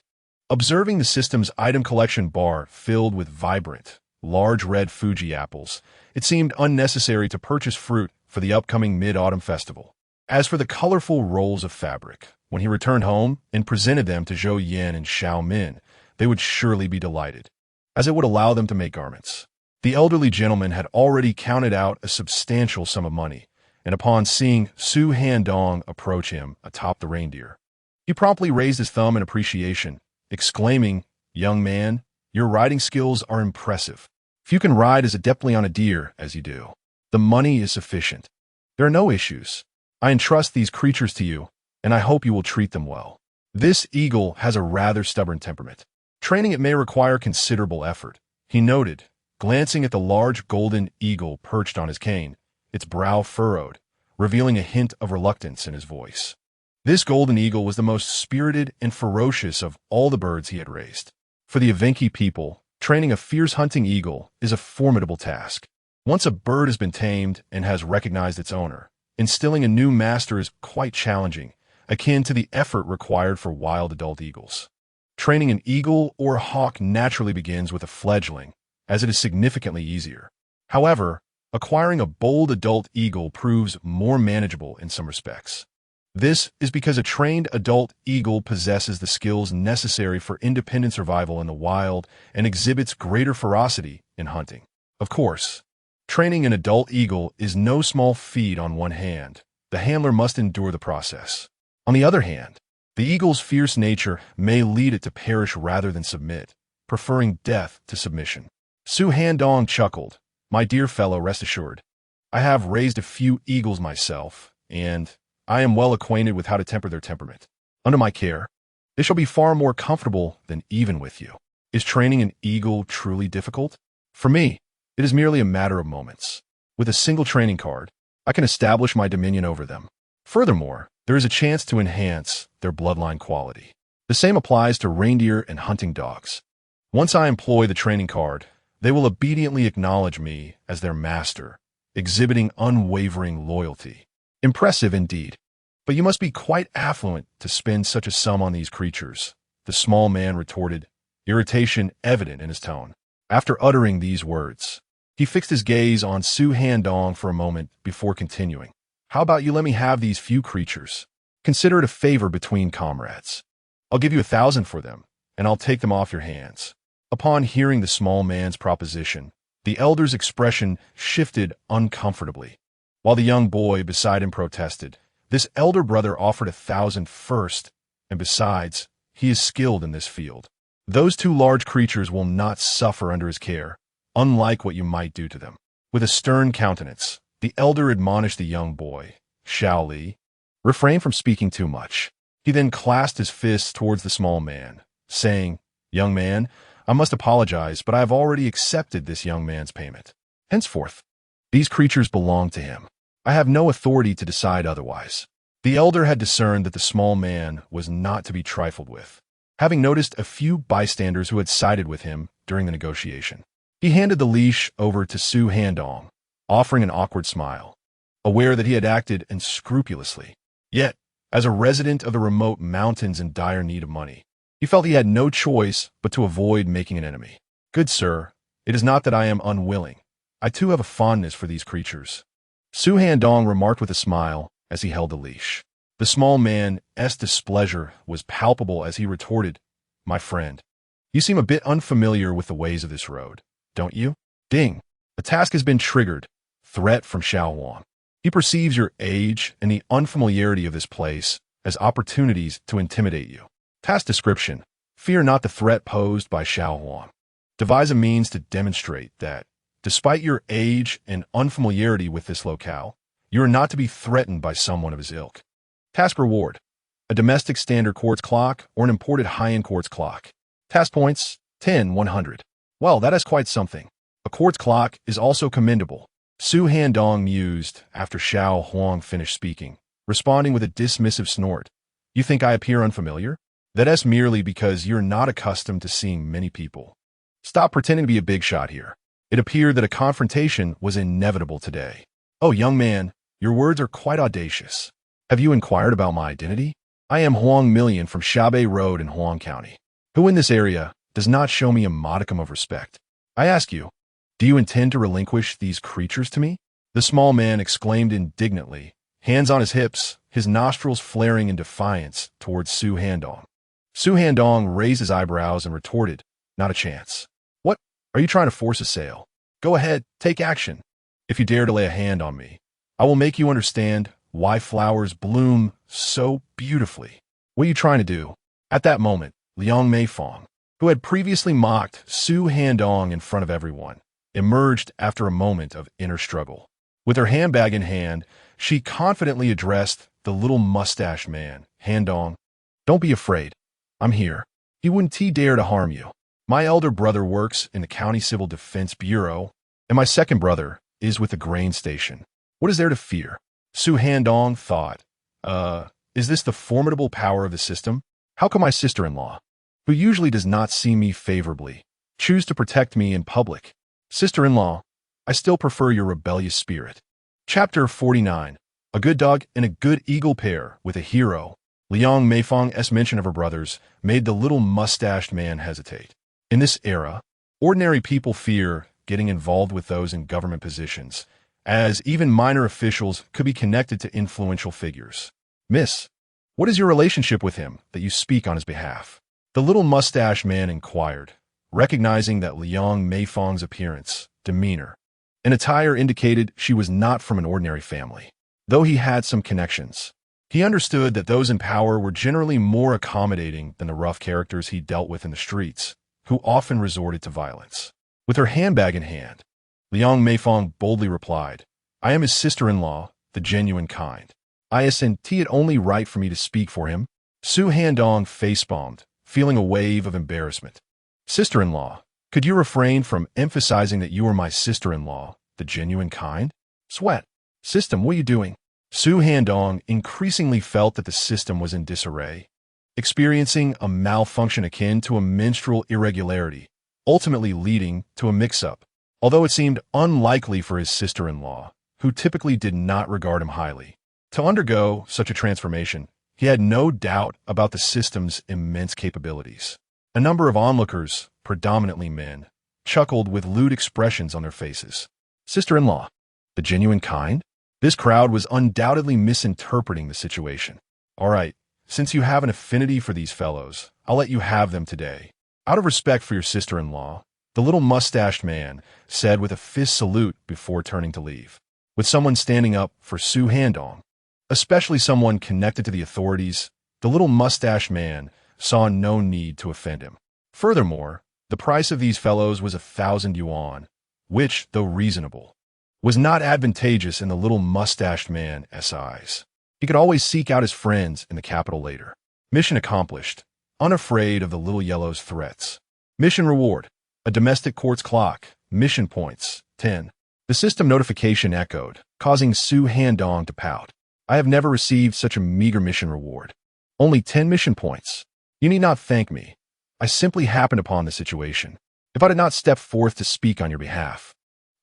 Observing the system's item collection bar filled with vibrant, large red Fuji apples, it seemed unnecessary to purchase fruit for the upcoming Mid-Autumn Festival. As for the colorful rolls of fabric, when he returned home and presented them to Zhou Yin and Xiao Min, they would surely be delighted, as it would allow them to make garments. The elderly gentleman had already counted out a substantial sum of money, and upon seeing Su Handong approach him atop the reindeer, he promptly raised his thumb in appreciation, exclaiming, "Young man, your riding skills are impressive. If you can ride as adeptly on a deer as you do, the money is sufficient. There are no issues. I entrust these creatures to you, and I hope you will treat them well." This eagle has a rather stubborn temperament. Training it may require considerable effort, he noted, glancing at the large golden eagle perched on his cane, its brow furrowed, revealing a hint of reluctance in his voice. This golden eagle was the most spirited and ferocious of all the birds he had raised. For the Evenki people, training a fierce hunting eagle is a formidable task. Once a bird has been tamed and has recognized its owner, instilling a new master is quite challenging, akin to the effort required for wild adult eagles. Training an eagle or hawk naturally begins with a fledgling, as it is significantly easier. However, acquiring a bold adult eagle proves more manageable in some respects. This is because a trained adult eagle possesses the skills necessary for independent survival in the wild and exhibits greater ferocity in hunting. Of course, training an adult eagle is no small feat on one hand. The handler must endure the process. On the other hand, the eagle's fierce nature may lead it to perish rather than submit, preferring death to submission. Su Handong chuckled. "My dear fellow, rest assured. I have raised a few eagles myself, and I am well acquainted with how to temper their temperament. Under my care, they shall be far more comfortable than even with you. Is training an eagle truly difficult? For me, it is merely a matter of moments. With a single training card, I can establish my dominion over them. Furthermore, there is a chance to enhance their bloodline quality. The same applies to reindeer and hunting dogs. Once I employ the training card, they will obediently acknowledge me as their master, exhibiting unwavering loyalty." Impressive indeed. But you must be quite affluent to spend such a sum on these creatures, the small man retorted, irritation evident in his tone. After uttering these words, he fixed his gaze on Su Handong for a moment before continuing. "How about you let me have these few creatures? Consider it a favor between comrades. I'll give you 1,000 for them, and I'll take them off your hands." Upon hearing the small man's proposition, the elder's expression shifted uncomfortably. While the young boy beside him protested, this elder brother offered 1,000 first, and besides, he is skilled in this field. Those two large creatures will not suffer under his care, unlike what you might do to them. With a stern countenance, the elder admonished the young boy, "Xiao Li, refrain from speaking too much." He then clasped his fists towards the small man, saying, "Young man, I must apologize, but I have already accepted this young man's payment. Henceforth, these creatures belong to him. I have no authority to decide otherwise." The elder had discerned that the small man was not to be trifled with, having noticed a few bystanders who had sided with him during the negotiation. He handed the leash over to Su Handong, offering an awkward smile, aware that he had acted unscrupulously. Yet, as a resident of the remote mountains in dire need of money, he felt he had no choice but to avoid making an enemy. "Good sir, it is not that I am unwilling. I too have a fondness for these creatures," Su Handong remarked with a smile as he held the leash. The small man's displeasure was palpable as he retorted, "My friend, you seem a bit unfamiliar with the ways of this road, don't you? Ding! A task has been triggered. Threat from Xiao Wang. He perceives your age and the unfamiliarity of this place as opportunities to intimidate you. Task description: fear not the threat posed by Xiao Wang. Devise a means to demonstrate that, despite your age and unfamiliarity with this locale, you are not to be threatened by someone of his ilk. Task reward: a domestic standard quartz clock or an imported high-end quartz clock. Task points: 10, 100. Well, that is quite something. A quartz clock is also commendable." Su Handong mused after Xiao Huang finished speaking, responding with a dismissive snort. You think I appear unfamiliar? That's merely because you're not accustomed to seeing many people. Stop pretending to be a big shot here. It appeared that a confrontation was inevitable today. Oh, young man, your words are quite audacious. Have you inquired about my identity? I am Huang Million from Shabei Road in Huang County. Who in this area does not show me a modicum of respect? I ask you, do you intend to relinquish these creatures to me? The small man exclaimed indignantly, hands on his hips, his nostrils flaring in defiance towards Su Handong. Su Handong raised his eyebrows and retorted, not a chance. What? Are you trying to force a sale? Go ahead, take action. If you dare to lay a hand on me, I will make you understand why flowers bloom so beautifully. What are you trying to do? At that moment, Liang Meifong, who had previously mocked Su Handong in front of everyone, emerged after a moment of inner struggle. With her handbag in hand, she confidently addressed the little mustached man, Handong. Don't be afraid. I'm here. He wouldn't dare to harm you. My elder brother works in the County Civil Defense Bureau, and my second brother is with the grain station. What is there to fear? Su Handong thought, is this the formidable power of the system? How come my sister-in-law, who usually does not see me favorably, choose to protect me in public? Sister-in-law, I still prefer your rebellious spirit. Chapter 49. A good dog and a good eagle pair with a hero. Liang Meifong's mention of her brothers made the little mustached man hesitate. In this era, ordinary people fear getting involved with those in government positions, as even minor officials could be connected to influential figures. Miss, what is your relationship with him that you speak on his behalf? The little mustached man inquired, recognizing that Liang Meifong's appearance, demeanor, and attire indicated she was not from an ordinary family. Though he had some connections, he understood that those in power were generally more accommodating than the rough characters he dealt with in the streets, who often resorted to violence. With her handbag in hand, Liang Meifong boldly replied, I am his sister-in-law, the genuine kind. I assent it only right for me to speak for him. Su Handong facepalmed, feeling a wave of embarrassment. Sister-in-law, could you refrain from emphasizing that you are my sister-in-law, the genuine kind? Sweat. System, what are you doing? Su Handong increasingly felt that the system was in disarray, experiencing a malfunction akin to a menstrual irregularity, ultimately leading to a mix-up. Although it seemed unlikely for his sister-in-law, who typically did not regard him highly, to undergo such a transformation, he had no doubt about the system's immense capabilities. A number of onlookers, predominantly men, chuckled with lewd expressions on their faces. Sister-in-law, the genuine kind? This crowd was undoubtedly misinterpreting the situation. All right, since you have an affinity for these fellows, I'll let you have them today. Out of respect for your sister-in-law, the little mustached man said with a fist salute before turning to leave. With someone standing up for Su Handong, especially someone connected to the authorities, the little mustached man saw no need to offend him. Furthermore, the price of these fellows was 1,000 yuan, which, though reasonable, was not advantageous in the little mustached man's eyes. He could always seek out his friends in the capital later. Mission accomplished, unafraid of the little yellow's threats. Mission reward, a domestic quartz clock, mission points, 10. The system notification echoed, causing Su Handong to pout. I have never received such a meager mission reward. Only 10 mission points. You need not thank me. I simply happened upon the situation. If I did not step forth to speak on your behalf,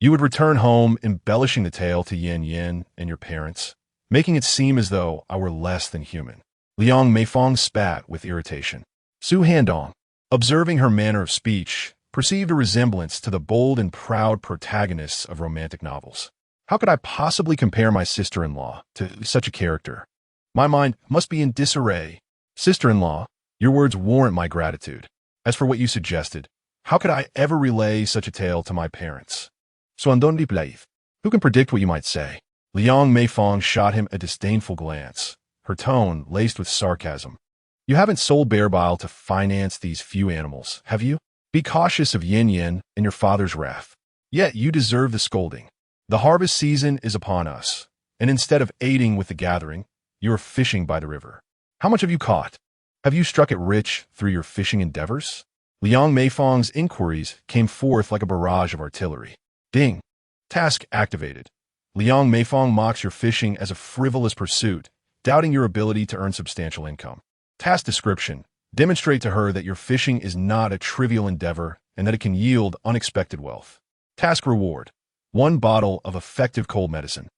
you would return home embellishing the tale to Yin Yin and your parents, making it seem as though I were less than human. Liang Meifong spat with irritation. Su Handong, observing her manner of speech, perceived a resemblance to the bold and proud protagonists of romantic novels. How could I possibly compare my sister-in-law to such a character? My mind must be in disarray. Sister-in-law, your words warrant my gratitude. As for what you suggested, how could I ever relay such a tale to my parents? Who can predict what you might say? Liang Meifong shot him a disdainful glance, her tone laced with sarcasm. You haven't sold bear bile to finance these few animals, have you? Be cautious of Yin Yin and your father's wrath. Yet you deserve the scolding. The harvest season is upon us, and instead of aiding with the gathering, you are fishing by the river. How much have you caught? Have you struck it rich through your fishing endeavors? Liang Meifong's inquiries came forth like a barrage of artillery. Ding. Task activated. Liang Meifong mocks your fishing as a frivolous pursuit, doubting your ability to earn substantial income. Task description: demonstrate to her that your fishing is not a trivial endeavor and that it can yield unexpected wealth. Task reward: 1 bottle of effective cold medicine.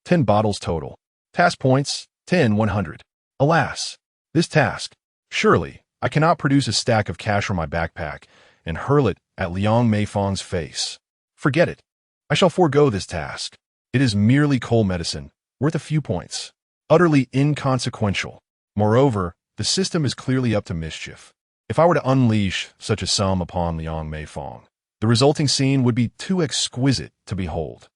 10 bottles total. Task points: 10, 100. Alas, this task. Surely, I cannot produce a stack of cash from my backpack and hurl it at Liang Meifang's face. Forget it. I shall forego this task. It is merely cold medicine, worth a few points. Utterly inconsequential. Moreover, the system is clearly up to mischief. If I were to unleash such a sum upon Liang Meifang, the resulting scene would be too exquisite to behold.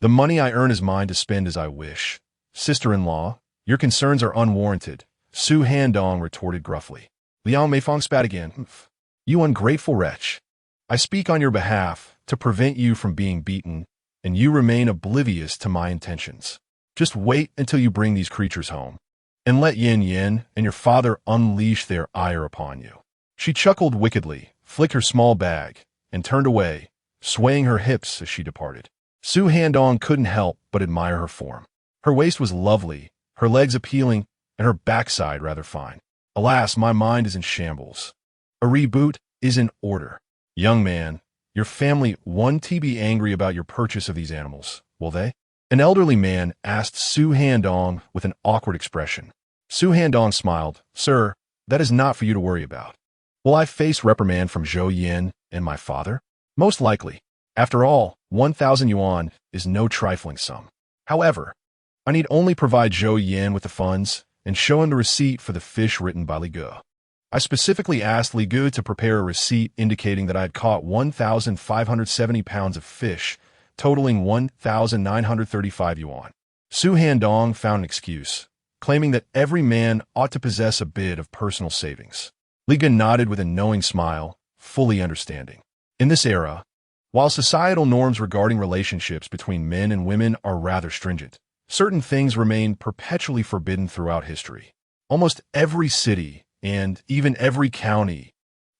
The money I earn is mine to spend as I wish. Sister-in-law, your concerns are unwarranted, Su Handong retorted gruffly. Liang Meifang spat again. You ungrateful wretch. I speak on your behalf to prevent you from being beaten, and you remain oblivious to my intentions. Just wait until you bring these creatures home, and let Yin Yin and your father unleash their ire upon you. She chuckled wickedly, flicked her small bag, and turned away, swaying her hips as she departed. Su Handong couldn't help but admire her form. Her waist was lovely, her legs appealing, and her backside rather fine. Alas, my mind is in shambles. A reboot is in order. Young man, your family won't be angry about your purchase of these animals, will they? An elderly man asked Su Handong with an awkward expression. Su Handong smiled. Sir, that is not for you to worry about. Will I face reprimand from Zhou Yin and my father? Most likely. After all, 1,000 yuan is no trifling sum. However, I need only provide Zhou Yin with the funds and show him the receipt for the fish written by Li Gu. I specifically asked Li Gu to prepare a receipt indicating that I had caught 1,570 pounds of fish, totaling 1,935 yuan. Su Handong found an excuse, claiming that every man ought to possess a bit of personal savings. Li Gu nodded with a knowing smile, fully understanding. In this era, while societal norms regarding relationships between men and women are rather stringent, certain things remain perpetually forbidden throughout history. Almost every city, and even every county,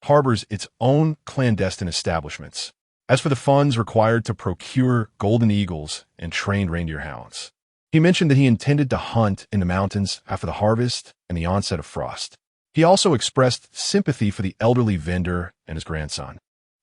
harbors its own clandestine establishments. As for the funds required to procure golden eagles and trained reindeer hounds, he mentioned that he intended to hunt in the mountains after the harvest and the onset of frost. He also expressed sympathy for the elderly vendor and his grandson,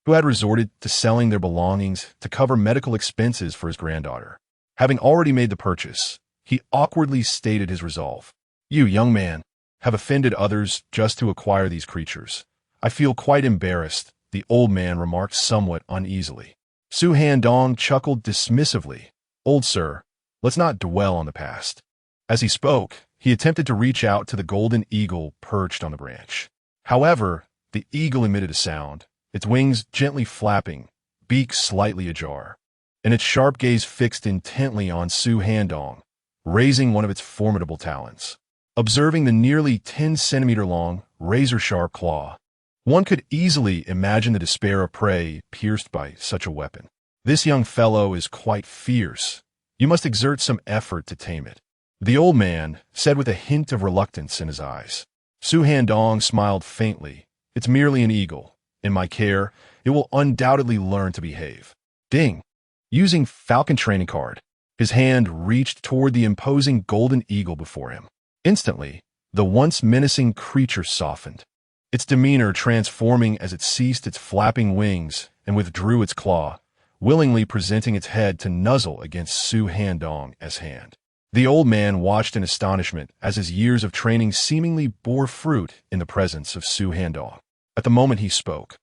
who had resorted to selling their belongings to cover medical expenses for his granddaughter. Having already made the purchase, he awkwardly stated his resolve. You, young man, have offended others just to acquire these creatures. I feel quite embarrassed, the old man remarked somewhat uneasily. Su Handong chuckled dismissively. Old sir, let's not dwell on the past. As he spoke, he attempted to reach out to the golden eagle perched on the branch. However, the eagle emitted a sound, its wings gently flapping, beak slightly ajar, and its sharp gaze fixed intently on Su Handong, raising one of its formidable talons. Observing the nearly 10-centimeter-long, razor-sharp claw, one could easily imagine the despair of prey pierced by such a weapon. This young fellow is quite fierce. You must exert some effort to tame it. The old man said with a hint of reluctance in his eyes. Su Handong smiled faintly. It's merely an eagle. In my care, it will undoubtedly learn to behave. Ding! Using falcon training card, his hand reached toward the imposing golden eagle before him. Instantly, the once menacing creature softened, its demeanor transforming as it ceased its flapping wings and withdrew its claw, willingly presenting its head to nuzzle against Su Handong's hand. The old man watched in astonishment as his years of training seemingly bore fruit in the presence of Su Handong. At the moment he spoke,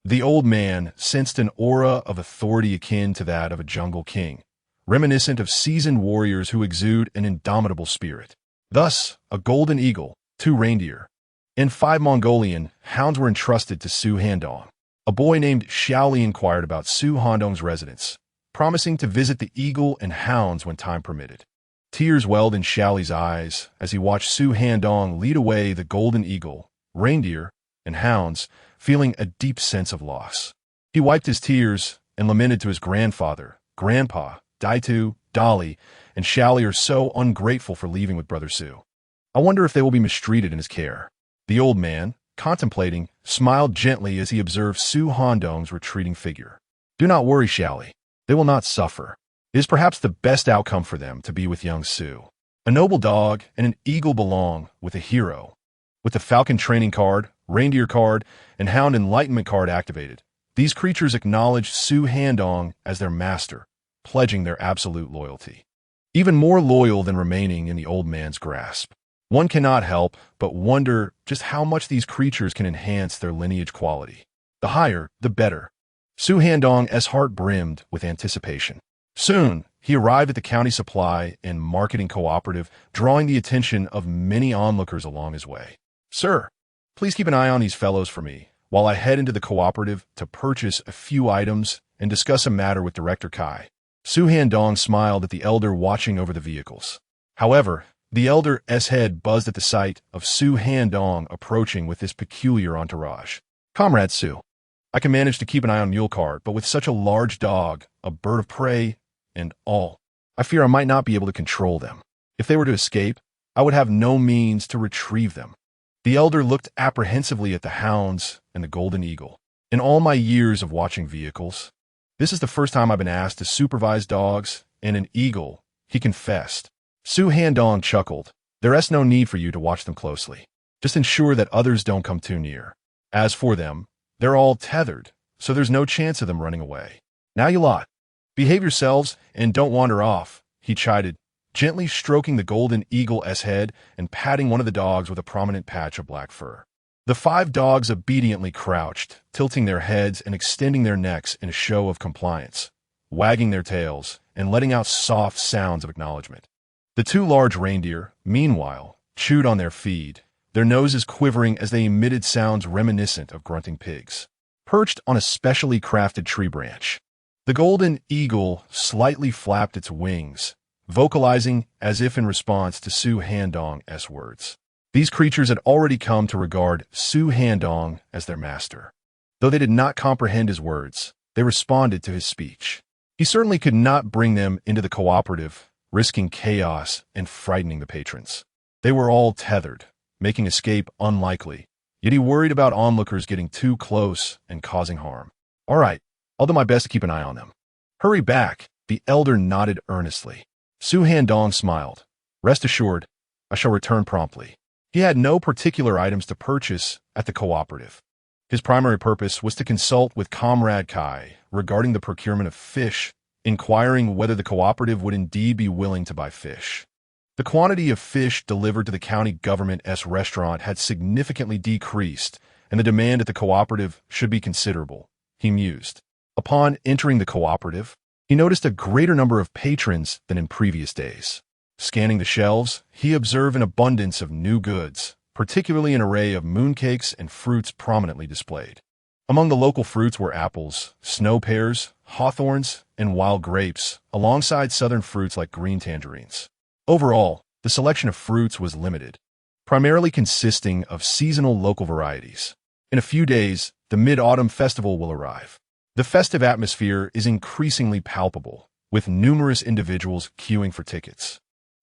the old man sensed an aura of authority akin to that of a jungle king, reminiscent of seasoned warriors who exude an indomitable spirit. Thus, a golden eagle, 2 reindeer, and 5 Mongolian hounds were entrusted to Su Handong. A boy named Xiaoli inquired about Su Handong's residence, promising to visit the eagle and hounds when time permitted. Tears welled in Xiaoli's eyes as he watched Su Handong lead away the golden eagle, reindeer, and hounds, feeling a deep sense of loss. He wiped his tears and lamented to his grandfather, grandpa, Daitu, Dolly, and Xiaoli are so ungrateful for leaving with Brother Su. I wonder if they will be mistreated in his care. The old man, contemplating, smiled gently as he observed Su Handong's retreating figure. Do not worry, Xiaoli. They will not suffer. It is perhaps the best outcome for them to be with young Su. A noble dog and an eagle belong with a hero. With the falcon training card, reindeer card, and hound enlightenment card activated, these creatures acknowledge Su Handong as their master, pledging their absolute loyalty. Even more loyal than remaining in the old man's grasp. One cannot help but wonder just how much these creatures can enhance their lineage quality. The higher, the better. Su Handong's heart brimmed with anticipation. Soon, he arrived at the county supply and marketing cooperative, drawing the attention of many onlookers along his way. Sir, please keep an eye on these fellows for me, while I head into the cooperative to purchase a few items and discuss a matter with Director Kai. Su Handong smiled at the elder watching over the vehicles. However, the elder's head buzzed at the sight of Su Handong approaching with this peculiar entourage. Comrade Su, I can manage to keep an eye on Mule Cart, but with such a large dog, a bird of prey, and all, I fear I might not be able to control them. If they were to escape, I would have no means to retrieve them. The elder looked apprehensively at the hounds and the golden eagle. In all my years of watching vehicles, this is the first time I've been asked to supervise dogs and an eagle, he confessed. Su Handong chuckled. There's no need for you to watch them closely. Just ensure that others don't come too near. As for them, they're all tethered, so there's no chance of them running away. Now you lot, behave yourselves and don't wander off, he chided, gently stroking the golden eagle's head and patting one of the dogs with a prominent patch of black fur. The 5 dogs obediently crouched, tilting their heads and extending their necks in a show of compliance, wagging their tails and letting out soft sounds of acknowledgement. The 2 large reindeer, meanwhile, chewed on their feed, their noses quivering as they emitted sounds reminiscent of grunting pigs. Perched on a specially crafted tree branch, the golden eagle slightly flapped its wings, vocalizing as if in response to Su Handong's words. These creatures had already come to regard Su Handong as their master. Though they did not comprehend his words, they responded to his speech. He certainly could not bring them into the cooperative, risking chaos and frightening the patrons. They were all tethered, making escape unlikely, yet he worried about onlookers getting too close and causing harm. All right, I'll do my best to keep an eye on them. Hurry back, the elder nodded earnestly. Su Handong smiled. Rest assured, I shall return promptly. He had no particular items to purchase at the cooperative. His primary purpose was to consult with Comrade Kai regarding the procurement of fish, inquiring whether the cooperative would indeed be willing to buy fish. The quantity of fish delivered to the county government's restaurant had significantly decreased, and the demand at the cooperative should be considerable, he mused. Upon entering the cooperative, he noticed a greater number of patrons than in previous days. Scanning the shelves, he observed an abundance of new goods, particularly an array of mooncakes and fruits prominently displayed. Among the local fruits were apples, snow pears, hawthorns, and wild grapes, alongside southern fruits like green tangerines. Overall, the selection of fruits was limited, primarily consisting of seasonal local varieties. In a few days, the Mid-Autumn Festival will arrive. The festive atmosphere is increasingly palpable, with numerous individuals queuing for tickets,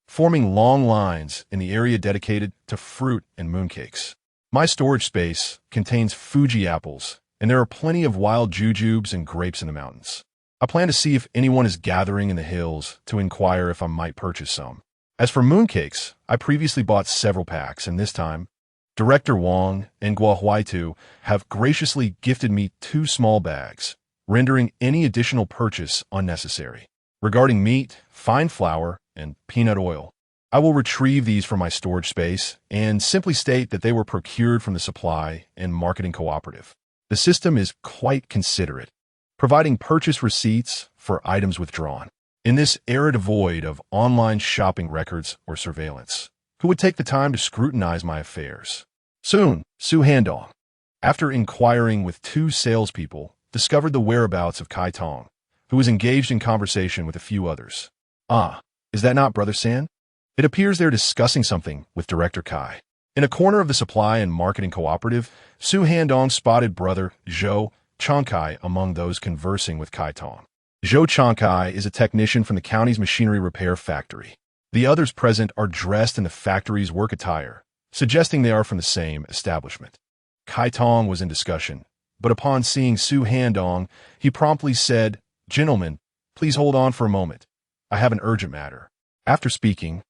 forming long lines in the area dedicated to fruit and mooncakes. My storage space contains Fuji apples, and there are plenty of wild jujubes and grapes in the mountains. I plan to see if anyone is gathering in the hills to inquire if I might purchase some. As for mooncakes, I previously bought several packs, and this time, Director Wong and Guo Huaitu have graciously gifted me 2 small bags, rendering any additional purchase unnecessary. Regarding meat, fine flour, and peanut oil, I will retrieve these from my storage space and simply state that they were procured from the supply and marketing cooperative. The system is quite considerate, providing purchase receipts for items withdrawn. In this era devoid of online shopping records or surveillance, who would take the time to scrutinize my affairs? Soon, Su Handong, after inquiring with 2 salespeople, discovered the whereabouts of Kai Tong, who was engaged in conversation with a few others. Ah, is that not Brother San? It appears they're discussing something with Director Kai. In a corner of the supply and marketing cooperative, Su Handong spotted Brother Zhou Changkai among those conversing with Kai Tong. Zhou Changkai is a technician from the county's machinery repair factory. The others present are dressed in the factory's work attire, suggesting they are from the same establishment. Kai Tong was in discussion, but upon seeing Su Handong, he promptly said, "Gentlemen, please hold on for a moment. I have an urgent matter." After speaking,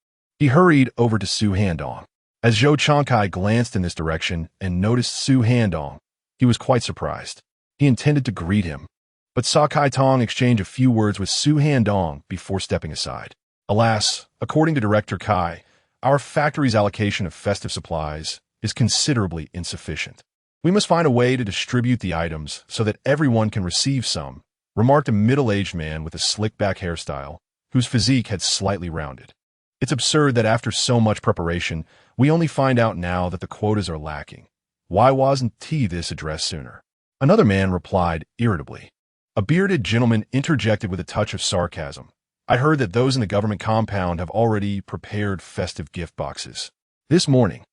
He hurried over to Su Handong. As Zhou Changkai glanced in this direction and noticed Su Handong, he was quite surprised. He intended to greet him, but saw Kai Tong exchange a few words with Su Handong before stepping aside. Alas, according to Director Kai, our factory's allocation of festive supplies is considerably insufficient. We must find a way to distribute the items so that everyone can receive some, remarked a middle-aged man with a slick-back hairstyle, whose physique had slightly rounded. It's absurd that after so much preparation, we only find out now that the quotas are lacking. Why wasn't this addressed sooner? Another man replied irritably. A bearded gentleman interjected with a touch of sarcasm. I heard that those in the government compound have already prepared festive gift boxes. This morning,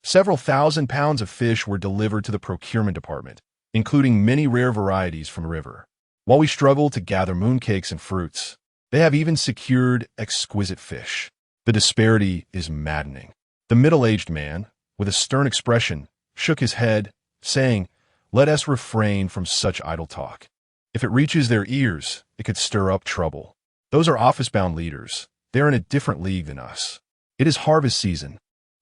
several thousand pounds of fish were delivered to the procurement department, including many rare varieties from the river. While we struggle to gather mooncakes and fruits, they have even secured exquisite fish. The disparity is maddening. The middle-aged man, with a stern expression, shook his head, saying, "Let us refrain from such idle talk. If it reaches their ears, it could stir up trouble. Those are office-bound leaders. They're in a different league than us. It is harvest season,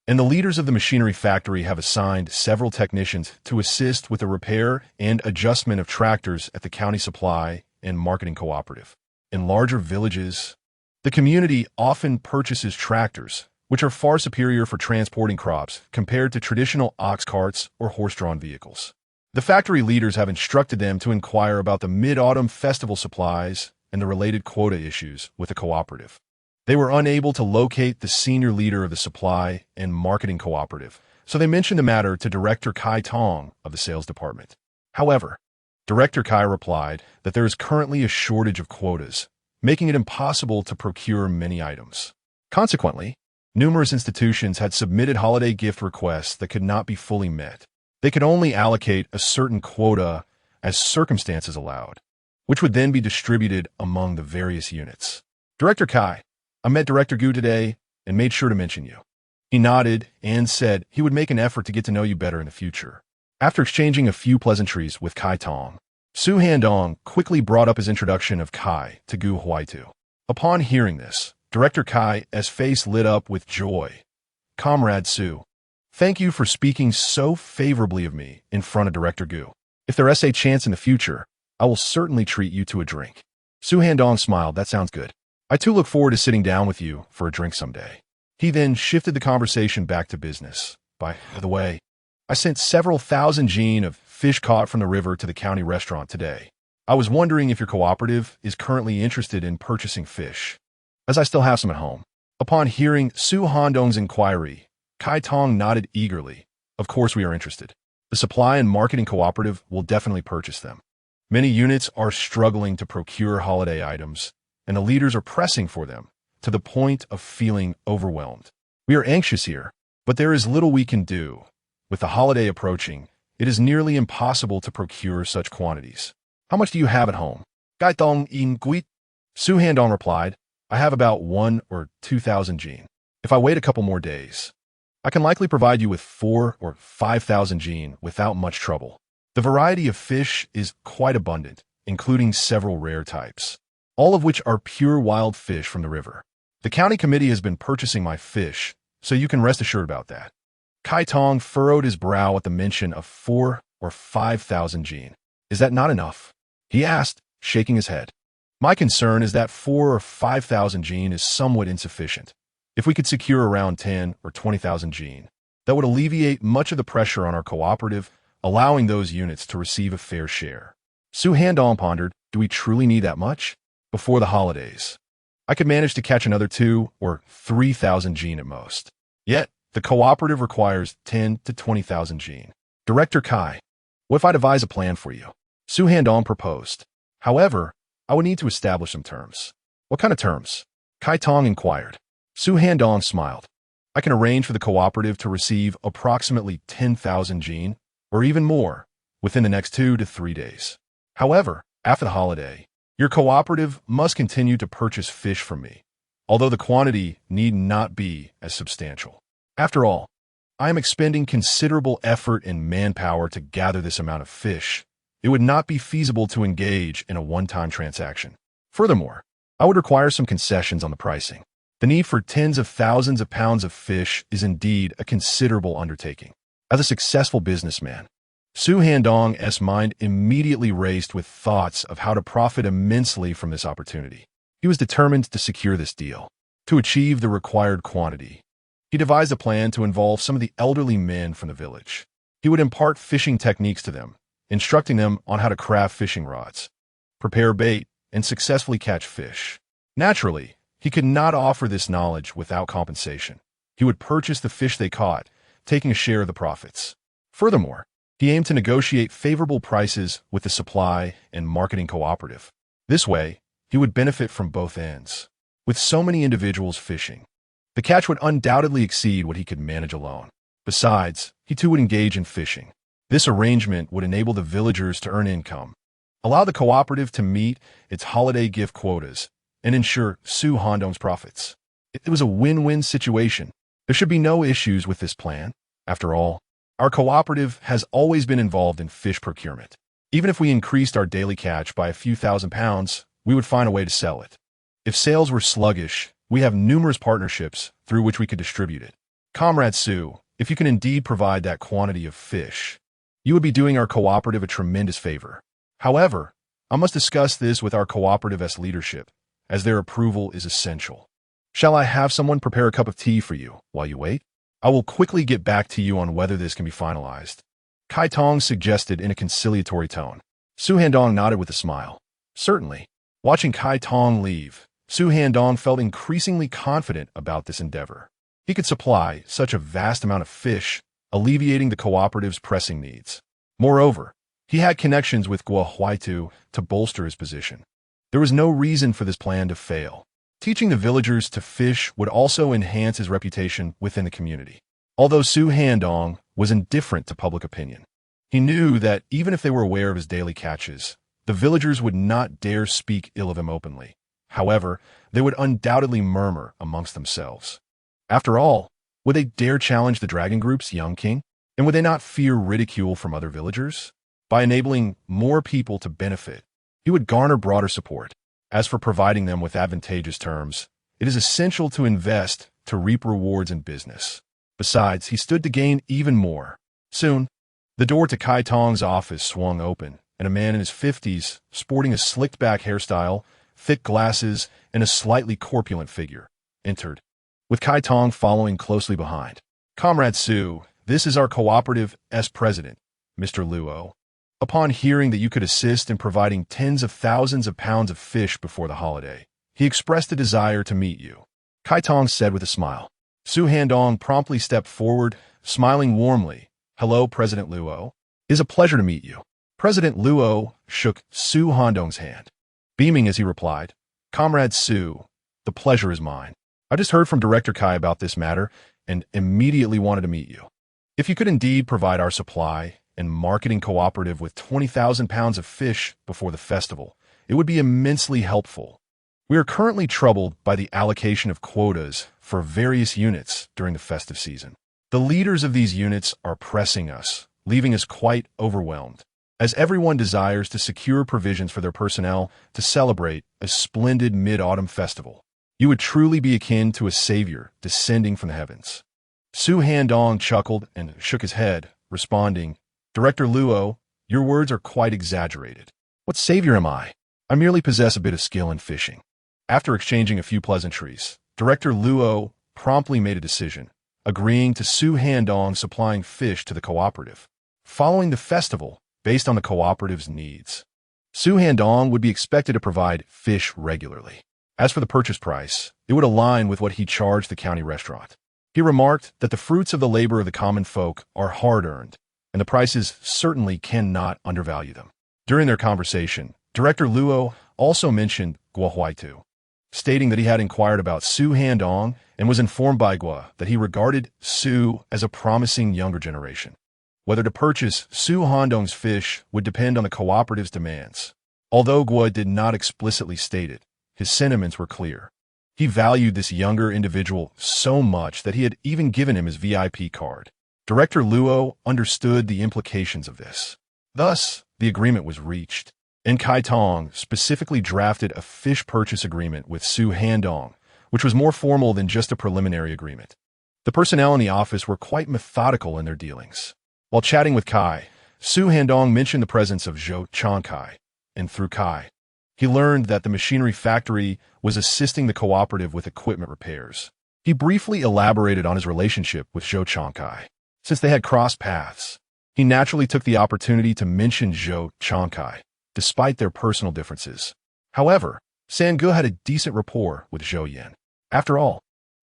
and the leaders of the machinery factory have assigned several technicians to assist with the repair and adjustment of tractors at the county supply and marketing cooperative. In larger villages, the community often purchases tractors, which are far superior for transporting crops compared to traditional ox carts or horse-drawn vehicles. The factory leaders have instructed them to inquire about the mid-autumn festival supplies and the related quota issues with the cooperative. They were unable to locate the senior leader of the supply and marketing cooperative, so they mentioned the matter to Director Kai Tong of the sales department. However, Director Kai replied that there is currently a shortage of quotas, making it impossible to procure many items. Consequently, numerous institutions had submitted holiday gift requests that could not be fully met. They could only allocate a certain quota as circumstances allowed, which would then be distributed among the various units. Director Kai, I met Director Gu today and made sure to mention you. He nodded and said he would make an effort to get to know you better in the future. After exchanging a few pleasantries with Kai Tong, Su Handong quickly brought up his introduction of Kai to Gu Huaitu. Upon hearing this, Director Kai's face lit up with joy. Comrade Su, thank you for speaking so favorably of me in front of Director Gu. If there is a chance in the future, I will certainly treat you to a drink. Su Handong smiled. That sounds good. I too look forward to sitting down with you for a drink someday. He then shifted the conversation back to business. By the way, I sent several thousand jin of fish caught from the river to the county restaurant today. I was wondering if your cooperative is currently interested in purchasing fish, as I still have some at home. Upon hearing Su Handong's inquiry, Kai Tong nodded eagerly. Of course we are interested. The supply and marketing cooperative will definitely purchase them. Many units are struggling to procure holiday items, and the leaders are pressing for them, to the point of feeling overwhelmed. We are anxious here, but there is little we can do. With the holiday approaching, it is nearly impossible to procure such quantities. How much do you have at home? Kai Tong in Guit? Su Handong replied, I have about 1,000 or 2,000 jin. If I wait a couple more days, I can likely provide you with 4,000 or 5,000 jin without much trouble. The variety of fish is quite abundant, including several rare types, all of which are pure wild fish from the river. The county committee has been purchasing my fish, so you can rest assured about that. Kai Tong furrowed his brow at the mention of 4,000 or 5,000 jin. Is that not enough? He asked, shaking his head. My concern is that 4,000 or 5,000 jin is somewhat insufficient. If we could secure around 10,000 or 20,000 jin, that would alleviate much of the pressure on our cooperative, allowing those units to receive a fair share. Su Handong pondered, do we truly need that much? Before the holidays, I could manage to catch another 2,000 or 3,000 jin at most. Yet, the cooperative requires 10,000 to 20,000 jin. Director Kai, what if I devise a plan for you? Su Handong proposed. However, I would need to establish some terms. What kind of terms? Kai Tong inquired. Su Handong smiled. I can arrange for the cooperative to receive approximately 10,000 jin, or even more, within the next 2 to 3 days. However, after the holiday, your cooperative must continue to purchase fish from me, although the quantity need not be as substantial. After all, I am expending considerable effort and manpower to gather this amount of fish. It would not be feasible to engage in a one-time transaction. Furthermore, I would require some concessions on the pricing. The need for tens of thousands of pounds of fish is indeed a considerable undertaking. As a successful businessman, Su Handong's mind immediately raced with thoughts of how to profit immensely from this opportunity. He was determined to secure this deal. To achieve the required quantity, he devised a plan to involve some of the elderly men from the village. He would impart fishing techniques to them, instructing them on how to craft fishing rods, prepare bait, and successfully catch fish. Naturally, he could not offer this knowledge without compensation. He would purchase the fish they caught, taking a share of the profits. Furthermore, he aimed to negotiate favorable prices with the supply and marketing cooperative. This way, he would benefit from both ends. With so many individuals fishing, the catch would undoubtedly exceed what he could manage alone. Besides, he too would engage in fishing. This arrangement would enable the villagers to earn income, allow the cooperative to meet its holiday gift quotas, and ensure Su Handong's profits. It was a win-win situation. There should be no issues with this plan. After all, our cooperative has always been involved in fish procurement. Even if we increased our daily catch by a few thousand pounds, we would find a way to sell it. If sales were sluggish, we have numerous partnerships through which we could distribute it. Comrade Su, if you can indeed provide that quantity of fish, you would be doing our cooperative a tremendous favor. However, I must discuss this with our cooperative's leadership, as their approval is essential. Shall I have someone prepare a cup of tea for you while you wait? I will quickly get back to you on whether this can be finalized. Kai Tong suggested in a conciliatory tone. Su Handong nodded with a smile. Certainly. Watching Kai Tong leave, Su Handong felt increasingly confident about this endeavor. He could supply such a vast amount of fish, alleviating the cooperative's pressing needs. Moreover, he had connections with Guo Huaitu to bolster his position. There was no reason for this plan to fail. Teaching the villagers to fish would also enhance his reputation within the community. Although Su Handong was indifferent to public opinion, he knew that even if they were aware of his daily catches, the villagers would not dare speak ill of him openly. However, they would undoubtedly murmur amongst themselves. After all, would they dare challenge the dragon group's young king? And would they not fear ridicule from other villagers? By enabling more people to benefit, he would garner broader support. As for providing them with advantageous terms, it is essential to invest to reap rewards in business. Besides, he stood to gain even more. Soon, the door to Kai Tong's office swung open, and a man in his 50s, sporting a slicked-back hairstyle, thick glasses, and a slightly corpulent figure, entered, with Kai Tong following closely behind. Comrade Su, this is our cooperative's president, Mr. Luo. Upon hearing that you could assist in providing tens of thousands of pounds of fish before the holiday, he expressed a desire to meet you. Kai Tong said with a smile. Su Handong promptly stepped forward, smiling warmly. Hello, President Luo. It is a pleasure to meet you. President Luo shook Su Handong's hand, beaming as he replied, Comrade Su, the pleasure is mine. I just heard from Director Kai about this matter and immediately wanted to meet you. If you could indeed provide our supply and marketing cooperative with 20,000 pounds of fish before the festival, it would be immensely helpful. We are currently troubled by the allocation of quotas for various units during the festive season. The leaders of these units are pressing us, leaving us quite overwhelmed, as everyone desires to secure provisions for their personnel to celebrate a splendid mid-autumn festival. You would truly be akin to a savior descending from the heavens. Su Handong chuckled and shook his head, responding, Director Luo, your words are quite exaggerated. What savior am I? I merely possess a bit of skill in fishing. After exchanging a few pleasantries, Director Luo promptly made a decision, agreeing to Su Handong supplying fish to the cooperative. Following the festival, based on the cooperative's needs, Su Handong would be expected to provide fish regularly. As for the purchase price, it would align with what he charged the county restaurant. He remarked that the fruits of the labor of the common folk are hard-earned, and the prices certainly cannot undervalue them. During their conversation, Director Luo also mentioned Guo Huaitu, stating that he had inquired about Su Handong and was informed by Guo that he regarded Su as a promising younger generation. Whether to purchase Su Handong's fish would depend on the cooperative's demands. Although Guo did not explicitly state it, his sentiments were clear. He valued this younger individual so much that he had even given him his VIP card. Director Luo understood the implications of this. Thus, the agreement was reached, and Kai Tong specifically drafted a fish purchase agreement with Su Handong, which was more formal than just a preliminary agreement. The personnel in the office were quite methodical in their dealings. While chatting with Kai, Su Handong mentioned the presence of Zhou Changkai, and through Kai, he learned that the machinery factory was assisting the cooperative with equipment repairs. He briefly elaborated on his relationship with Zhou Changkai. Since they had crossed paths, he naturally took the opportunity to mention Zhou Changkai, despite their personal differences. However, Sange had a decent rapport with Zhou Yan. After all,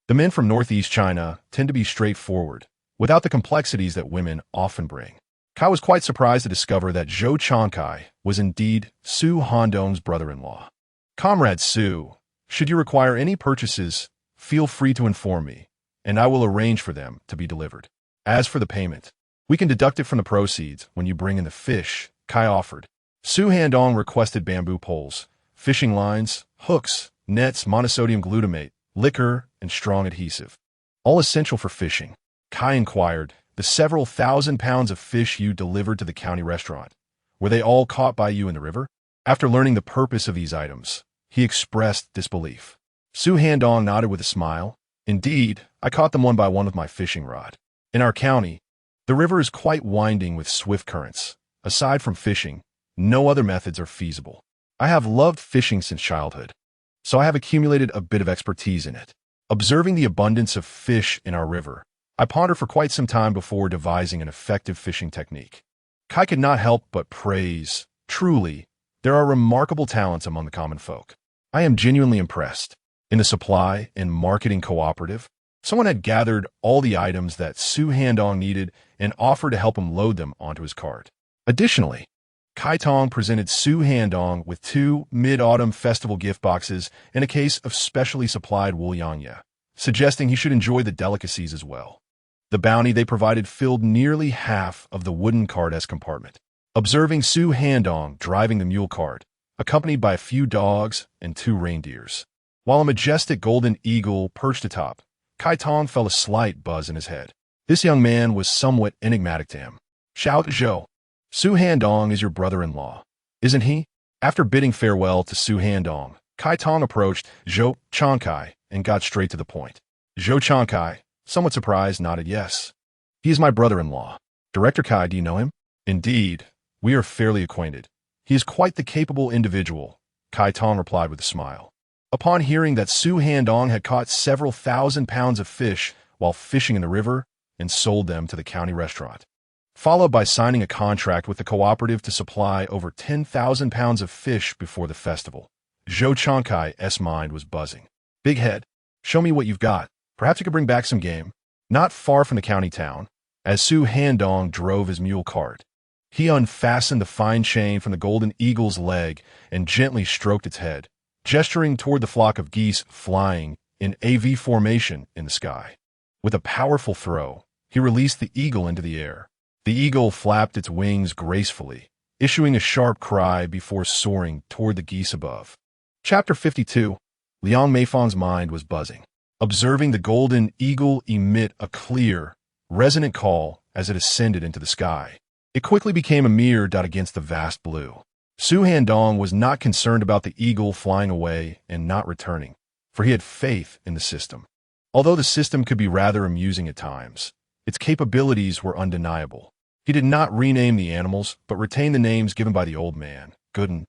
the men from northeast China tend to be straightforward, without the complexities that women often bring. Kai was quite surprised to discover that Zhou Changkai was indeed Su Handong's brother-in-law. Comrade Su, should you require any purchases, feel free to inform me, and I will arrange for them to be delivered. As for the payment, we can deduct it from the proceeds when you bring in the fish, Kai offered. Su Handong requested bamboo poles, fishing lines, hooks, nets, monosodium glutamate, liquor, and strong adhesive. All essential for fishing. Kai inquired, the several thousand pounds of fish you delivered to the county restaurant, were they all caught by you in the river? After learning the purpose of these items, he expressed disbelief. Su Handong nodded with a smile. Indeed, I caught them one by one with my fishing rod. In our county, the river is quite winding with swift currents. Aside from fishing, no other methods are feasible. I have loved fishing since childhood, so I have accumulated a bit of expertise in it. Observing the abundance of fish in our river, I pondered for quite some time before devising an effective fishing technique. Kai could not help but praise. Truly, there are remarkable talents among the common folk. I am genuinely impressed. In the supply and marketing cooperative, someone had gathered all the items that Su Handong needed and offered to help him load them onto his cart. Additionally, Kai Tong presented Su Handong with 2 mid-autumn festival gift boxes and a case of specially supplied wool yanya, suggesting he should enjoy the delicacies as well. The bounty they provided filled nearly half of the wooden cart-esque compartment. Observing Su Handong driving the mule cart, accompanied by a few dogs and 2 reindeers, while a majestic golden eagle perched atop, Kai Tong felt a slight buzz in his head. This young man was somewhat enigmatic to him. Xiao Zhou, Su Handong is your brother-in-law, isn't he? After bidding farewell to Su Handong, Kai Tong approached Zhou Changkai and got straight to the point. Zhou Changkai, somewhat surprised, nodded yes. He is my brother-in-law. Director Kai, do you know him? Indeed, we are fairly acquainted. He is quite the capable individual, Kai Tong replied with a smile. Upon hearing that Su Handong had caught several thousand pounds of fish while fishing in the river and sold them to the county restaurant, followed by signing a contract with the cooperative to supply over 10,000 pounds of fish before the festival, Zhou Changkai's mind was buzzing. Big head, show me what you've got. Perhaps you could bring back some game. Not far from the county town, as Su Handong drove his mule cart, he unfastened the fine chain from the golden eagle's leg and gently stroked its head, gesturing toward the flock of geese flying in AV formation in the sky. With a powerful throw, he released the eagle into the air. The eagle flapped its wings gracefully, issuing a sharp cry before soaring toward the geese above. Chapter 52. Liang Meifang's mind was buzzing, observing the golden eagle emit a clear, resonant call as it ascended into the sky. It quickly became a mere dot against the vast blue. Su Handong was not concerned about the eagle flying away and not returning, for he had faith in the system. Although the system could be rather amusing at times, its capabilities were undeniable. He did not rename the animals, but retained the names given by the old man, Gooden.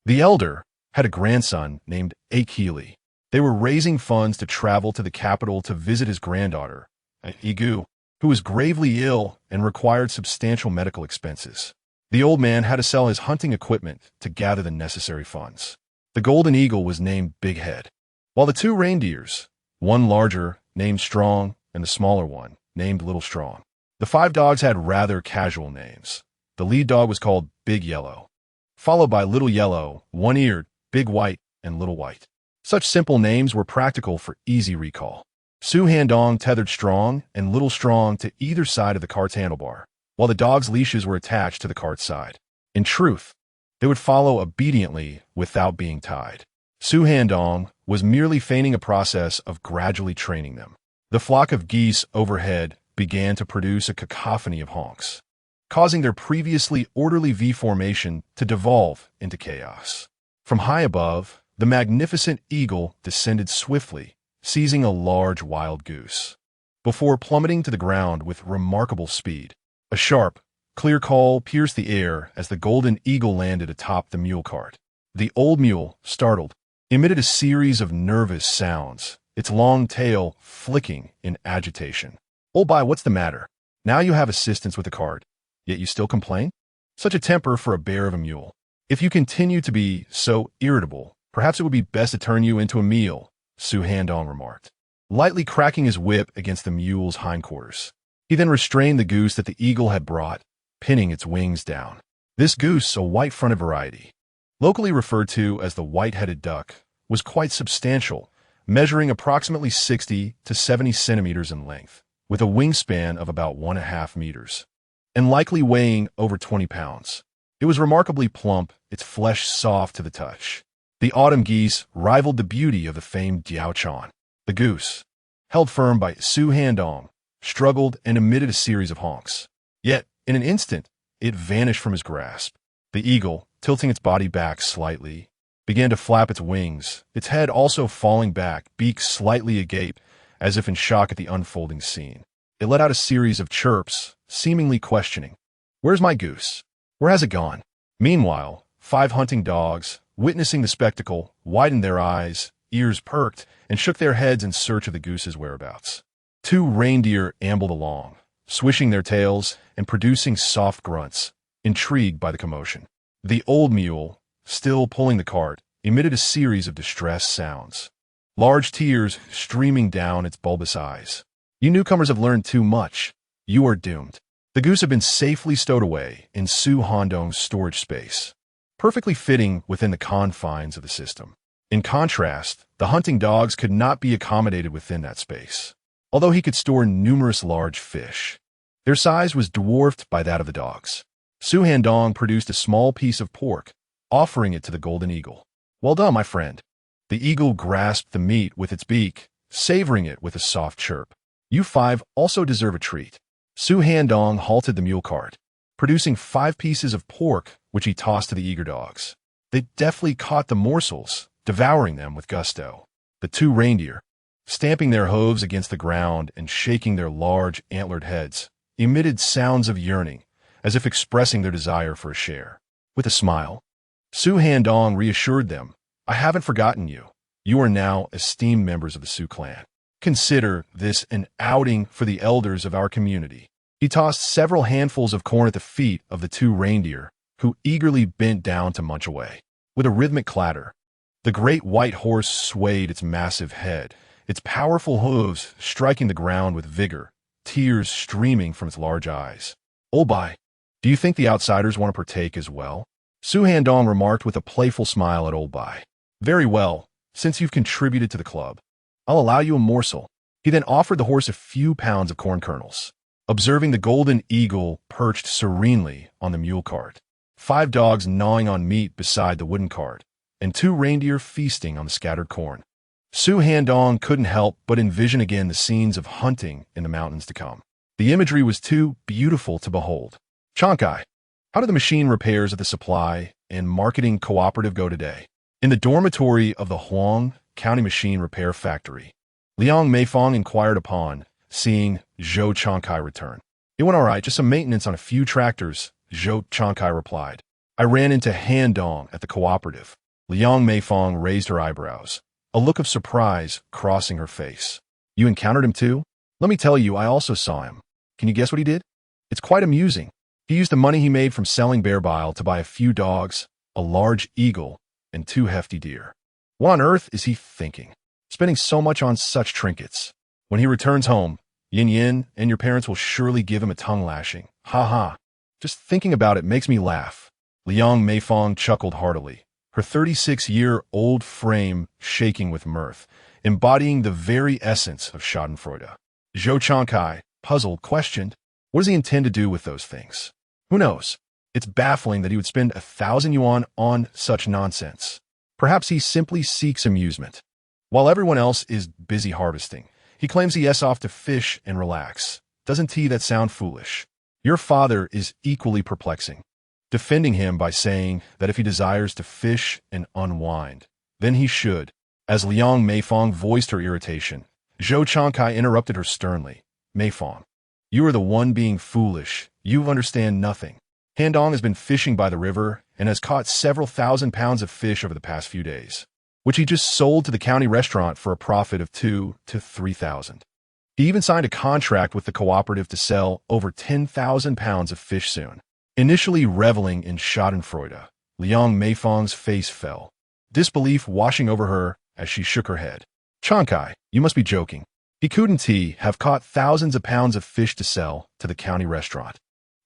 The elder had a grandson named Akili. They were raising funds to travel to the capital to visit his granddaughter, Igu, who was gravely ill and required substantial medical expenses. The old man had to sell his hunting equipment to gather the necessary funds. The golden eagle was named Big Head, while the 2 reindeers, one larger, named Strong, and the smaller one, named Little Strong. The 5 dogs had rather casual names. The lead dog was called Big Yellow, followed by Little Yellow, One-Eared, Big White, and Little White. Such simple names were practical for easy recall. Su Handong tethered Strong and Little Strong to either side of the cart's handlebar, while the dogs' leashes were attached to the cart's side. In truth, they would follow obediently without being tied. Su Handong was merely feigning a process of gradually training them. The flock of geese overhead began to produce a cacophony of honks, causing their previously orderly V formation to devolve into chaos. From high above, the magnificent eagle descended swiftly, seizing a large wild goose. Before plummeting to the ground with remarkable speed, a sharp, clear call pierced the air as the golden eagle landed atop the mule cart. The old mule, startled, emitted a series of nervous sounds, its long tail flicking in agitation. "Old Bai, what's the matter? Now you have assistance with the cart, yet you still complain? Such a temper for a bear of a mule. If you continue to be so irritable, perhaps it would be best to turn you into a meal," Su Handong remarked, lightly cracking his whip against the mule's hindquarters. He then restrained the goose that the eagle had brought, pinning its wings down. This goose, a white-fronted variety, locally referred to as the white-headed duck, was quite substantial, measuring approximately 60 to 70 centimeters in length, with a wingspan of about 1.5 meters, and likely weighing over 20 pounds. It was remarkably plump, its flesh soft to the touch. The autumn geese rivaled the beauty of the famed Diaochan. The goose, held firm by Su Handong, struggled and emitted a series of honks. Yet, in an instant, it vanished from his grasp. The eagle, tilting its body back slightly, began to flap its wings, its head also falling back, beak slightly agape, as if in shock at the unfolding scene. It let out a series of chirps, seemingly questioning. "Where's my goose? Where has it gone?" Meanwhile, 5 hunting dogs, witnessing the spectacle, widened their eyes, ears perked, and shook their heads in search of the goose's whereabouts. 2 reindeer ambled along, swishing their tails and producing soft grunts, intrigued by the commotion. The old mule, still pulling the cart, emitted a series of distressed sounds, large tears streaming down its bulbous eyes. "You newcomers have learned too much. You are doomed." The goose had been safely stowed away in Su Handong's storage space, perfectly fitting within the confines of the system. In contrast, the hunting dogs could not be accommodated within that space, although he could store numerous large fish. Their size was dwarfed by that of the dogs. Su Handong produced a small piece of pork, offering it to the golden eagle. "Well done, my friend." The eagle grasped the meat with its beak, savoring it with a soft chirp. "You 5 also deserve a treat." Su Handong halted the mule cart, producing 5 pieces of pork, which he tossed to the eager dogs. They deftly caught the morsels, devouring them with gusto. The 2 reindeer, stamping their hooves against the ground and shaking their large antlered heads, emitted sounds of yearning, as if expressing their desire for a share. With a smile, Su Handong reassured them, "I haven't forgotten you. You are now esteemed members of the Su clan. Consider this an outing for the elders of our community." He tossed several handfuls of corn at the feet of the 2 reindeer, who eagerly bent down to munch away. With a rhythmic clatter, the great white horse swayed its massive head, its powerful hooves striking the ground with vigor, tears streaming from its large eyes. "Old Bai, do you think the outsiders want to partake as well?" Su Handong remarked with a playful smile at Old Bai. "Very well, since you've contributed to the club, I'll allow you a morsel." He then offered the horse a few pounds of corn kernels. Observing the golden eagle perched serenely on the mule cart, 5 dogs gnawing on meat beside the wooden cart, and 2 reindeer feasting on the scattered corn, Su Handong couldn't help but envision again the scenes of hunting in the mountains to come. The imagery was too beautiful to behold. "Chankai, how do the machine repairs at the supply and marketing cooperative go today?" In the dormitory of the Huang County Machine Repair Factory, Liang Meifong inquired upon seeing Zhou Chankai return. "It went all right, just some maintenance on a few tractors," Zhou Chankai replied. "I ran into Handong at the cooperative." Liang Meifong raised her eyebrows, a look of surprise crossing her face. "You encountered him too? Let me tell you, I also saw him. Can you guess what he did? It's quite amusing. He used the money he made from selling bear bile to buy a few dogs, a large eagle, and 2 hefty deer. What on earth is he thinking? Spending so much on such trinkets. When he returns home, Yin Yin and your parents will surely give him a tongue lashing. Ha ha. Just thinking about it makes me laugh." Liang Meifong chuckled heartily, her 36-year-old frame shaking with mirth, embodying the very essence of schadenfreude. Zhou Chankai, puzzled, questioned, "What does he intend to do with those things? Who knows? It's baffling that he would spend 1,000 yuan on such nonsense. Perhaps he simply seeks amusement. While everyone else is busy harvesting, he claims he is off to fish and relax. Doesn't that sound foolish? Your father is equally perplexing, defending him by saying that if he desires to fish and unwind, Then he should. As Liang Meifong voiced her irritation, Zhou Changkai interrupted her sternly. Meifong, you are the one being foolish. You understand nothing. Handong has been fishing by the river and has caught several thousand pounds of fish over the past few days, which he just sold to the county restaurant for a profit of 2,000 to 3,000. He even signed a contract with the cooperative to sell over 10,000 pounds of fish soon. Initially reveling in schadenfreude, Liang Meifong's face fell, disbelief washing over her as she shook her head. Changkai, you must be joking. He couldn't have caught thousands of pounds of fish to sell to the county restaurant.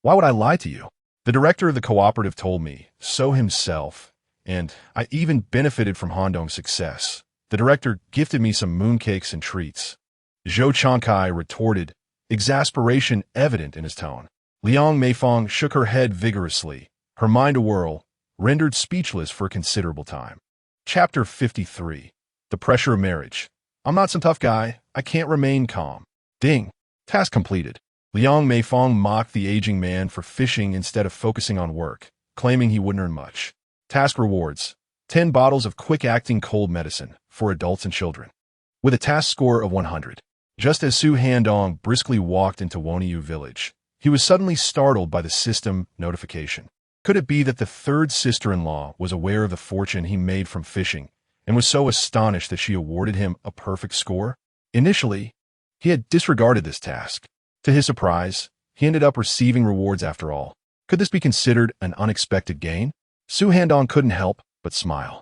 Why would I lie to you? The director of the cooperative told me so himself, and I even benefited from Handong's success. The director gifted me some mooncakes and treats. Zhou Changkai retorted, exasperation evident in his tone. Liang Meifong shook her head vigorously, her mind awhirl, rendered speechless for a considerable time. Chapter 53. The Pressure of Marriage. I'm not some tough guy. I can't remain calm. Ding. Task completed. Liang Meifong mocked the aging man for fishing instead of focusing on work, claiming he wouldn't earn much. Task rewards. 10 bottles of quick-acting cold medicine for adults and children. With a task score of 100. Just as Su Handong briskly walked into Woniu village, he was suddenly startled by the system notification. Could it be that the third sister-in-law was aware of the fortune he made from fishing and was so astonished that she awarded him a perfect score? Initially, he had disregarded this task. To his surprise, he ended up receiving rewards after all. Could this be considered an unexpected gain? Su Handong couldn't help but smile.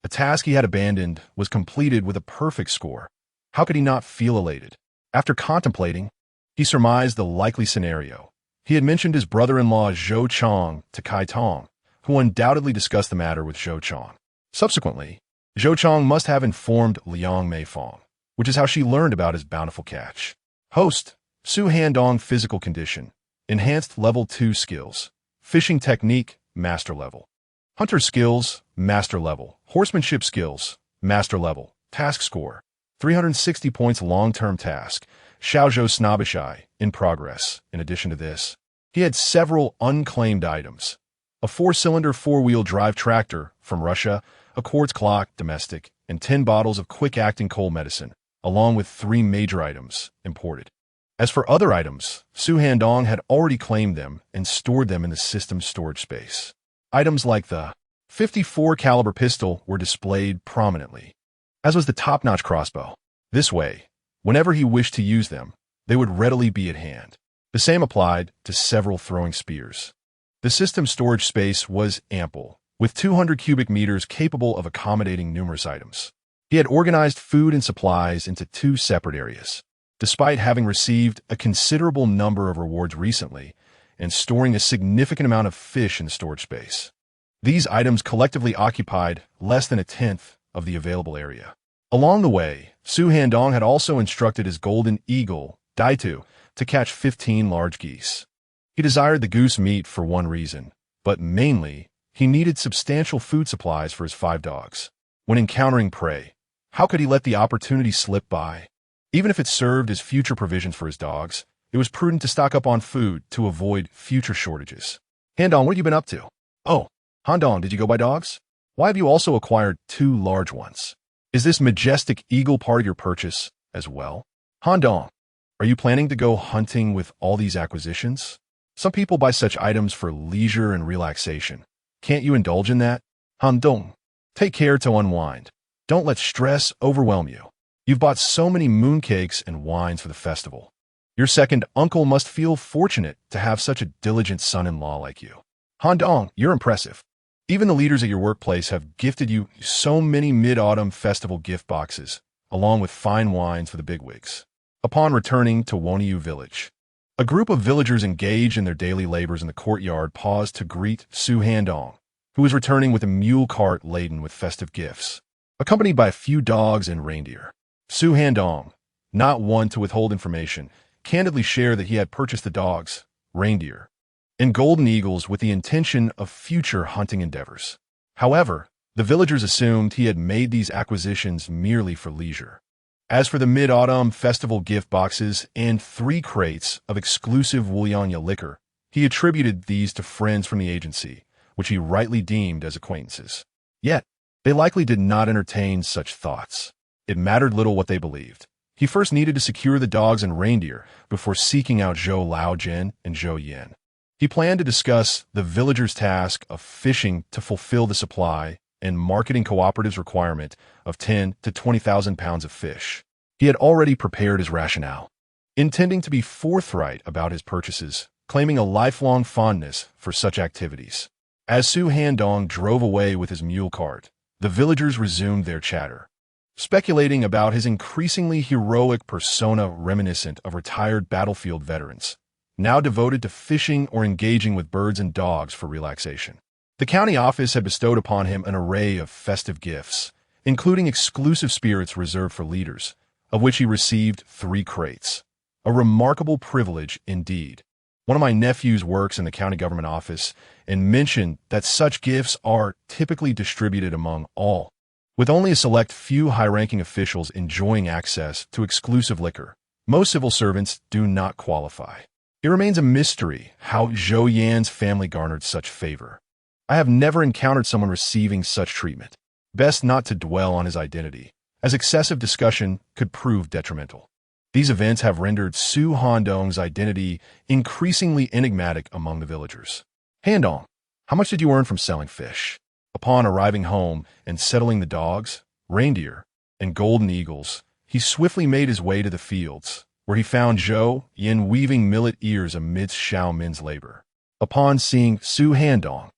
A task he had abandoned was completed with a perfect score. How could he not feel elated? After contemplating, he surmised the likely scenario. He had mentioned his brother-in-law Zhou Chang to Kai Tong, who undoubtedly discussed the matter with Zhou Chang. Subsequently, Zhou Chang must have informed Liang Meifong, which is how she learned about his bountiful catch. Host, Su Handong physical condition, enhanced level 2 skills, fishing technique, master level. Hunter skills, master level. Horsemanship skills, master level. Task score, 360 points long-term task. Xiaozhou Snobishai, in progress. In addition to this, he had several unclaimed items. A 4-cylinder 4-wheel drive tractor from Russia, a quartz clock, domestic, and 10 bottles of quick-acting cold medicine, along with 3 major items, imported. As for other items, Su Handong had already claimed them and stored them in the system's storage space. Items like the 54 caliber pistol were displayed prominently, as was the top-notch crossbow. This way, whenever he wished to use them, they would readily be at hand. The same applied to several throwing spears. The system's storage space was ample, with 200 cubic meters capable of accommodating numerous items. He had organized food and supplies into 2 separate areas. Despite having received a considerable number of rewards recently and storing a significant amount of fish in the storage space, these items collectively occupied less than a tenth of the available area. Along the way, Su Handong had also instructed his golden eagle, Daitu, to catch 15 large geese. He desired the goose meat for one reason, but mainly, he needed substantial food supplies for his 5 dogs. When encountering prey, how could he let the opportunity slip by? Even if it served as future provisions for his dogs, it was prudent to stock up on food to avoid future shortages. Handong, what have you been up to? Oh, Handong, did you go buy dogs? Why have you also acquired 2 large ones? Is this majestic eagle part of your purchase as well? Handong, are you planning to go hunting with all these acquisitions? Some people buy such items for leisure and relaxation. Can't you indulge in that? Handong, take care to unwind. Don't let stress overwhelm you. You've bought so many mooncakes and wines for the festival. Your second uncle must feel fortunate to have such a diligent son-in-law like you. Handong, you're impressive. Even the leaders at your workplace have gifted you so many mid-autumn festival gift boxes, along with fine wines for the bigwigs. Upon returning to Woniu village, a group of villagers engaged in their daily labors in the courtyard paused to greet Su Handong, who was returning with a mule cart laden with festive gifts, accompanied by a few dogs and reindeer. Su Handong, not one to withhold information, candidly shared that he had purchased the dogs, reindeer, and golden eagles with the intention of future hunting endeavors. However, the villagers assumed he had made these acquisitions merely for leisure. As for the mid-autumn festival gift boxes and 3 crates of exclusive Wulianya liquor, he attributed these to friends from the agency, which he rightly deemed as acquaintances. Yet, They likely did not entertain such thoughts. It mattered little what they believed. He first needed to secure the dogs and reindeer before seeking out Zhou Laojin and Zhou Yin. He planned to discuss the villagers' task of fishing to fulfill the supply and marketing cooperative's requirement of 10 to 20,000 pounds of fish. He had already prepared his rationale, intending to be forthright about his purchases, claiming a lifelong fondness for such activities. As Su Handong drove away with his mule cart, the villagers resumed their chatter, speculating about his increasingly heroic persona reminiscent of retired battlefield veterans, now devoted to fishing or engaging with birds and dogs for relaxation. The county office had bestowed upon him an array of festive gifts, including exclusive spirits reserved for leaders, of which he received 3 crates. A remarkable privilege indeed. One of my nephews works in the county government office and mentioned that such gifts are typically distributed among all, with only a select few high-ranking officials enjoying access to exclusive liquor. Most civil servants do not qualify. It remains a mystery how Zhou Yan's family garnered such favor. I have never encountered someone receiving such treatment. Best not to dwell on his identity, as excessive discussion could prove detrimental. These events have rendered Su Handong's identity increasingly enigmatic among the villagers. Handong, how much did you earn from selling fish? Upon arriving home and settling the dogs, reindeer, and golden eagles, he swiftly made his way to the fields, where he found Zhou Yin weaving millet ears amidst Xiao Min's labor. Upon seeing Su Handong,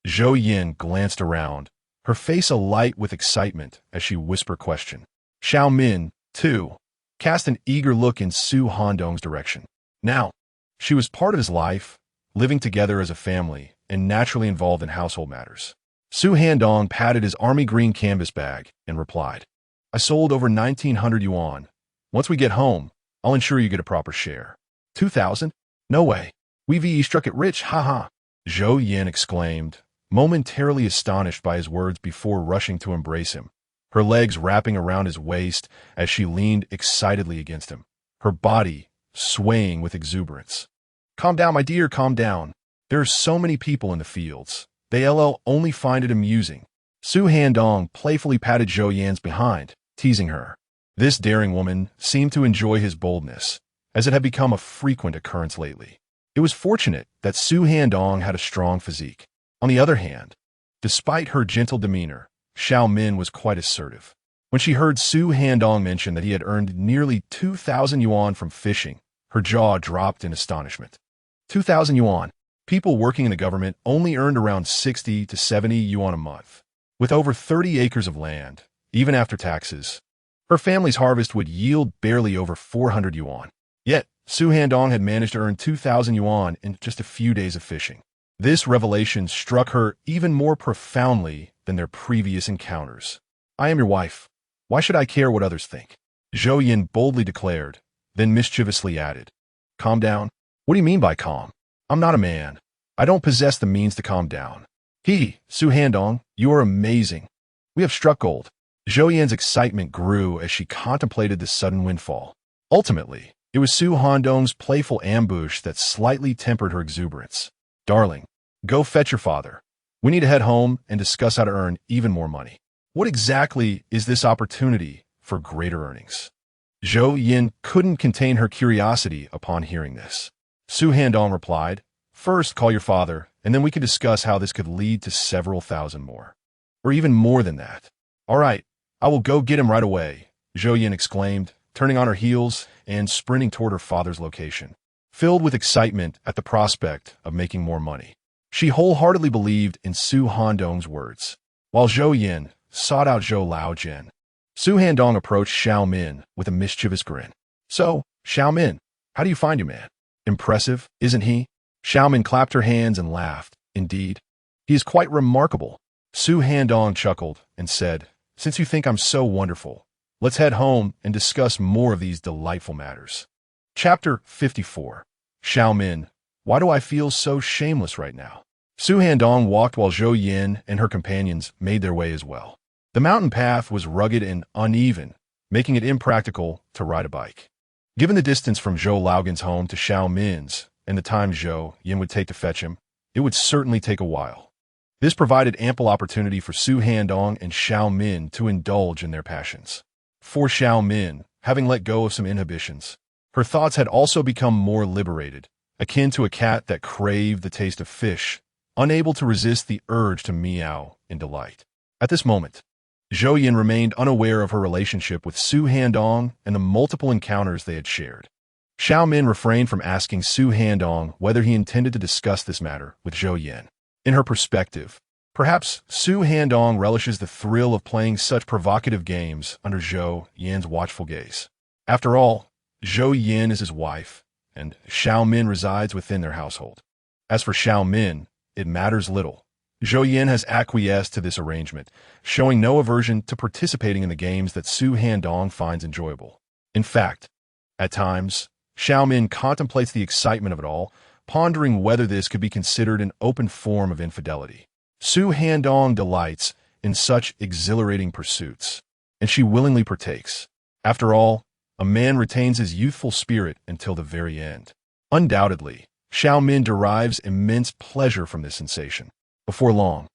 Zhou Yin glanced around, her face alight with excitement as she whispered question. Xiao Min, too, cast an eager look in Su Handong's direction. Now, she was part of his life, living together as a family and naturally involved in household matters. Su Handong patted his army green canvas bag and replied, I sold over 1,900 yuan. Once we get home, I'll ensure you get a proper share. 2,000? No way. We struck it rich, haha. Zhou Yin exclaimed, momentarily astonished by his words before rushing to embrace him, her legs wrapping around his waist as she leaned excitedly against him, her body swaying with exuberance. Calm down, my dear, calm down. There are so many people in the fields. They'll only find it amusing. Su Handong playfully patted Zhou Yan's behind, teasing her. This daring woman seemed to enjoy his boldness, as it had become a frequent occurrence lately. It was fortunate that Su Handong had a strong physique. On the other hand, despite her gentle demeanor, Xiao Min was quite assertive. When she heard Su Handong mention that he had earned nearly 2,000 yuan from fishing, her jaw dropped in astonishment. 2,000 yuan. People working in the government only earned around 60 to 70 yuan a month. With over 30 acres of land, even after taxes, her family's harvest would yield barely over 400 yuan. Yet, Su Handong had managed to earn 2,000 yuan in just a few days of fishing. This revelation struck her even more profoundly than their previous encounters. I am your wife. Why should I care what others think? Zhou Yin boldly declared, then mischievously added, Calm down? What do you mean by calm? I'm not a man. I don't possess the means to calm down. Su Handong, you are amazing. We have struck gold. Zhou Yin's excitement grew as she contemplated the sudden windfall. Ultimately, it was Su Handong's playful ambush that slightly tempered her exuberance. Darling, go fetch your father. We need to head home and discuss how to earn even more money. What exactly is this opportunity for greater earnings? Zhou Yin couldn't contain her curiosity upon hearing this. Su Handong replied, First, call your father, and then we can discuss how this could lead to several thousand more. Or even more than that. All right, I will go get him right away, Zhou Yin exclaimed, turning on her heels and sprinting toward her father's location. Filled with excitement at the prospect of making more money, she wholeheartedly believed in Su Handong's words. While Zhou Yin sought out Zhou Laojin, Su Handong approached Xiao Min with a mischievous grin. So, Xiao Min, how do you find your man? Impressive, isn't he? Xiao Min clapped her hands and laughed. Indeed, he is quite remarkable. Su Handong chuckled and said, Since you think I'm so wonderful, let's head home and discuss more of these delightful matters. Chapter 54. Xiao Min, why do I feel so shameless right now? Su Handong walked while Zhou Yin and her companions made their way as well. The mountain path was rugged and uneven, making it impractical to ride a bike. Given the distance from Zhou Laogan's home to Xiao Min's and the time Zhou Yin would take to fetch him, it would certainly take a while. This provided ample opportunity for Su Handong and Xiao Min to indulge in their passions. For Xiao Min, having let go of some inhibitions, her thoughts had also become more liberated, akin to a cat that craved the taste of fish, unable to resist the urge to meow in delight. At this moment, Zhou Yin remained unaware of her relationship with Su Handong and the multiple encounters they had shared. Xiao Min refrained from asking Su Handong whether he intended to discuss this matter with Zhou Yin. In her perspective, perhaps Su Handong relishes the thrill of playing such provocative games under Zhou Yin's watchful gaze. After all, Zhou Yin is his wife, and Xiao Min resides within their household. As for Xiao Min, it matters little. Zhou Yin has acquiesced to this arrangement, showing no aversion to participating in the games that Su Handong finds enjoyable. In fact, at times, Xiao Min contemplates the excitement of it all, pondering whether this could be considered an open form of infidelity. Su Handong delights in such exhilarating pursuits, and she willingly partakes. After all, a man retains his youthful spirit until the very end. Undoubtedly, Xiao Min derives immense pleasure from this sensation. Before long,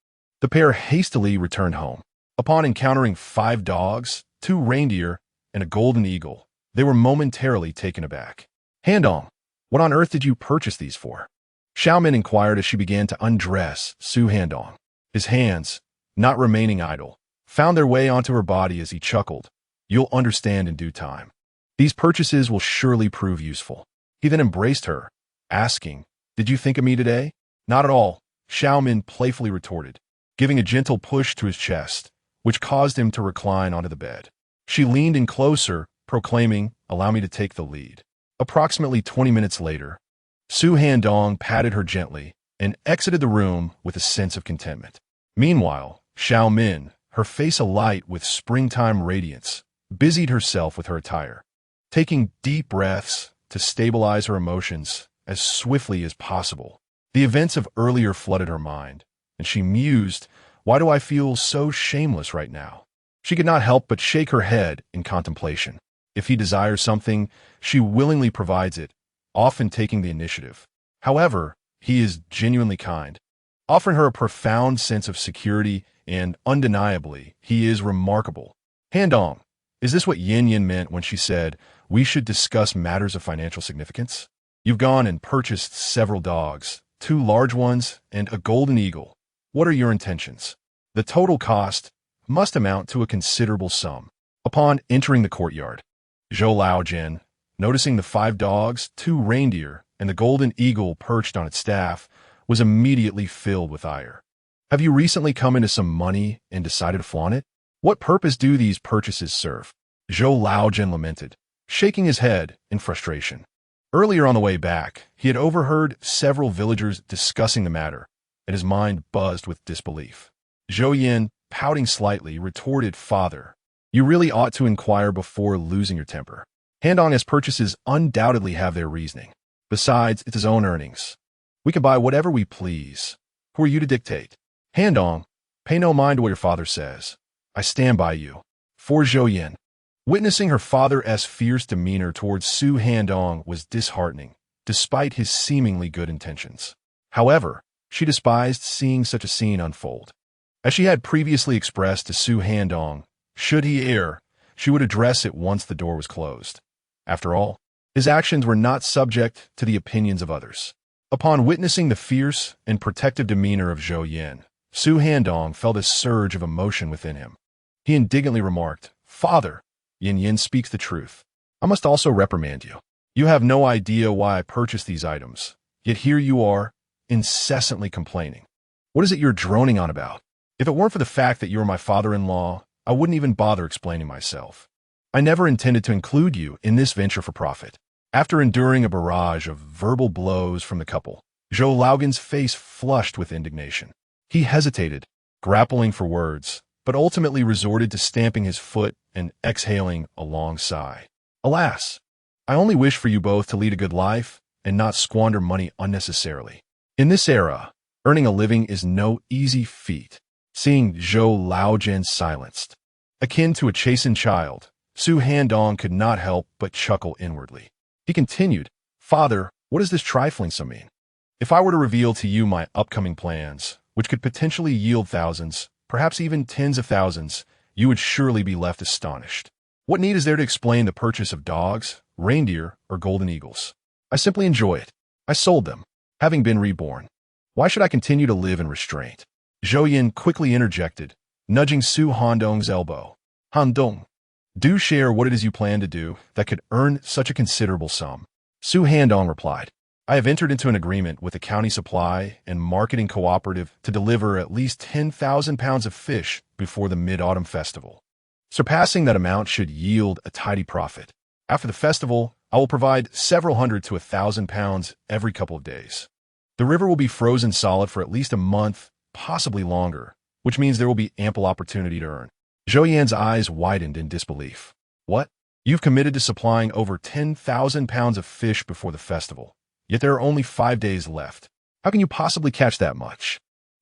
the pair hastily returned home. Upon encountering 5 dogs, 2 reindeer, and a golden eagle, they were momentarily taken aback. Handong, what on earth did you purchase these for? Xiao Min inquired as she began to undress Su Handong. His hands, not remaining idle, found their way onto her body as he chuckled. You'll understand in due time. These purchases will surely prove useful. He then embraced her, asking, Did you think of me today? Not at all, Xiao Min playfully retorted, giving a gentle push to his chest, which caused him to recline onto the bed. She leaned in closer, proclaiming, Allow me to take the lead. Approximately 20 minutes later, Su Handong patted her gently and exited the room with a sense of contentment. Meanwhile, Xiao Min, her face alight with springtime radiance, busied herself with her attire, taking deep breaths to stabilize her emotions as swiftly as possible. The events of earlier flooded her mind, and she mused, Why do I feel so shameless right now? She could not help but shake her head in contemplation. If he desires something, she willingly provides it, often taking the initiative. However, he is genuinely kind, offering her a profound sense of security, and undeniably, he is remarkable. Handong, is this what Yin Yin meant when she said, we should discuss matters of financial significance? You've gone and purchased several dogs, 2 large ones, and a golden eagle. What are your intentions? The total cost must amount to a considerable sum. Upon entering the courtyard, Zhou Laojin, noticing the 5 dogs, 2 reindeer, and the golden eagle perched on its staff, was immediately filled with ire. Have you recently come into some money and decided to flaunt it? What purpose do these purchases serve? Zhou Laojin lamented, shaking his head in frustration. Earlier on the way back, he had overheard several villagers discussing the matter, and his mind buzzed with disbelief. Zhou Yin, pouting slightly, retorted, Father, you really ought to inquire before losing your temper. Handong's purchases undoubtedly have their reasoning. Besides, it's his own earnings. We can buy whatever we please. Who are you to dictate? Handong, pay no mind to what your father says. I stand by you. For Zhou Yin, witnessing her father's fierce demeanor towards Su Handong was disheartening, despite his seemingly good intentions. However, she despised seeing such a scene unfold. As she had previously expressed to Su Handong, should he err, she would address it once the door was closed. After all, his actions were not subject to the opinions of others. Upon witnessing the fierce and protective demeanor of Zhou Yin, Su Handong felt a surge of emotion within him. He indignantly remarked, Father, Yin Yin speaks the truth. I must also reprimand you. You have no idea why I purchased these items, yet here you are, incessantly complaining. What is it you're droning on about? If it weren't for the fact that you are my father-in-law, I wouldn't even bother explaining myself. I never intended to include you in this venture for profit. After enduring a barrage of verbal blows from the couple, Zhou Laogan's face flushed with indignation. He hesitated, grappling for words, but ultimately resorted to stamping his foot and exhaling a long sigh. Alas, I only wish for you both to lead a good life and not squander money unnecessarily. In this era, earning a living is no easy feat. Seeing Zhou Laojian silenced, akin to a chastened child, Su Handong could not help but chuckle inwardly. He continued, Father, what does this trifling sum mean? If I were to reveal to you my upcoming plans, which could potentially yield thousands, perhaps even tens of thousands, you would surely be left astonished. What need is there to explain the purchase of dogs, reindeer, or golden eagles? I simply enjoy it. I sold them, having been reborn. Why should I continue to live in restraint? Zhou Yin quickly interjected, nudging Su Handong's elbow. Handong, do share what it is you plan to do that could earn such a considerable sum. Su Handong replied, I have entered into an agreement with the county supply and marketing cooperative to deliver at least 10,000 pounds of fish before the Mid-Autumn Festival. Surpassing that amount should yield a tidy profit. After the festival, I will provide several hundred to 1,000 pounds every couple of days. The river will be frozen solid for at least a month, possibly longer, which means there will be ample opportunity to earn. Zhou Yan's eyes widened in disbelief. What? You've committed to supplying over 10,000 pounds of fish before the festival, yet there are only 5 days left. How can you possibly catch that much?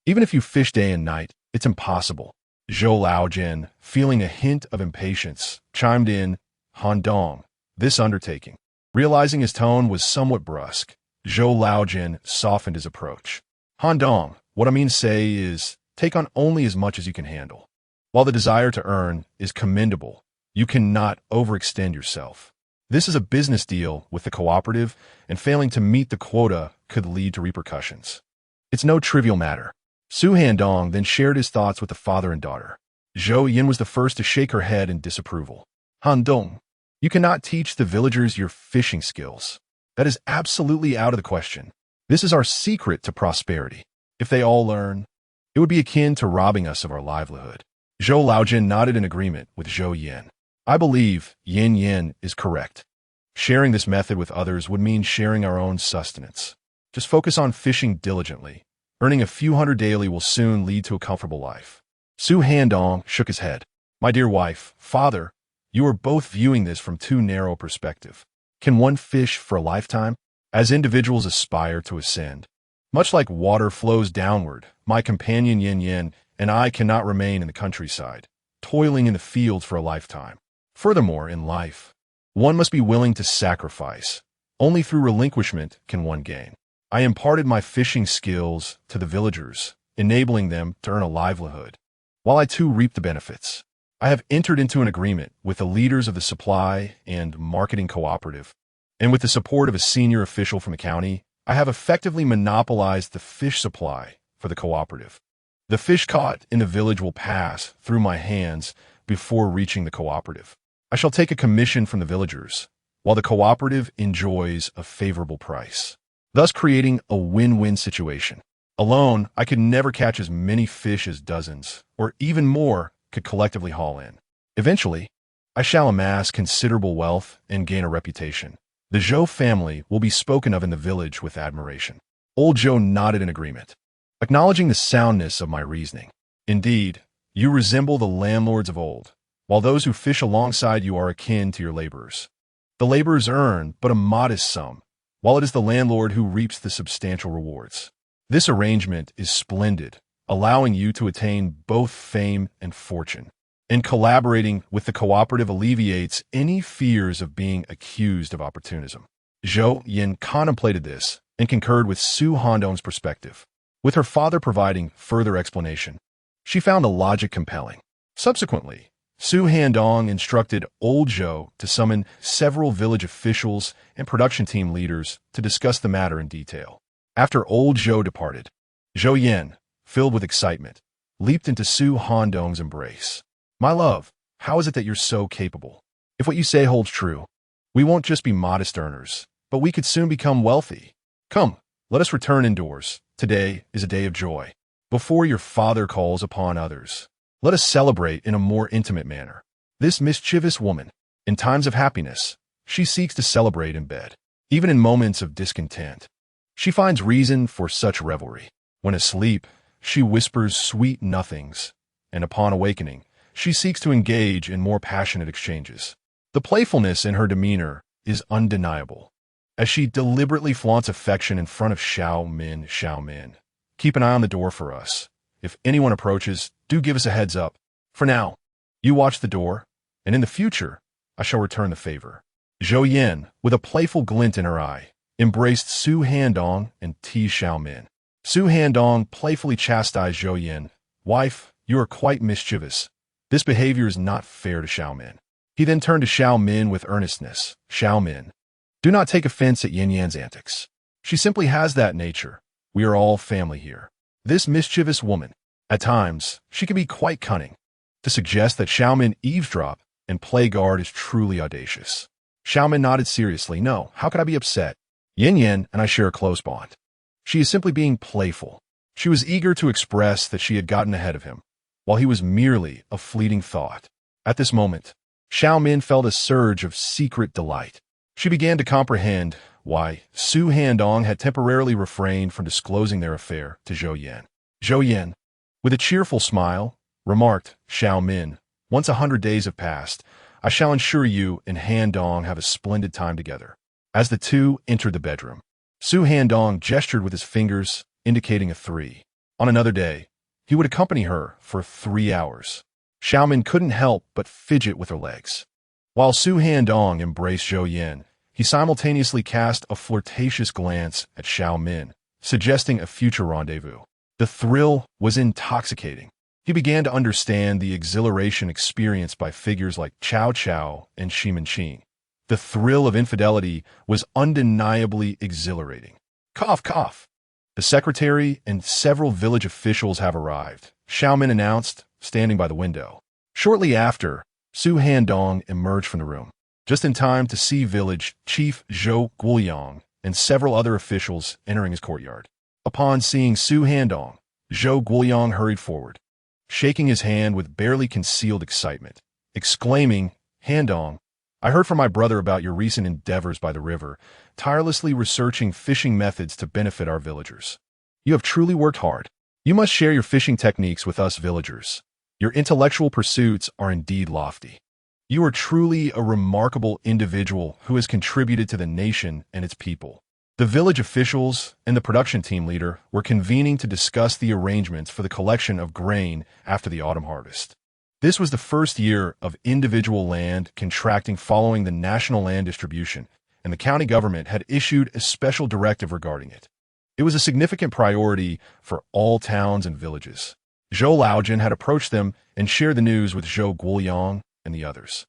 Even if you fish day and night, it's impossible. Zhou Laojin, feeling a hint of impatience, chimed in, Handong, this undertaking. Realizing his tone was somewhat brusque, Zhou Laojin softened his approach. Handong, what I mean to say is, take on only as much as you can handle. While the desire to earn is commendable, you cannot overextend yourself. This is a business deal with the cooperative, and failing to meet the quota could lead to repercussions. It's no trivial matter. Su Handong then shared his thoughts with the father and daughter. Zhou Yin was the first to shake her head in disapproval. Handong, you cannot teach the villagers your fishing skills. That is absolutely out of the question. This is our secret to prosperity. If they all learn, it would be akin to robbing us of our livelihood. Zhou Laojin nodded in agreement with Zhou Yin. I believe Yin is correct. Sharing this method with others would mean sharing our own sustenance. Just focus on fishing diligently. Earning a few hundred daily will soon lead to a comfortable life. Su Handong shook his head. My dear wife, father, you are both viewing this from too narrow a perspective. Can one fish for a lifetime? As individuals aspire to ascend, much like water flows downward, my companion Yin and I cannot remain in the countryside, toiling in the fields for a lifetime. Furthermore, in life, one must be willing to sacrifice. Only through relinquishment can one gain. I imparted my fishing skills to the villagers, enabling them to earn a livelihood, while I too reap the benefits. I have entered into an agreement with the leaders of the supply and marketing cooperative, and with the support of a senior official from the county, I have effectively monopolized the fish supply for the cooperative. The fish caught in the village will pass through my hands before reaching the cooperative. I shall take a commission from the villagers, while the cooperative enjoys a favorable price, thus creating a win-win situation. Alone, I could never catch as many fish as dozens, or even more, could collectively haul in. Eventually, I shall amass considerable wealth and gain a reputation. The Zhou family will be spoken of in the village with admiration. Old Zhou nodded in agreement, acknowledging the soundness of my reasoning. Indeed, you resemble the landlords of old, while those who fish alongside you are akin to your laborers. The laborers earn but a modest sum, while it is the landlord who reaps the substantial rewards. This arrangement is splendid, allowing you to attain both fame and fortune. And collaborating with the cooperative alleviates any fears of being accused of opportunism. Zhou Yin contemplated this and concurred with Su Handong's perspective. With her father providing further explanation, she found the logic compelling. Subsequently, Su Handong instructed Old Zhou to summon several village officials and production team leaders to discuss the matter in detail. After Old Zhou departed, Zhou Yin, filled with excitement, leaped into Su Handong's embrace. My love, how is it that you're so capable? If what you say holds true, we won't just be modest earners, but we could soon become wealthy. Come, let us return indoors. Today is a day of joy. Before your father calls upon others, let us celebrate in a more intimate manner. This mischievous woman, in times of happiness, she seeks to celebrate in bed. Even in moments of discontent, she finds reason for such revelry. When asleep, she whispers sweet nothings, and upon awakening, she seeks to engage in more passionate exchanges. The playfulness in her demeanor is undeniable, as she deliberately flaunts affection in front of Xiao Min. Keep an eye on the door for us. If anyone approaches, do give us a heads up. For now, you watch the door, and in the future, I shall return the favor. Zhou Yin, with a playful glint in her eye, embraced Su Handong and Ti Xiaomin. Su Handong playfully chastised Zhou Yin. Wife, you are quite mischievous. This behavior is not fair to Xiao Min. He then turned to Xiao Min with earnestness. Xiao Min, do not take offense at Yin Yan's antics. She simply has that nature. We are all family here. This mischievous woman, at times, she can be quite cunning. To suggest that Xiao Min eavesdrop and play guard is truly audacious. Xiao Min nodded seriously. No, how could I be upset? Yin Yan and I share a close bond. She is simply being playful. She was eager to express that she had gotten ahead of him, while he was merely a fleeting thought. At this moment, Xiao Min felt a surge of secret delight. She began to comprehend why Su Handong had temporarily refrained from disclosing their affair to Zhou Yin. Zhou Yin, with a cheerful smile, remarked, Xiao Min, once 100 days have passed, I shall ensure you and Handong have a splendid time together. As the two entered the bedroom, Su Handong gestured with his fingers, indicating a 3. On another day, he would accompany her for 3 hours. Xiao Min couldn't help but fidget with her legs. While Su Handong embraced Zhou Yin, he simultaneously cast a flirtatious glance at Xiao Min, suggesting a future rendezvous. The thrill was intoxicating. He began to understand the exhilaration experienced by figures like Cao Cao and Shimanqing. The thrill of infidelity was undeniably exhilarating. Cough, cough. The secretary and several village officials have arrived, Xiao Min announced, standing by the window. Shortly after, Su Handong emerged from the room, just in time to see village chief Zhou Guoyang and several other officials entering his courtyard. Upon seeing Su Handong, Zhou Guoyang hurried forward, shaking his hand with barely concealed excitement, exclaiming, Handong, I heard from my brother about your recent endeavors by the river, tirelessly researching fishing methods to benefit our villagers. You have truly worked hard. You must share your fishing techniques with us villagers. Your intellectual pursuits are indeed lofty. You are truly a remarkable individual who has contributed to the nation and its people. The village officials and the production team leader were convening to discuss the arrangements for the collection of grain after the autumn harvest. This was the first year of individual land contracting following the national land distribution, and the county government had issued a special directive regarding it. It was a significant priority for all towns and villages. Zhou Laojin had approached them and shared the news with Zhou Guoyang and the others.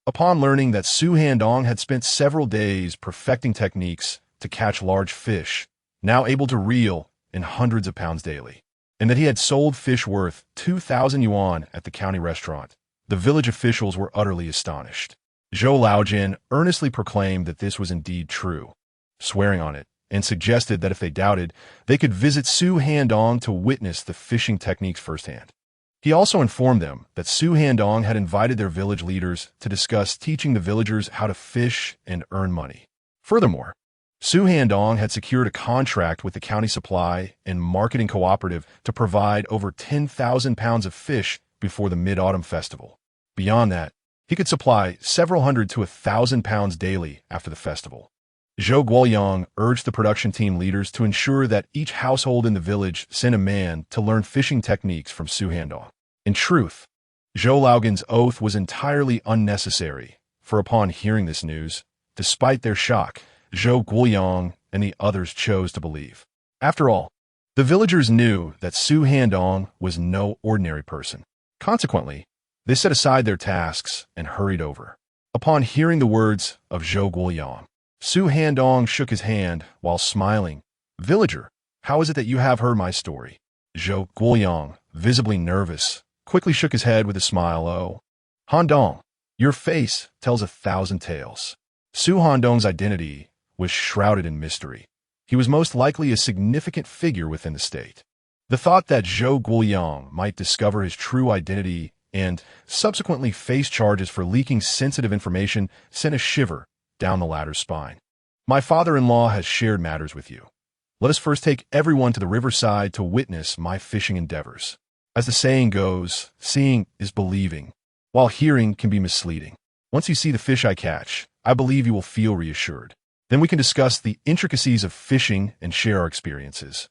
Upon learning that Su Handong had spent several days perfecting techniques to catch large fish, now able to reel in hundreds of pounds daily, and that he had sold fish worth 2,000 yuan at the county restaurant, the village officials were utterly astonished. Zhou Laojin earnestly proclaimed that this was indeed true, swearing on it, and suggested that if they doubted, they could visit Su Handong to witness the fishing techniques firsthand. He also informed them that Su Handong had invited their village leaders to discuss teaching the villagers how to fish and earn money. Furthermore, Su Handong had secured a contract with the county supply and marketing cooperative to provide over 10,000 pounds of fish before the Mid-Autumn Festival. Beyond that, he could supply several hundred to 1,000 pounds daily after the festival. Zhou Guoyang urged the production team leaders to ensure that each household in the village sent a man to learn fishing techniques from Su Handong. In truth, Zhou Laogan's oath was entirely unnecessary, for upon hearing this news, despite their shock, Zhou Guoyang and the others chose to believe. After all, the villagers knew that Su Handong was no ordinary person. Consequently, they set aside their tasks and hurried over. Upon hearing the words of Zhou Guoyang, Su Handong shook his hand while smiling. Villager, how is it that you have heard my story? Zhou Guoyang, visibly nervous, quickly shook his head with a smile. Oh, Handong, your face tells 1,000 tales. Su Handong's identity was shrouded in mystery. He was most likely a significant figure within the state. The thought that Zhou Guoyang might discover his true identity and subsequently face charges for leaking sensitive information sent a shiver down the latter's spine. My father-in-law has shared matters with you. Let us first take everyone to the riverside to witness my fishing endeavors. As the saying goes, seeing is believing, while hearing can be misleading. Once you see the fish I catch, I believe you will feel reassured. Then we can discuss the intricacies of fishing and share our experiences.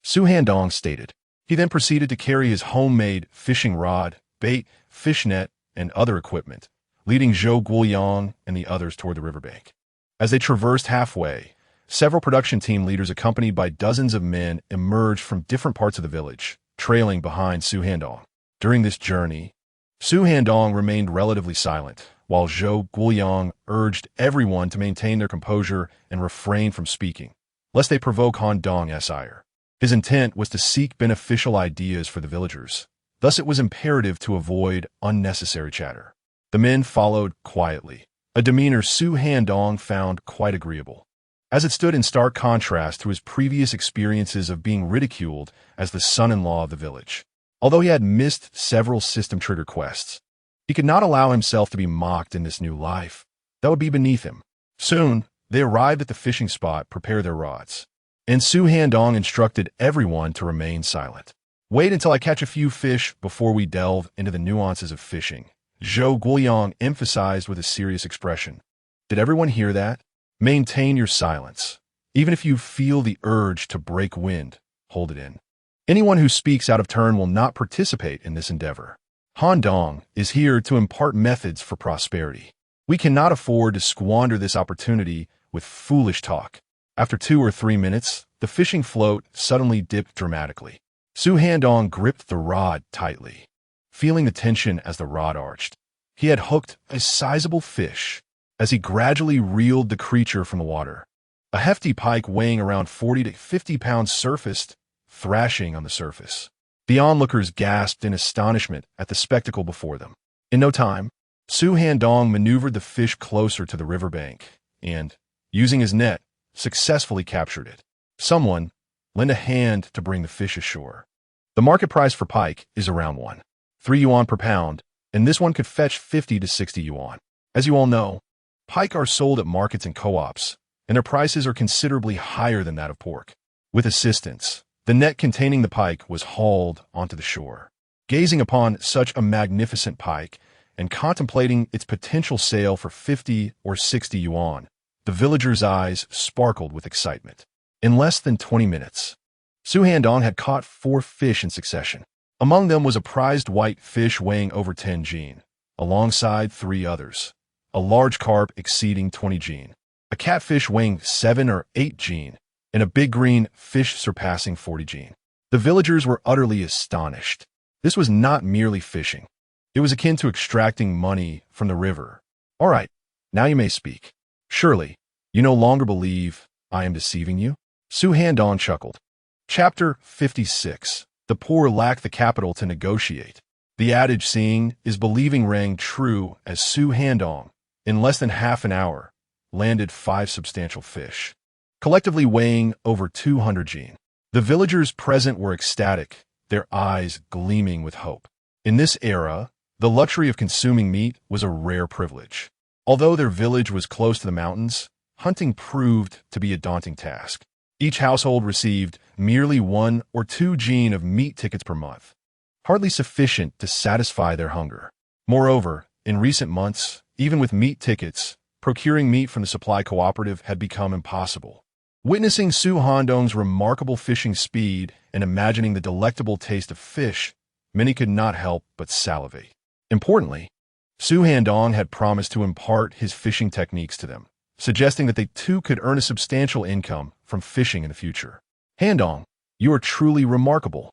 Su Handong stated. He then proceeded to carry his homemade fishing rod, bait, fish net, and other equipment, leading Zhou Guoyang and the others toward the riverbank. As they traversed halfway, Several production team leaders accompanied by dozens of men emerged from different parts of the village, trailing behind Su Handong. During this journey, Su Handong remained relatively silent, while Zhou Guoyang urged everyone to maintain their composure and refrain from speaking, lest they provoke Handong's ire. His intent was to seek beneficial ideas for the villagers. Thus it was imperative to avoid unnecessary chatter. The men followed quietly, a demeanor Su Handong found quite agreeable, as it stood in stark contrast to his previous experiences of being ridiculed as the son-in-law of the village. Although he had missed several system-trigger quests, he could not allow himself to be mocked in this new life. That would be beneath him. Soon, they arrived at the fishing spot, prepare their rods, and Su Handong instructed everyone to remain silent. Wait until I catch a few fish before we delve into the nuances of fishing, Zhou Guoyang emphasized with a serious expression. Did everyone hear that? Maintain your silence. Even if you feel the urge to break wind, hold it in. Anyone who speaks out of turn will not participate in this endeavor. Handong is here to impart methods for prosperity. We cannot afford to squander this opportunity with foolish talk. After 2 or 3 minutes, the fishing float suddenly dipped dramatically. Su Handong gripped the rod tightly, feeling the tension as the rod arched. He had hooked a sizable fish. As he gradually reeled the creature from the water, a hefty pike weighing around 40 to 50 pounds surfaced, thrashing on the surface. The onlookers gasped in astonishment at the spectacle before them. In no time, Su Handong maneuvered the fish closer to the riverbank and, using his net, successfully captured it. Someone lend a hand to bring the fish ashore. The market price for pike is around 3 yuan per pound, and this one could fetch 50 to 60 yuan. As you all know, pike are sold at markets and co-ops, and their prices are considerably higher than that of pork. With assistance, the net containing the pike was hauled onto the shore. Gazing upon such a magnificent pike and contemplating its potential sale for 50 or 60 yuan, the villagers' eyes sparkled with excitement. In less than 20 minutes, Su Handong had caught 4 fish in succession. Among them was a prized white fish weighing over 10 jin, alongside 3 others. A large carp exceeding 20 jin, a catfish weighing 7 or 8 jin, and a big green fish surpassing 40 jin. The villagers were utterly astonished. This was not merely fishing. It was akin to extracting money from the river. All right, now you may speak. Surely, you no longer believe I am deceiving you? Su Handong chuckled. Chapter 56. The poor lack the capital to negotiate. The adage seeing is believing rang true as Su Handong, in less than half an hour, landed 5 substantial fish, collectively weighing over 200 jin. The villagers present were ecstatic, their eyes gleaming with hope. In this era, the luxury of consuming meat was a rare privilege. Although their village was close to the mountains, hunting proved to be a daunting task. Each household received merely 1 or 2 jin of meat tickets per month, hardly sufficient to satisfy their hunger. Moreover, in recent months, even with meat tickets, procuring meat from the supply cooperative had become impossible. Witnessing Su Handong's remarkable fishing speed and imagining the delectable taste of fish, many could not help but salivate. Importantly, Su Handong had promised to impart his fishing techniques to them, suggesting that they too could earn a substantial income from fishing in the future. Handong, you are truly remarkable.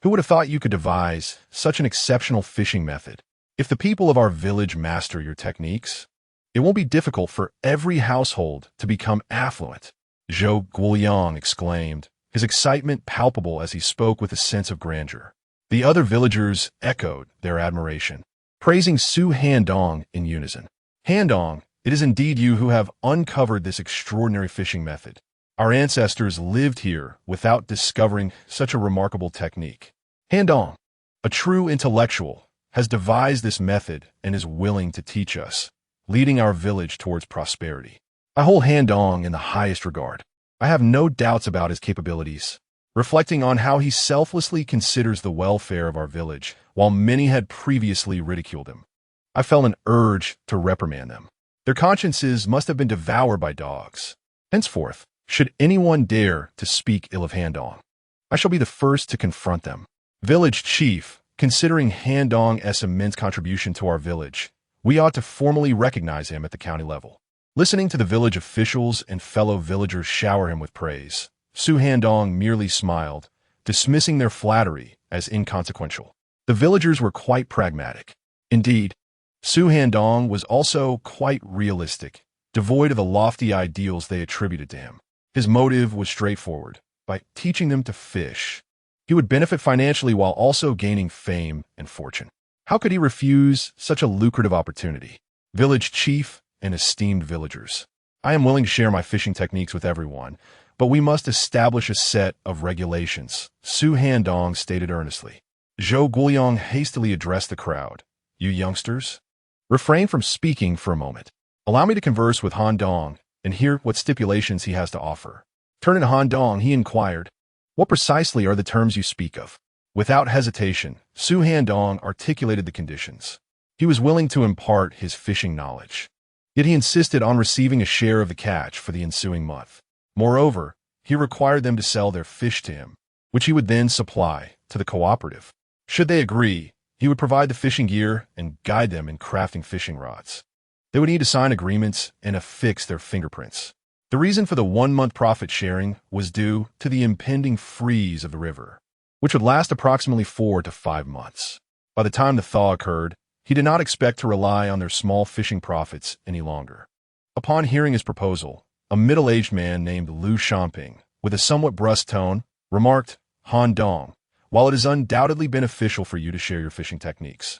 Who would have thought you could devise such an exceptional fishing method? If the people of our village master your techniques, it won't be difficult for every household to become affluent. Zhou Guoyang exclaimed, his excitement palpable as he spoke with a sense of grandeur. The other villagers echoed their admiration, praising Su Handong in unison. Handong, it is indeed you who have uncovered this extraordinary fishing method. Our ancestors lived here without discovering such a remarkable technique. Handong, a true intellectual, has devised this method and is willing to teach us, leading our village towards prosperity. I hold Handong in the highest regard. I have no doubts about his capabilities, reflecting on how he selflessly considers the welfare of our village, while many had previously ridiculed him. I felt an urge to reprimand them. Their consciences must have been devoured by dogs. Henceforth, should anyone dare to speak ill of Handong, I shall be the first to confront them. Village chief, considering Handong's immense contribution to our village, we ought to formally recognize him at the county level. Listening to the village officials and fellow villagers shower him with praise, Su Handong merely smiled, dismissing their flattery as inconsequential. The villagers were quite pragmatic. Indeed, Su Handong was also quite realistic, devoid of the lofty ideals they attributed to him. His motive was straightforward. By teaching them to fish, he would benefit financially while also gaining fame and fortune. How could he refuse such a lucrative opportunity? Village chief and esteemed villagers, I am willing to share my fishing techniques with everyone, but we must establish a set of regulations, Su Handong stated earnestly. Zhou Guiyang hastily addressed the crowd. You youngsters, refrain from speaking for a moment. Allow me to converse with Handong and hear what stipulations he has to offer. Turning to Handong, he inquired, what precisely are the terms you speak of? Without hesitation, Su Handong articulated the conditions. He was willing to impart his fishing knowledge. Yet he insisted on receiving a share of the catch for the ensuing month. Moreover, he required them to sell their fish to him, which he would then supply to the cooperative. Should they agree, he would provide the fishing gear and guide them in crafting fishing rods. They would need to sign agreements and affix their fingerprints. The reason for the 1-month profit sharing was due to the impending freeze of the river, which would last approximately 4 to 5 months. By the time the thaw occurred, he did not expect to rely on their small fishing profits any longer. Upon hearing his proposal, a middle-aged man named Lu Shamping, with a somewhat brusque tone, remarked, Handong, while it is undoubtedly beneficial for you to share your fishing techniques,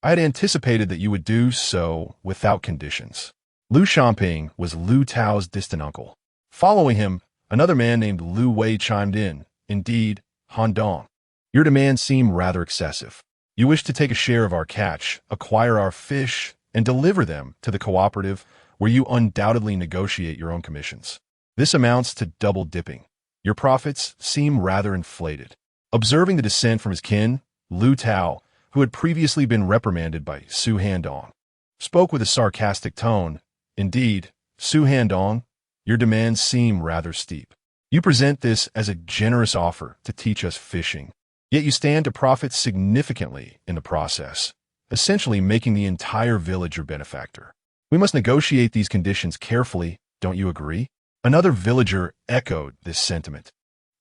I had anticipated that you would do so without conditions. Lu Shamping was Lu Tao's distant uncle. Following him, another man named Lu Wei chimed in. Indeed, Handong, your demands seem rather excessive. You wish to take a share of our catch, acquire our fish, and deliver them to the cooperative, where you undoubtedly negotiate your own commissions. This amounts to double dipping. Your profits seem rather inflated. Observing the dissent from his kin, Lu Tao, who had previously been reprimanded by Su Handong, spoke with a sarcastic tone. Indeed, Su Handong, your demands seem rather steep. You present this as a generous offer to teach us fishing, yet you stand to profit significantly in the process, essentially making the entire village your benefactor. We must negotiate these conditions carefully, don't you agree? Another villager echoed this sentiment,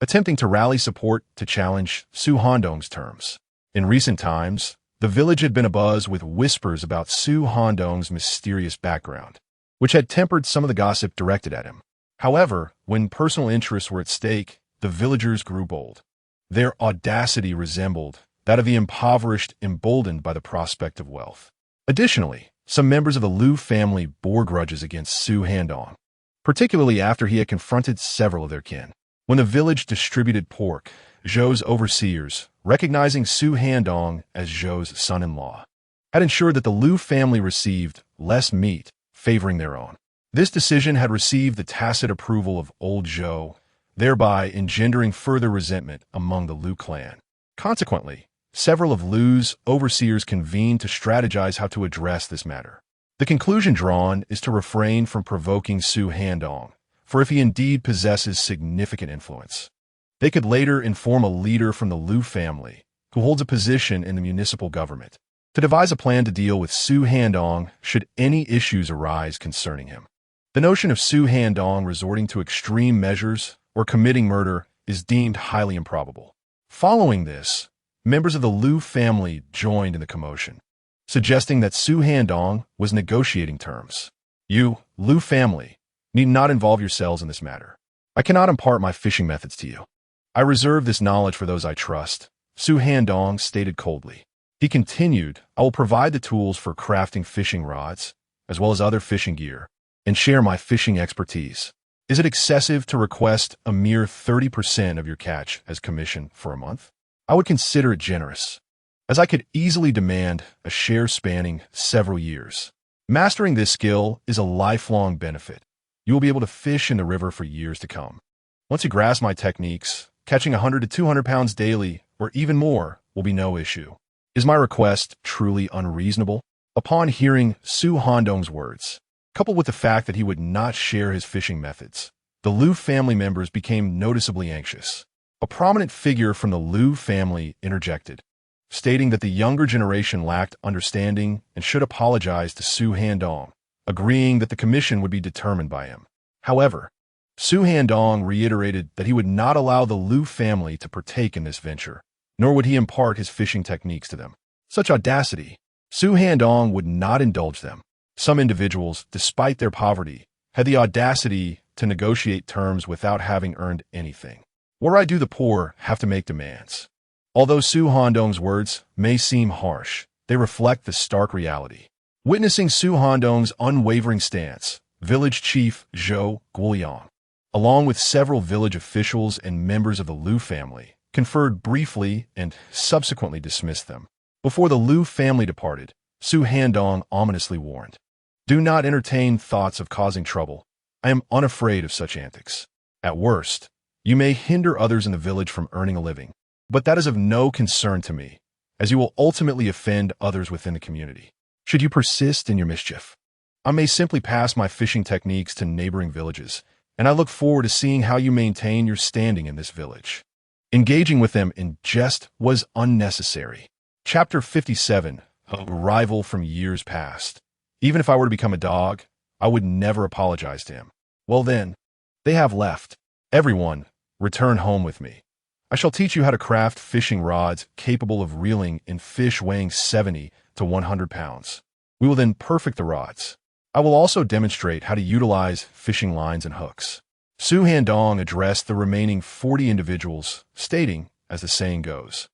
attempting to rally support to challenge Su Handong's terms. In recent times, the village had been abuzz with whispers about Su Handong's mysterious background, which had tempered some of the gossip directed at him. However, when personal interests were at stake, the villagers grew bold. Their audacity resembled that of the impoverished, emboldened by the prospect of wealth. Additionally, some members of the Lu family bore grudges against Su Handong, particularly after he had confronted several of their kin. When the village distributed pork, Zhou's overseers, recognizing Su Handong as Zhou's son-in-law, had ensured that the Lu family received less meat, favoring their own. This decision had received the tacit approval of old Zhou, thereby engendering further resentment among the Lu clan. Consequently, several of Lu's overseers convened to strategize how to address this matter. The conclusion drawn is to refrain from provoking Su Handong, for if he indeed possesses significant influence, they could later inform a leader from the Lu family, who holds a position in the municipal government, to devise a plan to deal with Su Handong should any issues arise concerning him. The notion of Su Handong resorting to extreme measures or committing murder is deemed highly improbable. Following this, members of the Lu family joined in the commotion, suggesting that Su Handong was negotiating terms. You, Lu family, need not involve yourselves in this matter. I cannot impart my fishing methods to you. I reserve this knowledge for those I trust, Su Handong stated coldly. He continued, I will provide the tools for crafting fishing rods, as well as other fishing gear, and share my fishing expertise. Is it excessive to request a mere 30% of your catch as commission for a month? I would consider it generous, as I could easily demand a share spanning several years. Mastering this skill is a lifelong benefit. You will be able to fish in the river for years to come. Once you grasp my techniques, catching 100 to 200 pounds daily, or even more, will be no issue. Is my request truly unreasonable? Upon hearing Su Handong's words, coupled with the fact that he would not share his fishing methods, the Lu family members became noticeably anxious. A prominent figure from the Lu family interjected, stating that the younger generation lacked understanding and should apologize to Su Handong, agreeing that the commission would be determined by him. However, Su Handong reiterated that he would not allow the Liu family to partake in this venture, nor would he impart his fishing techniques to them. Such audacity! Su Handong would not indulge them. Some individuals, despite their poverty, had the audacity to negotiate terms without having earned anything. Why do the poor have to make demands? Although Su Handong's words may seem harsh, they reflect the stark reality. Witnessing Su Handong's unwavering stance, village chief Zhou Guoliang, along with several village officials and members of the Liu family, conferred briefly and subsequently dismissed them. Before the Liu family departed, Su Handong ominously warned, "Do not entertain thoughts of causing trouble. I am unafraid of such antics. At worst, you may hinder others in the village from earning a living, but that is of no concern to me, as you will ultimately offend others within the community. Should you persist in your mischief, I may simply pass my fishing techniques to neighboring villages, and I look forward to seeing how you maintain your standing in this village." Engaging with them in jest was unnecessary. Chapter 57. A rival from years past. Even if I were to become a dog, I would never apologize to him. Well then, they have left. Everyone, return home with me. I shall teach you how to craft fishing rods capable of reeling in fish weighing 70 to 100 pounds. We will then perfect the rods. I will also demonstrate how to utilize fishing lines and hooks. Su Handong addressed the remaining 40 individuals, stating, as the saying goes,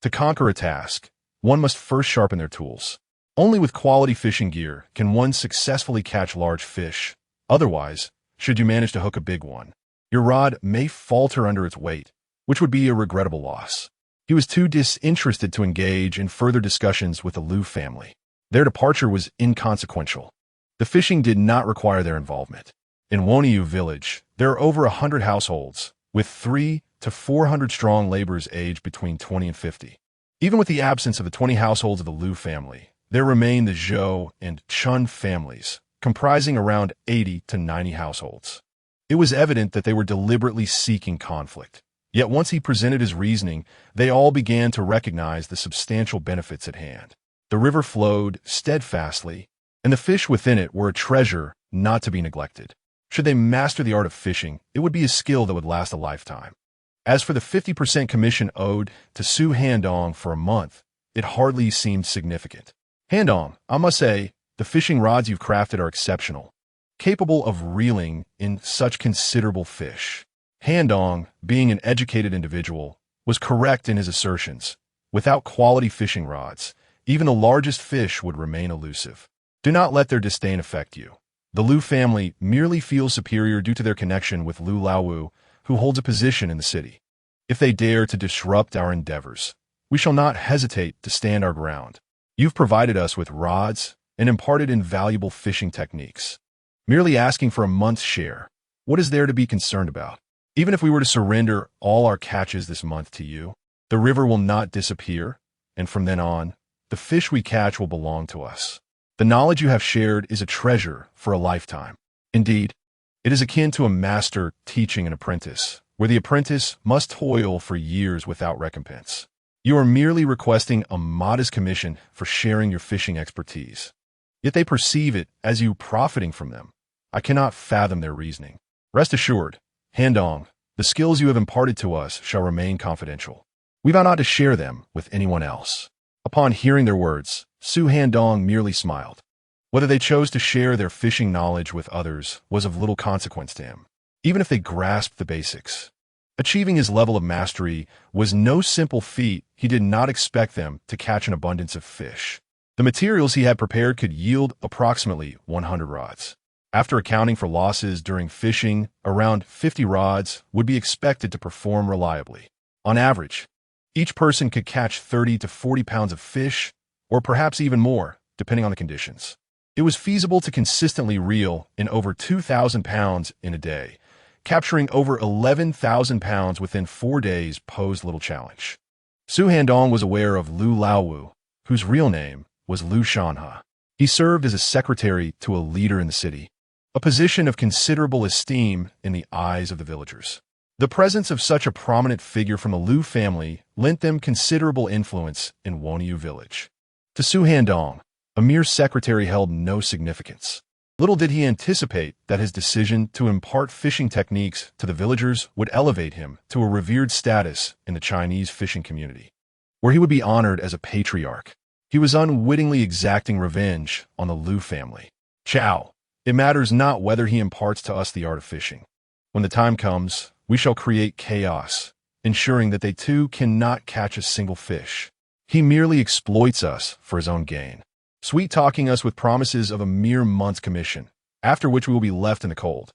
"To conquer a task, one must first sharpen their tools. Only with quality fishing gear can one successfully catch large fish. Otherwise, should you manage to hook a big one, your rod may falter under its weight, which would be a regrettable loss." He was too disinterested to engage in further discussions with the Liu family. Their departure was inconsequential. The fishing did not require their involvement. In Woniu village, there are over 100 households, with 300 to 400 strong laborers aged between 20 and 50. Even with the absence of the 20 households of the Liu family, there remain the Zhou and Chun families, comprising around 80 to 90 households. It was evident that they were deliberately seeking conflict. Yet once he presented his reasoning, they all began to recognize the substantial benefits at hand. The river flowed steadfastly, and the fish within it were a treasure not to be neglected. Should they master the art of fishing, it would be a skill that would last a lifetime. As for the 50% commission owed to Su Handong for a month, it hardly seemed significant. "Handong, I must say, the fishing rods you've crafted are exceptional, capable of reeling in such considerable fish." Handong, being an educated individual, was correct in his assertions. Without quality fishing rods, even the largest fish would remain elusive. Do not let their disdain affect you. The Liu family merely feels superior due to their connection with Liu Laowu, who holds a position in the city. If they dare to disrupt our endeavors, we shall not hesitate to stand our ground. You've provided us with rods and imparted invaluable fishing techniques. Merely asking for a month's share, what is there to be concerned about? Even if we were to surrender all our catches this month to you, the river will not disappear, and from then on, the fish we catch will belong to us. The knowledge you have shared is a treasure for a lifetime. Indeed, it is akin to a master teaching an apprentice, where the apprentice must toil for years without recompense. You are merely requesting a modest commission for sharing your fishing expertise. Yet they perceive it as you profiting from them. I cannot fathom their reasoning. Rest assured, Handong, the skills you have imparted to us shall remain confidential. We vow not to share them with anyone else. Upon hearing their words, Su Handong merely smiled. Whether they chose to share their fishing knowledge with others was of little consequence to him, even if they grasped the basics. Achieving his level of mastery was no simple feat. He did not expect them to catch an abundance of fish. The materials he had prepared could yield approximately 100 rods. After accounting for losses during fishing, around 50 rods would be expected to perform reliably. On average, each person could catch 30 to 40 pounds of fish, or perhaps even more, depending on the conditions. It was feasible to consistently reel in over 2,000 pounds in a day. Capturing over 11,000 pounds within 4 days posed little challenge. Su Handong was aware of Liu Laowu, whose real name was Liu Shanhe. He served as a secretary to a leader in the city, a position of considerable esteem in the eyes of the villagers. The presence of such a prominent figure from the Liu family lent them considerable influence in Woniu village. To Su Handong, a mere secretary held no significance. Little did he anticipate that his decision to impart fishing techniques to the villagers would elevate him to a revered status in the Chinese fishing community, where he would be honored as a patriarch. He was unwittingly exacting revenge on the Liu family. Chow. It matters not whether he imparts to us the art of fishing. When the time comes, we shall create chaos, ensuring that they too cannot catch a single fish. He merely exploits us for his own gain, sweet-talking us with promises of a mere month's commission, after which we will be left in the cold.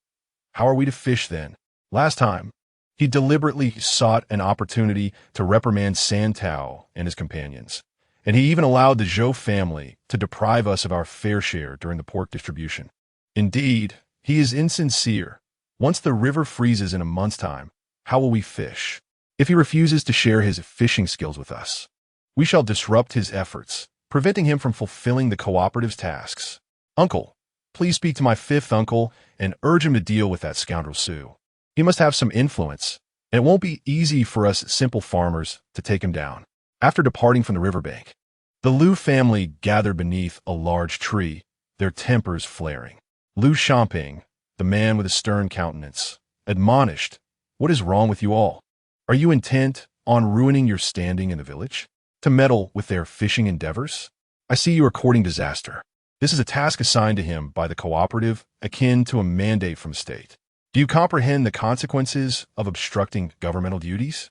How are we to fish then? Last time, he deliberately sought an opportunity to reprimand Santao and his companions, and he even allowed the Zhou family to deprive us of our fair share during the pork distribution. Indeed, he is insincere. Once the river freezes in a month's time, how will we fish? If he refuses to share his fishing skills with us, we shall disrupt his efforts, preventing him from fulfilling the cooperative's tasks. Uncle, please speak to my fifth uncle and urge him to deal with that scoundrel Sue. He must have some influence, and it won't be easy for us simple farmers to take him down. After departing from the riverbank, the Liu family gathered beneath a large tree, their tempers flaring. Liu Xiaoping, the man with a stern countenance, admonished, "What is wrong with you all? Are you intent on ruining your standing in the village? To meddle with their fishing endeavors? I see you are courting disaster. This is a task assigned to him by the cooperative, akin to a mandate from the state. Do you comprehend the consequences of obstructing governmental duties?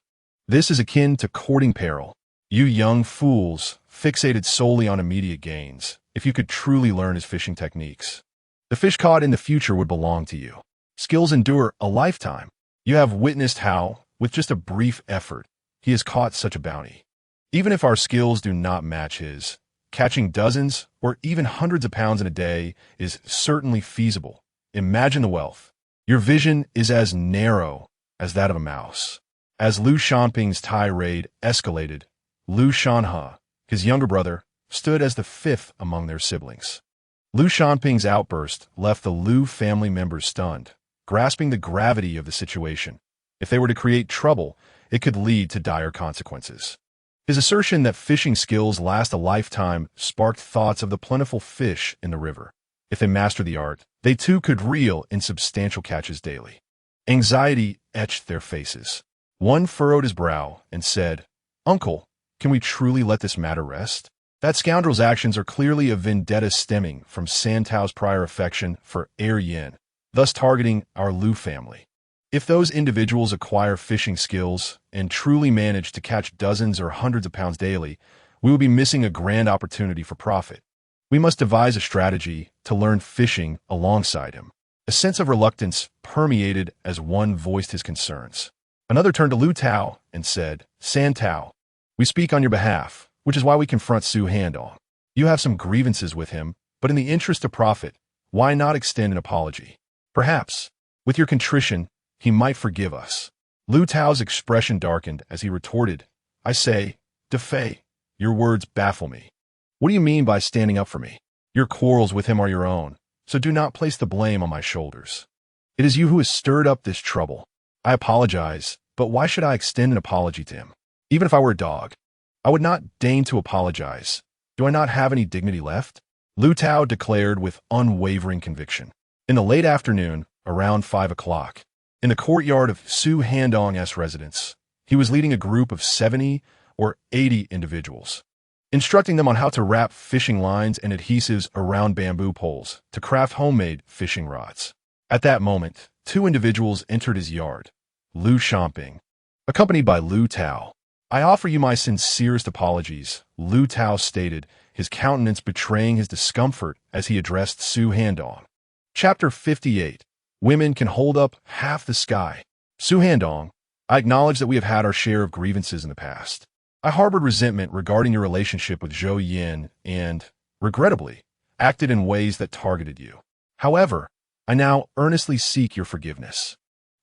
This is akin to courting peril. You young fools, fixated solely on immediate gains, if you could truly learn his fishing techniques, the fish caught in the future would belong to you. Skills endure a lifetime. You have witnessed how, with just a brief effort, he has caught such a bounty. Even if our skills do not match his, catching dozens or even hundreds of pounds in a day is certainly feasible. Imagine the wealth. Your vision is as narrow as that of a mouse." As Liu Shanping's tirade escalated, Liu Shanhe, his younger brother, stood as the fifth among their siblings. Liu Shanping's outburst left the Liu family members stunned, grasping the gravity of the situation. If they were to create trouble, it could lead to dire consequences. His assertion that fishing skills last a lifetime sparked thoughts of the plentiful fish in the river. If they mastered the art, they too could reel in substantial catches daily. Anxiety etched their faces. One furrowed his brow and said, "Uncle, can we truly let this matter rest? That scoundrel's actions are clearly a vendetta stemming from Santao's prior affection for Yin, thus targeting our Liu family. If those individuals acquire fishing skills and truly manage to catch dozens or hundreds of pounds daily, we will be missing a grand opportunity for profit. We must devise a strategy to learn fishing alongside him." A sense of reluctance permeated as one voiced his concerns. Another turned to Liu Tao and said, "Santao, we speak on your behalf, which is why we confront Su Handong. You have some grievances with him, but in the interest of profit, why not extend an apology? Perhaps, with your contrition, he might forgive us." Liu Tao's expression darkened as he retorted, "I say, Defei, your words baffle me. What do you mean by standing up for me? Your quarrels with him are your own, so do not place the blame on my shoulders. It is you who has stirred up this trouble. I apologize, but why should I extend an apology to him? Even if I were a dog, I would not deign to apologize. Do I not have any dignity left?" Liu Tao declared with unwavering conviction. In the late afternoon, around 5 o'clock, in the courtyard of Su Handong's residence, he was leading a group of 70 or 80 individuals, instructing them on how to wrap fishing lines and adhesives around bamboo poles to craft homemade fishing rods. At that moment, two individuals entered his yard, Liu Xiaoping, accompanied by Liu Tao. "I offer you my sincerest apologies," Liu Tao stated, his countenance betraying his discomfort as he addressed Su Handong. Chapter 58. Women can hold up half the sky. Su Handong, I acknowledge that we have had our share of grievances in the past. I harbored resentment regarding your relationship with Zhou Yin and, regrettably, acted in ways that targeted you. However, I now earnestly seek your forgiveness.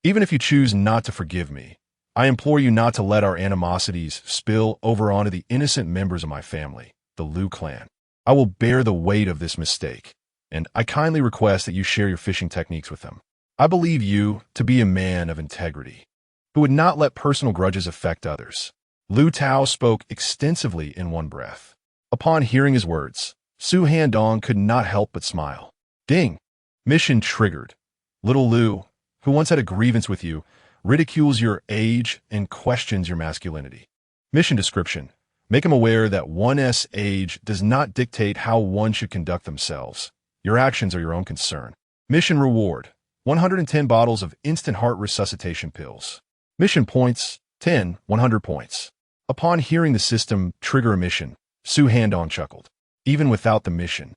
Even if you choose not to forgive me, I implore you not to let our animosities spill over onto the innocent members of my family, the Liu clan. I will bear the weight of this mistake, and I kindly request that you share your fishing techniques with them. I believe you to be a man of integrity, who would not let personal grudges affect others." Liu Tao spoke extensively in one breath. Upon hearing his words, Su Handong could not help but smile. Ding! Mission triggered. Little Lu, who once had a grievance with you, ridicules your age and questions your masculinity. Mission description. Make him aware that one's age does not dictate how one should conduct themselves. Your actions are your own concern. Mission reward. 110 bottles of instant heart resuscitation pills. Mission points. 10, 100 points. Upon hearing the system trigger a mission, Su Handong chuckled. Even without the mission,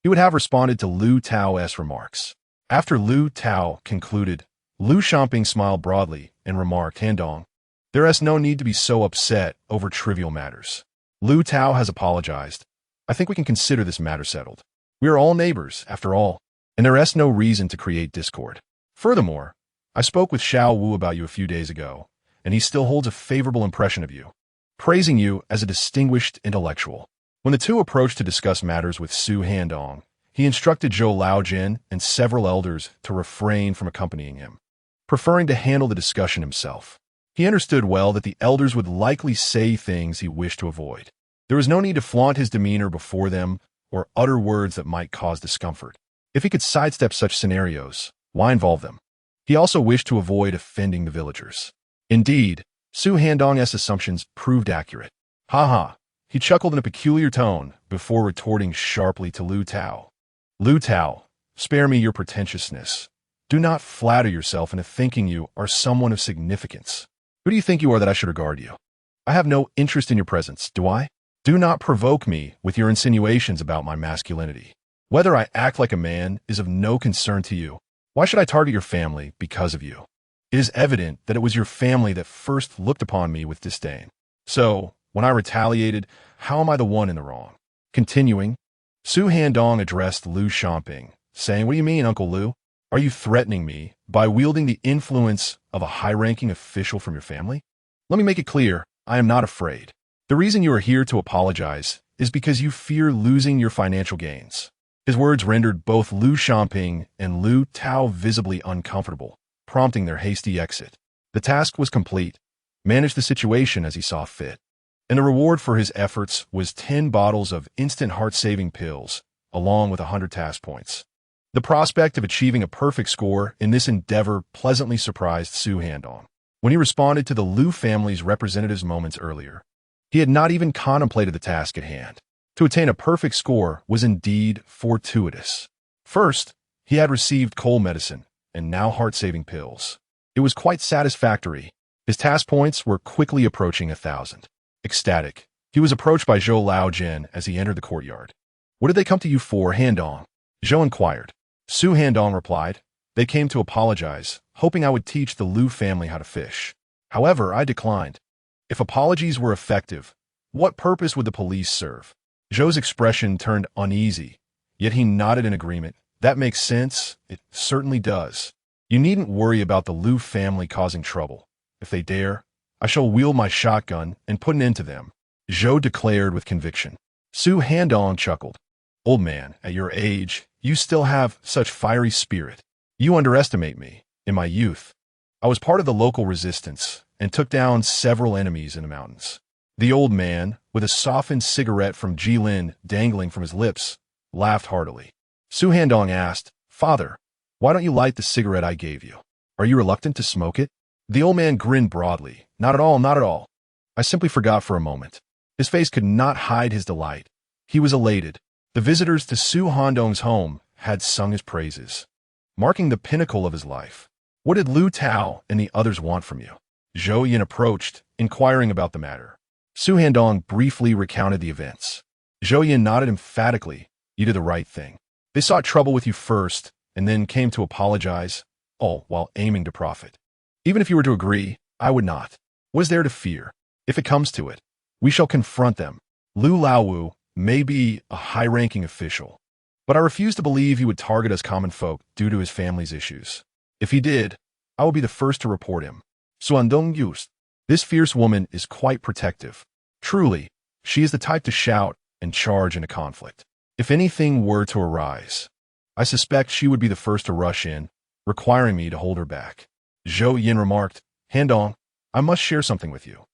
he would have responded to Lu Tao's remarks. After Lu Tao concluded, Lu Xiaoping smiled broadly and remarked, Handong, there is no need to be so upset over trivial matters. Lu Tao has apologized. I think we can consider this matter settled. We are all neighbors, after all, and there is no reason to create discord. Furthermore, I spoke with Xiao Wu about you a few days ago, and he still holds a favorable impression of you, praising you as a distinguished intellectual. When the two approached to discuss matters with Su Handong, he instructed Zhou Laojin and several elders to refrain from accompanying him, preferring to handle the discussion himself. He understood well that the elders would likely say things he wished to avoid. There was no need to flaunt his demeanor before them or utter words that might cause discomfort. If he could sidestep such scenarios, why involve them? He also wished to avoid offending the villagers. Indeed, Su Handong's assumptions proved accurate. Ha! He chuckled in a peculiar tone before retorting sharply to Lu Tao. Lu Tao, spare me your pretentiousness. Do not flatter yourself into thinking you are someone of significance. Who do you think you are that I should regard you? I have no interest in your presence, do I? Do not provoke me with your insinuations about my masculinity. Whether I act like a man is of no concern to you. Why should I target your family because of you? It is evident that it was your family that first looked upon me with disdain. So, when I retaliated, how am I the one in the wrong? Continuing, Su Handong addressed Lu Xiaoping, saying, What do you mean, Uncle Lu? Are you threatening me by wielding the influence of a high-ranking official from your family? Let me make it clear, I am not afraid. The reason you are here to apologize is because you fear losing your financial gains. His words rendered both Lu Xiaoping and Lu Tao visibly uncomfortable, prompting their hasty exit. The task was complete. Manage the situation as he saw fit. And the reward for his efforts was 10 bottles of instant heart-saving pills, along with 100 task points. The prospect of achieving a perfect score in this endeavor pleasantly surprised Su Handong. When he responded to the Lu family's representatives moments earlier, he had not even contemplated the task at hand. To attain a perfect score was indeed fortuitous. First, he had received cold medicine, and now heart-saving pills. It was quite satisfactory. His task points were quickly approaching 1,000. Ecstatic, he was approached by Zhou Laojin as he entered the courtyard. What did they come to you for, Handong? Zhou inquired. Su Handong replied, They came to apologize, hoping I would teach the Lu family how to fish. However, I declined. If apologies were effective, what purpose would the police serve? Zhou's expression turned uneasy, yet he nodded in agreement. That makes sense. It certainly does. You needn't worry about the Lu family causing trouble. If they dare, I shall wield my shotgun and put an end to them, Zhou declared with conviction. Su Handong chuckled. Old man, at your age, you still have such fiery spirit. You underestimate me. In my youth, I was part of the local resistance and took down several enemies in the mountains. The old man, with a softened cigarette from Jilin dangling from his lips, laughed heartily. Su Handong asked, Father, why don't you light the cigarette I gave you? Are you reluctant to smoke it? The old man grinned broadly. Not at all, not at all. I simply forgot for a moment. His face could not hide his delight. He was elated. The visitors to Su Handong's home had sung his praises, marking the pinnacle of his life. What did Lu Tao and the others want from you? Zhou Yin approached, inquiring about the matter. Su Handong briefly recounted the events. Zhou Yin nodded emphatically. You did the right thing. They sought trouble with you first, and then came to apologize, all while aiming to profit. Even if you were to agree, I would not. What is there to fear? If it comes to it, we shall confront them. Lu Laowu may be a high-ranking official, but I refuse to believe he would target us common folk due to his family's issues. If he did, I would be the first to report him. Suandong Yust. This fierce woman is quite protective. Truly, she is the type to shout and charge in a conflict. If anything were to arise, I suspect she would be the first to rush in, requiring me to hold her back. Zhou Yin remarked, Handong, I must share something with you.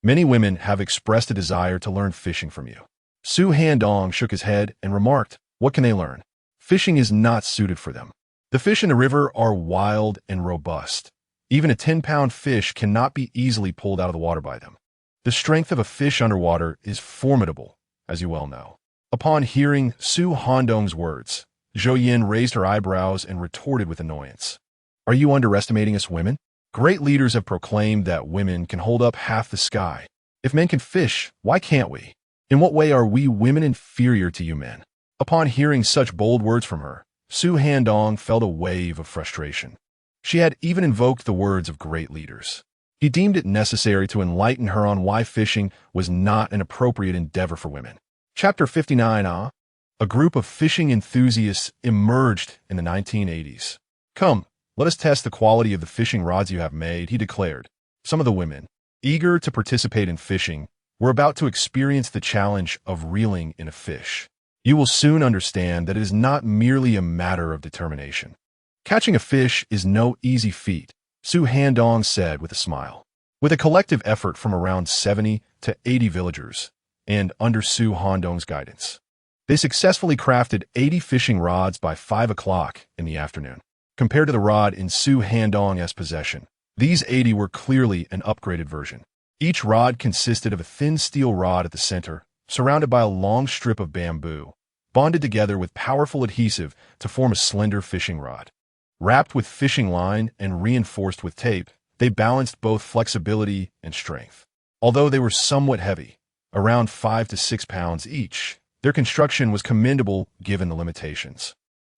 Many women have expressed a desire to learn fishing from you. Su Handong shook his head and remarked, What can they learn? Fishing is not suited for them. The fish in the river are wild and robust. Even a 10-pound fish cannot be easily pulled out of the water by them. The strength of a fish underwater is formidable, as you well know. Upon hearing Su Handong's words, Zhou Yin raised her eyebrows and retorted with annoyance. Are you underestimating us women? Great leaders have proclaimed that women can hold up half the sky. If men can fish, why can't we? In what way are we women inferior to you men? Upon hearing such bold words from her, Su Handong felt a wave of frustration. She had even invoked the words of great leaders. He deemed it necessary to enlighten her on why fishing was not an appropriate endeavor for women. Chapter 59. A group of fishing enthusiasts emerged in the 1980s. Come, let us test the quality of the fishing rods you have made, he declared. Some of the women, eager to participate in fishing, were about to experience the challenge of reeling in a fish. You will soon understand that it is not merely a matter of determination. Catching a fish is no easy feat, Su Handong said with a smile. With a collective effort from around 70 to 80 villagers, and under Su Handong's guidance, they successfully crafted 80 fishing rods by 5 o'clock in the afternoon. Compared to the rod in Su Handong's possession, these 80 were clearly an upgraded version. Each rod consisted of a thin steel rod at the center, surrounded by a long strip of bamboo, bonded together with powerful adhesive to form a slender fishing rod. Wrapped with fishing line and reinforced with tape, they balanced both flexibility and strength. Although they were somewhat heavy, around 5 to 6 pounds each, their construction was commendable given the limitations.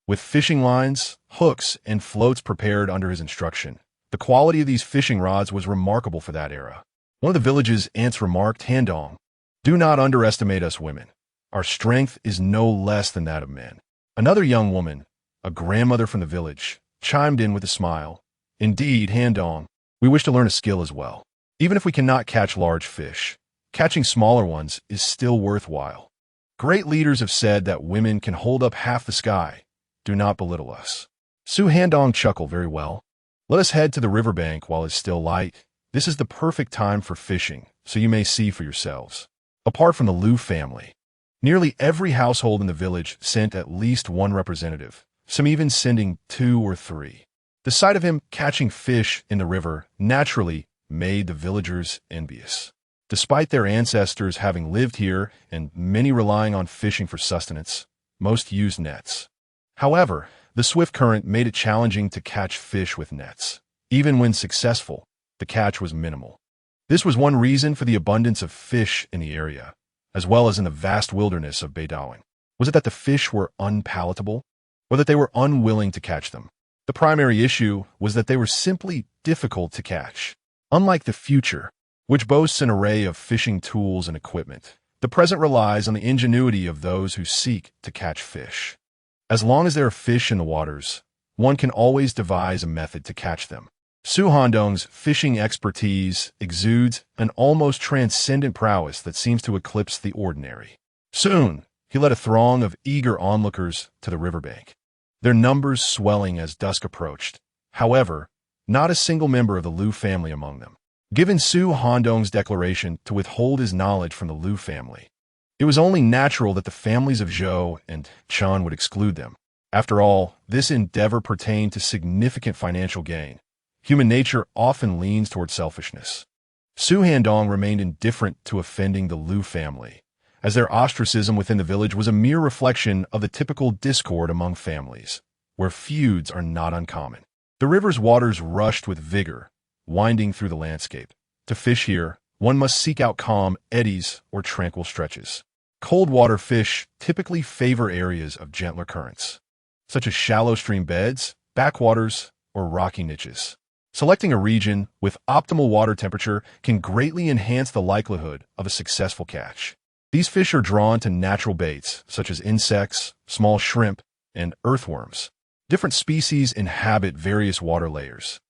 With fishing lines, hooks, and floats prepared under his instruction, the quality of these fishing rods was remarkable for that era. One of the village's aunts remarked, Handong, do not underestimate us women. Our strength is no less than that of men. Another young woman, a grandmother from the village, chimed in with a smile. Indeed, Handong, we wish to learn a skill as well. Even if we cannot catch large fish, catching smaller ones is still worthwhile. Great leaders have said that women can hold up half the sky. Do not belittle us. Su Handong chuckled. Very well. Let us head to the riverbank while it's still light. This is the perfect time for fishing, so you may see for yourselves. Apart from the Liu family, nearly every household in the village sent at least one representative, some even sending 2 or 3. The sight of him catching fish in the river naturally made the villagers envious. Despite their ancestors having lived here and many relying on fishing for sustenance, most used nets. However, the swift current made it challenging to catch fish with nets. Even when successful, the catch was minimal. This was one reason for the abundance of fish in the area, as well as in the vast wilderness of Beidawang. Was it that the fish were unpalatable, or that they were unwilling to catch them? The primary issue was that they were simply difficult to catch. Unlike the future, which boasts an array of fishing tools and equipment, the present relies on the ingenuity of those who seek to catch fish. As long as there are fish in the waters, one can always devise a method to catch them. Su Handong's fishing expertise exudes an almost transcendent prowess that seems to eclipse the ordinary. Soon, he led a throng of eager onlookers to the riverbank, their numbers swelling as dusk approached. However, not a single member of the Liu family among them. Given Su Handong's declaration to withhold his knowledge from the Liu family, it was only natural that the families of Zhou and Chen would exclude them. After all, this endeavor pertained to significant financial gain. Human nature often leans toward selfishness. Su Handong remained indifferent to offending the Liu family, as their ostracism within the village was a mere reflection of the typical discord among families, where feuds are not uncommon. The river's waters rushed with vigor, winding through the landscape. To fish here, one must seek out calm eddies or tranquil stretches. Cold water fish typically favor areas of gentler currents, such as shallow stream beds, backwaters, or rocky niches. Selecting a region with optimal water temperature can greatly enhance the likelihood of a successful catch. These fish are drawn to natural baits, such as insects, small shrimp, and earthworms. Different species inhabit various water layers,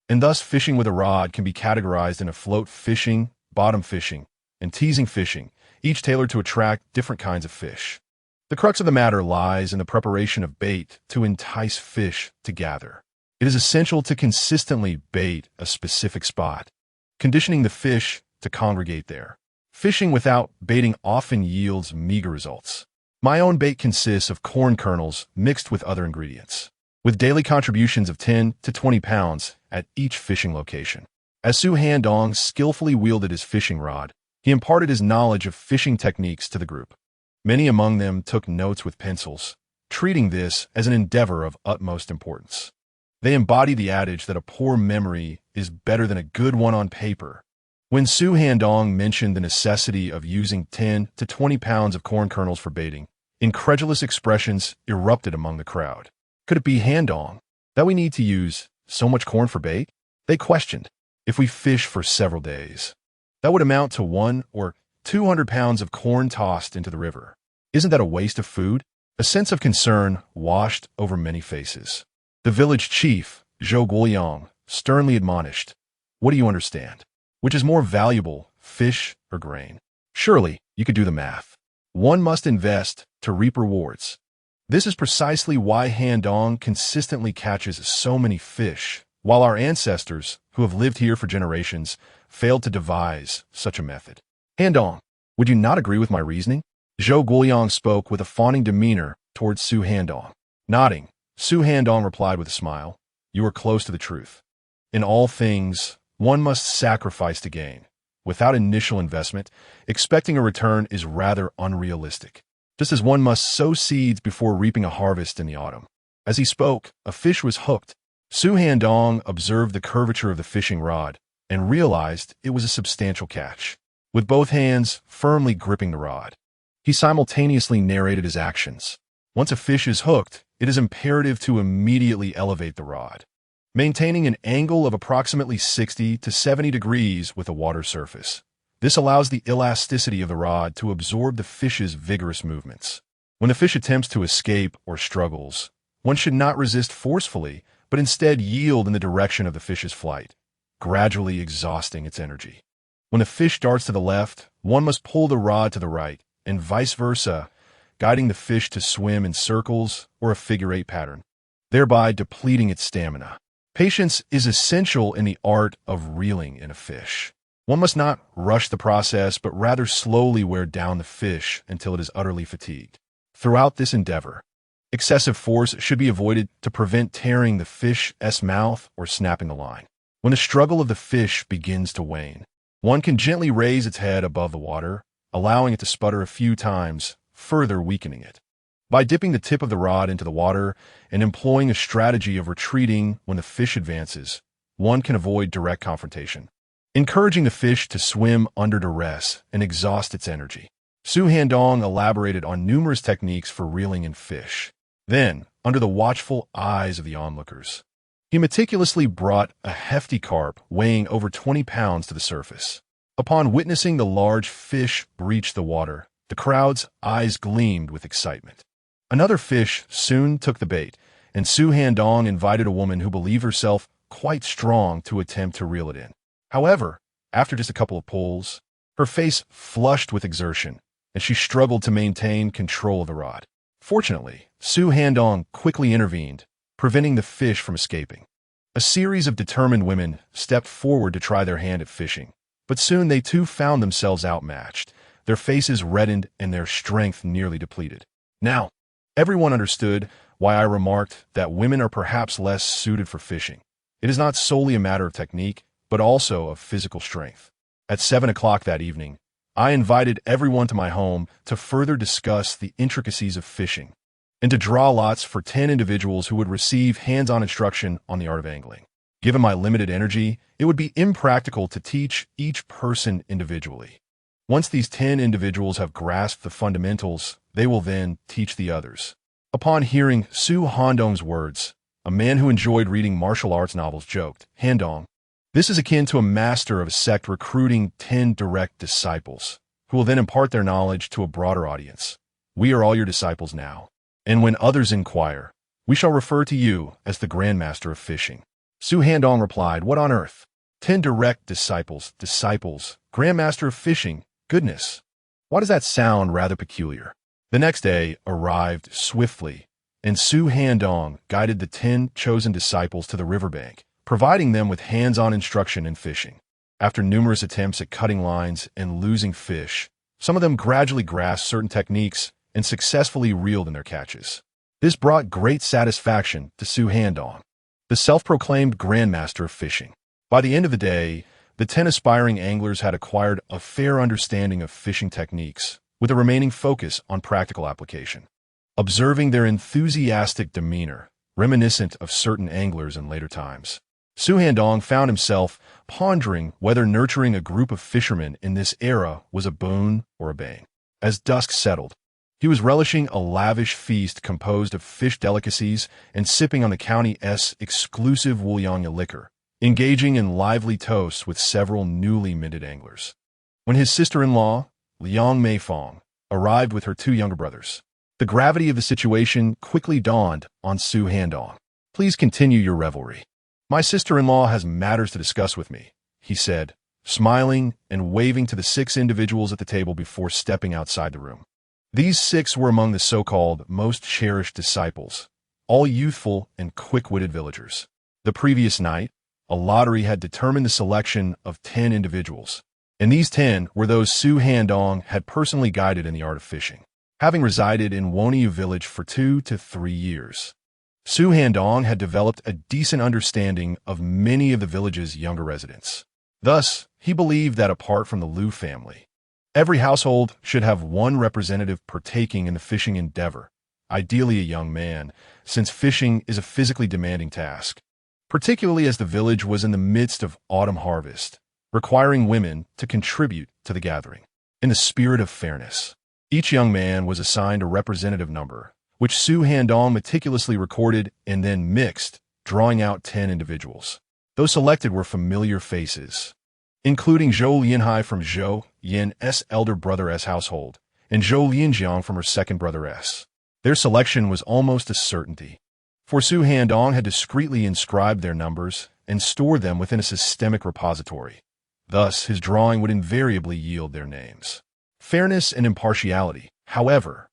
and thus fishing with a rod can be categorized into float fishing, bottom fishing, and teasing fishing, each tailored to attract different kinds of fish. The crux of the matter lies in the preparation of bait to entice fish to gather. It is essential to consistently bait a specific spot, conditioning the fish to congregate there. Fishing without baiting often yields meager results. My own bait consists of corn kernels mixed with other ingredients. with daily contributions of 10 to 20 pounds at each fishing location. As Su Handong skillfully wielded his fishing rod, he imparted his knowledge of fishing techniques to the group. Many among them took notes with pencils, treating this as an endeavor of utmost importance. They embody the adage that a poor memory is better than a good one on paper. When Su Handong mentioned the necessity of using 10 to 20 pounds of corn kernels for baiting, incredulous expressions erupted among the crowd. Could it be Handong that we need to use so much corn for bait? They questioned. If we fish for several days, that would amount to 100 or 200 pounds of corn tossed into the river. Isn't that a waste of food? A sense of concern washed over many faces. The village chief, Zhou Guoyang, sternly admonished, "What do you understand? Which is more valuable, fish or grain? Surely you could do the math. One must invest to reap rewards." This is precisely why Handong consistently catches so many fish, while our ancestors, who have lived here for generations, failed to devise such a method. Handong, would you not agree with my reasoning? Zhou Guoyang spoke with a fawning demeanor towards Su Handong. Nodding, Su Handong replied with a smile, "You are close to the truth. In all things, one must sacrifice to gain. Without initial investment, expecting a return is rather unrealistic. Just as one must sow seeds before reaping a harvest in the autumn." As he spoke, a fish was hooked. Su Handong observed the curvature of the fishing rod and realized it was a substantial catch. With both hands firmly gripping the rod, he simultaneously narrated his actions. Once a fish is hooked, it is imperative to immediately elevate the rod, maintaining an angle of approximately 60 to 70 degrees with the water surface. This allows the elasticity of the rod to absorb the fish's vigorous movements. When the fish attempts to escape or struggles, one should not resist forcefully, but instead yield in the direction of the fish's flight, gradually exhausting its energy. When a fish darts to the left, one must pull the rod to the right, and vice versa, guiding the fish to swim in circles or a figure-8 pattern, thereby depleting its stamina. Patience is essential in the art of reeling in a fish. One must not rush the process, but rather slowly wear down the fish until it is utterly fatigued. Throughout this endeavor, excessive force should be avoided to prevent tearing the fish's mouth or snapping the line. When the struggle of the fish begins to wane, one can gently raise its head above the water, allowing it to sputter a few times, further weakening it. By dipping the tip of the rod into the water and employing a strategy of retreating when the fish advances, one can avoid direct confrontation, encouraging the fish to swim under duress and exhaust its energy. Su Handong elaborated on numerous techniques for reeling in fish. Then, under the watchful eyes of the onlookers, he meticulously brought a hefty carp weighing over 20 pounds to the surface. Upon witnessing the large fish breach the water, the crowd's eyes gleamed with excitement. Another fish soon took the bait, and Su Handong invited a woman who believed herself quite strong to attempt to reel it in. However, after just a couple of pulls, her face flushed with exertion, and she struggled to maintain control of the rod. Fortunately, Su Handong quickly intervened, preventing the fish from escaping. A series of determined women stepped forward to try their hand at fishing, but soon they too found themselves outmatched, their faces reddened and their strength nearly depleted. Now, everyone understood why I remarked that women are perhaps less suited for fishing. It is not solely a matter of technique, but also of physical strength. At 7 o'clock that evening, I invited everyone to my home to further discuss the intricacies of fishing and to draw lots for 10 individuals who would receive hands-on instruction on the art of angling. Given my limited energy, it would be impractical to teach each person individually. Once these 10 individuals have grasped the fundamentals, they will then teach the others. Upon hearing Su Handong's words, a man who enjoyed reading martial arts novels joked, "Handong, this is akin to a master of a sect recruiting 10 direct disciples, who will then impart their knowledge to a broader audience. We are all your disciples now, and when others inquire, we shall refer to you as the Grand Master of Fishing." Su Handong replied, "What on earth? 10 direct disciples, Grand Master of Fishing, goodness. Why does that sound rather peculiar?" The next day arrived swiftly, and Su Handong guided the 10 chosen disciples to the riverbank, providing them with hands-on instruction in fishing. After numerous attempts at cutting lines and losing fish, some of them gradually grasped certain techniques and successfully reeled in their catches. This brought great satisfaction to Su Handong, the self-proclaimed grandmaster of fishing. By the end of the day, the 10 aspiring anglers had acquired a fair understanding of fishing techniques, with the remaining focus on practical application. Observing their enthusiastic demeanor, reminiscent of certain anglers in later times, Su Handong found himself pondering whether nurturing a group of fishermen in this era was a boon or a bane. As dusk settled, he was relishing a lavish feast composed of fish delicacies and sipping on the county's exclusive Wuliangya liquor, engaging in lively toasts with several newly minted anglers. When his sister-in-law, Liang Meifong, arrived with her 2 younger brothers, the gravity of the situation quickly dawned on Su Handong. "Please continue your revelry. My sister-in-law has matters to discuss with me," he said, smiling and waving to the 6 individuals at the table before stepping outside the room. These 6 were among the so-called most cherished disciples, all youthful and quick-witted villagers. The previous night, a lottery had determined the selection of 10 individuals, and these 10 were those Su Handong had personally guided in the art of fishing. Having resided in Woniu village for 2 to 3 years, Su Handong had developed a decent understanding of many of the village's younger residents. Thus, he believed that apart from the Liu family, every household should have one representative partaking in the fishing endeavor, ideally a young man, since fishing is a physically demanding task, particularly as the village was in the midst of autumn harvest, requiring women to contribute to the gathering. In the spirit of fairness, each young man was assigned a representative number, which Su Handong meticulously recorded and then mixed, drawing out 10 individuals. Those selected were familiar faces, including Zhou Lianhai from Zhou Yin's elder brother's household, and Zhou Lianjiang from her second brother's. Their selection was almost a certainty, for Su Handong had discreetly inscribed their numbers and stored them within a systemic repository. Thus, his drawing would invariably yield their names. Fairness and impartiality, however,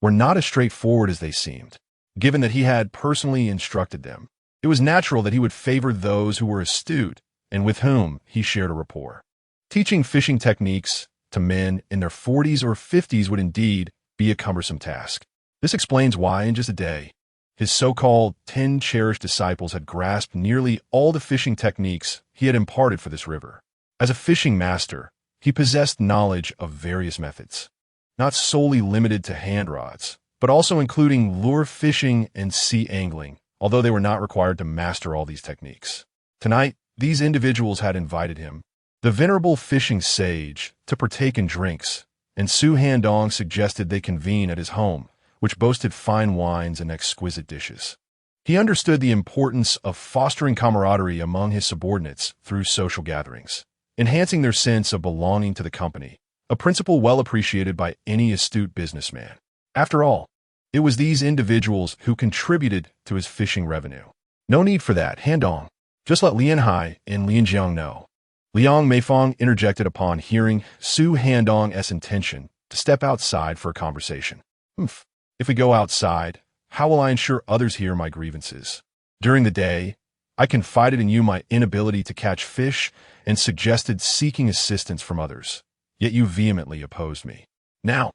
were not as straightforward as they seemed. Given that he had personally instructed them, it was natural that he would favor those who were astute and with whom he shared a rapport. Teaching fishing techniques to men in their 40s or 50s would indeed be a cumbersome task. This explains why, in just a day, his so-called 10 cherished disciples had grasped nearly all the fishing techniques he had imparted for this river. As a fishing master, he possessed knowledge of various methods, not solely limited to hand rods, but also including lure fishing and sea angling, although they were not required to master all these techniques. Tonight, these individuals had invited him, the venerable fishing sage, to partake in drinks, and Su Handong suggested they convene at his home, which boasted fine wines and exquisite dishes. He understood the importance of fostering camaraderie among his subordinates through social gatherings, enhancing their sense of belonging to the company, a principle well appreciated by any astute businessman. After all, it was these individuals who contributed to his fishing revenue. "No need for that, Handong. Just let Lianhai and Lianjiang know." Liang Meifong interjected upon hearing Su Handong's intention to step outside for a conversation. "If we go outside, how will I ensure others hear my grievances? During the day, I confided in you my inability to catch fish and suggested seeking assistance from others, yet you vehemently opposed me. Now,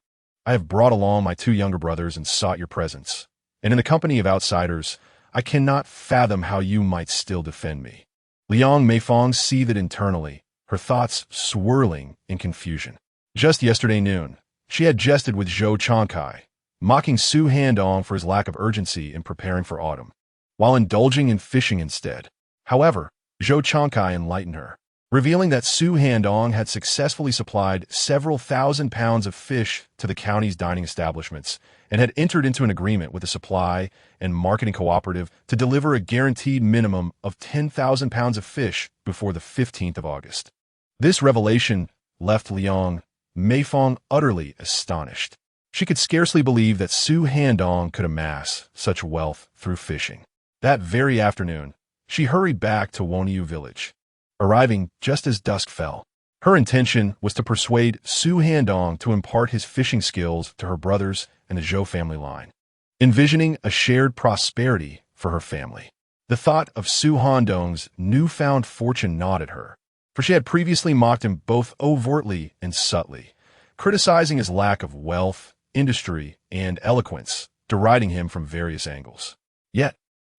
I have brought along my 2 younger brothers and sought your presence, and in the company of outsiders, I cannot fathom how you might still defend me." Liang Meifong seethed internally, her thoughts swirling in confusion. Just yesterday noon, she had jested with Zhou Changkai, mocking Su Handong for his lack of urgency in preparing for autumn, while indulging in fishing instead. However, Zhou Changkai enlightened her, revealing that Su Handong had successfully supplied several thousand pounds of fish to the county's dining establishments and had entered into an agreement with the supply and marketing cooperative to deliver a guaranteed minimum of 10,000 pounds of fish before the 15th of August. This revelation left Liang Meifong utterly astonished. She could scarcely believe that Su Handong could amass such wealth through fishing. That very afternoon, she hurried back to Woniu village, arriving just as dusk fell. Her intention was to persuade Su Handong to impart his fishing skills to her brothers and the Zhou family line, envisioning a shared prosperity for her family. The thought of Su Handong's newfound fortune gnawed at her, for she had previously mocked him both overtly and subtly, criticizing his lack of wealth, industry, and eloquence, deriding him from various angles. Yet,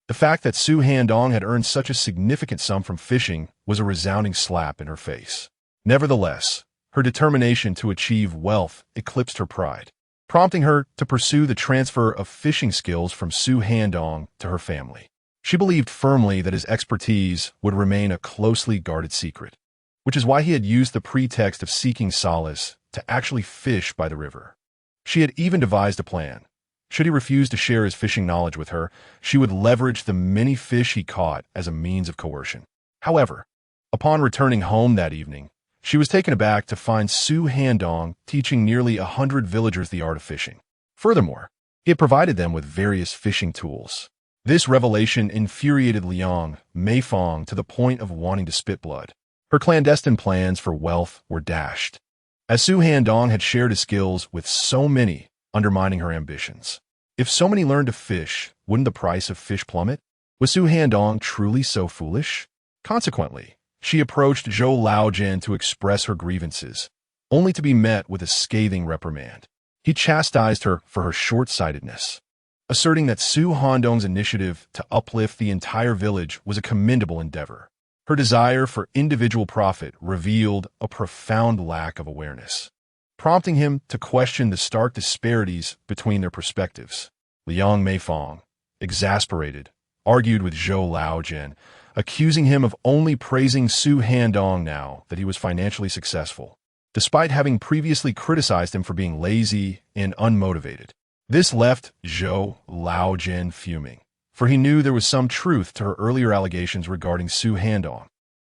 the fact that Su Handong had earned such a significant sum from fishing was a resounding slap in her face. Nevertheless, her determination to achieve wealth eclipsed her pride, prompting her to pursue the transfer of fishing skills from Su Handong to her family. She believed firmly that his expertise would remain a closely guarded secret, which is why he had used the pretext of seeking solace to actually fish by the river. She had even devised a plan. Should he refuse to share his fishing knowledge with her, she would leverage the many fish he caught as a means of coercion. However, upon returning home that evening, she was taken aback to find Su Handong teaching nearly 100 villagers the art of fishing. Furthermore, he had provided them with various fishing tools. This revelation infuriated Liang Meifong to the point of wanting to spit blood. Her clandestine plans for wealth were dashed, as Su Handong had shared his skills with so many, undermining her ambitions. If so many learned to fish, wouldn't the price of fish plummet? Was Su Handong truly so foolish? Consequently, she approached Zhou Laojin to express her grievances, only to be met with a scathing reprimand. He chastised her for her short-sightedness, asserting that Su Handong's initiative to uplift the entire village was a commendable endeavor. Her desire for individual profit revealed a profound lack of awareness, prompting him to question the stark disparities between their perspectives. Liang Meifong, exasperated, argued with Zhou Laojin, accusing him of only praising Su Handong now that he was financially successful, despite having previously criticized him for being lazy and unmotivated. This left Zhou Laojin fuming, for he knew there was some truth to her earlier allegations regarding Su Handong.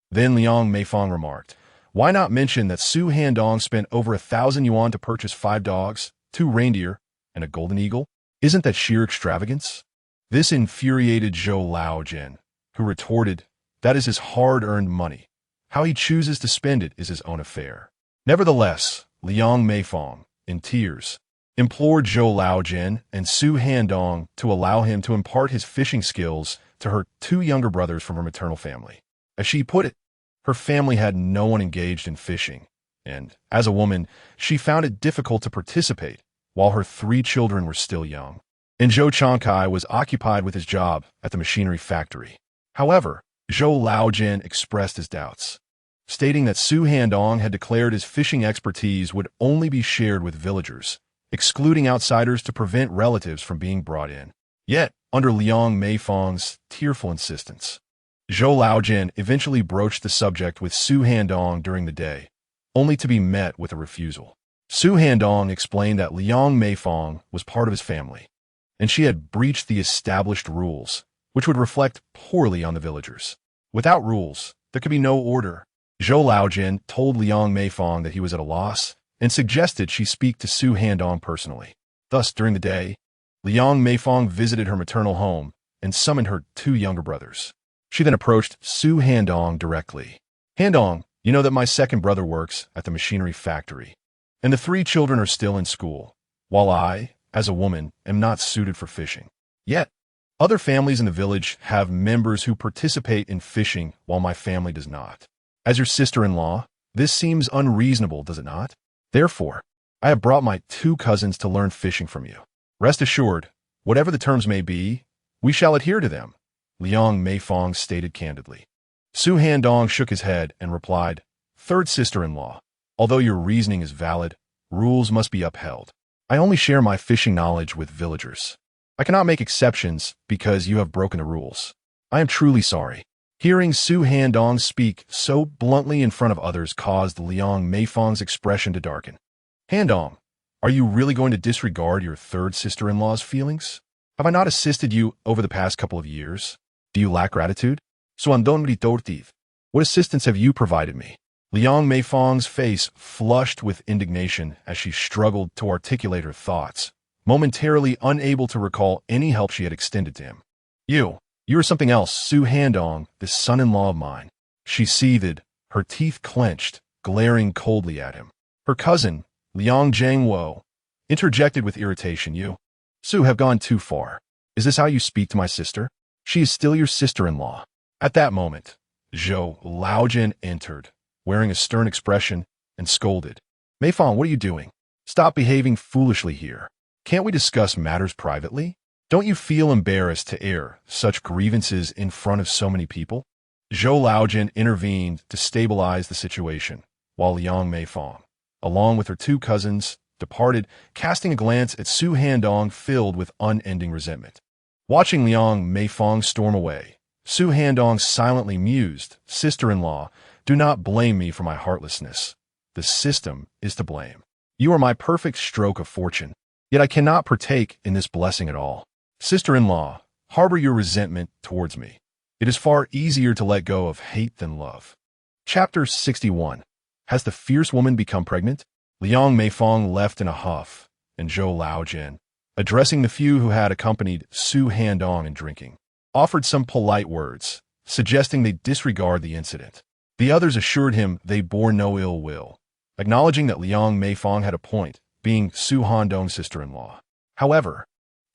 Then Liang Meifong remarked, "Why not mention that Su Handong spent over 1,000 yuan to purchase 5 dogs, 2 reindeer, and a golden eagle? Isn't that sheer extravagance?" This infuriated Zhou Laojin, who retorted, "That is his hard-earned money. How he chooses to spend it is his own affair." Nevertheless, Liang Meifong, in tears, implored Zhou Laojin and Su Handong to allow him to impart his fishing skills to her 2 younger brothers from her maternal family. As she put it, her family had no one engaged in fishing, and, as a woman, she found it difficult to participate while her 3 children were still young. And Zhou Changkai was occupied with his job at the machinery factory. However, Zhou Laojin expressed his doubts, stating that Su Handong had declared his fishing expertise would only be shared with villagers, excluding outsiders to prevent relatives from being brought in. Yet, under Liang Meifong's tearful insistence, Zhou Laojin eventually broached the subject with Su Handong during the day, only to be met with a refusal. Su Handong explained that Liang Meifong was part of his family, and she had breached the established rules, which would reflect poorly on the villagers. Without rules, there could be no order. Zhou Laojin told Liang Meifong that he was at a loss and suggested she speak to Su Handong personally. Thus, during the day, Liang Meifong visited her maternal home and summoned her 2 younger brothers. She then approached Su Handong directly. "Handong, you know that my second brother works at the machinery factory, and the 3 children are still in school, while I, as a woman, am not suited for fishing. Yet, other families in the village have members who participate in fishing while my family does not. As your sister-in-law, this seems unreasonable, does it not? Therefore, I have brought my 2 cousins to learn fishing from you. Rest assured, whatever the terms may be, we shall adhere to them," Liang Meifong stated candidly. Su Handong shook his head and replied, "Third sister-in-law, although your reasoning is valid, rules must be upheld. I only share my fishing knowledge with villagers. I cannot make exceptions because you have broken the rules. I am truly sorry." Hearing Su Handong speak so bluntly in front of others caused Liang Meifong's expression to darken. "Handong, are you really going to disregard your 3rd sister-in-law's feelings? Have I not assisted you over the past couple of years? Do you lack gratitude? What assistance have you provided me?" Liang Meifong's face flushed with indignation as she struggled to articulate her thoughts, momentarily unable to recall any help she had extended to him. You are something else, Su Handong, this son-in-law of mine." She seethed, her teeth clenched, glaring coldly at him. Her cousin, Liang Zhangwo, interjected with irritation. "You, Su, have gone too far. Is this how you speak to my sister? She is still your sister-in-law." At that moment, Zhou Laojin entered, wearing a stern expression, and scolded, "Meifong, what are you doing? Stop behaving foolishly here." Can't we discuss matters privately? Don't you feel embarrassed to air such grievances in front of so many people? Zhou Laojian intervened to stabilize the situation, while Liang Meifang, along with her two cousins, departed, casting a glance at Su Handong filled with unending resentment. Watching Liang Meifang storm away, Su Handong silently mused, "Sister-in-law, do not blame me for my heartlessness. The system is to blame. You are my perfect stroke of fortune, yet I cannot partake in this blessing at all. Sister-in-law, harbor your resentment towards me. It is far easier to let go of hate than love." Chapter 61. Has the fierce woman become pregnant? Liang Meifang left in a huff, and Zhou Laojian, addressing the few who had accompanied Su Handong in drinking, offered some polite words, suggesting they disregard the incident. The others assured him they bore no ill will, acknowledging that Liang Meifang had a point, being Su Handong's sister-in-law. However,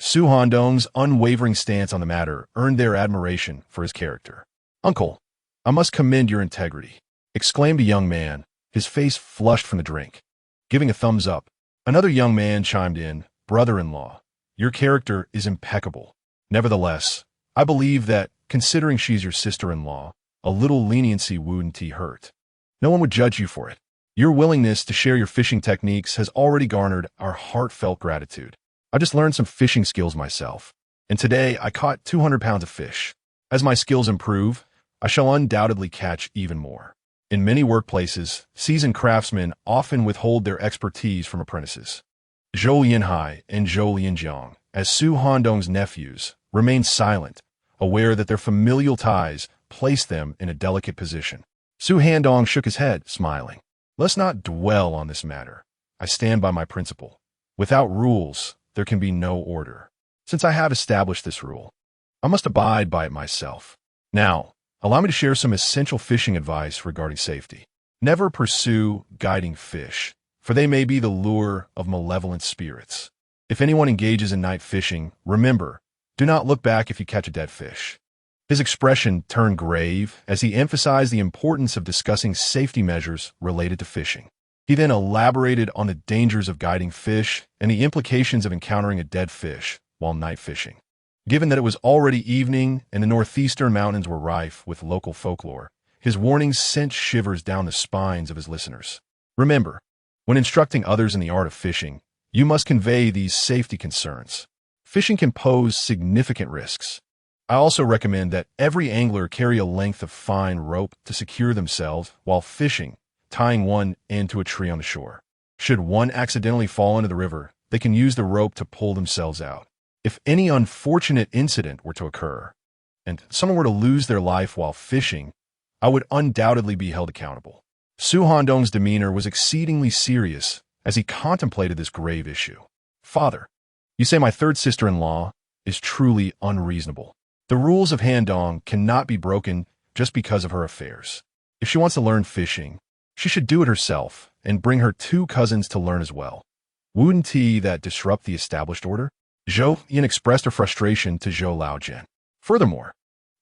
Su Handong's unwavering stance on the matter earned their admiration for his character. "Uncle, I must commend your integrity," exclaimed a young man, his face flushed from the drink. Giving a thumbs up, another young man chimed in, "Brother-in-law, your character is impeccable. Nevertheless, I believe that, considering she's your sister-in-law, a little leniency wouldn't hurt. No one would judge you for it. Your willingness to share your fishing techniques has already garnered our heartfelt gratitude. I just learned some fishing skills myself, and today I caught 200 pounds of fish. As my skills improve, I shall undoubtedly catch even more." In many workplaces, seasoned craftsmen often withhold their expertise from apprentices. Zhou Yinhai and Zhou Lianjiang, as Su Handong's nephews, remained silent, aware that their familial ties placed them in a delicate position. Su Handong shook his head, smiling. "Let's not dwell on this matter. I stand by my principle. Without rules, there can be no order. Since I have established this rule, I must abide by it myself. Now, allow me to share some essential fishing advice regarding safety. Never pursue guiding fish, for they may be the lure of malevolent spirits. If anyone engages in night fishing, remember, do not look back if you catch a dead fish." His expression turned grave as he emphasized the importance of discussing safety measures related to fishing. He then elaborated on the dangers of guiding fish and the implications of encountering a dead fish while night fishing. Given that it was already evening and the northeastern mountains were rife with local folklore, his warnings sent shivers down the spines of his listeners. Remember, when instructing others in the art of fishing, you must convey these safety concerns. Fishing can pose significant risks. I also recommend that every angler carry a length of fine rope to secure themselves while fishing, tying one end to a tree on the shore. Should one accidentally fall into the river, they can use the rope to pull themselves out. If any unfortunate incident were to occur, and someone were to lose their life while fishing, I would undoubtedly be held accountable. Su Handong's demeanor was exceedingly serious as he contemplated this grave issue. "Father, you say my third sister-in-law is truly unreasonable. The rules of Handong cannot be broken just because of her affairs. If she wants to learn fishing, she should do it herself and bring her two cousins to learn as well. Wouldn't that disrupt the established order?" Zhou Yin expressed her frustration to Zhou Laojian. "Furthermore,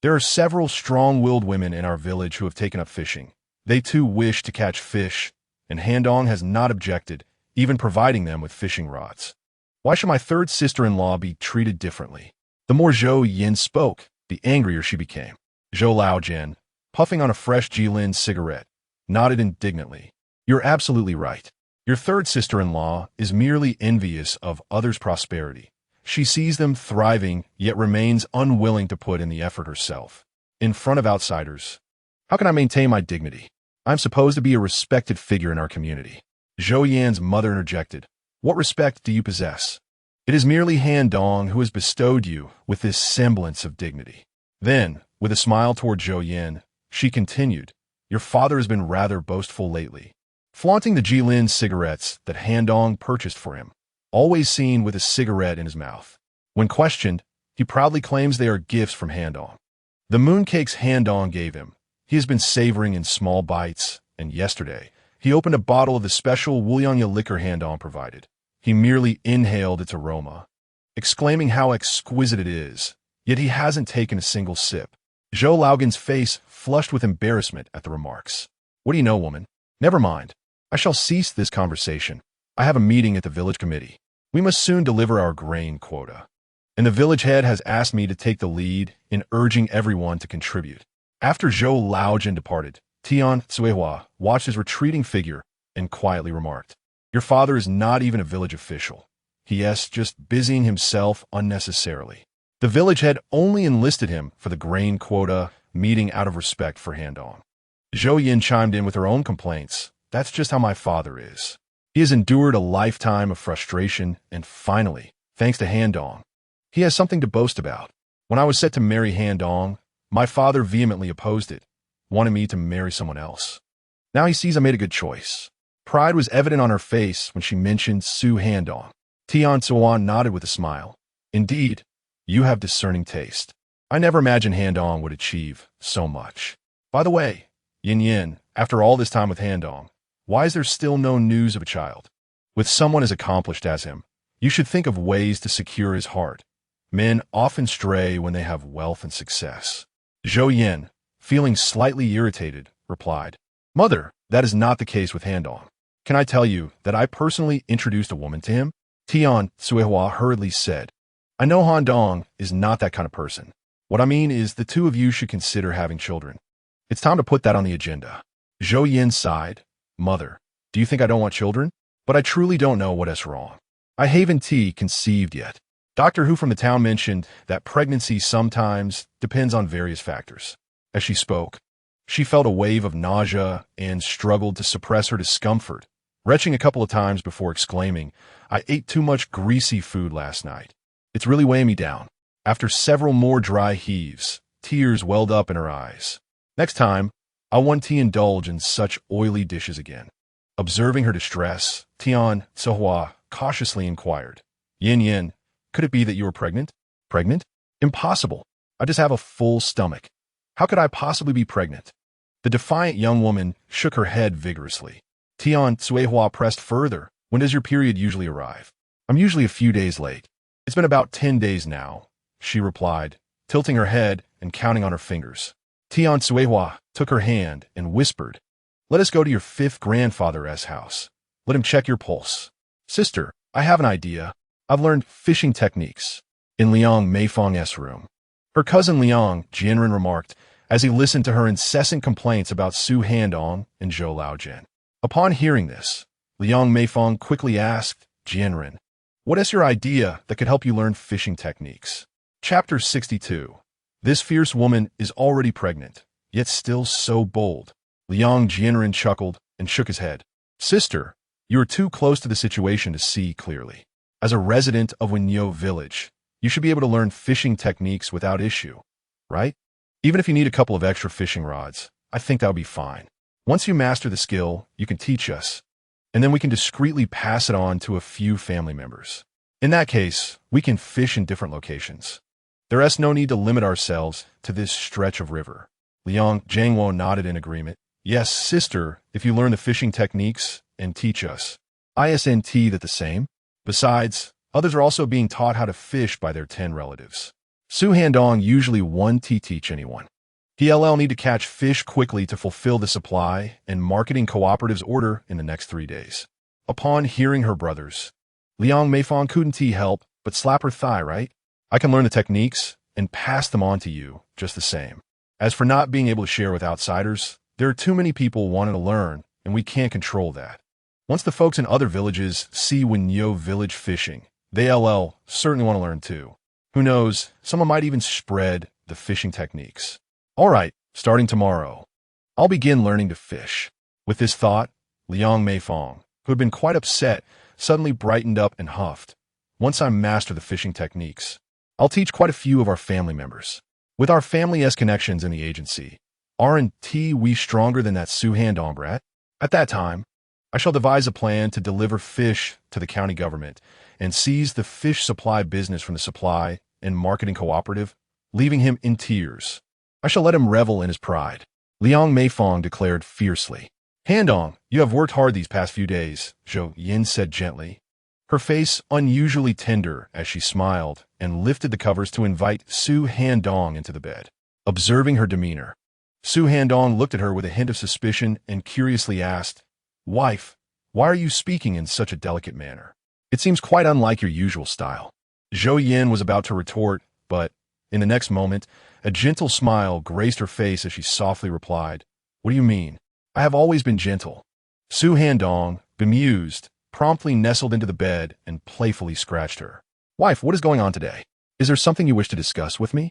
there are several strong-willed women in our village who have taken up fishing. They too wish to catch fish, and Handong has not objected, even providing them with fishing rods. Why should my third sister-in-law be treated differently?" The more Zhou Yin spoke, the angrier she became. Zhou Laojian, puffing on a fresh Jilin cigarette, nodded indignantly. "You're absolutely right. Your third sister-in-law is merely envious of others' prosperity. She sees them thriving, yet remains unwilling to put in the effort herself. In front of outsiders, how can I maintain my dignity? I'm supposed to be a respected figure in our community." Zhou Yan's mother interjected. "What respect do you possess? It is merely Handong who has bestowed you with this semblance of dignity." Then, with a smile toward Zhou Yan, she continued, "Your father has been rather boastful lately, flaunting the Jilin cigarettes that Handong purchased for him, always seen with a cigarette in his mouth. When questioned, he proudly claims they are gifts from Handong. The mooncakes Handong gave him, he has been savoring in small bites, and yesterday, he opened a bottle of the special Wuliangya liquor Handong provided. He merely inhaled its aroma, exclaiming how exquisite it is, yet he hasn't taken a single sip." Zhou Laogan's face flushed with embarrassment at the remarks. "What do you know, woman? Never mind. I shall cease this conversation. I have a meeting at the village committee. We must soon deliver our grain quota. And the village head has asked me to take the lead in urging everyone to contribute. After Zhou Laojian departed, Tian Cuihua watched his retreating figure and quietly remarked, "Your father is not even a village official. He is just busying himself unnecessarily." The village head only enlisted him for the grain quota meeting out of respect for Handong. Zhou Yin chimed in with her own complaints. "That's just how my father is. He has endured a lifetime of frustration, and finally, thanks to Handong, he has something to boast about. When I was set to marry Handong, my father vehemently opposed it, wanted me to marry someone else. Now he sees I made a good choice." Pride was evident on her face when she mentioned Su Handong. Tian Cuihua nodded with a smile. "Indeed, you have discerning taste. I never imagined Handong would achieve so much. By the way, Yin Yin, after all this time with Handong, why is there still no news of a child? With someone as accomplished as him, you should think of ways to secure his heart. Men often stray when they have wealth and success." Zhou Yin, feeling slightly irritated, replied, "Mother, that is not the case with Handong. Can I tell you that I personally introduced a woman to him?" Tian Cuihua hurriedly said, "I know Handong is not that kind of person. What I mean is the two of you should consider having children. It's time to put that on the agenda." Zhou Yin sighed. "Mother, do you think I don't want children? But I truly don't know what is wrong. I haven't conceived yet." Doctor Who from the town mentioned that pregnancy sometimes depends on various factors. As she spoke, she felt a wave of nausea and struggled to suppress her discomfort, retching a couple of times before exclaiming, "I ate too much greasy food last night. It's really weighing me down." After several more dry heaves, tears welled up in her eyes. "Next time, I want to indulge in such oily dishes again." Observing her distress, Tian Cuihua cautiously inquired, "Yin Yin, could it be that you are pregnant?" "Pregnant? Impossible. I just have a full stomach. How could I possibly be pregnant?" The defiant young woman shook her head vigorously. Tian Cuihua pressed further. "When does your period usually arrive?" "I'm usually a few days late. It's been about 10 days now," she replied, tilting her head and counting on her fingers. Tian Cuihua took her hand and whispered, "Let us go to your fifth grandfather's house. Let him check your pulse." "Sister, I have an idea. I've learned fishing techniques." In Liang Meifeng's room, her cousin Liang Jianren remarked as he listened to her incessant complaints about Su Handong and Zhou Laojian. Upon hearing this, Liang Meifeng quickly asked Jianren, "What is your idea that could help you learn fishing techniques?" Chapter 62. This fierce woman is already pregnant, yet still so bold. Liang Jianren chuckled and shook his head. "Sister, you are too close to the situation to see clearly. As a resident of Wenyo village, you should be able to learn fishing techniques without issue, right? Even if you need a couple of extra fishing rods, I think that would be fine. Once you master the skill, you can teach us, and then we can discreetly pass it on to a few family members. In that case, we can fish in different locations. There is no need to limit ourselves to this stretch of river." Liang Jiangwo nodded in agreement. "Yes, sister, if you learn the fishing techniques and teach us. Isn't that the same? Besides, others are also being taught how to fish by their 10 relatives. Su Handong usually won't teach anyone. PLL need to catch fish quickly to fulfill the supply and marketing cooperative's order in the next 3 days." Upon hearing her brothers, Liang Meifeng couldn't help but slap her thigh, "Right? I can learn the techniques and pass them on to you just the same. As for not being able to share with outsiders, there are too many people wanting to learn, and we can't control that. Once the folks in other villages see Wenyo village fishing, they'll certainly want to learn too. Who knows, someone might even spread the fishing techniques. All right, starting tomorrow, I'll begin learning to fish." With this thought, Liang Meifeng, who had been quite upset, suddenly brightened up and huffed. "Once I master the fishing techniques, I'll teach quite a few of our family members. With our family's connections in the agency, aren't we stronger than that Su Handong brat? At that time, I shall devise a plan to deliver fish to the county government and seize the fish supply business from the supply and marketing cooperative, leaving him in tears. I shall let him revel in his pride." Liang Meifeng declared fiercely. "Handong, you have worked hard these past few days," Zhou Yin said gently, her face unusually tender as she smiled and lifted the covers to invite Su Handong into the bed. Observing her demeanor, Su Handong looked at her with a hint of suspicion and curiously asked, "Wife, why are you speaking in such a delicate manner?" It seems quite unlike your usual style. Zhou Yin was about to retort, but in the next moment, a gentle smile graced her face as she softly replied, "What do you mean? I have always been gentle." Su Handong, bemused, promptly nestled into the bed and playfully scratched her. "Wife, what is going on today? Is there something you wish to discuss with me?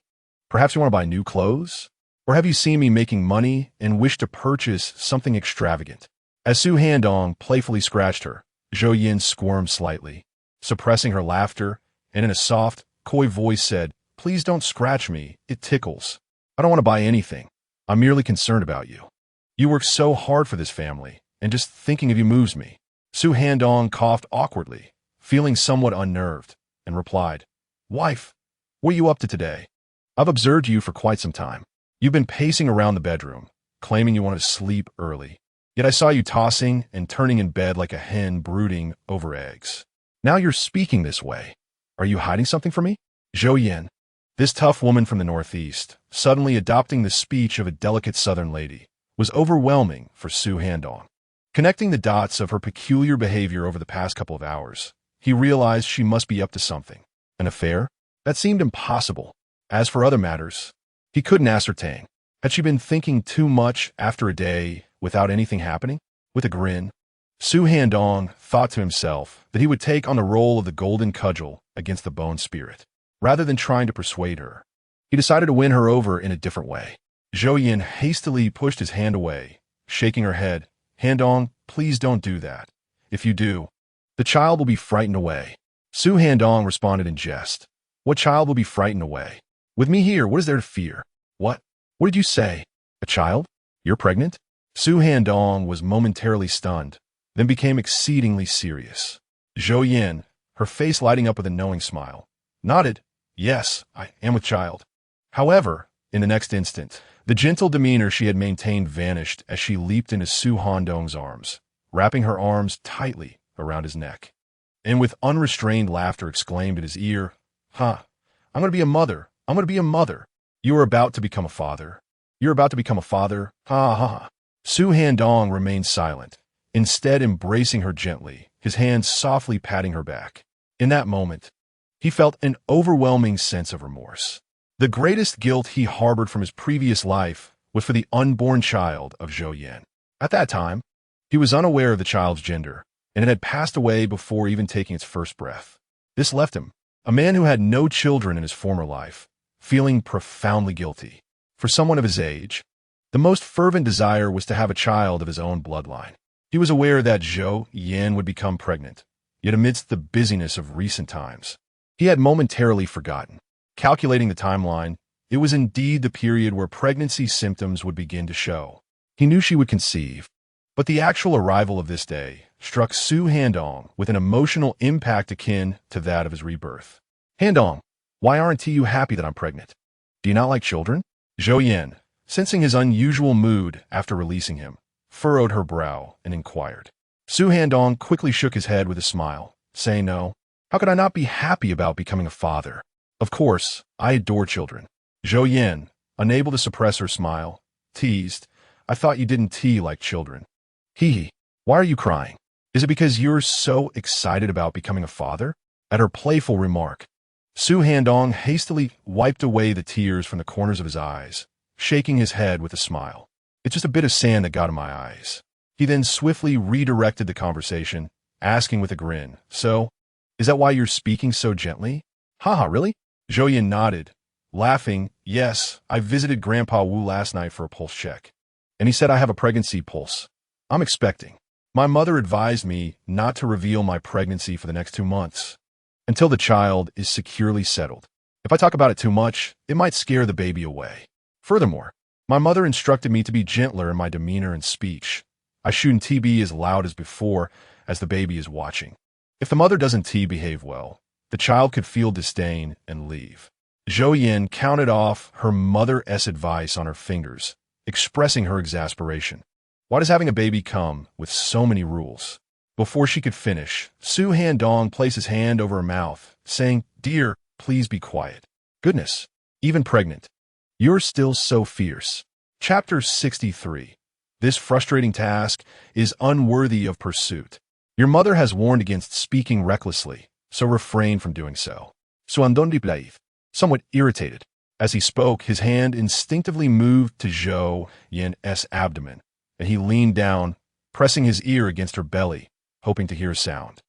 Perhaps you want to buy new clothes? Or have you seen me making money and wish to purchase something extravagant?" As Su Handong playfully scratched her, Zhou Yin squirmed slightly, suppressing her laughter, and in a soft, coy voice said, "Please don't scratch me, it tickles. I don't want to buy anything. I'm merely concerned about you. You work so hard for this family, and just thinking of you moves me." Su Handong coughed awkwardly, feeling somewhat unnerved, and replied, "Wife, what are you up to today? I've observed you for quite some time. You've been pacing around the bedroom, claiming you want to sleep early. Yet I saw you tossing and turning in bed like a hen brooding over eggs. Now you're speaking this way. Are you hiding something from me?" Zhou Yin, this tough woman from the Northeast, suddenly adopting the speech of a delicate Southern lady, was overwhelming for Su Handong. Connecting the dots of her peculiar behavior over the past couple of hours, he realized she must be up to something. An affair? That seemed impossible. As for other matters, he couldn't ascertain. Had she been thinking too much after a day without anything happening? With a grin, Su Handong thought to himself that he would take on the role of the golden cudgel against the bone spirit. Rather than trying to persuade her, he decided to win her over in a different way. Zhou Yin hastily pushed his hand away, shaking her head. "Handong, please don't do that. If you do, the child will be frightened away." Su Handong responded in jest. "What child will be frightened away? With me here, what is there to fear?" "What? What did you say? A child? You're pregnant?" Su Handong was momentarily stunned, then became exceedingly serious. Zhou Yin, her face lighting up with a knowing smile, nodded. "Yes, I am with child." However, in the next instant, the gentle demeanor she had maintained vanished as she leaped into Su Handong's arms, wrapping her arms tightly around his neck, and with unrestrained laughter exclaimed in his ear, "I'm going to be a mother. I'm going to be a mother. You are about to become a father. You're about to become a father. Ha ha ha." Su Handong remained silent, instead embracing her gently, his hands softly patting her back. In that moment, he felt an overwhelming sense of remorse. The greatest guilt he harbored from his previous life was for the unborn child of Zhou Yin. At that time, he was unaware of the child's gender, and it had passed away before even taking its first breath. This left him, a man who had no children in his former life, feeling profoundly guilty. For someone of his age, the most fervent desire was to have a child of his own bloodline. He was aware that Zhou Yin would become pregnant, yet amidst the busyness of recent times, he had momentarily forgotten. Calculating the timeline, it was indeed the period where pregnancy symptoms would begin to show. He knew she would conceive, but the actual arrival of this day struck Su Handong with an emotional impact akin to that of his rebirth. "Handong, why aren't you happy that I'm pregnant? Do you not like children?" Zhou Yin, sensing his unusual mood after releasing him, furrowed her brow and inquired. Su Handong quickly shook his head with a smile, saying, "No, how could I not be happy about becoming a father? Of course, I adore children." Zhou Yin, unable to suppress her smile, teased, "I thought you didn't like children." "Hee, why are you crying? Is it because you're so excited about becoming a father?" At her playful remark, Su Handong hastily wiped away the tears from the corners of his eyes, shaking his head with a smile. "It's just a bit of sand that got in my eyes." He then swiftly redirected the conversation, asking with a grin, "So, is that why you're speaking so gently?" "Haha, really?" Zhou Yin nodded, laughing. "Yes, I visited Grandpa Wu last night for a pulse check, and he said I have a pregnancy pulse. I'm expecting. My mother advised me not to reveal my pregnancy for the next 2 months, until the child is securely settled. If I talk about it too much, it might scare the baby away. Furthermore, my mother instructed me to be gentler in my demeanor and speech. I shouldn't be as loud as before, as the baby is watching. If the mother doesn't behave well, the child could feel disdain and leave." Zhou Yin counted off her mother-s advice on her fingers, expressing her exasperation. Why does having a baby come with so many rules? Before she could finish, Su Handong placed his hand over her mouth, saying, "Dear, please be quiet. Goodness, even pregnant. You're still so fierce." Chapter 63. This frustrating task is unworthy of pursuit. Your mother has warned against speaking recklessly, so refrain from doing so. Suandong Blaive, somewhat irritated. As he spoke, his hand instinctively moved to Zhou Yin's abdomen, and he leaned down, pressing his ear against her belly, hoping to hear a sound.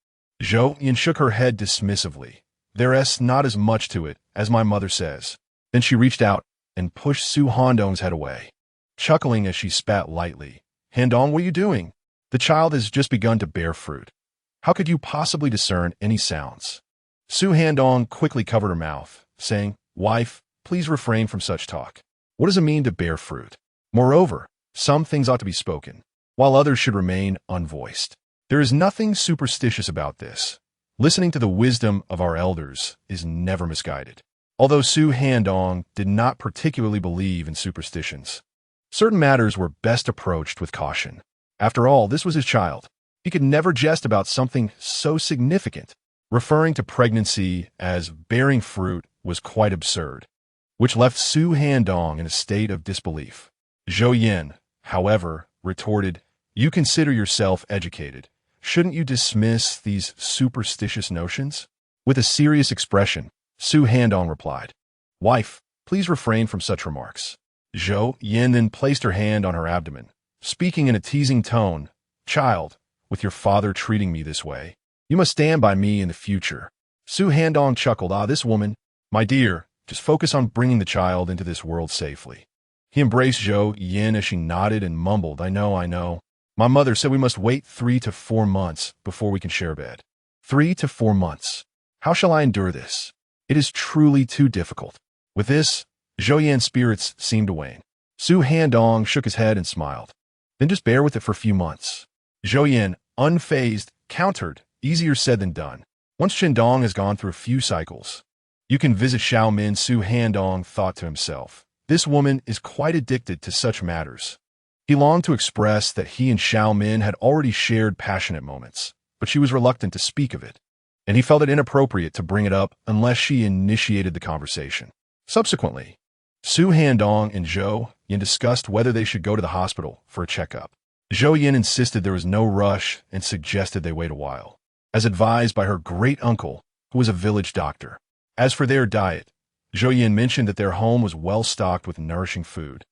Zhou Yin shook her head dismissively. There's not as much to it, as my mother says. Then she reached out and pushed Su Handong's head away, chuckling as she spat lightly. Handong, what are you doing? The child has just begun to bear fruit. How could you possibly discern any sounds? Su Handong quickly covered her mouth, saying, Wife, please refrain from such talk. What does it mean to bear fruit? Moreover, some things ought to be spoken, while others should remain unvoiced. There is nothing superstitious about this. Listening to the wisdom of our elders is never misguided. Although Su Handong did not particularly believe in superstitions, certain matters were best approached with caution. After all, this was his child. He could never jest about something so significant. Referring to pregnancy as bearing fruit was quite absurd, which left Su Handong in a state of disbelief. Zhou Yin, however, retorted, You consider yourself educated. Shouldn't you dismiss these superstitious notions? With a serious expression, Su Handong replied, Wife, please refrain from such remarks. Zhou Yin then placed her hand on her abdomen, speaking in a teasing tone, Child, with your father treating me this way, you must stand by me in the future. Su Handong chuckled, This woman, my dear, just focus on bringing the child into this world safely. He embraced Zhou Yin as she nodded and mumbled, I know. My mother said we must wait 3 to 4 months before we can share a bed. 3 to 4 months. How shall I endure this? It is truly too difficult. With this, Zhou Yin's spirits seemed to wane. Su Handong shook his head and smiled. Then just bear with it for a few months. Zhou Yin, unfazed, countered, easier said than done. Once Handong has gone through a few cycles, you can visit Xiaomin. Su Handong thought to himself. This woman is quite addicted to such matters. He longed to express that he and Xiaomin had already shared passionate moments, but she was reluctant to speak of it, and he felt it inappropriate to bring it up unless she initiated the conversation. Subsequently, Su Handong and Zhou Yin discussed whether they should go to the hospital for a checkup. Zhou Yin insisted there was no rush and suggested they wait a while, as advised by her great-uncle, who was a village doctor. As for their diet, Zhou Yin mentioned that their home was well stocked with nourishing food,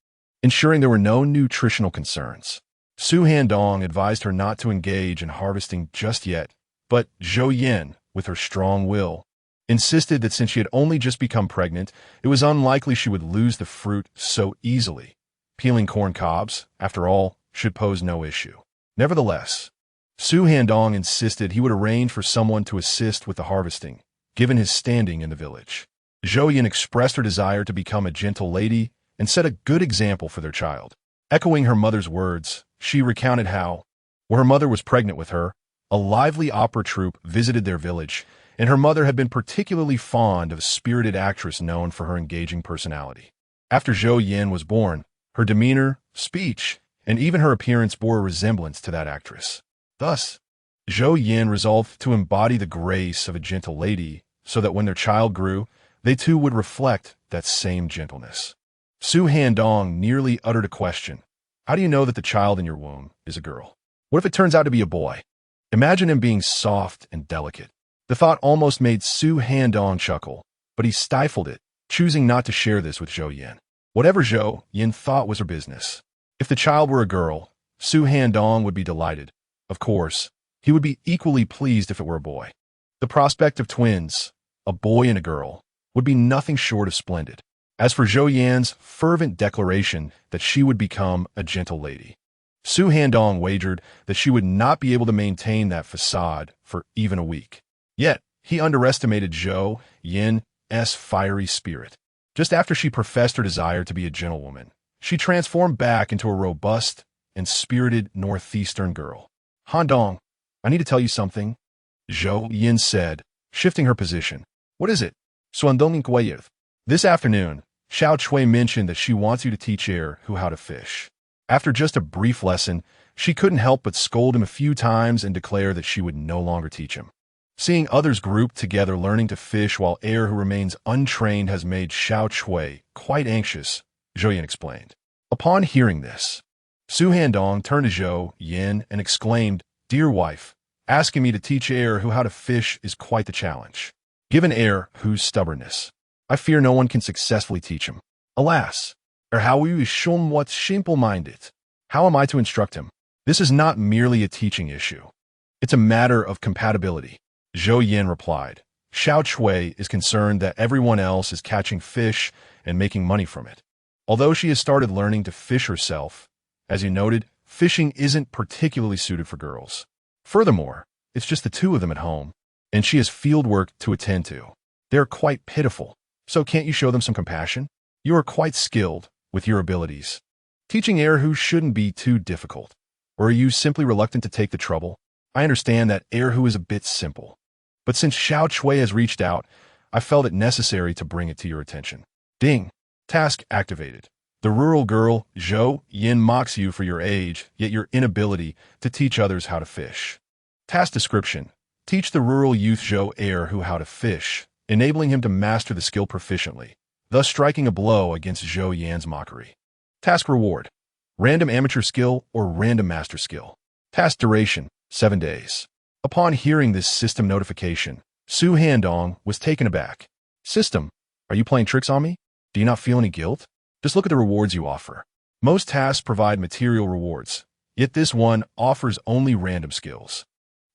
ensuring there were no nutritional concerns. Su Handong advised her not to engage in harvesting just yet, but Zhou Yin, with her strong will, insisted that since she had only just become pregnant, it was unlikely she would lose the fruit so easily. Peeling corn cobs, after all, should pose no issue. Nevertheless, Su Handong insisted he would arrange for someone to assist with the harvesting, given his standing in the village. Zhou Yin expressed her desire to become a gentle lady and set a good example for their child. Echoing her mother's words, she recounted how, when her mother was pregnant with her, a lively opera troupe visited their village, and her mother had been particularly fond of a spirited actress known for her engaging personality. After Zhou Yin was born, her demeanor, speech, and even her appearance bore a resemblance to that actress. Thus, Zhou Yin resolved to embody the grace of a gentle lady so that when their child grew, they too would reflect that same gentleness. Su Handong nearly uttered a question. How do you know that the child in your womb is a girl? What if it turns out to be a boy? Imagine him being soft and delicate. The thought almost made Su Handong chuckle, but he stifled it, choosing not to share this with Zhou Yin. Whatever Zhou Yin thought was her business. If the child were a girl, Su Handong would be delighted. Of course, he would be equally pleased if it were a boy. The prospect of twins, a boy and a girl, would be nothing short of splendid. As for Zhou Yan's fervent declaration that she would become a gentle lady, Su Handong wagered that she would not be able to maintain that facade for even a week. Yet, he underestimated Zhou Yin's fiery spirit. Just after she professed her desire to be a gentlewoman, she transformed back into a robust and spirited northeastern girl. Handong, I need to tell you something, Zhou Yin said, shifting her position. What is it? Suandong Inquayev. This afternoon, Xiao Chui mentioned that she wants you to teach Er Hu how to fish. After just a brief lesson, she couldn't help but scold him a few times and declare that she would no longer teach him. Seeing others grouped together learning to fish while Er Hu remains untrained has made Xiao Chui quite anxious, Zhou Yin explained. Upon hearing this, Su Handong turned to Zhou Yin and exclaimed, Dear wife, Asking me to teach heir who how to fish is quite the challenge. Given heir whose stubbornness, I fear no one can successfully teach him. Alas, how is somewhat simple-minded. How am I to instruct him? This is not merely a teaching issue. It's a matter of compatibility. Zhou Yin replied. Xiao Chui is concerned that everyone else is catching fish and making money from it. Although she has started learning to fish herself, as you noted, fishing isn't particularly suited for girls. Furthermore, it's just the two of them at home, and she has field work to attend to. They're quite pitiful, so can't you show them some compassion? You are quite skilled with your abilities. Teaching Erhu shouldn't be too difficult. Or are you simply reluctant to take the trouble? I understand that Erhu is a bit simple. But since Xiao Chui has reached out, I felt it necessary to bring it to your attention. Ding. Task activated. The rural girl, Zhou Yin, mocks you for your age, yet your inability to teach others how to fish. Task description. Teach the rural youth Zhou Erhu how to fish, enabling him to master the skill proficiently, thus striking a blow against Zhou Yan's mockery. Task reward. Random amateur skill or random master skill. Task duration, 7 days. Upon hearing this system notification, Su Handong was taken aback. System, are you playing tricks on me? Do you not feel any guilt? Just look at the rewards you offer. Most tasks provide material rewards, yet this one offers only random skills.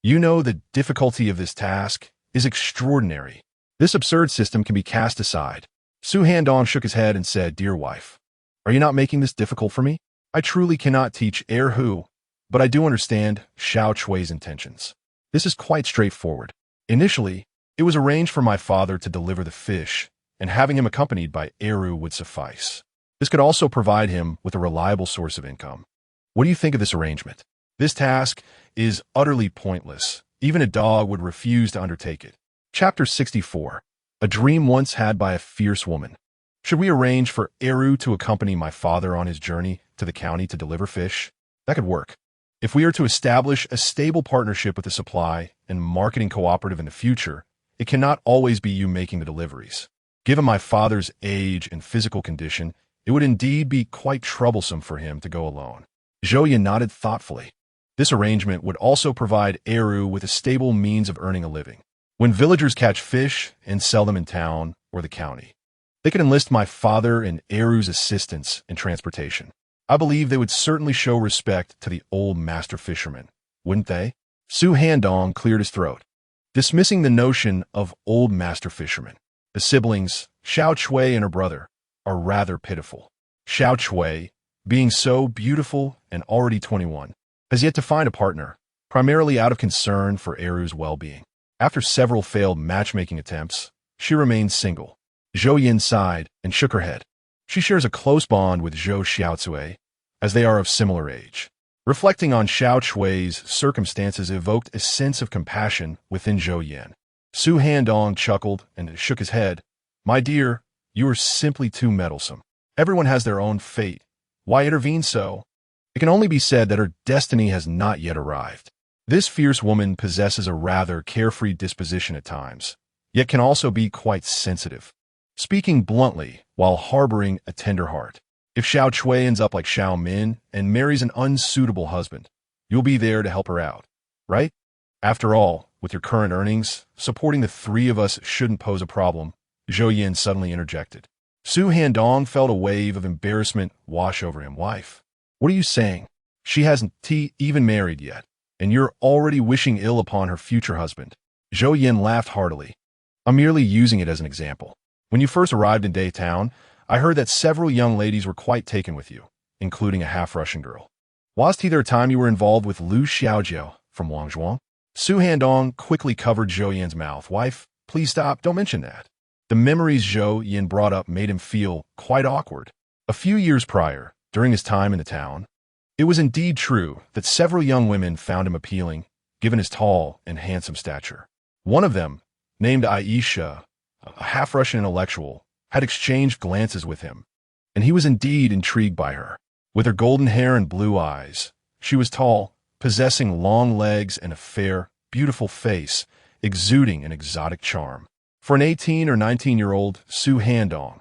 You know the difficulty of this task is extraordinary. This absurd system can be cast aside. Su Handong shook his head and said, Dear wife, are you not making this difficult for me? I truly cannot teach Erhu, but I do understand Xiao Chui's intentions. This is quite straightforward. Initially, it was arranged for my father to deliver the fish, and having him accompanied by Erhu would suffice. This could also provide him with a reliable source of income. What do you think of this arrangement? This task is utterly pointless. Even a dog would refuse to undertake it. Chapter 64. A dream once had by a fierce woman. Should we arrange for Erhu to accompany my father on his journey to the county to deliver fish? That could work. If we are to establish a stable partnership with the supply and marketing cooperative in the future, it cannot always be you making the deliveries. Given my father's age and physical condition, it would indeed be quite troublesome for him to go alone. Zhou Yin nodded thoughtfully. This arrangement would also provide Erhu with a stable means of earning a living. When villagers catch fish and sell them in town or the county, they could enlist my father and Erhu's assistance in transportation. I believe they would certainly show respect to the old master fisherman, wouldn't they? Su Handong cleared his throat, dismissing the notion of old master fisherman. The siblings, Xiao Chui and her brother, are rather pitiful. Xiao Chui, being so beautiful and already 21, has yet to find a partner, primarily out of concern for Erhu's well-being. After several failed matchmaking attempts, she remains single. Zhou Yin sighed and shook her head. She shares a close bond with Zhou Xiaocui, as they are of similar age. Reflecting on Xiao Chui's circumstances evoked a sense of compassion within Zhou Yin. Su Handong chuckled and shook his head. My dear, you are simply too meddlesome. Everyone has their own fate. Why intervene so? It can only be said that her destiny has not yet arrived. This fierce woman possesses a rather carefree disposition at times, yet can also be quite sensitive, speaking bluntly while harboring a tender heart. If Xiao Chui ends up like Xiao Min and marries an unsuitable husband, you'll be there to help her out, right? After all, with your current earnings, supporting the three of us shouldn't pose a problem, Zhou Yin suddenly interjected. Su Handong felt a wave of embarrassment wash over him. Wife, what are you saying? She hasn't even married yet, and you're already wishing ill upon her future husband. Zhou Yin laughed heartily. I'm merely using it as an example. When you first arrived in Daytown, I heard that several young ladies were quite taken with you, including a half-Russian girl. Wasn't there a time you were involved with Lu Xiaojiao from Wangzhuang? Su Handong quickly covered Zhou Yin's mouth. Wife, please stop, don't mention that. The memories Zhou Yin brought up made him feel quite awkward. A few years prior, during his time in the town, it was indeed true that several young women found him appealing, given his tall and handsome stature. One of them, named Aisha, a half-Russian intellectual, had exchanged glances with him, and he was indeed intrigued by her. With her golden hair and blue eyes, she was tall, possessing long legs and a fair, beautiful face, exuding an exotic charm. For an 18 or 19-year-old Su Handong,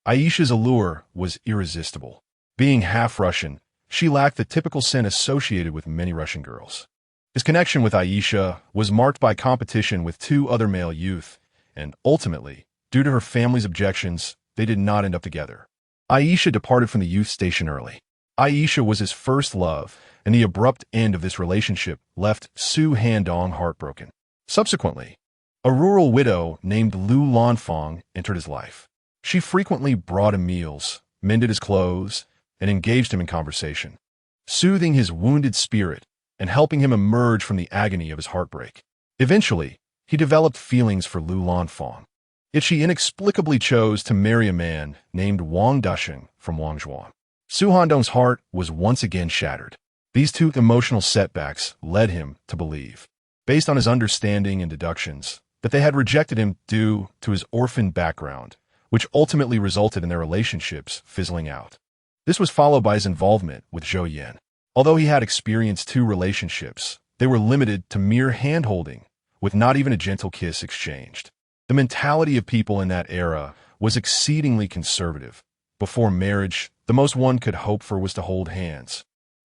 Aisha's allure was irresistible. Being half-Russian, she lacked the typical scent associated with many Russian girls. His connection with Aisha was marked by competition with two other male youth, and ultimately, due to her family's objections, they did not end up together. Aisha departed from the youth station early. Aisha was his first love, and the abrupt end of this relationship left Su Handong heartbroken. Subsequently, a rural widow named Lu Lanfang entered his life. She frequently brought him meals, mended his clothes, and engaged him in conversation, soothing his wounded spirit and helping him emerge from the agony of his heartbreak. Eventually, he developed feelings for Lu Lanfang, yet she inexplicably chose to marry a man named Wang Dasheng from Wangzhuang. Su Handong's heart was once again shattered. These two emotional setbacks led him to believe, based on his understanding and deductions, that they had rejected him due to his orphan background, which ultimately resulted in their relationships fizzling out. This was followed by his involvement with Zhou Yan. Although he had experienced two relationships, they were limited to mere hand-holding, with not even a gentle kiss exchanged. The mentality of people in that era was exceedingly conservative. Before marriage, the most one could hope for was to hold hands,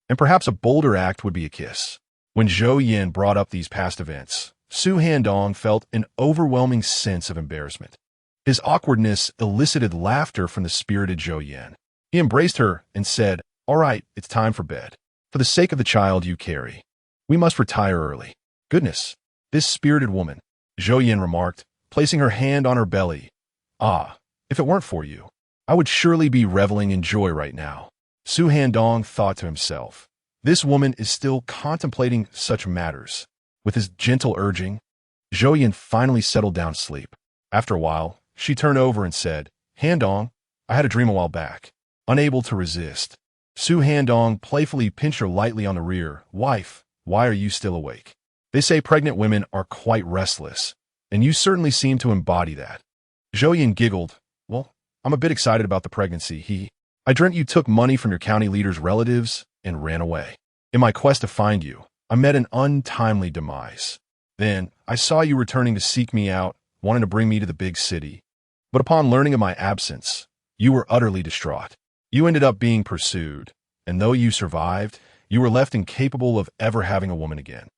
and perhaps a bolder act would be a kiss. When Zhou Yan brought up these past events, Su Handong felt an overwhelming sense of embarrassment. His awkwardness elicited laughter from the spirited Zhou Yan. He embraced her and said, "All right, it's time for bed. For the sake of the child you carry, we must retire early." "Goodness, this spirited woman," Zhou Yan remarked, placing her hand on her belly. "Ah, if it weren't for you, I would surely be reveling in joy right now." Su Handong thought to himself, this woman is still contemplating such matters. With his gentle urging, Zhou Yan finally settled down to sleep. After a while, she turned over and said, "Handong, I had a dream a while back." Unable to resist, Su Handong playfully pinched her lightly on the rear. "Wife, why are you still awake? They say pregnant women are quite restless, and you certainly seem to embody that." Zhou Yan giggled. "Well, I'm a bit excited about the pregnancy. I dreamt you took money from your county leader's relatives and ran away. In my quest to find you, I met an untimely demise. Then, I saw you returning to seek me out, wanting to bring me to the big city. But upon learning of my absence, you were utterly distraught. You ended up being pursued, and though you survived, you were left incapable of ever having a woman again.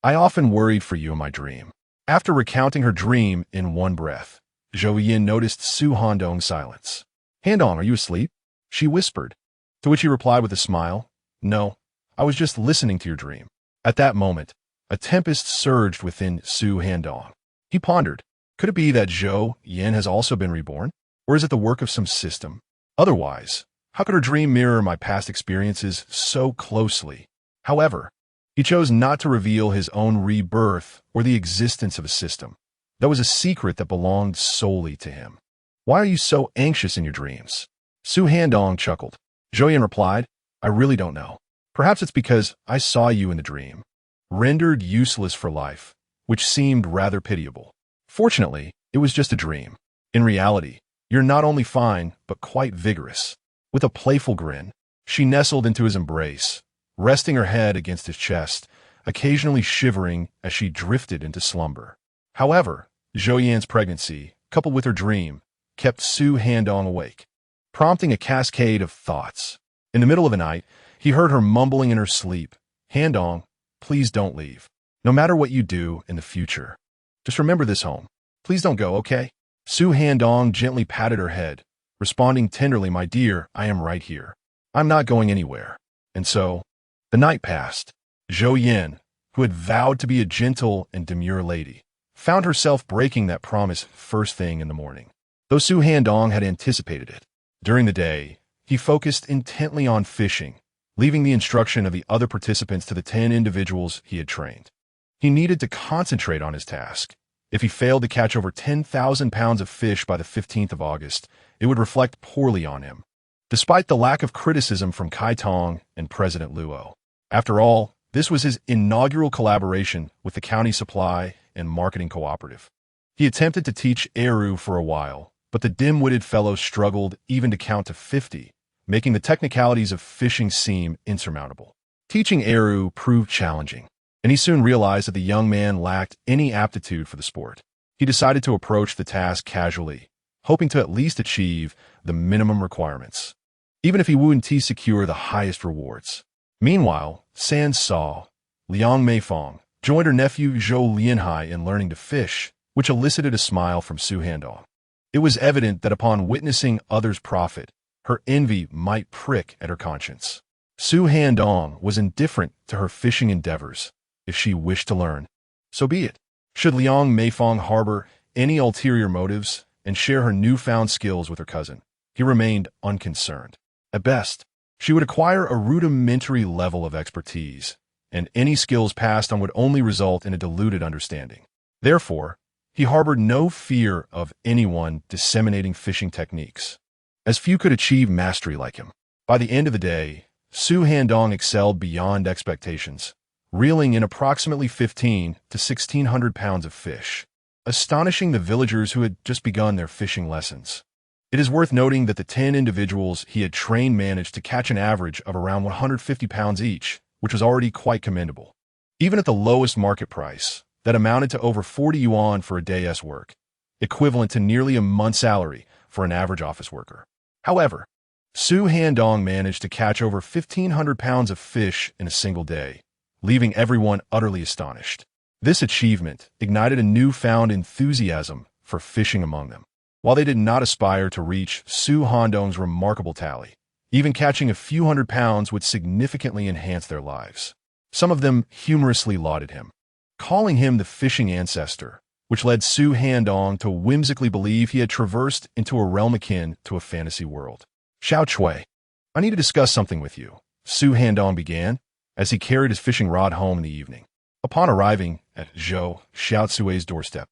I often worried for you in my dream." After recounting her dream in one breath, Zhou Yan noticed Su Handong's silence. "Handong, are you asleep?" she whispered, to which he replied with a smile, "No, I was just listening to your dream." At that moment, a tempest surged within Su Handong. He pondered, could it be that Zhou Yan has also been reborn? Or is it the work of some system? Otherwise, how could her dream mirror my past experiences so closely? However, he chose not to reveal his own rebirth or the existence of a system. That was a secret that belonged solely to him. "Why are you so anxious in your dreams?" Su Handong chuckled. Zhou Yan replied, "I really don't know. Perhaps it's because I saw you in the dream, rendered useless for life, which seemed rather pitiable. Fortunately, it was just a dream. In reality, you're not only fine, but quite vigorous." With a playful grin, she nestled into his embrace, resting her head against his chest, occasionally shivering as she drifted into slumber. However, Zhou Yan's pregnancy, coupled with her dream, kept Su Handong awake, prompting a cascade of thoughts. In the middle of the night, he heard her mumbling in her sleep, "Handong, please don't leave. No matter what you do in the future, just remember this home. Please don't go, okay?" Su Handong gently patted her head, responding tenderly, "My dear, I am right here. I'm not going anywhere." And so, the night passed. Zhou Yan, who had vowed to be a gentle and demure lady, found herself breaking that promise first thing in the morning. Though Su Handong had anticipated it, during the day, he focused intently on fishing, leaving the instruction of the other participants to the 10 individuals he had trained. He needed to concentrate on his task. If he failed to catch over 10,000 pounds of fish by the 15th of August, it would reflect poorly on him, despite the lack of criticism from Kai Tong and President Luo. After all, this was his inaugural collaboration with the County Supply and Marketing Cooperative. He attempted to teach Eru for a while, but the dim-witted fellow struggled even to count to 50, making the technicalities of fishing seem insurmountable. Teaching Eru proved challenging, and he soon realized that the young man lacked any aptitude for the sport. He decided to approach the task casually, hoping to at least achieve the minimum requirements, even if he wouldn't secure the highest rewards. Meanwhile, San Sao, Liang Meifeng, joined her nephew Zhou Lianhai in learning to fish, which elicited a smile from Su Handong. It was evident that upon witnessing others profit, her envy might prick at her conscience. Su Handong was indifferent to her fishing endeavors. If she wished to learn, so be it. Should Liang Meifeng harbor any ulterior motives and share her newfound skills with her cousin, he remained unconcerned. At best, she would acquire a rudimentary level of expertise, and any skills passed on would only result in a diluted understanding. Therefore, he harbored no fear of anyone disseminating fishing techniques, as few could achieve mastery like him. By the end of the day, Su Handong excelled beyond expectations, reeling in approximately 15 to 1,600 pounds of fish, astonishing the villagers who had just begun their fishing lessons. It is worth noting that the 10 individuals he had trained managed to catch an average of around 150 pounds each, which was already quite commendable. Even at the lowest market price, that amounted to over 40 yuan for a day's work, equivalent to nearly a month's salary for an average office worker. However, Su Handong managed to catch over 1,500 pounds of fish in a single day, leaving everyone utterly astonished. This achievement ignited a newfound enthusiasm for fishing among them. While they did not aspire to reach Su Handong's remarkable tally, even catching a few hundred pounds would significantly enhance their lives. Some of them humorously lauded him, calling him the fishing ancestor, which led Su Handong to whimsically believe he had traversed into a realm akin to a fantasy world. Xiao Chui, I need to discuss something with you, Su Handong began, as he carried his fishing rod home in the evening. Upon arriving at Zhou Xiaocui's doorstep,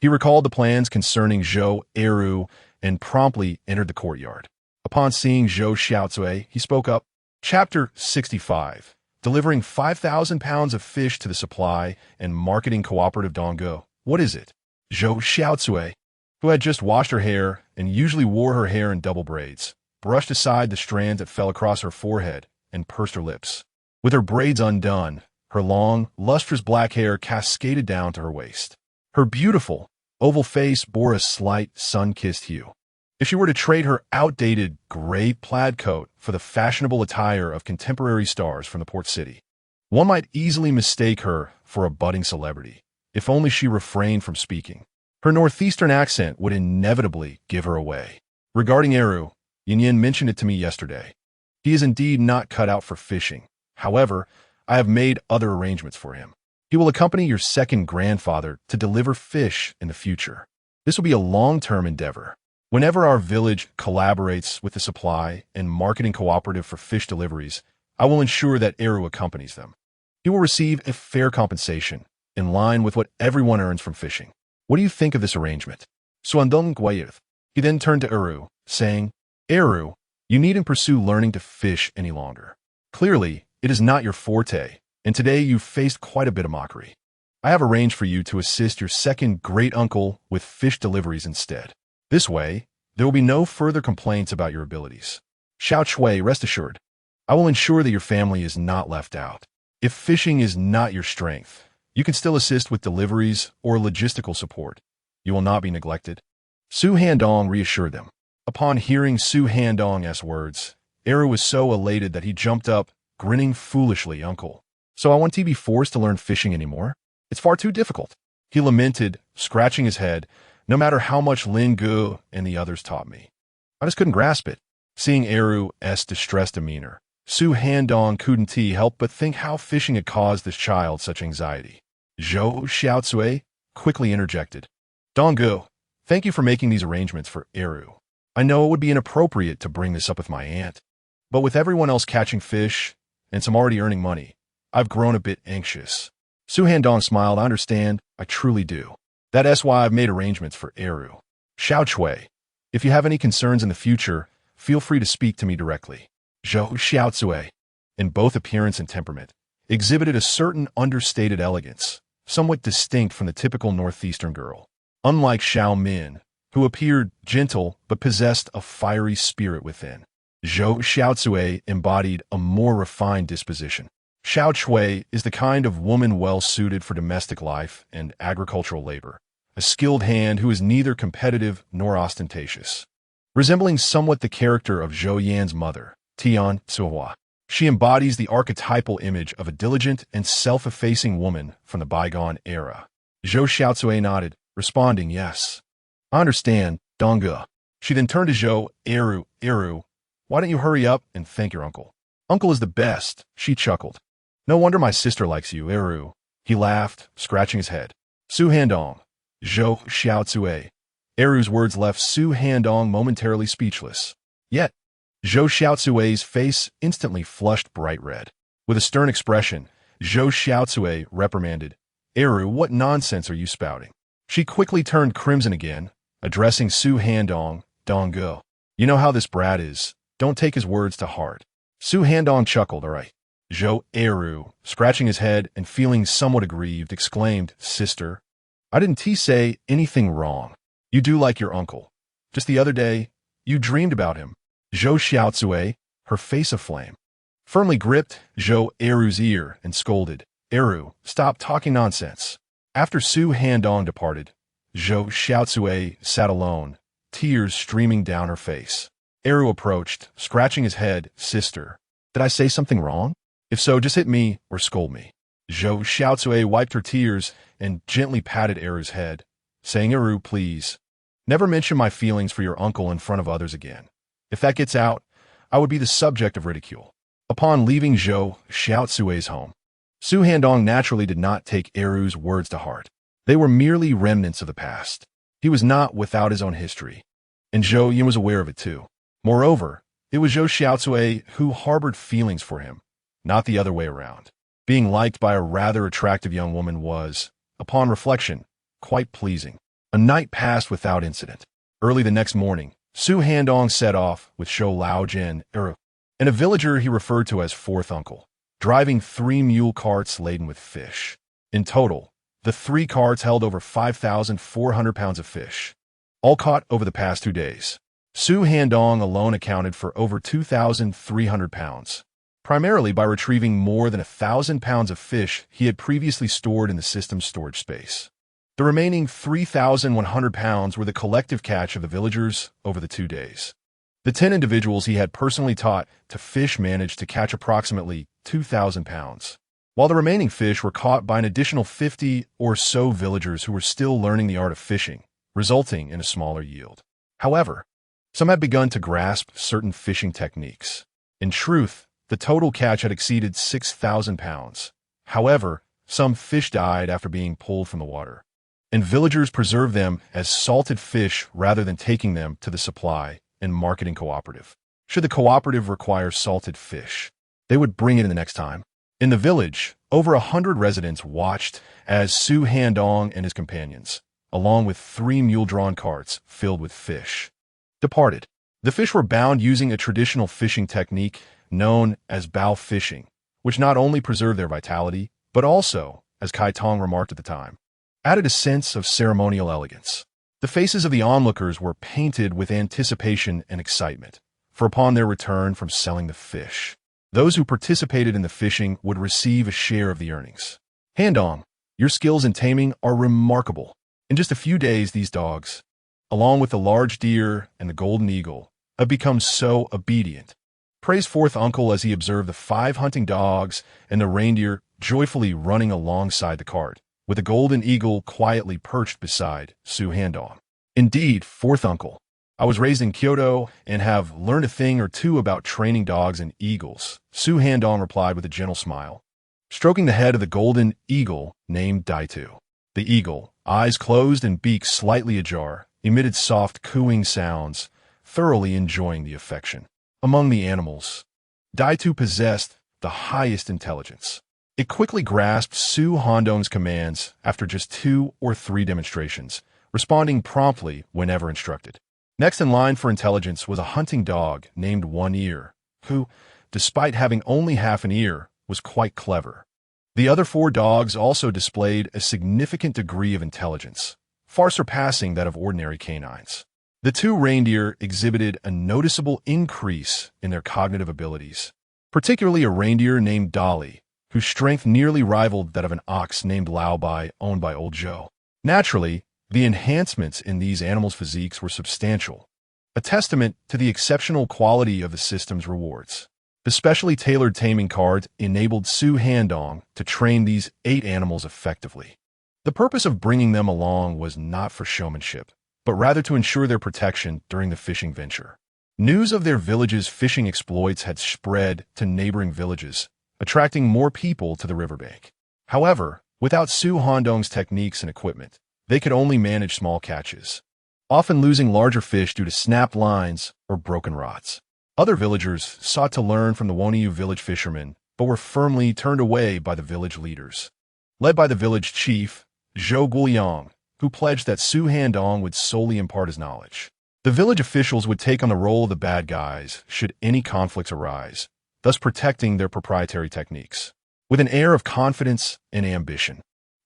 he recalled the plans concerning Zhou Eru and promptly entered the courtyard. Upon seeing Zhou Xiaocui, he spoke up. Chapter 65. Delivering 5,000 pounds of fish to the supply and marketing cooperative Donggo. What is it? Zhou Xiaocui, who had just washed her hair and usually wore her hair in double braids, brushed aside the strands that fell across her forehead and pursed her lips. With her braids undone, her long, lustrous black hair cascaded down to her waist. Her beautiful, oval face bore a slight, sun-kissed hue. If she were to trade her outdated gray plaid coat for the fashionable attire of contemporary stars from the port city, one might easily mistake her for a budding celebrity, if only she refrained from speaking. Her northeastern accent would inevitably give her away. Regarding Eru, Yin mentioned it to me yesterday. He is indeed not cut out for fishing. However, I have made other arrangements for him. He will accompany your second grandfather to deliver fish in the future. This will be a long-term endeavor. Whenever our village collaborates with the supply and marketing cooperative for fish deliveries, I will ensure that Eru accompanies them. He will receive a fair compensation, in line with what everyone earns from fishing. What do you think of this arrangement? Suandong Guayith. He then turned to Eru, saying, Eru, you needn't pursue learning to fish any longer. Clearly, it is not your forte, and today you've faced quite a bit of mockery. I have arranged for you to assist your second great-uncle with fish deliveries instead. This way, there will be no further complaints about your abilities. Xiao Chui, rest assured, I will ensure that your family is not left out. If fishing is not your strength, you can still assist with deliveries or logistical support. You will not be neglected. Su Handong reassured them. Upon hearing Su Handong's words, Eru was so elated that he jumped up, grinning foolishly. Uncle, so I won't be forced to learn fishing anymore? It's far too difficult. He lamented, scratching his head, no matter how much Lin Gu and the others taught me. I just couldn't grasp it. Seeing Eru's distressed demeanor, Su Handong couldn't help but think how fishing had caused this child such anxiety. Zhou Xiaocui quickly interjected. Donggu, thank you for making these arrangements for Eru. I know it would be inappropriate to bring this up with my aunt, but with everyone else catching fish and some already earning money, I've grown a bit anxious. Su Handong smiled. I understand. I truly do. That's why I've made arrangements for Eru. Xiao Chui, if you have any concerns in the future, feel free to speak to me directly. Zhou Xiaocui, in both appearance and temperament, exhibited a certain understated elegance, somewhat distinct from the typical northeastern girl. Unlike Xiao Min, who appeared gentle but possessed a fiery spirit within, Zhou Xiaocui embodied a more refined disposition. Xiao Chui is the kind of woman well suited for domestic life and agricultural labor, a skilled hand who is neither competitive nor ostentatious. Resembling somewhat the character of Zhou Yan's mother, Tian Tsuhua, She embodies the archetypal image of a diligent and self-effacing woman from the bygone era. Zhou Xiaotsui nodded, responding, yes. I understand, Dongge. She then turned to Zhou, Eru, why don't you hurry up and thank your uncle? Uncle is the best, she chuckled. No wonder my sister likes you, Eru. He laughed, scratching his head. Su Handong, Zhou Xiaotsui. Eru's words left Su Handong momentarily speechless. Yet, Zhou Xiaotsui's face instantly flushed bright red. With a stern expression, Zhou Xiaotsui reprimanded, Eru, what nonsense are you spouting? She quickly turned crimson again, addressing Su Handong, Dongge. You know how this brat is. Don't take his words to heart. Su Handong chuckled, all right. Zhou Eru, scratching his head and feeling somewhat aggrieved, exclaimed, Sister, I didn't say anything wrong. You do like your uncle. Just the other day, you dreamed about him. Zhou Xiaotsui, her face aflame, firmly gripped Zhou Eru's ear and scolded, Eru, stop talking nonsense. After Su Handong departed, Zhou Xiaotsui sat alone, tears streaming down her face. Eru approached, scratching his head, Sister, did I say something wrong? If so, just hit me or scold me. Zhou Xiaotsui wiped her tears and gently patted Eru's head, saying, Eru, please, never mention my feelings for your uncle in front of others again. If that gets out, I would be the subject of ridicule. Upon leaving Zhou Xiaotsui's home, Su Handong naturally did not take Eru's words to heart. They were merely remnants of the past. He was not without his own history, and Zhou Yin was aware of it too. Moreover, it was Zhou Xiaotsui who harbored feelings for him, not the other way around. Being liked by a rather attractive young woman was, upon reflection, quite pleasing. A night passed without incident. Early the next morning, Su Handong set off with Zhou Laojin, Eru, and a villager he referred to as fourth uncle, driving 3 mule carts laden with fish. In total, the 3 carts held over 5,400 pounds of fish, all caught over the past 2 days. Su Handong alone accounted for over 2,300 pounds, primarily by retrieving more than 1,000 pounds of fish he had previously stored in the system's storage space. The remaining 3,100 pounds were the collective catch of the villagers over the 2 days. The 10 individuals he had personally taught to fish managed to catch approximately 2,000 pounds, while the remaining fish were caught by an additional 50 or so villagers who were still learning the art of fishing, resulting in a smaller yield. However, some had begun to grasp certain fishing techniques. In truth, the total catch had exceeded 6,000 pounds. However, some fish died after being pulled from the water, and villagers preserved them as salted fish rather than taking them to the supply and marketing cooperative. Should the cooperative require salted fish, they would bring it in the next time. In the village, over 100 residents watched as Su Handong and his companions, along with 3 mule-drawn carts filled with fish, departed. The fish were bound using a traditional fishing technique known as bow fishing, which not only preserved their vitality, but also, as Kai Tong remarked at the time, added a sense of ceremonial elegance. The faces of the onlookers were painted with anticipation and excitement, for upon their return from selling the fish, those who participated in the fishing would receive a share of the earnings. Handong, your skills in taming are remarkable. In just a few days, these dogs, along with the large deer and the golden eagle, have become so obedient. Praised fourth uncle as he observed the 5 hunting dogs and the reindeer joyfully running alongside the cart, with the golden eagle quietly perched beside Su Handong. Indeed, fourth uncle, I was raised in Kyoto and have learned a thing or two about training dogs and eagles, Su Handong replied with a gentle smile, stroking the head of the golden eagle named Daitu. The eagle, eyes closed and beak slightly ajar, emitted soft cooing sounds, thoroughly enjoying the affection. Among the animals, Daitu possessed the highest intelligence. It quickly grasped Su Handong's commands after just 2 or 3 demonstrations, responding promptly whenever instructed. Next in line for intelligence was a hunting dog named One Ear, who, despite having only half an ear, was quite clever. The other 4 dogs also displayed a significant degree of intelligence, far surpassing that of ordinary canines. The 2 reindeer exhibited a noticeable increase in their cognitive abilities, particularly a reindeer named Dolly, whose strength nearly rivaled that of an ox named Laobai, owned by Old Joe. Naturally, the enhancements in these animals' physiques were substantial, a testament to the exceptional quality of the system's rewards. The specially tailored taming cards enabled Su Handong to train these 8 animals effectively. The purpose of bringing them along was not for showmanship, but rather to ensure their protection during the fishing venture. News of their village's fishing exploits had spread to neighboring villages, attracting more people to the riverbank. However, without Su Handong's techniques and equipment, they could only manage small catches, often losing larger fish due to snapped lines or broken rods. Other villagers sought to learn from the Woniu village fishermen, but were firmly turned away by the village leaders. Led by the village chief, Zhou Guoyang, who pledged that Su Handong would solely impart his knowledge. The village officials would take on the role of the bad guys should any conflicts arise, thus protecting their proprietary techniques. With an air of confidence and ambition,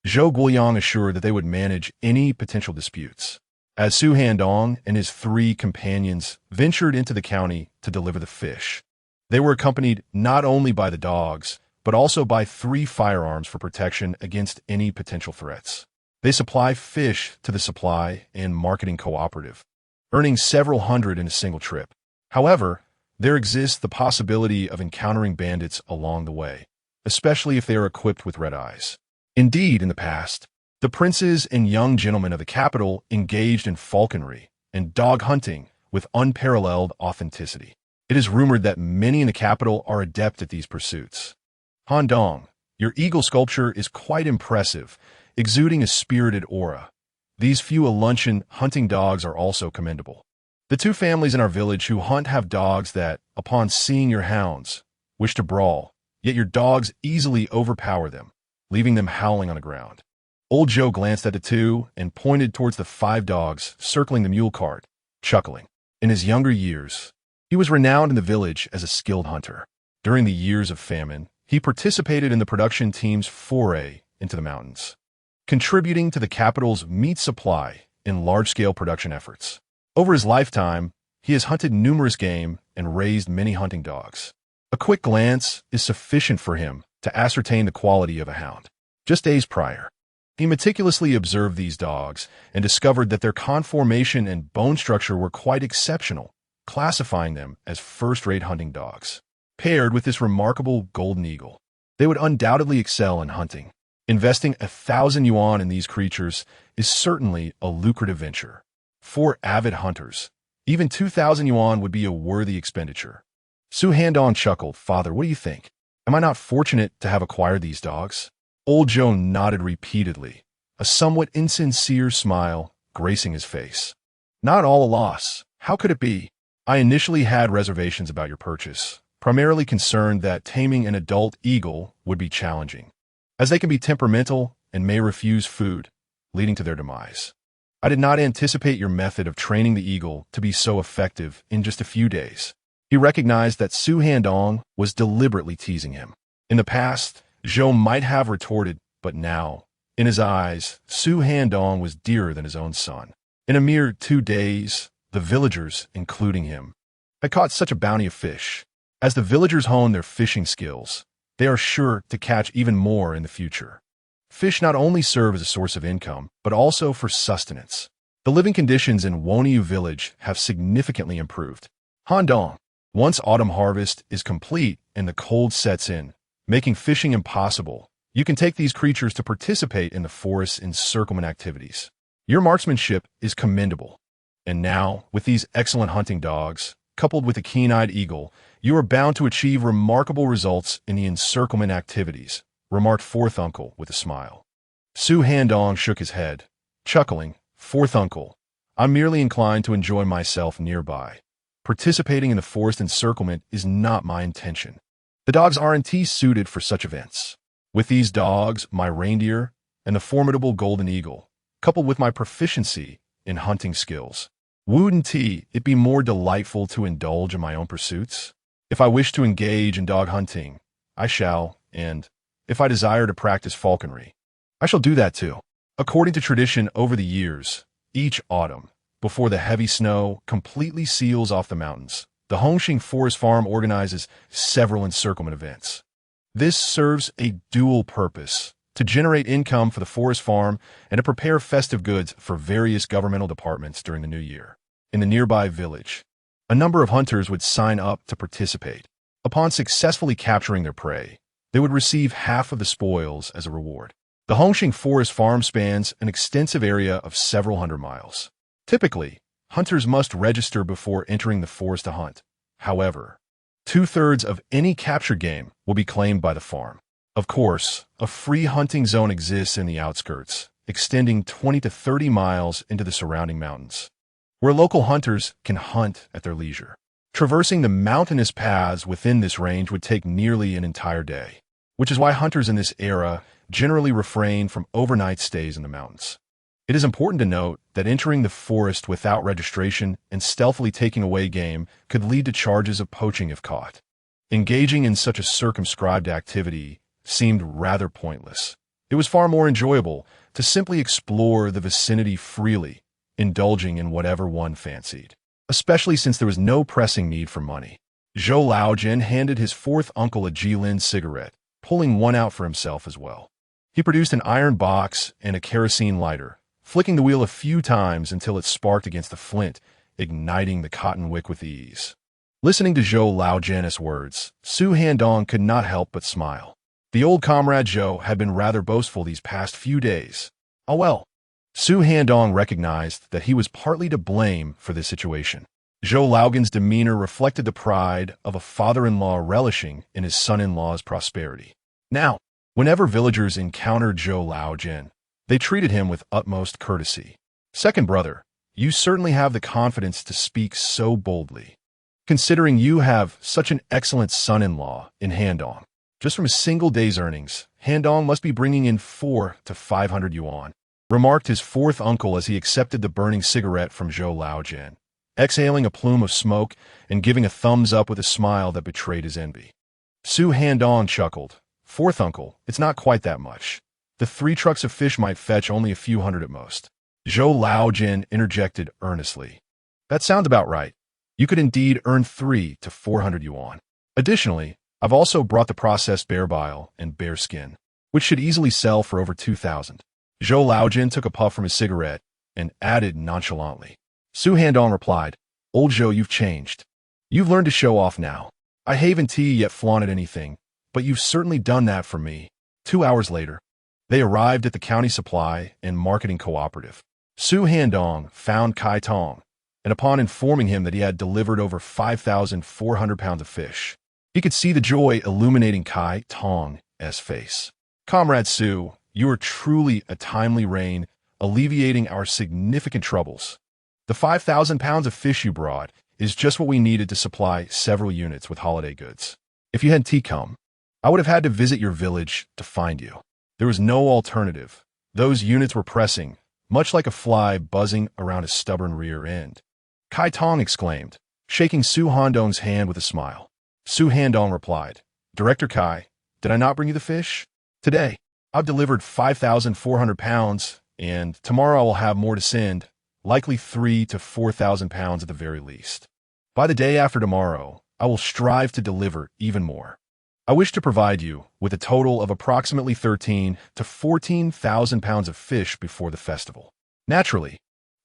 Zhou Guoyang assured that they would manage any potential disputes. As Su Handong and his 3 companions ventured into the county to deliver the fish, they were accompanied not only by the dogs, but also by 3 firearms for protection against any potential threats. They supply fish to the supply and marketing cooperative, earning several hundred in a single trip. However, there exists the possibility of encountering bandits along the way, especially if they are equipped with red eyes. Indeed, in the past, the princes and young gentlemen of the capital engaged in falconry and dog hunting with unparalleled authenticity. It is rumored that many in the capital are adept at these pursuits. Handong, your eagle sculpture is quite impressive, exuding a spirited aura. These few luncheon hunting dogs are also commendable. The 2 families in our village who hunt have dogs that, upon seeing your hounds, wish to brawl, yet your dogs easily overpower them, leaving them howling on the ground. Old Joe glanced at the 2 and pointed towards the 5 dogs circling the mule cart, chuckling. In his younger years, he was renowned in the village as a skilled hunter. During the years of famine, he participated in the production team's foray into the mountains, contributing to the capital's meat supply in large-scale production efforts. Over his lifetime, he has hunted numerous game and raised many hunting dogs. A quick glance is sufficient for him to ascertain the quality of a hound. Just days prior, he meticulously observed these dogs and discovered that their conformation and bone structure were quite exceptional, classifying them as first-rate hunting dogs. Paired with this remarkable golden eagle, they would undoubtedly excel in hunting. Investing 1,000 yuan in these creatures is certainly a lucrative venture. For avid hunters, even 2,000 yuan would be a worthy expenditure. Su Handong chuckled. Father, what do you think? Am I not fortunate to have acquired these dogs? Old Joe nodded repeatedly, a somewhat insincere smile gracing his face. Not all a loss. How could it be? I initially had reservations about your purchase, primarily concerned that taming an adult eagle would be challenging, as they can be temperamental and may refuse food, leading to their demise. I did not anticipate your method of training the eagle to be so effective in just a few days. He recognized that Su Handong was deliberately teasing him. In the past, Zhou might have retorted, but now, in his eyes, Su Handong was dearer than his own son. In a mere 2 days, the villagers, including him, had caught such a bounty of fish. As the villagers hone their fishing skills, they are sure to catch even more in the future. Fish not only serve as a source of income, but also for sustenance. The living conditions in Woniu village have significantly improved. Handong, once autumn harvest is complete and the cold sets in, making fishing impossible, you can take these creatures to participate in the forest's encirclement activities. Your marksmanship is commendable. And now, with these excellent hunting dogs, coupled with a keen-eyed eagle, you are bound to achieve remarkable results in the encirclement activities, remarked Fourth Uncle with a smile. Su Handong shook his head, chuckling. Fourth Uncle, I'm merely inclined to enjoy myself nearby. Participating in the forest encirclement is not my intention. The dogs aren't suited for such events. With these dogs, my reindeer, and the formidable golden eagle, coupled with my proficiency in hunting skills, wouldn't it be more delightful to indulge in my own pursuits? If I wish to engage in dog hunting, I shall, and if I desire to practice falconry, I shall do that too. According to tradition over the years, each autumn, before the heavy snow completely seals off the mountains, the Hongxing Forest Farm organizes several encirclement events. This serves a dual purpose: to generate income for the forest farm and to prepare festive goods for various governmental departments during the new year. In the nearby village, a number of hunters would sign up to participate. Upon successfully capturing their prey, they would receive half of the spoils as a reward. The Hongxing Forest Farm spans an extensive area of several hundred miles. Typically, hunters must register before entering the forest to hunt. However, 2/3 of any captured game will be claimed by the farm. Of course, a free hunting zone exists in the outskirts, extending 20 to 30 miles into the surrounding mountains, where local hunters can hunt at their leisure. Traversing the mountainous paths within this range would take nearly an entire day, which is why hunters in this era generally refrain from overnight stays in the mountains. It is important to note that entering the forest without registration and stealthily taking away game could lead to charges of poaching if caught. Engaging in such a circumscribed activity seemed rather pointless. It was far more enjoyable to simply explore the vicinity freely, indulging in whatever one fancied, especially since there was no pressing need for money. Zhou Laojin handed his fourth uncle a Jilin cigarette, pulling one out for himself as well. He produced an iron box and a kerosene lighter, flicking the wheel a few times until it sparked against the flint, igniting the cotton wick with ease. Listening to Zhou Laojin's words, Su Handong could not help but smile. The old comrade Zhou had been rather boastful these past few days. Oh well. Su Handong recognized that he was partly to blame for this situation. Zhou Laogan's demeanor reflected the pride of a father-in-law relishing in his son-in-law's prosperity. Now, whenever villagers encountered Zhou Laojin, they treated him with utmost courtesy. Second brother, you certainly have the confidence to speak so boldly, considering you have such an excellent son-in-law in Handong. Just from a single day's earnings, Handong must be bringing in 400 to 500 yuan, remarked his fourth uncle as he accepted the burning cigarette from Zhou Laojin, exhaling a plume of smoke and giving a thumbs up with a smile that betrayed his envy. Su Handong chuckled. Fourth uncle, it's not quite that much. The 3 trucks of fish might fetch only a few hundred at most. Zhou Laojin interjected earnestly. That sounds about right. You could indeed earn 300 to 400 yuan. Additionally, I've also brought the processed bear bile and bear skin, which should easily sell for over 2,000. Zhou Laojin took a puff from his cigarette and added nonchalantly. Su Handong replied, Old Zhou, you've changed. You've learned to show off now. I haven't yet flaunted anything, but you've certainly done that for me. 2 hours later, they arrived at the county supply and marketing cooperative. Su Handong found Kai Tong, and upon informing him that he had delivered over 5,400 pounds of fish, he could see the joy illuminating Kai Tong's face. Comrade Su, you are truly a timely rain, alleviating our significant troubles. The 5,000 pounds of fish you brought is just what we needed to supply several units with holiday goods. If you hadn't come, I would have had to visit your village to find you. There was no alternative. Those units were pressing, much like a fly buzzing around a stubborn rear end. Kai Tong exclaimed, shaking Su Handong's hand with a smile. Su Handong replied, Director Kai, did I not bring you the fish? Today, I've delivered 5,400 pounds, and tomorrow I will have more to send, likely 3,000 to 4,000 pounds at the very least. By the day after tomorrow, I will strive to deliver even more. I wish to provide you with a total of approximately 13,000 to 14,000 pounds of fish before the festival. Naturally,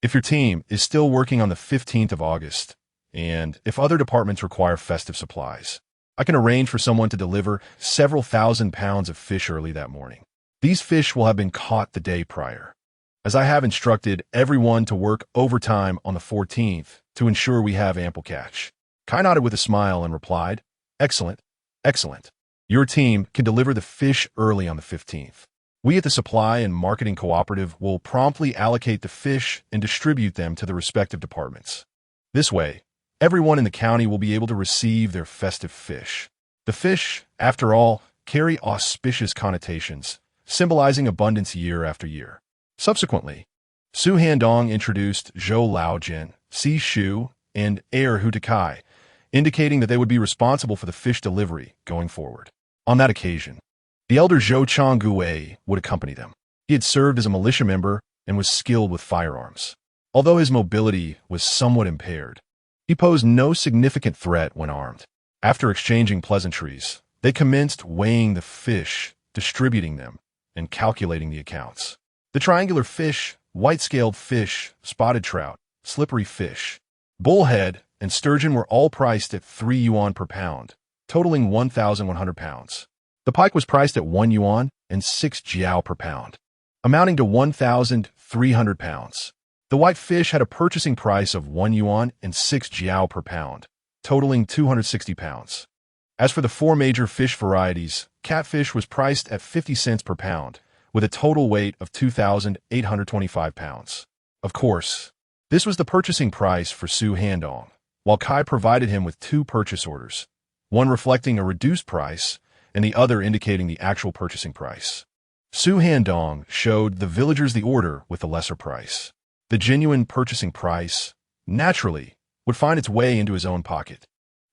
if your team is still working on the 15th of August, and if other departments require festive supplies, I can arrange for someone to deliver several thousand pounds of fish early that morning. These fish will have been caught the day prior, as I have instructed everyone to work overtime on the 14th to ensure we have ample catch. Kai nodded with a smile and replied, Excellent, excellent. Your team can deliver the fish early on the 15th. We at the Supply and Marketing Cooperative will promptly allocate the fish and distribute them to the respective departments. This way, everyone in the county will be able to receive their festive fish. The fish, after all, carry auspicious connotations, symbolizing abundance year after year. Subsequently, Su Handong introduced Zhou Laojin, Si Shu, and heir Hu Takai, indicating that they would be responsible for the fish delivery going forward. On that occasion, the elder Zhou Changguei would accompany them. He had served as a militia member and was skilled with firearms. Although his mobility was somewhat impaired, he posed no significant threat when armed. After exchanging pleasantries, they commenced weighing the fish, distributing them, and calculating the accounts. The triangular fish, white-scaled fish, spotted trout, slippery fish, bullhead, and sturgeon were all priced at 3 yuan per pound, totaling 1,100 pounds. The pike was priced at 1 yuan and 6 jiao per pound, amounting to 1,300 pounds. The white fish had a purchasing price of 1 yuan and 6 jiao per pound, totaling 260 pounds. As for the 4 major fish varieties, catfish was priced at 50 cents per pound, with a total weight of 2,825 pounds. Of course, this was the purchasing price for Su Handong, while Kai provided him with 2 purchase orders, one reflecting a reduced price and the other indicating the actual purchasing price. Su Handong showed the villagers the order with the lesser price. The genuine purchasing price, naturally, would find its way into his own pocket.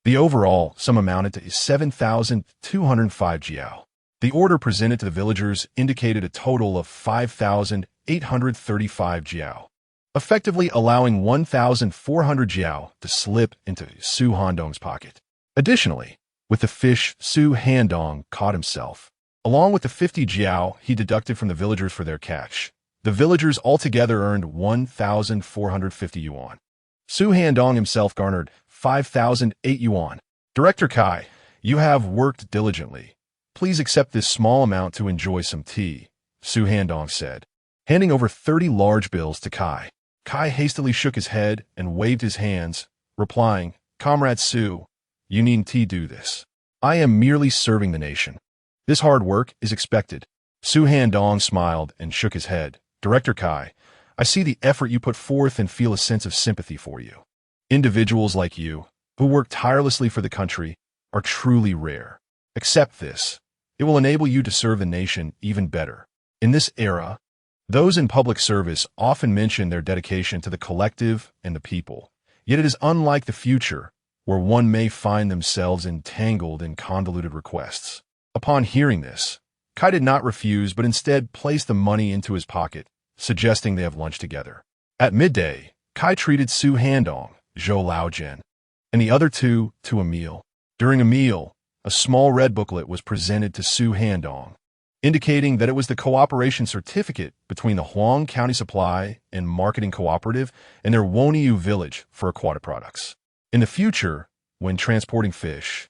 The overall sum amounted to 7,205 jiao. The order presented to the villagers indicated a total of 5,835 jiao, effectively allowing 1,400 jiao to slip into Su Handong's pocket. Additionally, with the fish Su Handong caught himself, along with the 50 jiao he deducted from the villagers for their catch, the villagers altogether earned 1,450 yuan. Su Handong himself garnered 5,008 yuan. Director Kai, you have worked diligently. Please accept this small amount to enjoy some tea, Su Handong said, handing over 30 large bills to Kai. Kai hastily shook his head and waved his hands, replying, Comrade Su, you needn't do this. I am merely serving the nation. This hard work is expected. Su Handong smiled and shook his head. Director Kai, I see the effort you put forth and feel a sense of sympathy for you. Individuals like you, who work tirelessly for the country, are truly rare. Accept this. It will enable you to serve the nation even better. In this era, those in public service often mention their dedication to the collective and the people. Yet it is unlike the future, where one may find themselves entangled in convoluted requests. Upon hearing this, Kai did not refuse but instead placed the money into his pocket, suggesting they have lunch together. At midday, Kai treated Su Handong, Zhou Laojian, and the other two to a meal. During a meal, a small red booklet was presented to Su Handong, indicating that it was the cooperation certificate between the Huang County Supply and Marketing Cooperative and their Woniu village for aquatic products. In the future, when transporting fish,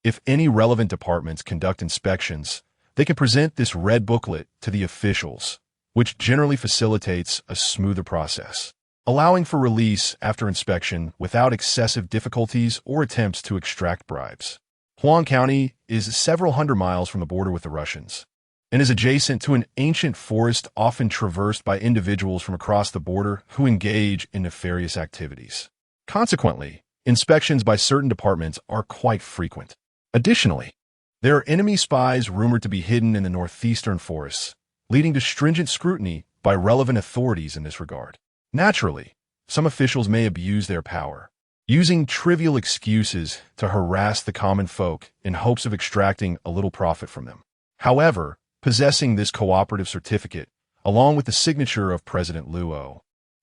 if any relevant departments conduct inspections, they can present this red booklet to the officials, which generally facilitates a smoother process, allowing for release after inspection without excessive difficulties or attempts to extract bribes. Huang County is several hundred miles from the border with the Russians and is adjacent to an ancient forest often traversed by individuals from across the border who engage in nefarious activities. Consequently, inspections by certain departments are quite frequent. Additionally, there are enemy spies rumored to be hidden in the northeastern forests, leading to stringent scrutiny by relevant authorities in this regard. Naturally, some officials may abuse their power, using trivial excuses to harass the common folk in hopes of extracting a little profit from them. However, possessing this cooperative certificate, along with the signature of President Luo,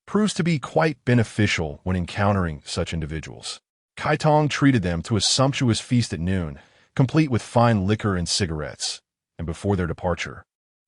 proves to be quite beneficial when encountering such individuals. Kai Tong treated them to a sumptuous feast at noon, complete with fine liquor and cigarettes, and before their departure,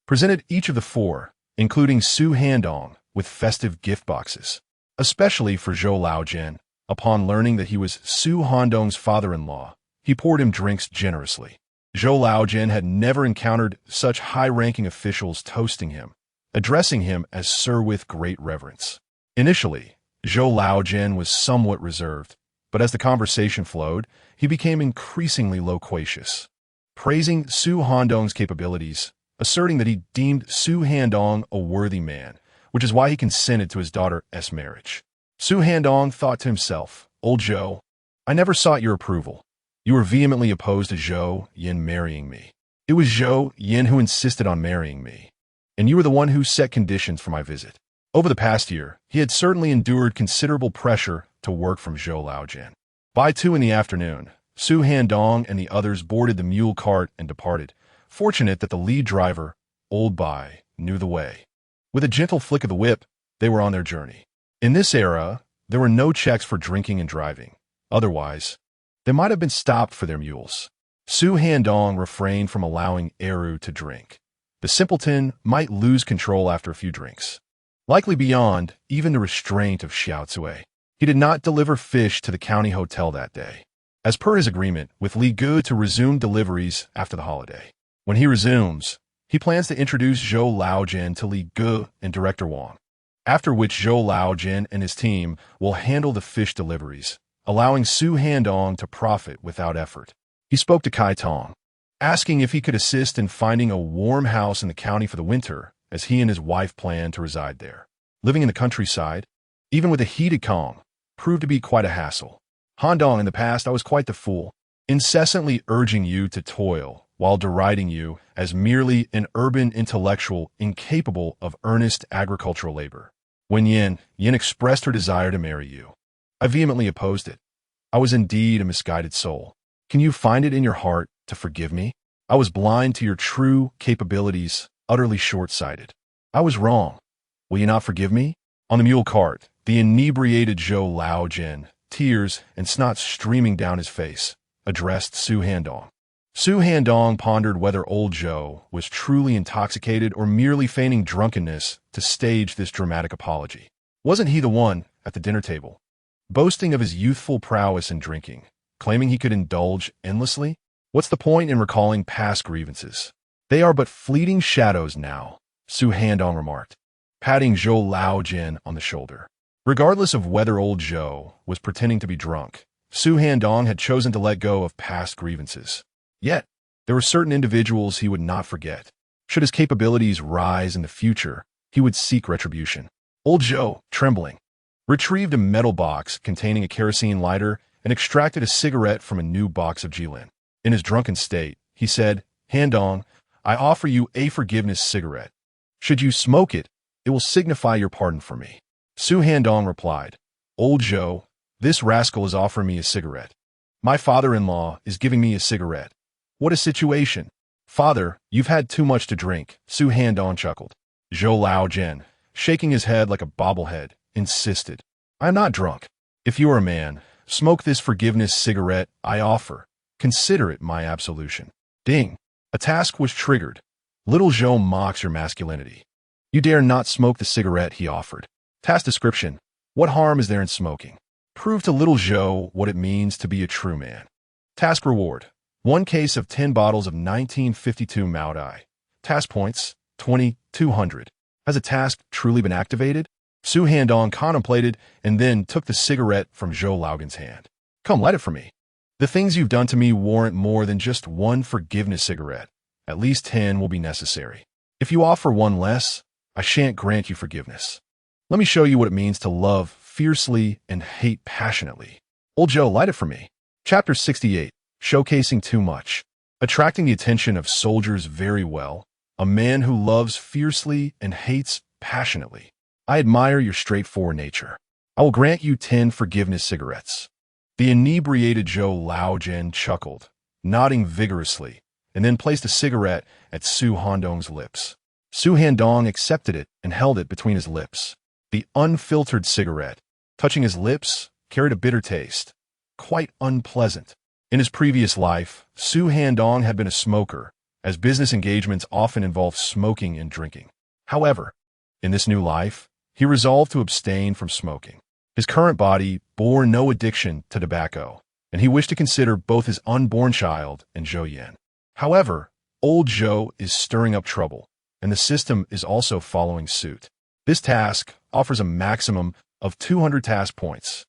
presented each of the 4, including Su Handong, with festive gift boxes, especially for Zhou Laojian. Upon learning that he was Su Handong's father-in-law, he poured him drinks generously. Zhou Laojian had never encountered such high-ranking officials toasting him, addressing him as Sir with great reverence. Initially, Zhou Laojian was somewhat reserved, but as the conversation flowed, he became increasingly loquacious, praising Su Handong's capabilities, asserting that he deemed Su Handong a worthy man, which is why he consented to his daughter's marriage. Su Handong thought to himself, Old Zhou, I never sought your approval. You were vehemently opposed to Zhou Yin marrying me. It was Zhou Yin who insisted on marrying me, and you were the one who set conditions for my visit. Over the past year, he had certainly endured considerable pressure to work from Zhou Laojian. By 2 in the afternoon, Su Handong and the others boarded the mule cart and departed, fortunate that the lead driver, Old Bai, knew the way. With a gentle flick of the whip, they were on their journey. In this era, there were no checks for drinking and driving. Otherwise, they might have been stopped for their mules. Su Handong refrained from allowing Eru to drink. The simpleton might lose control after a few drinks, likely beyond even the restraint of Xiao Cui. He did not deliver fish to the county hotel that day. as per his agreement with Li Gu to resume deliveries after the holiday. When he resumes, he plans to introduce Zhou Laojin to Li Gu and Director Wang, after which Zhou Laojin and his team will handle the fish deliveries, allowing Su Handong to profit without effort. He spoke to Kai Tong, asking if he could assist in finding a warm house in the county for the winter, as he and his wife plan to reside there. Living in the countryside, even with a heated Kong, proved to be quite a hassle. Handong, in the past, I was quite the fool, incessantly urging you to toil, while deriding you as merely an urban intellectual incapable of earnest agricultural labor. When Yin expressed her desire to marry you, I vehemently opposed it. I was indeed a misguided soul. Can you find it in your heart to forgive me? I was blind to your true capabilities, utterly short-sighted. I was wrong. Will you not forgive me? On the mule cart, the inebriated Zhou Laojin, tears and snot streaming down his face, addressed Su Handong. Su Handong pondered whether old Zhou was truly intoxicated or merely feigning drunkenness to stage this dramatic apology. Wasn't he the one, at the dinner table, boasting of his youthful prowess in drinking, claiming he could indulge endlessly? What's the point in recalling past grievances? They are but fleeting shadows now, Su Handong remarked, patting Zhou Laojin on the shoulder. Regardless of whether old Zhou was pretending to be drunk, Su Handong had chosen to let go of past grievances. Yet, there were certain individuals he would not forget. Should his capabilities rise in the future, he would seek retribution. Old Zhou, trembling, retrieved a metal box containing a kerosene lighter and extracted a cigarette from a new box of Jilin. In his drunken state, he said, "Handong, I offer you a forgiveness cigarette. Should you smoke it, it will signify your pardon for me." Su Handong replied, "Old Zhou, this rascal is offering me a cigarette. My father-in-law is giving me a cigarette. What a situation. Father, you've had too much to drink," Su Handong chuckled. Zhou Laojin, shaking his head like a bobblehead, insisted, "I am not drunk. If you are a man, smoke this forgiveness cigarette I offer. Consider it my absolution." Ding. A task was triggered. Little Zhou mocks your masculinity. You dare not smoke the cigarette he offered. Task description. What harm is there in smoking? Prove to little Zhou what it means to be a true man. Task reward. 1 case of 10 bottles of 1952 Maodai. Task points, 2,200. Has a task truly been activated? Su Handong contemplated and then took the cigarette from Zhou Laogan's hand. "Come, light it for me. The things you've done to me warrant more than just 1 forgiveness cigarette. At least 10 will be necessary. If you offer 1 less, I shan't grant you forgiveness. Let me show you what it means to love fiercely and hate passionately. Old Zhou, light it for me." Chapter 68. Showcasing too much. Attracting the attention of soldiers very well. A man who loves fiercely and hates passionately. I admire your straightforward nature. I will grant you 10 forgiveness cigarettes. The inebriated Zhou Laojin chuckled, nodding vigorously, and then placed a cigarette at Su Handong's lips. Su Handong accepted it and held it between his lips. The unfiltered cigarette, touching his lips, carried a bitter taste, quite unpleasant. In his previous life, Su Handong had been a smoker, as business engagements often involved smoking and drinking. However, in this new life, he resolved to abstain from smoking. His current body bore no addiction to tobacco, and he wished to consider both his unborn child and Zhou Yan. However, old Zhou is stirring up trouble, and the system is also following suit. This task offers a maximum of 200 task points.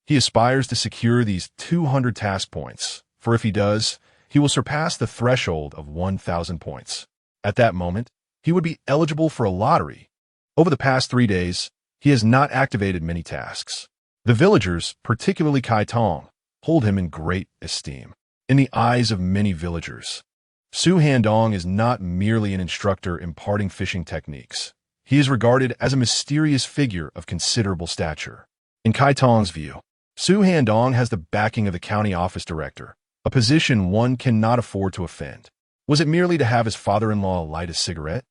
He aspires to secure these 200 task points, for if he does, he will surpass the threshold of 1,000 points. At that moment, he would be eligible for a lottery. Over the past 3 days, he has not activated many tasks. The villagers, particularly Kai Tong, hold him in great esteem. In the eyes of many villagers, Su Handong is not merely an instructor imparting fishing techniques. He is regarded as a mysterious figure of considerable stature. In Kai Tong's view, Su Handong has the backing of the county office director, a position one cannot afford to offend. Was it merely to have his father-in-law light a cigarette?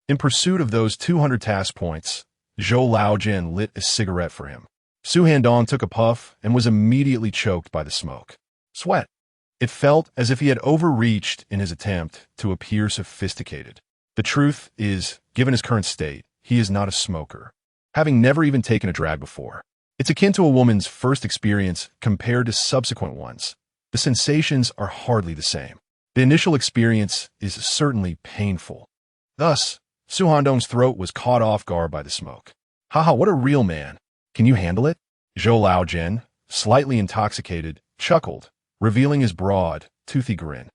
In pursuit of those 200 task points, Zhou Laojin lit a cigarette for him. Su Handong took a puff and was immediately choked by the smoke. Sweat. It felt as if he had overreached in his attempt to appear sophisticated. The truth is, given his current state, he is not a smoker, having never even taken a drag before. It's akin to a woman's first experience compared to subsequent ones. the sensations are hardly the same. The initial experience is certainly painful. Thus, Su Handong's throat was caught off guard by the smoke. Haha, what a real man. Can you handle it? Zhou Laojian, slightly intoxicated, chuckled, revealing his broad, toothy grin.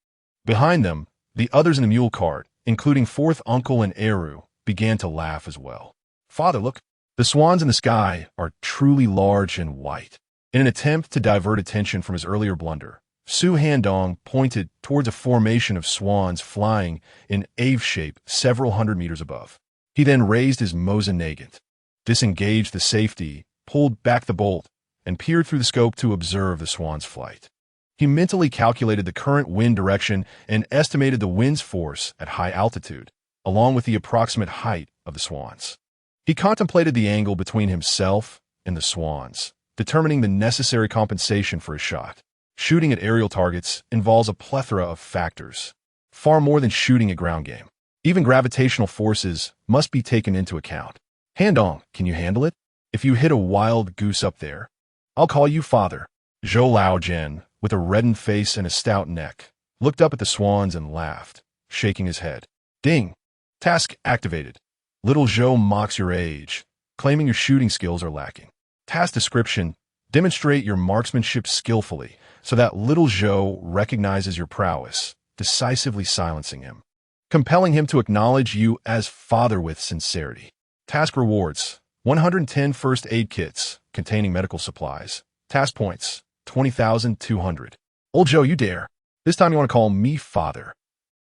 Behind them, the others in the mule cart, including fourth uncle and Eru, began to laugh as well. Father, look, the swans in the sky are truly large and white. In an attempt to divert attention from his earlier blunder, Su Handong pointed towards a formation of swans flying in Ave shape several hundred meters above. He then raised his Mosin Nagant, disengaged the safety, pulled back the bolt, and peered through the scope to observe the swan's flight. He mentally calculated the current wind direction and estimated the wind's force at high altitude, along with the approximate height of the swans. He contemplated the angle between himself and the swans, determining the necessary compensation for his shot. Shooting at aerial targets involves a plethora of factors, far more than shooting at ground game. Even gravitational forces must be taken into account. Handong, can you handle it? If you hit a wild goose up there, I'll call you father. Zhou Laojian, with a reddened face and a stout neck, looked up at the swans and laughed, shaking his head. Ding! Task activated. Little Zhou mocks your age, claiming your shooting skills are lacking. Task description: demonstrate your marksmanship skillfully so that little Zhou recognizes your prowess, decisively silencing him, compelling him to acknowledge you as father with sincerity. Task rewards: 110 first aid kits containing medical supplies. Task points: 20,200. Old Zhou, you dare. This time you want to call me father.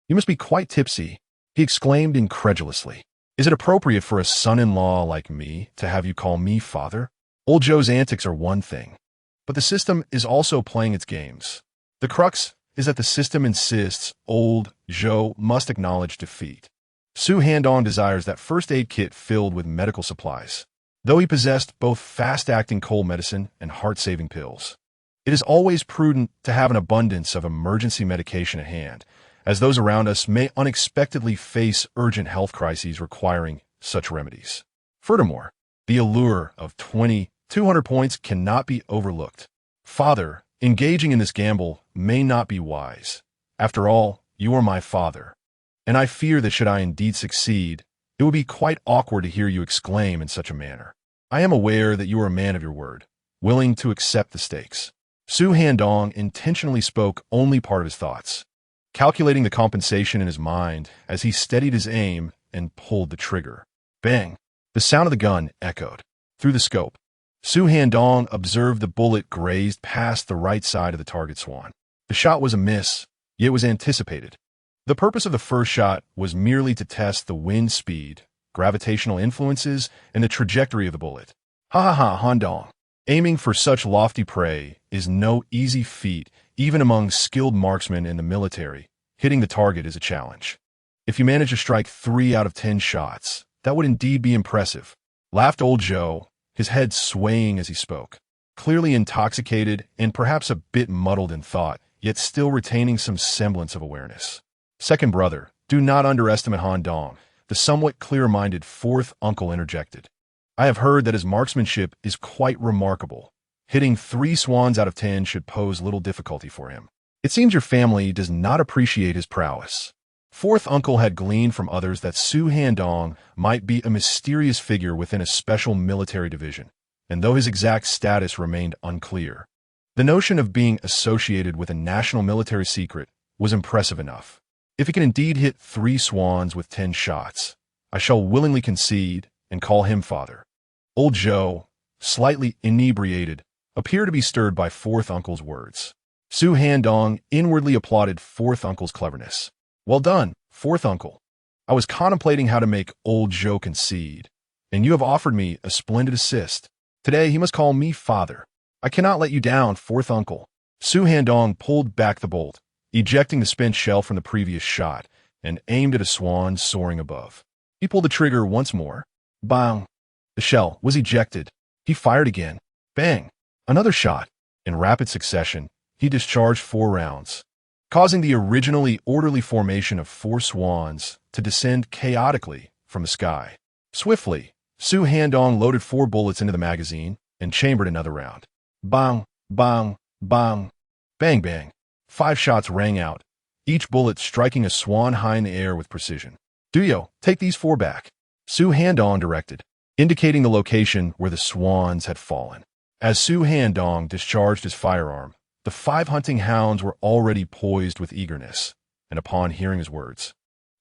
You must be quite tipsy, he exclaimed incredulously. Is it appropriate for a son-in-law like me to have you call me father? Old Zhou's antics are one thing, but the system is also playing its games. The crux is that the system insists old Zhou must acknowledge defeat. Su Handong desires that first aid kit filled with medical supplies, though he possessed both fast-acting cold medicine and heart-saving pills. It is always prudent to have an abundance of emergency medication at hand, as those around us may unexpectedly face urgent health crises requiring such remedies. Furthermore, the allure of 200 points cannot be overlooked. Father, engaging in this gamble may not be wise. After all, you are my father, and I fear that should I indeed succeed, it would be quite awkward to hear you exclaim in such a manner. I am aware that you are a man of your word, willing to accept the stakes. Su Handong intentionally spoke only part of his thoughts, calculating the compensation in his mind as he steadied his aim and pulled the trigger. Bang! The sound of the gun echoed through the scope. Su Handong observed the bullet grazed past the right side of the target swan. The shot was a miss, yet was anticipated. The purpose of the first shot was merely to test the wind speed, gravitational influences, and the trajectory of the bullet. Ha ha ha, Handong. Aiming for such lofty prey is no easy feat, even among skilled marksmen in the military. Hitting the target is a challenge. If you manage to strike 3 out of 10 shots, that would indeed be impressive, laughed old Zhou, his head swaying as he spoke. Clearly intoxicated and perhaps a bit muddled in thought, yet still retaining some semblance of awareness. Second brother, do not underestimate Handong, the somewhat clear-minded fourth uncle interjected. I have heard that his marksmanship is quite remarkable. Hitting 3 swans out of 10 should pose little difficulty for him. It seems your family does not appreciate his prowess. Fourth uncle had gleaned from others that Su Handong might be a mysterious figure within a special military division, and though his exact status remained unclear, the notion of being associated with a national military secret was impressive enough. If he can indeed hit 3 swans with 10 shots, I shall willingly concede and call him father. Old Zhou, slightly inebriated, appeared to be stirred by fourth uncle's words. Su Handong inwardly applauded fourth uncle's cleverness. Well done, fourth uncle. I was contemplating how to make old Zhou concede, and you have offered me a splendid assist. Today he must call me father. I cannot let you down, fourth uncle. Su Handong pulled back the bolt, ejecting the spent shell from the previous shot, and aimed at a swan soaring above. He pulled the trigger once more. Bang! The shell was ejected. He fired again. Bang! Another shot. In rapid succession, he discharged 4 rounds, causing the originally orderly formation of 4 swans to descend chaotically from the sky. Swiftly, Su Handong loaded 4 bullets into the magazine and chambered another round. Bang! Bang! Bang! Bang! Bang! 5 shots rang out, each bullet striking a swan high in the air with precision. Duyo, take these 4 back, Su Handong directed, indicating the location where the swans had fallen. As Su Handong discharged his firearm, the 5 hunting hounds were already poised with eagerness, and upon hearing his words,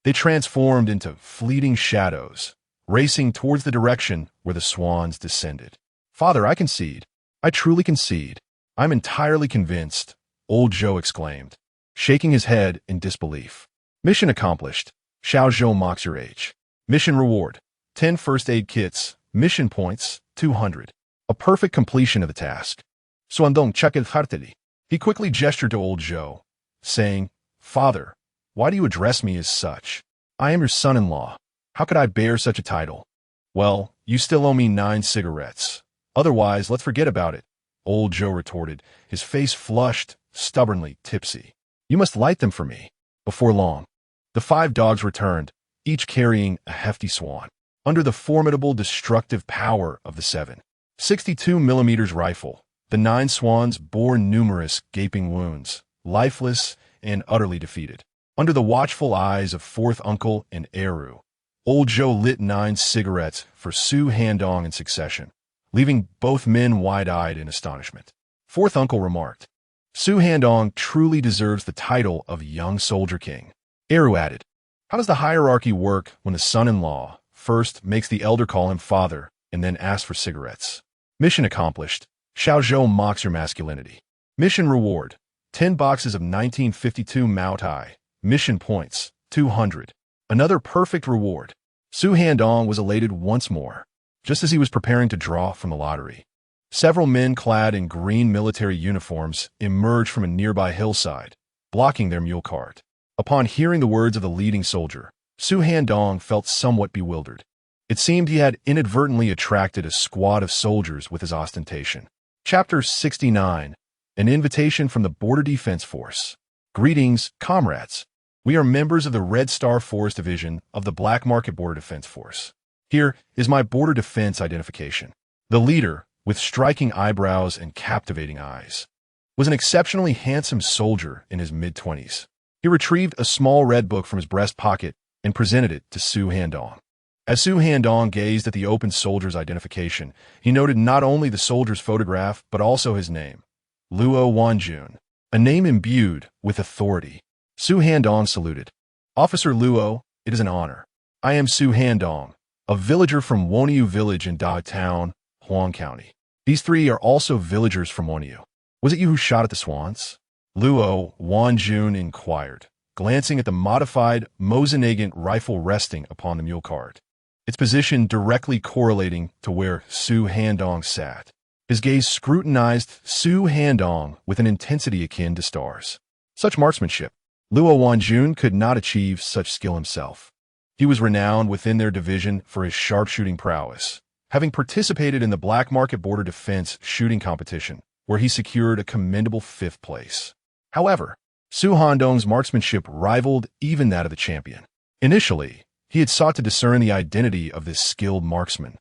they transformed into fleeting shadows, racing towards the direction where the swans descended. Father, I concede. I truly concede. I'm entirely convinced, old Zhou exclaimed, shaking his head in disbelief. Mission accomplished. Xiao Zhou mocks your age. Mission reward. 10 first aid kits. Mission points. 200. A perfect completion of the task. Handong checked heartily. He quickly gestured to old Zhou, saying, Father, why do you address me as such? I am your son-in-law. How could I bear such a title? Well, you still owe me 9 cigarettes. Otherwise, let's forget about it, old Zhou retorted, his face flushed, stubbornly tipsy. You must light them for me. Before long, the 5 dogs returned, each carrying a hefty swan, under the formidable destructive power of the 7.62mm rifle. The 9 swans bore numerous gaping wounds, lifeless and utterly defeated. Under the watchful eyes of 4th uncle and Eru, old Zhou lit 9 cigarettes for Su Handong in succession, leaving both men wide-eyed in astonishment. 4th uncle remarked, Su Handong truly deserves the title of Young Soldier King. Eru added, how does the hierarchy work when the son-in-law first makes the elder call him father and then asks for cigarettes? Mission accomplished. Xiao Zhou mocks your masculinity. Mission reward. 10 boxes of 1952 Mao Tai. Mission points. 200. Another perfect reward. Su Handong was elated once more, just as he was preparing to draw from the lottery. Several men clad in green military uniforms emerged from a nearby hillside, blocking their mule cart. Upon hearing the words of the leading soldier, Su Handong felt somewhat bewildered. It seemed he had inadvertently attracted a squad of soldiers with his ostentation. Chapter 69. An invitation from the Border Defense Force. Greetings, comrades. We are members of the Red Star Force Division of the Black Market Border Defense Force. Here is my border defense identification. The leader, with striking eyebrows and captivating eyes, was an exceptionally handsome soldier in his mid-20s. He retrieved a small red book from his breast pocket and presented it to Su Handong. As Su Handong gazed at the open soldier's identification, he noted not only the soldier's photograph, but also his name, Luo Wanjun, a name imbued with authority. Su Handong saluted. Officer Luo, it is an honor. I am Su Handong, a villager from Woniu village in Da Town, Huang County. These 3 are also villagers from Woniu. Was it you who shot at the swans? Luo Wanjun inquired, glancing at the modified Mosinagant rifle resting upon the mule cart, its position directly correlating to where Su Handong sat. His gaze scrutinized Su Handong with an intensity akin to stars. Such marksmanship. Luo Wanjun could not achieve such skill himself. He was renowned within their division for his sharpshooting prowess, having participated in the Black Market Border Defense shooting competition, where he secured a commendable 5th place. However, Su Handong's marksmanship rivaled even that of the champion. Initially, he had sought to discern the identity of this skilled marksman,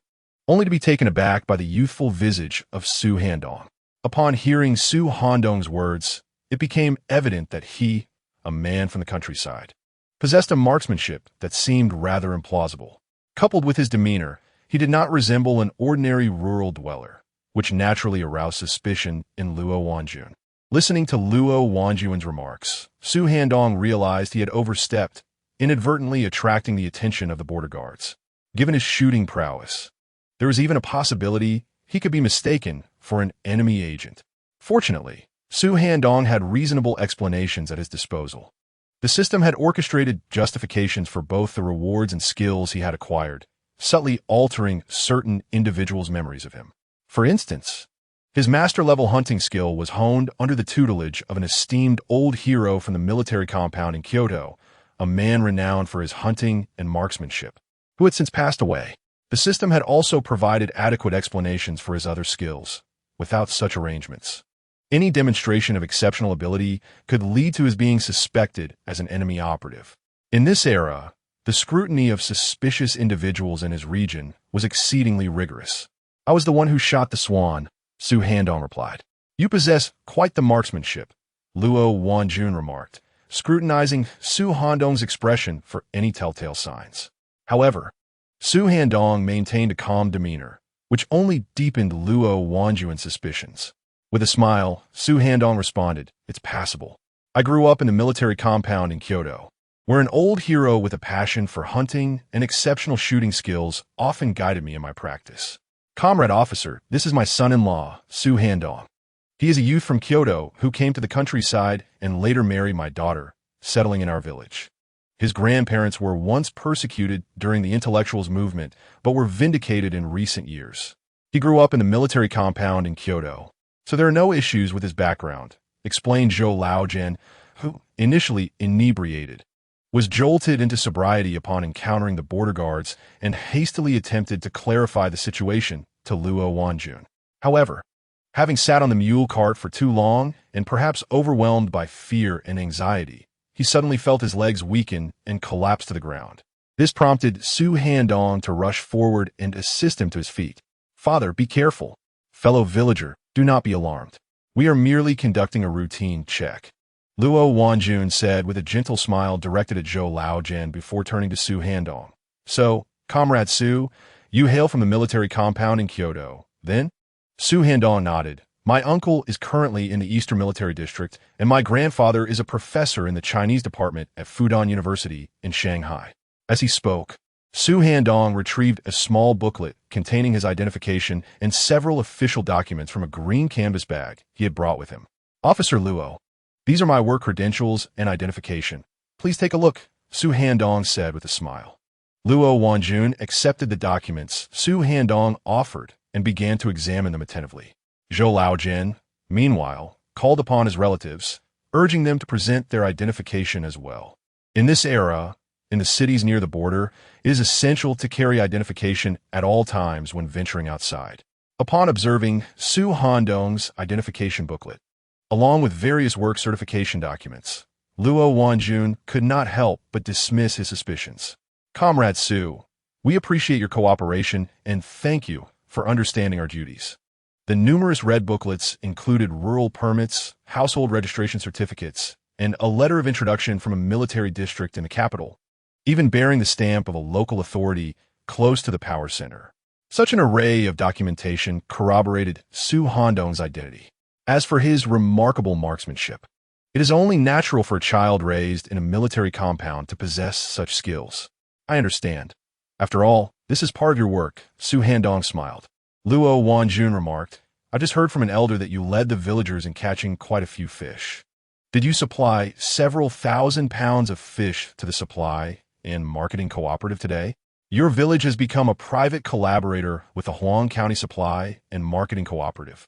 only to be taken aback by the youthful visage of Su Handong. Upon hearing Su Handong's words, it became evident that he, a man from the countryside, possessed a marksmanship that seemed rather implausible. Coupled with his demeanor, he did not resemble an ordinary rural dweller, which naturally aroused suspicion in Luo Wanjun. Listening to Luo Wanjun's remarks, Su Handong realized he had overstepped, inadvertently attracting the attention of the border guards. Given his shooting prowess, there was even a possibility he could be mistaken for an enemy agent. Fortunately, Su Handong had reasonable explanations at his disposal. The system had orchestrated justifications for both the rewards and skills he had acquired, subtly altering certain individuals' memories of him. For instance, his master-level hunting skill was honed under the tutelage of an esteemed old hero from the military compound in Kyoto, a man renowned for his hunting and marksmanship, who had since passed away. The system had also provided adequate explanations for his other skills. Without such arrangements, any demonstration of exceptional ability could lead to his being suspected as an enemy operative. In this era, the scrutiny of suspicious individuals in his region was exceedingly rigorous. I was the one who shot the swan, Su Handong replied. You possess quite the marksmanship, Luo Wanjun remarked, scrutinizing Su Handong's expression for any telltale signs. However, Su Handong maintained a calm demeanor, which only deepened Luo Wanjun's suspicions. With a smile, Su Handong responded, "It's passable. I grew up in the military compound in Kyoto, where an old hero with a passion for hunting and exceptional shooting skills often guided me in my practice. Comrade officer, this is my son-in-law, Su Handong. He is a youth from Kyoto who came to the countryside and later married my daughter, settling in our village. His grandparents were once persecuted during the intellectuals movement, but were vindicated in recent years. He grew up in the military compound in Kyoto, so there are no issues with his background," explained Zhou Laojian, who, initially inebriated, was jolted into sobriety upon encountering the border guards and hastily attempted to clarify the situation to Luo Wanjun. However, having sat on the mule cart for too long and perhaps overwhelmed by fear and anxiety, he suddenly felt his legs weaken and collapse to the ground. This prompted Su Handong to rush forward and assist him to his feet. "Father, be careful. Fellow villager, do not be alarmed. We are merely conducting a routine check," Luo Wanjun said with a gentle smile directed at Zhou Laojian before turning to Su Handong. "So, Comrade Su, you hail from the military compound in Kyoto, then?" Su Handong nodded. "My uncle is currently in the Eastern Military District, and my grandfather is a professor in the Chinese department at Fudan University in Shanghai." As he spoke, Su Handong retrieved a small booklet containing his identification and several official documents from a green canvas bag he had brought with him. "Officer Luo, these are my work credentials and identification. Please take a look," Su Handong said with a smile. Luo Wanjun accepted the documents Su Handong offered and began to examine them attentively. Zhou Laojian, meanwhile, called upon his relatives, urging them to present their identification as well. In this era, in the cities near the border, it is essential to carry identification at all times when venturing outside. Upon observing Su Handong's identification booklet, along with various work certification documents, Luo Wanjun could not help but dismiss his suspicions. "Comrade Su, we appreciate your cooperation and thank you for understanding our duties." The numerous red booklets included rural permits, household registration certificates, and a letter of introduction from a military district in the capital, even bearing the stamp of a local authority close to the power center. Such an array of documentation corroborated Su Handong's identity. As for his remarkable marksmanship, it is only natural for a child raised in a military compound to possess such skills. "I understand. After all, this is part of your work," Su Handong smiled. Luo Wanjun remarked, "I just heard from an elder that you led the villagers in catching quite a few fish. Did you supply several thousand pounds of fish to the supply and marketing cooperative today? Your village has become a private collaborator with the Huang County Supply and Marketing Cooperative.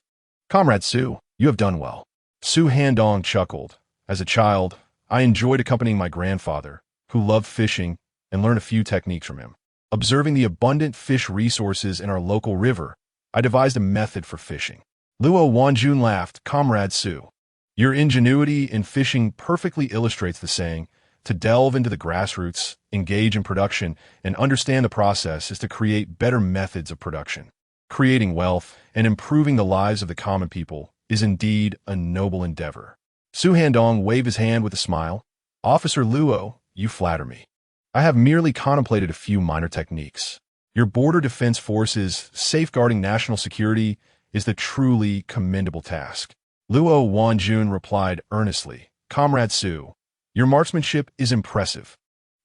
Comrade Su, you have done well." Su Handong chuckled. "As a child, I enjoyed accompanying my grandfather, who loved fishing, and learned a few techniques from him. Observing the abundant fish resources in our local river, I devised a method for fishing." Luo Wanjun laughed. "Comrade Su, your ingenuity in fishing perfectly illustrates the saying, to delve into the grassroots, engage in production, and understand the process is to create better methods of production. Creating wealth and improving the lives of the common people is indeed a noble endeavor." Su Handong waved his hand with a smile. "Officer Luo, you flatter me. I have merely contemplated a few minor techniques. Your border defense forces safeguarding national security is the truly commendable task." Luo Wanjun replied earnestly, "Comrade Su, your marksmanship is impressive.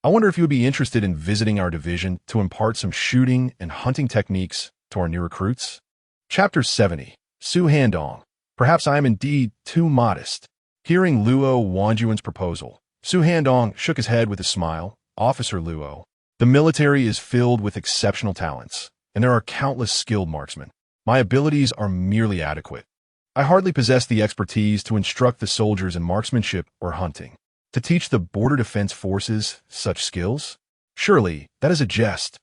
I wonder if you would be interested in visiting our division to impart some shooting and hunting techniques to our new recruits?" Chapter 70. Su Handong. Perhaps I am indeed too modest. Hearing Luo Wanjun's proposal, Su Handong shook his head with a smile. "Officer Luo, the military is filled with exceptional talents, and there are countless skilled marksmen. My abilities are merely adequate. I hardly possess the expertise to instruct the soldiers in marksmanship or hunting. To teach the border defense forces such skills? Surely, that is a jest.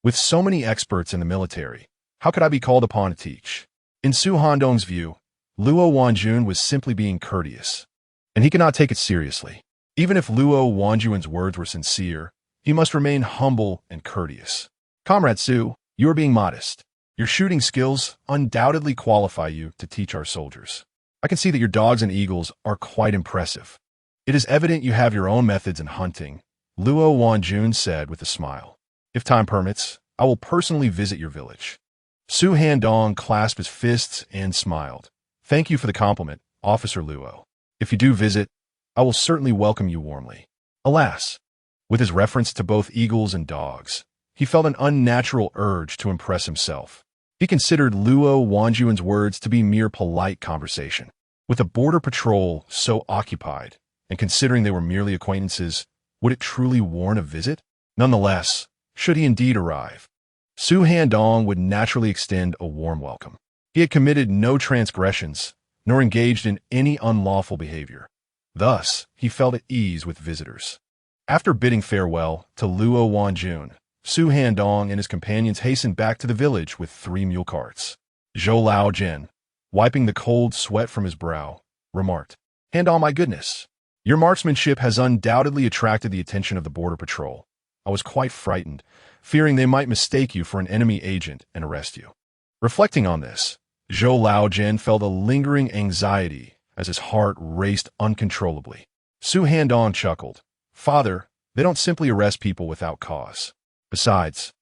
With so many experts in the military, how could I be called upon to teach?" In Su Handong's view, Luo Wanjun was simply being courteous, and he could not take it seriously. Even if Luo Wanjun's words were sincere, he must remain humble and courteous. "Comrade Su, you are being modest. Your shooting skills undoubtedly qualify you to teach our soldiers. I can see that your dogs and eagles are quite impressive. It is evident you have your own methods in hunting, Luo Wanjun said with a smile. If time permits, I will personally visit your village. Su Handong clasped his fists and smiled. Thank you for the compliment, Officer Luo. If you do visit, I will certainly welcome you warmly. Alas, with his reference to both eagles and dogs, he felt an unnatural urge to impress himself. He considered Luo Wanjun's words to be mere polite conversation. With the border patrol so occupied, and considering they were merely acquaintances, would it truly warrant a visit? Nonetheless, should he indeed arrive, Su Handong would naturally extend a warm welcome. He had committed no transgressions, nor engaged in any unlawful behavior. Thus, he felt at ease with visitors. After bidding farewell to Luo Wanjun, Su Handong and his companions hastened back to the village with 3 mule carts. Zhou Lao Jin, wiping the cold sweat from his brow, remarked, Handong, my goodness, your marksmanship has undoubtedly attracted the attention of the border patrol. I was quite frightened, fearing they might mistake you for an enemy agent and arrest you. Reflecting on this, Zhou Lao Jin felt a lingering anxiety as his heart raced uncontrollably. Su Handong chuckled. Father, they don't simply arrest people without cause. Besides,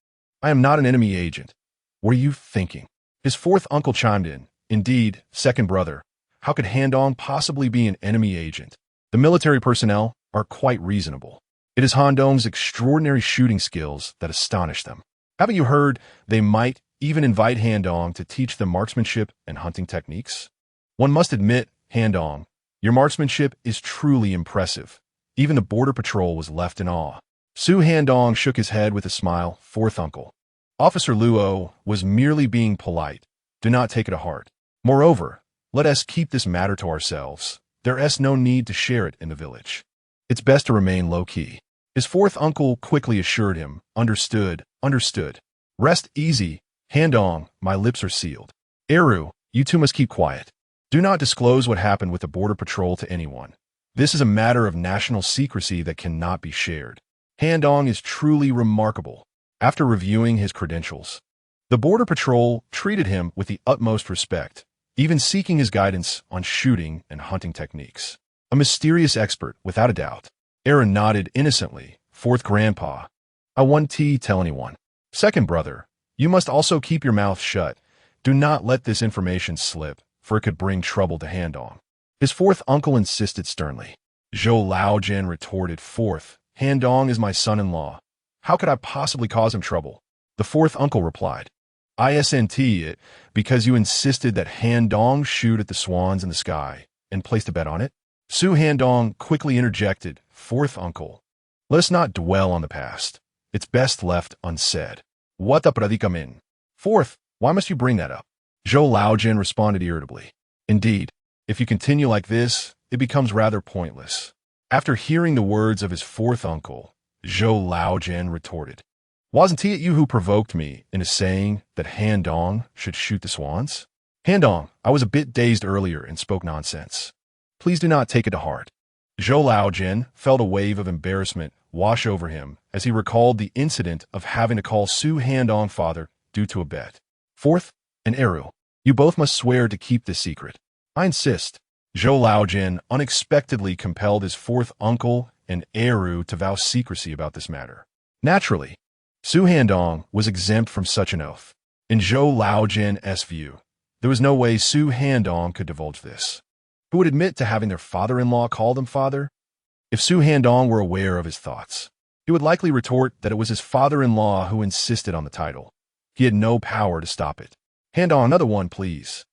I am not an enemy agent. What are you thinking? His fourth uncle chimed in. Indeed, second brother, how could Handong possibly be an enemy agent? The military personnel are quite reasonable. It is Handong's extraordinary shooting skills that astonish them. Haven't you heard they might even invite Handong to teach them marksmanship and hunting techniques? One must admit, Handong, your marksmanship is truly impressive. Even the border patrol was left in awe. Su Handong shook his head with a smile. Fourth uncle. Officer Luo was merely being polite. Do not take it to heart. Moreover, let us keep this matter to ourselves. There is no need to share it in the village. It's best to remain low-key. His fourth uncle quickly assured him. Understood, understood. Rest easy, Handong, my lips are sealed. Eru, you two must keep quiet. Do not disclose what happened with the border patrol to anyone. This is a matter of national secrecy that cannot be shared. Handong is truly remarkable. After reviewing his credentials, the border patrol treated him with the utmost respect, even seeking his guidance on shooting and hunting techniques. A mysterious expert, without a doubt. Aaron nodded innocently. Fourth grandpa, I won't tell anyone. Second brother, you must also keep your mouth shut. Do not let this information slip, for it could bring trouble to Handong. His fourth uncle insisted sternly. Zhou Laojin retorted. Fourth, Handong is my son-in-law. How could I possibly cause him trouble? The fourth uncle replied. Isn't it because you insisted that Handong shoot at the swans in the sky and placed a bet on it? Su Handong quickly interjected. Fourth uncle, let us not dwell on the past. It's best left unsaid. What the predicamen? Fourth, why must you bring that up? Zhou Laojin responded irritably. Indeed, if you continue like this, it becomes rather pointless. After hearing the words of his fourth uncle, Zhou Laojin retorted. Wasn't it you who provoked me into saying that Handong should shoot the swans? Handong, I was a bit dazed earlier and spoke nonsense. Please do not take it to heart. Zhou Laojin felt a wave of embarrassment wash over him as he recalled the incident of having to call Su Handong father due to a bet. Fourth, and Eru, you both must swear to keep this secret. I insist. Zhou Laojin unexpectedly compelled his fourth uncle and Eru to vow secrecy about this matter. Naturally, Su Handong was exempt from such an oath. In Zhou Laojin's view, there was no way Su Handong could divulge this. Who would admit to having their father-in-law call them father? If Su Handong were aware of his thoughts, he would likely retort that it was his father-in-law who insisted on the title. He had no power to stop it. Handong, another one, please.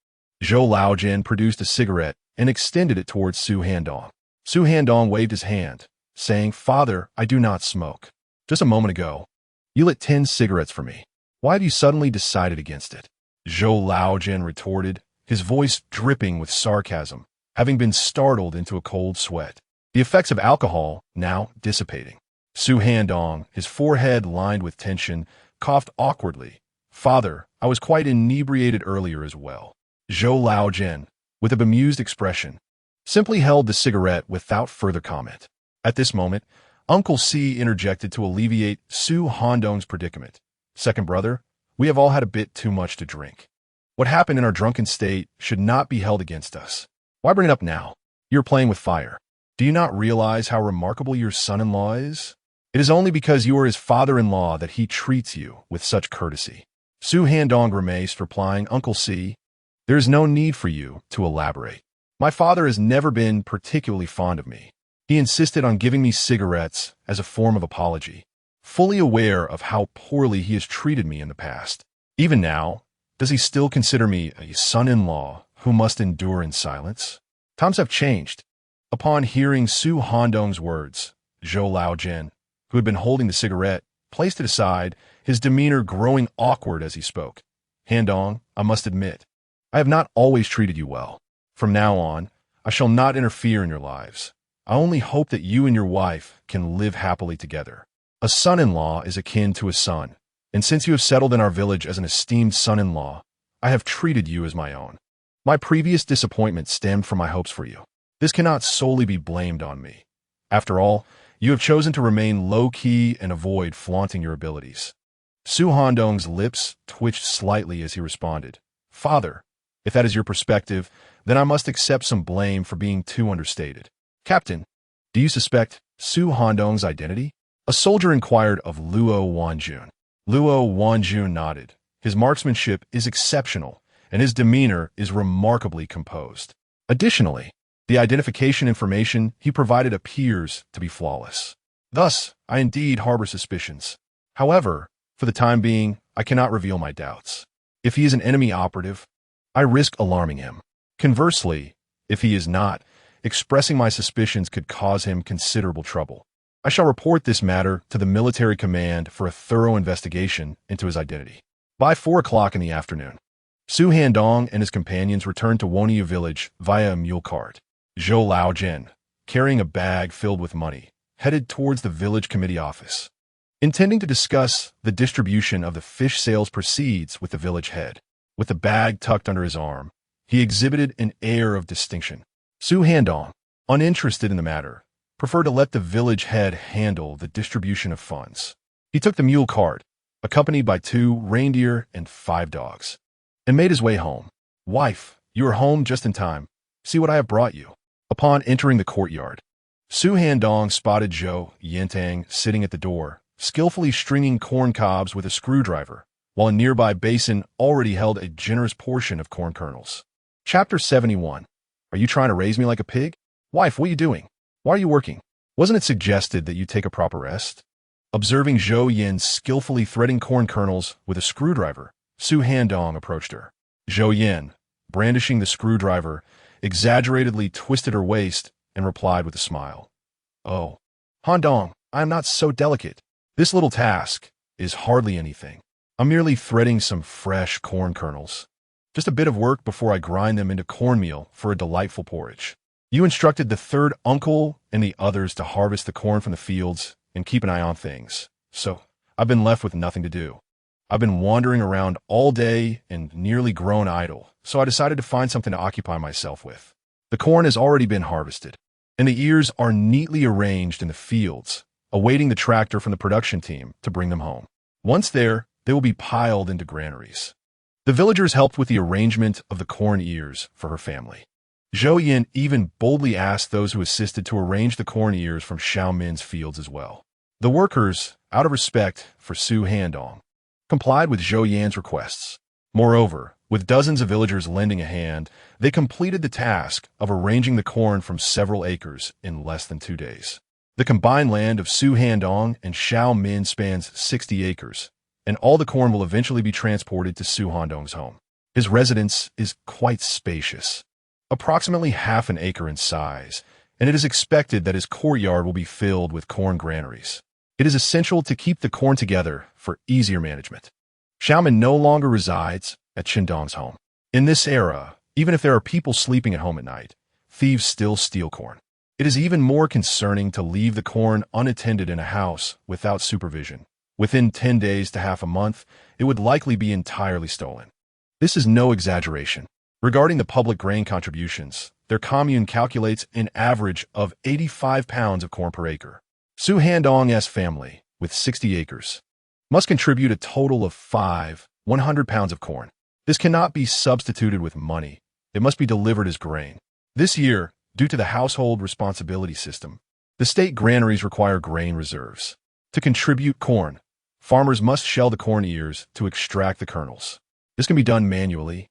Zhou Laojin produced a cigarette and extended it towards Su Handong. Su Handong waved his hand, saying, Father, I do not smoke. Just a moment ago, you lit 10 cigarettes for me. Why have you suddenly decided against it? Zhou Laojin retorted, his voice dripping with sarcasm, having been startled into a cold sweat. The effects of alcohol now dissipating. Su Handong, his forehead lined with tension, coughed awkwardly. Father, I was quite inebriated earlier as well. Zhou Laojin, with a bemused expression, simply held the cigarette without further comment. At this moment, Uncle C interjected to alleviate Su Handong's predicament. Second brother, we have all had a bit too much to drink. What happened in our drunken state should not be held against us. Why bring it up now? You're playing with fire. Do you not realize how remarkable your son-in-law is? It is only because you are his father-in-law that he treats you with such courtesy. Su Handong grimaced, replying, Uncle C, there is no need for you to elaborate. My father has never been particularly fond of me. He insisted on giving me cigarettes as a form of apology, fully aware of how poorly he has treated me in the past. Even now, does he still consider me a son-in-law who must endure in silence? Times have changed. Upon hearing Su Handong's words, Zhou Laojian, who had been holding the cigarette, placed it aside, his demeanor growing awkward as he spoke. Handong, I must admit, I have not always treated you well. From now on, I shall not interfere in your lives. I only hope that you and your wife can live happily together. A son-in-law is akin to a son, and since you have settled in our village as an esteemed son-in-law, I have treated you as my own. My previous disappointment stemmed from my hopes for you. This cannot solely be blamed on me. After all, you have chosen to remain low-key and avoid flaunting your abilities. Su Handong's lips twitched slightly as he responded, Father, if that is your perspective, then I must accept some blame for being too understated. Captain, do you suspect Su Handong's identity? A soldier inquired of Luo Wanjun. Luo Wanjun nodded. His marksmanship is exceptional, and his demeanor is remarkably composed. Additionally, the identification information he provided appears to be flawless. Thus, I indeed harbor suspicions. However, for the time being, I cannot reveal my doubts. If he is an enemy operative, I risk alarming him. Conversely, if he is not, expressing my suspicions could cause him considerable trouble. I shall report this matter to the military command for a thorough investigation into his identity. By 4 o'clock in the afternoon, Su Handong and his companions returned to Wonia village via a mule cart. Zhou Laojian, carrying a bag filled with money, headed towards the village committee office. Intending to discuss the distribution of the fish sales proceeds with the village head, with the bag tucked under his arm, he exhibited an air of distinction. Su Handong, uninterested in the matter, preferred to let the village head handle the distribution of funds. He took the mule cart, accompanied by 2 reindeer and 5 dogs, and made his way home. Wife, you are home just in time. See what I have brought you. Upon entering the courtyard, Su Handong spotted Zhou Yintang sitting at the door, skillfully stringing corn cobs with a screwdriver, while a nearby basin already held a generous portion of corn kernels. Chapter 71. Are you trying to raise me like a pig? Wife, what are you doing? Why are you working? Wasn't it suggested that you take a proper rest? Observing Zhou Yin skillfully threading corn kernels with a screwdriver, Su Handong approached her. Zhou Yin, brandishing the screwdriver, exaggeratedly twisted her waist and replied with a smile. Oh, Handong, I am not so delicate. This little task is hardly anything. I'm merely threading some fresh corn kernels. Just a bit of work before I grind them into cornmeal for a delightful porridge. You instructed the 3rd uncle and the others to harvest the corn from the fields and keep an eye on things. So I've been left with nothing to do. I've been wandering around all day and nearly grown idle, so I decided to find something to occupy myself with. The corn has already been harvested, and the ears are neatly arranged in the fields, awaiting the tractor from the production team to bring them home. Once there, they will be piled into granaries. The villagers helped with the arrangement of the corn ears for her family. Zhou Yin even boldly asked those who assisted to arrange the corn ears from Xiaomin's fields as well. The workers, out of respect for Su Handong, complied with Zhou Yan's requests. Moreover, with dozens of villagers lending a hand, they completed the task of arranging the corn from several acres in less than 2 days. The combined land of Su Handong and Xiao Min spans 60 acres, and all the corn will eventually be transported to Su Handong's home. His residence is quite spacious, approximately half an acre in size, and it is expected that his courtyard will be filled with corn granaries. It is essential to keep the corn together for easier management. Xiaomin no longer resides at Handong's home. In this era, even if there are people sleeping at home at night, thieves still steal corn. It is even more concerning to leave the corn unattended in a house without supervision. Within 10 days to half a month, it would likely be entirely stolen. This is no exaggeration. Regarding the public grain contributions, their commune calculates an average of 85 pounds of corn per acre. Su Handong's family, with 60 acres, must contribute a total of 100 pounds of corn. This cannot be substituted with money. It must be delivered as grain. This year, due to the household responsibility system, the state granaries require grain reserves. To contribute corn, farmers must shell the corn ears to extract the kernels. This can be done manually,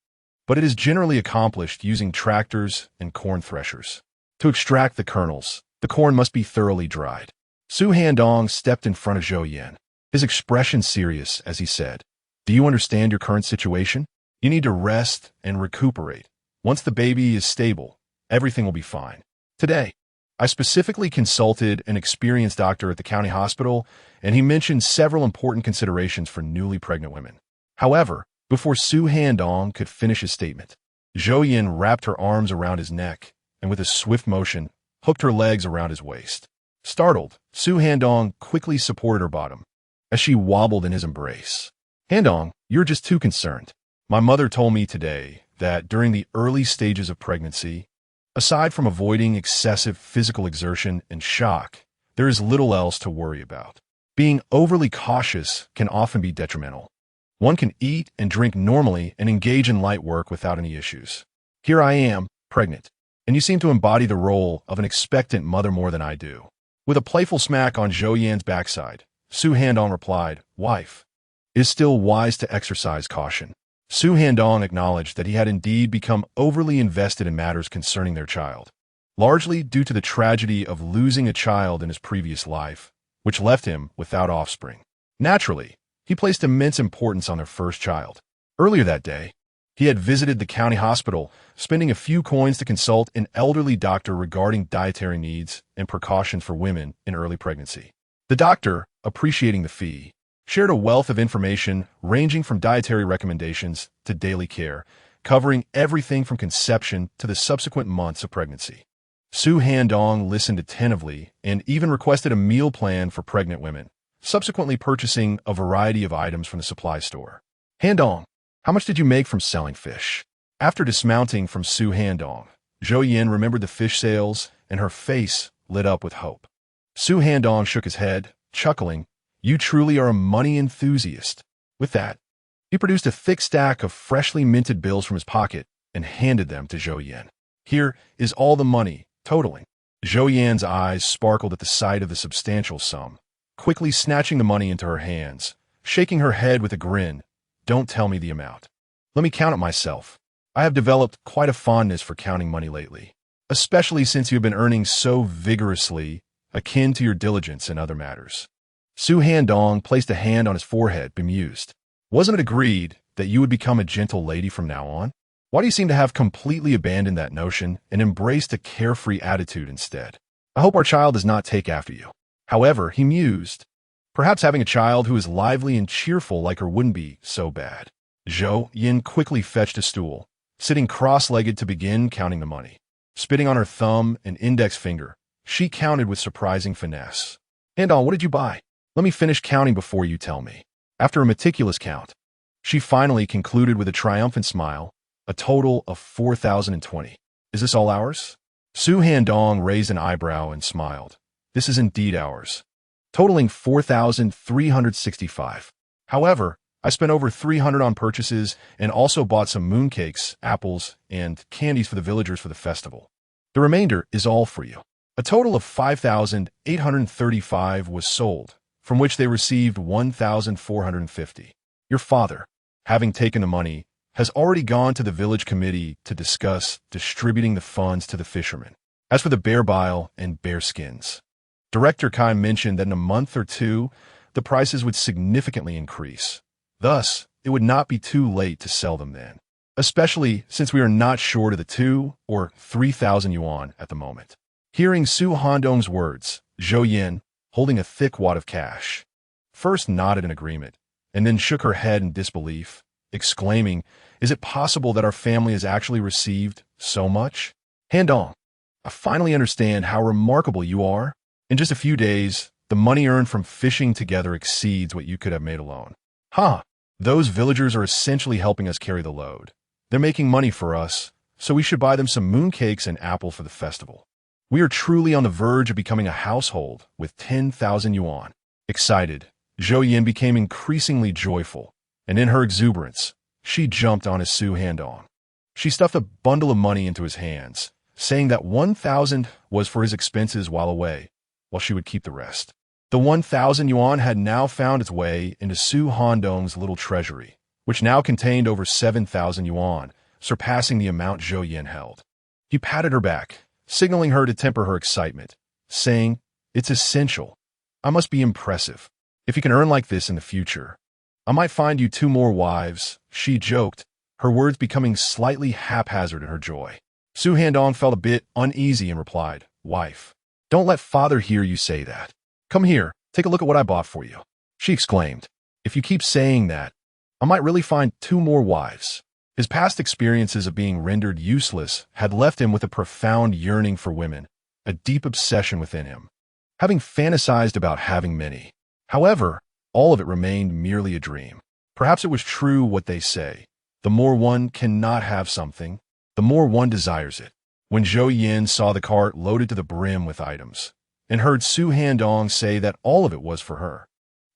but it is generally accomplished using tractors and corn threshers. To extract the kernels, the corn must be thoroughly dried. Su Handong stepped in front of Zhou Yan, his expression serious as he said, "Do you understand your current situation? You need to rest and recuperate. Once the baby is stable, everything will be fine. Today, I specifically consulted an experienced doctor at the county hospital, and he mentioned several important considerations for newly pregnant women." However, before Su Handong could finish his statement, Zhou Yan wrapped her arms around his neck and with a swift motion, hooked her legs around his waist. Startled, Su Handong quickly supported her bottom as she wobbled in his embrace. "Handong, you're just too concerned. My mother told me today that during the early stages of pregnancy, aside from avoiding excessive physical exertion and shock, there is little else to worry about. Being overly cautious can often be detrimental. One can eat and drink normally and engage in light work without any issues. Here I am, pregnant, and you seem to embody the role of an expectant mother more than I do." With a playful smack on Zhou Yan's backside, Su Handong replied, "Wife, it is still wise to exercise caution." Su Handong acknowledged that he had indeed become overly invested in matters concerning their child, largely due to the tragedy of losing a child in his previous life, which left him without offspring. Naturally, he placed immense importance on their first child. Earlier that day, he had visited the county hospital, spending a few coins to consult an elderly doctor regarding dietary needs and precautions for women in early pregnancy. The doctor, appreciating the fee, shared a wealth of information ranging from dietary recommendations to daily care, covering everything from conception to the subsequent months of pregnancy. Su Handong listened attentively and even requested a meal plan for pregnant women, subsequently purchasing a variety of items from the supply store. "Handong, how much did you make from selling fish?" After dismounting from Su Handong, Zhou Yan remembered the fish sales, and her face lit up with hope. Su Handong shook his head, chuckling, "You truly are a money enthusiast." With that, he produced a thick stack of freshly minted bills from his pocket and handed them to Zhou Yan. "Here is all the money, totaling." Zhou Yan's eyes sparkled at the sight of the substantial sum, quickly snatching the money into her hands, shaking her head with a grin. "Don't tell me the amount. Let me count it myself. I have developed quite a fondness for counting money lately, especially since you have been earning so vigorously, akin to your diligence in other matters." Su Handong placed a hand on his forehead, bemused. "Wasn't it agreed that you would become a gentle lady from now on? Why do you seem to have completely abandoned that notion and embraced a carefree attitude instead? I hope our child does not take after you." However, he mused, perhaps having a child who is lively and cheerful like her wouldn't be so bad. Zhou Yan quickly fetched a stool, sitting cross-legged to begin counting the money. Spitting on her thumb and index finger, she counted with surprising finesse. "Handong, what did you buy? Let me finish counting before you tell me." After a meticulous count, she finally concluded with a triumphant smile, "A total of 4,020. Is this all ours?" Su Handong raised an eyebrow and smiled. "This is indeed ours, totaling 4,365. However, I spent over 300 on purchases and also bought some mooncakes, apples, and candies for the villagers for the festival. The remainder is all for you." A total of 5,835 was sold, from which they received 1,450. "Your father, having taken the money, has already gone to the village committee to discuss distributing the funds to the fishermen. As for the bear bile and bear skins, Director Kai mentioned that in a month or two, the prices would significantly increase. Thus, it would not be too late to sell them then, especially since we are not short of the 2 or 3,000 yuan at the moment." Hearing Su Handong's words, Zhou Yan, holding a thick wad of cash, first nodded in agreement, and then shook her head in disbelief, exclaiming, "Is it possible that our family has actually received so much? Handong, I finally understand how remarkable you are. In just a few days, the money earned from fishing together exceeds what you could have made alone." "Huh, those villagers are essentially helping us carry the load. They're making money for us, so we should buy them some mooncakes and apple for the festival. We are truly on the verge of becoming a household with 10,000 yuan." Excited, Zhou Yan became increasingly joyful, and in her exuberance, she jumped on his Su Handong. She stuffed a bundle of money into his hands, saying that 1,000 was for his expenses while away, while she would keep the rest. The 1,000 yuan had now found its way into Su Handong's little treasury, which now contained over 7,000 yuan, surpassing the amount Zhou Yin held. He patted her back, signaling her to temper her excitement, saying, "It's essential. I must be impressive. If you can earn like this in the future, I might find you 2 more wives," she joked, her words becoming slightly haphazard in her joy. Su Handong felt a bit uneasy and replied, "Wife, don't let father hear you say that. Come here, take a look at what I bought for you." She exclaimed, "If you keep saying that, I might really find 2 more wives." His past experiences of being rendered useless had left him with a profound yearning for women, a deep obsession within him, having fantasized about having many. However, all of it remained merely a dream. Perhaps it was true what they say. The more one cannot have something, the more one desires it. When Zhou Yin saw the cart loaded to the brim with items, and heard Su Handong say that all of it was for her,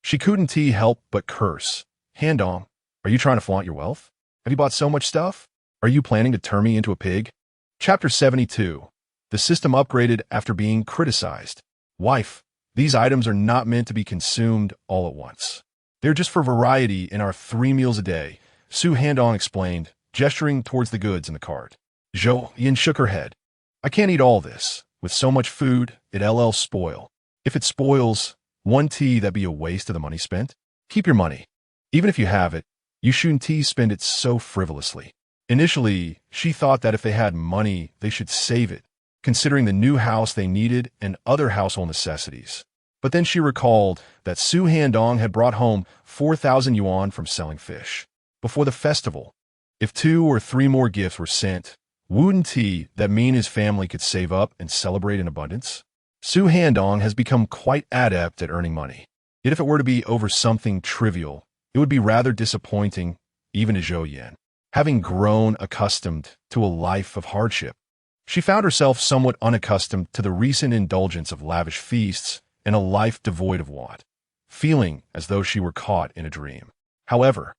she couldn't help but curse. "Handong, are you trying to flaunt your wealth? Have you bought so much stuff? Are you planning to turn me into a pig?" Chapter 72. The system upgraded after being criticized. Wife, these items are not meant to be consumed all at once. They're just for variety in our 3 meals a day, Su Handong explained, gesturing towards the goods in the cart. Zhou Yin shook her head. "I can't eat all this. With so much food, it'll spoil. If it spoils, won't that be a waste of the money spent? Keep your money. Even if you have it, you shouldn't spend it so frivolously." Initially, she thought that if they had money, they should save it, considering the new house they needed and other household necessities. But then she recalled that Su Handong had brought home 4,000 yuan from selling fish. Before the festival, if 2 or 3 more gifts were sent, wouldn't that mean his family could save up and celebrate in abundance? Su Handong has become quite adept at earning money. Yet if it were to be over something trivial, it would be rather disappointing, even to Zhou Yin. Having grown accustomed to a life of hardship, she found herself somewhat unaccustomed to the recent indulgence of lavish feasts and a life devoid of want, feeling as though she were caught in a dream. However,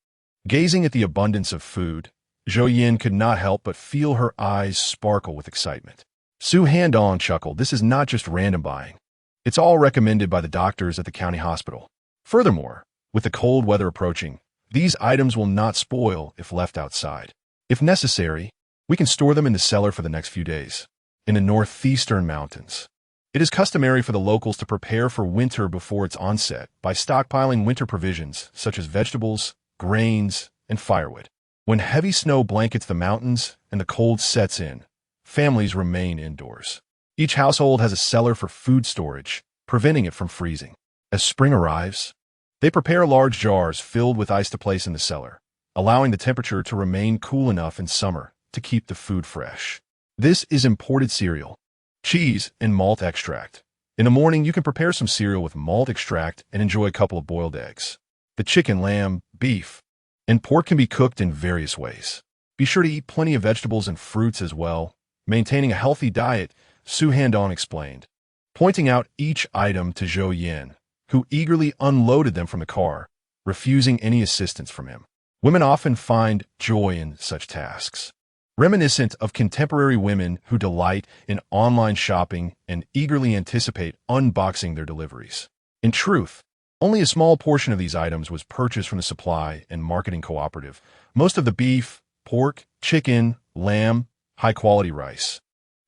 gazing at the abundance of food, Zhou Yin could not help but feel her eyes sparkle with excitement. Su Handong chuckled, "This is not just random buying. It's all recommended by the doctors at the county hospital. Furthermore, with the cold weather approaching, these items will not spoil if left outside. If necessary, we can store them in the cellar for the next few days. In the northeastern mountains, it is customary for the locals to prepare for winter before its onset by stockpiling winter provisions such as vegetables, grains, and firewood. When heavy snow blankets the mountains and the cold sets in, families remain indoors. Each household has a cellar for food storage, preventing it from freezing. As spring arrives, they prepare large jars filled with ice to place in the cellar, allowing the temperature to remain cool enough in summer to keep the food fresh. This is imported cereal, cheese, and malt extract. In the morning, you can prepare some cereal with malt extract and enjoy a couple of boiled eggs. The chicken, lamb, beef, and pork can be cooked in various ways. Be sure to eat plenty of vegetables and fruits as well, maintaining a healthy diet, Su Handong explained, pointing out each item to Zhou Yin, who eagerly unloaded them from the car, refusing any assistance from him. Women often find joy in such tasks, reminiscent of contemporary women who delight in online shopping and eagerly anticipate unboxing their deliveries. In truth, only a small portion of these items was purchased from the supply and marketing cooperative. Most of the beef, pork, chicken, lamb, high-quality rice,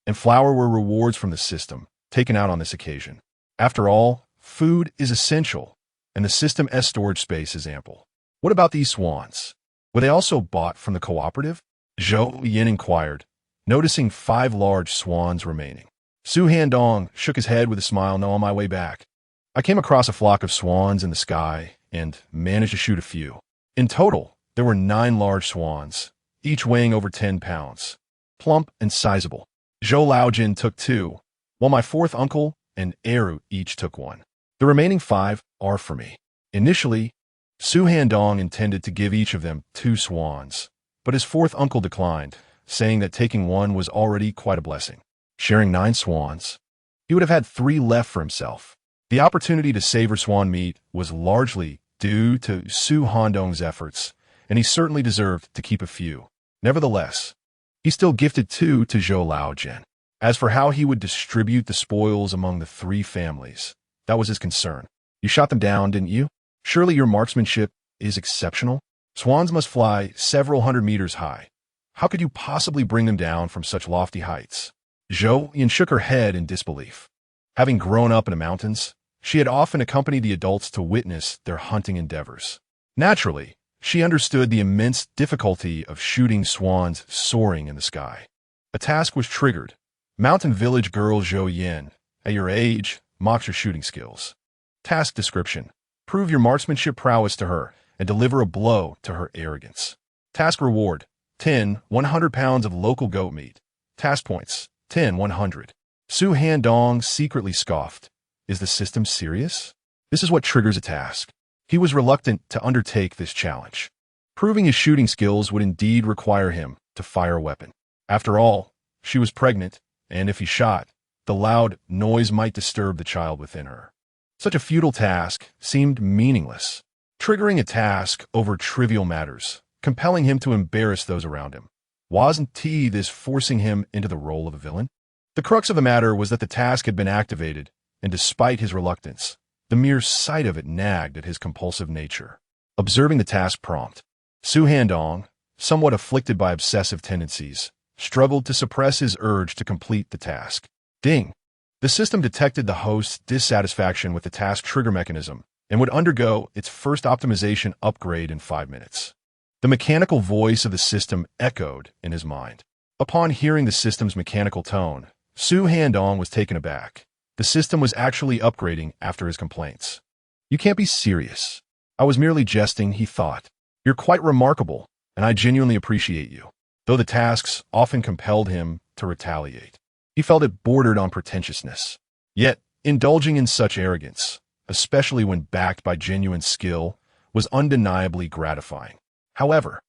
and flour were rewards from the system, taken out on this occasion. After all, food is essential, and the system's storage space is ample. What about these swans? Were they also bought from the cooperative? Zhou Yin inquired, noticing 5 large swans remaining. Su Handong shook his head with a smile. "No, on my way back, I came across a flock of swans in the sky and managed to shoot a few. In total, there were 9 large swans, each weighing over 10 pounds, plump and sizable. Zhou Laojin took 2, while my 4th uncle and Eru each took 1. The remaining 5 are for me." Initially, Su Handong intended to give each of them 2 swans, but his 4th uncle declined, saying that taking 1 was already quite a blessing. Sharing 9 swans, he would have had 3 left for himself. The opportunity to savor swan meat was largely due to Su Handong's efforts, and he certainly deserved to keep a few. Nevertheless, he still gifted 2 to Zhou Laojin. As for how he would distribute the spoils among the three families, that was his concern. You shot them down, didn't you? Surely your marksmanship is exceptional? Swans must fly several hundred meters high. How could you possibly bring them down from such lofty heights? Zhou Yin shook her head in disbelief. Having grown up in the mountains, she had often accompanied the adults to witness their hunting endeavors. Naturally, she understood the immense difficulty of shooting swans soaring in the sky. A task was triggered. Mountain village girl Zhou Yin, at your age, mocks your shooting skills. Task description: prove your marksmanship prowess to her and deliver a blow to her arrogance. Task reward: 10 100 pounds of local goat meat. Task points: 10 100. Su Handong secretly scoffed. Is the system serious? This is what triggers a task. He was reluctant to undertake this challenge. Proving his shooting skills would indeed require him to fire a weapon. After all, she was pregnant, and if he shot, the loud noise might disturb the child within her. Such a futile task seemed meaningless, triggering a task over trivial matters, compelling him to embarrass those around him. Wasn't this forcing him into the role of a villain? The crux of the matter was that the task had been activated, and despite his reluctance, the mere sight of it nagged at his compulsive nature. Observing the task prompt, Su Handong, somewhat afflicted by obsessive tendencies, struggled to suppress his urge to complete the task. Ding! The system detected the host's dissatisfaction with the task trigger mechanism and would undergo its first optimization upgrade in 5 minutes. The mechanical voice of the system echoed in his mind. Upon hearing the system's mechanical tone, Su Handong was taken aback. The system was actually upgrading after his complaints. You can't be serious. I was merely jesting, he thought. You're quite remarkable, and I genuinely appreciate you. Though the tasks often compelled him to retaliate, he felt it bordered on pretentiousness. Yet, indulging in such arrogance, especially when backed by genuine skill, was undeniably gratifying. However,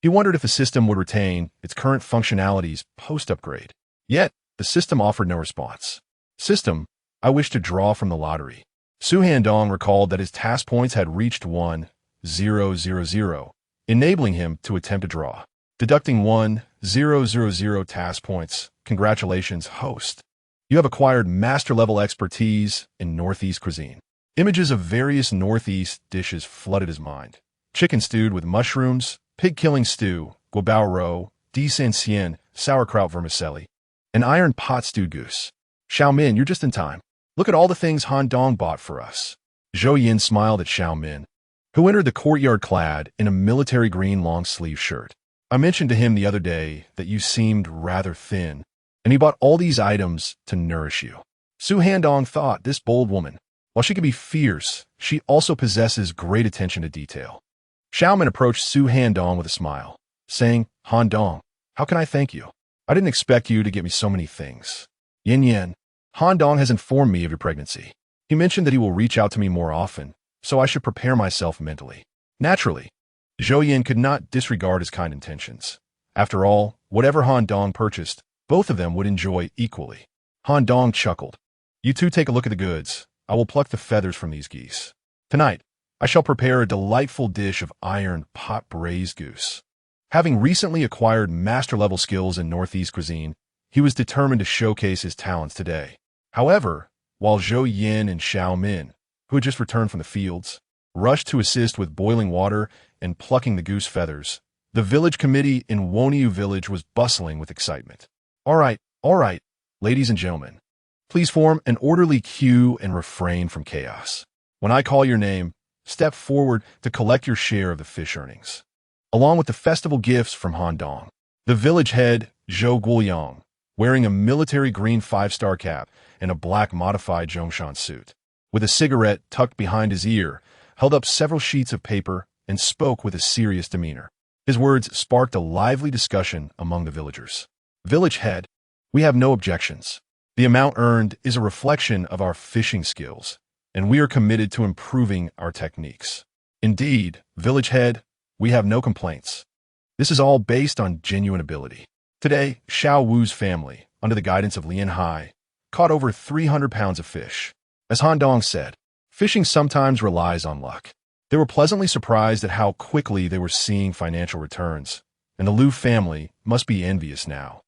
he wondered if the system would retain its current functionalities post-upgrade. Yet, the system offered no response. System, I wish to draw from the lottery. Su Handong recalled that his task points had reached 1,000, enabling him to attempt a draw. Deducting 1,000 task points. Congratulations, host. You have acquired master-level expertise in Northeast cuisine. Images of various Northeast dishes flooded his mind. Chicken stewed with mushrooms, pig-killing stew, guabao roe, disancien, sauerkraut vermicelli, an iron pot stewed goose. Xiaomin, you're just in time. Look at all the things Handong bought for us. Zhou Yin smiled at Xiaomin, who entered the courtyard clad in a military green long-sleeve shirt. I mentioned to him the other day that you seemed rather thin, and he bought all these items to nourish you. Su Handong thought this bold woman, while she can be fierce, she also possesses great attention to detail. Xiaomin approached Su Handong with a smile, saying, Handong, how can I thank you? I didn't expect you to get me so many things. Yin Yin, Handong has informed me of your pregnancy. He mentioned that he will reach out to me more often, so I should prepare myself mentally. Naturally, Zhou Yin could not disregard his kind intentions. After all, whatever Handong purchased, both of them would enjoy equally. Handong chuckled. You two take a look at the goods. I will pluck the feathers from these geese. Tonight, I shall prepare a delightful dish of iron pot braised goose. Having recently acquired master-level skills in Northeast cuisine, he was determined to showcase his talents today. However, while Zhou Yin and Xiaomin, who had just returned from the fields, rushed to assist with boiling water and plucking the goose feathers, the village committee in Woniu village was bustling with excitement. All right, ladies and gentlemen. Please form an orderly queue and refrain from chaos. When I call your name, step forward to collect your share of the fish earnings. Along with the festival gifts from Handong, the village head, Zhou Guoyang, wearing a military green 5-star cap and a black modified Zhongshan suit, with a cigarette tucked behind his ear, held up several sheets of paper and spoke with a serious demeanor. His words sparked a lively discussion among the villagers. Village head, we have no objections. The amount earned is a reflection of our fishing skills, and we are committed to improving our techniques. Indeed, village head, we have no complaints. This is all based on genuine ability. Today, Xiao Wu's family, under the guidance of Lian Hai, caught over 300 pounds of fish. As Handong said, fishing sometimes relies on luck. They were pleasantly surprised at how quickly they were seeing financial returns, and the Liu family must be envious now.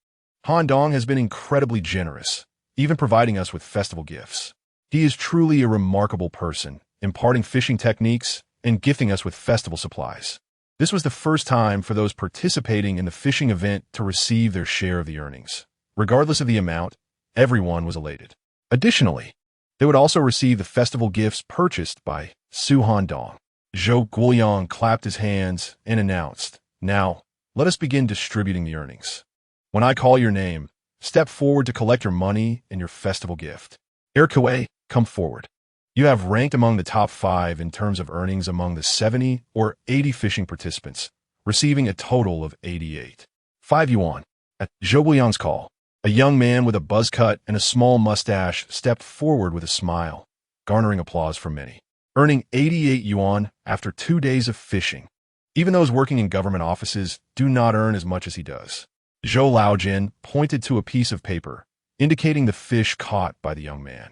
Handong has been incredibly generous, even providing us with festival gifts. He is truly a remarkable person, imparting fishing techniques and gifting us with festival supplies. This was the first time for those participating in the fishing event to receive their share of the earnings. Regardless of the amount, everyone was elated. Additionally, they would also receive the festival gifts purchased by Su Handong. Zhou Guoyang clapped his hands and announced, "Now, let us begin distributing the earnings. When I call your name, step forward to collect your money and your festival gift. Erkue, come forward. You have ranked among the top 5 in terms of earnings among the 70 or 80 fishing participants, receiving a total of 88. 5 yuan." At Zhou Guoyang's call, a young man with a buzz cut and a small mustache stepped forward with a smile, garnering applause from many. Earning 88 yuan after 2 days of fishing. Even those working in government offices do not earn as much as he does. Zhou Laojin pointed to a piece of paper, indicating the fish caught by the young man,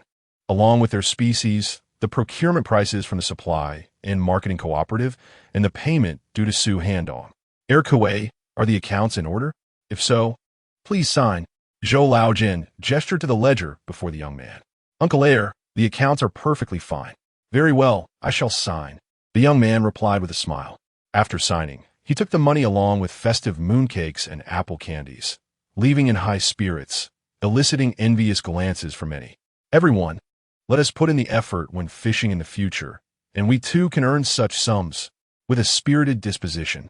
along with their species, the procurement prices from the supply and marketing cooperative, and the payment due to Su Handong. Erkue, are the accounts in order? If so, please sign. Zhou Laojin gestured to the ledger before the young man. Uncle Air, the accounts are perfectly fine. Very well, I shall sign. The young man replied with a smile. After signing, he took the money along with festive mooncakes and apple candies, leaving in high spirits, eliciting envious glances from many. Everyone, let us put in the effort when fishing in the future, and we too can earn such sums. With a spirited disposition,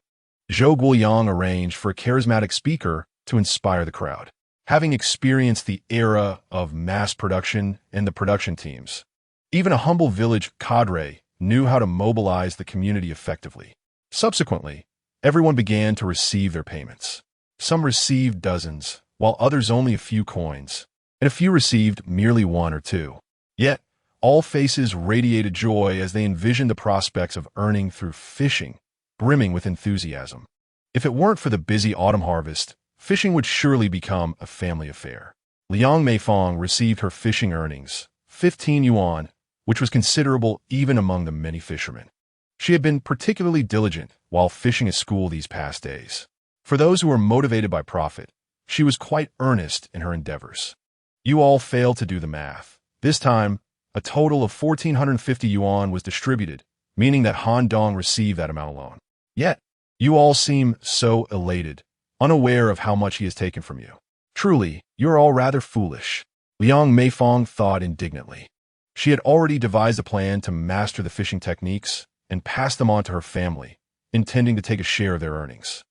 Zhou Guoyang arranged for a charismatic speaker to inspire the crowd. Having experienced the era of mass production and the production teams, even a humble village cadre knew how to mobilize the community effectively. Subsequently, everyone began to receive their payments. Some received dozens, while others only a few coins, and a few received merely 1 or 2. Yet, all faces radiated joy as they envisioned the prospects of earning through fishing, brimming with enthusiasm. If it weren't for the busy autumn harvest, fishing would surely become a family affair. Liang Meifong received her fishing earnings, 15 yuan, which was considerable even among the many fishermen. She had been particularly diligent while fishing at school these past days. For those who were motivated by profit, she was quite earnest in her endeavors. You all failed to do the math. This time, a total of 1,450 yuan was distributed, meaning that Handong received that amount alone. Yet, you all seem so elated, unaware of how much he has taken from you. Truly, you're all rather foolish. Liang Meifong thought indignantly. She had already devised a plan to master the fishing techniques and pass them on to her family, intending to take a share of their earnings.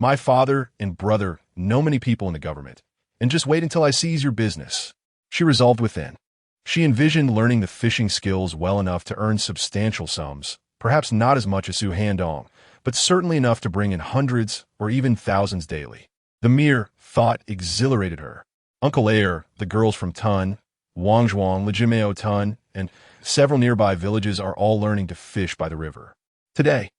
My father and brother know many people in the government, and just wait until I seize your business, she resolved within. She envisioned learning the fishing skills well enough to earn substantial sums, perhaps not as much as Su Handong, but certainly enough to bring in hundreds or even thousands daily. The mere thought exhilarated her. Uncle Air, the girls from Tun, Wangzhuang, Lejimeo Tun, and several nearby villages are all learning to fish by the river. Today,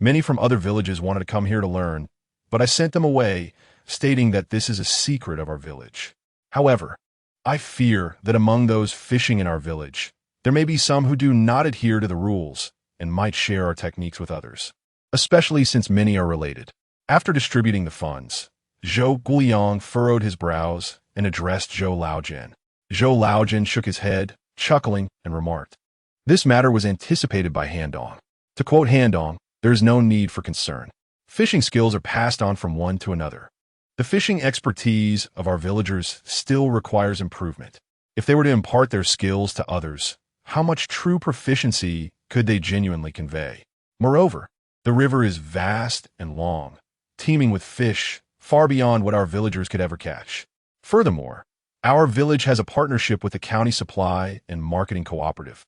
many from other villages wanted to come here to learn, but I sent them away, stating that this is a secret of our village. However, I fear that among those fishing in our village, there may be some who do not adhere to the rules and might share our techniques with others, especially since many are related. After distributing the funds, Zhou Guoyang furrowed his brows and addressed Zhou Laojin. Zhou Laojin shook his head, chuckling, and remarked, "This matter was anticipated by Handong. To quote Handong, there is no need for concern. Fishing skills are passed on from one to another. The fishing expertise of our villagers still requires improvement. If they were to impart their skills to others, how much true proficiency could they genuinely convey? Moreover, the river is vast and long, teeming with fish far beyond what our villagers could ever catch. Furthermore, our village has a partnership with the county supply and marketing cooperative.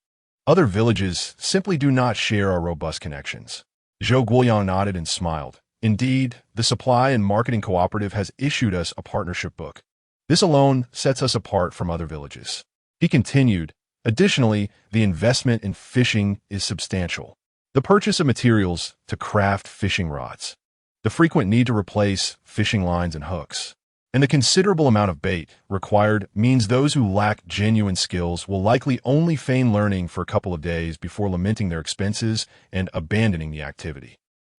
Other villages simply do not share our robust connections." Zhou Guoyang nodded and smiled. Indeed, the supply and marketing cooperative has issued us a partnership book. This alone sets us apart from other villages. He continued, additionally, the investment in fishing is substantial. The purchase of materials to craft fishing rods, the frequent need to replace fishing lines and hooks, and the considerable amount of bait required means those who lack genuine skills will likely only feign learning for a couple of days before lamenting their expenses and abandoning the activity.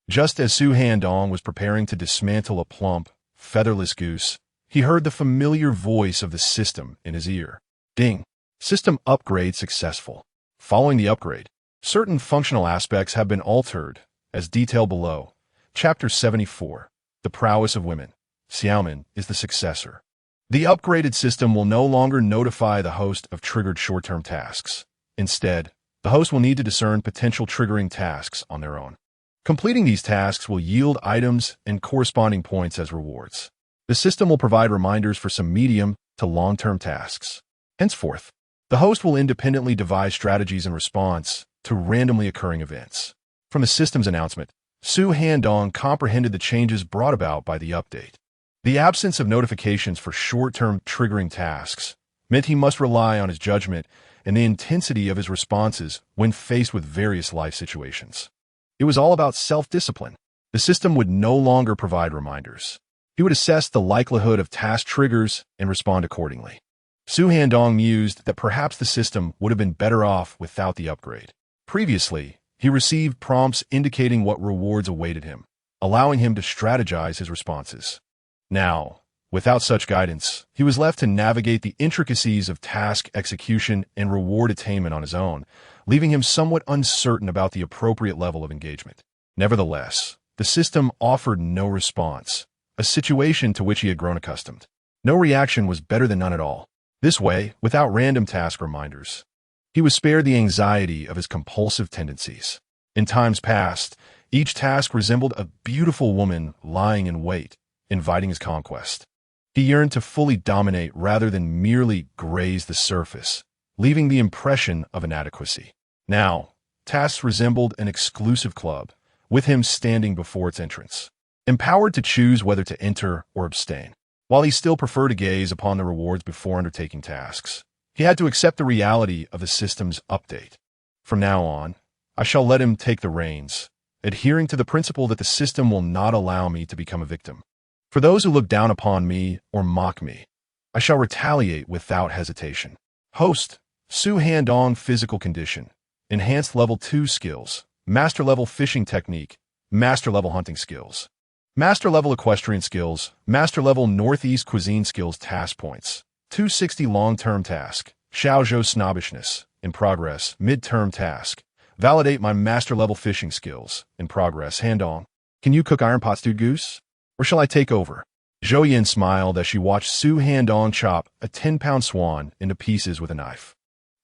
Just as Su Handong was preparing to dismantle a plump, featherless goose, he heard the familiar voice of the system in his ear. Ding. System upgrade successful. Following the upgrade, certain functional aspects have been altered, as detailed below. Chapter 74. The Prowess of Women. Xiaomin is the successor. The upgraded system will no longer notify the host of triggered short-term tasks. Instead, the host will need to discern potential triggering tasks on their own. Completing these tasks will yield items and corresponding points as rewards. The system will provide reminders for some medium to long-term tasks. Henceforth, the host will independently devise strategies in response to randomly occurring events. From the system's announcement, Handong comprehended the changes brought about by the update. The absence of notifications for short-term triggering tasks meant he must rely on his judgment and the intensity of his responses when faced with various life situations. It was all about self-discipline. The system would no longer provide reminders. He would assess the likelihood of task triggers and respond accordingly. Handong mused that perhaps the system would have been better off without the upgrade. Previously, he received prompts indicating what rewards awaited him, allowing him to strategize his responses. Now, without such guidance, he was left to navigate the intricacies of task execution and reward attainment on his own, leaving him somewhat uncertain about the appropriate level of engagement. Nevertheless, the system offered no response, a situation to which he had grown accustomed. No reaction was better than none at all. This way, without random task reminders, he was spared the anxiety of his compulsive tendencies. In times past, each task resembled a beautiful woman lying in wait, inviting his conquest. He yearned to fully dominate rather than merely graze the surface, leaving the impression of inadequacy. Now, tasks resembled an exclusive club, with him standing before its entrance, empowered to choose whether to enter or abstain. While he still preferred to gaze upon the rewards before undertaking tasks, he had to accept the reality of the system's update. From now on, I shall let him take the reins, adhering to the principle that the system will not allow me to become a victim. For those who look down upon me or mock me, I shall retaliate without hesitation. Host, Handong physical condition, enhanced level 2 skills, master level fishing technique, master level hunting skills, master level equestrian skills, master level northeast cuisine skills task points, 260 long-term task, Xiaozhou snobbishness, in progress, mid-term task, validate my master level fishing skills, in progress, Handong. Can you cook iron pot stewed goose? Or shall I take over? Zhou Yin smiled as she watched Handong chop a 10-pound swan into pieces with a knife.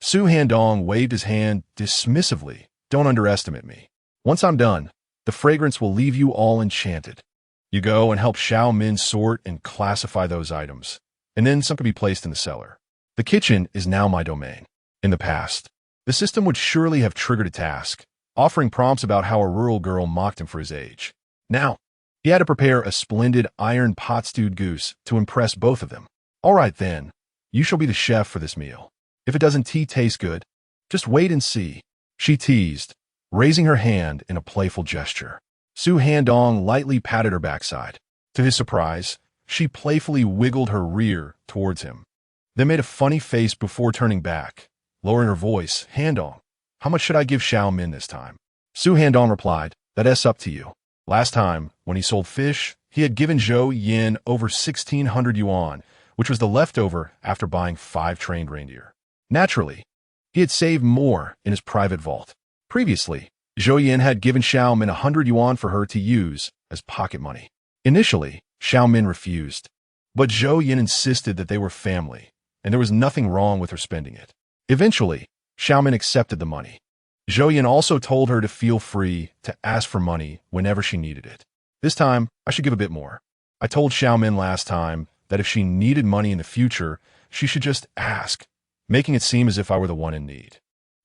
Handong waved his hand dismissively. Don't underestimate me. Once I'm done, the fragrance will leave you all enchanted. You go and help Xiaomin sort and classify those items, and then some can be placed in the cellar. The kitchen is now my domain. In the past, the system would surely have triggered a task, offering prompts about how a rural girl mocked him for his age. Now, he had to prepare a splendid iron pot-stewed goose to impress both of them. All right then, you shall be the chef for this meal. If it doesn't taste good, just wait and see, she teased, raising her hand in a playful gesture. Handong lightly patted her backside. To his surprise, she playfully wiggled her rear towards him, then made a funny face before turning back, lowering her voice. Handong, how much should I give Xiaomin this time? Handong replied, that's up to you. Last time, when he sold fish, he had given Zhou Yin over 1,600 yuan, which was the leftover after buying 5 trained reindeer. Naturally, he had saved more in his private vault. Previously, Zhou Yin had given Xiaomin 100 yuan for her to use as pocket money. Initially, Xiaomin refused, but Zhou Yin insisted that they were family, and there was nothing wrong with her spending it. Eventually, Xiaomin accepted the money. Zhou Yin also told her to feel free to ask for money whenever she needed it. This time, I should give a bit more. I told Xiaomin last time that if she needed money in the future, she should just ask, making it seem as if I were the one in need.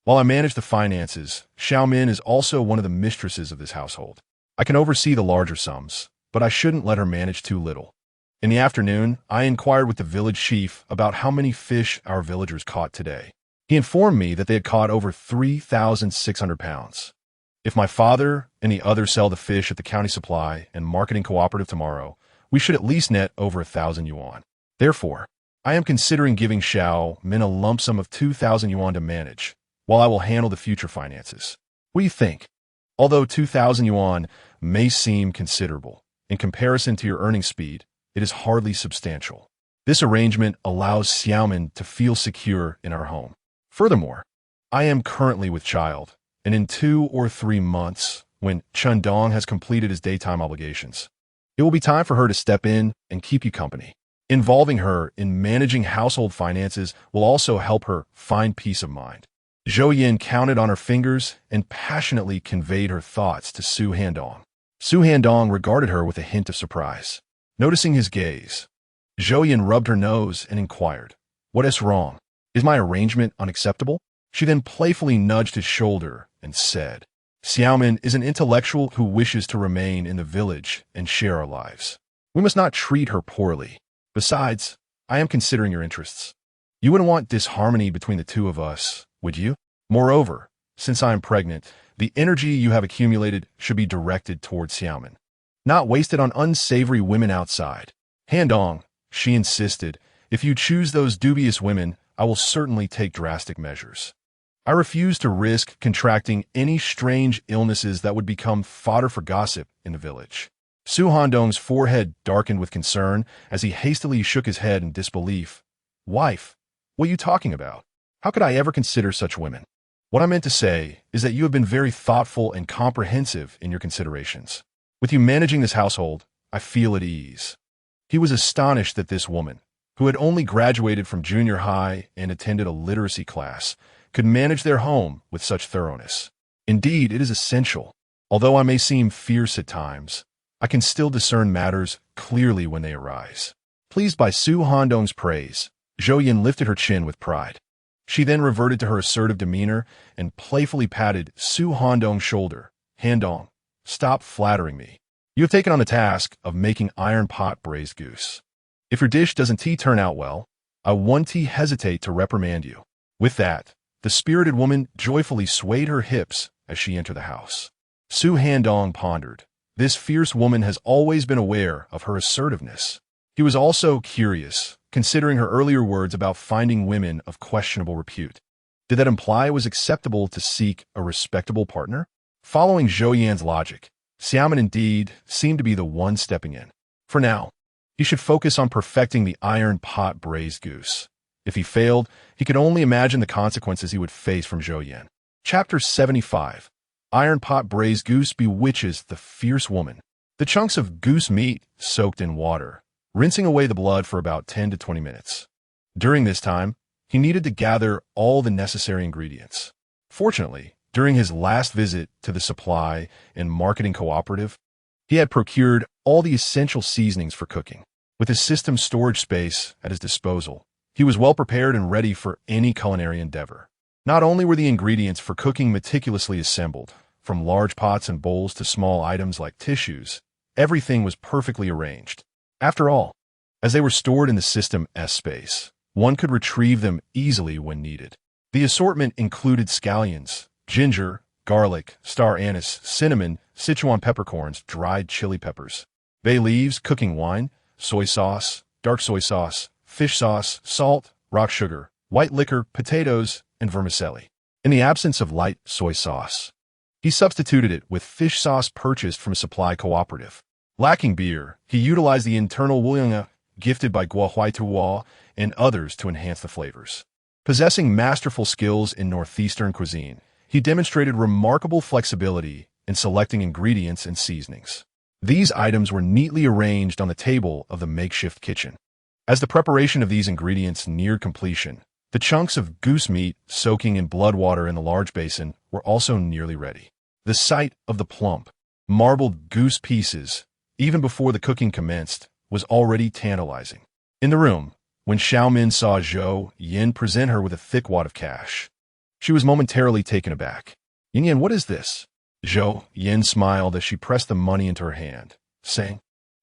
While I manage the finances, Xiaomin is also one of the mistresses of this household. I can oversee the larger sums, but I shouldn't let her manage too little. In the afternoon, I inquired with the village chief about how many fish our villagers caught today. He informed me that they had caught over 3,600 pounds. If my father and the others sell the fish at the county supply and marketing cooperative tomorrow, we should at least net over 1,000 yuan. Therefore, I am considering giving Xiaomin a lump sum of 2,000 yuan to manage, while I will handle the future finances. What do you think? Although 2,000 yuan may seem considerable, in comparison to your earning speed, it is hardly substantial. This arrangement allows Xiaomin to feel secure in our home. Furthermore, I am currently with child, and in 2 or 3 months, when Handong has completed his daytime obligations, it will be time for her to step in and keep you company. Involving her in managing household finances will also help her find peace of mind. Zhou Yin counted on her fingers and passionately conveyed her thoughts to Su Handong. Su Handong regarded her with a hint of surprise. Noticing his gaze, Zhou Yin rubbed her nose and inquired, "What is wrong? Is my arrangement unacceptable?" She then playfully nudged his shoulder and said, "Xiaomin is an intellectual who wishes to remain in the village and share our lives. We must not treat her poorly. Besides, I am considering your interests. You wouldn't want disharmony between the two of us, would you? Moreover, since I am pregnant, the energy you have accumulated should be directed towards Xiaomin, not wasted on unsavory women outside. Handong," she insisted, "if you choose those dubious women, I will certainly take drastic measures. I refuse to risk contracting any strange illnesses that would become fodder for gossip in the village." Su Handong's forehead darkened with concern as he hastily shook his head in disbelief. "Wife, what are you talking about? How could I ever consider such women? What I meant to say is that you have been very thoughtful and comprehensive in your considerations. With you managing this household, I feel at ease." He was astonished that this woman, who had only graduated from junior high and attended a literacy class, could manage their home with such thoroughness. Indeed, it is essential. Although I may seem fierce at times, I can still discern matters clearly when they arise. Pleased by Su Handong's praise, Zhou Yin lifted her chin with pride. She then reverted to her assertive demeanor and playfully patted Su Handong's shoulder. "Handong, stop flattering me. You have taken on the task of making iron pot braised goose. If your dish doesn't turn out well, I won't hesitate to reprimand you." With that, the spirited woman joyfully swayed her hips as she entered the house. Su Handong pondered. This fierce woman has always been aware of her assertiveness. He was also curious, considering her earlier words about finding women of questionable repute. Did that imply it was acceptable to seek a respectable partner? Following Zhou Yan's logic, Xiaomin indeed seemed to be the one stepping in. For now, he should focus on perfecting the iron pot braised goose. If he failed, he could only imagine the consequences he would face from Zhou Yan. Chapter 75. Iron pot braised goose bewitches the fierce woman. The chunks of goose meat soaked in water, rinsing away the blood for about 10 to 20 minutes. During this time, he needed to gather all the necessary ingredients. Fortunately, during his last visit to the supply and marketing cooperative, he had procured all the essential seasonings for cooking. With his system storage space at his disposal, he was well prepared and ready for any culinary endeavor. Not only were the ingredients for cooking meticulously assembled, from large pots and bowls to small items like tissues, everything was perfectly arranged. After all, as they were stored in the System S space, one could retrieve them easily when needed. The assortment included scallions, ginger, garlic, star anise, cinnamon, Sichuan peppercorns, dried chili peppers, bay leaves, cooking wine, soy sauce, dark soy sauce, fish sauce, salt, rock sugar, white liquor, potatoes, and vermicelli. In the absence of light soy sauce, he substituted it with fish sauce purchased from a supply cooperative. Lacking beer, he utilized the internal wuyang gifted by Guohuai and others to enhance the flavors. Possessing masterful skills in northeastern cuisine, he demonstrated remarkable flexibility in selecting ingredients and seasonings. These items were neatly arranged on the table of the makeshift kitchen. As the preparation of these ingredients neared completion, the chunks of goose meat soaking in blood water in the large basin were also nearly ready. The sight of the plump, marbled goose pieces, even before the cooking commenced, was already tantalizing. In the room, when Xiaomin saw Zhou Yin present her with a thick wad of cash, she was momentarily taken aback. "Yin, what is this?" Zhou Yin smiled as she pressed the money into her hand, saying,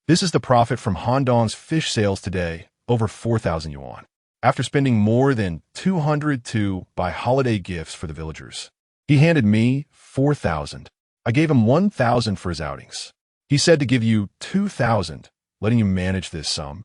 "This is the profit from Handong's fish sales today, over 4,000 yuan. After spending more than 200 to buy holiday gifts for the villagers. He handed me 4,000. I gave him 1,000 for his outings. He said to give you 2,000, letting you manage this sum,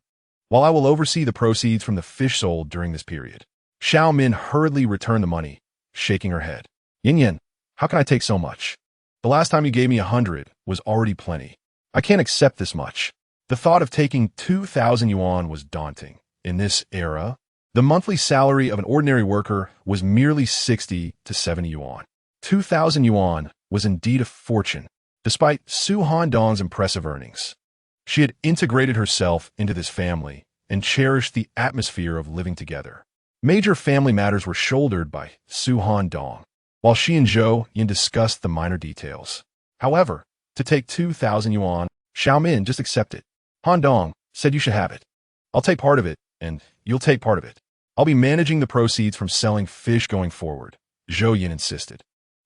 while I will oversee the proceeds from the fish sold during this period." Xiao Min hurriedly returned the money, shaking her head. "Yin, how can I take so much? The last time you gave me 100 was already plenty. I can't accept this much." The thought of taking 2,000 yuan was daunting. In this era, the monthly salary of an ordinary worker was merely 60 to 70 yuan. 2,000 yuan was indeed a fortune, despite Su Handong's impressive earnings. She had integrated herself into this family and cherished the atmosphere of living together. Major family matters were shouldered by Su Handong, while she and Zhou Yin discussed the minor details. However, to take 2,000 yuan, Xiaomin just accept it. Handong said you should have it. I'll take part of it, and you'll take part of it. I'll be managing the proceeds from selling fish going forward, Zhou Yin insisted.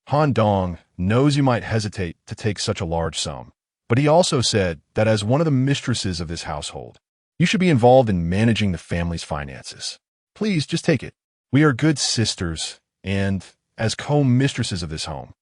Handong knows you might hesitate to take such a large sum, but he also said that as one of the mistresses of this household, you should be involved in managing the family's finances. Please, just take it. We are good sisters, and as co-mistresses of this home,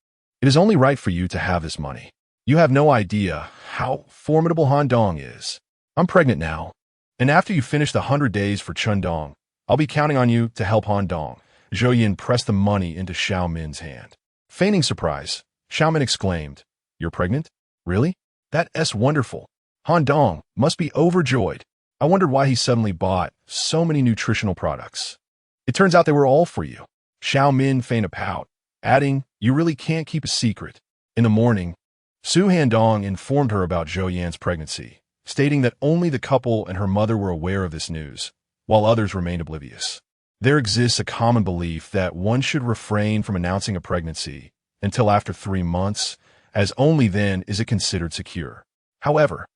it is only right for you to have this money. You have no idea how formidable Handong is. I'm pregnant now, and after you finish the 100 days for Chendong, I'll be counting on you to help Handong. Zhou Yin pressed the money into Xiaomin's hand. Feigning surprise, Xiaomin exclaimed, "You're pregnant? Really? That's wonderful. Handong must be overjoyed. I wondered why he suddenly bought so many nutritional products. It turns out they were all for you." Xiaomin feigned a pout, adding, "You really can't keep a secret." In the morning, Su Handong informed her about Zhou Yan's pregnancy, stating that only the couple and her mother were aware of this news, while others remained oblivious. There exists a common belief that one should refrain from announcing a pregnancy until after 3 months, as only then is it considered secure. However,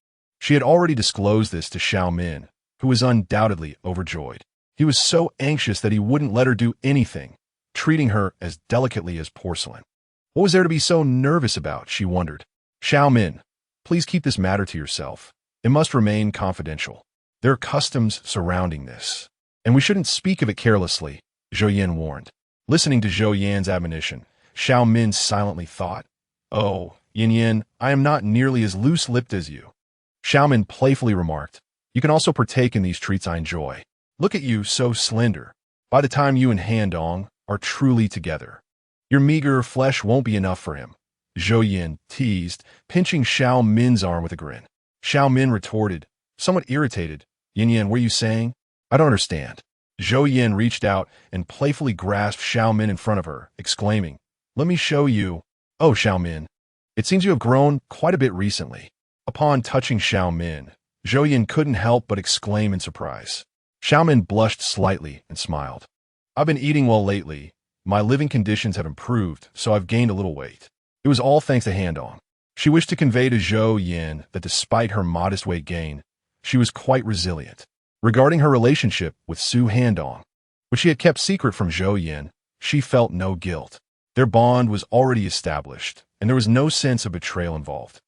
she had already disclosed this to Xiaomin, who was undoubtedly overjoyed. He was so anxious that he wouldn't let her do anything, treating her as delicately as porcelain. What was there to be so nervous about, she wondered. Xiaomin, please keep this matter to yourself. It must remain confidential. There are customs surrounding this, and we shouldn't speak of it carelessly, Zhou Yin warned. Listening to Zhou Yan's admonition, Xiaomin silently thought, "Oh, Yin, I am not nearly as loose-lipped as you." Xiaomin playfully remarked, "You can also partake in these treats I enjoy. Look at you, so slender. By the time you and Handong are truly together, your meager flesh won't be enough for him," Zhou Yin teased, pinching Xiaomin's arm with a grin. Xiaomin retorted, somewhat irritated, "Yin, what are you saying? I don't understand." Zhou Yin reached out and playfully grasped Xiaomin in front of her, exclaiming, "Let me show you." "Oh, Xiaomin, it seems you have grown quite a bit recently." Upon touching Xiaomin, Zhou Yin couldn't help but exclaim in surprise. Xiaomin blushed slightly and smiled. "I've been eating well lately. My living conditions have improved, so I've gained a little weight. It was all thanks to Handong." She wished to convey to Zhou Yin that despite her modest weight gain, she was quite resilient. Regarding her relationship with Su Handong, which she had kept secret from Zhou Yin, she felt no guilt. Their bond was already established, and there was no sense of betrayal involved.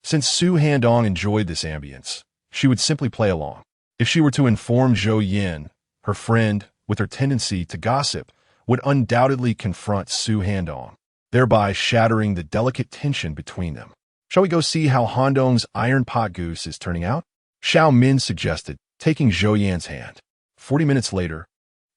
Since Su Handong enjoyed this ambience, she would simply play along. If she were to inform Zhou Yin, her friend, with her tendency to gossip, would undoubtedly confront Su Handong, thereby shattering the delicate tension between them. "Shall we go see how Handong's iron pot goose is turning out?" Xiaomin suggested, taking Zhou Yan's hand. 40 minutes later,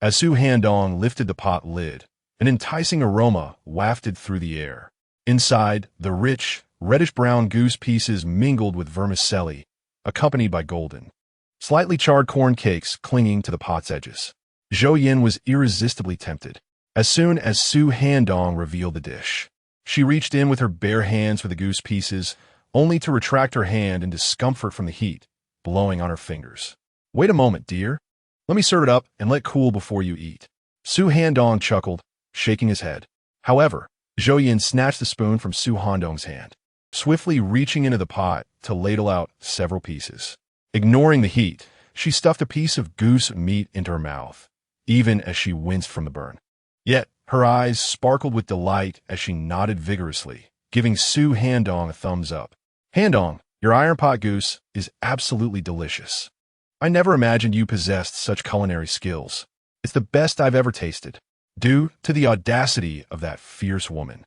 as Su Handong lifted the pot lid, an enticing aroma wafted through the air. Inside, the rich, reddish-brown goose pieces mingled with vermicelli, accompanied by golden, slightly charred corn cakes clinging to the pot's edges. Zhou Yin was irresistibly tempted. As soon as Su Handong revealed the dish, she reached in with her bare hands for the goose pieces, only to retract her hand in discomfort from the heat, blowing on her fingers. "Wait a moment, dear. Let me serve it up and let cool before you eat." Su Handong chuckled, shaking his head. However, Zhou Yin snatched the spoon from Su Handong's hand, swiftly reaching into the pot to ladle out several pieces. Ignoring the heat, she stuffed a piece of goose meat into her mouth, even as she winced from the burn. Yet her eyes sparkled with delight as she nodded vigorously, giving Su Handong a thumbs up. "Handong, your iron pot goose is absolutely delicious. I never imagined you possessed such culinary skills. It's the best I've ever tasted." Due to the audacity of that fierce woman,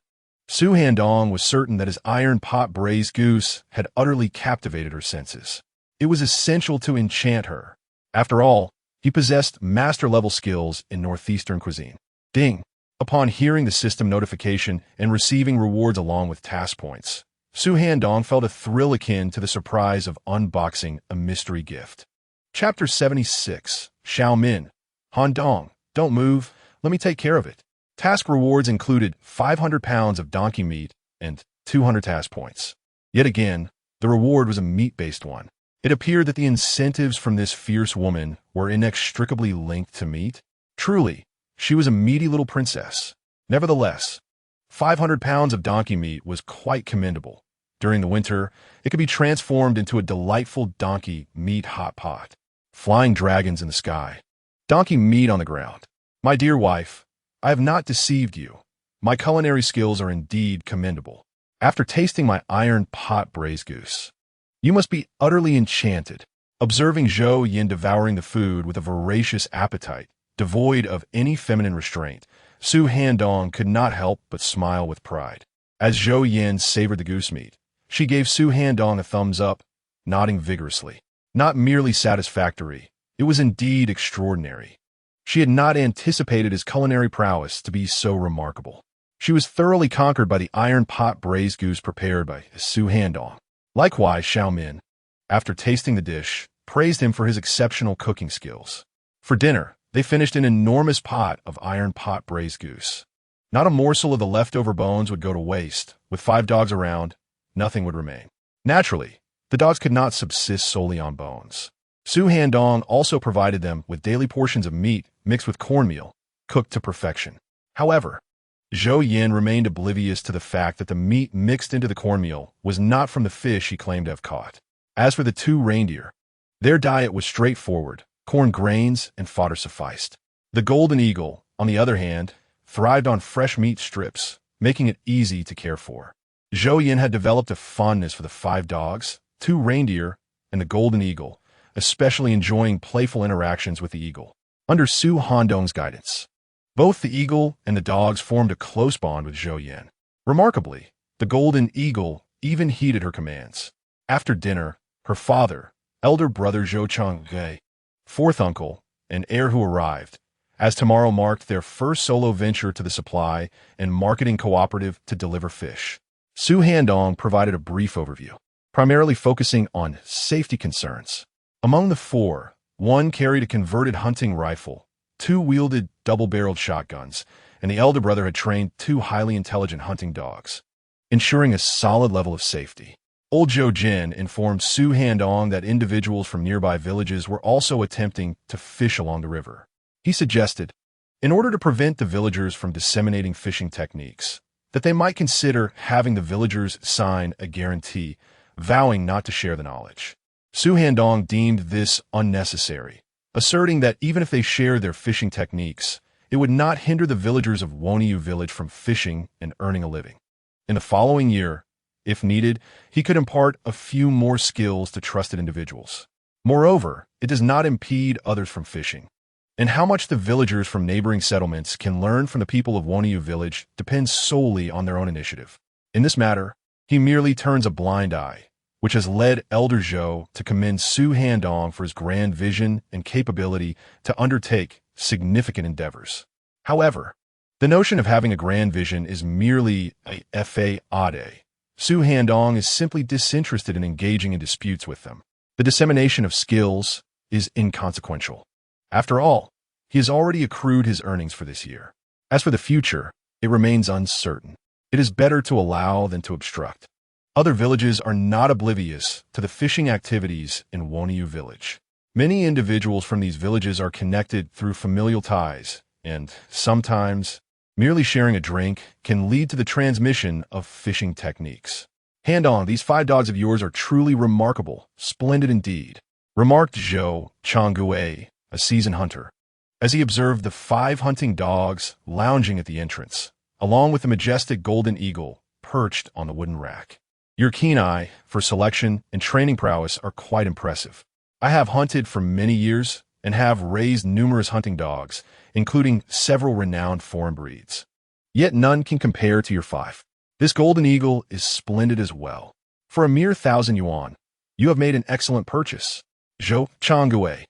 Su Handong was certain that his iron pot braised goose had utterly captivated her senses. It was essential to enchant her. After all, he possessed master-level skills in northeastern cuisine. Ding! Upon hearing the system notification and receiving rewards along with task points, Su Handong felt a thrill akin to the surprise of unboxing a mystery gift. Chapter 76. Xiao Min. Handong, don't move, let me take care of it. Task rewards included 500 pounds of donkey meat and 200 task points. Yet again, the reward was a meat-based one. It appeared that the incentives from this fierce woman were inextricably linked to meat. Truly, she was a meaty little princess. Nevertheless, 500 pounds of donkey meat was quite commendable. During the winter, it could be transformed into a delightful donkey meat hot pot. Flying dragons in the sky. Donkey meat on the ground. My dear wife, I have not deceived you. My culinary skills are indeed commendable. After tasting my iron pot braised goose, you must be utterly enchanted. Observing Zhou Yin devouring the food with a voracious appetite, devoid of any feminine restraint, Su Handong could not help but smile with pride. As Zhou Yin savored the goose meat, she gave Su Handong a thumbs up, nodding vigorously. Not merely satisfactory, it was indeed extraordinary. She had not anticipated his culinary prowess to be so remarkable. She was thoroughly conquered by the iron pot braised goose prepared by Su Handong. Likewise, Xiao Min, after tasting the dish, praised him for his exceptional cooking skills. For dinner, they finished an enormous pot of iron pot braised goose. Not a morsel of the leftover bones would go to waste. With 5 dogs around, nothing would remain. Naturally, the dogs could not subsist solely on bones. Su Handong also provided them with daily portions of meat mixed with cornmeal, cooked to perfection. However, Zhou Yin remained oblivious to the fact that the meat mixed into the cornmeal was not from the fish he claimed to have caught. As for the 2 reindeer, their diet was straightforward. Corn grains and fodder sufficed. The golden eagle, on the other hand, thrived on fresh meat strips, making it easy to care for. Zhou Yin had developed a fondness for the 5 dogs, 2 reindeer, and the golden eagle, especially enjoying playful interactions with the eagle. Under Su Handong's guidance, both the eagle and the dogs formed a close bond with Zhou Yin. Remarkably, the golden eagle even heeded her commands. After dinner, her father, elder brother Zhou Changge, 4th uncle, and heir who arrived, as tomorrow marked their first solo venture to the supply and marketing cooperative to deliver fish. Su Handong provided a brief overview, primarily focusing on safety concerns. Among the 4, 1 carried a converted hunting rifle, 2 wielded double-barreled shotguns, and the elder brother had trained 2 highly intelligent hunting dogs, ensuring a solid level of safety. Old Zhou Jin informed Su Handong that individuals from nearby villages were also attempting to fish along the river. He suggested, in order to prevent the villagers from disseminating fishing techniques, that they might consider having the villagers sign a guarantee, vowing not to share the knowledge. Su Handong deemed this unnecessary, asserting that even if they shared their fishing techniques, it would not hinder the villagers of Woniyu village from fishing and earning a living. In the following year, if needed, he could impart a few more skills to trusted individuals. Moreover, it does not impede others from fishing. And how much the villagers from neighboring settlements can learn from the people of Woniyu village depends solely on their own initiative. In this matter, he merely turns a blind eye, which has led Elder Zhou to commend Su Handong for his grand vision and capability to undertake significant endeavors. However, the notion of having a grand vision is merely a fade. Su Handong is simply disinterested in engaging in disputes with them. The dissemination of skills is inconsequential. After all, he has already accrued his earnings for this year. As for the future, it remains uncertain. It is better to allow than to obstruct. Other villages are not oblivious to the fishing activities in Woniyu village. Many individuals from these villages are connected through familial ties, and sometimes, merely sharing a drink can lead to the transmission of fishing techniques. Handong, these 5 dogs of yours are truly remarkable, splendid indeed, remarked Zhou Changgue, a seasoned hunter, as he observed the 5 hunting dogs lounging at the entrance, along with the majestic golden eagle perched on the wooden rack. Your keen eye for selection and training prowess are quite impressive. I have hunted for many years and have raised numerous hunting dogs, including several renowned foreign breeds. Yet none can compare to your 5. This golden eagle is splendid as well. For a mere 1,000 yuan, you have made an excellent purchase. Zhou Changgue,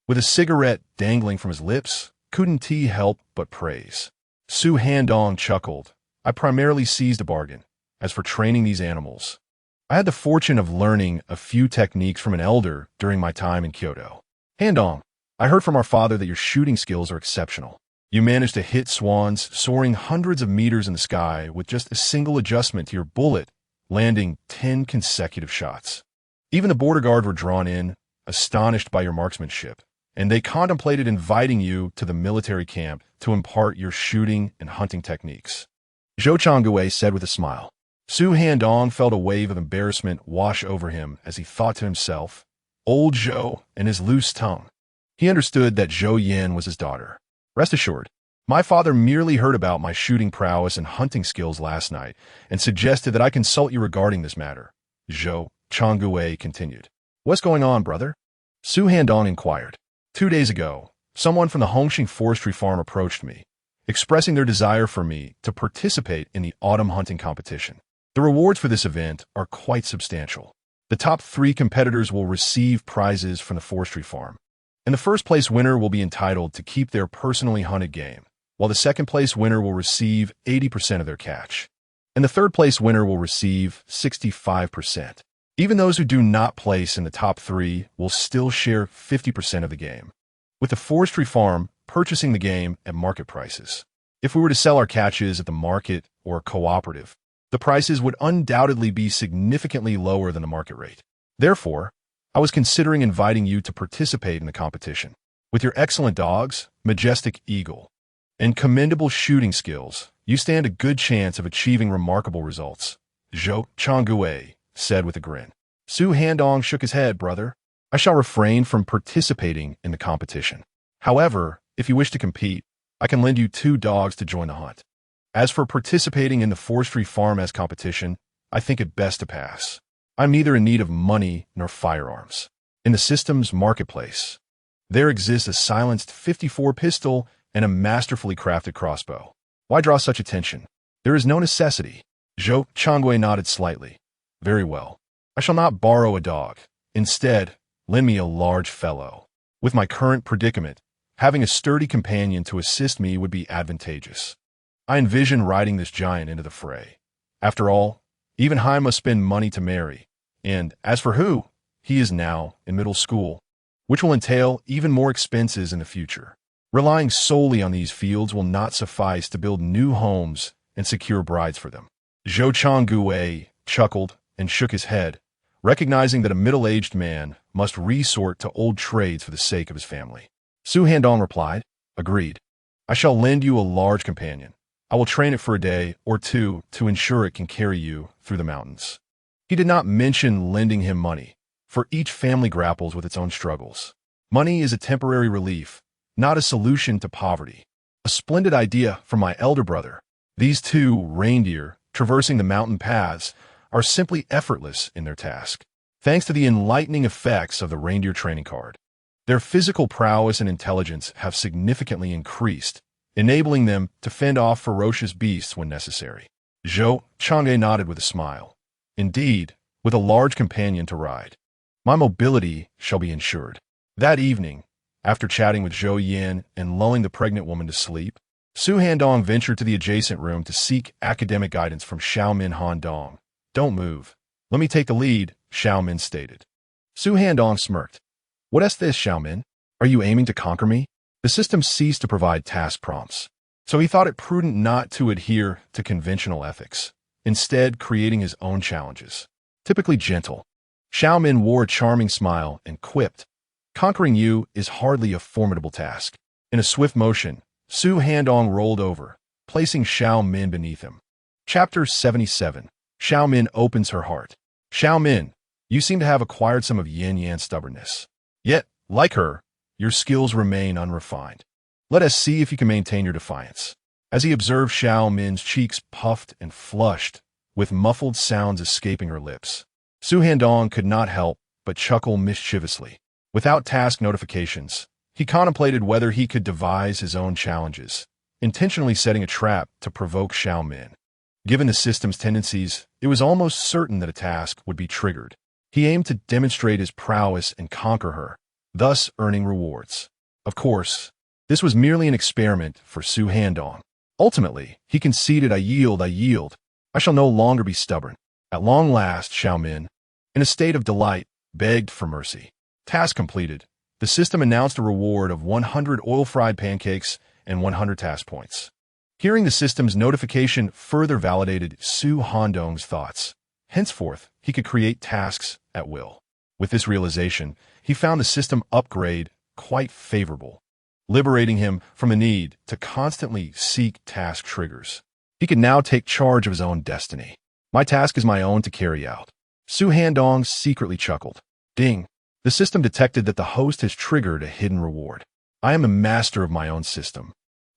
with a cigarette dangling from his lips, couldn't he help but praise. Su Handong chuckled. I primarily seized a bargain. As for training these animals, I had the fortune of learning a few techniques from an elder during my time in Kyoto. Handong, I heard from our father that your shooting skills are exceptional. You managed to hit swans soaring hundreds of meters in the sky with just a single adjustment to your bullet, landing 10 consecutive shots. Even the border guard were drawn in, astonished by your marksmanship, and they contemplated inviting you to the military camp to impart your shooting and hunting techniques. Zhou Changgue said with a smile. Su Handong felt a wave of embarrassment wash over him as he thought to himself, old Zhou and his loose tongue. He understood that Zhou Yin was his daughter. Rest assured, my father merely heard about my shooting prowess and hunting skills last night and suggested that I consult you regarding this matter. Zhou Changgue continued. What's going on, brother? Su Handong inquired. 2 days ago, someone from the Hongxing forestry farm approached me, expressing their desire for me to participate in the autumn hunting competition. The rewards for this event are quite substantial. The top 3 competitors will receive prizes from the forestry farm, and the first-place winner will be entitled to keep their personally hunted game, while the second-place winner will receive 80% of their catch, and the third-place winner will receive 65%. Even those who do not place in the top 3 will still share 50% of the game, with the forestry farm purchasing the game at market prices. If we were to sell our catches at the market or cooperative, the prices would undoubtedly be significantly lower than the market rate. Therefore, I was considering inviting you to participate in the competition. With your excellent dogs, majestic eagle, and commendable shooting skills, you stand a good chance of achieving remarkable results, Zhou Changgue said with a grin. Su Handong shook his head, brother. I shall refrain from participating in the competition. However, if you wish to compete, I can lend you 2 dogs to join the hunt. As for participating in the forestry farm as competition, I think it best to pass. I'm neither in need of money nor firearms. In the system's marketplace, there exists a silenced 54 pistol and a masterfully crafted crossbow. Why draw such attention? There is no necessity. Zhou Changgue nodded slightly. Very well. I shall not borrow a dog. Instead, lend me a large fellow. With my current predicament, having a sturdy companion to assist me would be advantageous. I envision riding this giant into the fray. After all, even Hai must spend money to marry, and as for Hu, he is now in middle school, which will entail even more expenses in the future. Relying solely on these fields will not suffice to build new homes and secure brides for them. Zhou Changgue chuckled and shook his head, recognizing that a middle-aged man must resort to old trades for the sake of his family. Su Handong replied, Agreed. I shall lend you a large companion. I will train it for a day or 2 to ensure it can carry you through the mountains. He did not mention lending him money, for each family grapples with its own struggles. Money is a temporary relief, not a solution to poverty. A splendid idea from my elder brother. These 2 reindeer, traversing the mountain paths, are simply effortless in their task, thanks to the enlightening effects of the reindeer training card. Their physical prowess and intelligence have significantly increased, enabling them to fend off ferocious beasts when necessary. Zhou Changgue nodded with a smile. Indeed, with a large companion to ride, my mobility shall be ensured. That evening, after chatting with Zhou Yin and lulling the pregnant woman to sleep, Su Handong ventured to the adjacent room to seek academic guidance from Xiaomin Handong. Don't move. Let me take the lead, Xiaomin stated. Su Handong smirked. What is this, Xiaomin? Are you aiming to conquer me? The system ceased to provide task prompts, so he thought it prudent not to adhere to conventional ethics, instead creating his own challenges. Typically gentle, Xiaomin wore a charming smile and quipped, Conquering you is hardly a formidable task. In a swift motion, Su Handong rolled over, placing Xiaomin beneath him. Chapter 77. Xiaomin opens her heart. Xiaomin, you seem to have acquired some of Yin-Yan's stubbornness. Yet, like her, your skills remain unrefined. Let us see if you can maintain your defiance. As he observed Xiaomin's cheeks puffed and flushed, with muffled sounds escaping her lips, Su Handong could not help but chuckle mischievously. Without task notifications, he contemplated whether he could devise his own challenges, intentionally setting a trap to provoke Xiaomin. Given the system's tendencies, it was almost certain that a task would be triggered. He aimed to demonstrate his prowess and conquer her, thus earning rewards. Of course, this was merely an experiment for Su Handong. Ultimately, he conceded, I yield. I shall no longer be stubborn. At long last, Xiaomin, in a state of delight, begged for mercy. Task completed. The system announced a reward of 100 oil-fried pancakes and 100 task points. Hearing the system's notification further validated Su Handong's thoughts. Henceforth, he could create tasks at will. With this realization, he found the system upgrade quite favorable, liberating him from the need to constantly seek task triggers. He could now take charge of his own destiny. My task is my own to carry out. Su Handong secretly chuckled. Ding! The system detected that the host has triggered a hidden reward. I am a master of my own system,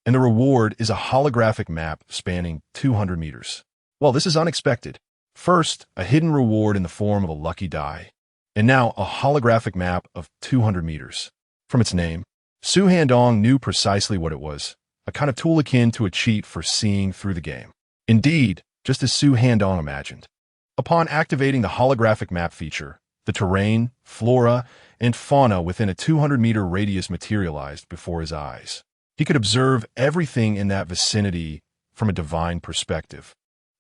and the reward is a holographic map spanning 200 meters. Well, this is unexpected. First, a hidden reward in the form of a lucky die, and now a holographic map of 200 meters. From its name, Su Handong knew precisely what it was, a kind of tool akin to a cheat for seeing through the game. Indeed, just as Su Handong imagined. Upon activating the holographic map feature, the terrain, flora, and fauna within a 200-meter radius materialized before his eyes. He could observe everything in that vicinity from a divine perspective.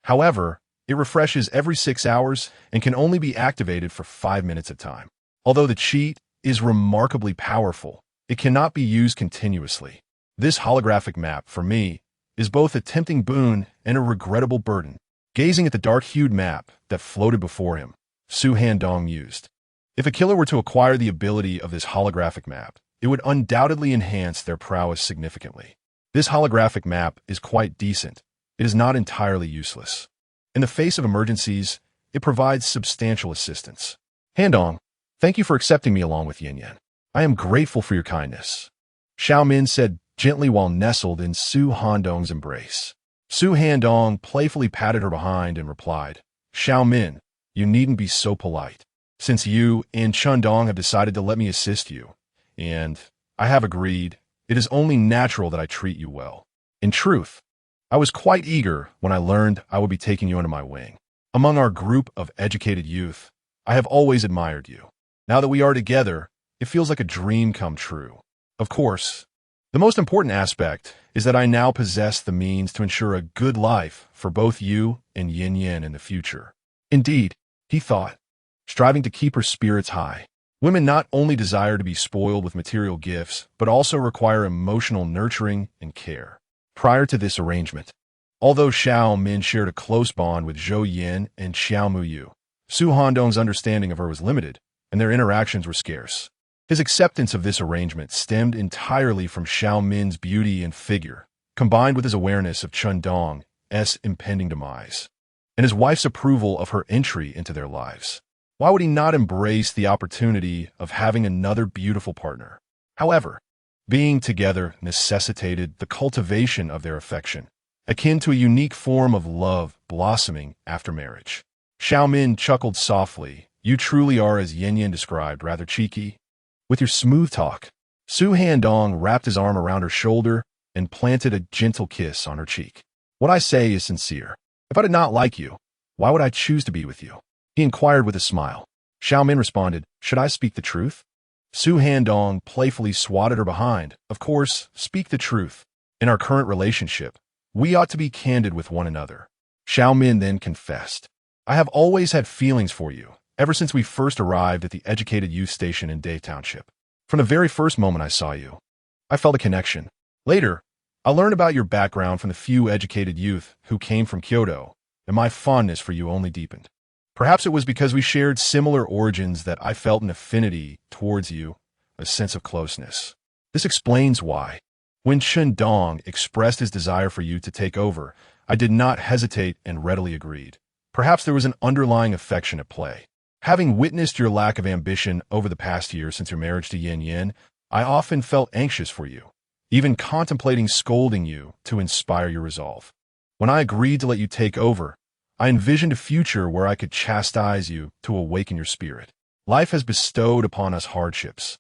However, it refreshes every 6 hours and can only be activated for 5 minutes at a time. Although the cheat is remarkably powerful, it cannot be used continuously. This holographic map, for me, is both a tempting boon and a regrettable burden. Gazing at the dark-hued map that floated before him, Su Handong mused. If a killer were to acquire the ability of this holographic map, it would undoubtedly enhance their prowess significantly. This holographic map is quite decent. It is not entirely useless. In the face of emergencies, it provides substantial assistance. Handong, thank you for accepting me along with Yin Yan. I am grateful for your kindness. Xiaomin said gently while nestled in Su Handong's embrace. Su Handong playfully patted her behind and replied, Xiaomin, you needn't be so polite. Since you and Chandong have decided to let me assist you, and I have agreed, it is only natural that I treat you well. In truth, I was quite eager when I learned I would be taking you under my wing. Among our group of educated youth, I have always admired you. Now that we are together, it feels like a dream come true. Of course, the most important aspect is that I now possess the means to ensure a good life for both you and Yin Yin in the future. Indeed, he thought, striving to keep her spirits high. Women not only desire to be spoiled with material gifts, but also require emotional nurturing and care. Prior to this arrangement, although Xiao Min shared a close bond with Zhou Yin and Xiao Muyu, Su Handong's understanding of her was limited, and their interactions were scarce. His acceptance of this arrangement stemmed entirely from Xiao Min's beauty and figure, combined with his awareness of Chandong's impending demise, and his wife's approval of her entry into their lives. Why would he not embrace the opportunity of having another beautiful partner? However, being together necessitated the cultivation of their affection, akin to a unique form of love blossoming after marriage. Xiao Min chuckled softly. You truly are, as Yin Yin described, rather cheeky. With your smooth talk, Su Handong wrapped his arm around her shoulder and planted a gentle kiss on her cheek. What I say is sincere. If I did not like you, why would I choose to be with you? He inquired with a smile. Xiao Min responded, should I speak the truth? Su Handong playfully swatted her behind. Of course, speak the truth. In our current relationship, we ought to be candid with one another. Xiao Min then confessed. I have always had feelings for you, ever since we first arrived at the educated youth station in Day Township. From the very first moment I saw you, I felt a connection. Later, I learned about your background from the few educated youth who came from Kyoto, and my fondness for you only deepened. Perhaps it was because we shared similar origins that I felt an affinity towards you, a sense of closeness. This explains why, when Chandong expressed his desire for you to take over, I did not hesitate and readily agreed. Perhaps there was an underlying affection at play. Having witnessed your lack of ambition over the past year since your marriage to Yin Yin, I often felt anxious for you, even contemplating scolding you to inspire your resolve. When I agreed to let you take over, I envisioned a future where I could chastise you to awaken your spirit. Life has bestowed upon us hardships,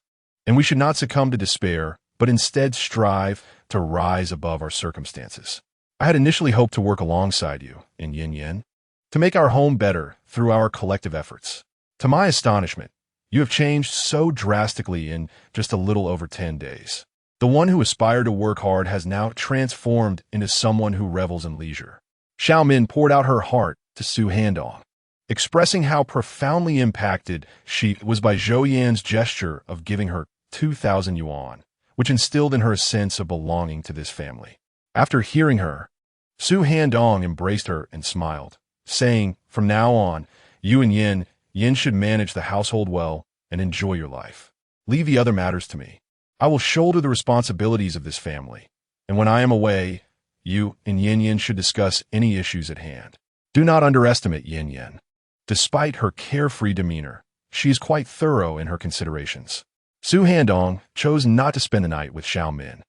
and we should not succumb to despair, but instead strive to rise above our circumstances. I had initially hoped to work alongside you in Yin Yin, to make our home better through our collective efforts. To my astonishment, you have changed so drastically in just a little over 10 days. The one who aspired to work hard has now transformed into someone who revels in leisure. Xiao Min poured out her heart to Su Handong. expressing how profoundly impacted she was by Zhou Yan's gesture of giving her 2,000 yuan, which instilled in her a sense of belonging to this family. After hearing her, Su Handong embraced her and smiled, saying, "From now on, you and Yin should manage the household well and enjoy your life. Leave the other matters to me. I will shoulder the responsibilities of this family, and when I am away, you and Yin should discuss any issues at hand. Do not underestimate Yin. Despite her carefree demeanor, she is quite thorough in her considerations." Su Handong chose not to spend the night with Xiao Min,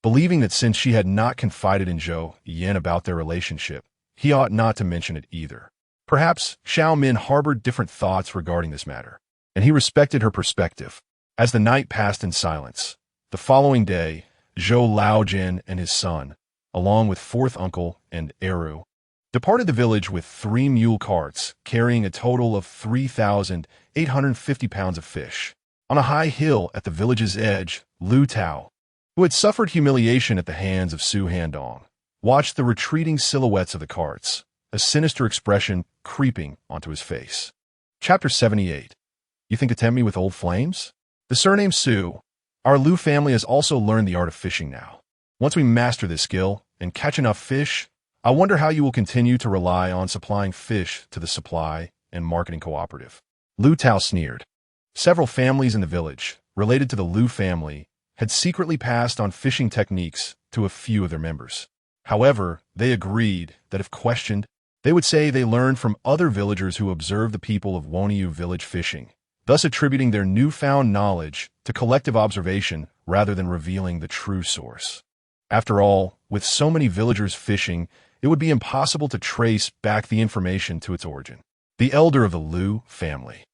believing that since she had not confided in Zhou Yin about their relationship, he ought not to mention it either. Perhaps Xiao Min harbored different thoughts regarding this matter, and he respected her perspective. As the night passed in silence, the following day, Zhou Laojin and his son, along with fourth uncle and Eru, departed the village with 3 mule carts carrying a total of 3,850 pounds of fish. On a high hill at the village's edge, Lu Tao, who had suffered humiliation at the hands of Su Handong, watched the retreating silhouettes of the carts, a sinister expression creeping onto his face. Chapter 78. You think to tempt me with old flames? The surname Su, our Lu family has also learned the art of fishing now. Once we master this skill and catch enough fish, I wonder how you will continue to rely on supplying fish to the supply and marketing cooperative. Lu Tao sneered. Several families in the village, related to the Lu family, had secretly passed on fishing techniques to a few of their members. However, they agreed that if questioned, they would say they learned from other villagers who observed the people of Woniu village fishing, thus attributing their newfound knowledge to collective observation rather than revealing the true source. After all, with so many villagers fishing, it would be impossible to trace back the information to its origin. The elder of the Lu family,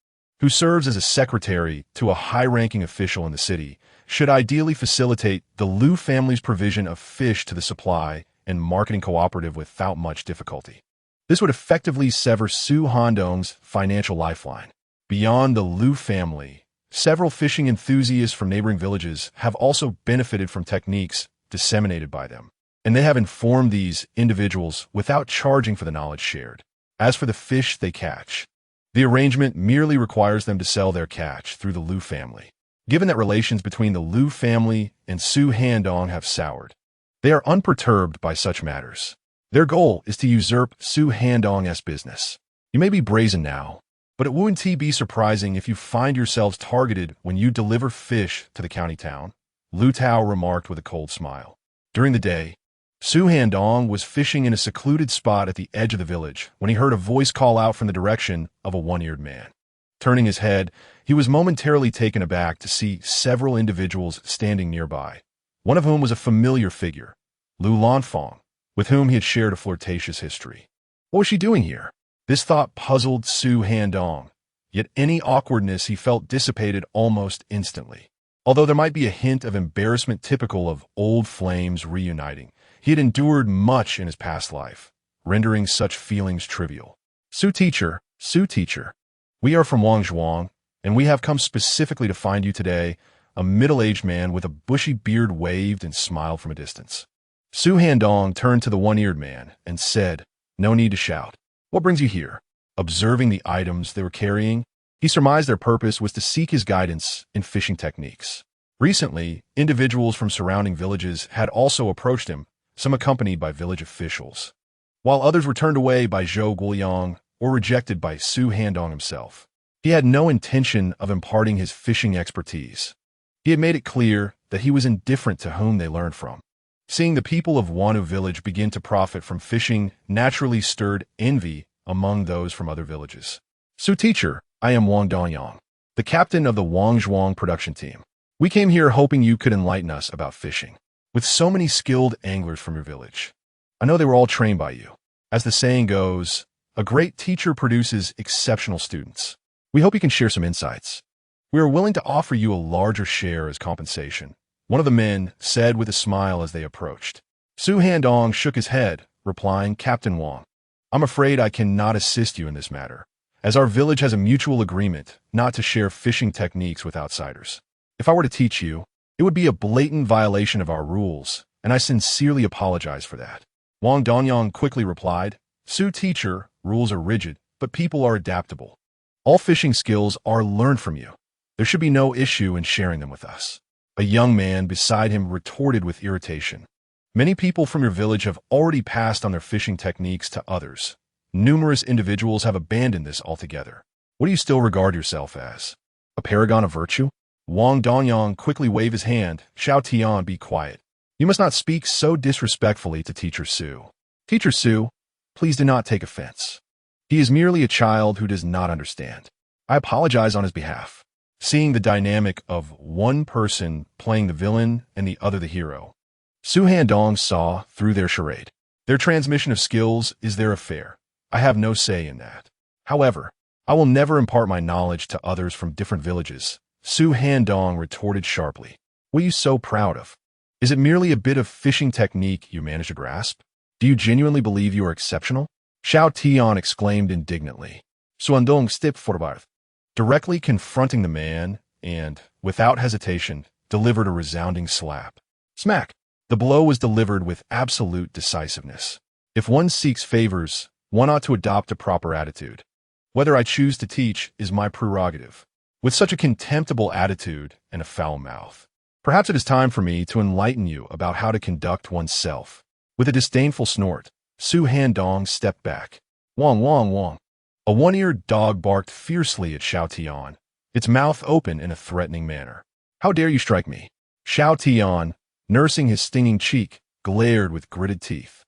who serves as a secretary to a high-ranking official in the city, should ideally facilitate the Lu family's provision of fish to the supply and marketing cooperative without much difficulty. This would effectively sever Su Handong's financial lifeline. Beyond the Lu family, several fishing enthusiasts from neighboring villages have also benefited from techniques disseminated by them, and they have informed these individuals without charging for the knowledge shared. As for the fish they catch, the arrangement merely requires them to sell their catch through the Lu family. Given that relations between the Lu family and Su Handong have soured, they are unperturbed by such matters. Their goal is to usurp Su Handong's business. You may be brazen now, but it wouldn't be surprising if you find yourselves targeted when you deliver fish to the county town, Lu Tao remarked with a cold smile. During the day, Su Handong was fishing in a secluded spot at the edge of the village when he heard a voice call out from the direction of a one-eared man. Turning his head, he was momentarily taken aback to see several individuals standing nearby, one of whom was a familiar figure, Lu Lanfang, with whom he had shared a flirtatious history. What was she doing here? This thought puzzled Su Handong, yet any awkwardness he felt dissipated almost instantly. Although there might be a hint of embarrassment typical of old flames reuniting, he had endured much in his past life, rendering such feelings trivial. Su teacher, we are from Wangzhuang, and we have come specifically to find you today." A middle-aged man with a bushy beard waved and smiled from a distance. Su Handong turned to the one-eared man and said, "No need to shout. What brings you here?" Observing the items they were carrying, he surmised their purpose was to seek his guidance in fishing techniques. Recently, individuals from surrounding villages had also approached him, some accompanied by village officials, while others were turned away by Zhou Guoyang or rejected by Su Handong himself. He had no intention of imparting his fishing expertise. He had made it clear that he was indifferent to whom they learned from. Seeing the people of Wanu village begin to profit from fishing naturally stirred envy among those from other villages. "Su teacher, I am Wang Dongyang, the captain of the Wangzhuang production team. We came here hoping you could enlighten us about fishing. With so many skilled anglers from your village, I know they were all trained by you. As the saying goes, a great teacher produces exceptional students. We hope you can share some insights. We are willing to offer you a larger share as compensation," one of the men said with a smile as they approached. Su Handong shook his head, replying, "Captain Wang, I'm afraid I cannot assist you in this matter, as our village has a mutual agreement not to share fishing techniques with outsiders. If I were to teach you, it would be a blatant violation of our rules, and I sincerely apologize for that." Wang Donyang quickly replied, "Su teacher, rules are rigid, but people are adaptable. All fishing skills are learned from you. There should be no issue in sharing them with us. A young man beside him retorted with irritation. Many people from your village have already passed on their fishing techniques to others. Numerous individuals have abandoned this altogether. What do you still regard yourself as? A paragon of virtue? Wang Dongyang quickly waved his hand. Xiao Tian, be quiet. You must not speak so disrespectfully to Teacher Su. Teacher Su, please do not take offense. He is merely a child who does not understand. I apologize on his behalf. Seeing the dynamic of one person playing the villain and the other the hero, Su Handong saw through their charade. Their transmission of skills is their affair. I have no say in that. However, I will never impart my knowledge to others from different villages. Su Handong retorted sharply. What are you so proud of? Is it merely a bit of fishing technique you managed to grasp? Do you genuinely believe you are exceptional? Xiao Tian exclaimed indignantly. Suandong stepped forward, directly confronting the man and, without hesitation, delivered a resounding slap. Smack! The blow was delivered with absolute decisiveness. If one seeks favors, one ought to adopt a proper attitude. Whether I choose to teach is my prerogative. With such a contemptible attitude and a foul mouth, perhaps it is time for me to enlighten you about how to conduct oneself. With a disdainful snort, Su Handong stepped back. Wong, wong, wong. A one-eared dog barked fiercely at Xiao Tian, its mouth open in a threatening manner. How dare you strike me? Xiao Tian, nursing his stinging cheek, glared with gritted teeth.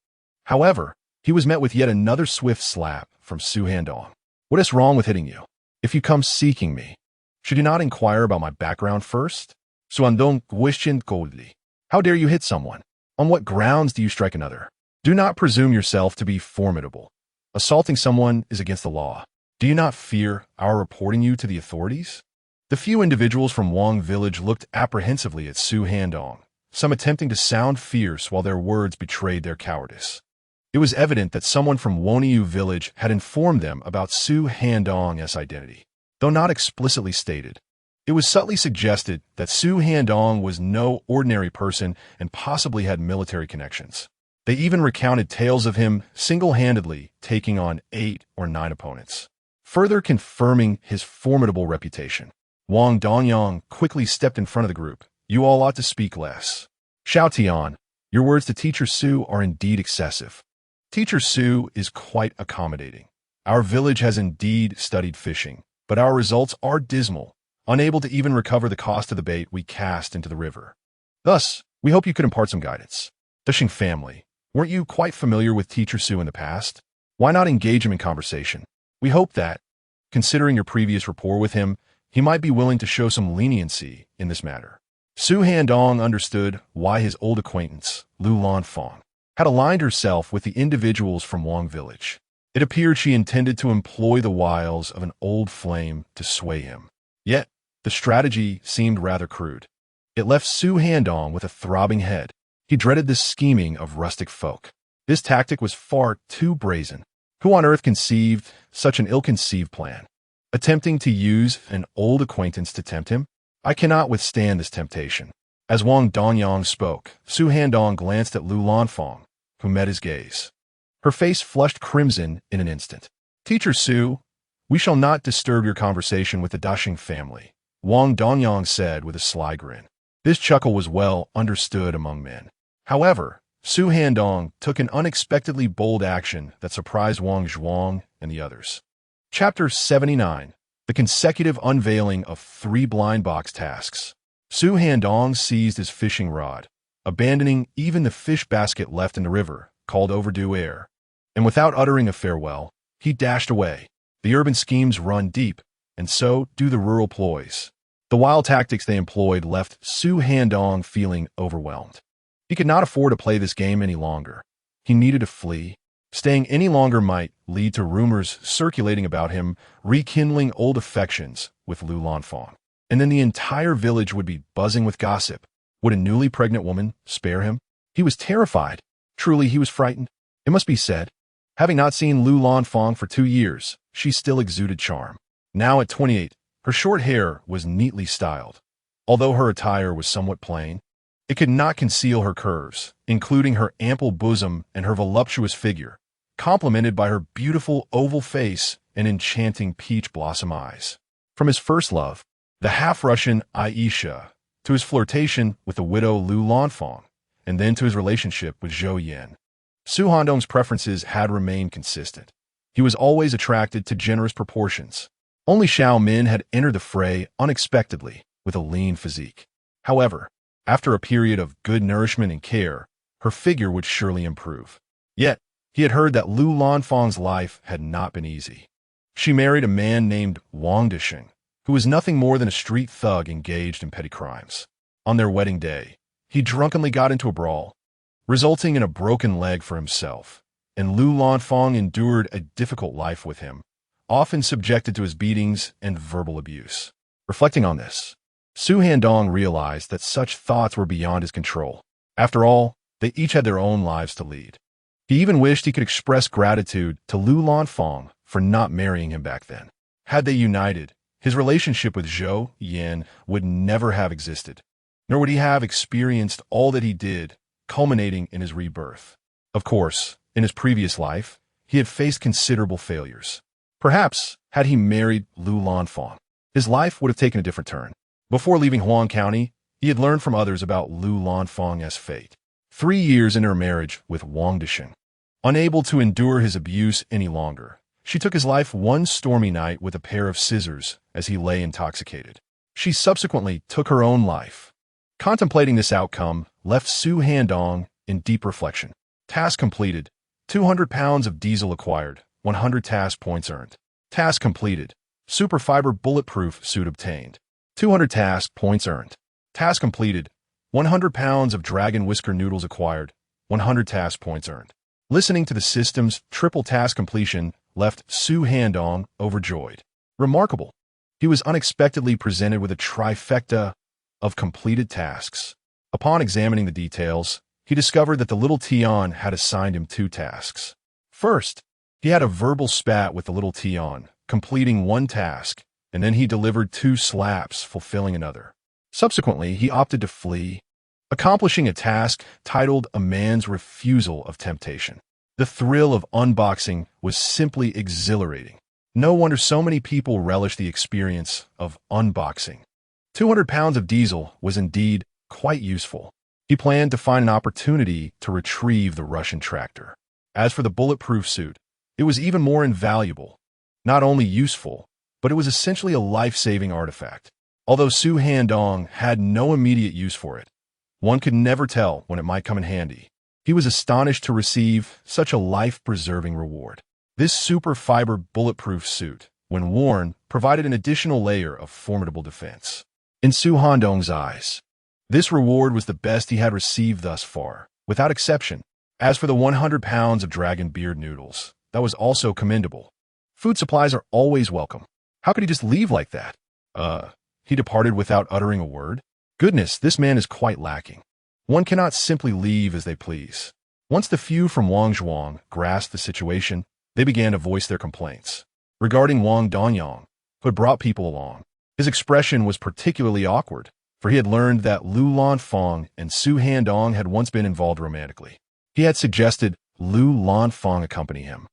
However, he was met with yet another swift slap from Su Handong. What is wrong with hitting you? If you come seeking me, should you not inquire about my background first? Suandong questioned coldly. How dare you hit someone? On what grounds do you strike another? Do not presume yourself to be formidable. Assaulting someone is against the law. Do you not fear our reporting you to the authorities? The few individuals from Wang village looked apprehensively at Su Handong, some attempting to sound fierce while their words betrayed their cowardice. It was evident that someone from Woniu village had informed them about Su Handong's identity. Though not explicitly stated, it was subtly suggested that Su Handong was no ordinary person and possibly had military connections. They even recounted tales of him single-handedly taking on 8 or 9 opponents, further confirming his formidable reputation. Wang Dongyang quickly stepped in front of the group. You all ought to speak less. Xiao Tian, your words to Teacher Su are indeed excessive. Teacher Su is quite accommodating. Our village has indeed studied fishing, but our results are dismal, unable to even recover the cost of the bait we cast into the river. Thus, we hope you could impart some guidance. Fishing family, weren't you quite familiar with Teacher Su in the past? Why not engage him in conversation? We hope that, considering your previous rapport with him, he might be willing to show some leniency in this matter. Su Handong understood why his old acquaintance, Lu Lanfang, had aligned herself with the individuals from Wang village. It appeared she intended to employ the wiles of an old flame to sway him. Yet, the strategy seemed rather crude. It left Su Handong with a throbbing head. He dreaded this scheming of rustic folk. This tactic was far too brazen. Who on earth conceived such an ill-conceived plan? Attempting to use an old acquaintance to tempt him? I cannot withstand this temptation. As Wang Dongyang spoke, Su Handong glanced at Lu Lanfang, who met his gaze. Her face flushed crimson in an instant. Teacher Su, we shall not disturb your conversation with the Dashing family, Wang Dongyang said with a sly grin. This chuckle was well understood among men. However, Su Handong took an unexpectedly bold action that surprised Wang Zhuang and the others. Chapter 79. The consecutive unveiling of 3 blind box tasks. Su Handong seized his fishing rod, abandoning even the fish basket left in the river, called overdue air. And without uttering a farewell, he dashed away. The urban schemes run deep, and so do the rural ploys. The wild tactics they employed left Su Handong feeling overwhelmed. He could not afford to play this game any longer. He needed to flee. Staying any longer might lead to rumors circulating about him rekindling old affections with Lu Lanfang. And then the entire village would be buzzing with gossip. Would a newly pregnant woman spare him? He was terrified. Truly, he was frightened. It must be said, having not seen Lu Lanfang for 2 years, she still exuded charm. Now at 28, her short hair was neatly styled. Although her attire was somewhat plain, it could not conceal her curves, including her ample bosom and her voluptuous figure. complemented by her beautiful oval face and enchanting peach blossom eyes. From his first love, the half-Russian Aisha, to his flirtation with the widow Lu Lanfang, and then to his relationship with Zhou Yan, Su Handong's preferences had remained consistent. He was always attracted to generous proportions. Only Xiao Min had entered the fray unexpectedly with a lean physique. However, after a period of good nourishment and care, her figure would surely improve. Yet, he had heard that Lu Lanfang's life had not been easy. She married a man named Wang Disheng, who was nothing more than a street thug engaged in petty crimes. On their wedding day, he drunkenly got into a brawl, resulting in a broken leg for himself, and Lu Lanfang endured a difficult life with him, often subjected to his beatings and verbal abuse. Reflecting on this, Su Handong realized that such thoughts were beyond his control. After all, they each had their own lives to lead. He even wished he could express gratitude to Lu Lanfang for not marrying him back then. Had they united, his relationship with Zhou Yan would never have existed, nor would he have experienced all that he did, culminating in his rebirth. Of course, in his previous life, he had faced considerable failures. Perhaps, had he married Lu Lanfang, his life would have taken a different turn. Before leaving Huang County, he had learned from others about Lu Lanfang's fate. 3 years into her marriage with Wang Disheng, unable to endure his abuse any longer, she took his life one stormy night with a pair of scissors as he lay intoxicated. She subsequently took her own life. Contemplating this outcome left Su Handong in deep reflection. Task completed. 200 pounds of diesel acquired. 100 task points earned. Task completed. Superfiber bulletproof suit obtained. 200 task points earned. Task completed. 100 pounds of dragon whisker noodles acquired. 100 task points earned. Listening to the system's triple task completion left Su Handong overjoyed. Remarkable. He was unexpectedly presented with a trifecta of completed tasks. Upon examining the details, he discovered that the little Tian had assigned him 2 tasks. First, he had a verbal spat with the little Tian, completing 1 task, and then he delivered 2 slaps, fulfilling another. Subsequently, he opted to flee, accomplishing a task titled A Man's Refusal of Temptation. The thrill of unboxing was simply exhilarating. No wonder so many people relish the experience of unboxing. 200 pounds of diesel was indeed quite useful. He planned to find an opportunity to retrieve the Russian tractor. As for the bulletproof suit, it was even more invaluable. Not only useful, but it was essentially a life-saving artifact. Although Su Handong had no immediate use for it, one could never tell when it might come in handy. He was astonished to receive such a life-preserving reward. This super fiber bulletproof suit, when worn, provided an additional layer of formidable defense. In Su Handong's eyes, this reward was the best he had received thus far, without exception. As for the 100 pounds of dragon beard noodles, that was also commendable. Food supplies are always welcome. How could he just leave like that? He departed without uttering a word? Goodness, this man is quite lacking. One cannot simply leave as they please. Once the few from Wangzhuang grasped the situation, they began to voice their complaints. Regarding Wang Danyang, who had brought people along, his expression was particularly awkward, for he had learned that Lu Lanfang and Su Handong had once been involved romantically. He had suggested Lu Lanfang accompany him,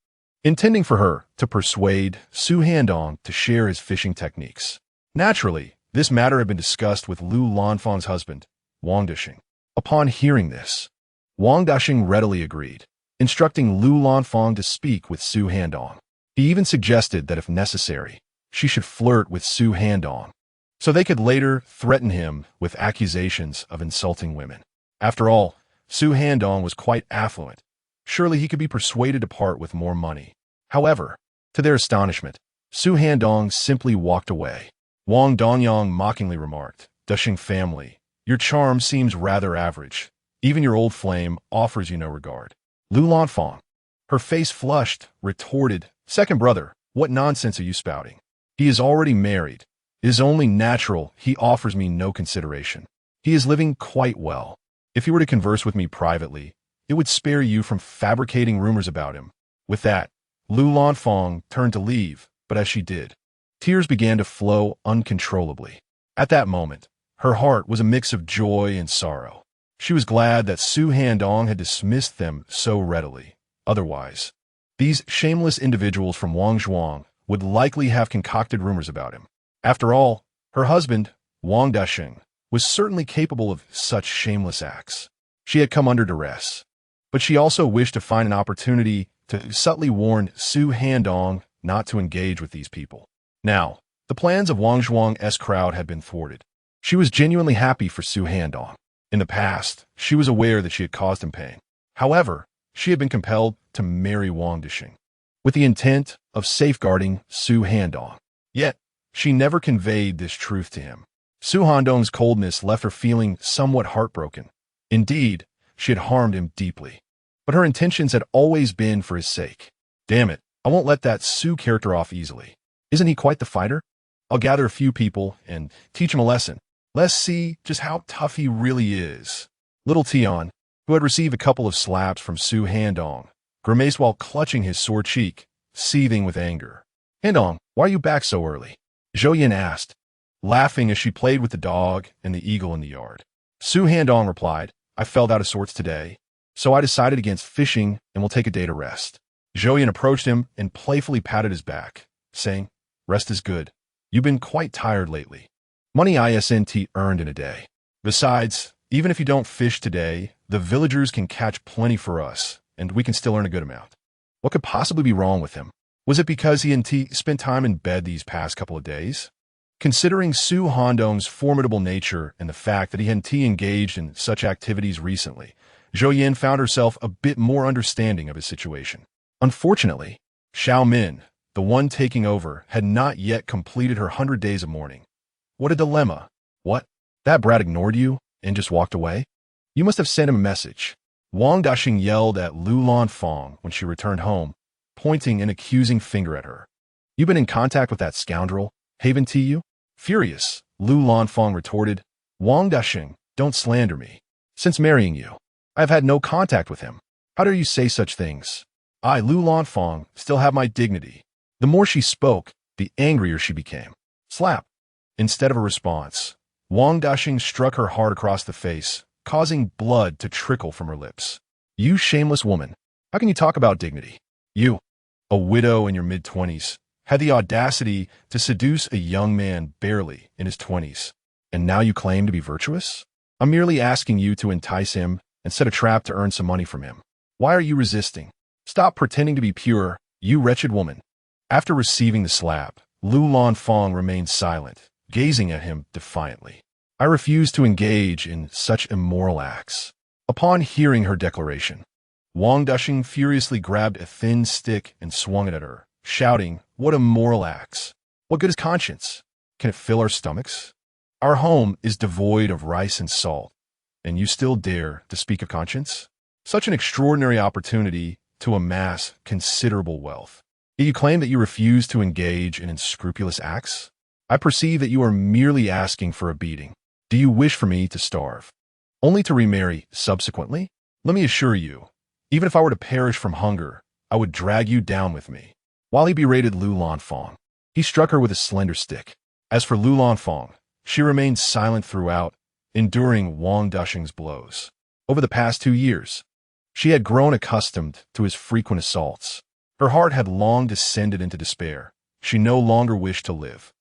intending for her to persuade Su Handong to share his fishing techniques. Naturally, this matter had been discussed with Lu Lanfang's husband, Wang Disheng. Upon hearing this, Wang Disheng readily agreed, instructing Lu Lanfang to speak with Su Handong. He even suggested that if necessary, she should flirt with Su Handong, so they could later threaten him with accusations of insulting women. After all, Su Handong was quite affluent. Surely he could be persuaded to part with more money. However, to their astonishment, Su Handong simply walked away. Wang Danyang mockingly remarked, "Disheng family, your charm seems rather average. Even your old flame offers you no regard." Lu Lanfang, her face flushed, retorted, "Second brother, what nonsense are you spouting? He is already married. It is only natural he offers me no consideration. He is living quite well. If he were to converse with me privately, it would spare you from fabricating rumors about him." With that, Lu Lanfang turned to leave, but as she did, tears began to flow uncontrollably. At that moment, her heart was a mix of joy and sorrow. She was glad that Su Handong had dismissed them so readily. Otherwise, These shameless individuals from Wangzhuang would likely have concocted rumors about him. After all, her husband, Wang Dasheng, was certainly capable of such shameless acts. She had come under duress, but she also wished to find an opportunity to subtly warn Su Handong not to engage with these people. Now, the plans of Wang Zhuang's crowd had been thwarted. She was genuinely happy for Su Handong. In the past, she was aware that she had caused him pain. However, she had been compelled to marry Wang Dasheng with the intent of safeguarding Su Handong. Yet, she never conveyed this truth to him. Su Handong's coldness left her feeling somewhat heartbroken. Indeed, she had harmed him deeply. But her intentions had always been for his sake. Damn it, I won't let that Su character off easily. Isn't he quite the fighter? I'll gather a few people and teach him a lesson. Let's see just how tough he really is. Little Tian, who had received a couple of slaps from Su Handong, grimaced while clutching his sore cheek, seething with anger. Handong, why are you back so early? Zhou Yin asked, laughing as she played with the dog and the eagle in the yard. Su Handong replied, I felt out of sorts today, so I decided against fishing and will take a day to rest. Zhou Yin approached him and playfully patted his back, saying, Rest is good. You've been quite tired lately. Money isn't earned in a day. Besides, even if you don't fish today, the villagers can catch plenty for us, and we can still earn a good amount. What could possibly be wrong with him? Was it because he and T spent time in bed these past couple of days? Considering Su Handong's formidable nature and the fact that he and T engaged in such activities recently, Zhou Yin found herself a bit more understanding of his situation. Unfortunately, Xiao Min, the one taking over, had not yet completed her 100 days of mourning. What a dilemma. What? That brat ignored you and just walked away? You must have sent him a message. Wang Dasheng yelled at Lu Lanfang when she returned home, pointing an accusing finger at her. You've been in contact with that scoundrel, Haven Tu? Furious, Lu Lanfang retorted, Wang Dasheng, don't slander me. Since marrying you, I have had no contact with him. How dare you say such things? I, Lu Lanfang, still have my dignity. The more she spoke, the angrier she became. Slap. Instead of a response, Wang Dasheng struck her hard across the face, causing blood to trickle from her lips. You shameless woman, how can you talk about dignity? You, a widow in your mid-20s, had the audacity to seduce a young man barely in his 20s, and now you claim to be virtuous? I'm merely asking you to entice him and set a trap to earn some money from him. Why are you resisting? Stop pretending to be pure, you wretched woman. After receiving the slap, Lu Lanfang remained silent, gazing at him defiantly. I refuse to engage in such immoral acts. Upon hearing her declaration, Wang Dasheng furiously grabbed a thin stick and swung it at her, shouting, What immoral acts! What good is conscience? Can it fill our stomachs? Our home is devoid of rice and salt, and you still dare to speak of conscience? Such an extraordinary opportunity to amass considerable wealth. Yet you claim that you refuse to engage in unscrupulous acts? I perceive that you are merely asking for a beating. Do you wish for me to starve, only to remarry subsequently? Let me assure you, even if I were to perish from hunger, I would drag you down with me. While he berated Lu Lanfang, he struck her with a slender stick. As for Lu Lanfang, she remained silent throughout, enduring Wang Dasheng's blows. Over the past 2 years, she had grown accustomed to his frequent assaults. Her heart had long descended into despair. She no longer wished to live.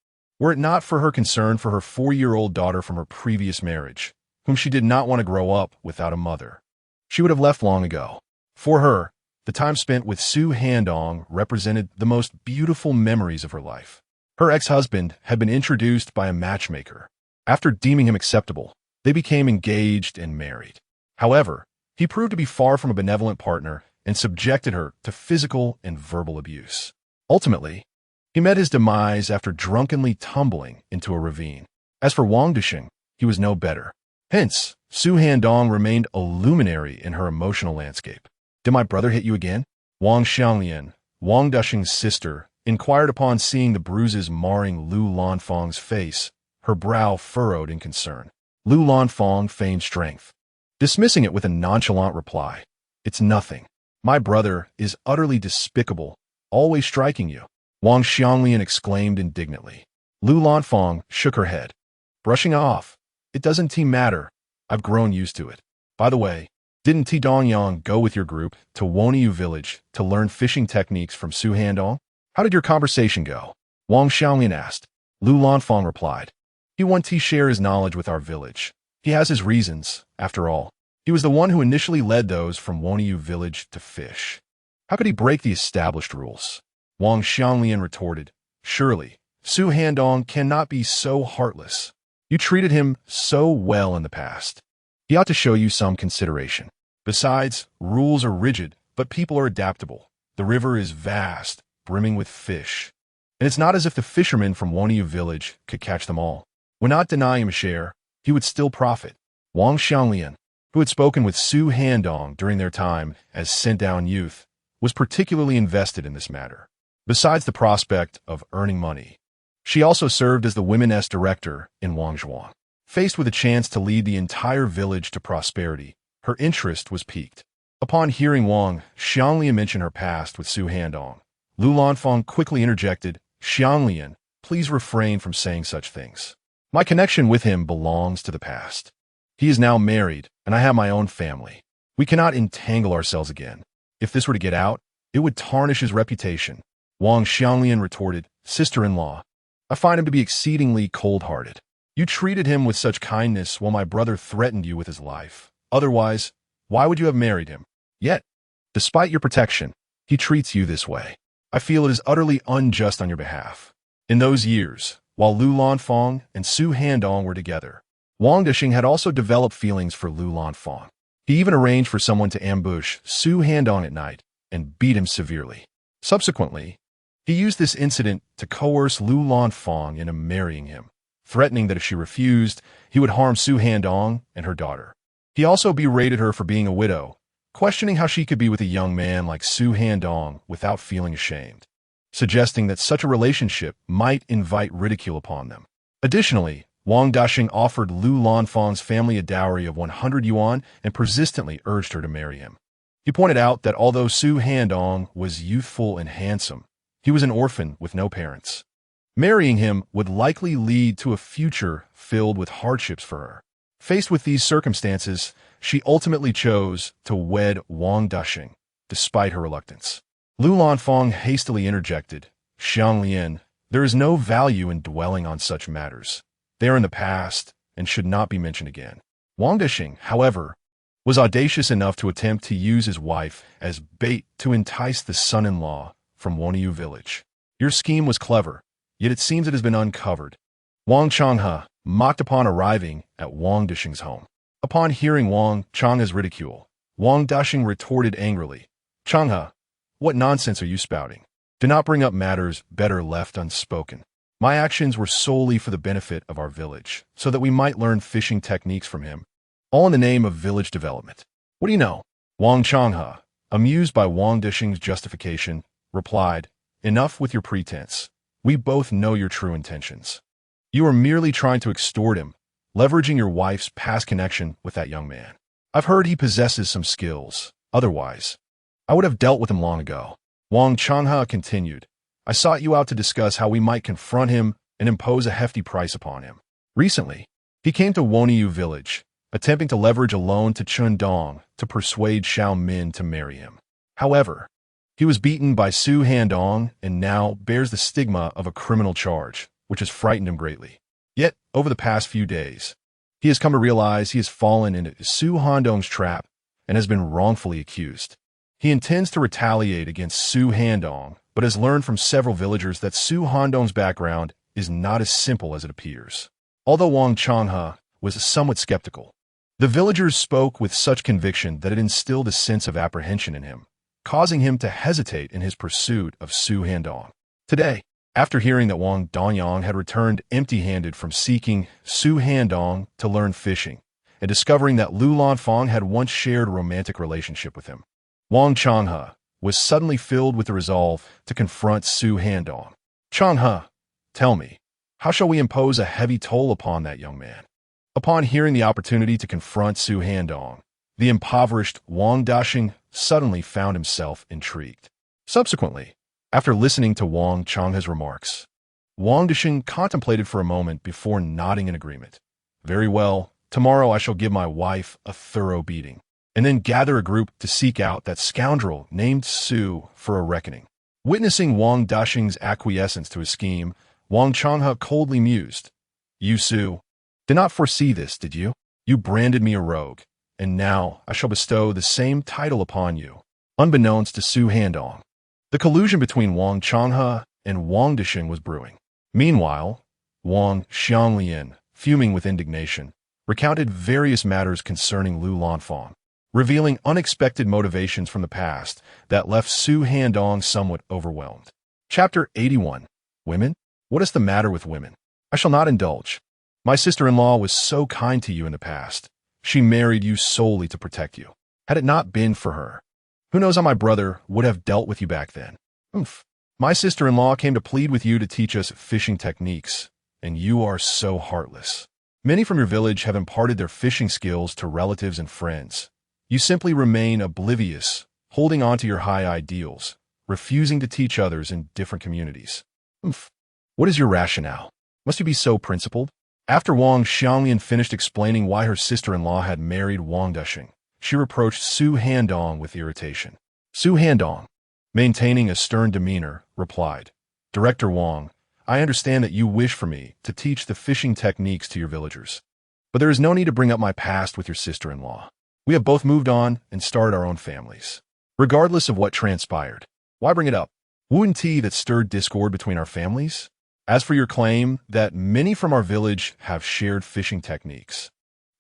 Were it not for her concern for her 4-year-old daughter from her previous marriage, whom she did not want to grow up without a mother, she would have left long ago. For her, the time spent with Su Handong represented the most beautiful memories of her life. Her ex-husband had been introduced by a matchmaker. After deeming him acceptable, they became engaged and married. However, he proved to be far from a benevolent partner and subjected her to physical and verbal abuse. Ultimately, he met his demise after drunkenly tumbling into a ravine. As for Wang Dasheng, he was no better. Hence, Su Handong remained a luminary in her emotional landscape. Did my brother hit you again? Wang Xianglian, Wang Dasheng's sister, inquired upon seeing the bruises marring Lu Lanfang's face, her brow furrowed in concern. Lu Lanfang feigned strength, dismissing it with a nonchalant reply. It's nothing. My brother is utterly despicable, always striking you. Wang Xianglian exclaimed indignantly. Lu Lanfang shook her head, brushing off. It doesn't matter. I've grown used to it. By the way, Didn't Ti Dongyang go with your group to Woniu village to learn fishing techniques from Su Handong? How did your conversation go? Wang Xiaolin asked. Lu Lanfang replied. He wanted to share his knowledge with our village. He has his reasons, after all. He was the one who initially led those from Woniu village to fish. How could he break the established rules? Wang Xiaolin retorted. Surely, Su Handong cannot be so heartless. You treated him so well in the past. He ought to show you some consideration. Besides, rules are rigid, but people are adaptable. The river is vast, brimming with fish. And it's not as if the fishermen from Woniu village could catch them all. When not denying him a share, he would still profit. Wang Xiaolian, who had spoken with Su Handong during their time as sent-down youth, was particularly invested in this matter. Besides the prospect of earning money, she also served as the Women's director in Wangzhuang. Faced with a chance to lead the entire village to prosperity, her interest was piqued. Upon hearing Wang Xiaolian mention her past with Su Handong, Lu Lanfang quickly interjected, Xiaolian, please refrain from saying such things. My connection with him belongs to the past. He is now married, and I have my own family. We cannot entangle ourselves again. If this were to get out, it would tarnish his reputation. Wang Xiaolian retorted, sister-in-law, I find him to be exceedingly cold-hearted. You treated him with such kindness while my brother threatened you with his life. Otherwise, why would you have married him? Yet, despite your protection, he treats you this way. I feel it is utterly unjust on your behalf. In those years, while Lu Lanfang and Su Handong were together, Wang Dishing had also developed feelings for Lu Lanfang. He even arranged for someone to ambush Su Handong at night and beat him severely. Subsequently, he used this incident to coerce Lu Lanfang into marrying him, threatening that if she refused, he would harm Su Handong and her daughter. He also berated her for being a widow, questioning how she could be with a young man like Su Handong without feeling ashamed, suggesting that such a relationship might invite ridicule upon them. Additionally, Wang Dashing offered Lu Lanfang's family a dowry of 100 yuan and persistently urged her to marry him. He pointed out that although Su Handong was youthful and handsome, he was an orphan with no parents. Marrying him would likely lead to a future filled with hardships for her. Faced with these circumstances, she ultimately chose to wed Wang Dashing, despite her reluctance. Lu Lanfang hastily interjected, Xianglian, there is no value in dwelling on such matters. They are in the past and should not be mentioned again. Wang Dashing, however, was audacious enough to attempt to use his wife as bait to entice the son-in-law from Woniu village. Your scheme was clever, yet it seems it has been uncovered. Wang Changhe mocked upon arriving at Wang Dashing's home. Upon hearing Wang Changhe's ridicule, Wang Dashing retorted angrily, Changhe, what nonsense are you spouting? Do not bring up matters better left unspoken. My actions were solely for the benefit of our village, so that we might learn fishing techniques from him, all in the name of village development. What do you know? Wang Changhe, amused by Wang Dashing's justification, replied, enough with your pretense. We both know your true intentions. You are merely trying to extort him, leveraging your wife's past connection with that young man. I've heard he possesses some skills. Otherwise, I would have dealt with him long ago. Wang Changhe continued, I sought you out to discuss how we might confront him and impose a hefty price upon him. Recently, he came to Woniu village, attempting to leverage a loan to Handong to persuade Xiao Min to marry him. However, he was beaten by Su Handong and now bears the stigma of a criminal charge, which has frightened him greatly. Yet, over the past few days, he has come to realize he has fallen into Su Handong's trap and has been wrongfully accused. He intends to retaliate against Su Handong, but has learned from several villagers that Su Handong's background is not as simple as it appears. Although Wang Changhe was somewhat skeptical, the villagers spoke with such conviction that it instilled a sense of apprehension in him, causing him to hesitate in his pursuit of Su Handong. Today, after hearing that Wang Dongyang had returned empty-handed from seeking Su Handong to learn fishing, and discovering that Lu Lanfang had once shared a romantic relationship with him, Wang Changhe was suddenly filled with the resolve to confront Su Handong. Changhe, tell me, how shall we impose a heavy toll upon that young man? Upon hearing the opportunity to confront Su Handong, the impoverished Wang Dashing suddenly found himself intrigued. Subsequently, after listening to Wang Changhe's remarks, Wang Dashing contemplated for a moment before nodding in agreement. Very well, tomorrow I shall give my wife a thorough beating. and then gather a group to seek out that scoundrel named Su for a reckoning. Witnessing Wang Dushing's acquiescence to his scheme, Wang Changhe coldly mused, "You, Su, did not foresee this, did you? You branded me a rogue, and now I shall bestow the same title upon you." Unbeknownst to Su Handong, the collusion between Wang Changhe and Wang Dushing was brewing. Meanwhile, Wang Xianglian, fuming with indignation, recounted various matters concerning Lu Lanfang, revealing unexpected motivations from the past that left Su Handong somewhat overwhelmed. Chapter 81. Women? What is the matter with women? I shall not indulge. My sister-in-law was so kind to you in the past. She married you solely to protect you. Had it not been for her, who knows how my brother would have dealt with you back then? Oomph. My sister-in-law came to plead with you to teach us fishing techniques, and you are so heartless. Many from your village have imparted their fishing skills to relatives and friends. You simply remain oblivious, holding on to your high ideals, refusing to teach others in different communities. Oomph. What is your rationale? Must you be so principled? After Wang Xianglian finished explaining why her sister-in-law had married Wang Dushing, she reproached Su Handong with irritation. Su Handong, maintaining a stern demeanor, replied, "Director Wang, I understand that you wish for me to teach the fishing techniques to your villagers. But there is no need to bring up my past with your sister-in-law. We have both moved on and started our own families. Regardless of what transpired, why bring it up? Wouldn't tea that stirred discord between our families? As for your claim that many from our village have shared fishing techniques,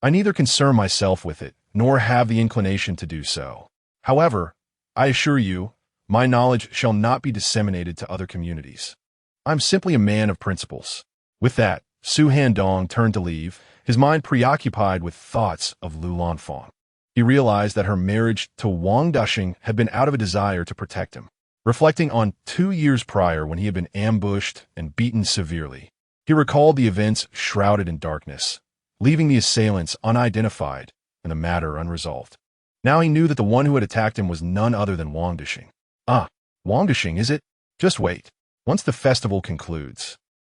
I neither concern myself with it nor have the inclination to do so. However, I assure you, my knowledge shall not be disseminated to other communities. I'm simply a man of principles." With that, Su Handong turned to leave, his mind preoccupied with thoughts of Lu Lanfang. He realized that her marriage to Wang Dushing had been out of a desire to protect him. Reflecting on 2 years prior when he had been ambushed and beaten severely, he recalled the events shrouded in darkness, leaving the assailants unidentified and the matter unresolved. Now he knew that the one who had attacked him was none other than Wang Dushing. Ah, Wang Dushing, is it? Just wait. Once the festival concludes,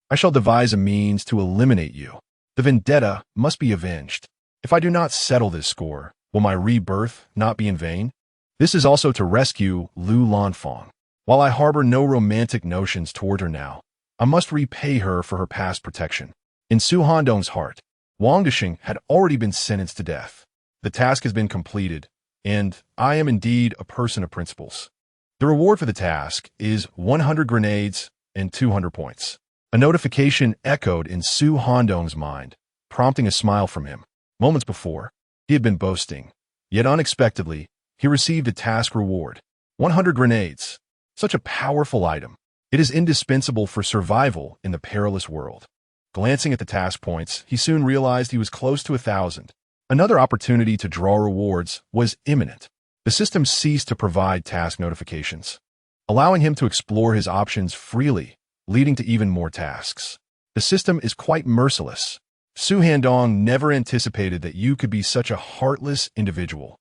I shall devise a means to eliminate you. The vendetta must be avenged. If I do not settle this score, will my rebirth not be in vain? This is also to rescue Lu Lanfang. While I harbor no romantic notions toward her now, I must repay her for her past protection. In Su Handong's heart, Wang Dushing had already been sentenced to death. The task has been completed, and I am indeed a person of principles. The reward for the task is 100 grenades and 200 points. A notification echoed in Su Handong's mind, prompting a smile from him. Moments before, he had been boasting, yet unexpectedly, he received a task reward. 100 grenades. Such a powerful item. It is indispensable for survival in the perilous world. Glancing at the task points, he soon realized he was close to 1,000. Another opportunity to draw rewards was imminent. The system ceased to provide task notifications, allowing him to explore his options freely, leading to even more tasks. The system is quite merciless. Su Handong never anticipated that you could be such a heartless individual.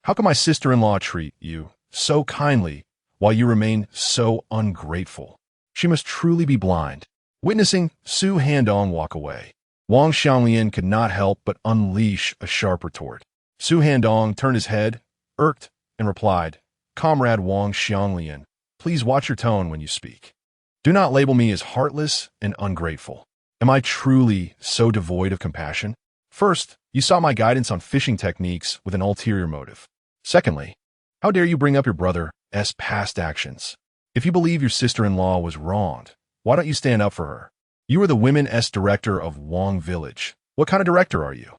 How can my sister-in-law treat you so kindly while you remain so ungrateful? She must truly be blind. Witnessing Su Handong walk away, Wang Xianglian could not help but unleash a sharp retort. Su Handong turned his head, irked, and replied, "Comrade Wang Xianglian, please watch your tone when you speak. Do not label me as heartless and ungrateful. Am I truly so devoid of compassion? First, you saw my guidance on fishing techniques with an ulterior motive. Secondly, how dare you bring up your brother's past actions? If you believe your sister-in-law was wronged, why don't you stand up for her? You are the women's director of Wang Village. What kind of director are you?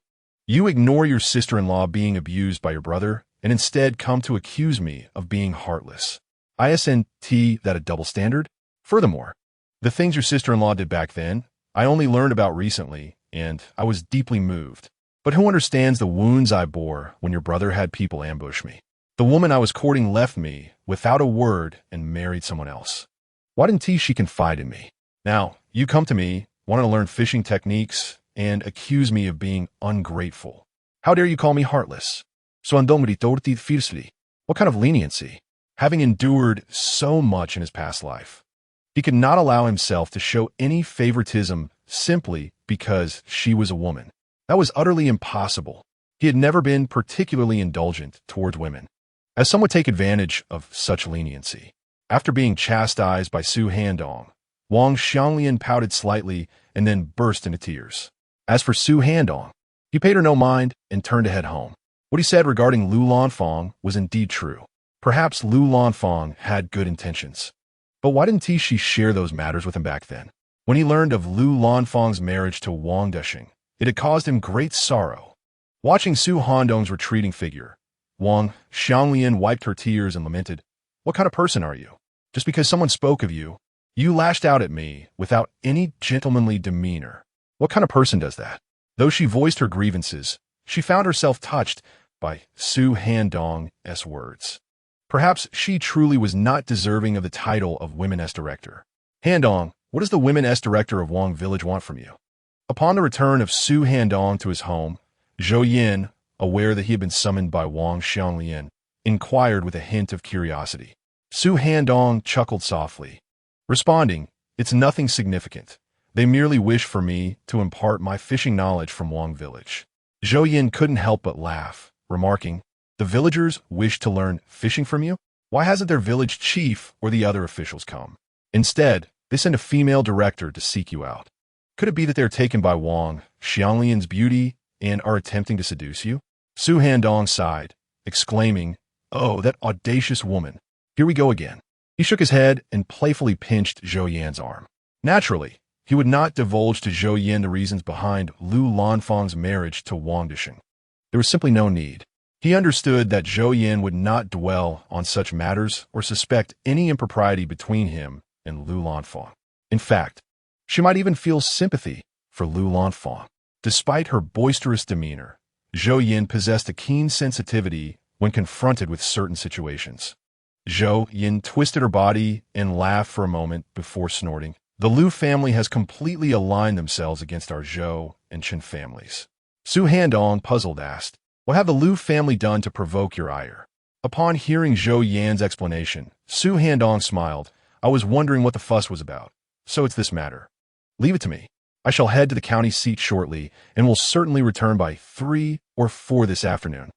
You ignore your sister-in-law being abused by your brother and instead come to accuse me of being heartless. Isn't that a double standard? Furthermore, the things your sister-in-law did back then, I only learned about recently, and I was deeply moved. But who understands the wounds I bore when your brother had people ambush me? The woman I was courting left me without a word and married someone else. Why didn't she confide in me? Now, you come to me, wanting to learn fishing techniques, and accuse me of being ungrateful. How dare you call me heartless? So Handong ritorti fiercely. What kind of leniency? Having endured so much in his past life, he could not allow himself to show any favoritism simply because she was a woman. That was utterly impossible. He had never been particularly indulgent towards women, as some would take advantage of such leniency. After being chastised by Su Handong, Wang Xianglian pouted slightly and then burst into tears. As for Su Handong, he paid her no mind and turned to head home. What he said regarding Lu Lanfang was indeed true. Perhaps Lu Lanfang had good intentions. But why didn't she share those matters with him back then? When he learned of Lu Lanfang's marriage to Wang Desheng, it had caused him great sorrow. Watching Su Handong's retreating figure, Wang Xianglian wiped her tears and lamented, "What kind of person are you? Just because someone spoke of you, you lashed out at me without any gentlemanly demeanor. What kind of person does that?" Though she voiced her grievances, she found herself touched by Su Handong's words. Perhaps she truly was not deserving of the title of Women's Director. "Handong, what does the Women's Director of Wang Village want from you?" Upon the return of Su Handong to his home, Zhou Yin, aware that he had been summoned by Wang Xianglian, inquired with a hint of curiosity. Su Handong chuckled softly, responding, "It's nothing significant. They merely wish for me to impart my fishing knowledge from Wang Village." Zhou Yin couldn't help but laugh, remarking, "The villagers wish to learn fishing from you? Why hasn't their village chief or the other officials come? Instead, they send a female director to seek you out. Could it be that they're taken by Wang Xianglian's beauty and are attempting to seduce you?" Su Handong sighed, exclaiming, "Oh, that audacious woman. Here we go again." He shook his head and playfully pinched Zhou Yan's arm. Naturally, he would not divulge to Zhou Yan the reasons behind Lu Lanfang's marriage to Wang Desheng. There was simply no need. He understood that Zhou Yan would not dwell on such matters or suspect any impropriety between him and Lu Lanfang. In fact, she might even feel sympathy for Lu Lanfang. Despite her boisterous demeanor, Zhou Yan possessed a keen sensitivity when confronted with certain situations. Zhou Yan twisted her body and laughed for a moment before snorting. "The Lu family has completely aligned themselves against our Zhou and Chen families." Su Handong, puzzled, asked, "What have the Lu family done to provoke your ire?" Upon hearing Zhou Yan's explanation, Su Handong smiled. "I was wondering what the fuss was about. So it's this matter. Leave it to me. I shall head to the county seat shortly and will certainly return by 3 or 4 this afternoon."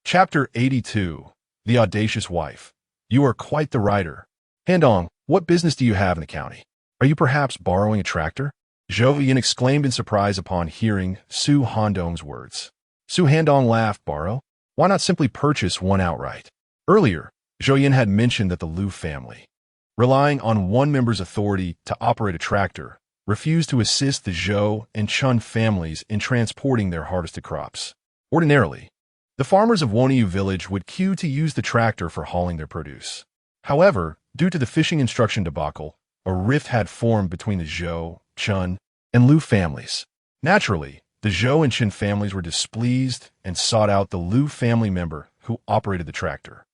Chapter 82. The Audacious Wife. "You are quite the writer. Handong, what business do you have in the county? Are you perhaps borrowing a tractor?" Zhou Yan exclaimed in surprise upon hearing Su Handong's words. Su Handong laughed. "Borrow? Why not simply purchase one outright?" Earlier, Zhou Yan had mentioned that the Lu family, relying on one member's authority to operate a tractor, refused to assist the Zhou and Chun families in transporting their harvested crops. Ordinarily, the farmers of Woniyu village would queue to use the tractor for hauling their produce. However, due to the fishing instruction debacle, a rift had formed between the Zhou, Chun, and Lu families. Naturally, the Zhou and Chen families were displeased and sought out the Lu family member who operated the tractor.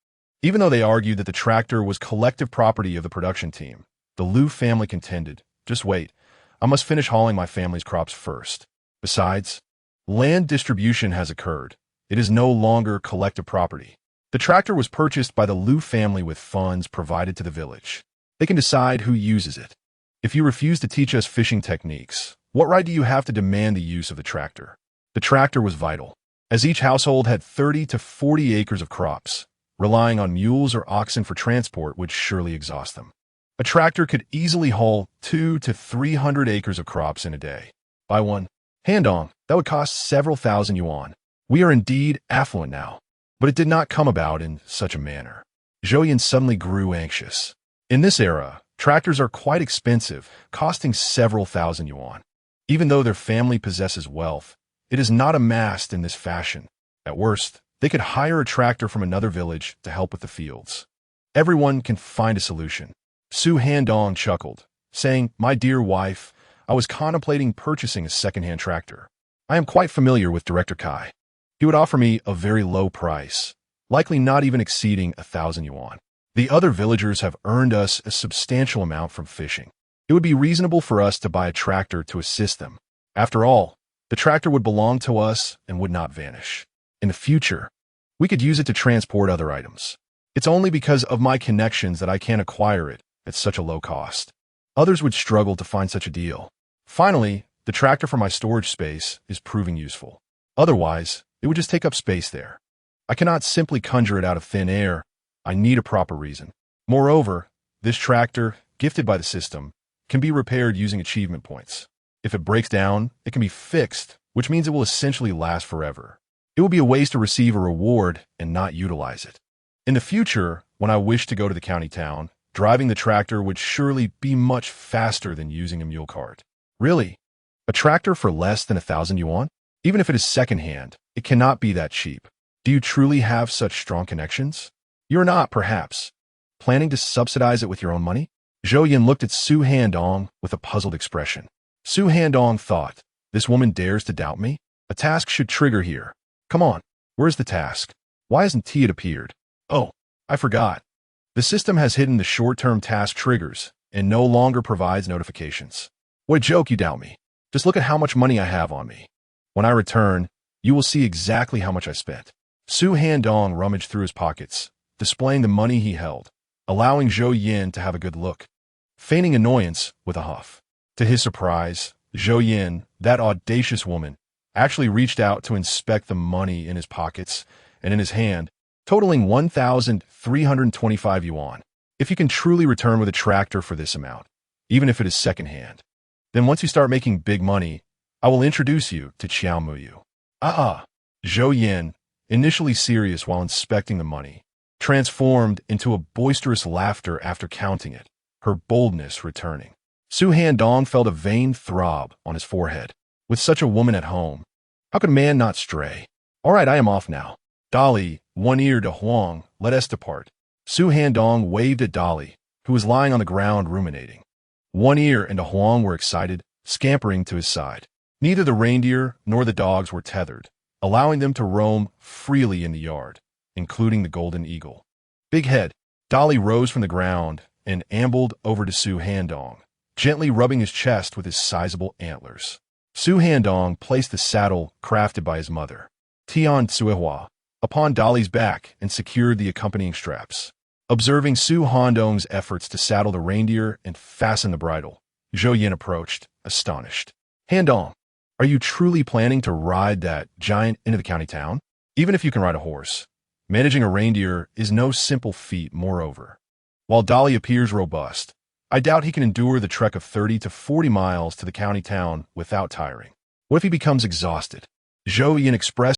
Even though they argued that the tractor was collective property of the production team, the Lu family contended, "Just wait, I must finish hauling my family's crops first. Besides, land distribution has occurred. It is no longer collective property. The tractor was purchased by the Lu family with funds provided to the village. They can decide who uses it. If you refuse to teach us fishing techniques, what right do you have to demand the use of the tractor?" The tractor was vital, as each household had 30 to 40 acres of crops. Relying on mules or oxen for transport would surely exhaust them. A tractor could easily haul 200 to 300 acres of crops in a day. Buy one. Handong, that would cost several thousand yuan. We are indeed affluent now. But it did not come about in such a manner. Zhou Yan suddenly grew anxious. In this era, tractors are quite expensive, costing several thousand yuan. Even though their family possesses wealth, it is not amassed in this fashion. At worst, they could hire a tractor from another village to help with the fields. Everyone can find a solution. Su Handong chuckled, saying, "My dear wife, I was contemplating purchasing a second-hand tractor. I am quite familiar with Director Kai. He would offer me a very low price, likely not even exceeding 1,000 yuan. The other villagers have earned us a substantial amount from fishing. It would be reasonable for us to buy a tractor to assist them. After all, the tractor would belong to us and would not vanish. In the future, we could use it to transport other items. It's only because of my connections that I can acquire it at such a low cost. Others would struggle to find such a deal. Finally, the tractor for my storage space is proving useful. Otherwise, It would just take up space there. I cannot simply conjure it out of thin air. I need a proper reason. Moreover, this tractor, gifted by the system, can be repaired using achievement points. If it breaks down, it can be fixed, which means it will essentially last forever. It would be a waste to receive a reward and not utilize it. In the future, when I wish to go to the county town, driving the tractor would surely be much faster than using a mule cart. Really? A tractor for less than 1,000 yuan? Even if it is secondhand, it cannot be that cheap. Do you truly have such strong connections? You're not, perhaps, planning to subsidize it with your own money? Zhou Yin looked at Su Handong with a puzzled expression. Su Handong thought, this woman dares to doubt me? A task should trigger here. Come on, where's the task? Why hasn't it appeared? Oh, I forgot. The system has hidden the short-term task triggers and no longer provides notifications. What a joke, you doubt me. Just look at how much money I have on me. When I return, you will see exactly how much I spent. Su Handong rummaged through his pockets, displaying the money he held, allowing Zhou Yin to have a good look, feigning annoyance with a huff. To his surprise, Zhou Yin, that audacious woman, actually reached out to inspect the money in his pockets and in his hand, totaling 1,325 yuan. If you can truly return with a tractor for this amount, even if it is secondhand, then once you start making big money, I will introduce you to Qiao Muyu. Zhou Yin, initially serious while inspecting the money, transformed into a boisterous laughter after counting it, her boldness returning. Su Handong felt a vain throb on his forehead. With such a woman at home, how could a man not stray? All right, I am off now. Dolly, One Ear to Huang, let us depart. Su Handong waved at Dolly, who was lying on the ground ruminating. One Ear and Huang were excited, scampering to his side. Neither the reindeer nor the dogs were tethered, allowing them to roam freely in the yard, including the golden eagle. Big head, Dolly rose from the ground and ambled over to Su Handong, gently rubbing his chest with his sizable antlers. Su Handong placed the saddle crafted by his mother, Tian Tsuihua, upon Dolly's back and secured the accompanying straps. Observing Su Handong's efforts to saddle the reindeer and fasten the bridle, Zhou Yin approached, astonished. Handong, are you truly planning to ride that giant into the county town? Even if you can ride a horse, managing a reindeer is no simple feat. Moreover, while Dolly appears robust, I doubt he can endure the trek of 30 to 40 miles to the county town without tiring. What if he becomes exhausted? Zhou Yin expressed